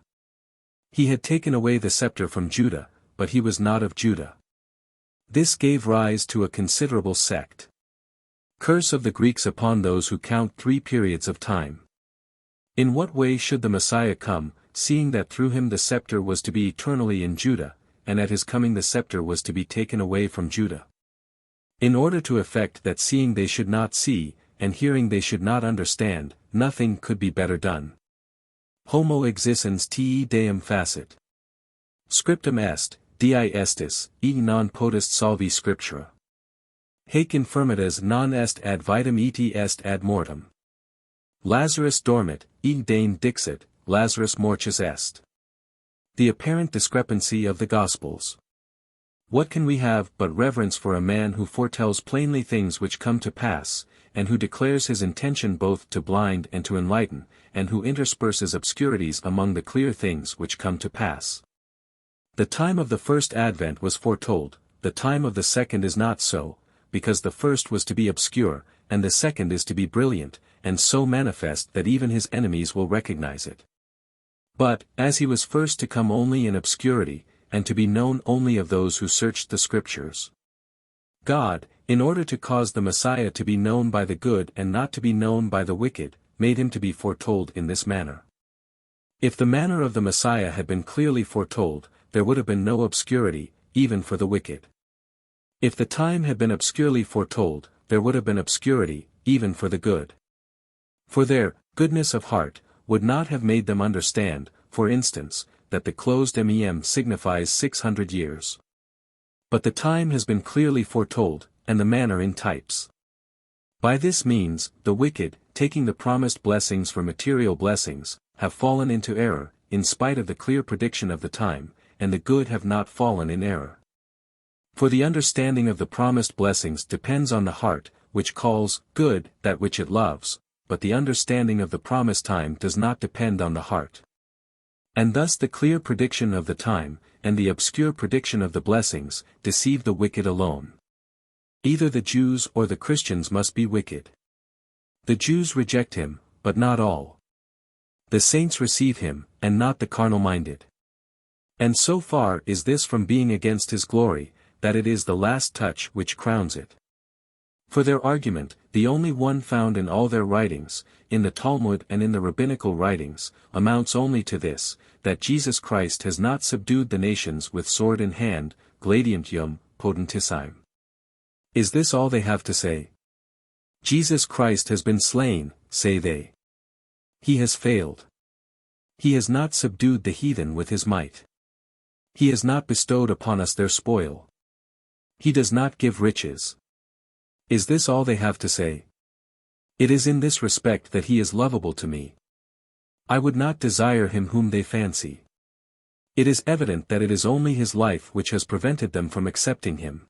He had taken away the scepter from Judah, but he was not of Judah. This gave rise to a considerable sect. Curse of the Greeks upon those who count 3 periods of time. In what way should the Messiah come, seeing that through him the scepter was to be eternally in Judah, and at his coming the scepter was to be taken away from Judah? In order to effect that seeing they should not see, and hearing they should not understand, nothing could be better done. Homo existens te deum facit. Scriptum est, di estis, e non potest solvi scriptura. Haec infirmitas non est ad vitam eti est ad mortem. Lazarus dormit, e Dane dixit, Lazarus mortus est. The apparent discrepancy of the Gospels. What can we have but reverence for a man who foretells plainly things which come to pass, and who declares his intention both to blind and to enlighten, and who intersperses obscurities among the clear things which come to pass? The time of the first advent was foretold, the time of the second is not so, because the first was to be obscure, and the second is to be brilliant, and so manifest that even his enemies will recognize it. But, as he was first to come only in obscurity, and to be known only of those who searched the Scriptures, God, in order to cause the Messiah to be known by the good and not to be known by the wicked, made him to be foretold in this manner. If the manner of the Messiah had been clearly foretold, there would have been no obscurity, even for the wicked. If the time had been obscurely foretold, there would have been obscurity, even for the good. For their goodness of heart would not have made them understand, for instance, that the closed mem signifies 600 years. But the time has been clearly foretold, and the manner in types. By this means, the wicked, taking the promised blessings for material blessings, have fallen into error, in spite of the clear prediction of the time, and the good have not fallen in error. For the understanding of the promised blessings depends on the heart, which calls good that which it loves, but the understanding of the promised time does not depend on the heart. And thus the clear prediction of the time, and the obscure prediction of the blessings, deceive the wicked alone. Either the Jews or the Christians must be wicked. The Jews reject him, but not all. The saints receive him, and not the carnal-minded. And so far is this from being against his glory, that it is the last touch which crowns it. For their argument, the only one found in all their writings, in the Talmud and in the rabbinical writings, amounts only to this, that Jesus Christ has not subdued the nations with sword in hand, gladientium, potentissime. Is this all they have to say? Jesus Christ has been slain, say they. He has failed. He has not subdued the heathen with his might. He has not bestowed upon us their spoil. He does not give riches. Is this all they have to say? It is in this respect that he is lovable to me. I would not desire him whom they fancy. It is evident that it is only his life which has prevented them from accepting him.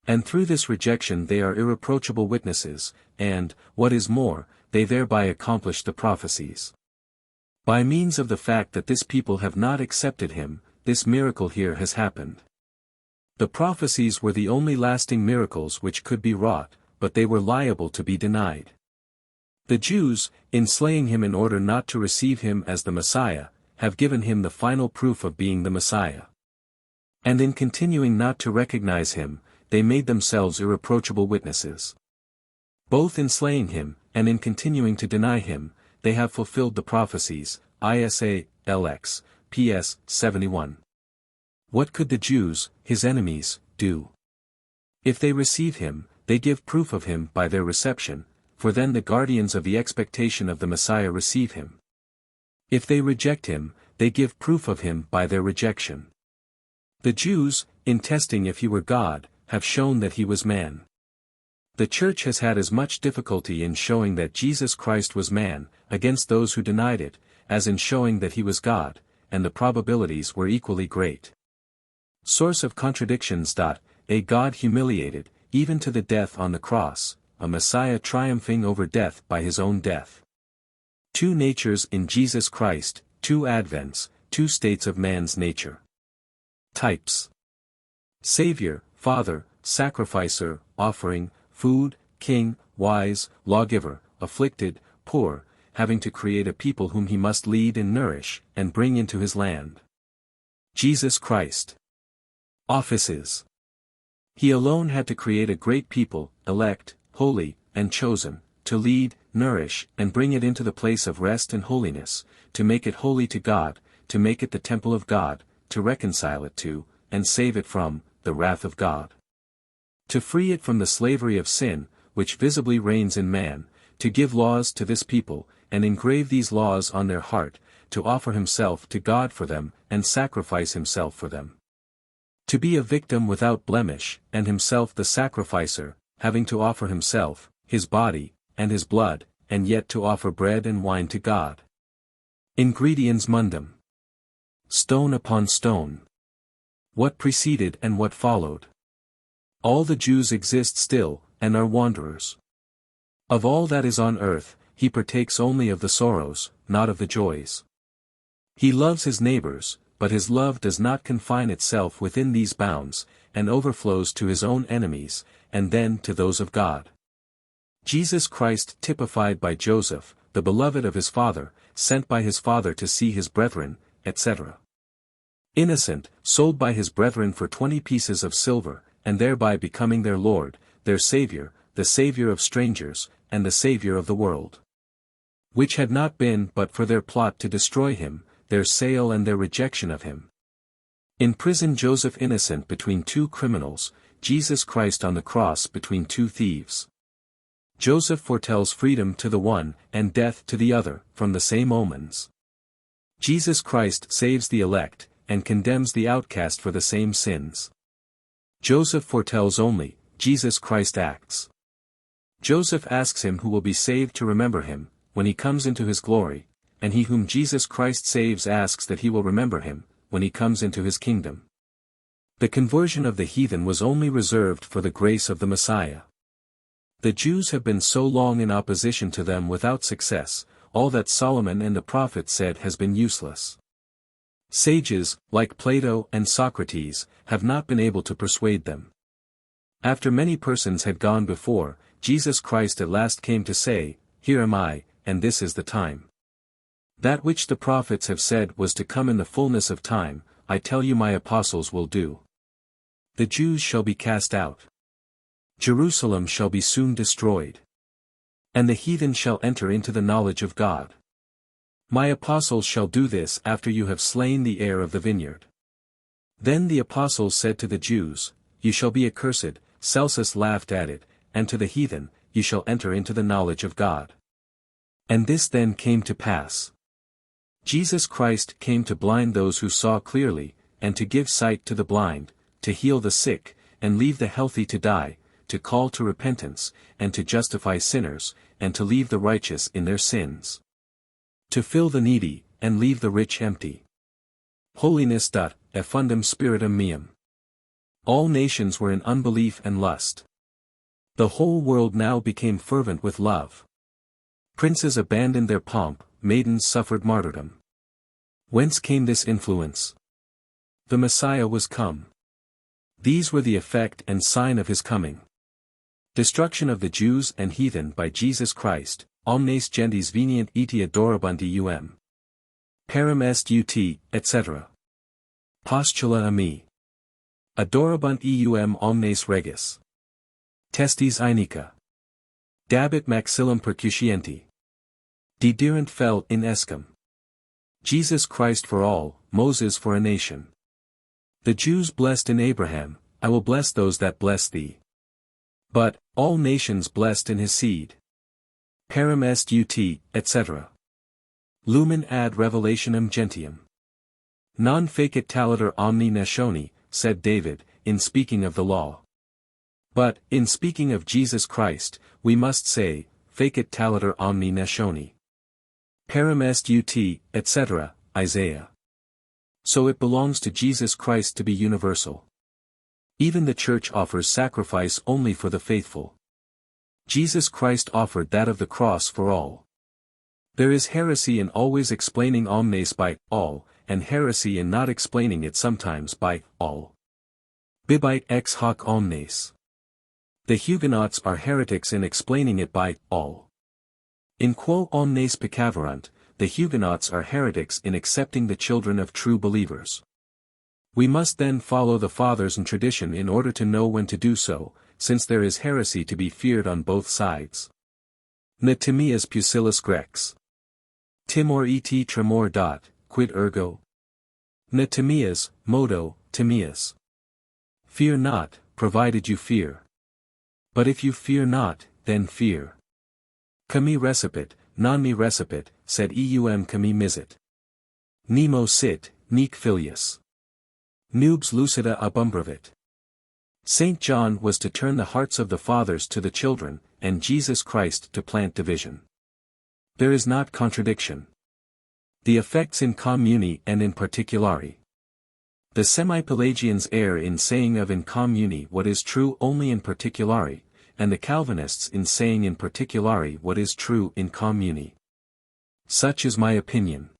And through this rejection they are irreproachable witnesses, and, what is more, they thereby accomplish the prophecies. By means of the fact that this people have not accepted him, this miracle here has happened. The prophecies were the only lasting miracles which could be wrought, but they were liable to be denied. The Jews, in slaying him in order not to receive him as the Messiah, have given him the final proof of being the Messiah. And in continuing not to recognize him, they made themselves irreproachable witnesses. Both in slaying him, and in continuing to deny him, they have fulfilled the prophecies, Isa. LX, PS. 71. What could the Jews, his enemies, do? If they receive him, they give proof of him by their reception, for then the guardians of the expectation of the Messiah receive him. If they reject him, they give proof of him by their rejection. The Jews, in testing if he were God, have shown that he was man. The Church has had as much difficulty in showing that Jesus Christ was man, against those who denied it, as in showing that he was God, and the probabilities were equally great. Source of contradictions. A God humiliated, even to the death on the cross, a Messiah triumphing over death by his own death. Two natures in Jesus Christ, two advents, two states of man's nature. Types. Savior, Father, Sacrificer, Offering, Food, King, Wise, Lawgiver, Afflicted, Poor, having to create a people whom he must lead and nourish, and bring into his land. Jesus Christ. Offices. He alone had to create a great people, elect, holy, and chosen, to lead, nourish, and bring it into the place of rest and holiness, to make it holy to God, to make it the temple of God, to reconcile it to, and save it from, the wrath of God. To free it from the slavery of sin, which visibly reigns in man, to give laws to this people, and engrave these laws on their heart, to offer himself to God for them, and sacrifice himself for them. To be a victim without blemish, and himself the sacrificer, having to offer himself, his body, and his blood, and yet to offer bread and wine to God. Ingrediens mundum. Stone upon stone. What preceded and what followed. All the Jews exist still, and are wanderers. Of all that is on earth, he partakes only of the sorrows, not of the joys. He loves his neighbors, but his love does not confine itself within these bounds, and overflows to his own enemies, and then to those of God. Jesus Christ typified by Joseph, the beloved of his father, sent by his father to see his brethren, etc. Innocent, sold by his brethren for 20 pieces of silver, and thereby becoming their Lord, their Savior, the Savior of strangers, and the Savior of the world. Which had not been but for their plot to destroy him, their sale and their rejection of him. In prison Joseph innocent between two criminals, Jesus Christ on the cross between two thieves. Joseph foretells freedom to the one, and death to the other, from the same omens. Jesus Christ saves the elect, and condemns the outcast for the same sins. Joseph foretells only, Jesus Christ acts. Joseph asks him who will be saved to remember him, when he comes into his glory, and he whom Jesus Christ saves asks that he will remember him, when he comes into his kingdom. The conversion of the heathen was only reserved for the grace of the Messiah. The Jews have been so long in opposition to them without success, all that Solomon and the prophets said has been useless. Sages, like Plato and Socrates, have not been able to persuade them. After many persons had gone before, Jesus Christ at last came to say, "Here am I, and this is the time." That which the prophets have said was to come in the fullness of time, I tell you my apostles will do. The Jews shall be cast out. Jerusalem shall be soon destroyed. And the heathen shall enter into the knowledge of God. My apostles shall do this after you have slain the heir of the vineyard. Then the apostles said to the Jews, You shall be accursed. Celsus laughed at it, and to the heathen, You shall enter into the knowledge of God. And this then came to pass. Jesus Christ came to blind those who saw clearly, and to give sight to the blind, to heal the sick, and leave the healthy to die, to call to repentance, and to justify sinners, and to leave the righteous in their sins. To fill the needy, and leave the rich empty. Holiness. Effundum spiritum meum. All nations were in unbelief and lust. The whole world now became fervent with love. Princes abandoned their pomp, maidens suffered martyrdom. Whence came this influence? The Messiah was come. These were the effect and sign of his coming. Destruction of the Jews and heathen by Jesus Christ, omnes gentes venient eti adorabunt eum. Param est ut, etc. Postula a me. Adorabunt eum omnes regis. Testes inica. Dabit maxillum percuscienti. Dederent fel in escum. Jesus Christ for all, Moses for a nation. The Jews blessed in Abraham, I will bless those that bless thee. But, all nations blessed in his seed. Param est ut, etc. Lumen ad revelationem gentium. Non facit taliter omni nationi, said David, in speaking of the law. But, in speaking of Jesus Christ, we must say, facit taliter omni nationi. Param est ut, etc., Isaiah. So it belongs to Jesus Christ to be universal. Even the Church offers sacrifice only for the faithful. Jesus Christ offered that of the cross for all. There is heresy in always explaining omnes by all, and heresy in not explaining it sometimes by all. Bibite ex hoc omnes. The Huguenots are heretics in explaining it by all. In quo omnes peccaverunt, the Huguenots are heretics in accepting the children of true believers. We must then follow the Fathers and tradition in order to know when to do so, since there is heresy to be feared on both sides. Ne timias pusillus grex. Timor et tremor dot, quid ergo? Ne timias, modo, timias. Fear not, provided you fear. But if you fear not, then fear. Cami recipit, non mi recipit, sed eum cami misit. Nemo sit, nec filius. Nubes lucida abumbravit. Saint John was to turn the hearts of the fathers to the children, and Jesus Christ to plant division. There is not contradiction. The effects in communi and in particulari. The semi-Pelagians err in saying of in communi what is true only in particulari, and the Calvinists in saying in particulari what is true in communi. Such is my opinion.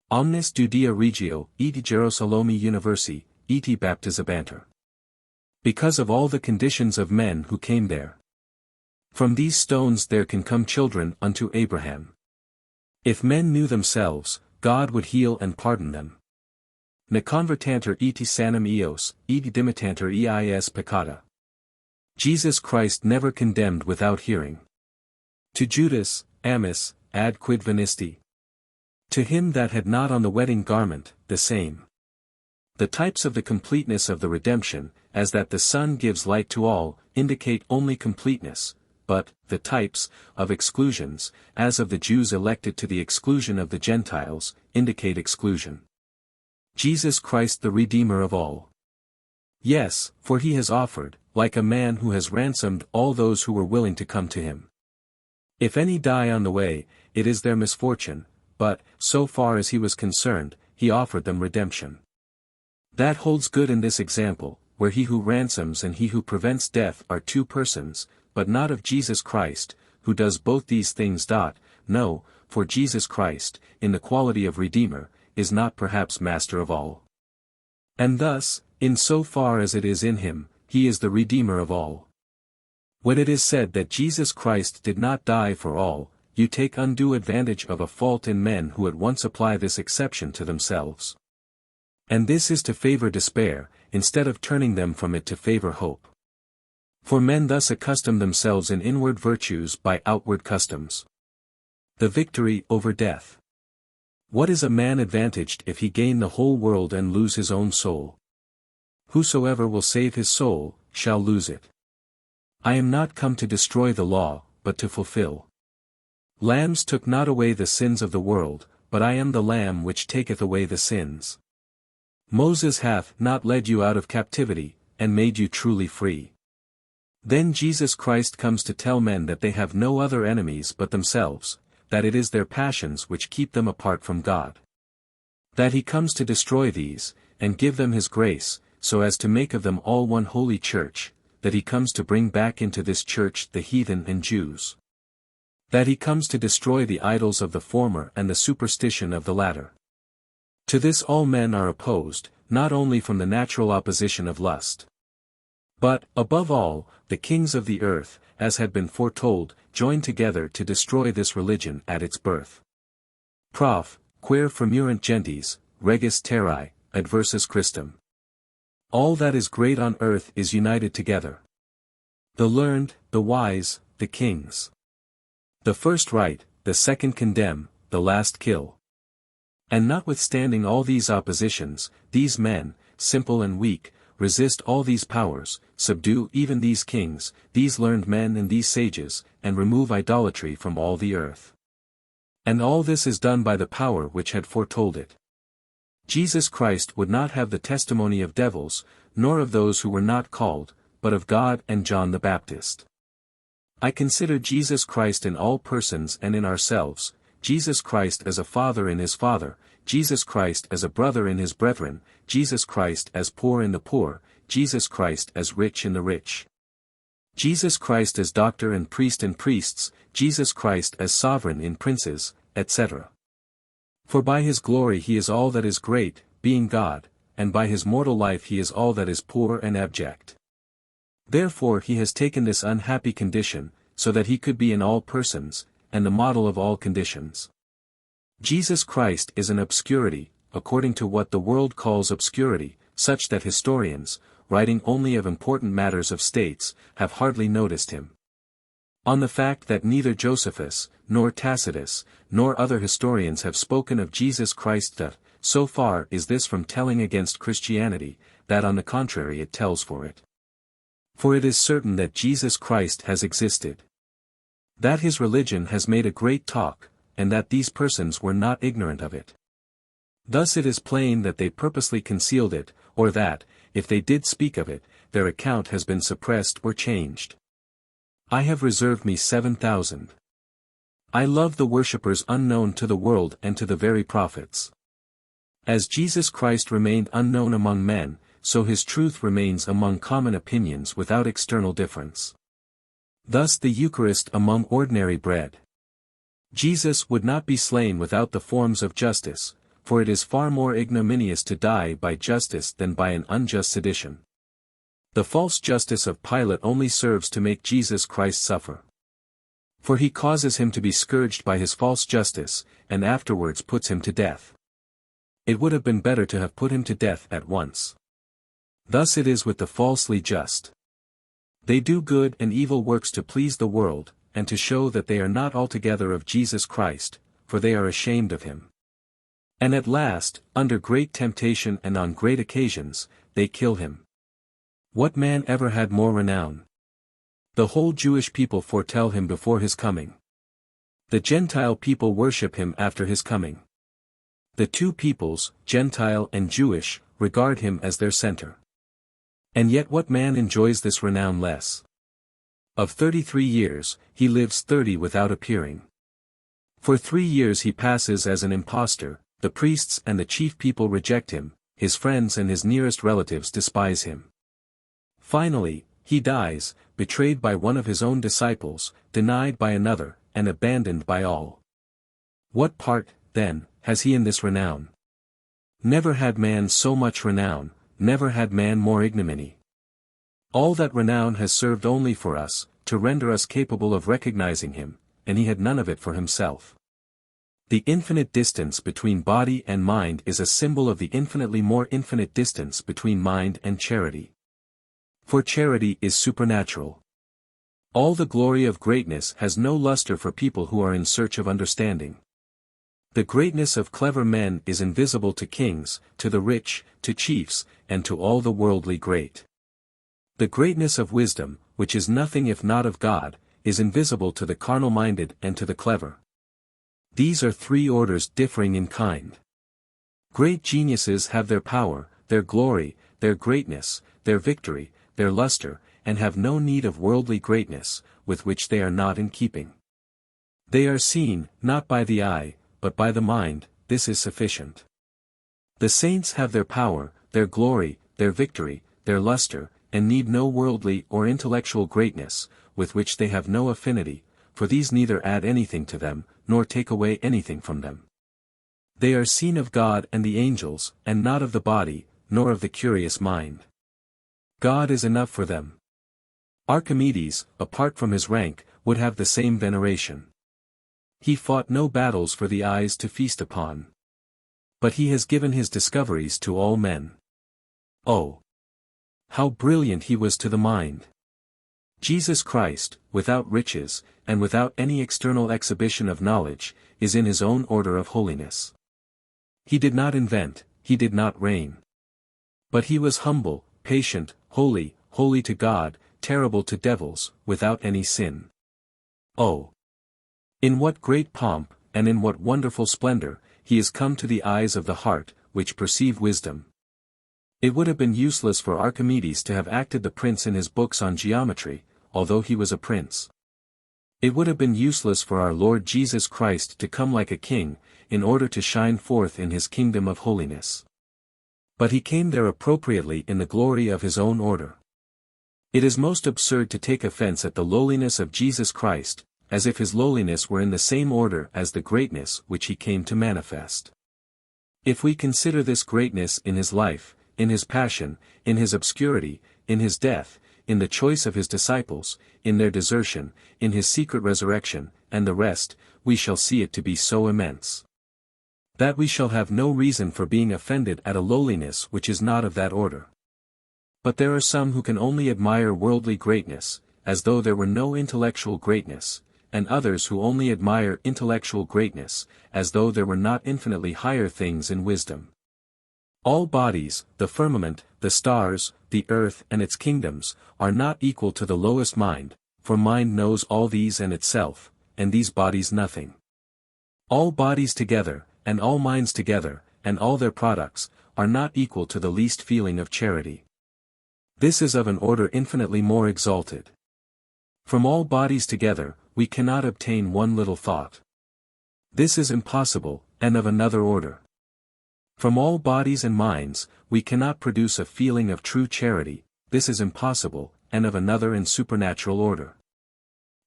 Omnes Judea regio, eti Jerusalomi universi, eti baptizabanter. Because of all the conditions of men who came there. From these stones there can come children unto Abraham. If men knew themselves, God would heal and pardon them. Ne convertanter eti sanum eos, eti dimitanter eis peccata. Jesus Christ never condemned without hearing. To Judas, amis, ad quid venisti. To him that had not on the wedding garment, the same. The types of the completeness of the redemption, as that the Son gives light to all, indicate only completeness, but, the types, of exclusions, as of the Jews elected to the exclusion of the Gentiles, indicate exclusion. Jesus Christ the Redeemer of all. Yes, for he has offered, like a man who has ransomed all those who were willing to come to him. If any die on the way, it is their misfortune, but, so far as he was concerned, he offered them redemption. That holds good in this example, where he who ransoms and he who prevents death are two persons, but not of Jesus Christ, who does both these things. No, for Jesus Christ, in the quality of Redeemer, is not perhaps master of all. And thus, in so far as it is in him, he is the Redeemer of all. When it is said that Jesus Christ did not die for all, you take undue advantage of a fault in men who at once apply this exception to themselves. And this is to favor despair, instead of turning them from it to favor hope. For men thus accustom themselves in inward virtues by outward customs. The victory over death. What is a man advantaged if he gain the whole world and lose his own soul? Whosoever will save his soul, shall lose it. I am not come to destroy the law, but to fulfill. Lambs took not away the sins of the world, but I am the Lamb which taketh away the sins. Moses hath not led you out of captivity, and made you truly free. Then Jesus Christ comes to tell men that they have no other enemies but themselves, that it is their passions which keep them apart from God. That he comes to destroy these, and give them his grace, so as to make of them all one holy church, that he comes to bring back into this church the heathen and Jews. That he comes to destroy the idols of the former and the superstition of the latter. To this all men are opposed, not only from the natural opposition of lust. But, above all, the kings of the earth, as had been foretold, join together to destroy this religion at its birth. Prof. Quaere framurent gentes, regis terrae, adversus Christum. All that is great on earth is united together. The learned, the wise, the kings. The first right, the second condemn, the last kill. And notwithstanding all these oppositions, these men, simple and weak, resist all these powers, subdue even these kings, these learned men and these sages, and remove idolatry from all the earth. And all this is done by the power which had foretold it. Jesus Christ would not have the testimony of devils, nor of those who were not called, but of God and John the Baptist. I consider Jesus Christ in all persons and in ourselves, Jesus Christ as a father in his Father, Jesus Christ as a brother in his brethren, Jesus Christ as poor in the poor, Jesus Christ as rich in the rich. Jesus Christ as doctor and priest in priests, Jesus Christ as sovereign in princes, etc. For by his glory he is all that is great, being God, and by his mortal life he is all that is poor and abject. Therefore he has taken this unhappy condition, so that he could be in all persons, and the model of all conditions. Jesus Christ is an obscurity, according to what the world calls obscurity, such that historians, writing only of important matters of states, have hardly noticed him. On the fact that neither Josephus, nor Tacitus, nor other historians have spoken of Jesus Christ, that, so far is this from telling against Christianity, that on the contrary it tells for it. For it is certain that Jesus Christ has existed. That his religion has made a great talk, and that these persons were not ignorant of it. Thus it is plain that they purposely concealed it, or that, if they did speak of it, their account has been suppressed or changed. I have reserved me 7,000. I love the worshippers unknown to the world and to the very prophets. As Jesus Christ remained unknown among men, so his truth remains among common opinions without external difference. Thus the Eucharist among ordinary bread. Jesus would not be slain without the forms of justice, for it is far more ignominious to die by justice than by an unjust sedition. The false justice of Pilate only serves to make Jesus Christ suffer. For he causes him to be scourged by his false justice, and afterwards puts him to death. It would have been better to have put him to death at once. Thus it is with the falsely just. They do good and evil works to please the world, and to show that they are not altogether of Jesus Christ, for they are ashamed of him. And at last, under great temptation and on great occasions, they kill him. What man ever had more renown? The whole Jewish people foretell him before his coming. The Gentile people worship him after his coming. The two peoples, Gentile and Jewish, regard him as their center. And yet what man enjoys this renown less? Of 33 years, he lives 30 without appearing. For 3 years he passes as an impostor, the priests and the chief people reject him, his friends and his nearest relatives despise him. Finally, he dies, betrayed by one of his own disciples, denied by another, and abandoned by all. What part, then, has he in this renown? Never had man so much renown, never had man more ignominy. All that renown has served only for us, to render us capable of recognizing him, and he had none of it for himself. The infinite distance between body and mind is a symbol of the infinitely more infinite distance between mind and charity. For charity is supernatural. All the glory of greatness has no luster for people who are in search of understanding. The greatness of clever men is invisible to kings, to the rich, to chiefs, and to all the worldly great. The greatness of wisdom, which is nothing if not of God, is invisible to the carnal-minded and to the clever. These are three orders differing in kind. Great geniuses have their power, their glory, their greatness, their victory, their luster, and have no need of worldly greatness, with which they are not in keeping. They are seen, not by the eye, but by the mind, this is sufficient. The saints have their power, their glory, their victory, their luster, and need no worldly or intellectual greatness, with which they have no affinity, for these neither add anything to them, nor take away anything from them. They are seen of God and the angels, and not of the body, nor of the curious mind. God is enough for them. Archimedes, apart from his rank, would have the same veneration. He fought no battles for the eyes to feast upon. But he has given his discoveries to all men. Oh! How brilliant he was to the mind! Jesus Christ, without riches, and without any external exhibition of knowledge, is in his own order of holiness. He did not invent, he did not reign. But he was humble, patient, holy, holy to God, terrible to devils, without any sin. Oh! In what great pomp, and in what wonderful splendor, he is come to the eyes of the heart, which perceive wisdom. It would have been useless for Archimedes to have acted the prince in his books on geometry, although he was a prince. It would have been useless for our Lord Jesus Christ to come like a king, in order to shine forth in his kingdom of holiness. But he came there appropriately in the glory of his own order. It is most absurd to take offense at the lowliness of Jesus Christ, as if his lowliness were in the same order as the greatness which he came to manifest. If we consider this greatness in his life, in his passion, in his obscurity, in his death, in the choice of his disciples, in their desertion, in his secret resurrection, and the rest, we shall see it to be so immense that we shall have no reason for being offended at a lowliness which is not of that order. But there are some who can only admire worldly greatness, as though there were no intellectual greatness, and others who only admire intellectual greatness, as though there were not infinitely higher things in wisdom. All bodies, the firmament, the stars, the earth and its kingdoms, are not equal to the lowest mind, for mind knows all these and itself, and these bodies nothing. All bodies together, and all minds together, and all their products, are not equal to the least feeling of charity. This is of an order infinitely more exalted. From all bodies together, we cannot obtain one little thought. This is impossible, and of another order. From all bodies and minds, we cannot produce a feeling of true charity, this is impossible, and of another and supernatural order.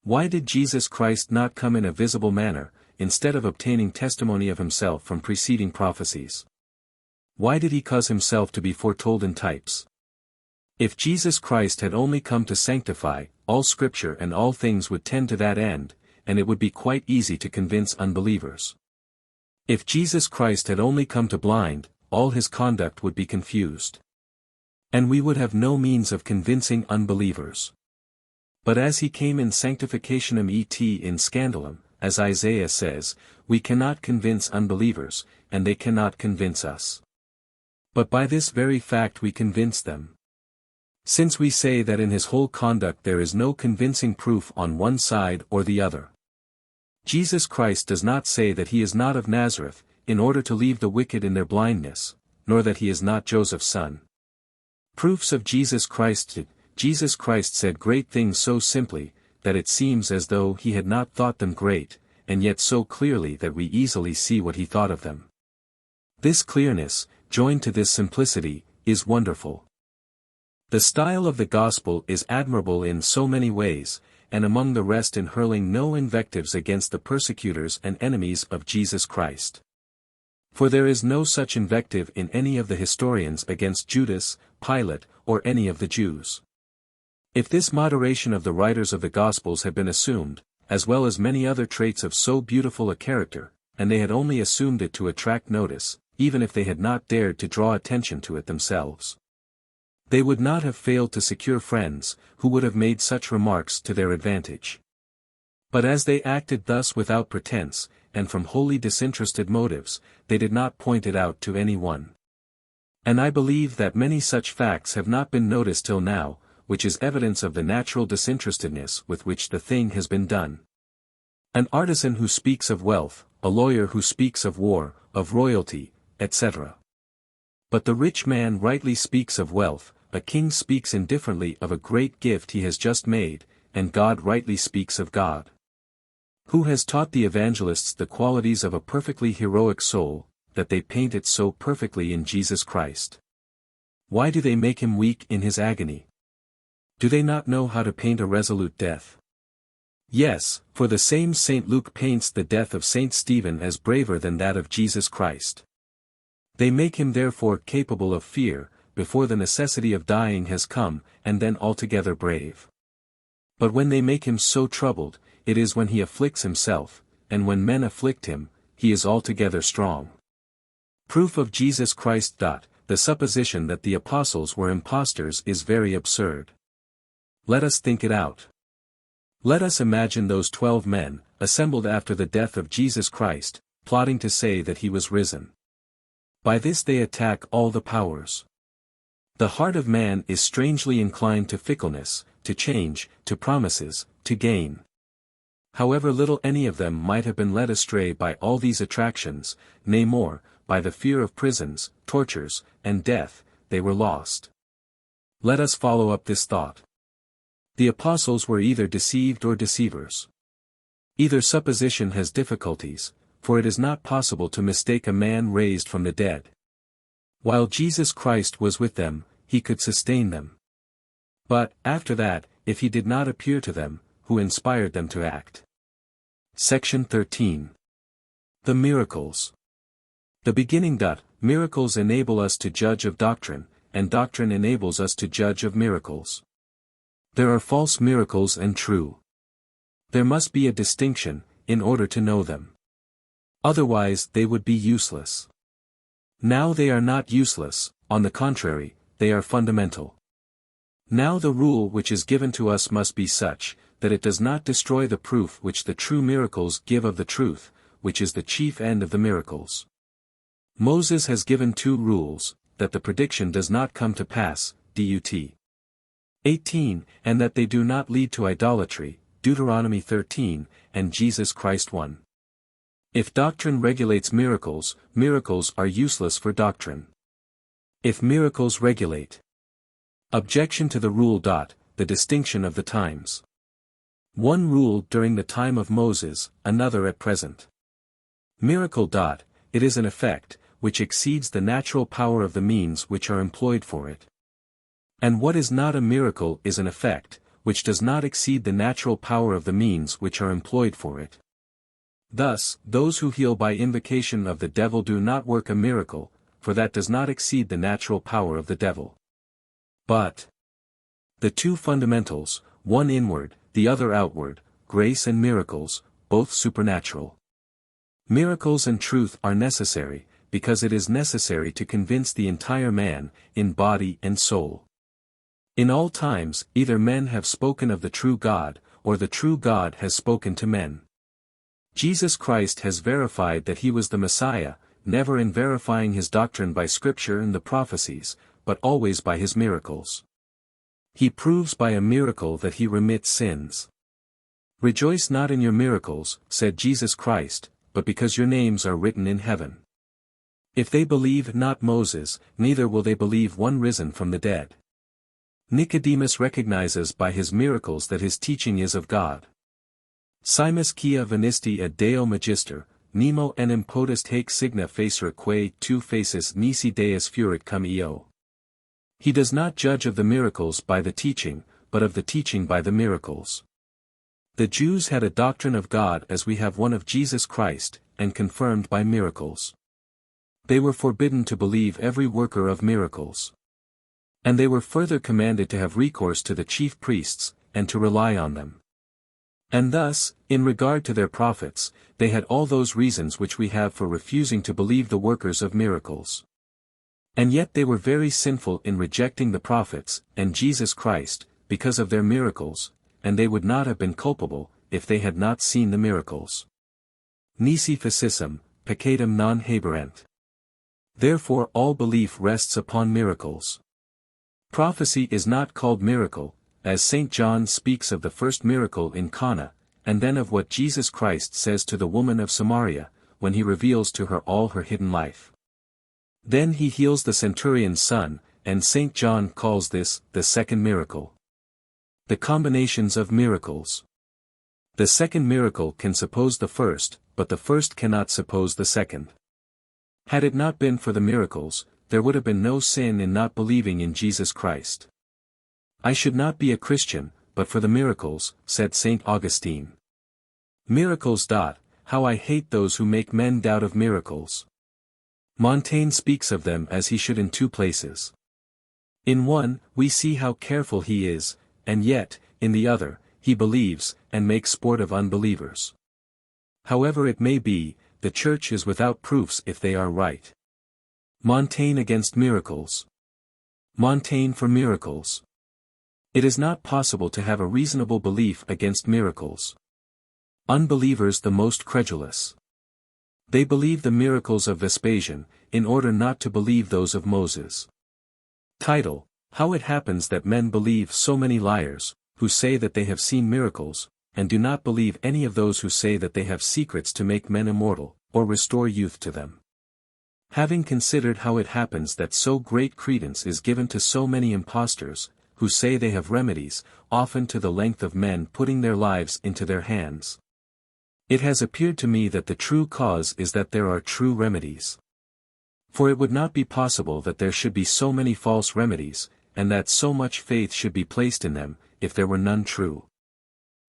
Why did Jesus Christ not come in a visible manner, instead of obtaining testimony of himself from preceding prophecies? Why did he cause himself to be foretold in types? If Jesus Christ had only come to sanctify, all Scripture and all things would tend to that end, and it would be quite easy to convince unbelievers. If Jesus Christ had only come to blind, all his conduct would be confused. And we would have no means of convincing unbelievers. But as he came in sanctificationem et in scandalum, as Isaiah says, we cannot convince unbelievers, and they cannot convince us. But by this very fact we convince them. Since we say that in his whole conduct there is no convincing proof on one side or the other. Jesus Christ does not say that he is not of Nazareth, in order to leave the wicked in their blindness, nor that he is not Joseph's son. Proofs of Jesus Christ. Jesus Christ said great things so simply, that it seems as though he had not thought them great, and yet so clearly that we easily see what he thought of them. This clearness, joined to this simplicity, is wonderful. The style of the gospel is admirable in so many ways, and among the rest in hurling no invectives against the persecutors and enemies of Jesus Christ. For there is no such invective in any of the historians against Judas, Pilate, or any of the Jews. If this moderation of the writers of the Gospels had been assumed, as well as many other traits of so beautiful a character, and they had only assumed it to attract notice, even if they had not dared to draw attention to it themselves, they would not have failed to secure friends, who would have made such remarks to their advantage. But as they acted thus without pretense, and from wholly disinterested motives, they did not point it out to any one. And I believe that many such facts have not been noticed till now, which is evidence of the natural disinterestedness with which the thing has been done. An artisan who speaks of wealth, a lawyer who speaks of war, of royalty, etc. But the rich man rightly speaks of wealth, a king speaks indifferently of a great gift he has just made, and God rightly speaks of God. Who has taught the evangelists the qualities of a perfectly heroic soul, that they paint it so perfectly in Jesus Christ? Why do they make him weak in his agony? Do they not know how to paint a resolute death? Yes, for the same St. Luke paints the death of St. Stephen as braver than that of Jesus Christ. They make him therefore capable of fear, before the necessity of dying has come, and then altogether brave. But when they make him so troubled, it is when he afflicts himself, and when men afflict him, he is altogether strong. Proof of Jesus Christ. The supposition that the apostles were impostors is very absurd. Let us think it out. Let us imagine those 12 men, assembled after the death of Jesus Christ, plotting to say that he was risen. By this they attack all the powers. The heart of man is strangely inclined to fickleness, to change, to promises, to gain. However little any of them might have been led astray by all these attractions, nay more, by the fear of prisons, tortures, and death, they were lost. Let us follow up this thought. The apostles were either deceived or deceivers. Either supposition has difficulties, for it is not possible to mistake a man raised from the dead. While Jesus Christ was with them, he could sustain them. But, after that, if he did not appear to them, who inspired them to act? Section 13. The miracles. The beginning. Miracles enable us to judge of doctrine, and doctrine enables us to judge of miracles. There are false miracles and true. There must be a distinction, in order to know them. Otherwise they would be useless. Now they are not useless, on the contrary, they are fundamental. Now the rule which is given to us must be such, that it does not destroy the proof which the true miracles give of the truth, which is the chief end of the miracles. Moses has given 2 rules, that the prediction does not come to pass, Dut. 18, and that they do not lead to idolatry, Deuteronomy 13, and Jesus Christ 1. If doctrine regulates miracles, miracles are useless for doctrine. If miracles regulate. Objection to the rule. The distinction of the times. One ruled during the time of Moses, another at present. Miracle. It is an effect, which exceeds the natural power of the means which are employed for it. And what is not a miracle is an effect, which does not exceed the natural power of the means which are employed for it. Thus, those who heal by invocation of the devil do not work a miracle, for that does not exceed the natural power of the devil. But the 2 fundamentals, one inward, the other outward, grace and miracles, both supernatural. Miracles and truth are necessary, because it is necessary to convince the entire man, in body and soul. In all times, either men have spoken of the true God, or the true God has spoken to men. Jesus Christ has verified that he was the Messiah, never in verifying his doctrine by Scripture and the prophecies, but always by his miracles. He proves by a miracle that he remits sins. Rejoice not in your miracles, said Jesus Christ, but because your names are written in heaven. If they believe not Moses, neither will they believe one risen from the dead. Nicodemus recognizes by his miracles that his teaching is of God. Simus quia venisti ad Deo magister, nemo enim potest haec signa facere quae tu faces nisi Deus furit cum eo. He does not judge of the miracles by the teaching, but of the teaching by the miracles. The Jews had a doctrine of God as we have one of Jesus Christ, and confirmed by miracles. They were forbidden to believe every worker of miracles. And they were further commanded to have recourse to the chief priests, and to rely on them. And thus, in regard to their prophets, they had all those reasons which we have for refusing to believe the workers of miracles. And yet they were very sinful in rejecting the prophets, and Jesus Christ, because of their miracles, and they would not have been culpable, if they had not seen the miracles. Nisi facissem, peccatum non haberent. Therefore all belief rests upon miracles. Prophecy is not called miracle, as St. John speaks of the first miracle in Cana, and then of what Jesus Christ says to the woman of Samaria, when he reveals to her all her hidden life. Then he heals the centurion's son, and St. John calls this, the second miracle. The combinations of miracles. The second miracle can suppose the first, but the first cannot suppose the second. Had it not been for the miracles, there would have been no sin in not believing in Jesus Christ. I should not be a Christian, but for the miracles, said St. Augustine. Miracles. How I hate those who make men doubt of miracles. Montaigne speaks of them as he should in 2 places. In one, we see how careful he is, and yet, in the other, he believes, and makes sport of unbelievers. However it may be, the Church is without proofs if they are right. Montaigne against miracles. Montaigne for miracles. It is not possible to have a reasonable belief against miracles. Unbelievers the most credulous. They believe the miracles of Vespasian, in order not to believe those of Moses. Title: How it happens that men believe so many liars, who say that they have seen miracles, and do not believe any of those who say that they have secrets to make men immortal, or restore youth to them. Having considered how it happens that so great credence is given to so many impostors, who say they have remedies, often to the length of men putting their lives into their hands, it has appeared to me that the true cause is that there are true remedies. For it would not be possible that there should be so many false remedies, and that so much faith should be placed in them, if there were none true.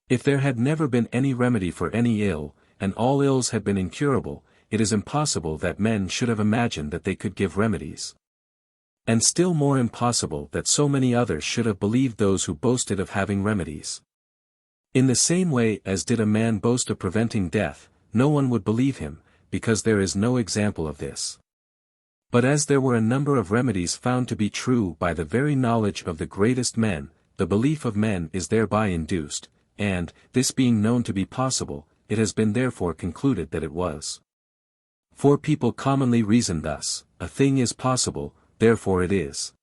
If there had never been any remedy for any ill, and all ills had been incurable, it is impossible that men should have imagined that they could give remedies. And still more impossible that so many others should have believed those who boasted of having remedies. In the same way as did a man boast of preventing death, no one would believe him, because there is no example of this. But as there were a number of remedies found to be true by the very knowledge of the greatest men, the belief of men is thereby induced, and, this being known to be possible, it has been therefore concluded that it was. For people commonly reason thus: a thing is possible, therefore it is.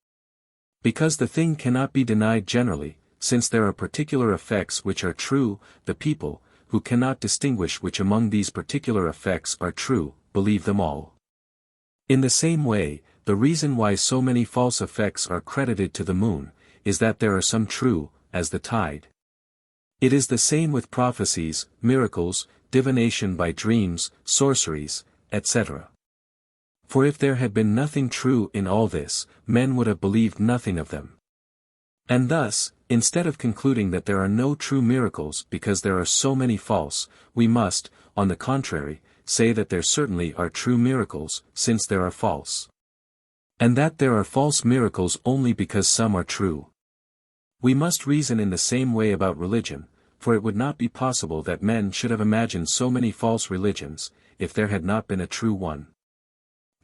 Because the thing cannot be denied generally, since there are particular effects which are true, the people, who cannot distinguish which among these particular effects are true, believe them all. In the same way, the reason why so many false effects are credited to the moon, is that there are some true, as the tide. It is the same with prophecies, miracles, divination by dreams, sorceries, etc. For if there had been nothing true in all this, men would have believed nothing of them. And thus, instead of concluding that there are no true miracles because there are so many false, we must, on the contrary, say that there certainly are true miracles, since there are false. And that there are false miracles only because some are true. We must reason in the same way about religion, for it would not be possible that men should have imagined so many false religions, if there had not been a true one.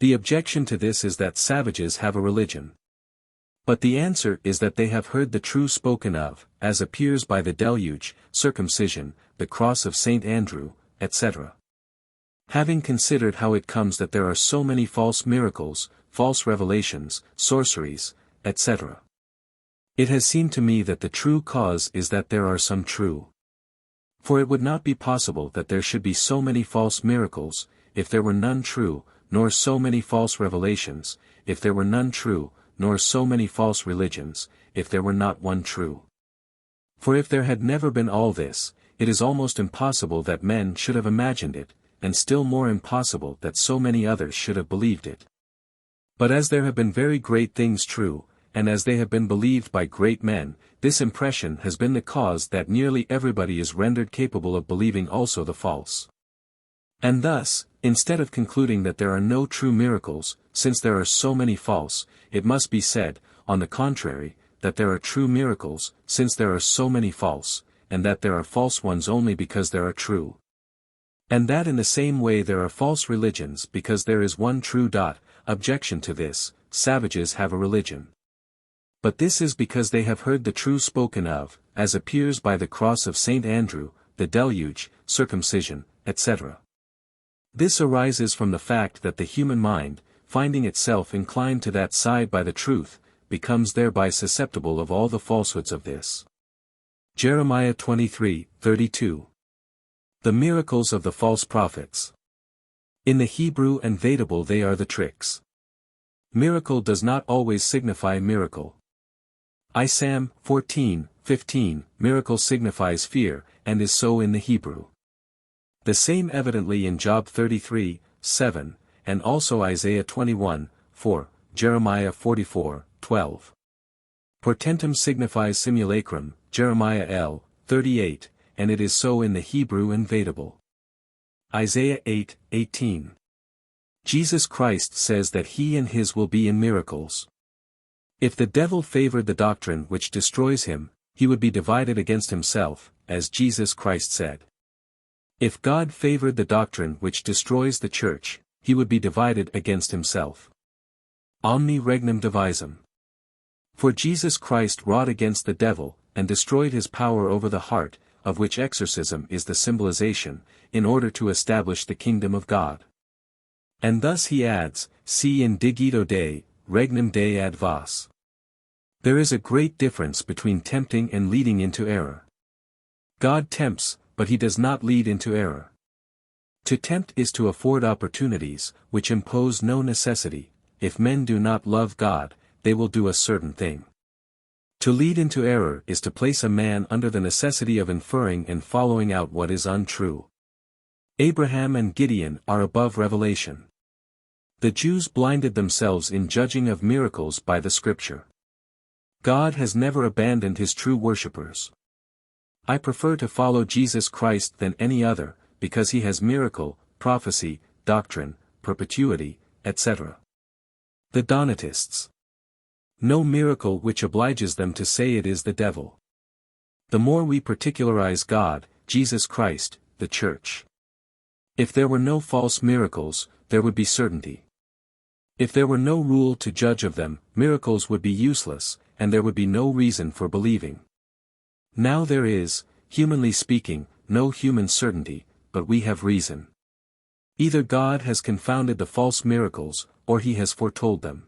The objection to this is that savages have a religion. But the answer is that they have heard the true spoken of, as appears by the deluge, circumcision, the cross of St. Andrew, etc. Having considered how it comes that there are so many false miracles, false revelations, sorceries, etc. It has seemed to me that the true cause is that there are some true. For it would not be possible that there should be so many false miracles, if there were none true, nor so many false revelations, if there were none true, nor so many false religions, if there were not one true. For if there had never been all this, it is almost impossible that men should have imagined it, and still more impossible that so many others should have believed it. But as there have been very great things true, and as they have been believed by great men, this impression has been the cause that nearly everybody is rendered capable of believing also the false. And thus, instead of concluding that there are no true miracles, since there are so many false, it must be said, on the contrary, that there are true miracles, since there are so many false, and that there are false ones only because there are true. And that in the same way there are false religions because there is one true. Objection to this: savages have a religion. But this is because they have heard the true spoken of, as appears by the cross of St. Andrew, the deluge, circumcision, etc. This arises from the fact that the human mind, finding itself inclined to that side by the truth, becomes thereby susceptible of all the falsehoods of this. Jeremiah 23:32. The miracles of the false prophets. In the Hebrew and Vedable they are the tricks. Miracle does not always signify miracle. Isam 14:15, miracle signifies fear, and is so in the Hebrew. The same evidently in Job 33:7, and also Isaiah 21:4, Jeremiah 44:12. Portentum signifies simulacrum, Jeremiah L:38, and it is so in the Hebrew and Vedable. Isaiah 8:18. Jesus Christ says that he and his will be in miracles. If the devil favored the doctrine which destroys him, he would be divided against himself, as Jesus Christ said. If God favored the doctrine which destroys the church, he would be divided against himself. Omni regnum divisum. For Jesus Christ wrought against the devil, and destroyed his power over the heart, of which exorcism is the symbolization, in order to establish the kingdom of God. And thus he adds, si indigito Dei, regnum Dei ad vos. There is a great difference between tempting and leading into error. God tempts, but he does not lead into error. To tempt is to afford opportunities, which impose no necessity. If men do not love God, they will do a certain thing. To lead into error is to place a man under the necessity of inferring and following out what is untrue. Abraham and Gideon are above revelation. The Jews blinded themselves in judging of miracles by the Scripture. God has never abandoned his true worshippers. I prefer to follow Jesus Christ than any other, because he has miracle, prophecy, doctrine, perpetuity, etc. The Donatists. No miracle which obliges them to say it is the devil. The more we particularize God, Jesus Christ, the Church. If there were no false miracles, there would be certainty. If there were no rule to judge of them, miracles would be useless, and there would be no reason for believing. Now there is, humanly speaking, no human certainty, but we have reason. Either God has confounded the false miracles, or he has foretold them.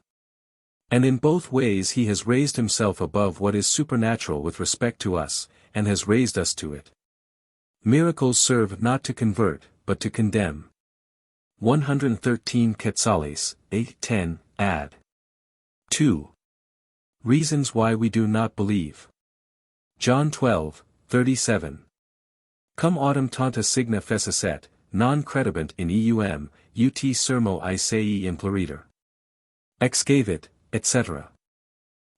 And in both ways he has raised himself above what is supernatural with respect to us, and has raised us to it. Miracles serve not to convert, but to condemn. 113 Quetzales, 8:10, add. 2. Reasons why we do not believe. John 12:37. Cum autem tanta signa fecesset, non credebant in eum, ut sermo Isai imploriter. Excavit, etc.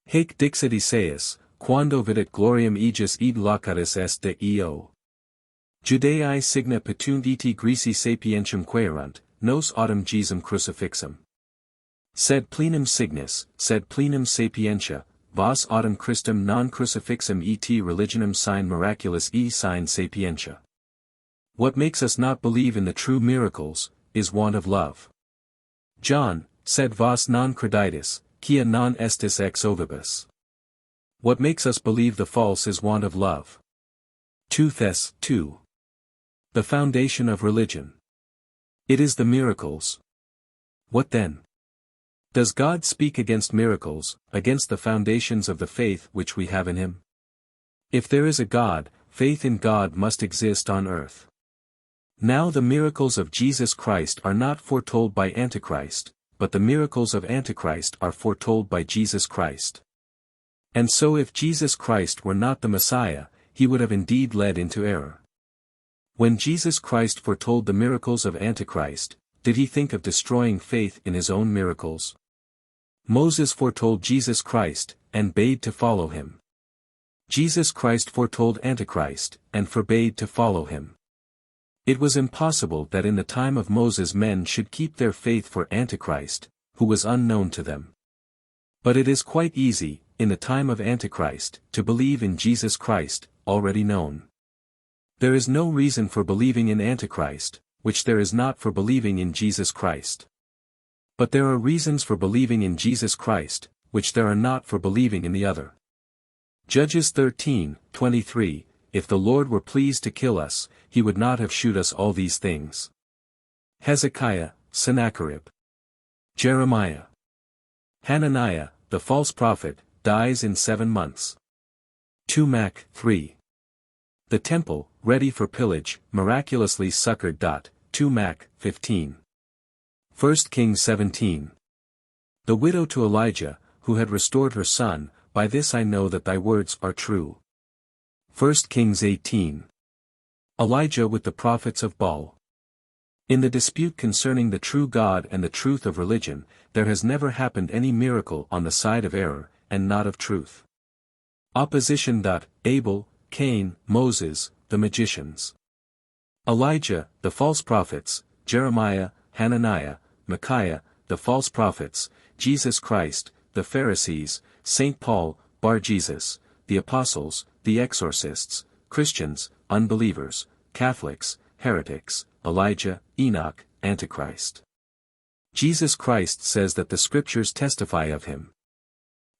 Haec dixit Isaias, quando vidit gloriam aegis id locatus est de eo. Judaei signa petunt iti grisi sapientium quaerunt, nos autem Jesum crucifixum. Sed plenum signis, sed plenum sapientia, vos autem Christum non crucifixum et religionum sine miraculous e sine sapientia. What makes us not believe in the true miracles, is want of love. John, sed vos non creditis, quia non estis ex ovibus. What makes us believe the false is want of love. 2 Thess. 2. The foundation of religion. It is the miracles. What then? Does God speak against miracles, against the foundations of the faith which we have in him? If there is a God, faith in God must exist on earth. Now the miracles of Jesus Christ are not foretold by Antichrist, but the miracles of Antichrist are foretold by Jesus Christ. And so if Jesus Christ were not the Messiah, he would have indeed led into error. When Jesus Christ foretold the miracles of Antichrist, did he think of destroying faith in his own miracles? Moses foretold Jesus Christ, and bade to follow him. Jesus Christ foretold Antichrist, and forbade to follow him. It was impossible that in the time of Moses men should keep their faith for Antichrist, who was unknown to them. But it is quite easy, in the time of Antichrist, to believe in Jesus Christ, already known. There is no reason for believing in Antichrist, which there is not for believing in Jesus Christ. But there are reasons for believing in Jesus Christ, which there are not for believing in the other. Judges 13:23, if the Lord were pleased to kill us, he would not have shewed us all these things. Hezekiah, Sennacherib. Jeremiah. Hananiah, the false prophet, dies in 7 months. 2 Mac. 3. The temple, ready for pillage, miraculously succored. 2 Mac. 15. 1 Kings 17. The widow to Elijah, who had restored her son, by this I know that thy words are true. 1 Kings 18. Elijah with the prophets of Baal. In the dispute concerning the true God and the truth of religion, there has never happened any miracle on the side of error, and not of truth. Opposition. Abel, Cain, Moses, the magicians. Elijah, the false prophets, Jeremiah, Hananiah, Micaiah, the false prophets, Jesus Christ, the Pharisees, St. Paul, Bar-Jesus, the apostles, the exorcists, Christians, unbelievers, Catholics, heretics, Elijah, Enoch, Antichrist. Jesus Christ says that the Scriptures testify of him.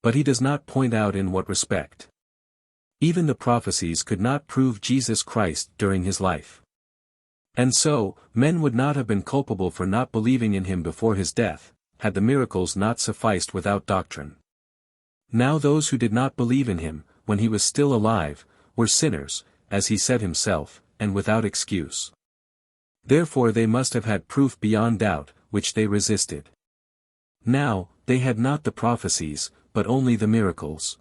But he does not point out in what respect. Even the prophecies could not prove Jesus Christ during his life. And so, men would not have been culpable for not believing in him before his death, had the miracles not sufficed without doctrine. Now those who did not believe in him, when he was still alive, were sinners, as he said himself, and without excuse. Therefore they must have had proof beyond doubt, which they resisted. Now, they had not the prophecies, but only the miracles.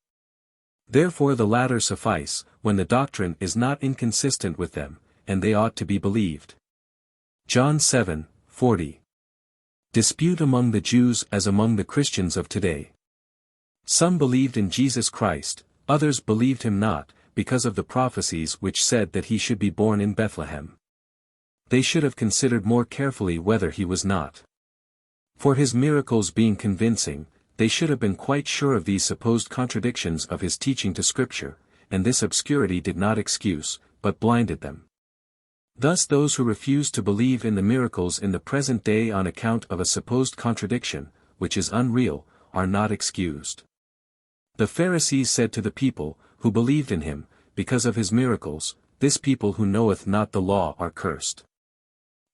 Therefore the latter suffice, when the doctrine is not inconsistent with them, and they ought to be believed. John 7:40. Dispute among the Jews as among the Christians of today. Some believed in Jesus Christ, others believed him not, because of the prophecies which said that he should be born in Bethlehem. They should have considered more carefully whether he was not. For his miracles being convincing, they should have been quite sure of these supposed contradictions of his teaching to Scripture, and this obscurity did not excuse, but blinded them. Thus those who refuse to believe in the miracles in the present day on account of a supposed contradiction, which is unreal, are not excused. The Pharisees said to the people, who believed in him, because of his miracles, this people who knoweth not the law are cursed.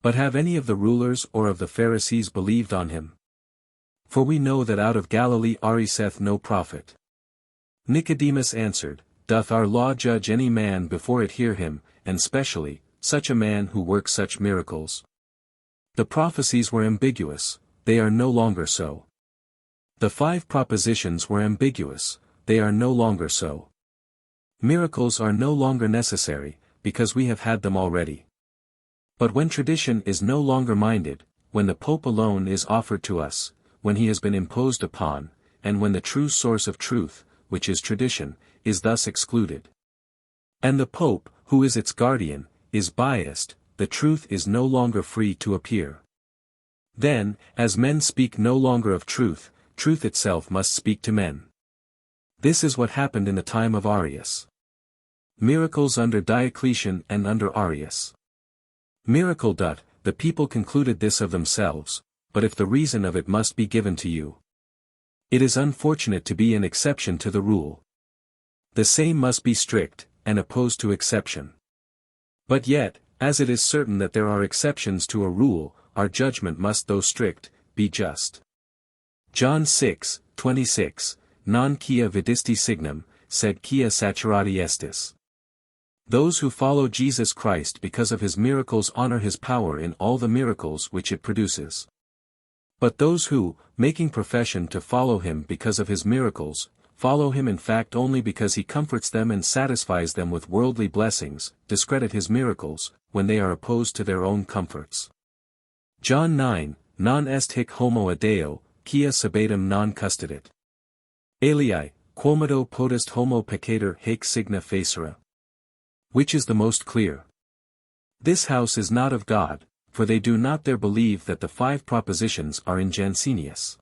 But have any of the rulers or of the Pharisees believed on him? For we know that out of Galilee ariseth no prophet. Nicodemus answered, Doth our law judge any man before it hear him, and specially, such a man who works such miracles? The prophecies were ambiguous, they are no longer so. The 5 propositions were ambiguous, they are no longer so. Miracles are no longer necessary, because we have had them already. But when tradition is no longer minded, when the Pope alone is offered to us, when he has been imposed upon, and when the true source of truth, which is tradition, is thus excluded, and the Pope, who is its guardian, is biased, the truth is no longer free to appear. Then, as men speak no longer of truth, truth itself must speak to men. This is what happened in the time of Arius. Miracles under Diocletian and under Arius. Miracle. The people concluded this of themselves, but if the reason of it must be given to you, it is unfortunate to be an exception to the rule. The same must be strict, and opposed to exception. But yet, as it is certain that there are exceptions to a rule, our judgment must, though strict, be just. John 6:26, Non quia vidisti signum, sed quia sacerati estis. Those who follow Jesus Christ because of his miracles honor his power in all the miracles which it produces. But those who, making profession to follow him because of his miracles, follow him in fact only because he comforts them and satisfies them with worldly blessings, discredit his miracles, when they are opposed to their own comforts. John 9, Non est hic homo a Deo, quia sebatem non custodit. Alii, quomodo potest homo peccator haec signa facere. Which is the most clear? This house is not of God, for they do not there believe that the 5 propositions are in Jansenius.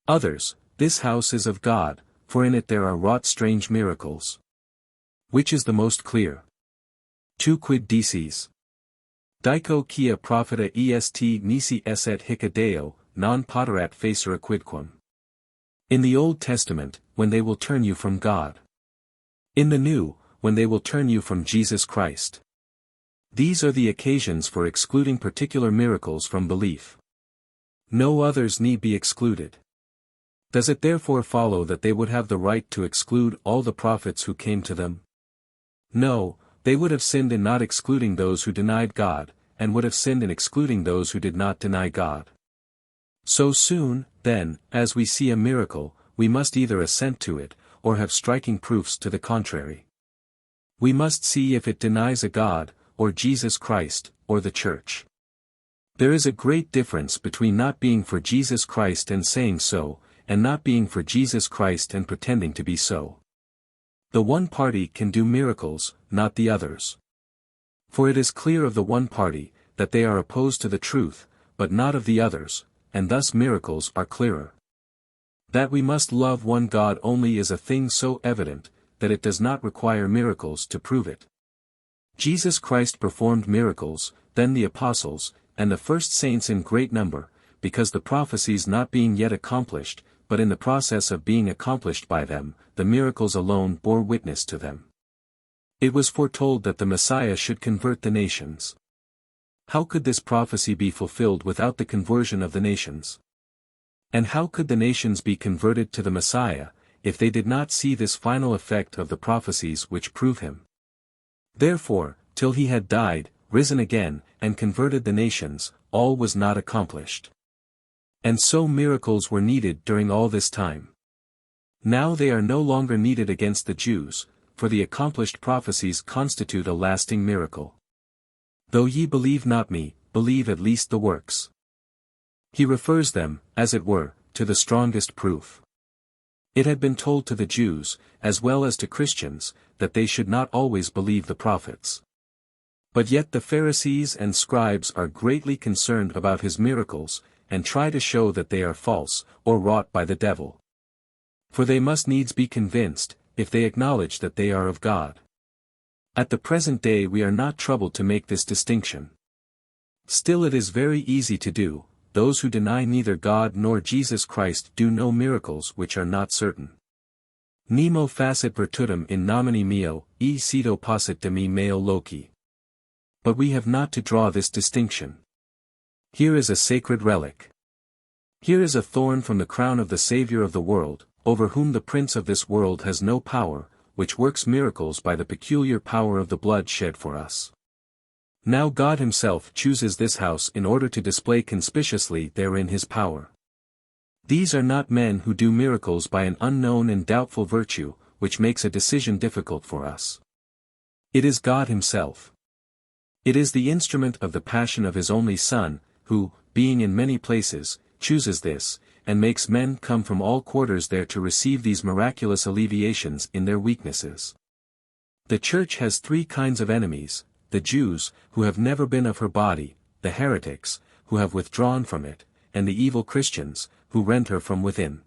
Others, this house is of God, for in it there are wrought strange miracles. Which is the most clear? Tu quid dices? Dico quia profita est nisi esset hic a Deo, non poterat facere quidquam. In the Old Testament, when they will turn you from God. In the New, when they will turn you from Jesus Christ. These are the occasions for excluding particular miracles from belief. No others need be excluded. Does it therefore follow that they would have the right to exclude all the prophets who came to them? No, they would have sinned in not excluding those who denied God, and would have sinned in excluding those who did not deny God. So soon, then, as we see a miracle, we must either assent to it, or have striking proofs to the contrary. We must see if it denies a God, or Jesus Christ, or the Church. There is a great difference between not being for Jesus Christ and saying so, and not being for Jesus Christ and pretending to be so. The one party can do miracles, not the others. For it is clear of the one party, that they are opposed to the truth, but not of the others, and thus miracles are clearer. That we must love one God only is a thing so evident, that it does not require miracles to prove it. Jesus Christ performed miracles, then the apostles, and the first saints in great number, because the prophecies not being yet accomplished, but in the process of being accomplished by them, the miracles alone bore witness to them. It was foretold that the Messiah should convert the nations. How could this prophecy be fulfilled without the conversion of the nations? And how could the nations be converted to the Messiah, if they did not see this final effect of the prophecies which prove him? Therefore, till he had died, risen again, and converted the nations, all was not accomplished. And so miracles were needed during all this time. Now they are no longer needed against the Jews, for the accomplished prophecies constitute a lasting miracle. Though ye believe not me, believe at least the works. He refers them, as it were, to the strongest proof. It had been told to the Jews, as well as to Christians, that they should not always believe the prophets. But yet the Pharisees and scribes are greatly concerned about his miracles, and try to show that they are false, or wrought by the devil. For they must needs be convinced, if they acknowledge that they are of God. At the present day we are not troubled to make this distinction. Still it is very easy to do. Those who deny neither God nor Jesus Christ do no miracles which are not certain. Nemo facit virtutum in nomine meo, e cito possit de me meo loci. But we have not to draw this distinction. Here is a sacred relic. Here is a thorn from the crown of the Saviour of the world, over whom the prince of this world has no power, which works miracles by the peculiar power of the blood shed for us. Now God himself chooses this house in order to display conspicuously therein his power. These are not men who do miracles by an unknown and doubtful virtue, which makes a decision difficult for us. It is God himself. It is the instrument of the passion of his only Son, who, being in many places, chooses this, and makes men come from all quarters there to receive these miraculous alleviations in their weaknesses. The Church has three kinds of enemies: the Jews, who have never been of her body, the heretics, who have withdrawn from it, and the evil Christians, who rend her from within.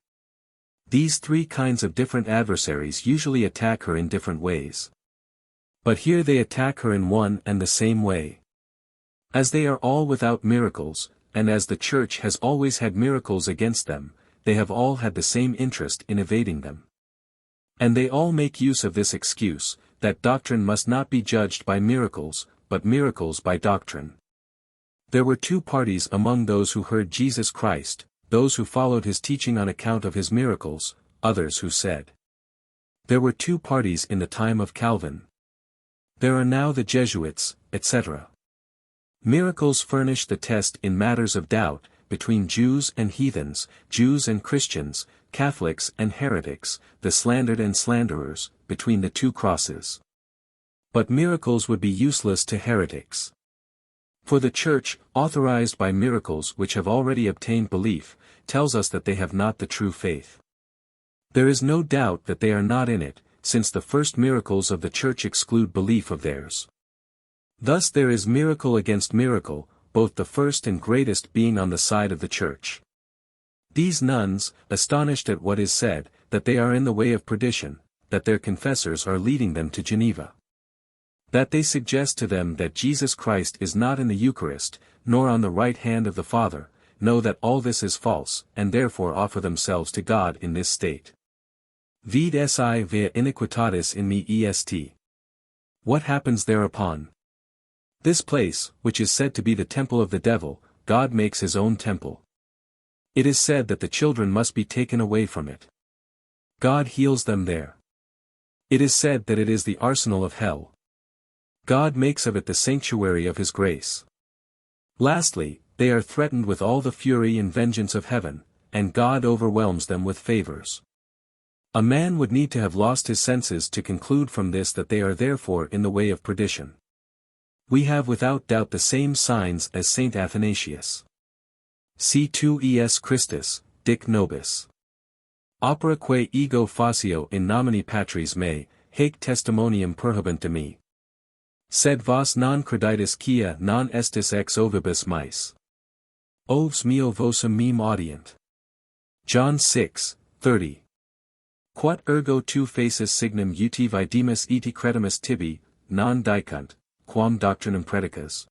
These three kinds of different adversaries usually attack her in different ways. But here they attack her in one and the same way. As they are all without miracles, and as the Church has always had miracles against them, they have all had the same interest in evading them. And they all make use of this excuse, that doctrine must not be judged by miracles, but miracles by doctrine. There were two parties among those who heard Jesus Christ, those who followed his teaching on account of his miracles, others who said. There were two parties in the time of Calvin. There are now the Jesuits, etc. Miracles furnish the test in matters of doubt, between Jews and heathens, Jews and Christians, Catholics and heretics, the slandered and slanderers, between the two crosses. But miracles would be useless to heretics. For the Church, authorized by miracles which have already obtained belief, tells us that they have not the true faith. There is no doubt that they are not in it, since the first miracles of the Church exclude belief of theirs. Thus there is miracle against miracle, both the first and greatest being on the side of the Church. These nuns, astonished at what is said, that they are in the way of perdition, that their confessors are leading them to Geneva. That they suggest to them that Jesus Christ is not in the Eucharist, nor on the right hand of the Father, know that all this is false, and therefore offer themselves to God in this state. Vid si via iniquitatis in me est. What happens thereupon? This place, which is said to be the temple of the devil, God makes his own temple. It is said that the children must be taken away from it. God heals them there. It is said that it is the arsenal of hell. God makes of it the sanctuary of his grace. Lastly, they are threatened with all the fury and vengeance of heaven, and God overwhelms them with favors. A man would need to have lost his senses to conclude from this that they are therefore in the way of perdition. We have without doubt the same signs as Saint Athanasius. C2 es Christus, dic nobis. Operaque ego facio in nomine Patris mei, haec testimonium perhabent de me. Sed vos non creditis quia non estis ex ovibus mais. Oves meo vosum mem audient. John 6:30. Quod ergo tu faces signum uti videmus eti credimus tibi, non dicunt, quam doctrinam predicas.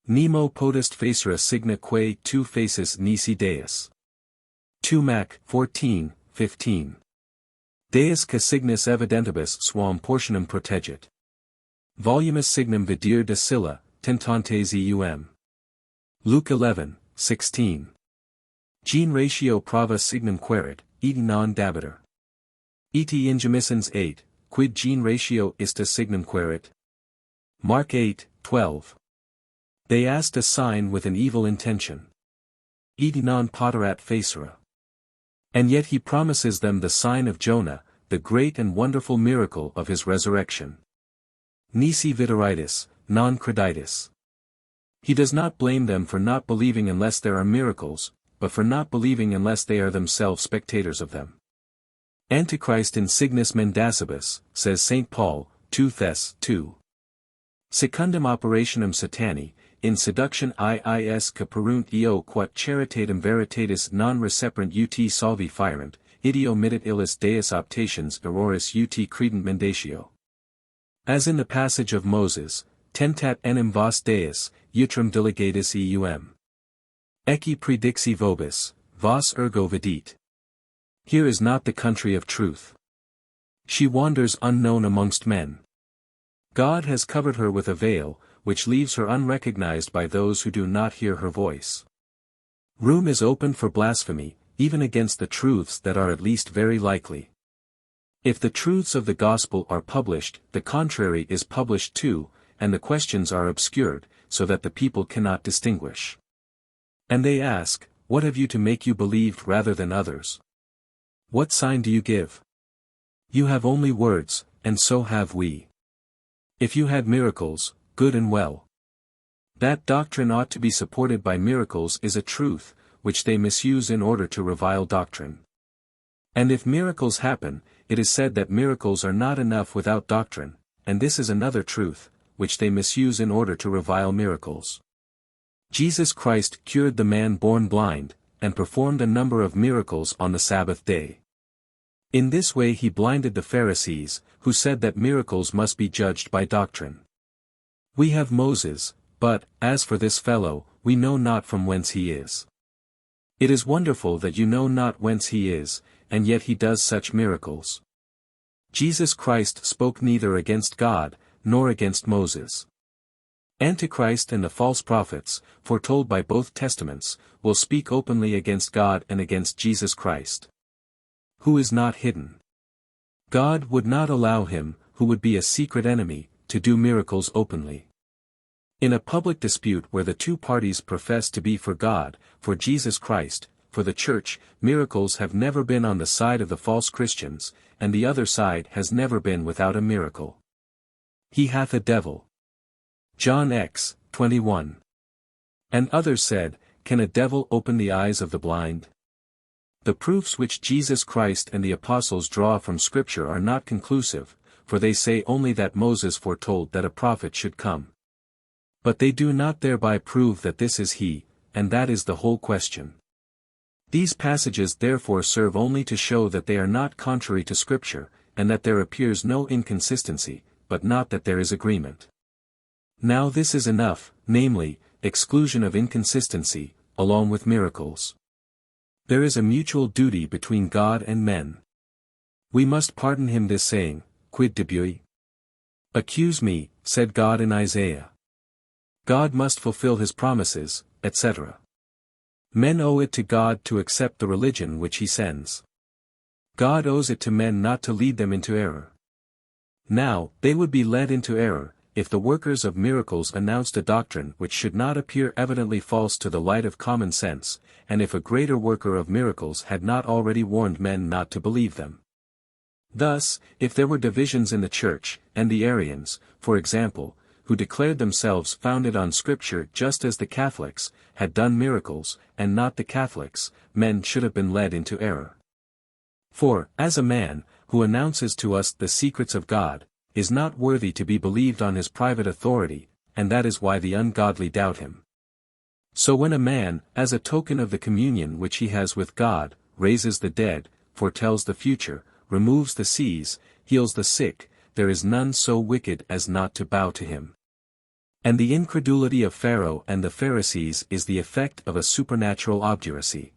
Nemo potest facere signa quae tu faces nisi Deus. 2 Mac. 14:15. Deus que signis evidentibus suam portionem protegit. Volumus signum videre de Scylla, tentantes eum. Luke 11:16. Gene ratio prava signum querit, eti non dabiter. Et ingemissans 8, quid gene ratio ista signum querit? Mark 8:12. They asked a sign with an evil intention. Eti non poterat facere. And yet he promises them the sign of Jonah, the great and wonderful miracle of his resurrection. Nisi videritis, non creditis. He does not blame them for not believing unless there are miracles, but for not believing unless they are themselves spectators of them. Antichrist in signis mendacibus, says St. Paul, 2 Thess. 2. Secundum operationem satani, in seduction iis caperunt eo quat charitatem veritatis non receprent ut salvi firent, ideo mittit illis deus optations erroris ut credent mendatio. As in the passage of Moses, tentat enim vos deus, utrum diligatis eum. Ecce predixi vobis, vos ergo vidit. Here is not the country of truth. She wanders unknown amongst men. God has covered her with a veil, which leaves her unrecognized by those who do not hear her voice. Room is open for blasphemy, even against the truths that are at least very likely. If the truths of the gospel are published, the contrary is published too, and the questions are obscured, so that the people cannot distinguish. And they ask, what have you to make you believe rather than others? What sign do you give? You have only words, and so have we. If you had miracles, good and well. That doctrine ought to be supported by miracles is a truth, which they misuse in order to revile doctrine. And if miracles happen, it is said that miracles are not enough without doctrine, and this is another truth, which they misuse in order to revile miracles. Jesus Christ cured the man born blind, and performed a number of miracles on the Sabbath day. In this way he blinded the Pharisees, who said that miracles must be judged by doctrine. We have Moses, but, as for this fellow, we know not from whence he is. It is wonderful that you know not whence he is, and yet he does such miracles. Jesus Christ spoke neither against God, nor against Moses. Antichrist and the false prophets, foretold by both testaments, will speak openly against God and against Jesus Christ. Who is not hidden? God would not allow him, who would be a secret enemy, to do miracles openly. In a public dispute where the two parties profess to be for God, for Jesus Christ, for the Church, miracles have never been on the side of the false Christians, and the other side has never been without a miracle. He hath a devil. John x. 21. And others said, can a devil open the eyes of the blind? The proofs which Jesus Christ and the apostles draw from Scripture are not conclusive, for they say only that Moses foretold that a prophet should come. But they do not thereby prove that this is he, and that is the whole question. These passages therefore serve only to show that they are not contrary to Scripture, and that there appears no inconsistency, but not that there is agreement. Now this is enough, namely, exclusion of inconsistency, along with miracles. There is a mutual duty between God and men. We must pardon him this saying, quid debui? Accuse me, said God in Isaiah. God must fulfill his promises, etc. Men owe it to God to accept the religion which he sends. God owes it to men not to lead them into error. Now, they would be led into error, if the workers of miracles announced a doctrine which should not appear evidently false to the light of common sense, and if a greater worker of miracles had not already warned men not to believe them. Thus, if there were divisions in the Church, and the Arians, for example, who declared themselves founded on Scripture just as the Catholics, had done miracles, and not the Catholics, men should have been led into error. For, as a man, who announces to us the secrets of God, is not worthy to be believed on his private authority, and that is why the ungodly doubt him. So when a man, as a token of the communion which he has with God, raises the dead, foretells the future, removes the seas, heals the sick, there is none so wicked as not to bow to him. And the incredulity of Pharaoh and the Pharisees is the effect of a supernatural obduracy.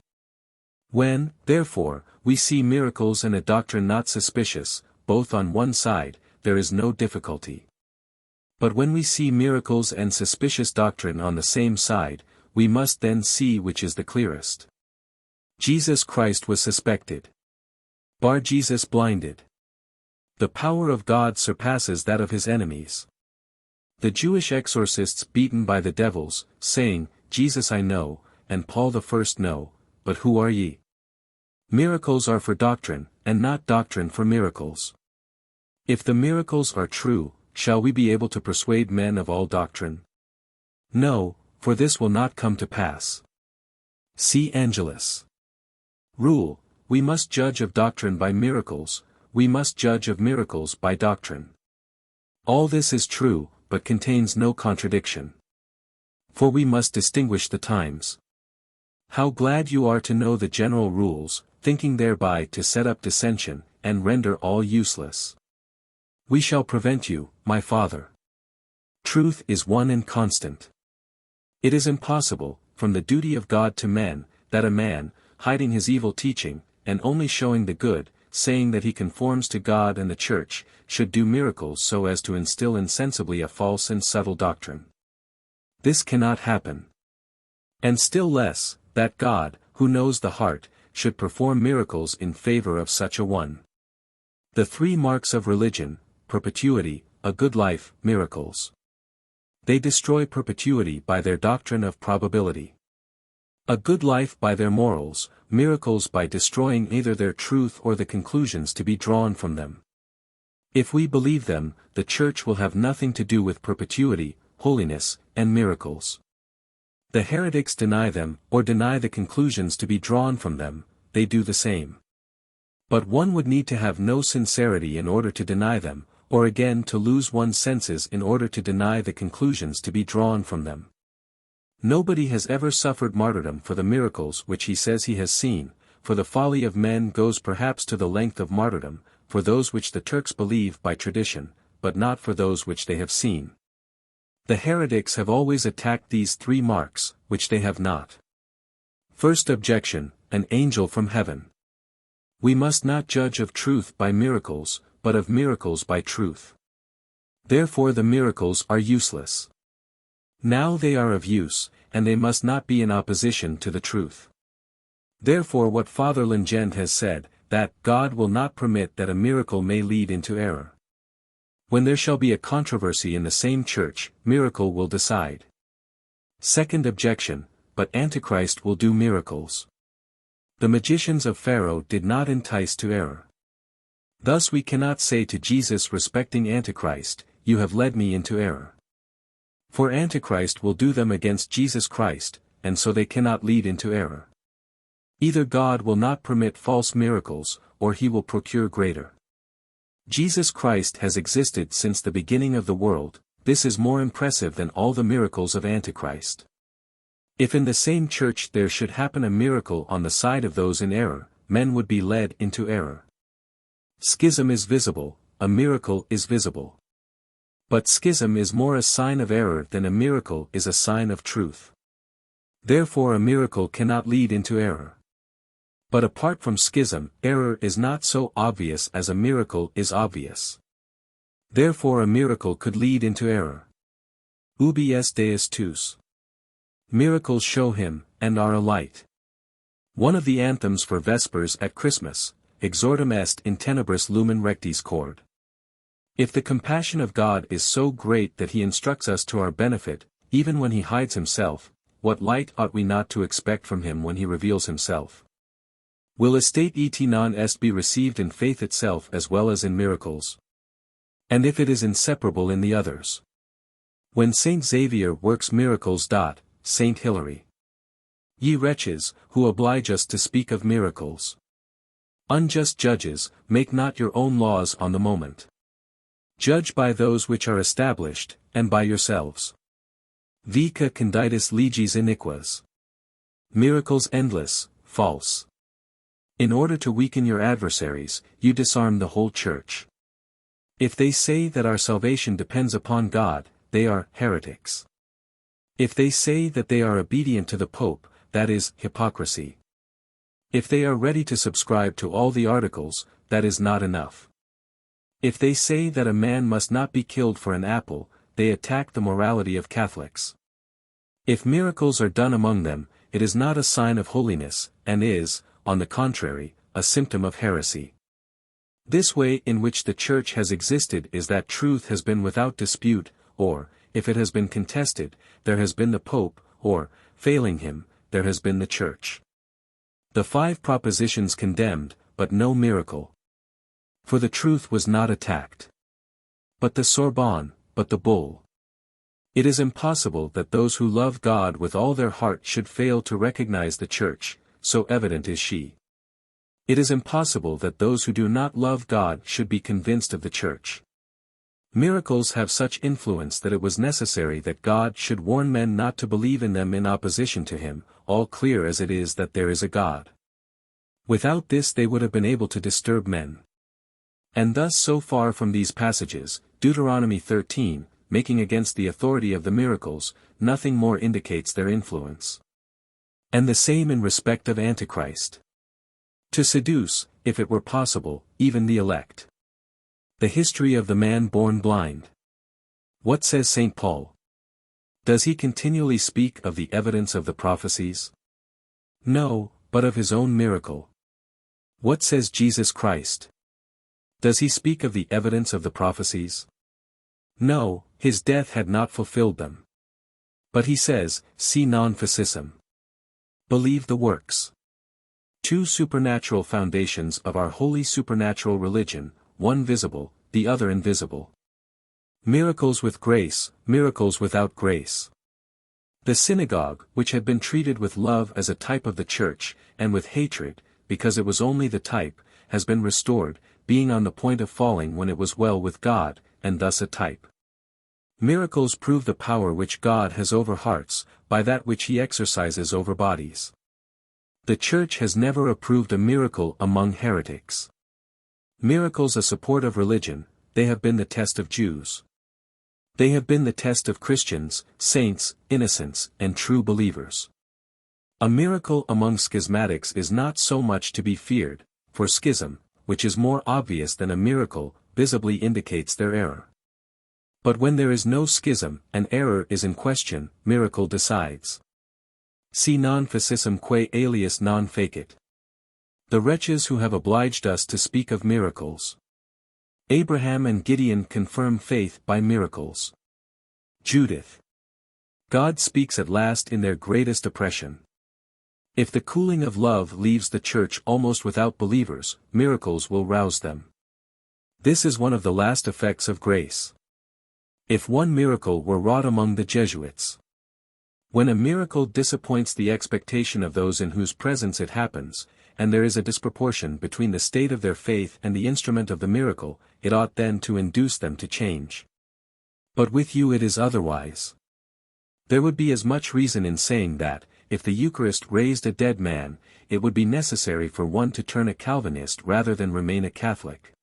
When, therefore, we see miracles and a doctrine not suspicious, both on one side, there is no difficulty. But when we see miracles and suspicious doctrine on the same side, we must then see which is the clearest. Jesus Christ was suspected. Bar Jesus blinded. The power of God surpasses that of his enemies. The Jewish exorcists beaten by the devils, saying, Jesus I know, and Paul the first know, but who are ye? Miracles are for doctrine, and not doctrine for miracles. If the miracles are true, shall we be able to persuade men of all doctrine? No, for this will not come to pass. See Angelus. Rule, we must judge of doctrine by miracles, we must judge of miracles by doctrine. All this is true, but contains no contradiction. For we must distinguish the times. How glad you are to know the general rules, thinking thereby to set up dissension, and render all useless. We shall prevent you, my father. Truth is one and constant. It is impossible, from the duty of God to men, that a man, hiding his evil teaching, and only showing the good, saying that he conforms to God and the Church, should do miracles so as to instill insensibly a false and subtle doctrine. This cannot happen. And still less, that God, who knows the heart, should perform miracles in favor of such a one. The three marks of religion: perpetuity, a good life, miracles. They destroy perpetuity by their doctrine of probability. A good life by their morals, miracles by destroying either their truth or the conclusions to be drawn from them. If we believe them, the Church will have nothing to do with perpetuity, holiness, and miracles. The heretics deny them, or deny the conclusions to be drawn from them, they do the same. But one would need to have no sincerity in order to deny them, or again to lose one's senses in order to deny the conclusions to be drawn from them. Nobody has ever suffered martyrdom for the miracles which he says he has seen, for the folly of men goes perhaps to the length of martyrdom, for those which the Turks believe by tradition, but not for those which they have seen. The heretics have always attacked these three marks, which they have not. First objection: an angel from heaven. We must not judge of truth by miracles, but of miracles by truth. Therefore the miracles are useless. Now they are of use, and they must not be in opposition to the truth. Therefore what Father Lingent has said, that God will not permit that a miracle may lead into error. When there shall be a controversy in the same church, miracle will decide. Second objection: but Antichrist will do miracles. The magicians of Pharaoh did not entice to error. Thus we cannot say to Jesus respecting Antichrist, you have led me into error. For Antichrist will do them against Jesus Christ, and so they cannot lead into error. Either God will not permit false miracles, or he will procure greater. Jesus Christ has existed since the beginning of the world. This is more impressive than all the miracles of Antichrist. If in the same church there should happen a miracle on the side of those in error, men would be led into error. Schism is visible, a miracle is visible. But schism is more a sign of error than a miracle is a sign of truth. Therefore a miracle cannot lead into error. But apart from schism, error is not so obvious as a miracle is obvious. Therefore a miracle could lead into error. Ubi est Deus tuus. Miracles show him, and are a light. One of the anthems for Vespers at Christmas, exortum est in tenebris lumen rectis cord. If the compassion of God is so great that he instructs us to our benefit, even when he hides himself, what light ought we not to expect from him when he reveals himself? Will estate et non est be received in faith itself as well as in miracles? And if it is inseparable in the others? When Saint Xavier works miracles. Saint Hilary. Ye wretches, who oblige us to speak of miracles. Unjust judges, make not your own laws on the moment. Judge by those which are established, and by yourselves. Vica candiditis legis iniquas. Miracles endless, false. In order to weaken your adversaries, you disarm the whole church. If they say that our salvation depends upon God, they are heretics. If they say that they are obedient to the Pope, that is hypocrisy. If they are ready to subscribe to all the articles, that is not enough. If they say that a man must not be killed for an apple, they attack the morality of Catholics. If miracles are done among them, it is not a sign of holiness, and is, on the contrary, a symptom of heresy. This way in which the Church has existed is that truth has been without dispute, or, if it has been contested, there has been the Pope, or, failing him, there has been the Church. The 5 propositions condemned, but no miracle. For the truth was not attacked. But the Sorbonne, but the bull. It is impossible that those who love God with all their heart should fail to recognize the Church, so evident is she. It is impossible that those who do not love God should be convinced of the Church. Miracles have such influence that it was necessary that God should warn men not to believe in them in opposition to him, all clear as it is that there is a God. Without this they would have been able to disturb men. And thus so far from these passages, Deuteronomy 13, making against the authority of the miracles, nothing more indicates their influence. And the same in respect of Antichrist. To seduce, if it were possible, even the elect. The history of the man born blind. What says St. Paul? Does he continually speak of the evidence of the prophecies? No, but of his own miracle. What says Jesus Christ? Does he speak of the evidence of the prophecies? No, his death had not fulfilled them. But he says, si non facissem. Believe the works. 2 supernatural foundations of our holy supernatural religion, one visible, the other invisible. Miracles with grace, miracles without grace. The synagogue, which had been treated with love as a type of the Church, and with hatred, because it was only the type, has been restored, being on the point of falling when it was well with God, and thus a type. Miracles prove the power which God has over hearts, by that which he exercises over bodies. The Church has never approved a miracle among heretics. Miracles a support of religion, they have been the test of Jews. They have been the test of Christians, saints, innocents, and true believers. A miracle among schismatics is not so much to be feared, for schism, which is more obvious than a miracle, visibly indicates their error. But when there is no schism, and error is in question, miracle decides. Si non facissem quae alias non facit. The wretches who have obliged us to speak of miracles. Abraham and Gideon confirm faith by miracles. Judith. God speaks at last in their greatest oppression. If the cooling of love leaves the Church almost without believers, miracles will rouse them. This is one of the last effects of grace. If one miracle were wrought among the Jesuits. When a miracle disappoints the expectation of those in whose presence it happens, and there is a disproportion between the state of their faith and the instrument of the miracle, it ought then to induce them to change. But with you it is otherwise. There would be as much reason in saying that, if the Eucharist raised a dead man, it would be necessary for one to turn a Calvinist rather than remain a Catholic.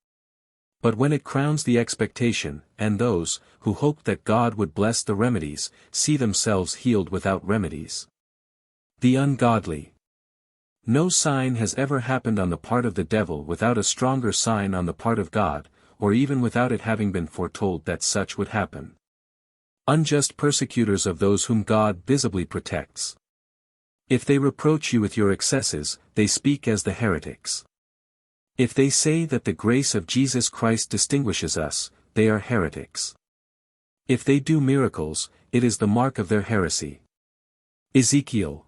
But when it crowns the expectation, and those, who hoped that God would bless the remedies, see themselves healed without remedies. The ungodly. No sign has ever happened on the part of the devil without a stronger sign on the part of God, or even without it having been foretold that such would happen. Unjust persecutors of those whom God visibly protects. If they reproach you with your excesses, they speak as the heretics. If they say that the grace of Jesus Christ distinguishes us, they are heretics. If they do miracles, it is the mark of their heresy. Ezekiel.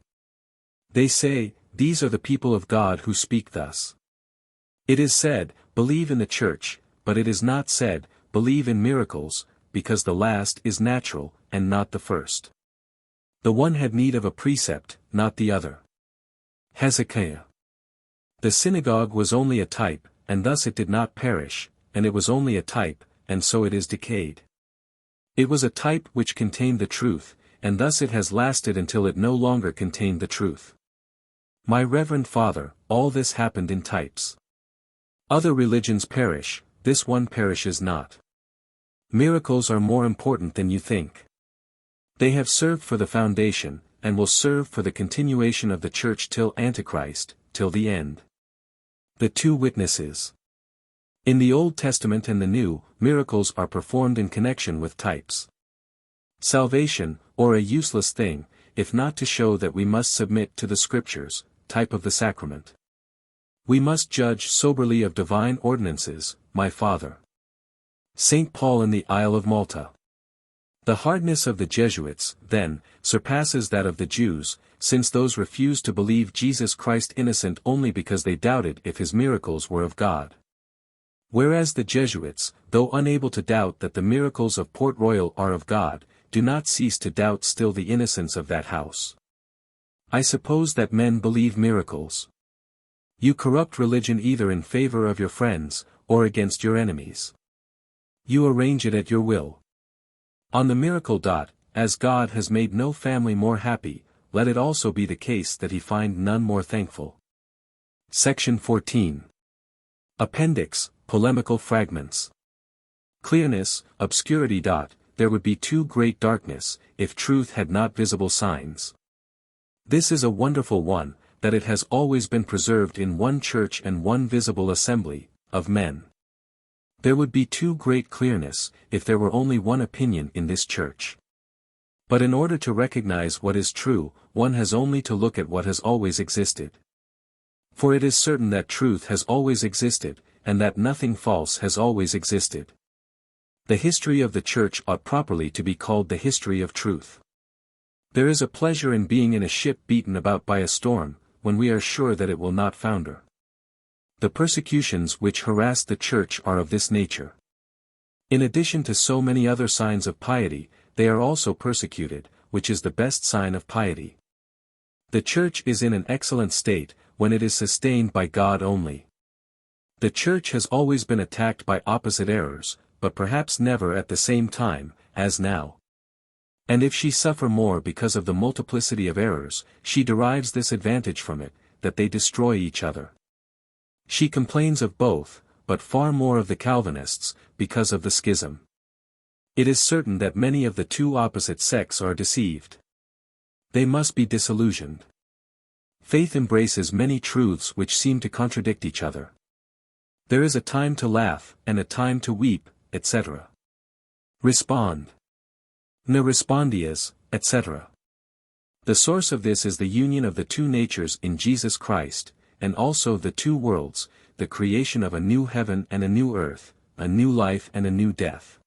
They say, these are the people of God who speak thus. It is said, believe in the Church, but it is not said, believe in miracles, because the last is natural, and not the first. The one had need of a precept, not the other. Hezekiah. The synagogue was only a type, and thus it did not perish, and it was only a type, and so it is decayed. It was a type which contained the truth, and thus it has lasted until it no longer contained the truth. My Reverend Father, all this happened in types. Other religions perish, this one perishes not. Miracles are more important than you think. They have served for the foundation, and will serve for the continuation of the Church till Antichrist, till the end. The two witnesses. In the Old Testament and the New, miracles are performed in connection with types. Salvation, or a useless thing, if not to show that we must submit to the Scriptures, type of the sacrament. We must judge soberly of divine ordinances, my Father. St. Paul in the Isle of Malta. The hardness of the Jesuits, then, surpasses that of the Jews, since those refused to believe Jesus Christ innocent only because they doubted if his miracles were of God. Whereas the Jesuits, though unable to doubt that the miracles of Port Royal are of God, do not cease to doubt still the innocence of that house. I suppose that men believe miracles. You corrupt religion either in favor of your friends, or against your enemies. You arrange it at your will. On the miracle. As God has made no family more happy, let it also be the case that he find none more thankful. Section 14. Appendix, Polemical Fragments. Clearness, obscurity. There would be too great darkness, if truth had not visible signs. This is a wonderful one, that it has always been preserved in one church and one visible assembly, of men. There would be too great clearness, if there were only one opinion in this church. But in order to recognize what is true, one has only to look at what has always existed. For it is certain that truth has always existed, and that nothing false has always existed. The history of the Church ought properly to be called the history of truth. There is a pleasure in being in a ship beaten about by a storm, when we are sure that it will not founder. The persecutions which harassed the Church are of this nature. In addition to so many other signs of piety, they are also persecuted, which is the best sign of piety. The Church is in an excellent state, when it is sustained by God only. The Church has always been attacked by opposite errors, but perhaps never at the same time, as now. And if she suffer more because of the multiplicity of errors, she derives this advantage from it, that they destroy each other. She complains of both, but far more of the Calvinists, because of the schism. It is certain that many of the two opposite sects are deceived. They must be disillusioned. Faith embraces many truths which seem to contradict each other. There is a time to laugh, and a time to weep, etc. Respond. Ne respondias, etc. The source of this is the union of the two natures in Jesus Christ, and also the two worlds, the creation of a new heaven and a new earth, a new life and a new death.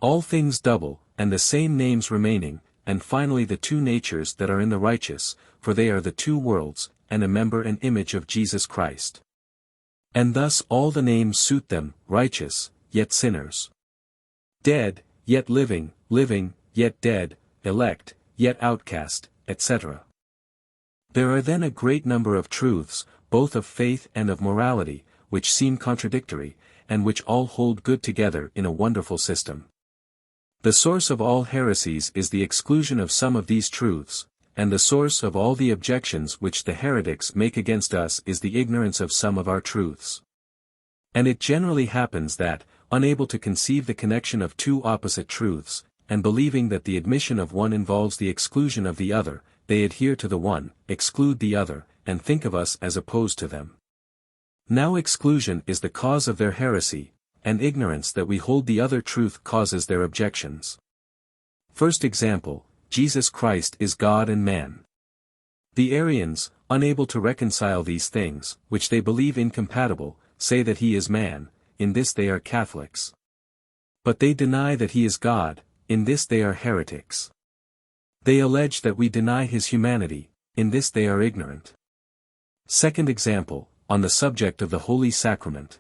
All things double, and the same names remaining, and finally the two natures that are in the righteous, for they are the two worlds, and a member and image of Jesus Christ. And thus all the names suit them, righteous, yet sinners. Dead, yet living, living, yet dead, elect, yet outcast, etc. There are then a great number of truths, both of faith and of morality, which seem contradictory, and which all hold good together in a wonderful system. The source of all heresies is the exclusion of some of these truths, and the source of all the objections which the heretics make against us is the ignorance of some of our truths. And it generally happens that, unable to conceive the connection of two opposite truths, and believing that the admission of one involves the exclusion of the other, they adhere to the one, exclude the other, and think of us as opposed to them. Now exclusion is the cause of their heresy, and ignorance that we hold the other truth causes their objections. First example, Jesus Christ is God and man. The Arians, unable to reconcile these things, which they believe incompatible, say that he is man, in this they are Catholics. But they deny that he is God, in this they are heretics. They allege that we deny his humanity, in this they are ignorant. Second example, on the subject of the Holy Sacrament.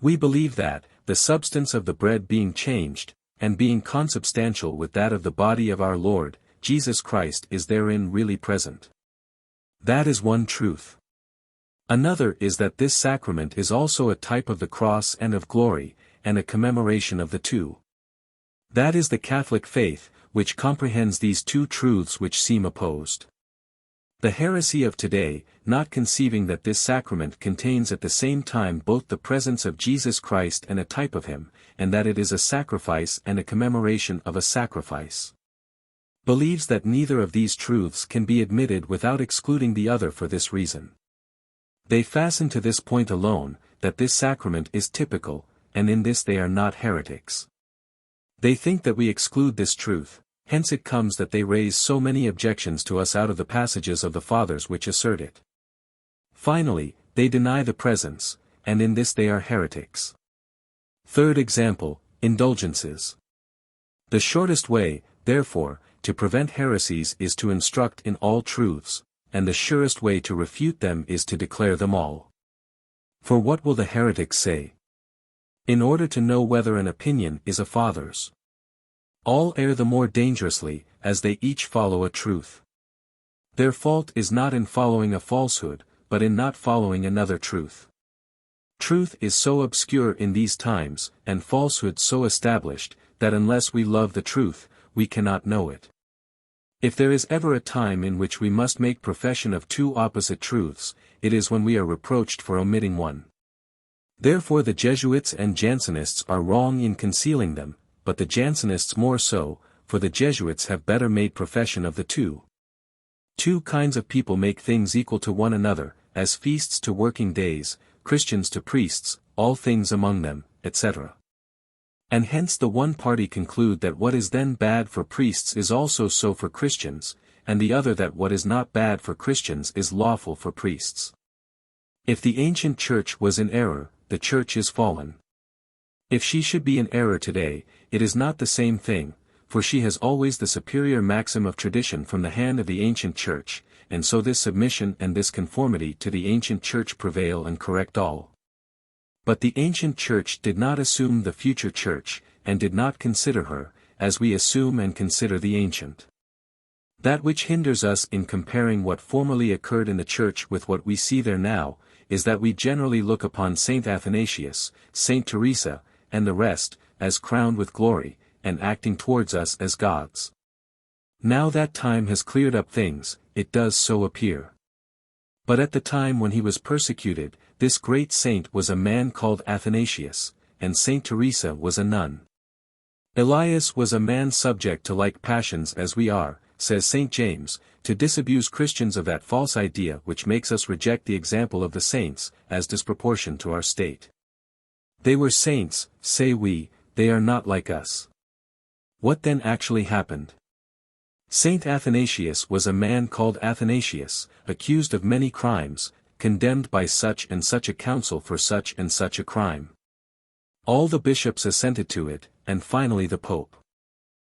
We believe that, the substance of the bread being changed, and being consubstantial with that of the body of our Lord, Jesus Christ is therein really present. That is one truth. Another is that this sacrament is also a type of the cross and of glory, and a commemoration of the two. That is the Catholic faith, which comprehends these two truths which seem opposed. The heresy of today, not conceiving that this sacrament contains at the same time both the presence of Jesus Christ and a type of him, and that it is a sacrifice and a commemoration of a sacrifice, believes that neither of these truths can be admitted without excluding the other for this reason. They fasten to this point alone, that this sacrament is typical, and in this they are not heretics. They think that we exclude this truth, hence it comes that they raise so many objections to us out of the passages of the Fathers which assert it. Finally, they deny the presence, and in this they are heretics. Third example, indulgences. The shortest way, therefore, to prevent heresies is to instruct in all truths, and the surest way to refute them is to declare them all. For what will the heretics say? In order to know whether an opinion is a father's. All err the more dangerously, as they each follow a truth. Their fault is not in following a falsehood, but in not following another truth. Truth is so obscure in these times, and falsehood so established, that unless we love the truth, we cannot know it. If there is ever a time in which we must make profession of two opposite truths, it is when we are reproached for omitting one. Therefore the Jesuits and Jansenists are wrong in concealing them, but the Jansenists more so, for the Jesuits have better made profession of the two. Two kinds of people make things equal to one another, as feasts to working days, Christians to priests, all things among them, etc. And hence the one party conclude that what is then bad for priests is also so for Christians, and the other that what is not bad for Christians is lawful for priests. If the ancient church was in error, the church is fallen. If she should be in error today, it is not the same thing, for she has always the superior maxim of tradition from the hand of the ancient church, and so this submission and this conformity to the ancient church prevail and correct all. But the ancient church did not assume the future church, and did not consider her, as we assume and consider the ancient. That which hinders us in comparing what formerly occurred in the church with what we see there now, is that we generally look upon Saint Athanasius, Saint Teresa, and the rest, as crowned with glory, and acting towards us as gods. Now that time has cleared up things, it does so appear. But at the time when he was persecuted, this great saint was a man called Athanasius, and Saint Teresa was a nun. Elias was a man subject to like passions as we are, says Saint James, to disabuse Christians of that false idea which makes us reject the example of the saints, as disproportioned to our state. They were saints, say we, they are not like us. What then actually happened? Saint Athanasius was a man called Athanasius, accused of many crimes, condemned by such and such a council for such and such a crime. All the bishops assented to it, and finally the Pope.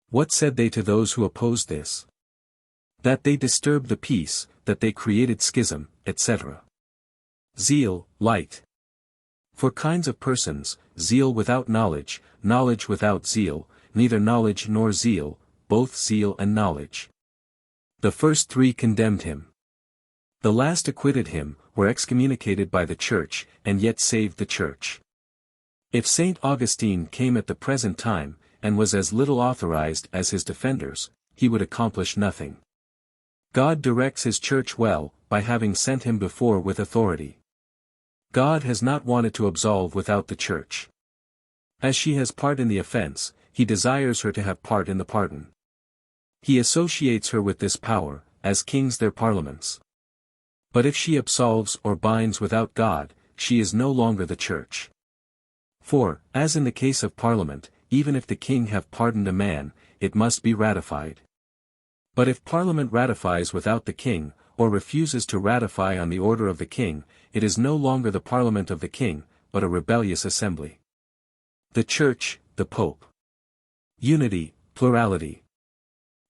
What said they to those who opposed this? That they disturbed the peace, that they created schism, etc. Zeal, light. For kinds of persons, zeal without knowledge, knowledge without zeal, neither knowledge nor zeal, both zeal and knowledge. The first three condemned him. The last acquitted him, were excommunicated by the Church, and yet saved the Church. If Saint Augustine came at the present time, and was as little authorized as his defenders, he would accomplish nothing. God directs his Church well, by having sent him before with authority. God has not wanted to absolve without the Church. As she has part in the offense, he desires her to have part in the pardon. He associates her with this power, as kings their parliaments. But if she absolves or binds without God, she is no longer the Church. For, as in the case of Parliament, even if the king have pardoned a man, it must be ratified. But if Parliament ratifies without the king, or refuses to ratify on the order of the king, it is no longer the Parliament of the king, but a rebellious assembly. The Church, the Pope. Unity, plurality.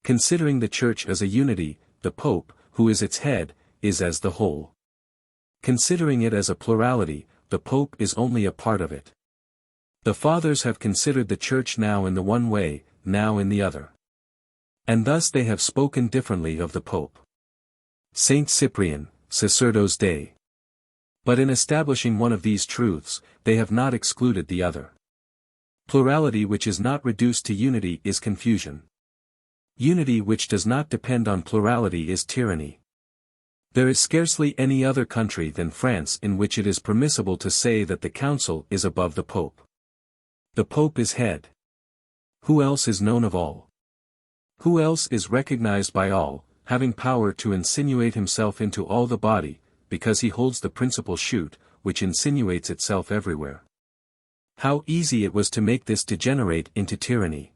Considering the Church as a unity, the Pope, who is its head, is as the whole. Considering it as a plurality, the Pope is only a part of it. The Fathers have considered the Church now in the one way, now in the other. And thus they have spoken differently of the Pope. Saint Cyprian, Sacerdos Dei. But in establishing one of these truths, they have not excluded the other. Plurality which is not reduced to unity is confusion. Unity which does not depend on plurality is tyranny. There is scarcely any other country than France in which it is permissible to say that the Council is above the Pope. The Pope is head. Who else is known of all? Who else is recognized by all, having power to insinuate himself into all the body, because he holds the principal shoot, which insinuates itself everywhere. How easy it was to make this degenerate into tyranny.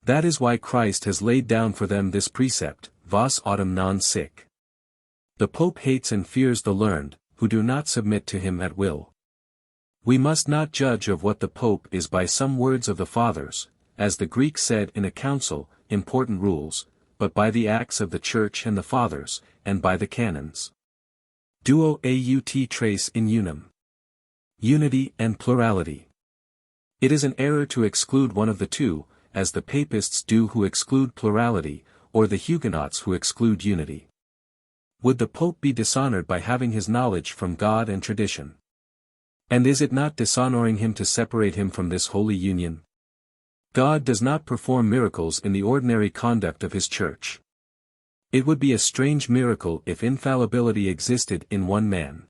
That is why Christ has laid down for them this precept, vos autem non sic. The Pope hates and fears the learned, who do not submit to him at will. We must not judge of what the Pope is by some words of the Fathers, as the Greeks said in a council, important rules, but by the acts of the Church and the Fathers, and by the canons. Duo aut tres in unum. Unity and plurality. It is an error to exclude one of the two, as the Papists do who exclude plurality, or the Huguenots who exclude unity. Would the Pope be dishonored by having his knowledge from God and tradition? And is it not dishonoring him to separate him from this holy union? God does not perform miracles in the ordinary conduct of his Church. It would be a strange miracle if infallibility existed in one man.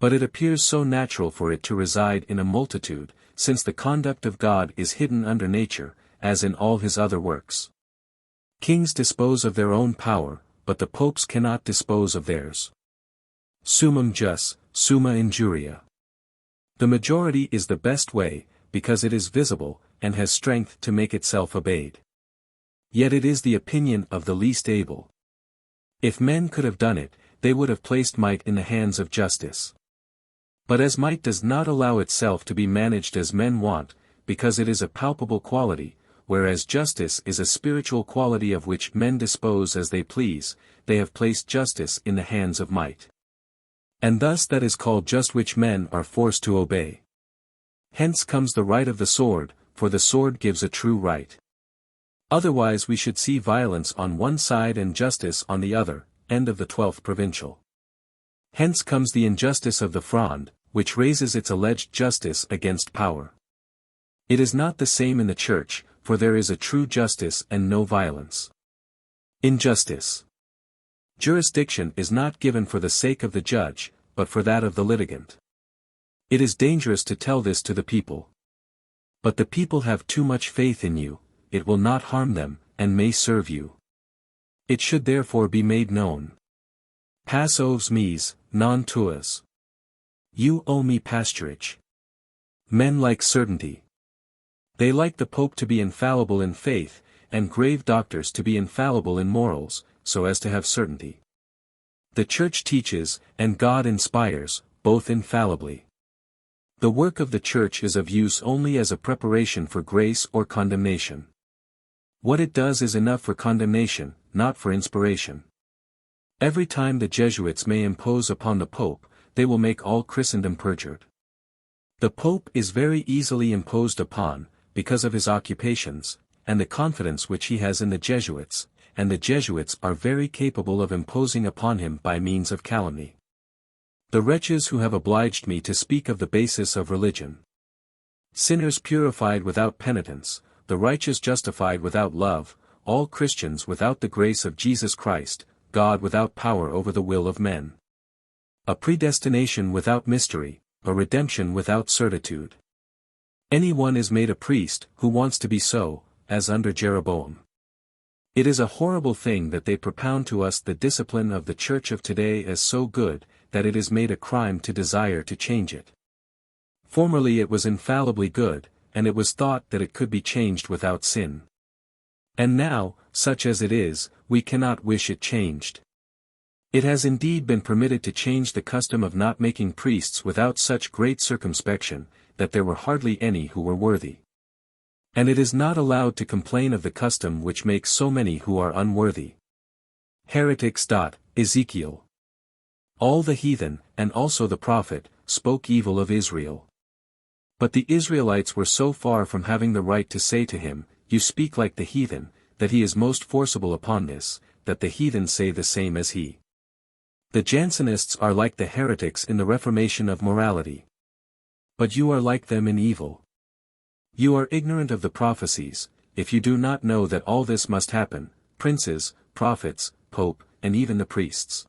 But it appears so natural for it to reside in a multitude, since the conduct of God is hidden under nature, as in all his other works. Kings dispose of their own power, but the popes cannot dispose of theirs. Summum jus, summa injuria. The majority is the best way, because it is visible, and has strength to make itself obeyed. Yet it is the opinion of the least able. If men could have done it, they would have placed might in the hands of justice. But as might does not allow itself to be managed as men want, because it is a palpable quality, whereas justice is a spiritual quality of which men dispose as they please, they have placed justice in the hands of might. And thus that is called just which men are forced to obey. Hence comes the right of the sword, for the sword gives a true right. Otherwise we should see violence on one side and justice on the other. End of the 12th Provincial. Hence comes the injustice of the Fronde, which raises its alleged justice against power. It is not the same in the Church, for there is a true justice and no violence. Injustice. Jurisdiction is not given for the sake of the judge, but for that of the litigant. It is dangerous to tell this to the people. But the people have too much faith in you, it will not harm them, and may serve you. It should therefore be made known. Pas oves mes, non tuas. You owe me pasturage. Men like certainty. They like the Pope to be infallible in faith, and grave doctors to be infallible in morals, so as to have certainty. The Church teaches, and God inspires, both infallibly. The work of the Church is of use only as a preparation for grace or condemnation. What it does is enough for condemnation, not for inspiration. Every time the Jesuits may impose upon the Pope, they will make all Christendom perjured. The Pope is very easily imposed upon, because of his occupations, and the confidence which he has in the Jesuits, and the Jesuits are very capable of imposing upon him by means of calumny. The wretches who have obliged me to speak of the basis of religion. Sinners purified without penitence, the righteous justified without love, all Christians without the grace of Jesus Christ, God without power over the will of men. A predestination without mystery, a redemption without certitude. Any one is made a priest, who wants to be so, as under Jeroboam. It is a horrible thing that they propound to us the discipline of the Church of today as so good, that it is made a crime to desire to change it. Formerly it was infallibly good, and it was thought that it could be changed without sin. And now, such as it is, we cannot wish it changed. It has indeed been permitted to change the custom of not making priests without such great circumspection, that there were hardly any who were worthy. And it is not allowed to complain of the custom which makes so many who are unworthy. Heretics. Ezekiel. All the heathen, and also the prophet, spoke evil of Israel. But the Israelites were so far from having the right to say to him, "You speak like the heathen," that he is most forcible upon this, that the heathen say the same as he. The Jansenists are like the heretics in the reformation of morality. But you are like them in evil. You are ignorant of the prophecies, if you do not know that all this must happen, princes, prophets, pope, and even the priests.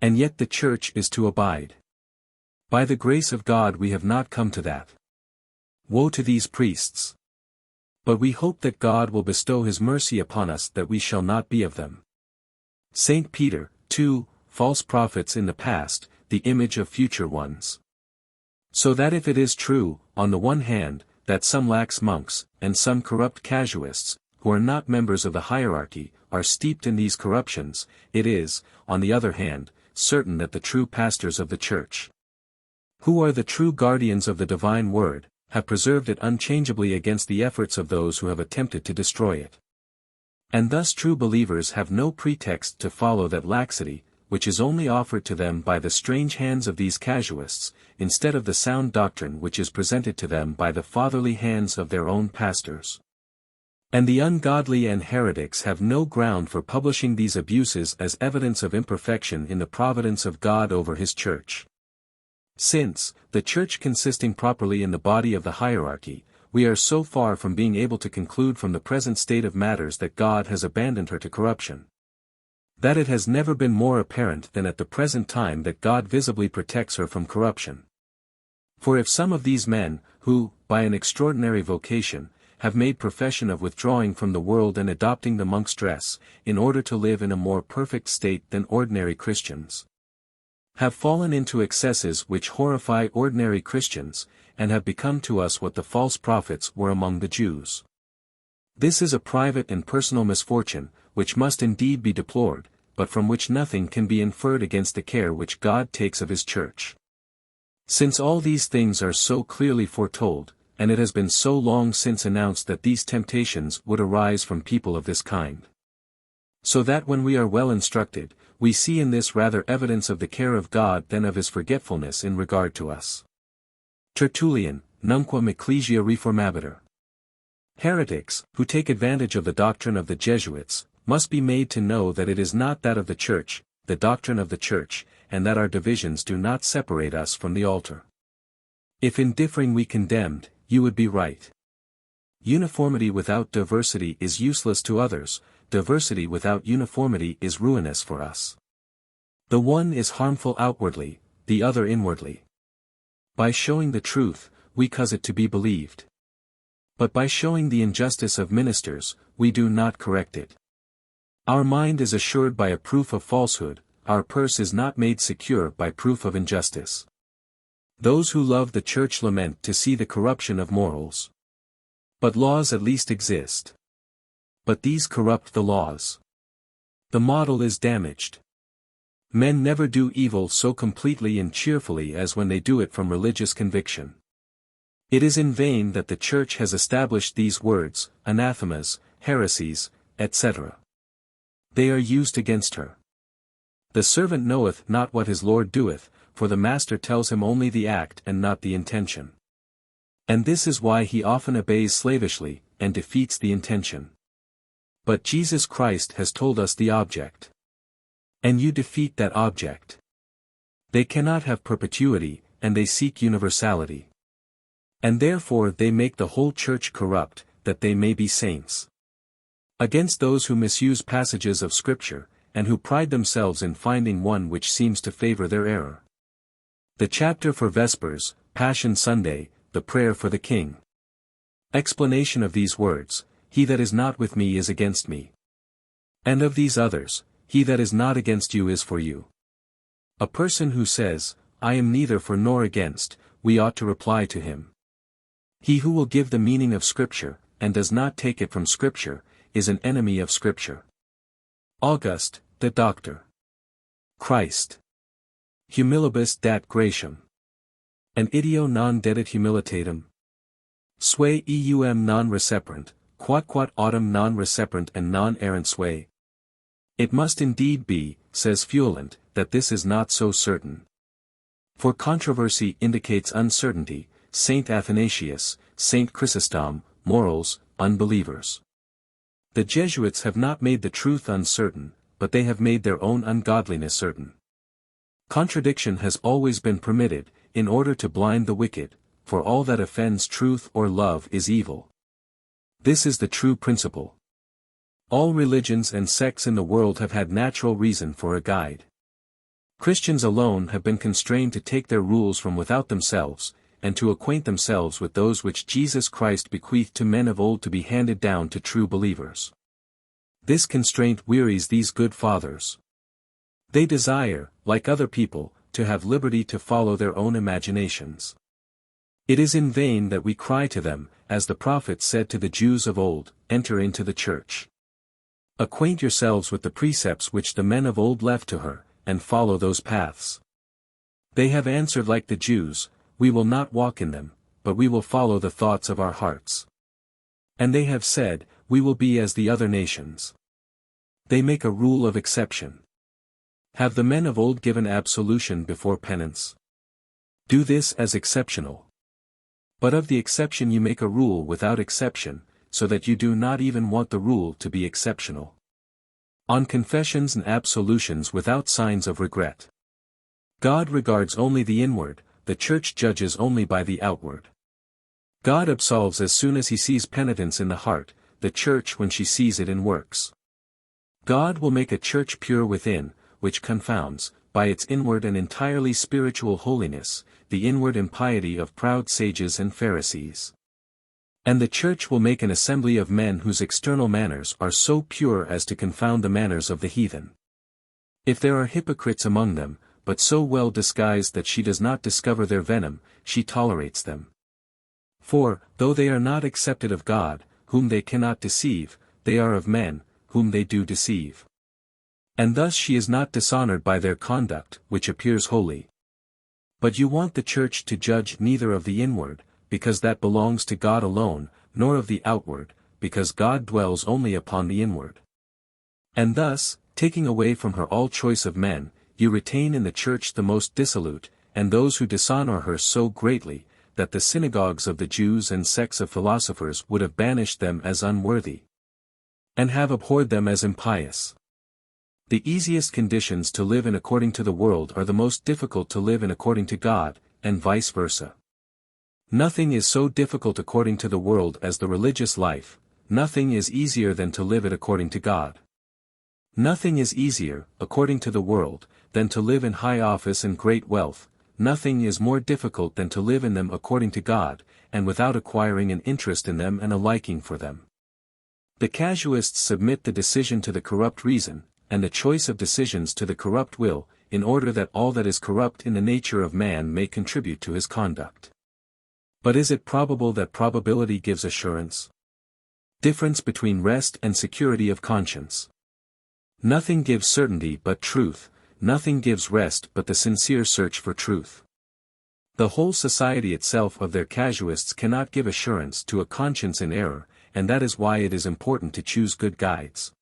And yet the Church is to abide. By the grace of God we have not come to that. Woe to these priests! But we hope that God will bestow his mercy upon us that we shall not be of them. St. Peter, 2, false prophets in the past, the image of future ones. So that if it is true, on the one hand, that some lax monks, and some corrupt casuists, who are not members of the hierarchy, are steeped in these corruptions, it is, on the other hand, certain that the true pastors of the Church, who are the true guardians of the divine word, have preserved it unchangeably against the efforts of those who have attempted to destroy it. And thus true believers have no pretext to follow that laxity, which is only offered to them by the strange hands of these casuists, instead of the sound doctrine which is presented to them by the fatherly hands of their own pastors. And the ungodly and heretics have no ground for publishing these abuses as evidence of imperfection in the providence of God over His Church. Since, the Church consisting properly in the body of the hierarchy, we are so far from being able to conclude from the present state of matters that God has abandoned her to corruption, that it has never been more apparent than at the present time that God visibly protects her from corruption. For if some of these men, who, by an extraordinary vocation, have made profession of withdrawing from the world and adopting the monk's dress, in order to live in a more perfect state than ordinary Christians, have fallen into excesses which horrify ordinary Christians, and have become to us what the false prophets were among the Jews. This is a private and personal misfortune, which must indeed be deplored, but from which nothing can be inferred against the care which God takes of His Church. Since all these things are so clearly foretold, and it has been so long since announced that these temptations would arise from people of this kind, so that when we are well instructed, we see in this rather evidence of the care of God than of His forgetfulness in regard to us. Tertullian, Nunquam Ecclesia Reformabiter. Heretics, who take advantage of the doctrine of the Jesuits, must be made to know that it is not that of the Church, the doctrine of the Church, and that our divisions do not separate us from the altar. If in differing we condemned, you would be right. Uniformity without diversity is useless to others, diversity without uniformity is ruinous for us. The one is harmful outwardly, the other inwardly. By showing the truth, we cause it to be believed. But by showing the injustice of ministers, we do not correct it. Our mind is assured by a proof of falsehood, our purse is not made secure by proof of injustice. Those who love the Church lament to see the corruption of morals. But laws at least exist. But these corrupt the laws. The model is damaged. Men never do evil so completely and cheerfully as when they do it from religious conviction. It is in vain that the Church has established these words, anathemas, heresies, etc. They are used against her. The servant knoweth not what his Lord doeth, for the master tells him only the act and not the intention. And this is why he often obeys slavishly, and defeats the intention. But Jesus Christ has told us the object. And you defeat that object. They cannot have perpetuity, and they seek universality. And therefore they make the whole Church corrupt, that they may be saints. Against those who misuse passages of Scripture, and who pride themselves in finding one which seems to favor their error. The chapter for Vespers, Passion Sunday, the prayer for the King. Explanation of these words, he that is not with me is against me. And of these others, he that is not against you is for you. A person who says, I am neither for nor against, we ought to reply to him. He who will give the meaning of Scripture, and does not take it from Scripture, is an enemy of Scripture. August, the Doctor. Christ. Humilibus dat gratiam. And ideo non dedit humilitatem. Sui eum non receprant, quod autem non receprant and non errant sui. It must indeed be, says Fueland, that this is not so certain. For controversy indicates uncertainty, Saint Athanasius, Saint Chrysostom, morals, unbelievers. The Jesuits have not made the truth uncertain, but they have made their own ungodliness certain. Contradiction has always been permitted, in order to blind the wicked, for all that offends truth or love is evil. This is the true principle. All religions and sects in the world have had natural reason for a guide. Christians alone have been constrained to take their rules from without themselves, and to acquaint themselves with those which Jesus Christ bequeathed to men of old to be handed down to true believers. This constraint wearies these good fathers. They desire, like other people, to have liberty to follow their own imaginations. It is in vain that we cry to them, as the prophets said to the Jews of old, enter into the church. Acquaint yourselves with the precepts which the men of old left to her, and follow those paths. They have answered like the Jews, we will not walk in them, but we will follow the thoughts of our hearts. And they have said, we will be as the other nations. They make a rule of exception. Have the men of old given absolution before penance? Do this as exceptional. But of the exception you make a rule without exception, so that you do not even want the rule to be exceptional. On confessions and absolutions without signs of regret. God regards only the inward, the church judges only by the outward. God absolves as soon as he sees penitence in the heart, the church when she sees it in works. God will make a church pure within, which confounds, by its inward and entirely spiritual holiness, the inward impiety of proud sages and Pharisees. And the church will make an assembly of men whose external manners are so pure as to confound the manners of the heathen. If there are hypocrites among them, but so well disguised that she does not discover their venom, she tolerates them. For, though they are not accepted of God, whom they cannot deceive, they are of men, whom they do deceive. And thus she is not dishonored by their conduct, which appears holy. But you want the church to judge neither of the inward, because that belongs to God alone, nor of the outward, because God dwells only upon the inward. And thus, taking away from her all choice of men, you retain in the church the most dissolute, and those who dishonor her so greatly, that the synagogues of the Jews and sects of philosophers would have banished them as unworthy, and have abhorred them as impious. The easiest conditions to live in according to the world are the most difficult to live in according to God, and vice versa. Nothing is so difficult according to the world as the religious life, nothing is easier than to live it according to God. Nothing is easier, according to the world, than to live in high office and great wealth, nothing is more difficult than to live in them according to God, and without acquiring an interest in them and a liking for them. The casuists submit the decision to the corrupt reason, and the choice of decisions to the corrupt will, in order that all that is corrupt in the nature of man may contribute to his conduct. But is it probable that probability gives assurance? Difference between rest and security of conscience. Nothing gives certainty but truth, nothing gives rest but the sincere search for truth. The whole society itself of their casuists cannot give assurance to a conscience in error, and that is why it is important to choose good guides.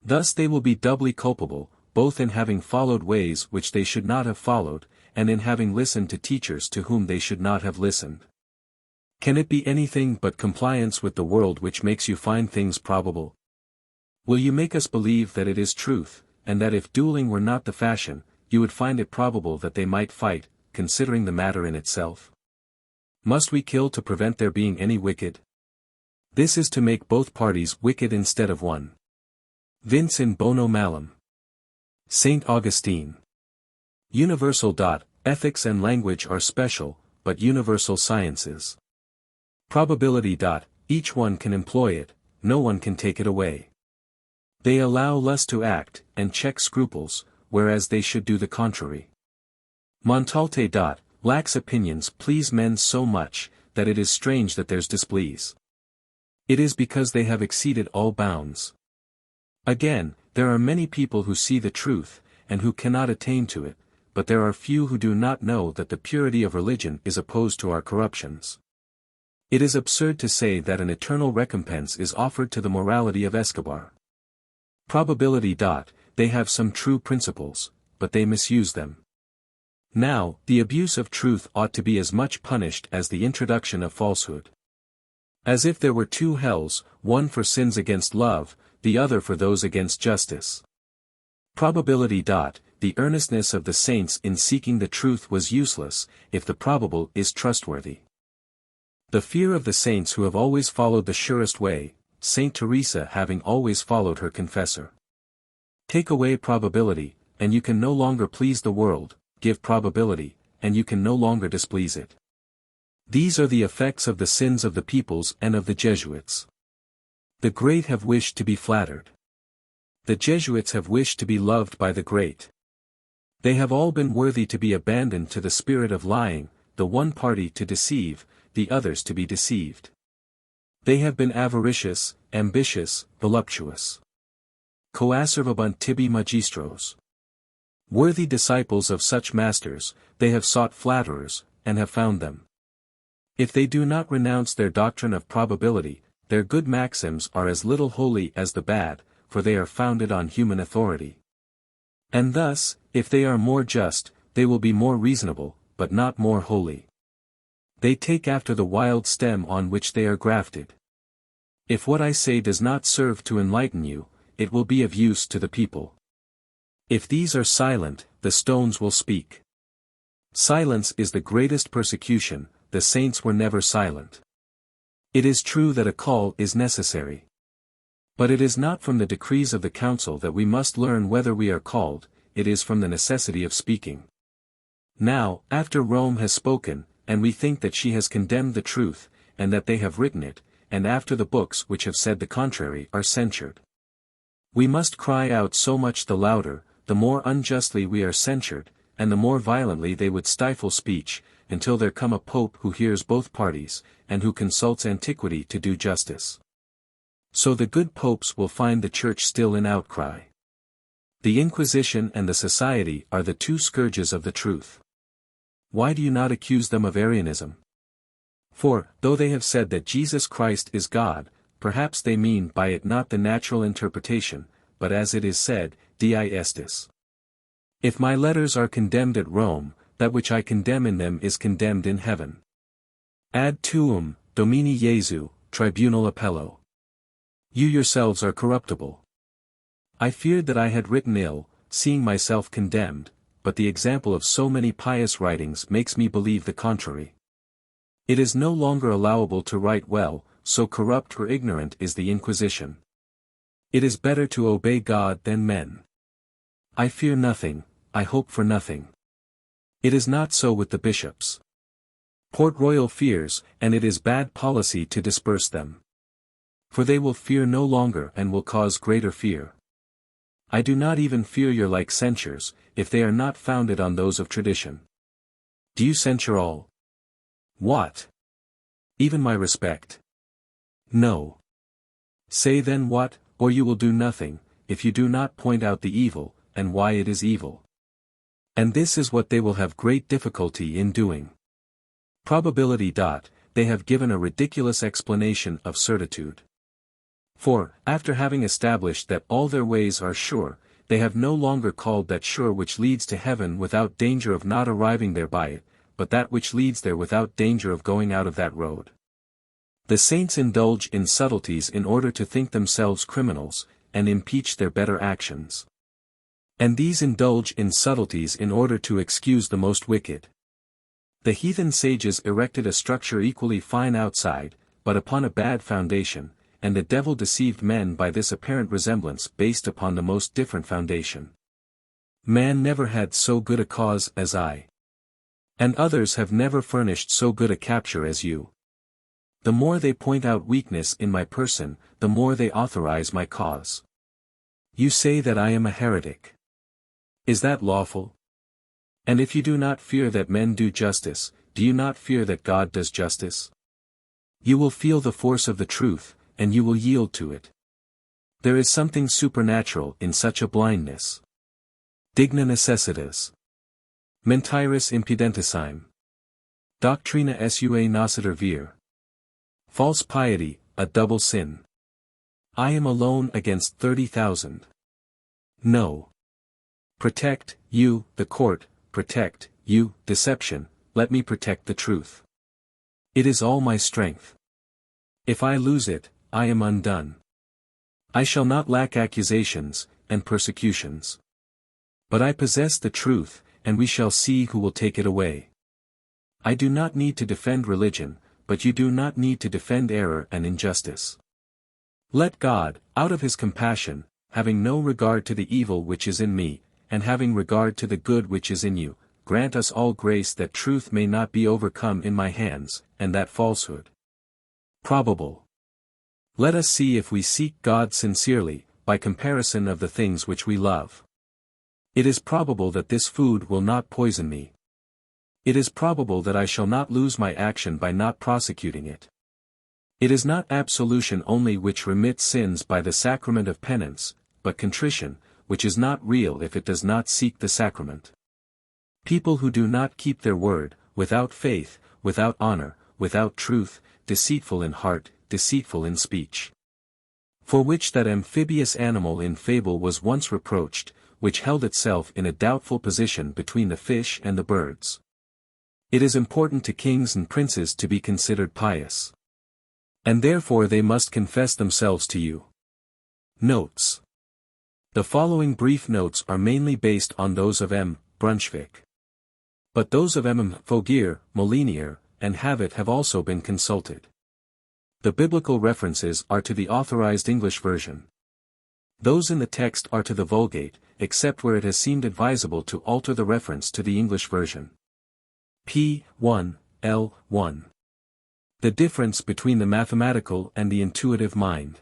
Thus they will be doubly culpable, both in having followed ways which they should not have followed, and in having listened to teachers to whom they should not have listened. Can it be anything but compliance with the world which makes you find things probable? Will you make us believe that it is truth, and that if dueling were not the fashion, you would find it probable that they might fight, considering the matter in itself? Must we kill to prevent there being any wicked? This is to make both parties wicked instead of one. Vince in bono malum. St. Augustine. Universal. Ethics and language are special, but universal sciences. Probability. Each one can employ it, no one can take it away. They allow lust to act, and check scruples, whereas they should do the contrary. Montalte. Lax opinions please men so much, that it is strange that theirs displease. It is because they have exceeded all bounds. Again, there are many people who see the truth, and who cannot attain to it, but there are few who do not know that the purity of religion is opposed to our corruptions. It is absurd to say that an eternal recompense is offered to the morality of Escobar. Probability. They have some true principles, but they misuse them. Now, the abuse of truth ought to be as much punished as the introduction of falsehood. As if there were two hells, one for sins against love, the other for those against justice. Probability. The earnestness of the saints in seeking the truth was useless, if the probable is trustworthy. The fear of the saints who have always followed the surest way, Saint Teresa having always followed her confessor. Take away probability, and you can no longer please the world, give probability, and you can no longer displease it. These are the effects of the sins of the peoples and of the Jesuits. The great have wished to be flattered. The Jesuits have wished to be loved by the great. They have all been worthy to be abandoned to the spirit of lying, the one party to deceive, the others to be deceived. They have been avaricious, ambitious, voluptuous. Coacervabunt tibi magistros. Worthy disciples of such masters, they have sought flatterers, and have found them. If they do not renounce their doctrine of probability, their good maxims are as little holy as the bad, for they are founded on human authority. And thus, if they are more just, they will be more reasonable, but not more holy. They take after the wild stem on which they are grafted. If what I say does not serve to enlighten you, it will be of use to the people. If these are silent, the stones will speak. Silence is the greatest persecution, the saints were never silent. It is true that a call is necessary. But it is not from the decrees of the council that we must learn whether we are called, it is from the necessity of speaking. Now, after Rome has spoken, and we think that she has condemned the truth, and that they have written it, and after the books which have said the contrary are censured, we must cry out so much the louder, the more unjustly we are censured, and the more violently they would stifle speech, until there come a pope who hears both parties, and who consults antiquity to do justice. So the good popes will find the church still in outcry. The Inquisition and the Society are the two scourges of the truth. Why do you not accuse them of Arianism? For, though they have said that Jesus Christ is God, perhaps they mean by it not the natural interpretation, but as it is said, Dei estis. If my letters are condemned at Rome, that which I condemn in them is condemned in heaven. Ad tuum, Domini Jesu, tribunal appello. You yourselves are corruptible. I feared that I had written ill, seeing myself condemned, but the example of so many pious writings makes me believe the contrary. It is no longer allowable to write well, so corrupt or ignorant is the Inquisition. It is better to obey God than men. I fear nothing, I hope for nothing. It is not so with the bishops. Port Royal fears, and it is bad policy to disperse them. For they will fear no longer and will cause greater fear. I do not even fear your like censures, if they are not founded on those of tradition. Do you censure all? What? Even my respect? No. Say then what, or you will do nothing, if you do not point out the evil, and why it is evil. And this is what they will have great difficulty in doing. Probability. They have given a ridiculous explanation of certitude. For, after having established that all their ways are sure, they have no longer called that sure which leads to heaven without danger of not arriving there by it, but that which leads there without danger of going out of that road. The saints indulge in subtleties in order to think themselves criminals, and impeach their better actions. And these indulge in subtleties in order to excuse the most wicked. The heathen sages erected a structure equally fine outside, but upon a bad foundation, and the devil deceived men by this apparent resemblance based upon the most different foundation. Man never had so good a cause as I. And others have never furnished so good a capture as you. The more they point out weakness in my person, the more they authorize my cause. You say that I am a heretic. Is that lawful? And if you do not fear that men do justice, do you not fear that God does justice? You will feel the force of the truth, and you will yield to it. There is something supernatural in such a blindness. Digna necessitas. Mentiris impudentissime. Doctrina sua nociter vir. False piety, a double sin. I am alone against 30,000. No. Protect, you, the court, protect, you, deception, let me protect the truth. It is all my strength. If I lose it, I am undone. I shall not lack accusations, and persecutions. But I possess the truth, and we shall see who will take it away. I do not need to defend religion, but you do not need to defend error and injustice. Let God, out of his compassion, having no regard to the evil which is in me, and having regard to the good which is in you, grant us all grace that truth may not be overcome in my hands, and that falsehood probable. Let us see if we seek God sincerely, by comparison of the things which we love. It is probable that this food will not poison me. It is probable that I shall not lose my action by not prosecuting it. It is not absolution only which remits sins by the sacrament of penance, but contrition, which is not real if it does not seek the sacrament. People who do not keep their word, without faith, without honor, without truth, deceitful in heart, deceitful in speech. For which that amphibious animal in fable was once reproached, which held itself in a doubtful position between the fish and the birds. It is important to kings and princes to be considered pious. And therefore they must confess themselves to you. Notes. The following brief notes are mainly based on those of M. Brunswick. But those of M. Fogier, Molinier, and Havett have also been consulted. The biblical references are to the authorized English version. Those in the text are to the Vulgate, except where it has seemed advisable to alter the reference to the English version. P. 1, L. 1. The difference between the mathematical and the intuitive mind.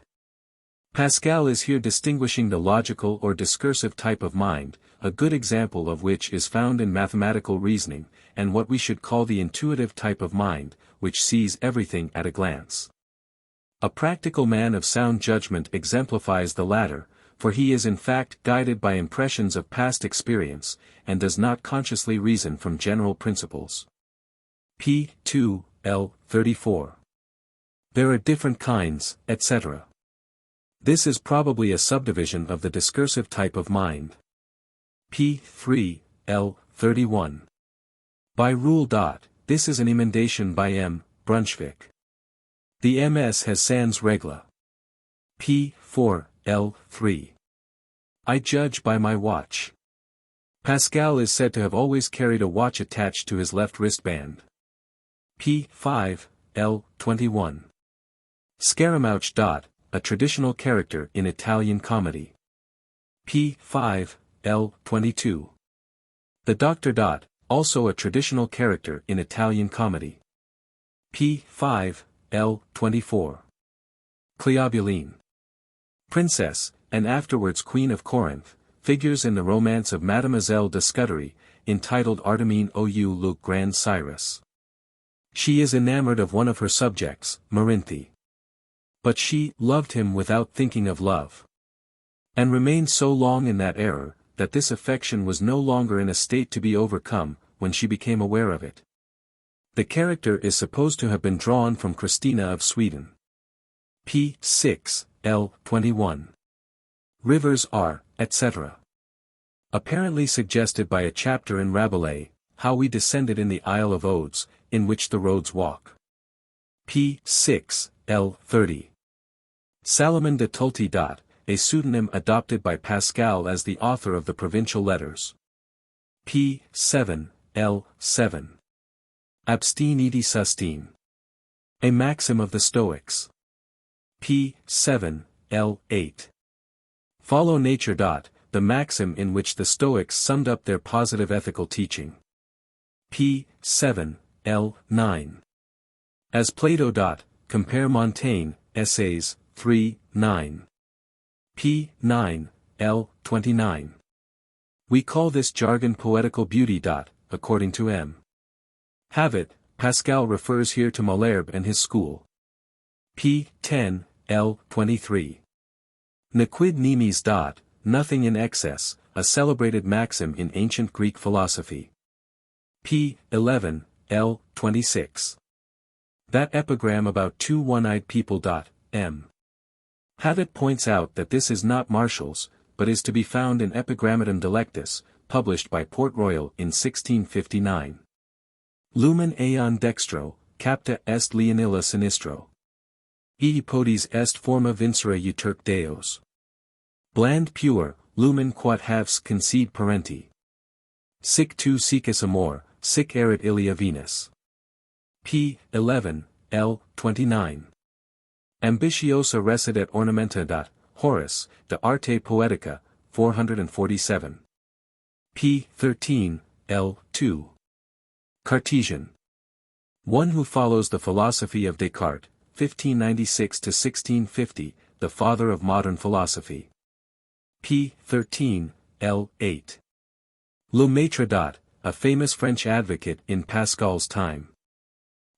Pascal is here distinguishing the logical or discursive type of mind, a good example of which is found in mathematical reasoning, and what we should call the intuitive type of mind, which sees everything at a glance. A practical man of sound judgment exemplifies the latter, for he is in fact guided by impressions of past experience, and does not consciously reason from general principles. P. 2, L. 34. There are different kinds, etc. This is probably a subdivision of the discursive type of mind. P. 3, L. 31. By rule. This is an emendation by M. Brunswick. The MS has sans règle. P. 4, L. 3. I judge by my watch. Pascal is said to have always carried a watch attached to his left wristband. P. 5, L. 21. Scaramouche. A traditional character in Italian comedy. P. 5, L. 22. The Doctor. Also a traditional character in Italian comedy. P. 5, L. 24. Cleobuline. Princess, and afterwards Queen of Corinth, figures in the romance of Mademoiselle de Scudery, entitled Artemine ou le Grand Cyrus. She is enamored of one of her subjects, Marinthe. But she loved him without thinking of love. And remained so long in that error, that this affection was no longer in a state to be overcome, when she became aware of it. The character is supposed to have been drawn from Christina of Sweden. P. 6, L. 21. Rivers are, etc. Apparently suggested by a chapter in Rabelais, How We Descended in the Isle of Odes, in which the roads walk. P. 6, L. 30. Salomon de Tulti. A pseudonym adopted by Pascal as the author of the Provincial Letters. P. 7, L. 7. Abstine edi sustine. A maxim of the Stoics. P. 7, L. 8. Follow nature. The maxim in which the Stoics summed up their positive ethical teaching. P. 7, L. 9. As Plato. Compare Montaigne, Essays, 3, 9. P. 9, L. 29. We call this jargon poetical beauty. According to M. Havett, Pascal refers here to Malherbe and his school. P. 10, L. 23. Nequid nimis. Nothing in excess, a celebrated maxim in ancient Greek philosophy. P. 11, L. 26. That epigram about two one-eyed people. M. Havett points out that this is not Martial's, but is to be found in Epigrammatum Delectus, published by Port Royal in 1659. Lumen aeon dextro, capta est Leonilla sinistro. E podes est forma vincere uterque deos. Bland pure, lumen quod havs concede parenti. Sic tu sicis amor, sic erit ilia Venus. P. 11, L. 29. Ambitiosa residet ornamenta. Horace, De Arte Poetica, 447. P. 13, L. 2. Cartesian. One who follows the philosophy of Descartes, 1596–1650, the father of modern philosophy. P. 13, L. 8. Lemaitre. A famous French advocate in Pascal's time.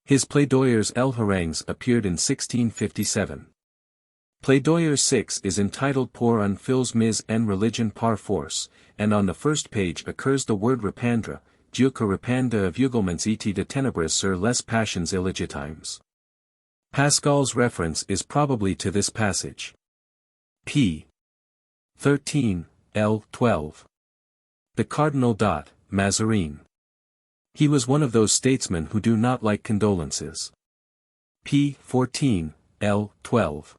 His Plaidoyers et harangues appeared in 1657. Plaidoyer 6 is entitled Pour un fils mis en religion par force, and on the first page occurs the word répandre, Dieu que répande aveuglements et de ténèbres sur les passions illégitimes. Pascal's reference is probably to this passage. p. 13, L. 12. The Cardinal. Mazarin. He was one of those statesmen who do not like condolences. p. 14, L. 12.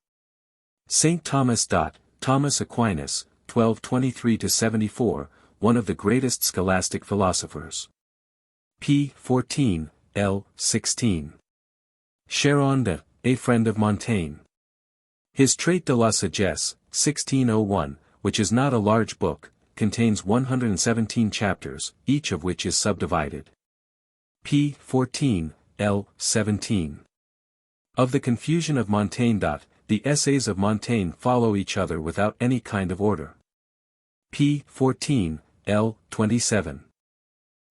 Saint Thomas. Thomas Aquinas, 1223–74, one of the greatest scholastic philosophers. p. 14, L. 16. Charonde, a friend of Montaigne. His Traité de la Sagesse, 1601, which is not a large book, contains 117 chapters, each of which is subdivided. p. 14, L. 17. Of the confusion of Montaigne. The essays of Montaigne follow each other without any kind of order. p. 14, L. 27.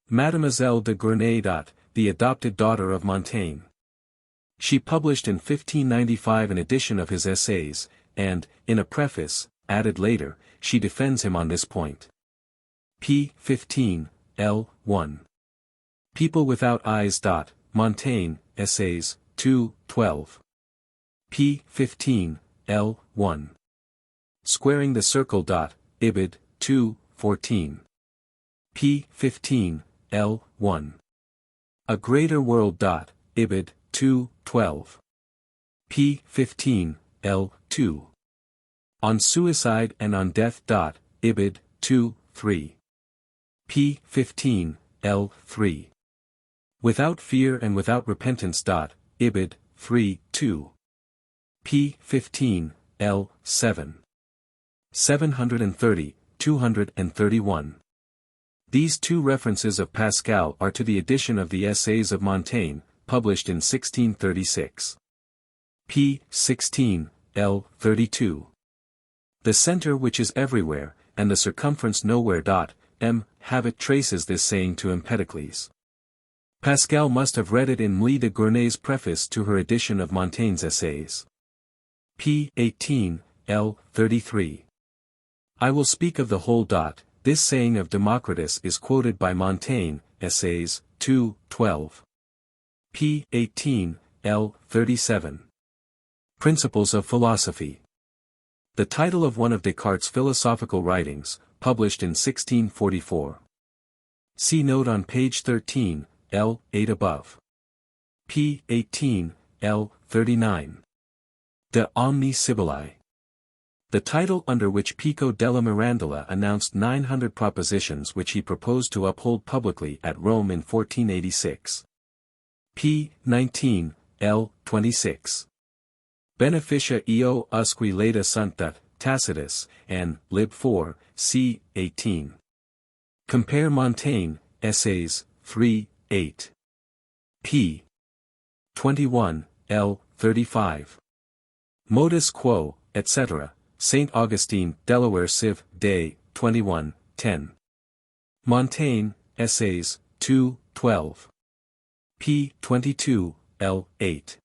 Mademoiselle de Gournay. The adopted daughter of Montaigne. She published in 1595 an edition of his essays, and, in a preface, added later, she defends him on this point. p. 15, L. 1. People Without Eyes. Montaigne, Essays, 2, 12. p. 15, L. 1. Squaring the Circle. Ibid, 2, 14. p. 15, L. 1. A Greater World. Ibid, 2, 12. p. 15, L. 2. On Suicide and on Death. Ibid, 2, 3. p. 15, L. 3. Without Fear and Without Repentance. Ibid, 3, 2. p. 15, L. 7. 730, 231. These two references of Pascal are to the edition of the Essays of Montaigne, published in 1636. p. 16, L. 32. The center which is everywhere, and the circumference nowhere. M. Habit traces this saying to Empedocles. Pascal must have read it in Marie de Gournay's preface to her edition of Montaigne's Essays. p. 18, L. 33. I will speak of the whole. This saying of Democritus is quoted by Montaigne, Essays, 2, 12. p. 18, L. 37. Principles of Philosophy. The title of one of Descartes' philosophical writings, published in 1644. See note on page 13, L. 8 above. p. 18, L. 39. De Omni Sibyllae. The title under which Pico della Mirandola announced 900 propositions which he proposed to uphold publicly at Rome in 1486. p. 19, L. 26. Beneficia eo usque leda sunt. Tacitus, and, lib 4, c. 18. Compare Montaigne, Essays, 3, 8. p. 21, L. 35. Modus quo, etc., St. Augustine, Delaware Civ. Day, 21, 10. Montaigne, Essays, 2, 12. p. 22, L. 8.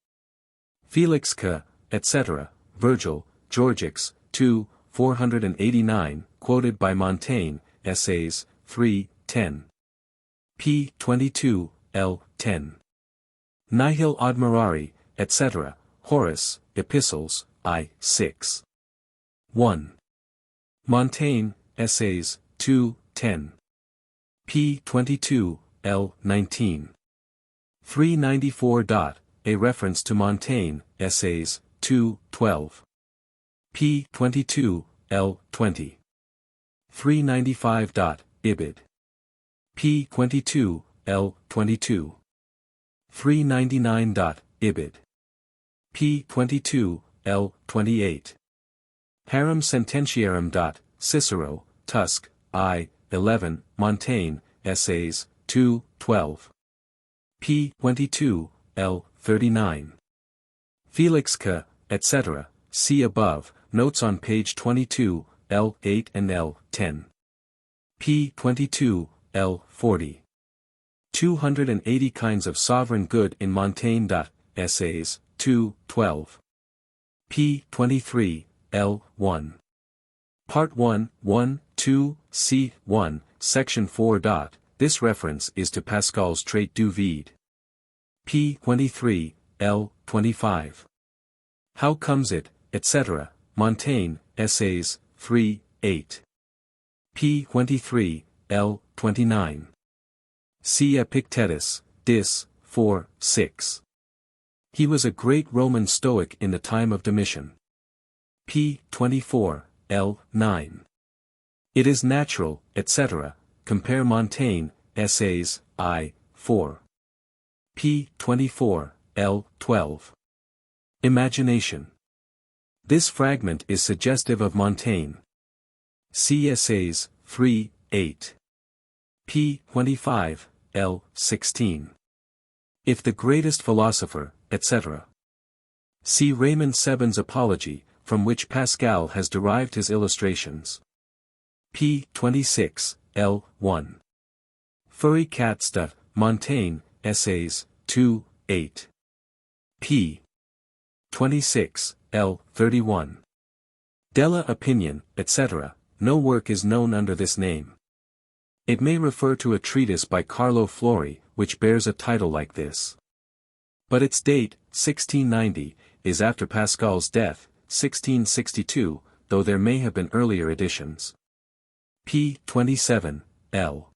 Felix K., etc., Virgil, Georgics, 2, 489, quoted by Montaigne, Essays, 3, 10. p. 22, L. 10. Nihil admirari, etc., Horace, Epistles, I. 6. 1. Montaigne, Essays, 2, 10. p. 22, L. 19. 394. A reference to Montaigne, Essays, 2, 12. p. 22, L. 20. 395. Ibid. p. 22, L. 22. 399. Ibid. p. 22, L. 28. Parum Sententiarum. Cicero, Tusk, I. 11, Montaigne, Essays, 2, 12. p. 22, L. 39. Felix K., etc., see above, notes on page 22, L. 8 and L. 10. p. 22, L. 40. 280 Kinds of Sovereign Good in Montaigne. Essays, 2, 12. p. 23, L. 1. Part 1, 1, 2, c. 1, Section 4. This reference is to Pascal's trait du vide. p. 23, L. 25. How comes it, etc., Montaigne, Essays, 3, 8. p. 23, L. 29. See Epictetus, Dis. 4, 6. He was a great Roman Stoic in the time of Domitian. p. 24, L. 9. It is natural, etc., compare Montaigne, Essays, I. 4. p. 24, L. 12. Imagination. This fragment is suggestive of Montaigne. See Essays, 3, 8. p. 25, L. 16. If the greatest philosopher, etc. See Raymond Sebon's Apology, from which Pascal has derived his illustrations. p. 26, L. 1. Furry Cats. Montaigne, Essays, 2, 8. p. 26, L. 31. Della Opinion, etc., no work is known under this name. It may refer to a treatise by Carlo Flori, which bears a title like this. But its date, 1690, is after Pascal's death, 1662, though there may have been earlier editions. p. 27, L.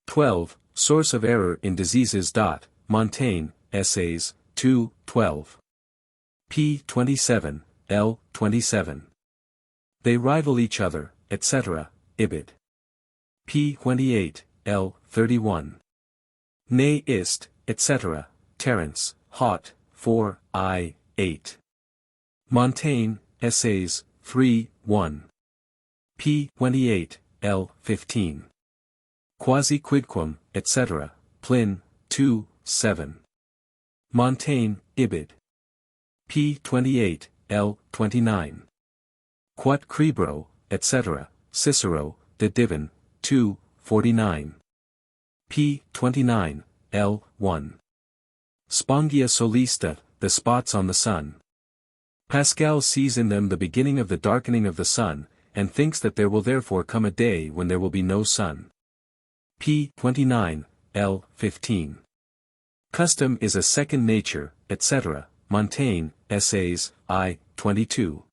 12, Source of Error in Diseases. Montaigne, Essays, 2, 12. p. 27, L. 27. They rival each other, etc., Ibid. p. 28, L. 31. Ne ist, etc., Terence, Hott, 4, I, 8. Montaigne, Essays, 3, 1. p. 28, L. 15. Quasi quidquam, etc., Plin, 2, 7. Montaigne, Ibid. p. 28, L. 29. Quat cribro, etc., Cicero, De Divin, 2, 49. p. 29, L. 1. Spongia solista, the spots on the sun. Pascal sees in them the beginning of the darkening of the sun, and thinks that there will therefore come a day when there will be no sun. p. 29, L. 15. Custom is a second nature, etc., Montaigne, Essays, I. 22.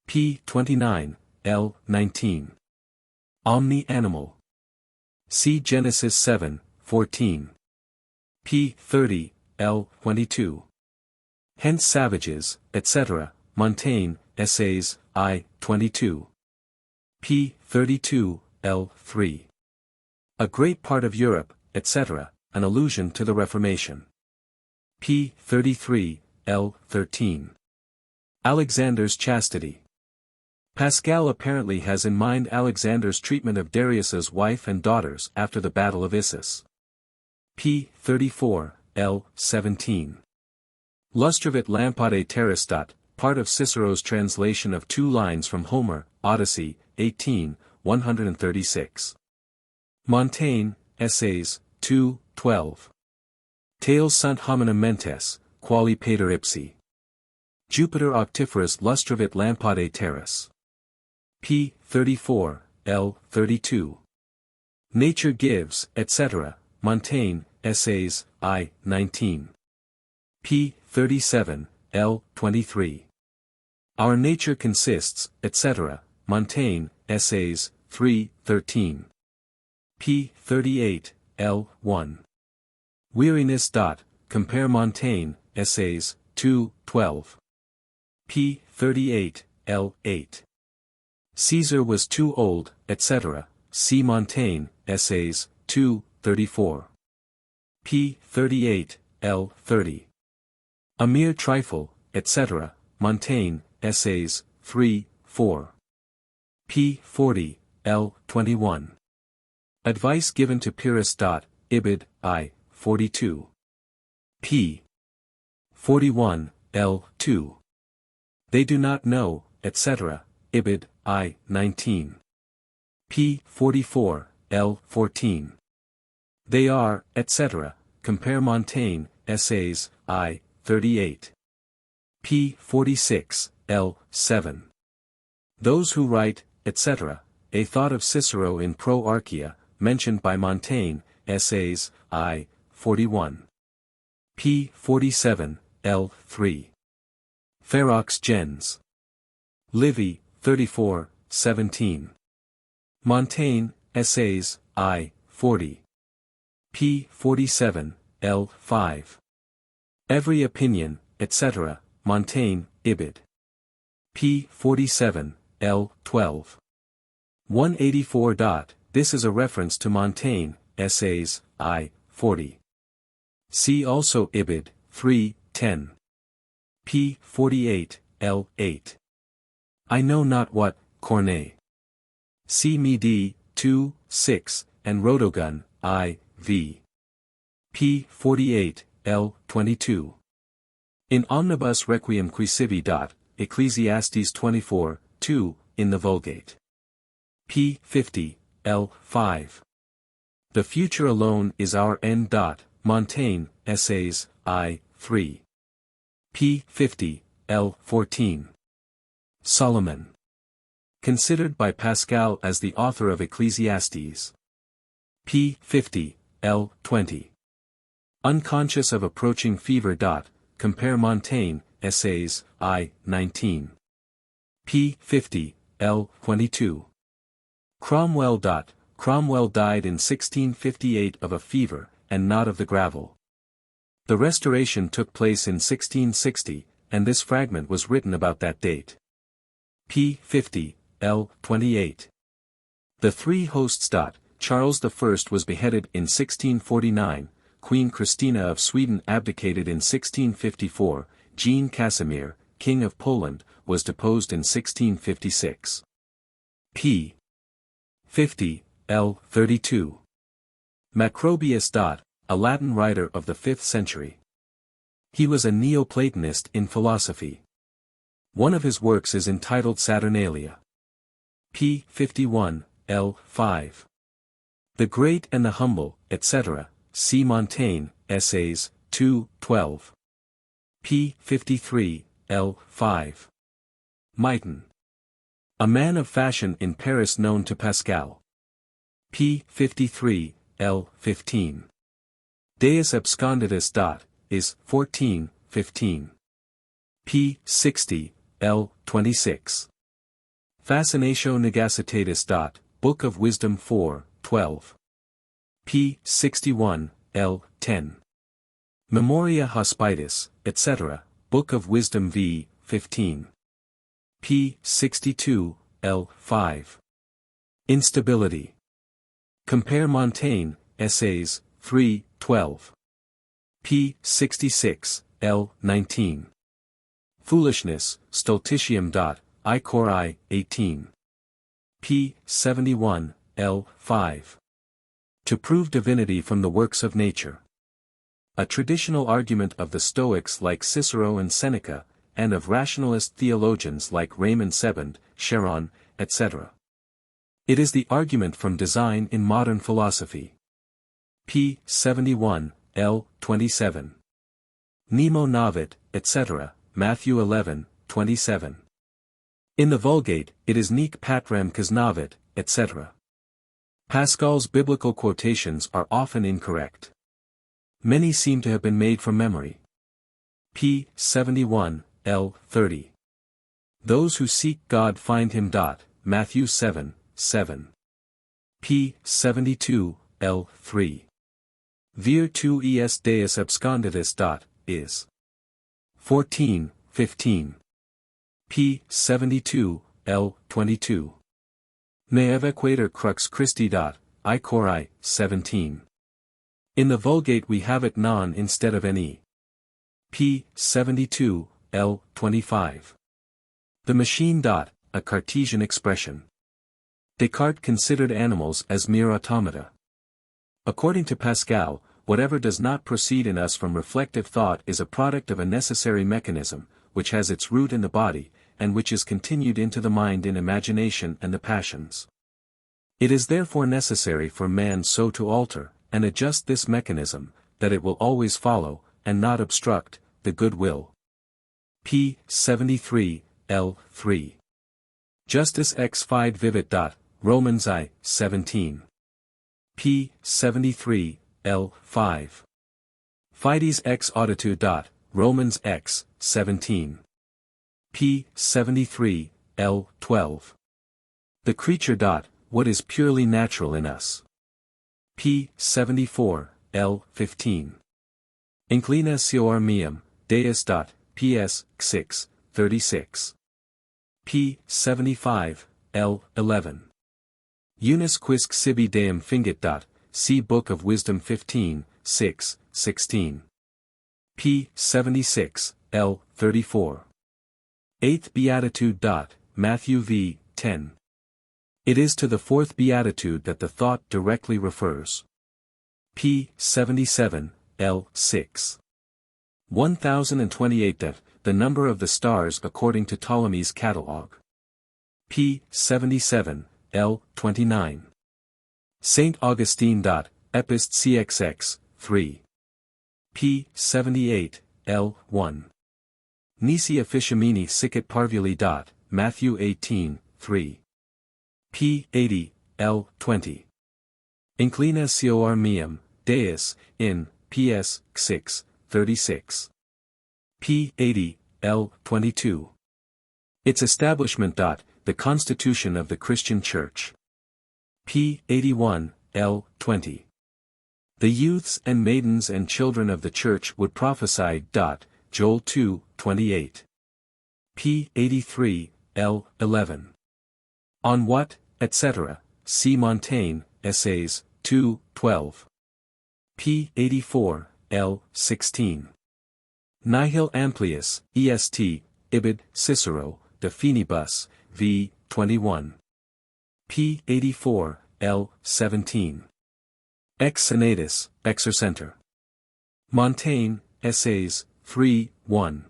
p. 29, L. 19. Omni animal. See Genesis 7, 14. p. 30, L. 22. Hence savages, etc., Montaigne, Essays, I. 22. p. 32, L. 3. A great part of Europe, etc., an allusion to the Reformation. p. 33, L. 13. Alexander's chastity. Pascal apparently has in mind Alexander's treatment of Darius's wife and daughters after the Battle of Issus. p. 34, L. 17. Lustravit lampade terras. Part of Cicero's translation of 2 lines from Homer, Odyssey, 18, 136. Montaigne, Essays, 2, 12. Tales sunt hominum mentes, quali pater ipsi. Jupiter octiferus lustravit lampade terras. p. 34, L. 32. Nature gives, etc., Montaigne, Essays, I. 19. p. 37, L. 23. Our nature consists, etc., Montaigne, Essays, 3, 13. p. 38, L. 1. Weariness. Compare Montaigne, Essays, 2, 12. p. 38, L. 8. Caesar was too old, etc., see Montaigne, Essays, 2, 34. p. 38, L. 30. A mere trifle, etc., Montaigne, Essays, 3, 4. p. 40, L. 21. Advice given to Pyrrhus. Ibid, I. 42. p. 41, L. 2. They do not know, etc., Ibid, I. 19. p. 44, L. 14. They are, etc., compare Montaigne, Essays, I. 38. p. 46, L. 7. Those who write, etc., a thought of Cicero in Pro Archia, mentioned by Montaigne, Essays, I. 41. p. 47, L. 3. Ferox gens. Livy, 34, 17. Montaigne, Essays, I. 40. p. 47, L. 5. Every opinion, etc., Montaigne, Ibid. p. 47, L. 12. 184. This is a reference to Montaigne, Essays, I. 40. See also Ibid, 3, 10. p. 48, L. 8. I know not what, Corneille. See Midi, 2, 6, and Rodogun, I. v. p. 48, L. 22. In omnibus requiem qui sivi. Ecclesiastes 24, 2, in the Vulgate. p. 50, L. 5. The future alone is our end. Montaigne, Essays, I. 3. p. 50, L. 14. Solomon. Considered by Pascal as the author of Ecclesiastes. p. 50, L. 20. Unconscious of approaching fever. Compare Montaigne, Essays, I. 19. p. 50, L. 22. Cromwell. Cromwell died in 1658 of a fever, and not of the gravel. The Restoration took place in 1660, and this fragment was written about that date. p. 50, L. 28. The Three Hosts. Charles I was beheaded in 1649, Queen Christina of Sweden abdicated in 1654, Jean Casimir, King of Poland, was deposed in 1656. p. 50, L. 32. Macrobius. A Latin writer of the 5th century. He was a Neoplatonist in philosophy. One of his works is entitled Saturnalia. p. 51, L. 5. The Great and the Humble, etc., see Montaigne, Essays, 2, 12. p. 53, L. 5. Meiton. A man of fashion in Paris known to Pascal. p. 53, L. 15. Deus absconditus. Is, 14, 15. p. 60, L. 26. Fascinatio negacitatis. Book of Wisdom 4, 12. p. 61, L. 10. Memoria Hospitis, etc., Book of Wisdom v. 15. p. 62, L. 5. Instability. Compare Montaigne, Essays, 3, 12. p. 66, L. 19. Foolishness, Stultitium. I Cor I, 18. p. 71, L. 5. To prove divinity from the works of nature. A traditional argument of the Stoics like Cicero and Seneca, and of rationalist theologians like Raymond Sebond, Sharon, etc. It is the argument from design in modern philosophy. p. 71, L. 27. Nemo navit, etc., Matthew 11, 27. In the Vulgate, it is nec patrem casnavit, etc. Pascal's biblical quotations are often incorrect. Many seem to have been made from memory. p. 71, L. 30. Those who seek God find him. Matthew 7, 7. p. 72, L. 3. Vir tu es Deus absconditus. Is. 14, 15. p. 72, L. 22. Ne evacuator crux Christi. I Cor I, 17. In the Vulgate we have it non instead of ne. p. 72, L. 25. The machine. A Cartesian expression. Descartes considered animals as mere automata. According to Pascal, whatever does not proceed in us from reflective thought is a product of a necessary mechanism, which has its root in the body, and which is continued into the mind in imagination and the passions. It is therefore necessary for man so to alter, and adjust this mechanism, that it will always follow, and not obstruct, the good will. p. 73, l. 3. Justus ex fide vivit. Romans I, 17. p. 73, l. 5. Fides ex auditu. Romans x, 17. p. 73, l. 12. The creature. What is purely natural in us. p. 74, l. 15. Inclinatio meum, Deus. Ps. 6, 36. p. 75, l. 11. Unis quisque sibi Deum fingit. See Book of Wisdom 15, 6, 16. p. 76, l. 34. Eighth Beatitude. Matthew v. 10. It is to the fourth beatitude that the thought directly refers. p. 77, l. 6. 1028. The number of the stars according to Ptolemy's catalogue. p. 77, l. 29. Saint Augustine. Epist cxx, 3. p. 78, l. 1. Nisi officiamini sicit parvuli. Matthew 18, 3. p. 80, l. 20. Inclinatio meum, Deus, in, ps. 6, 36. p. 80, l. 22. Its establishment. The Constitution of the Christian Church. p. 81, l. 20. The youths and maidens and children of the Church would prophesy. Joel 2, 28. p. 83, l. 11. On what, etc., see Montaigne, Essays, 2, 12. p. 84, l. 16. Nihil amplius, est, ibid, Cicero, de finibus, v. 21. p. 84, l. 17. Ex senatus, exercenter. Montaigne, Essays, 3, 1.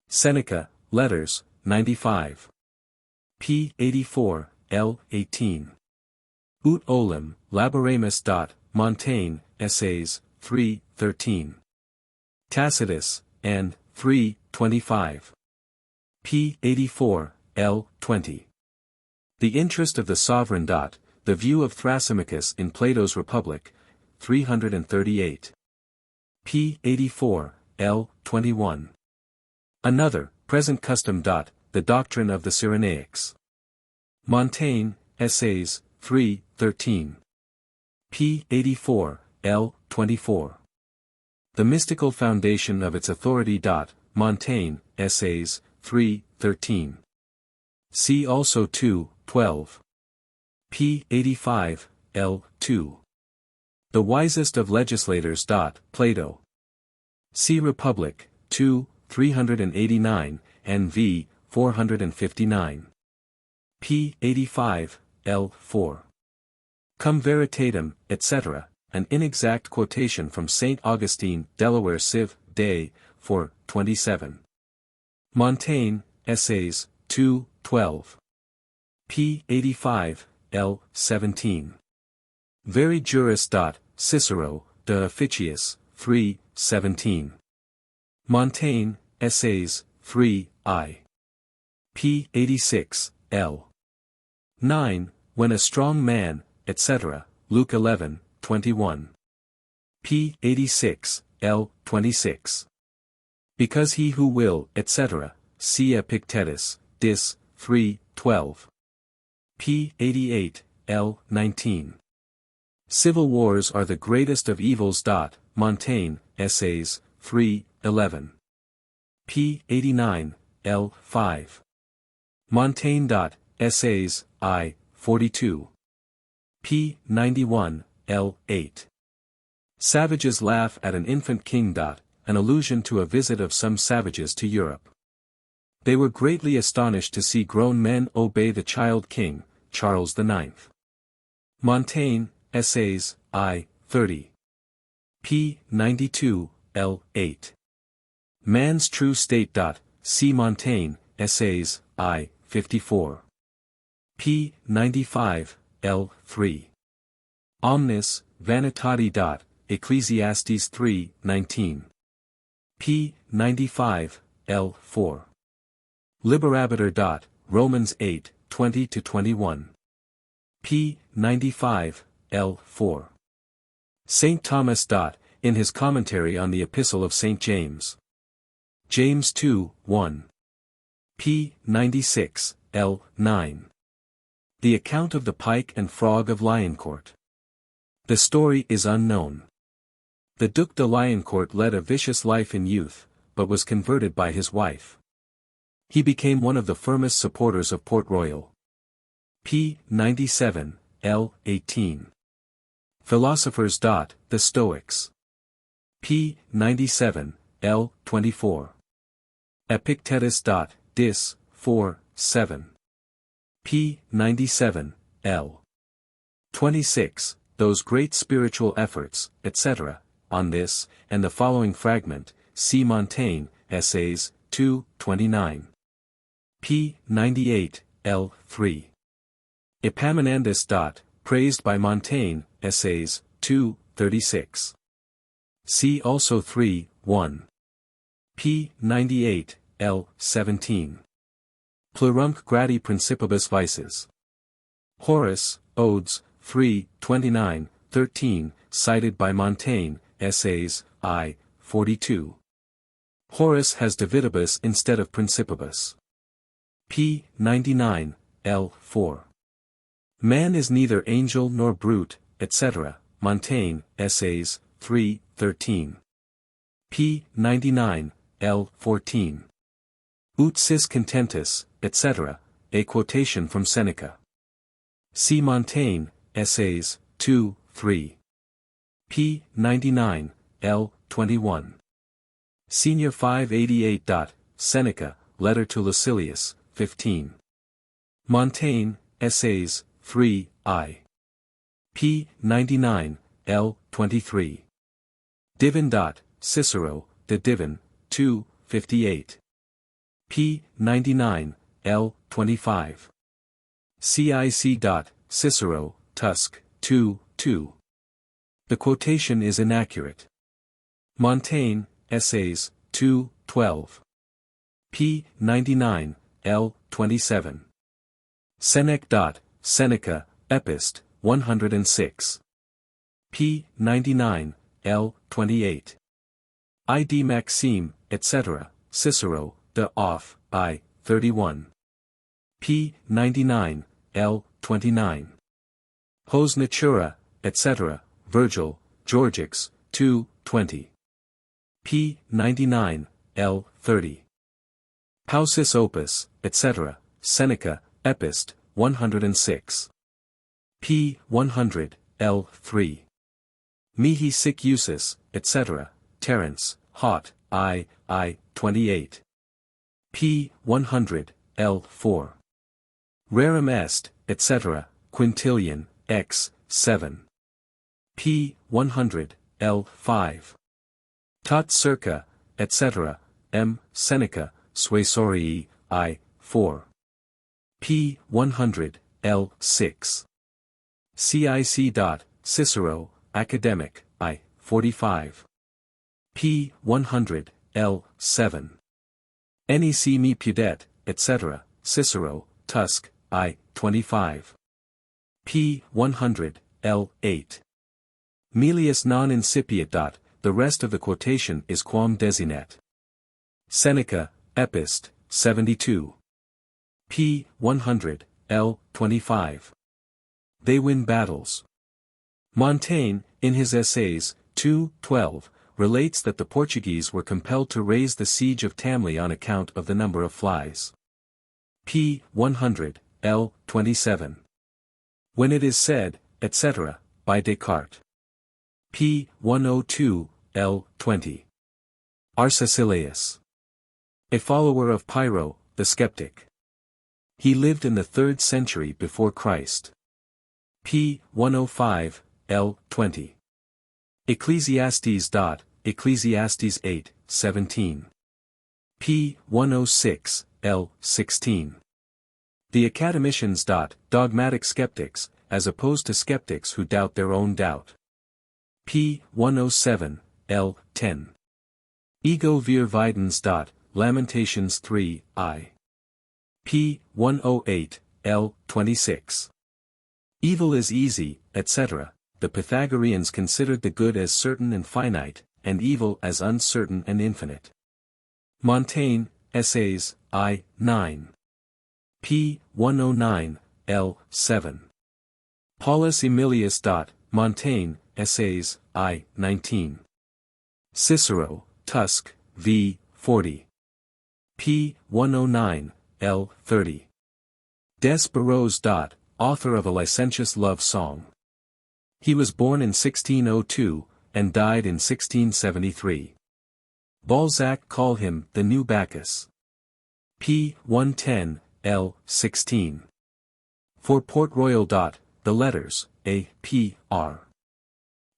Seneca, Letters, 95. p. 84, l. 18. Ut olim, laboramus. Montaigne, Essays, 3, 13. Tacitus, and, 3, 25. p. 84, l. 20. The interest of the sovereign. The view of Thrasymachus in Plato's Republic, 338. p. 84, l. 21. Another, present custom. The doctrine of the Cyrenaics. Montaigne, Essays, 3, 13. p. 84, l. 24. The mystical foundation of its authority. Montaigne, Essays, 3, 13. See also 2, 12. p. 85, l. 2. The wisest of legislators. Plato. See Republic, 2, 389, and v. 459. p. 85, l. 4. Cum veritatem, etc., an inexact quotation from St. Augustine, Delaware Civ. Day, 4, 27. Montaigne, Essays, 2, 12. p. 85, l. 17. Veri juris. Cicero, De Officiis, 3, 17. Montaigne, Essays, 3, I. p. 86, l. 9, when a strong man, etc., Luke 11, 21. p. 86, l. 26. Because he who will, etc., see Epictetus, Dis. 3, 12. p. 88, l. 19. Civil wars are the greatest of evils. Montaigne, Essays, 3, 11. p. 89, l. 5. Montaigne. Essays, I, 42. p. 91, l. 8. Savages laugh at an infant king. An allusion to a visit of some savages to Europe. They were greatly astonished to see grown men obey the child king, Charles IX. Montaigne, Essays, I, 30. p. 92, l. 8. Man's true state. See Montaigne, Essays, I, 54. p. 95, L. 3. Omnis, vanitati. Ecclesiastes 3, 19. p. 95, L. 4. Liberabitur. Romans 8, 20-21. p. 95, L. 4. St. Thomas. In his commentary on the Epistle of St. James. James 2, 1. p. 96, L. 9. The account of the pike and frog of Lioncourt. The story is unknown. The Duc de Lioncourt led a vicious life in youth, but was converted by his wife. He became one of the firmest supporters of Port Royal. p. 97, L. 18. Philosophers. The Stoics. p. 97, L. 24. Epictetus. Dis. 4, 7. p. 97, L. 26, those great spiritual efforts, etc., on this, and the following fragment, see Montaigne, Essays, 2, 29. p. 98, L. 3. Epaminondas. Praised by Montaigne, Essays, 2, 36. See also 3, 1. p. 98, L. 17. Plurumque grati principibus vices. Horace, Odes, 3, 29, 13, cited by Montaigne, Essays, I, 42. Horace has dividibus instead of principibus. p. 99, L. 4. Man is neither angel nor brute, etc., Montaigne, Essays, 3, 13. p. 99, L. 14. Ut sis contentus, etc., a quotation from Seneca. See Montaigne, Essays, 2, 3. p. 99, L. 21. Senior 588. Seneca, Letter to Lucilius, 15. Montaigne, Essays, 3, I. p. 99, L. 23. Divin. Cicero, De Divin, 2, 58. p. 99, L. 25. Cic. Cicero, Tusk, 2, 2. The quotation is inaccurate. Montaigne, Essays, 2, 12. p. 99, L. 27. Senec. Seneca, Epist, 106. p. 99, L. 28. Id Maxime, etc., Cicero, De Off, I, 31. p. 99, L. 29. Hos Natura, etc., Virgil, Georgics, 2, 20. p. 99, L. 30. Paucis Opus, etc., Seneca, Epist, 106. p. 100, L. 3. Mihi sic usus, etc., Terence, Hot, I, 28. p. 100, L. 4. Rerum est, etc., Quintilian, X, 7. p. 100, L. 5. Tot circa, etc., M. Seneca, Suaesorii, I, 4. p. 100, L. 6. Cic. Cicero, Academic, I, 45. p. 100, L. 7. Nec me pudet, etc., Cicero, Tusk, I, 25. p. 100, L. 8. Melius non incipiet. The rest of the quotation is quam desinet. Seneca, Epist, 72. p. 100, L. 25. They win battles. Montaigne, in his Essays, 2, 12, relates that the Portuguese were compelled to raise the siege of Tamley on account of the number of flies. p. 100, L. 27. When it is said, etc., by Descartes. p. 102, L. 20. Arcesilaus. A follower of Pyrrho, the skeptic. He lived in the 3rd century before Christ. p. 105, L. 20. Ecclesiastes. Ecclesiastes 8, 17. p. 106, L. 16. The Academicians. Dogmatic skeptics, as opposed to skeptics who doubt their own doubt. p. 107, l. 10. Ego vir videns. Lamentations 3, I. p. 108, l. 26. Evil is easy, etc. The Pythagoreans considered the good as certain and finite, and evil as uncertain and infinite. Montaigne, Essays, I. 9. p. 109, l. 7. Paulus Emilius. Montaigne, Essays, I. 19. Cicero, Tusk, v. 40. p. 109, l. 30. Des Barreaux. Author of A Licentious Love Song. He was born in 1602, and died in 1673. Balzac called him the new Bacchus. p. 110, l. 16. For Port Royal. The letters, A, P, R,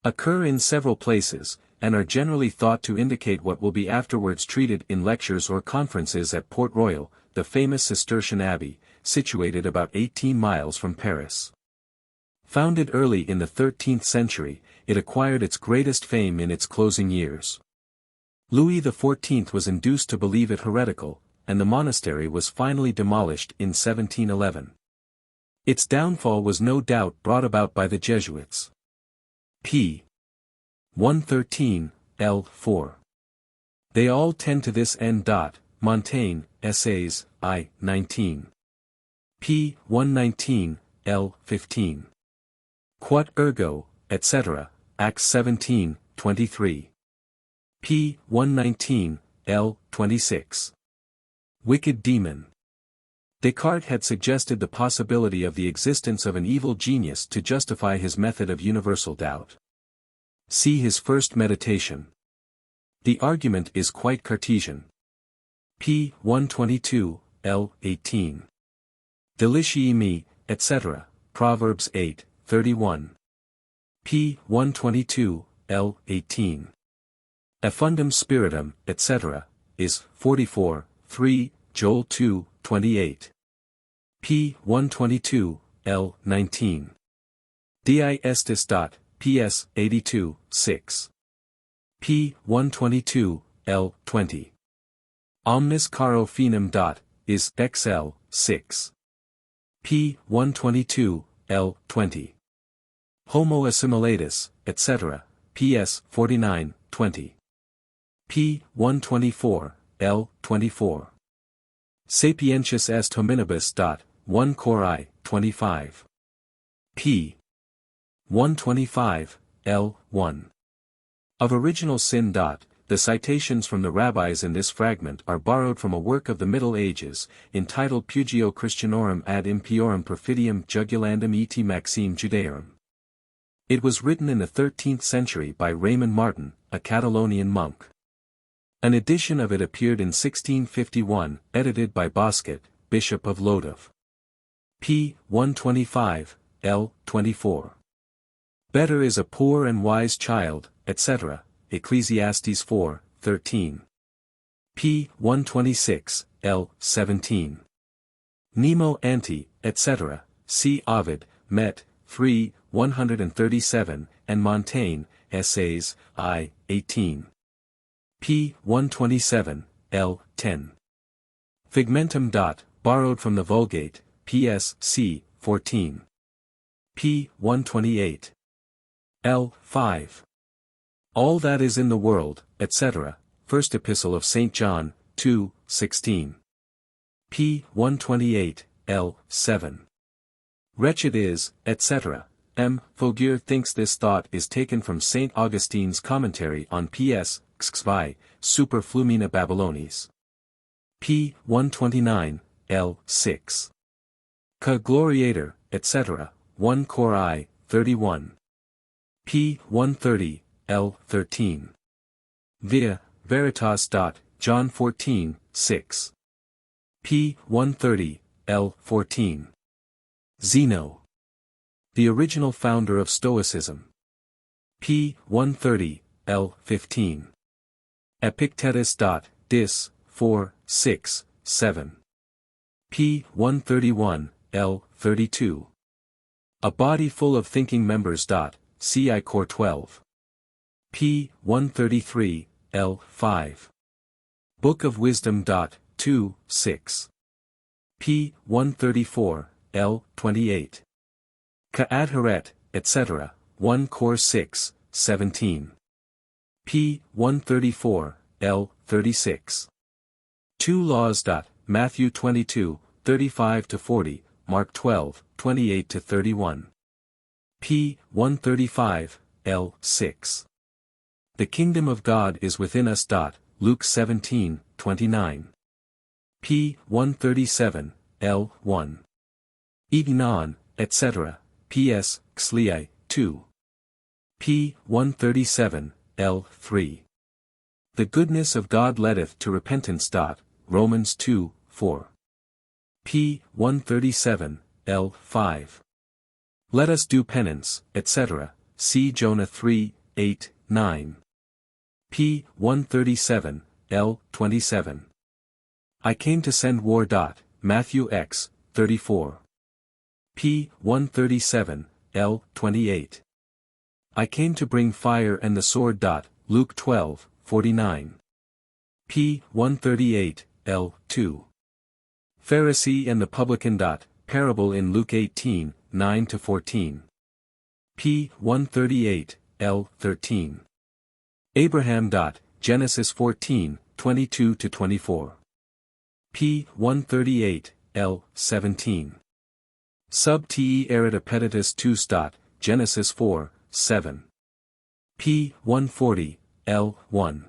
occur in several places, and are generally thought to indicate what will be afterwards treated in lectures or conferences at Port Royal, the famous Cistercian abbey, situated about 18 miles from Paris. Founded early in the 13th century, it acquired its greatest fame in its closing years. Louis XIV was induced to believe it heretical, and the monastery was finally demolished in 1711. Its downfall was no doubt brought about by the Jesuits. p. 113, l. 4. They all tend to this end. Montaigne, Essays, I. 19. p. 119, l. 15. Quod ergo, etc., Acts 17, 23. p. 119, l. 26. Wicked demon. Descartes had suggested the possibility of the existence of an evil genius to justify his method of universal doubt. See his first meditation. The argument is quite Cartesian. p. 122, l. 18. Delicii me, etc., Proverbs 8, 31. p. 122, l. 18. Effundum spiritum, etc., is 44, 3, Joel 2, 28. p. 122, l. 19. Di estis. Ps. 82, 6. p. 122, l. 20. Omnis caro finem. Is xl. 6. p. 122, l. 20. Homo assimilatus, etc., ps. 49, 20. p. 124, l. 24. Sapientius est hominibus. 1 Cor. 25. p. 125, l. 1. Of original sin. The citations from the rabbis in this fragment are borrowed from a work of the Middle Ages, entitled Pugio Christianorum ad impiorum perfidium jugulandum et maxime Judaeorum. It was written in the 13th century by Raymond Martin, a Catalonian monk. An edition of it appeared in 1651, edited by Bosquet, Bishop of Lodov. p. 125, l. 24. Better is a poor and wise child, etc., Ecclesiastes 4, 13. p. 126, l. 17. Nemo ante, etc., see Ovid, Met. 3, 137, and Montaigne, Essays, I. 18. p. 127, l. 10. Figmentum. Borrowed from the Vulgate, ps. c. 14. p. 128. l. 5. All that is in the world, etc., First Epistle of St. John, 2, 16. p. 128, l. 7. Wretched is, etc. M. Fauguier thinks this thought is taken from St. Augustine's commentary on Ps. Xvi, Super Flumina Babylonis. p. 129, l. 6. Ca gloriator, etc., 1 Cor. 31. p. 130, l. 13. Via, Veritas. John 14, 6. p. 130, l. 14. Zeno. The original founder of Stoicism. p. 130, l. 15. Epictetus. Dis. 4, 6, 7. p. 131, l. 32. A body full of thinking members. See I Core 12. p. 133, L. 5. Book of Wisdom. 2, 6. p. 134, L. 28. Ka'adharet, etc., 1 Core 6, 17. p. 134, L. 36. 2 Laws. Matthew 22, 35-40, Mark 12, 28-31. p. 135, L. 6. The kingdom of God is within us. Luke 17, 29. p. 137, L. 1. Ignon, etc., P.S. Xlei, 2. p. 137, L. 3. The goodness of God leadeth to repentance. Romans 2, 4. p. 137, L. 5. Let us do penance, etc., see Jonah 3, 8, 9. p. 137, L. 27. I came to send war. Matthew x, 34. p. 137, L. 28. I came to bring fire and the sword. Luke 12, 49. p. 138, L. 2. Pharisee and the publican. Parable in Luke 18, 9-14. p. 138, L. 13. Abraham. Genesis 14, 22-24. p. 138, L. 17. Sub te erit appetitus tuus. Genesis 4, 7. p. 140, L. 1.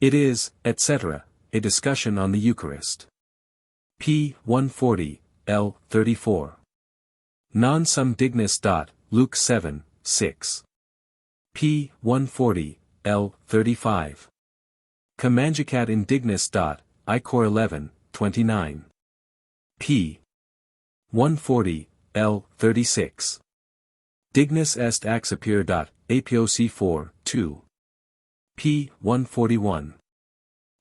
It is, etc., a discussion on the Eucharist. p. 140, L. 34. Non sum dignus. Luke 7, 6. p. 140, L. 35. Commangicat indignus. I Cor 11, 29. p. 140, L. 36. Dignus est accipere. Apioc 4, 2. p. 141.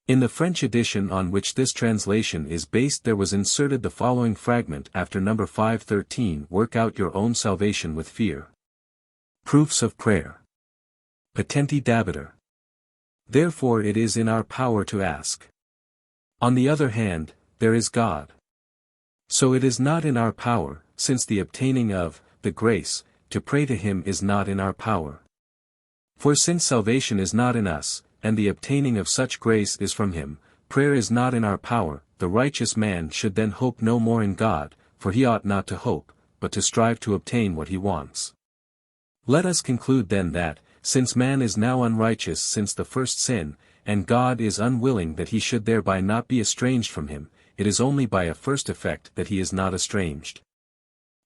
In the French edition on which this translation is based there was inserted the following fragment after number 513. Work out your own salvation with fear. Proofs of prayer. Patenti dabiter. Therefore it is in our power to ask. On the other hand, there is God. So it is not in our power, since the obtaining of the grace to pray to him is not in our power. For since salvation is not in us, and the obtaining of such grace is from him, prayer is not in our power. The righteous man should then hope no more in God, for he ought not to hope, but to strive to obtain what he wants. Let us conclude then that, since man is now unrighteous since the first sin, and God is unwilling that he should thereby not be estranged from him, it is only by a first effect that he is not estranged.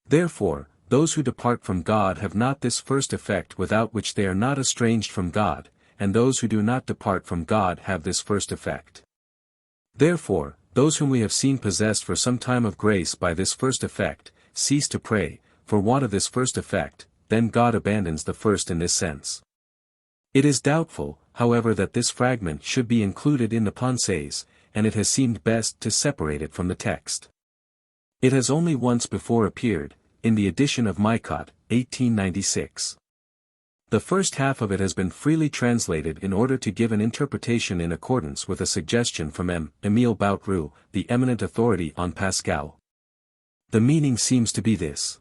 Therefore, those who depart from God have not this first effect without which they are not estranged from God, and those who do not depart from God have this first effect. Therefore, those whom we have seen possessed for some time of grace by this first effect, cease to pray, for want of this first effect, then God abandons the first in this sense. It is doubtful, however, that this fragment should be included in the Pensées, and it has seemed best to separate it from the text. It has only once before appeared, in the edition of Mycott, 1896. The first half of it has been freely translated in order to give an interpretation in accordance with a suggestion from Émile Boutroux, the eminent authority on Pascal. The meaning seems to be this.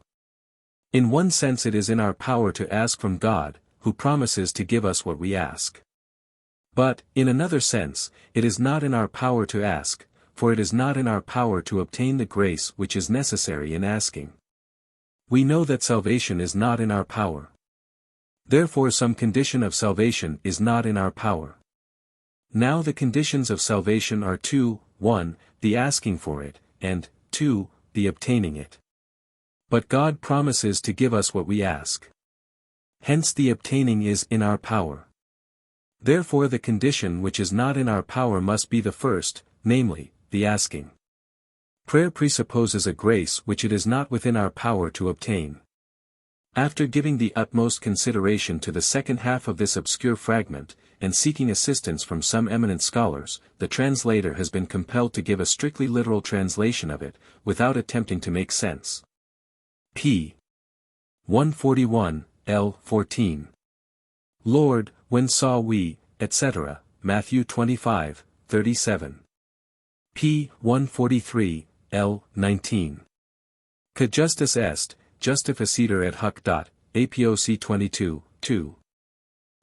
In one sense it is in our power to ask from God, who promises to give us what we ask. But, in another sense, it is not in our power to ask, for it is not in our power to obtain the grace which is necessary in asking. We know that salvation is not in our power. Therefore some condition of salvation is not in our power. Now the conditions of salvation are 2, 1, the asking for it, and 2, the obtaining it. But God promises to give us what we ask. Hence the obtaining is in our power. Therefore the condition which is not in our power must be the first, namely, the asking. Prayer presupposes a grace which it is not within our power to obtain. After giving the utmost consideration to the second half of this obscure fragment, and seeking assistance from some eminent scholars, the translator has been compelled to give a strictly literal translation of it, without attempting to make sense. P. 141, L. 14. Lord, when saw we, etc., Matthew 25, 37. p. 143, L. 19. Que justus est, justificator et huc dot, APOC 22, 2.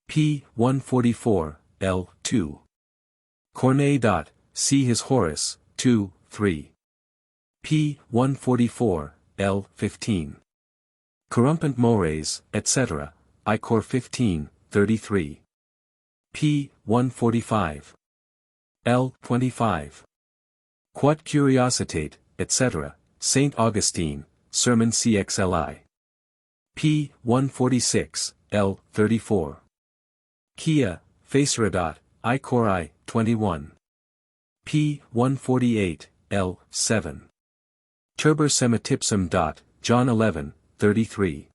p. 144, L. 2. Corneille dot, see his Horace, 2, 3. p. 144, L. 15. Corrumpent mores, etc., I Cor 15, 33. p. 145. L. 25. Quod curiositate, etc., Saint Augustine, Sermon CXLI. p. 146, L. 34. Kia, facere dot, I Cor I, 21. p. 148, L. 7. Turber semitipsum dot, John 11, 33.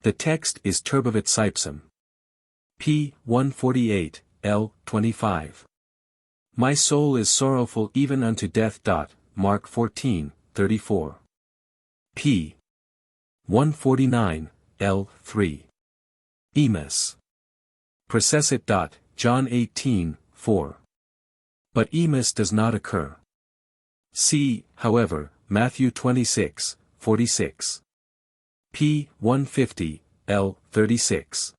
The text is turbavit cypsum. p. 148, L. 25. My soul is sorrowful even unto death. Mark 14, 34. p. 149, L. 3. Emus. Processit. John 18, 4. But emus does not occur. See, however, Matthew 26, 46. p. 150, L. 36.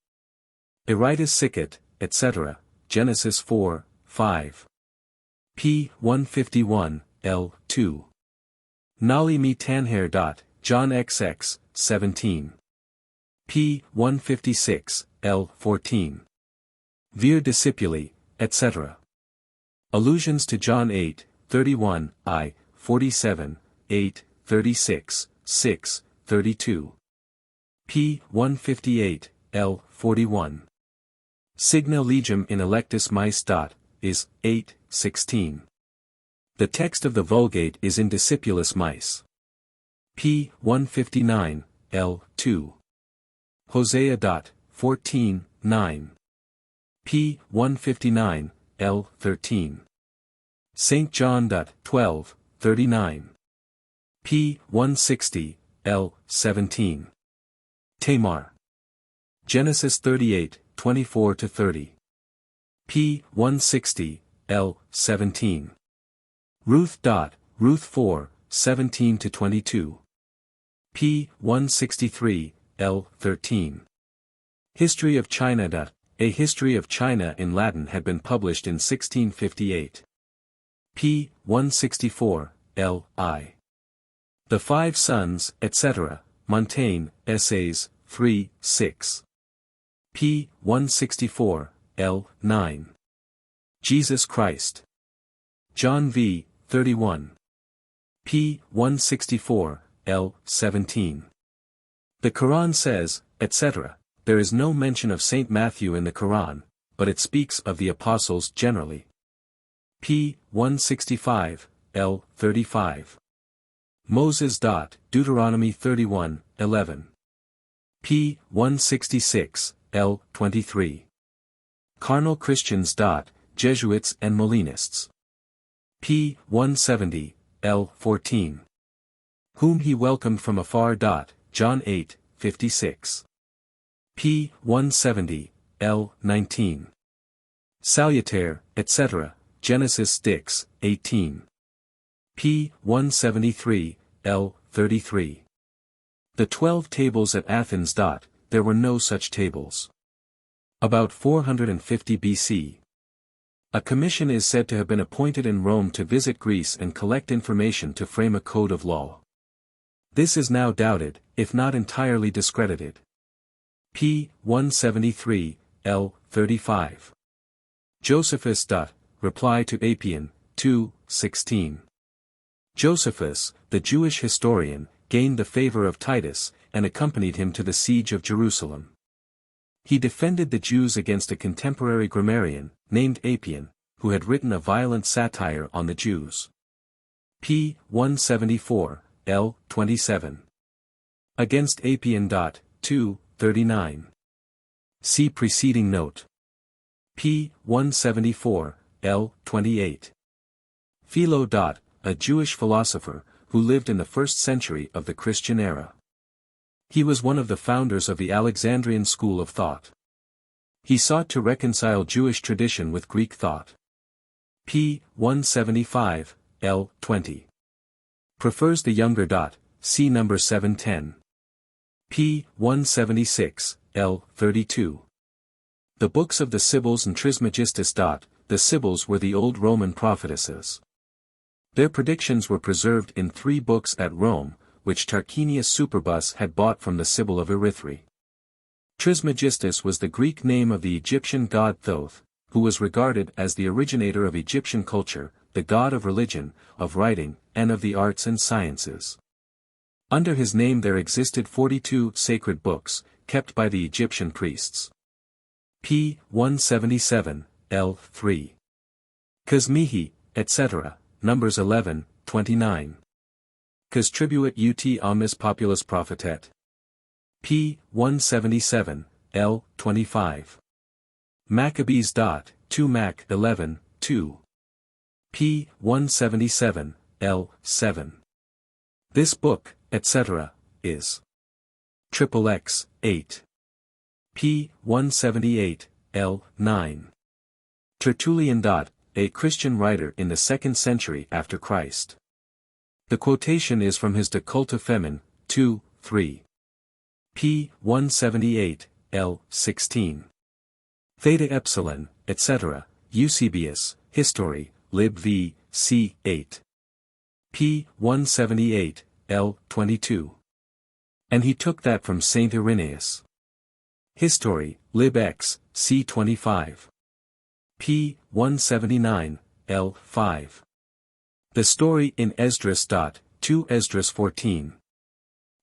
Eritus sicut, etc., Genesis 4, 5. p. 151, L. 2. Nali me tanher. John XX, 17. p. 156, L. 14. Vir discipuli, etc. Allusions to John 8, 31, I, 47, 8, 36, 6, 32. p. 158, L. 41. Signa legem in electus mais. Is, 8, 16. The text of the Vulgate is in discipulus mais. p. 159, L. 2. Hosea. 14, 9. p. 159, L. 13. St. John. 12, 39. p. 160, L. 17. Tamar. Genesis 38, 24-30. p. 160, L. 17. Ruth. Ruth 4, 17-22. p. 163, L. 13. History of China. A History of China in Latin had been published in 1658. p. 164, L. I. The Five Sons, etc., Montaigne, Essays, 3, 6. p. 164, L. 9. Jesus Christ. John v. 31. p. 164, L. 17. The Quran says, etc., there is no mention of Saint Matthew in the Quran, but it speaks of the apostles generally. p. 165, L. 35. Moses. Deuteronomy 31, 11. p. 166, L. 23. Carnal Christians. Jesuits and Molinists. p. 170, L. 14. Whom he welcomed from afar. John 8, 56. p. 170, L. 19. Salutaire, etc., Genesis 6, 18. p. 173, L. 33. The 12 tables at Athens. There were no such tables. About 450 BC. A commission is said to have been appointed in Rome to visit Greece and collect information to frame a code of law. This is now doubted, if not entirely discredited. p. 173, L. 35. Josephus. Reply to Appian, 2, 16. Josephus, the Jewish historian, gained the favor of Titus, and accompanied him to the siege of Jerusalem. He defended the Jews against a contemporary grammarian, named Appian, who had written a violent satire on the Jews. p. 174, L. 27. Against Appian. 2, 39. See preceding note. p. 174, L. 28. Philo. A Jewish philosopher, who lived in the 1st century of the Christian era. He was one of the founders of the Alexandrian school of thought. He sought to reconcile Jewish tradition with Greek thought. p. 175, l. 20. Prefers the younger. See number 710. p. 176, l. 32. The books of the Sibyls and Trismegistus. The Sibyls were the old Roman prophetesses. Their predictions were preserved in 3 books at Rome, which Tarquinius Superbus had bought from the Sibyl of Erythrae. Trismegistus was the Greek name of the Egyptian god Thoth, who was regarded as the originator of Egyptian culture, the god of religion, of writing, and of the arts and sciences. Under his name there existed 42 sacred books, kept by the Egyptian priests. p. 177, l. 3. Cosmihi, etc., Numbers 11, 29. Cos tribuit ut omnis populus prophetet. p. 177, l. 25. Maccabees. 2 Mac 11, 2. p. 177, l. 7. This book, etc., is XXX, 8. p. 178, l. 9. Tertullian. A Christian writer in the 2nd century after Christ. The quotation is from his De Culta Femin, 2, 3. p. 178, l. 16. Theta Epsilon, etc., Eusebius, History, Lib v. c. 8. p. 178, l. 22. And he took that from Saint Irenaeus. History, Lib x, c. 25. p. 179, l. 5. The story in Esdras. 2 Esdras 14.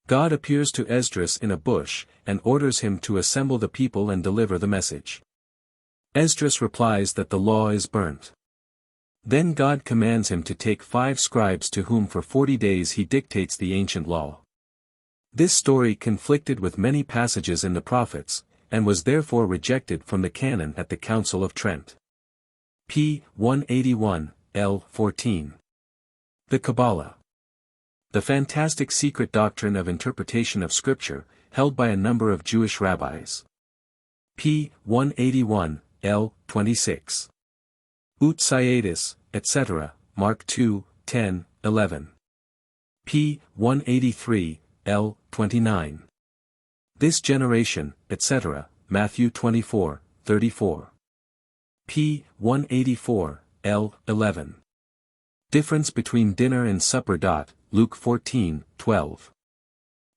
God appears to Esdras in a bush, and orders him to assemble the people and deliver the message. Esdras replies that the law is burnt. Then God commands him to take 5 scribes to whom for 40 days he dictates the ancient law. This story conflicted with many passages in the prophets, and was therefore rejected from the canon at the Council of Trent. p. 181, l. 14. The Kabbalah. The fantastic secret doctrine of interpretation of Scripture, held by a number of Jewish rabbis. p. 181, l. 26. Ut Sciatis, etc., Mark 2, 10, 11. p. 183, l. 29. This generation, etc., Matthew 24, 34. p. 184, l. 11. Difference between dinner and supper. Luke 14, 12.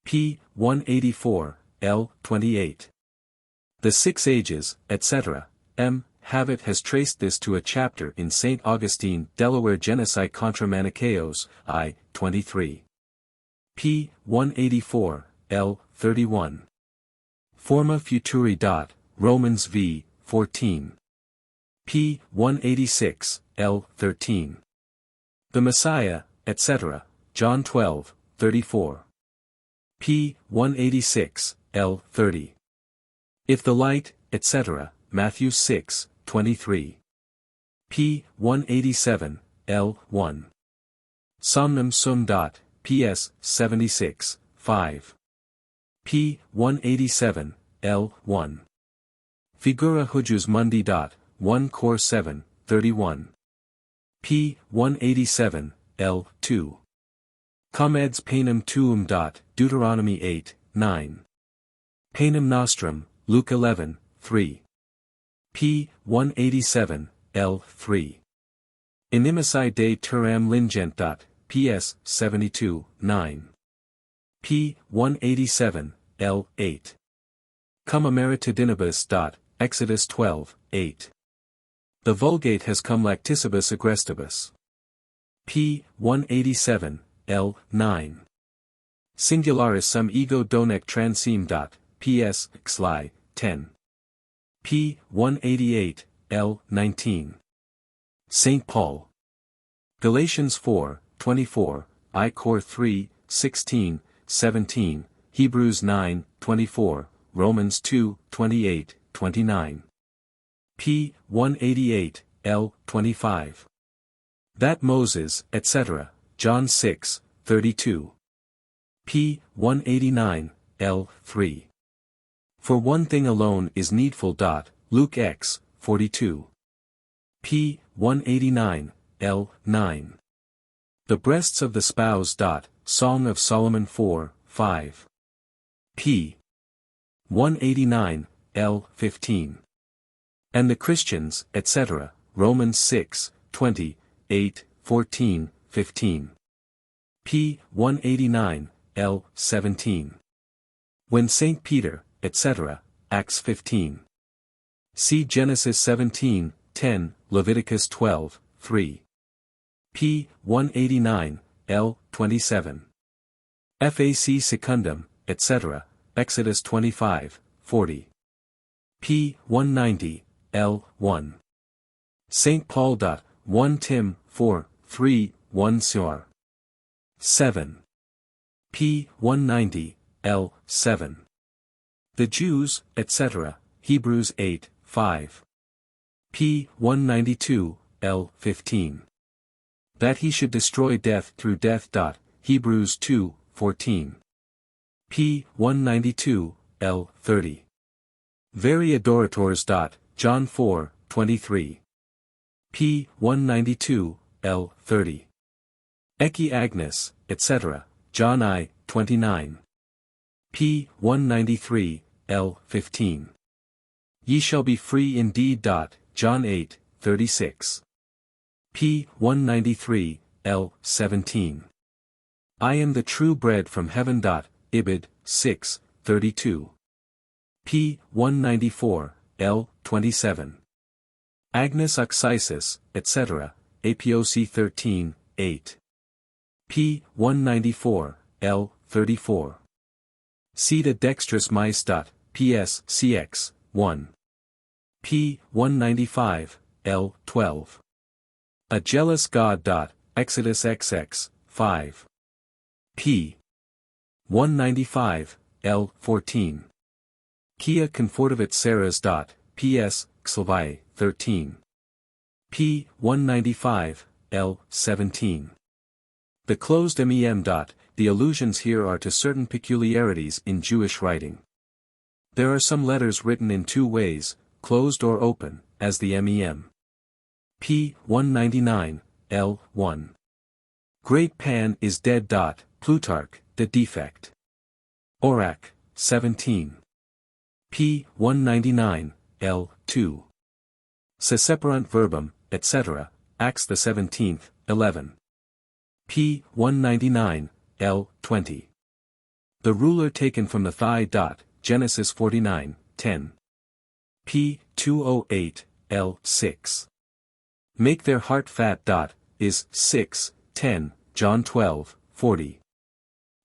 p. 184, l. 28. The 6 Ages, etc., M. Havitt has traced this to a chapter in St. Augustine, Delaware Genesi contra Manichaeos, I. 23. p. 184, l. 31. Forma Futuri. Romans v. 14. p. 186, l. 13. The Messiah, etc., John 12, 34. p. 186, l. 30. If the light, etc., Matthew 6, 23. p. 187, l. 1. Somnum sum. ps. 76, 5. p. 187, l. 1. Figura hujus mundi. 1 Cor 7, 31. p. 187, l. 2. Comeds panem tuum. Deuteronomy 8, 9. Panem nostrum, Luke 11, 3. p. 187, l. 3. Inimici de turam lingent. ps. 72, 9. p. 187, l. 8. Cum emeritudinibus. Exodus 12, 8. The Vulgate has cum lacticibus agrestibus. p. 187, l. 9. Singularis sum ego donec transim. ps. xli, 10. p. 188, l. 19. St. Paul. Galatians 4, 24, I Cor 3, 16, 17, Hebrews 9, 24, Romans 2, 28, 29. p. 188, l. 25. That Moses, etc., John 6, 32. p. 189, L. 3. For one thing alone is needful. Luke X, 42. p. 189, L. 9. The breasts of the spouse. Song of Solomon 4, 5. p. 189, L. 15. And the Christians, etc., Romans 6, 20, 8, 14, 15. p. 189, L. 17. When St. Peter, etc., Acts 15. See Genesis 17, 10, Leviticus 12, 3. p. 189, L. 27. Fac secundum, etc., Exodus 25, 40. p. 190, L. 1. St. Paul. 1 Tim. 4, 3, 1 Sor. 7. p. 190, L. 7. The Jews, etc., Hebrews 8, 5. p. 192, L. 15. That he should destroy death through death. Hebrews 2, 14. p. 192, L. 30. Very adorators. John 4, 23. p. 192, L. 30. Ecce Agnes, etc., John I, 29. p. 193, L. 15. Ye shall be free indeed. John 8, 36. p. 193, L. 17. I am the true bread from heaven. Ibid. 6, 32. p. 194, L. 27. Agnes Oxysis, etc., APOC 13, 8. p. 194, L. 34. Seda dextris mais. Ps. Cx. 1. p. 195, L. 12. A jealous God. Exodus XX, 5. p. 195, L. 14. Quia confortavit Saras. Ps. Xlvi, 13. p. 195, L. 17. The closed mem. The allusions here are to certain peculiarities in Jewish writing. There are some letters written in two ways, closed or open, as the mem. p. 199, L. 1. Great Pan is dead. Plutarch, the defect. Orac, 17. p. 199, L. 2. Seseperant verbum, etc., Acts the 17th, 11. p. 199, L. 20. The ruler taken from the thigh. Genesis 49, 10. p. 208, L. 6. Make their heart fat. Is 6, 10, John 12, 40.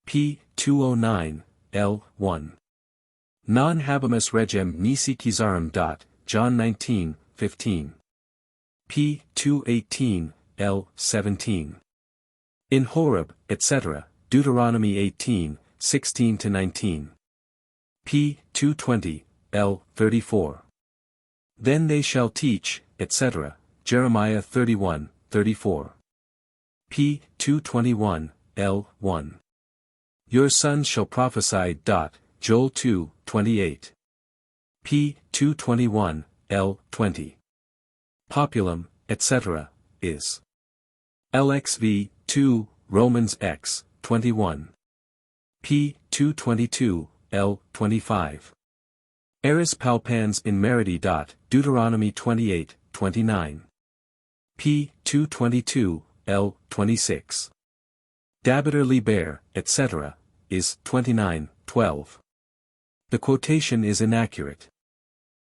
p. 209, L. 1. Non habemus regem nisi Caesarem. John 19, 15. p. 218, L. 17. In Horeb, etc., Deuteronomy 18, 16-19. p. 220, L. 34. Then they shall teach, etc., Jeremiah 31, 34. p. 221, L. 1. Your sons shall prophesy. Joel 2, 28. p. 221, L. 20. Populum, etc., is. LXV, 2, Romans X, 21. p. 222, L. 25. Eris palpans in meriti. Deuteronomy 28, 29. p. 222, L. 26. Dabiter liber, etc., is 29, 12. The quotation is inaccurate.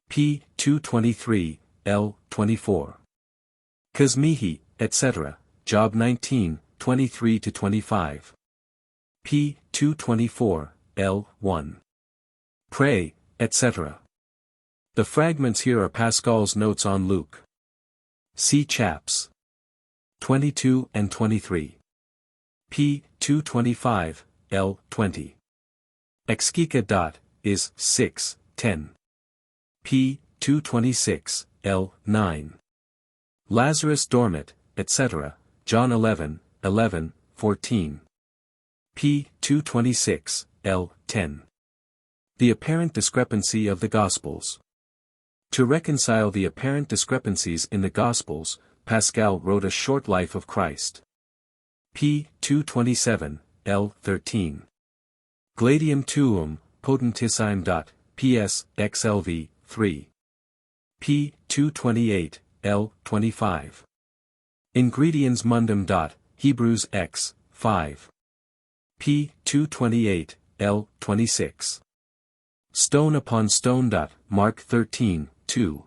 p. 223, L. 24. Kazmihi, etc., Job 19, 23-25. p. 224, L. 1. Pray, etc. The fragments here are Pascal's notes on Luke. See chaps 22 and 23. p. 225, L. 20. Exkika. Is 6, 10. p. 226, L. 9. Lazarus dormit, etc., John 11, 11, 14. p. 226, L. 10. The apparent discrepancy of the Gospels. To reconcile the apparent discrepancies in the Gospels, Pascal wrote a short life of Christ. p. 227, l. 13. Gladium tuum, potentissime. Ps. xlv. 3. p. 228, l. 25. Ingrediens mundum. Hebrews x. 5. p. 228, l. 26. Stone upon stone. Mark 13, 2.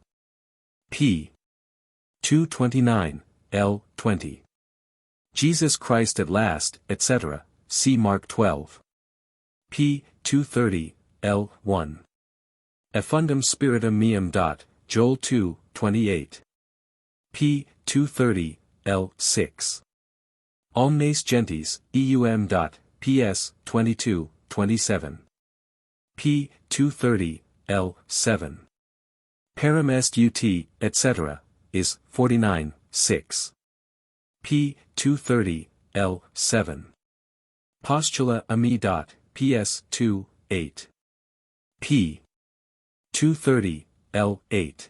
p. 229, l. 20. Jesus Christ at last, etc., see Mark 12. p. 230, l. 1. Effundum spiritum meum. Joel 2, 28. p. 230, l. 6. Omnes gentes, eum. Ps. 22, 27. p. 230, l. 7. Param est ut, etc., is 49, 6. p. 230, l. 7. Postula ami. Ps. 2, 8. p. 230, l. 8.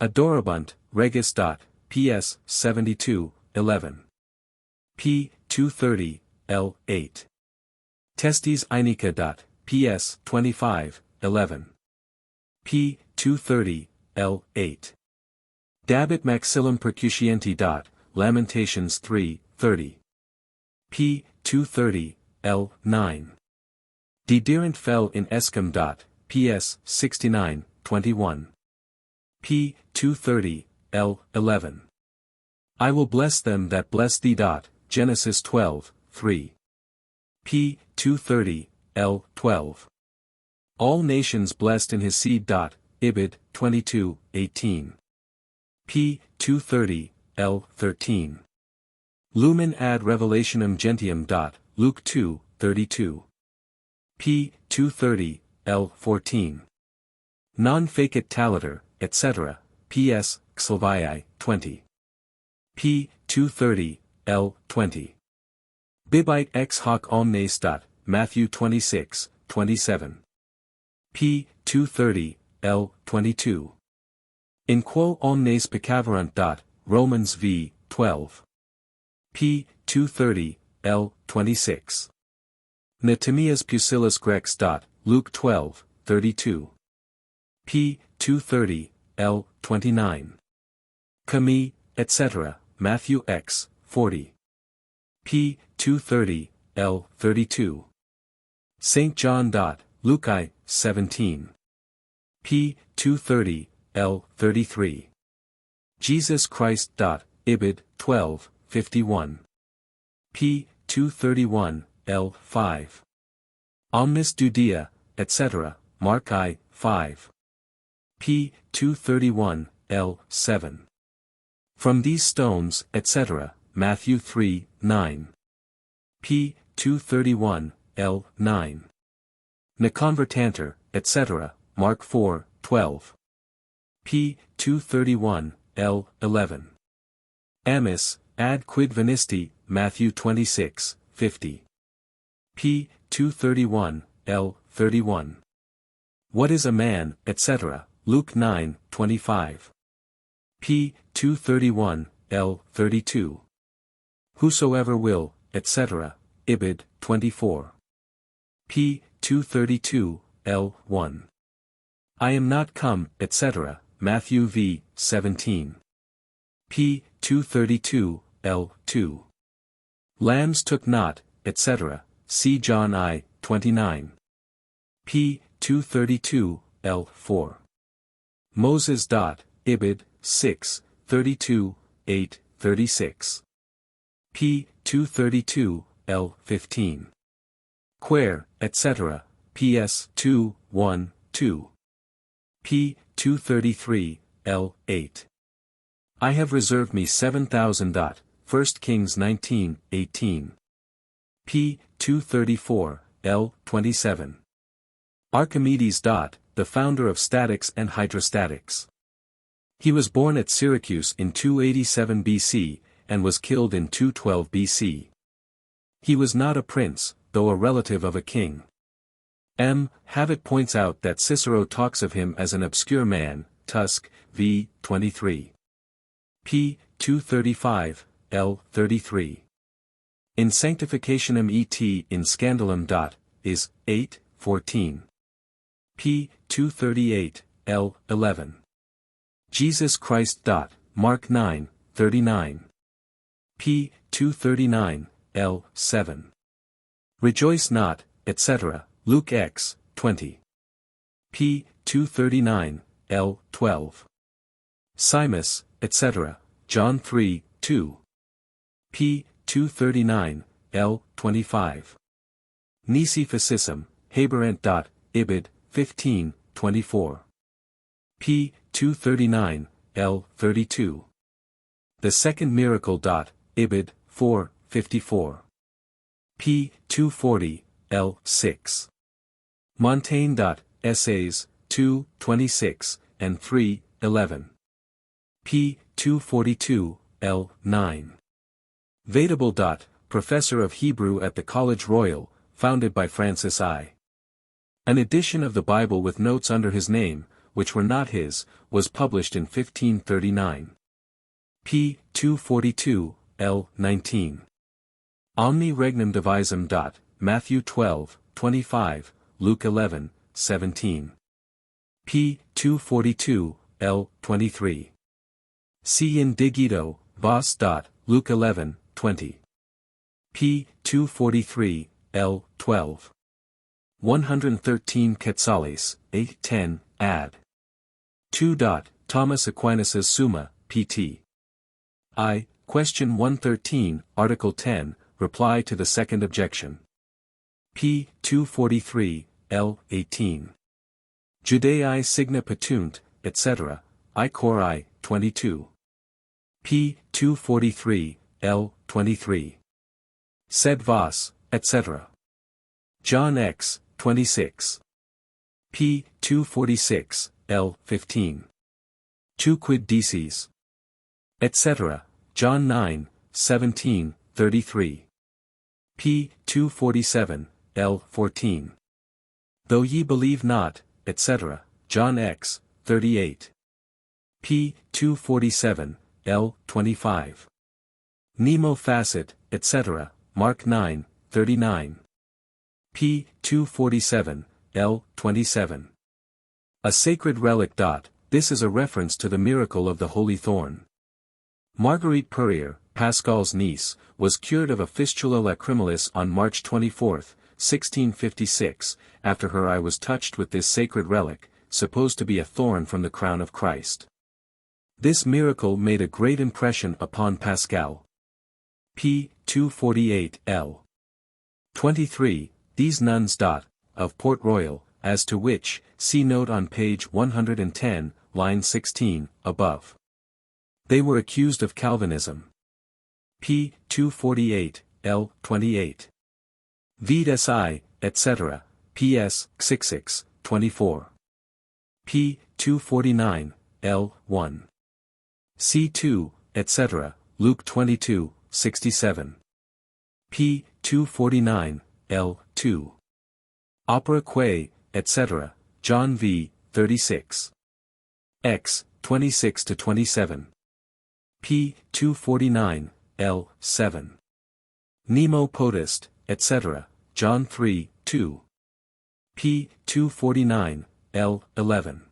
Adorabunt, regis. Ps. 72, 11. p. 230, l. 8. Testes Inica. Ps. 25, 11. p. 230, l. 8. Dabit maxillum percuscienti. Lamentations 3, 30. p. 230, l. 9. Dederent fel in escum. Ps. 69, 21. p. 230, l. 11. I will bless them that bless thee. Genesis 12, 3. p. 230, l. 12. All nations blessed in his seed. Ibid. 22, 18. p. 230, l. 13. Lumen ad revelationem gentium. Luke 2, 32. p. 230, l. 14. Non facit taliter, etc., ps. Xlvii, 20. p. 230, l. 20. Bibite ex hoc omnes. Matthew 26, 27. p. 230, l. 22. In quo omnes peccaverunt. Romans v. 12. p. 230, l. 26. Natimias pusillus grex. Luke 12, 32. p. 230, l. 29. Cami, etc., Matthew x. 40. p. 230, l. 32. St. John. Luke I. 17. p. 230, l. 33. Jesus Christ. Ibid. 12, 51. p. 231, l. 5. Omnis Judea, etc., Mark I. 5. p. 231, l. 7. From these stones, etc., Matthew 3, 9. p. 231, l. 9. Neconvertanter, etc., Mark 4, 12. p. 231, l. 11. Amis, ad quid venisti, Matthew 26, 50. p. 231, l. 31. What is a man, etc., Luke 9, 25. p. 231, l. 32. Whosoever will, etc., Ibid. 24. p. 232, l. 1. I am not come, etc., Matthew v. 17. p. 232, l. 2. Lambs took not, etc., see John I. 29. p. 232, l. 4. Moses. Ibid. 6, 32, 8, 36. p. 232, l. 15. Quare, etc., ps. 2, 1, 2. p. 233, l. 8. I have reserved me 7,000. 1 Kings 19, 18. p. 234, l. 27. Archimedes. The founder of statics and hydrostatics. He was born at Syracuse in 287 BC, and was killed in 212 BC. He was not a prince, though a relative of a king. Havitt points out that Cicero talks of him as an obscure man, Tusk, v. 23. p. 235, l. 33. In Sanctificationem et in Scandalum. Is. 8, 14. p. 238, l. 11. Jesus Christ. Mark 9, 39. p. 239, l. 7. Rejoice not, etc., Luke x. 20. p. 239, l. 12. Simus, etc., John 3, 2. p. 239, l. 25. Nisi facissum, haberent. Ibid. 15, 24. p. 239, l. 32. The second miracle. Ibid. 4, 54. p. 240, l. 6. Montaigne. Essays, 2, 26, and 3, 11. p. 242, l. 9. Vatable. Professor of Hebrew at the College Royal, founded by Francis I. An edition of the Bible with notes under his name, which were not his, was published in 1539. p. 242, l. 19. Omni regnum devisum. Matthew 12, 25, Luke 11, 17. p. 242, l. 23. Si indigito, vos. Luke 11, 20. p. 243, l. 12. 113 Quetzales, 8, 10, ad. 2. Thomas Aquinas's Summa, pt. I, question 113, article 10, reply to the second objection. p. 243, l. 18. Judaei signa patunt, etc., I cor I, 22. p. 243, l. 23. Sed vos, etc. John x. 26. p. 246, l. 15. Tu quid dices? Etc., John 9, 17, 33. p. 247, l. 14. Though ye believe not, etc., John x. 38. p. 247, l. 25. Nemo facit, etc., Mark 9, 39. p. 247, l. 27. A sacred relic. This is a reference to the miracle of the holy thorn. Marguerite Purrier, Pascal's niece, was cured of a fistula lacrimalis on March 24, 1656, after her eye was touched with this sacred relic, supposed to be a thorn from the crown of Christ. This miracle made a great impression upon Pascal. p. 248, l. 23. These nuns. Of Port Royal, as to which, see note on page 110, line 16, above. They were accused of Calvinism. p. 248, l. 28. Vide si, etc., ps. 66, 24. p. 249, l. 1. c2, etc., Luke 22, 67. p. 249, l. 2. Opera quae, etc., John v. 36. x. 26-27. p. 249, l. 7. Nemo potest, etc., John 3, 2. p. 249, l. 11.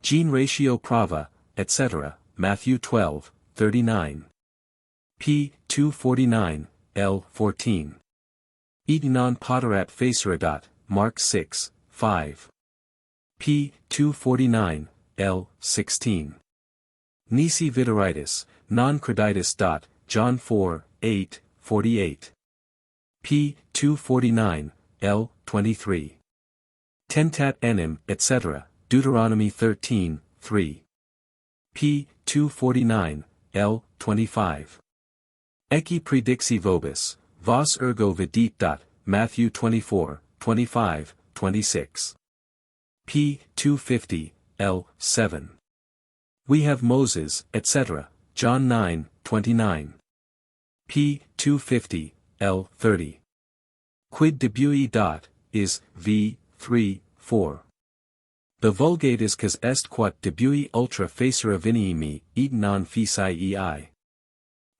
Gene ratio prava, etc., Matthew 12, 39. p. 249, l. 14. Ite non poterat facere. Mark 6, 5. p. 249, l. 16. Nisi videritis, non creditis. John 4, 8, 48. p. 249, l. 23. Tentat enim, etc., Deuteronomy 13, 3. p. 249, l. 25. Ecce predixi vobis, vos ergo vidit. Matthew 24, 25, 26. p. 250, l. 7. We have Moses, etc., John 9, 29. p. 250, l. 30. Quid debui. Is, v. 3, 4. The Vulgate is cas est quat debui ultra facere viniimi, et non feci ei.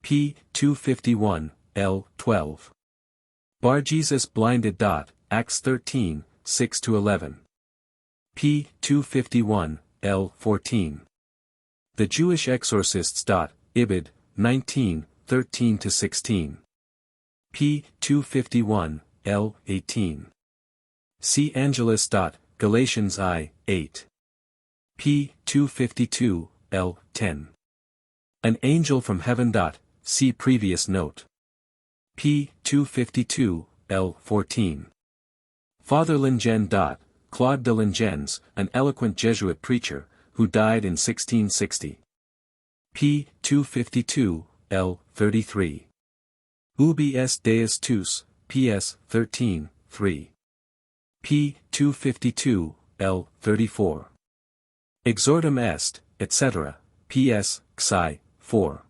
p. 251, l. 12. Bar Jesus blinded. Acts 13, 6-11. p. 251, l. 14. The Jewish exorcists. Ibid, 19, 13-16. p. 251, l. 18. C. Angelus. Galatians I, 8. p. 252, l. 10. An angel from heaven. See previous note. p. 252, l. 14. Father Lingen. Claude de Lingens, an eloquent Jesuit preacher, who died in 1660. p. 252, l. 33. Ubi est Deus tuus, ps. 13, 3. p. 252, l. 34. Exortum est, etc., ps. xi. 4.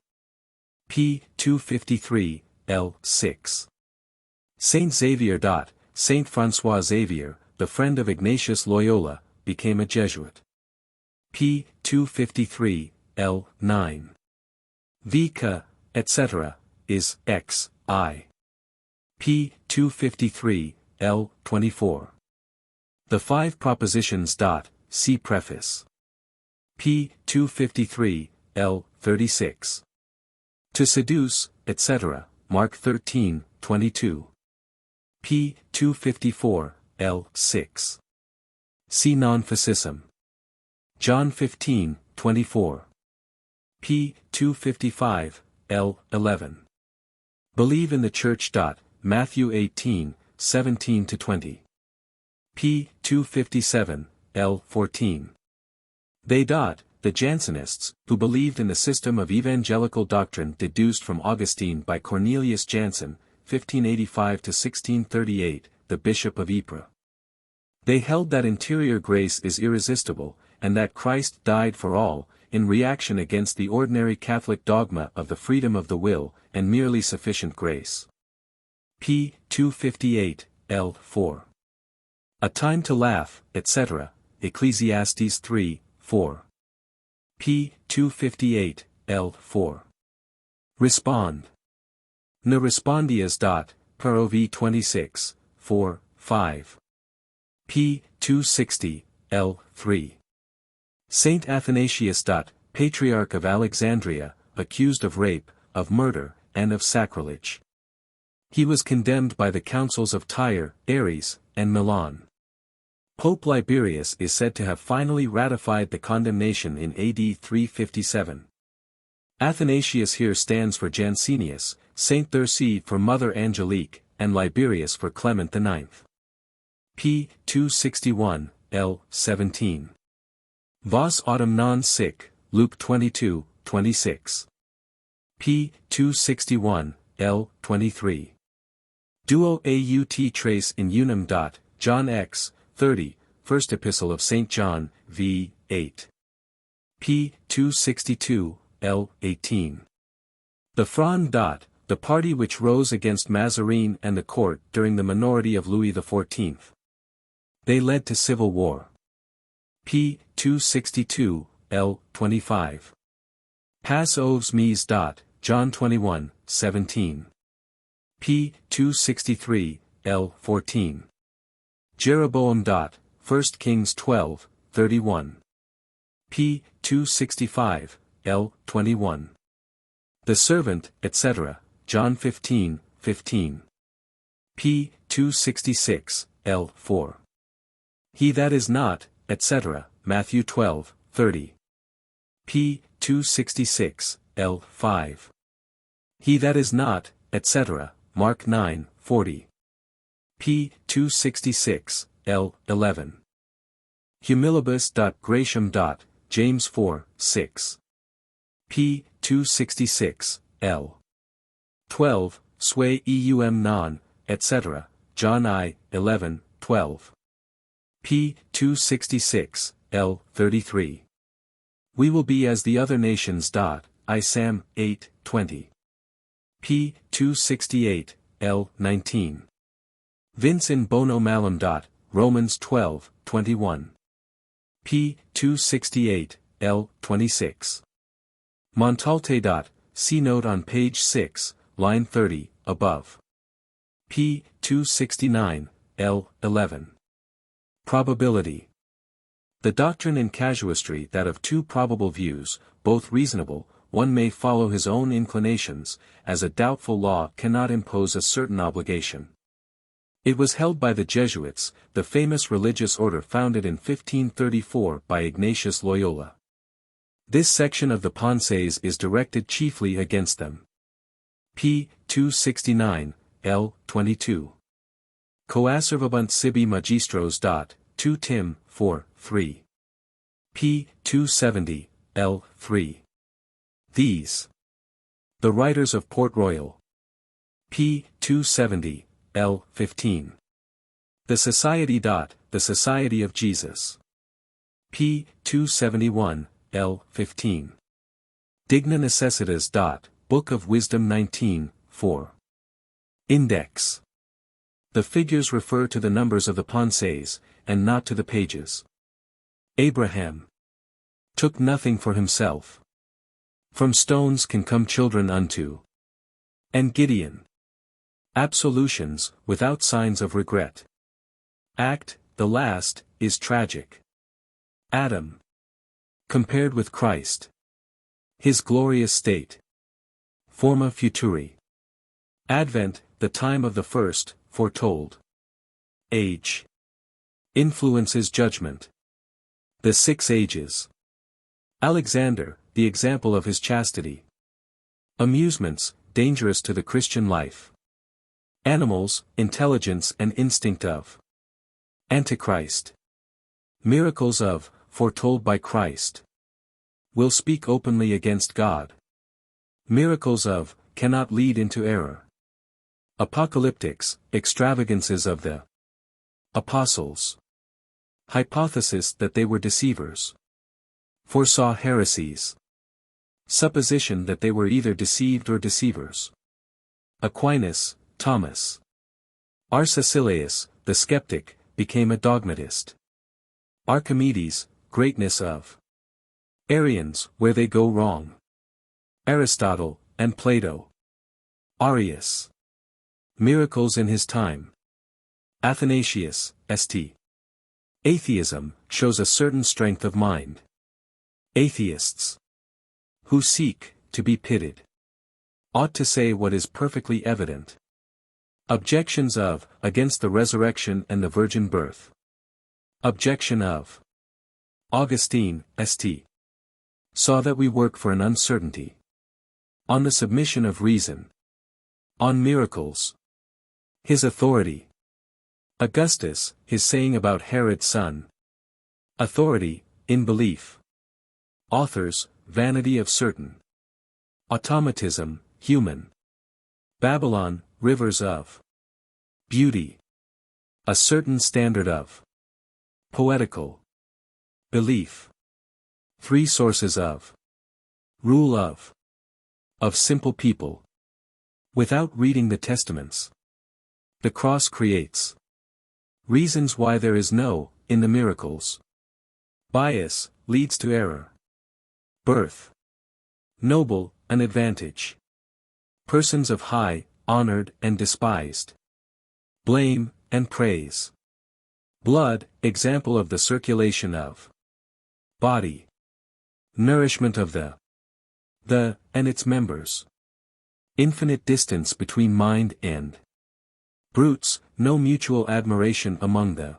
p. 253, l. 6. Saint Xavier. Saint François Xavier, the friend of Ignatius Loyola, became a Jesuit. p. 253, l. 9. Vica, etc., is x. I. p. 253, l. 24. The Five Propositions. See preface. p. 253, l. 36. To seduce, etc., Mark 13, 22. p. 254, l. 6. See non-fascism. John 15, 24. p. 255, l. 11. Believe in the Church. Matthew 18, 17-20. p. 257, l. 14. They. The Jansenists, who believed in the system of evangelical doctrine deduced from Augustine by Cornelius Jansen, 1585-1638, the Bishop of Ypres. They held that interior grace is irresistible, and that Christ died for all, in reaction against the ordinary Catholic dogma of the freedom of the will, and merely sufficient grace. p. 258, l. 4. A time to laugh, etc., Ecclesiastes 3, 4. p. 258, l. 4. Respond. Ne respondias. Parov 26, 4, 5. p. 260, l. 3. Saint Athanasius. Patriarch of Alexandria, accused of rape, of murder, and of sacrilege. He was condemned by the councils of Tyre, Aries, and Milan. Pope Liberius is said to have finally ratified the condemnation in AD 357. Athanasius here stands for Jansenius, Saint Thursie for Mother Angelique, and Liberius for Clement IX. p. 261, l. 17. Vos autem non sic, Luke 22, 26. p. 261, l. 23. Duo aut trace in unum. John x. 30, First Epistle of St. John, v. 8. p. 262, l. 18. The Fronde. The party which rose against Mazarin and the court during the minority of Louis XIV. They led to civil war. p. 262, l. 25. Pas oves mes. John 21, 17. p. 263, l. 14. Jeroboam. 1 Kings 12, 31. p. 265, l. 21. The servant, etc., John 15, 15. p. 266, l. 4. He that is not, etc., Matthew 12, 30. p. 266, l. 5. He that is not, etc., Mark 9, 40. p. 266, l. 11. Humilibus. Gratiam. James 4, 6. p. 266, l. 12, Sue eum non, etc., John I, 11, 12. p. 266, l. 33. We will be as the other nations. I Sam, 8, 20. p. 268, l. 19. Vince in bono malum. Romans 12:21. p. 268, l. 26. Montalte. See note on page 6, line 30, above. p. 269, l. 11. Probability. The doctrine in casuistry that of two probable views, both reasonable, one may follow his own inclinations, as a doubtful law cannot impose a certain obligation. It was held by the Jesuits, the famous religious order founded in 1534 by Ignatius Loyola. This section of the Pensées is directed chiefly against them. p. 269, l. 22. Coacervabunt sibi magistros. 2 Tim. 4, 3. p. 270, l. 3. These. The Writers of Port Royal. p. 270, l. 15. The Society. The Society of Jesus. p. 271, l. 15. Digna Necessitas. Book of Wisdom 19, 4. Index. The figures refer to the numbers of the Pensées, and not to the pages. Abraham took nothing for himself. From stones can come children unto. And Gideon. Absolutions, without signs of regret. Act, the last, is tragic. Adam. Compared with Christ. His glorious state. Forma futuri. Advent, the time of the first, foretold. Age. Influences judgment. The 6 ages. Alexander, the example of his chastity. Amusements, dangerous to the Christian life. Animals, intelligence and instinct of. Antichrist. Miracles of, foretold by Christ. Will speak openly against God. Miracles of, cannot lead into error. Apocalyptics, extravagances of the apostles. Hypothesis that they were deceivers. Foresaw heresies. Supposition that they were either deceived or deceivers. Aquinas, Thomas. Arcesilaus, the skeptic, became a dogmatist. Archimedes, greatness of. Arians, where they go wrong. Aristotle, and Plato. Arius. Miracles in his time. Athanasius, St. Atheism, shows a certain strength of mind. Atheists. Who seek, to be pitied. Ought to say what is perfectly evident. Objections of, against the resurrection and the virgin birth. Objection of. Augustine, St. Saw that we work for an uncertainty. On the submission of reason. On miracles. His authority. Augustus, his saying about Herod's son. Authority, in belief. Authors, vanity of certain. Automatism, human. Babylon, rivers of. Beauty. A certain standard of. Poetical. Belief. 3 sources of. Rule of. Of simple people. Without reading the Testaments. The cross creates. Reasons why there is no, in the miracles. Bias, leads to error. Birth. Noble, an advantage. Persons of high, honored and despised. Blame, and praise. Blood, example of the circulation of. Body. Nourishment of the, and its members. Infinite distance between mind and. Brutes, no mutual admiration among the.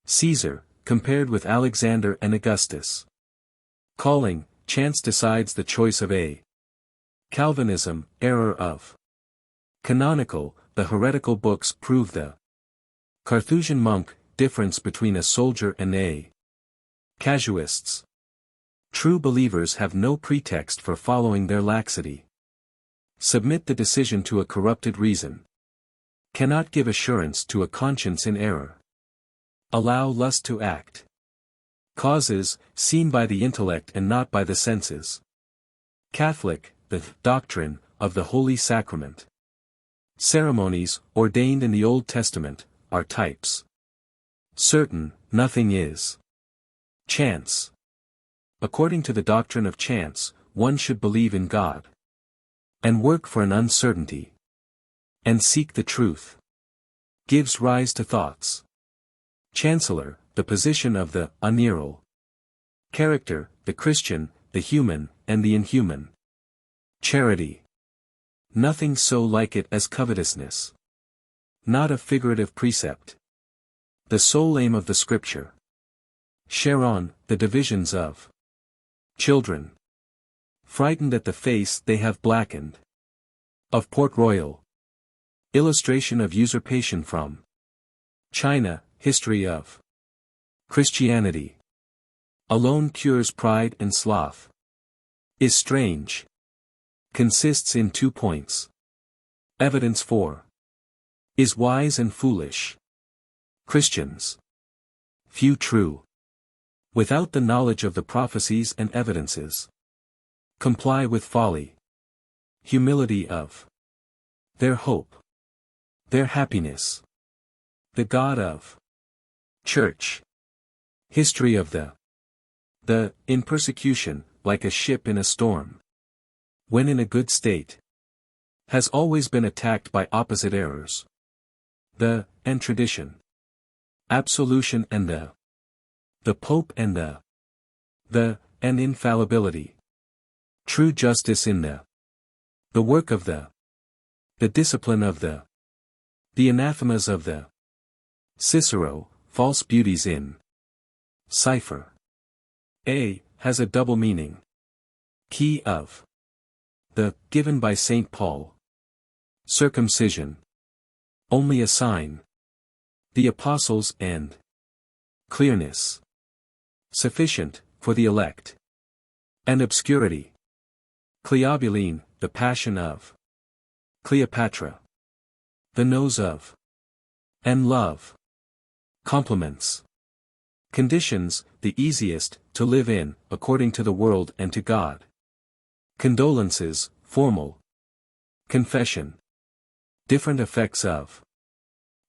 Caesar, compared with Alexander and Augustus. Calling, chance decides the choice of a. Calvinism, error of. Canonical, the heretical books prove the. Carthusian monk, difference between a soldier and a. Casuists. True believers have no pretext for following their laxity. Submit the decision to a corrupted reason. Cannot give assurance to a conscience in error. Allow lust to act. Causes, seen by the intellect and not by the senses. Catholic, the doctrine, of the Holy Sacrament. Ceremonies, ordained in the Old Testament, are types. Certain, nothing is. Chance. According to the doctrine of chance, one should believe in God. And work for an uncertainty. And seek the truth. Gives rise to thoughts. Chancellor, the position of the uneral. Character, the Christian, the human, and the inhuman. Charity. Nothing so like it as covetousness. Not a figurative precept. The sole aim of the Scripture. Sharon, the divisions of children. Frightened at the face they have blackened. Of Port Royal. Illustration of usurpation from China, history of Christianity. Alone cures pride and sloth. Is strange. Consists in 2 points. Evidence for. Is wise and foolish. Christians. Few true. Without the knowledge of the prophecies and evidences. Comply with folly. Humility of. Their hope. Their happiness. The God of. Church. History of the. In persecution, like a ship in a storm. When in a good state. Has always been attacked by opposite errors. And tradition. Absolution and the Pope and and infallibility. True justice in the work of the discipline of the anathemas of Cicero, false beauties in cipher. A has a double meaning. Key of given by St. Paul. Circumcision. Only a sign. The apostles and clearness. Sufficient, for the elect. And obscurity. Cleobuline, the passion of Cleopatra. The nose of and love. Compliments. Conditions, the easiest, to live in, according to the world and to God. Condolences, formal. Confession. Different effects of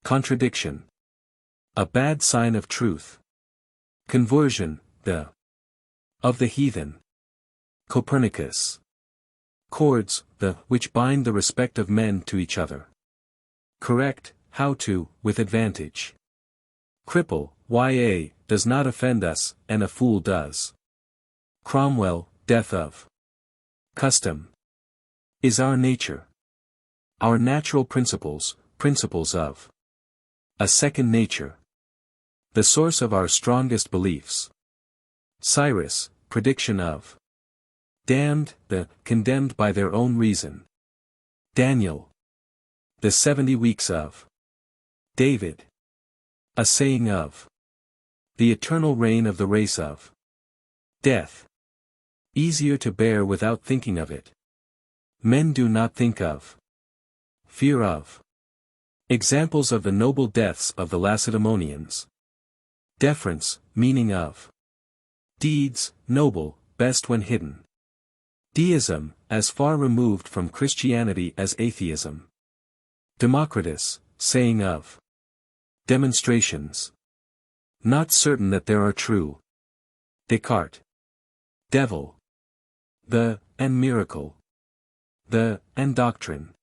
contradiction. A bad sign of truth. Conversion, of the heathen. Copernicus. Cords, which bind the respect of men to each other. Correct, how to, with advantage. Cripple, does not offend us, and a fool does. Cromwell, death of custom. Is our nature. Our natural principles, principles of a second nature. The source of our strongest beliefs. Cyrus, prediction of damned, condemned by their own reason. Daniel. The 70 weeks of David. A saying of the eternal reign of the race of death. Easier to bear without thinking of it. Men do not think of fear of. Examples of the noble deaths of the Lacedaemonians. Deference, meaning of deeds, noble, best when hidden. Deism, as far removed from Christianity as atheism. Democritus, saying of demonstrations. Not certain that there are true. Descartes. Devil. And miracle. And doctrine.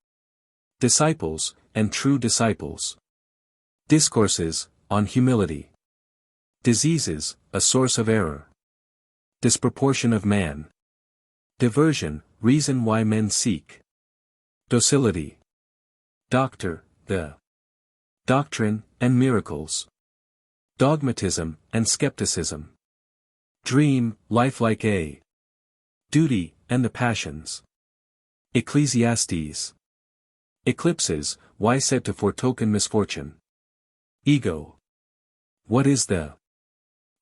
Disciples, and true disciples. Discourses, on humility. Diseases, a source of error. Disproportion of man. Diversion, reason why men seek. Docility. Doctor, doctrine, and miracles. Dogmatism, and skepticism. Dream, lifelike a. Duty, and the passions. Ecclesiastes. Eclipses, why said to foretoken misfortune. Ego. What is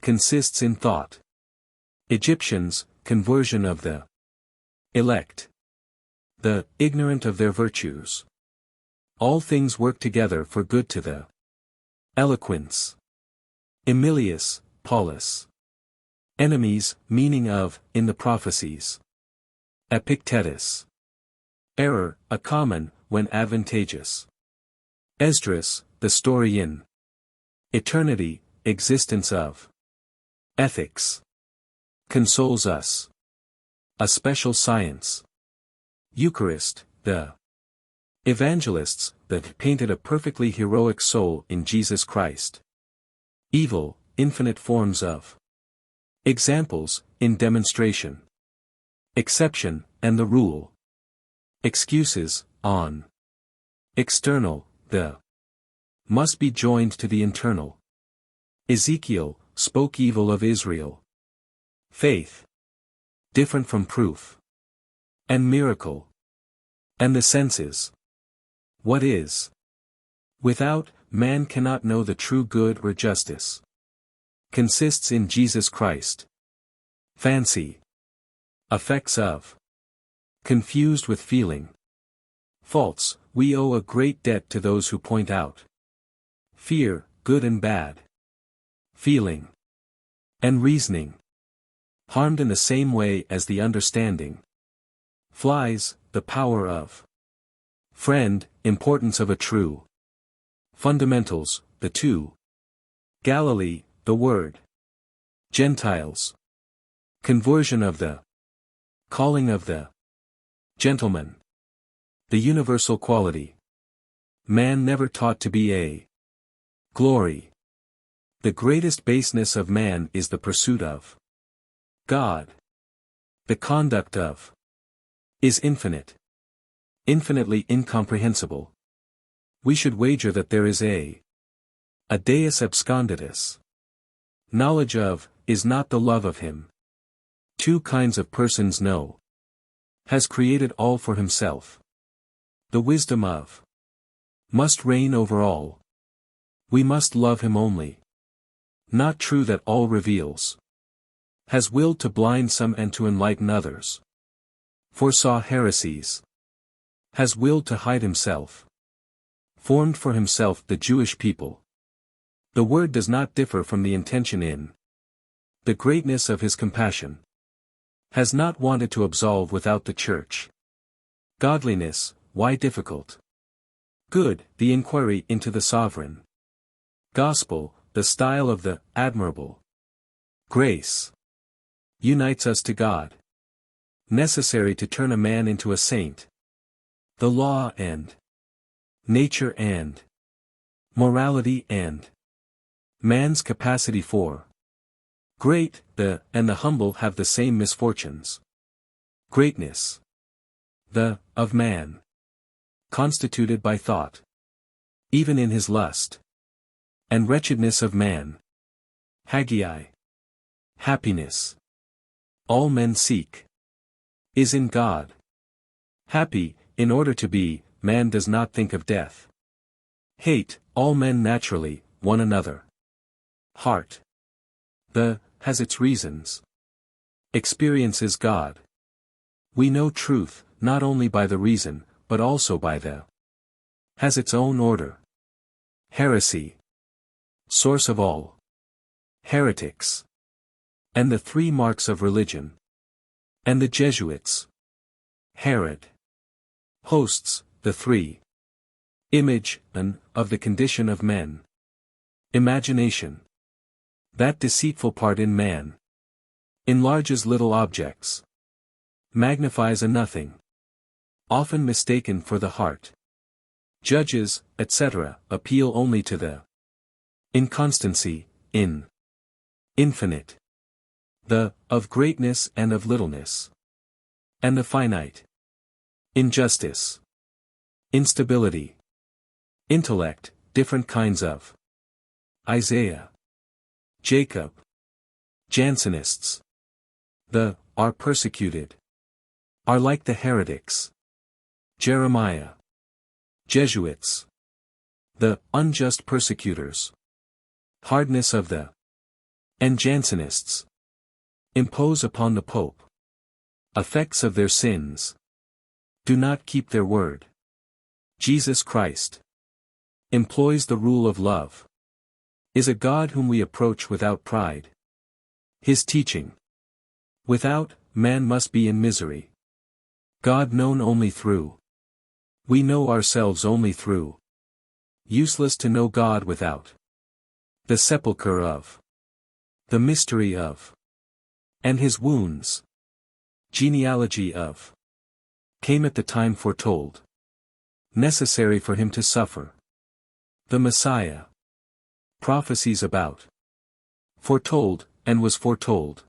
consists in thought. Egyptians, conversion of the elect. The ignorant of their virtues. All things work together for good to the eloquence. Emilius, Paulus. Enemies, meaning of, in the prophecies. Epictetus. Error, a common, when advantageous. Esdras, the story in eternity, existence of. Ethics. Consoles us. A special science. Eucharist, the evangelists that painted a perfectly heroic soul in Jesus Christ. Evil, infinite forms of. Examples, in demonstration. Exception, and the rule. Excuses, on. External, the. Must be joined to the internal. Ezekiel, spoke evil of Israel. Faith. Different from proof. And miracle. And the senses. What is? Without, man cannot know the true good or justice. Consists in Jesus Christ. Fancy. Effects of. Confused with feeling. Faults, we owe a great debt to those who point out. Fear, good and bad. Feeling. And reasoning. Harmed in the same way as the understanding. Flies, the power of. Friend, importance of a true. Fundamentals, the two. Galilee, the word. Gentiles. Conversion of the. Calling of the. Gentleman. The universal quality. Man never taught to be a. Glory. The greatest baseness of man is the pursuit of. God. The conduct of. Is infinite. Infinitely incomprehensible. We should wager that there is a deus absconditus. Knowledge of, is not the love of him. Two kinds of persons know. Has created all for himself. The wisdom of. Must reign over all. We must love him only. Not true that all reveals. Has willed to blind some and to enlighten others. Foresaw heresies. Has willed to hide himself. Formed for himself the Jewish people. The word does not differ from the intention in. The greatness of his compassion. Has not wanted to absolve without the church. Godliness, why difficult? Good, the inquiry into the sovereign. Gospel, the style of the admirable. Grace. Unites us to God. Necessary to turn a man into a saint. The law and nature and morality and man's capacity for. Great, the, and the humble have the same misfortunes. Greatness. The, of man. Constituted by thought. Even in his lust. And wretchedness of man. Haggai. Happiness. All men seek. Is in God. Happy, in order to be, man does not think of death. Hate, all men naturally, one another. Heart. The, has its reasons. Experiences God. We know truth, not only by the reason, but also by the. Has its own order. Heresy. Source of all. Heretics. And the three marks of religion. And the Jesuits. Herod. Hosts, the three. Image, an, of the condition of men. Imagination. That deceitful part in man. Enlarges little objects. Magnifies a nothing. Often mistaken for the heart. Judges, etc., appeal only to the inconstancy, in. Infinite. The, of greatness and of littleness. And the finite. Injustice. Instability. Intellect, different kinds of. Isaiah. Jacob. Jansenists. The, are persecuted. Are like the heretics. Jeremiah. Jesuits. The, unjust persecutors. Hardness of the. And Jansenists. Impose upon the Pope. Effects of their sins. Do not keep their word. Jesus Christ. Employs the rule of love. Is a God whom we approach without pride. His teaching. Without, man must be in misery. God known only through. We know ourselves only through. Useless to know God without. The sepulchre of. The mystery of. And his wounds. Genealogy of. Came at the time foretold. Necessary for him to suffer. The Messiah. Prophecies about. Foretold, and was foretold.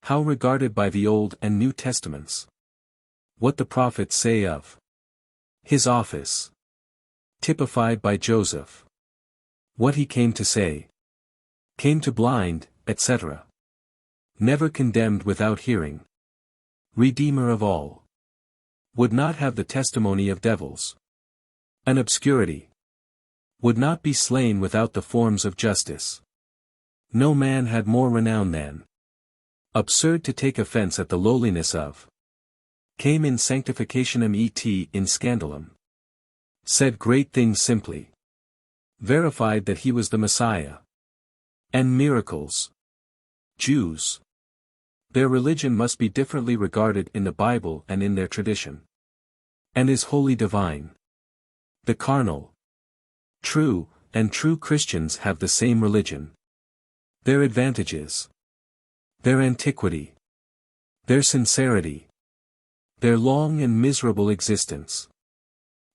How regarded by the Old and New Testaments. What the prophets say of. His office. Typified by Joseph. What he came to say. Came to blind, etc. Never condemned without hearing. Redeemer of all. Would not have the testimony of devils. An obscurity. Would not be slain without the forms of justice. No man had more renown than. Absurd to take offense at the lowliness of. Came in sanctificationem et in scandalum. Said great things simply. Verified that he was the Messiah. And miracles. Jews. Their religion must be differently regarded in the Bible and in their tradition. And is wholly divine. The carnal. True, and true Christians have the same religion. Their advantages. Their antiquity. Their sincerity. Their long and miserable existence.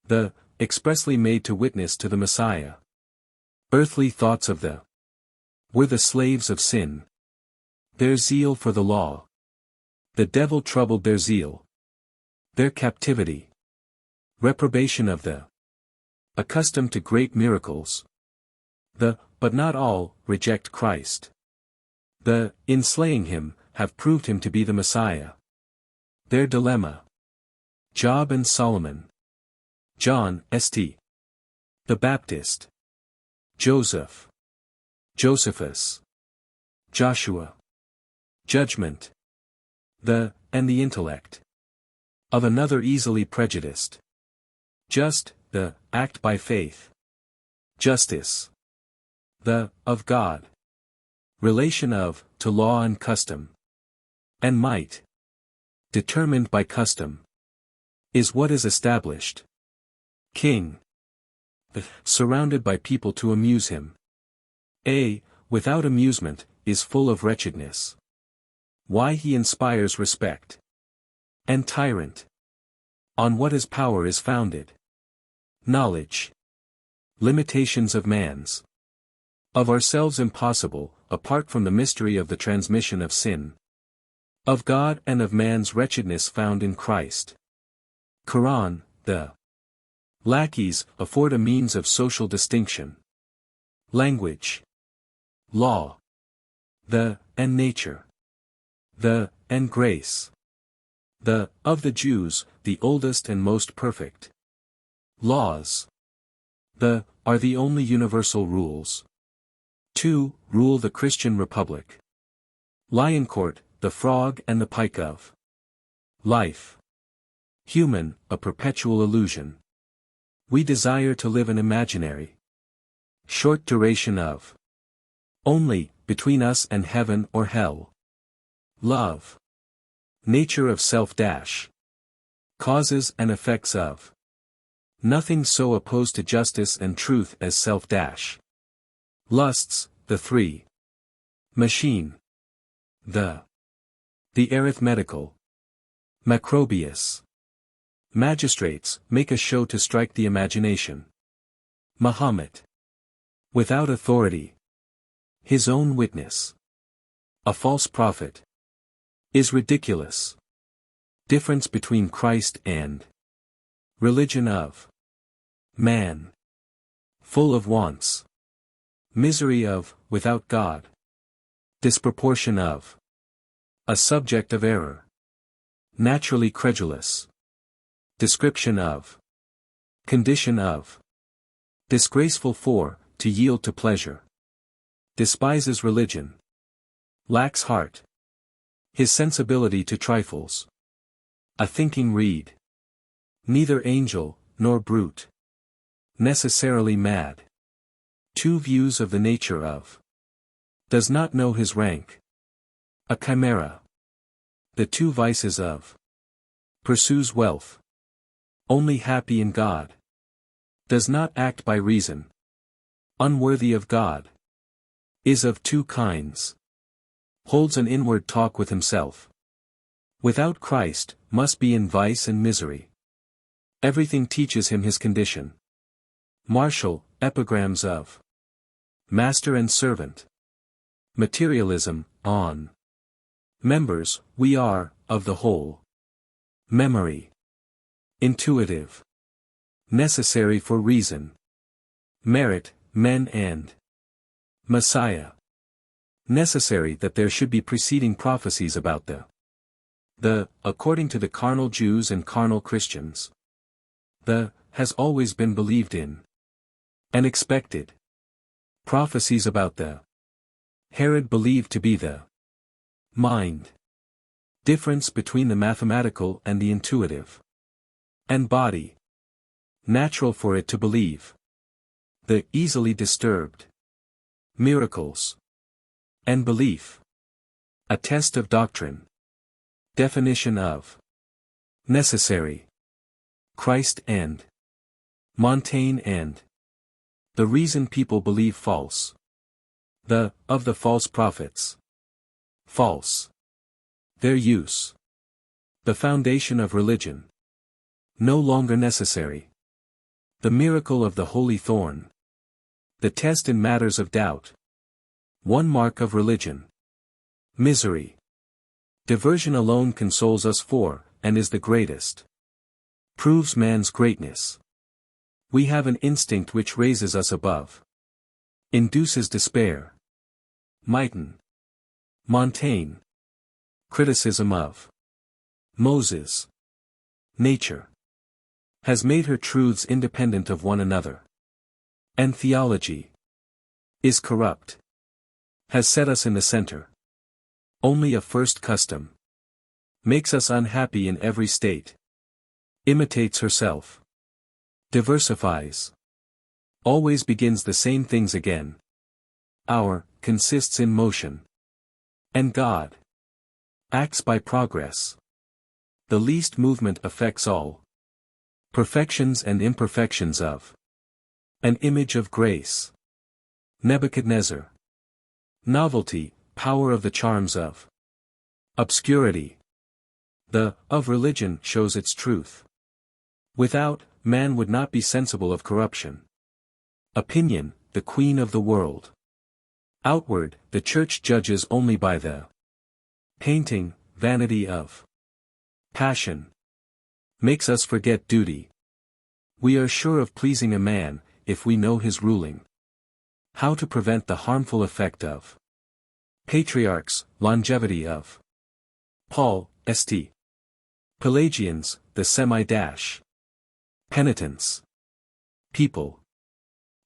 The, expressly made to witness to the Messiah. Earthly thoughts of the. Were the slaves of sin. Their zeal for the law. The devil troubled their zeal. Their captivity. Reprobation of the. Accustomed to great miracles. The, but not all, reject Christ. The, in slaying him, have proved him to be the Messiah. Their dilemma. Job and Solomon. John, St. The Baptist. Joseph. Josephus. Joshua. Judgment. The, and the intellect. Of another easily prejudiced. Just, the, act by faith. Justice. The, of God. Relation of, to law and custom. And might. Determined by custom. Is what is established. King. The, surrounded by people to amuse him. A, without amusement, is full of wretchedness. Why he inspires respect. And tyrant. On what his power is founded. Knowledge. Limitations of man's. Of ourselves impossible, apart from the mystery of the transmission of sin. Of God and of man's wretchedness found in Christ. Quran, the. Lackeys afford a means of social distinction. Language. Law. The, and nature. The, and grace. The, of the Jews, the oldest and most perfect. Laws. The, are the only universal rules. 2. Rule the Christian Republic. Lioncourt, the frog and the pike of. Life. Human, a perpetual illusion. We desire to live an imaginary. Short duration of. Only, between us and heaven or hell. Love. Nature of self dash. Causes and effects of. Nothing so opposed to justice and truth as self dash. Lusts, the 3. Machine. The arithmetical. Macrobius. Magistrates, make a show to strike the imagination. Mahomet. Without authority. His own witness. A false prophet. Is ridiculous. Difference between Christ and. Religion of. Man. Full of wants. Misery of, without God. Disproportion of. A subject of error. Naturally credulous. Description of. Condition of. Disgraceful for, to yield to pleasure. Despises religion. Lacks heart. His sensibility to trifles. A thinking reed. Neither angel, nor brute. Necessarily mad. 2 views of the nature of. Does not know his rank. A chimera. The 2 vices of. Pursues wealth. Only happy in God. Does not act by reason. Unworthy of God. Is of two kinds. Holds an inward talk with himself. Without Christ, must be in vice and misery. Everything teaches him his condition. Martial, epigrams of master and servant. Materialism, on. Members, we are, of the whole. Memory. Intuitive. Necessary for reason. Merit, men and Messiah. Necessary that there should be preceding prophecies about the, according to the carnal Jews and carnal Christians. The, has always been believed in. And expected. Prophecies about the Herod believed to be the mind. Difference between the mathematical and the intuitive. And body. Natural for it to believe. The easily disturbed. Miracles. And belief. A test of doctrine. Definition of necessary. Christ and Montaigne and the reason people believe false. The, of the false prophets. False. Their use. The foundation of religion. No longer necessary. The miracle of the holy thorn. The test in matters of doubt. One mark of religion. Misery. Diversion alone consoles us for, and is the greatest. Proves man's greatness. We have an instinct which raises us above. Induces despair. Meiton. Montaigne. Criticism of Moses. Nature. Has made her truths independent of one another. And theology. Is corrupt. Has set us in the center. Only a first custom. Makes us unhappy in every state. Imitates herself. Diversifies. Always begins the same things again. Our, consists in motion. And God. Acts by progress. The least movement affects all. Perfections and imperfections of. An image of grace. Nebuchadnezzar. Novelty, power of the charms of. Obscurity. The, of religion shows its truth. Without, man would not be sensible of corruption. Opinion, the queen of the world. Outward, the church judges only by the painting, vanity of passion. Makes us forget duty. We are sure of pleasing a man, if we know his ruling. How to prevent the harmful effect of patriarchs, longevity of Paul, St. Pelagians, the semi-dash. Penitence. People.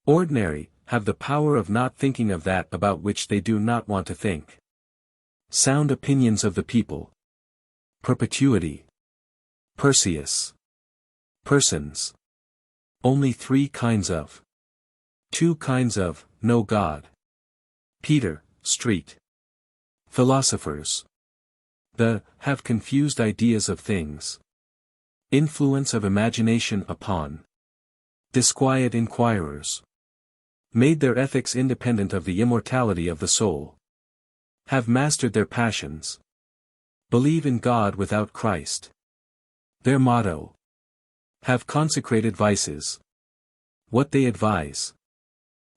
Ordinary, have the power of not thinking of that about which they do not want to think. Sound opinions of the people. Perpetuity. Perseus. Persons. Only three kinds of. Two kinds of, no God. Peter, Street. Philosophers. The, have confused ideas of things. Influence of imagination upon. Disquiet inquirers. Made their ethics independent of the immortality of the soul. Have mastered their passions. Believe in God without Christ. Their motto. Have consecrated vices. What they advise.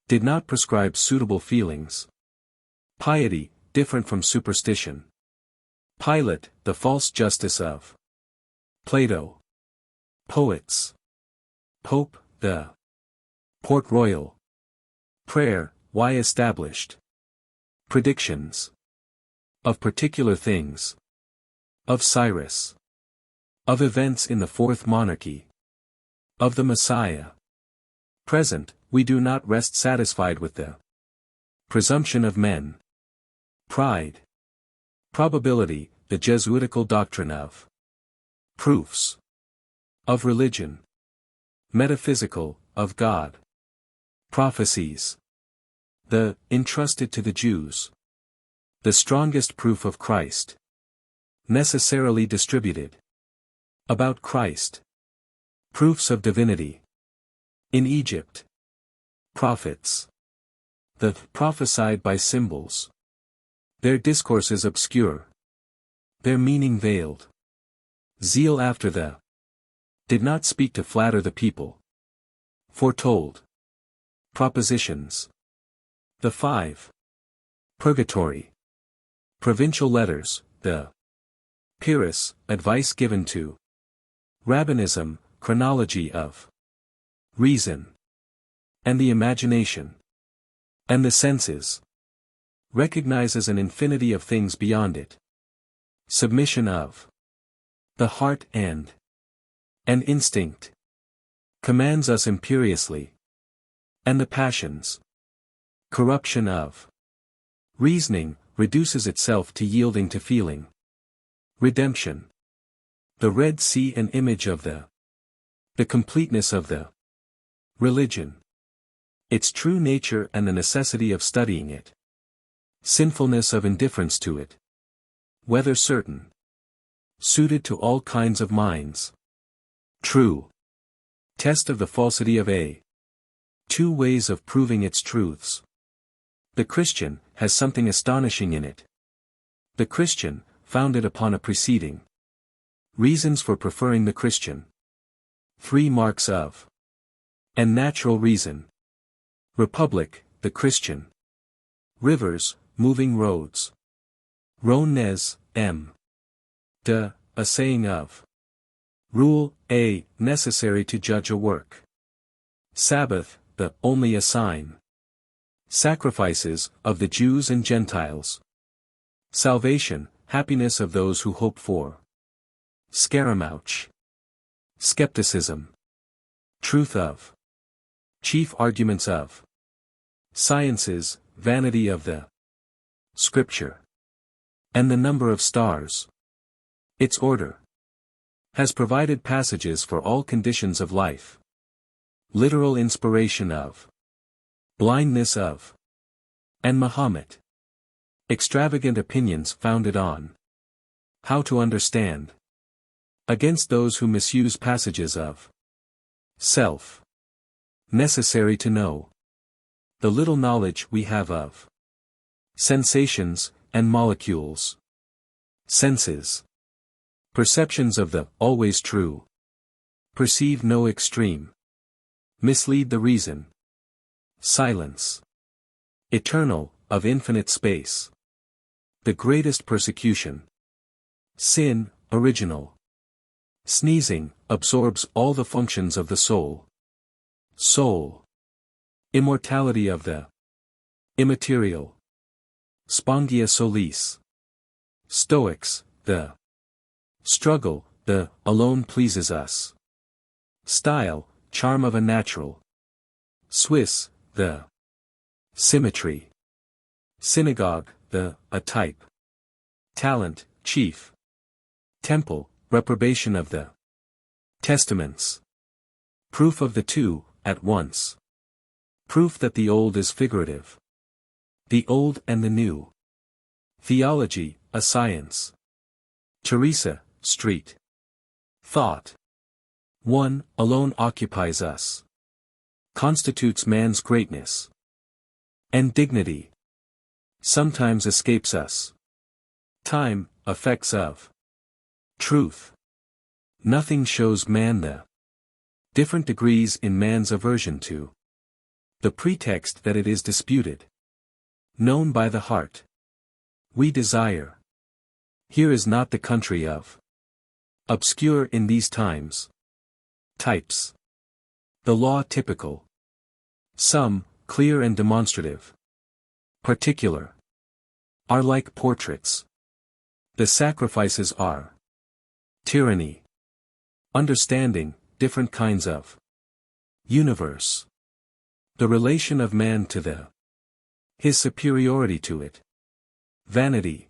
Did not prescribe suitable feelings. Piety, different from superstition. Pilate, the false justice of Plato. Poets. Pope, the Port Royal. Prayer, why established. Predictions. Of particular things. Of Cyrus. Of events in the fourth monarchy. Of the Messiah. Present, we do not rest satisfied with the presumption of men. Pride. Probability, the Jesuitical doctrine of proofs. Of religion. Metaphysical, of God. Prophecies. The, entrusted to the Jews. The strongest proof of Christ. Necessarily distributed. About Christ. Proofs of divinity. In Egypt. Prophets. The prophesied by symbols. Their discourses obscure. Their meaning veiled. Zeal after the did not speak to flatter the people. Foretold. Propositions. The 5. Purgatory. Provincial letters, the Pyrrhus, advice given to Rabbinism, chronology of reason, and the imagination, and the senses, recognizes an infinity of things beyond it. Submission of the heart and an instinct commands us imperiously, and the passions, corruption of reasoning, reduces itself to yielding to feeling. Redemption. The Red Sea, an image of the completeness of the religion, its true nature and the necessity of studying it. Sinfulness of indifference to it. Whether certain, suited to all kinds of minds. True. Test of the falsity of a 2 ways of proving its truths. The Christian has something astonishing in it. The Christian, founded upon a preceding. Reasons for preferring the Christian. 3 marks of and natural reason. Republic, the Christian. Rivers, moving roads. Rones, m. De, a saying of. Rule, a, necessary to judge a work. Sabbath, the only a sign. Sacrifices, of the Jews and Gentiles. Salvation, happiness of those who hope for. Scaramouch. Skepticism. Truth of. Chief arguments of. Sciences, vanity of the Scripture. And the number of stars. Its order. Has provided passages for all conditions of life. Literal inspiration of. Blindness of. And Muhammad. Extravagant opinions founded on. How to understand. Against those who misuse passages of. Self. Necessary to know. The little knowledge we have of. Sensations, and molecules. Senses. Perceptions of the always true. Perceive no extreme. Mislead the reason. Silence. Eternal, of infinite space. The greatest persecution. Sin, original. Sneezing, absorbs all the functions of the soul. Soul. Immortality of the immaterial. Spongia solis. Stoics, the struggle, the alone pleases us. Style, charm of a natural. Swiss, the symmetry. Synagogue, the a type. Talent, chief. Temple, reprobation of the testaments. Proof of the 2, at once. Proof that the old is figurative. The old and the new. Theology, a science. Teresa, street. Thought. 1, alone occupies us. Constitutes man's greatness. And dignity. Sometimes escapes us. Time, effects of. Truth. Nothing shows man the different degrees in man's aversion to the pretext that it is disputed. Known by the heart. We desire. Here is not the country of. Obscure in these times. Types. The law typical. Some, clear and demonstrative. Particular. Are like portraits. The sacrifices are. Tyranny. Understanding, different kinds of. Universe. The relation of man to the. His superiority to it. Vanity.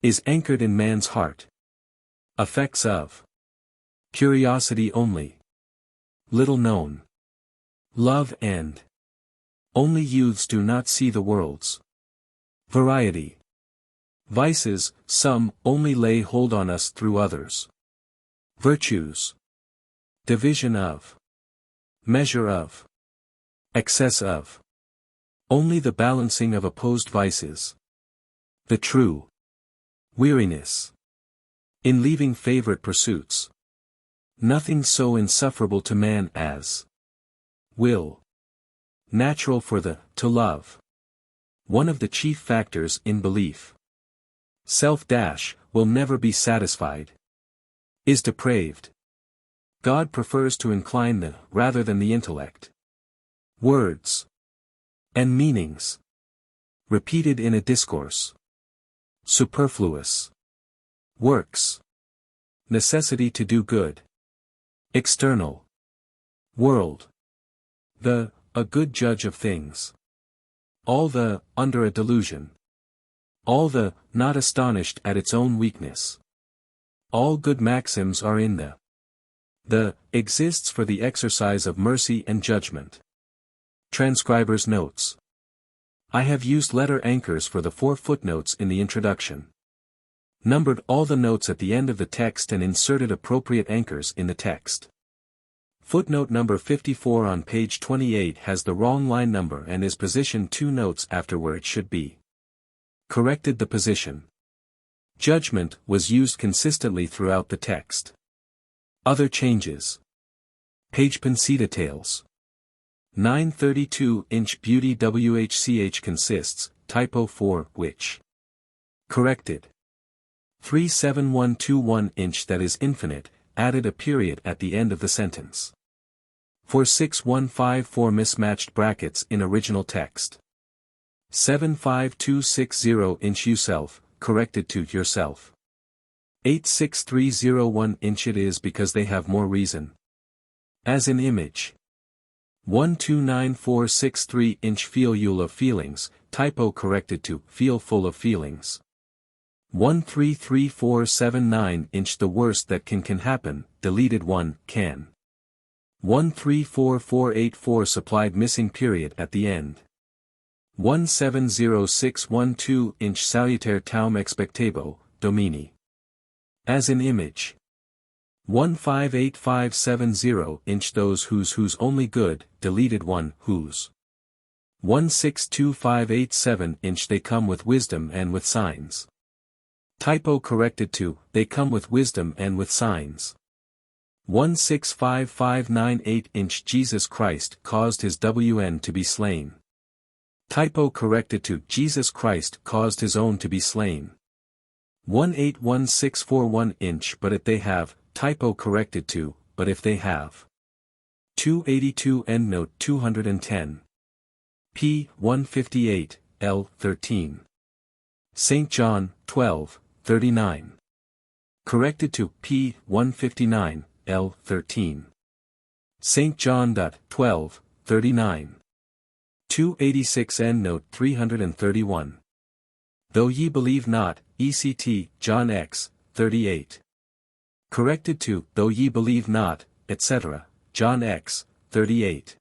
Is anchored in man's heart. Effects of. Curiosity only. Little known. Love and. Only youths do not see the worlds. Variety. Vices, some only lay hold on us through others. Virtues. Division of. Measure of. Excess of. Only the balancing of opposed vices. The true weariness in leaving favorite pursuits. Nothing so insufferable to man as will. Natural for the to love. One of the chief factors in belief. Self will never be satisfied. Is depraved. God prefers to incline the rather than the intellect. Words and meanings repeated in a discourse. Superfluous. Works. Necessity to do good. External. World. The, a good judge of things. All the, under a delusion. All the, not astonished at its own weakness. All good maxims are in the exists for the exercise of mercy and judgment. Transcriber's notes. I have used letter anchors for the 4 footnotes in the introduction. Numbered all the notes at the end of the text and inserted appropriate anchors in the text. Footnote number 54 on page 28 has the wrong line number and is positioned 2 notes after where it should be. Corrected the position. Judgment was used consistently throughout the text. Other changes. Page Pensées details. 932-inch beauty WHCH consists, typo 4, which. Corrected. 37121-inch that is infinite, added a period at the end of the sentence. 46154 mismatched brackets in original text. 75260-inch yourself, corrected to yourself. 86301-inch it is because they have more reason. As an image. 129463-inch feel you'll of feelings, typo corrected to feel full of feelings. 133479-inch the worst that can happen, deleted 1, can. 134484 supplied missing period at the end. 170612-inch salutaire taum expectabo, domini. As an image. 158570-inch those whose only good, deleted 1, whose. 162587-inch they come with wisdom and with signs. Typo corrected to, they come with wisdom and with signs. 165598-inch Jesus Christ caused his WN to be slain. Typo corrected to Jesus Christ caused his own to be slain. 181641-inch but if they have, typo corrected to, but if they have. 282 endnote 210. p. 158, l. 13. St. John, 12, 39. Corrected to p. 159, l. 13. St. John. 12, 39. 286 endnote 331. Though ye believe not, ECT, John X, 38. Corrected to, though ye believe not, etc., John X, 38.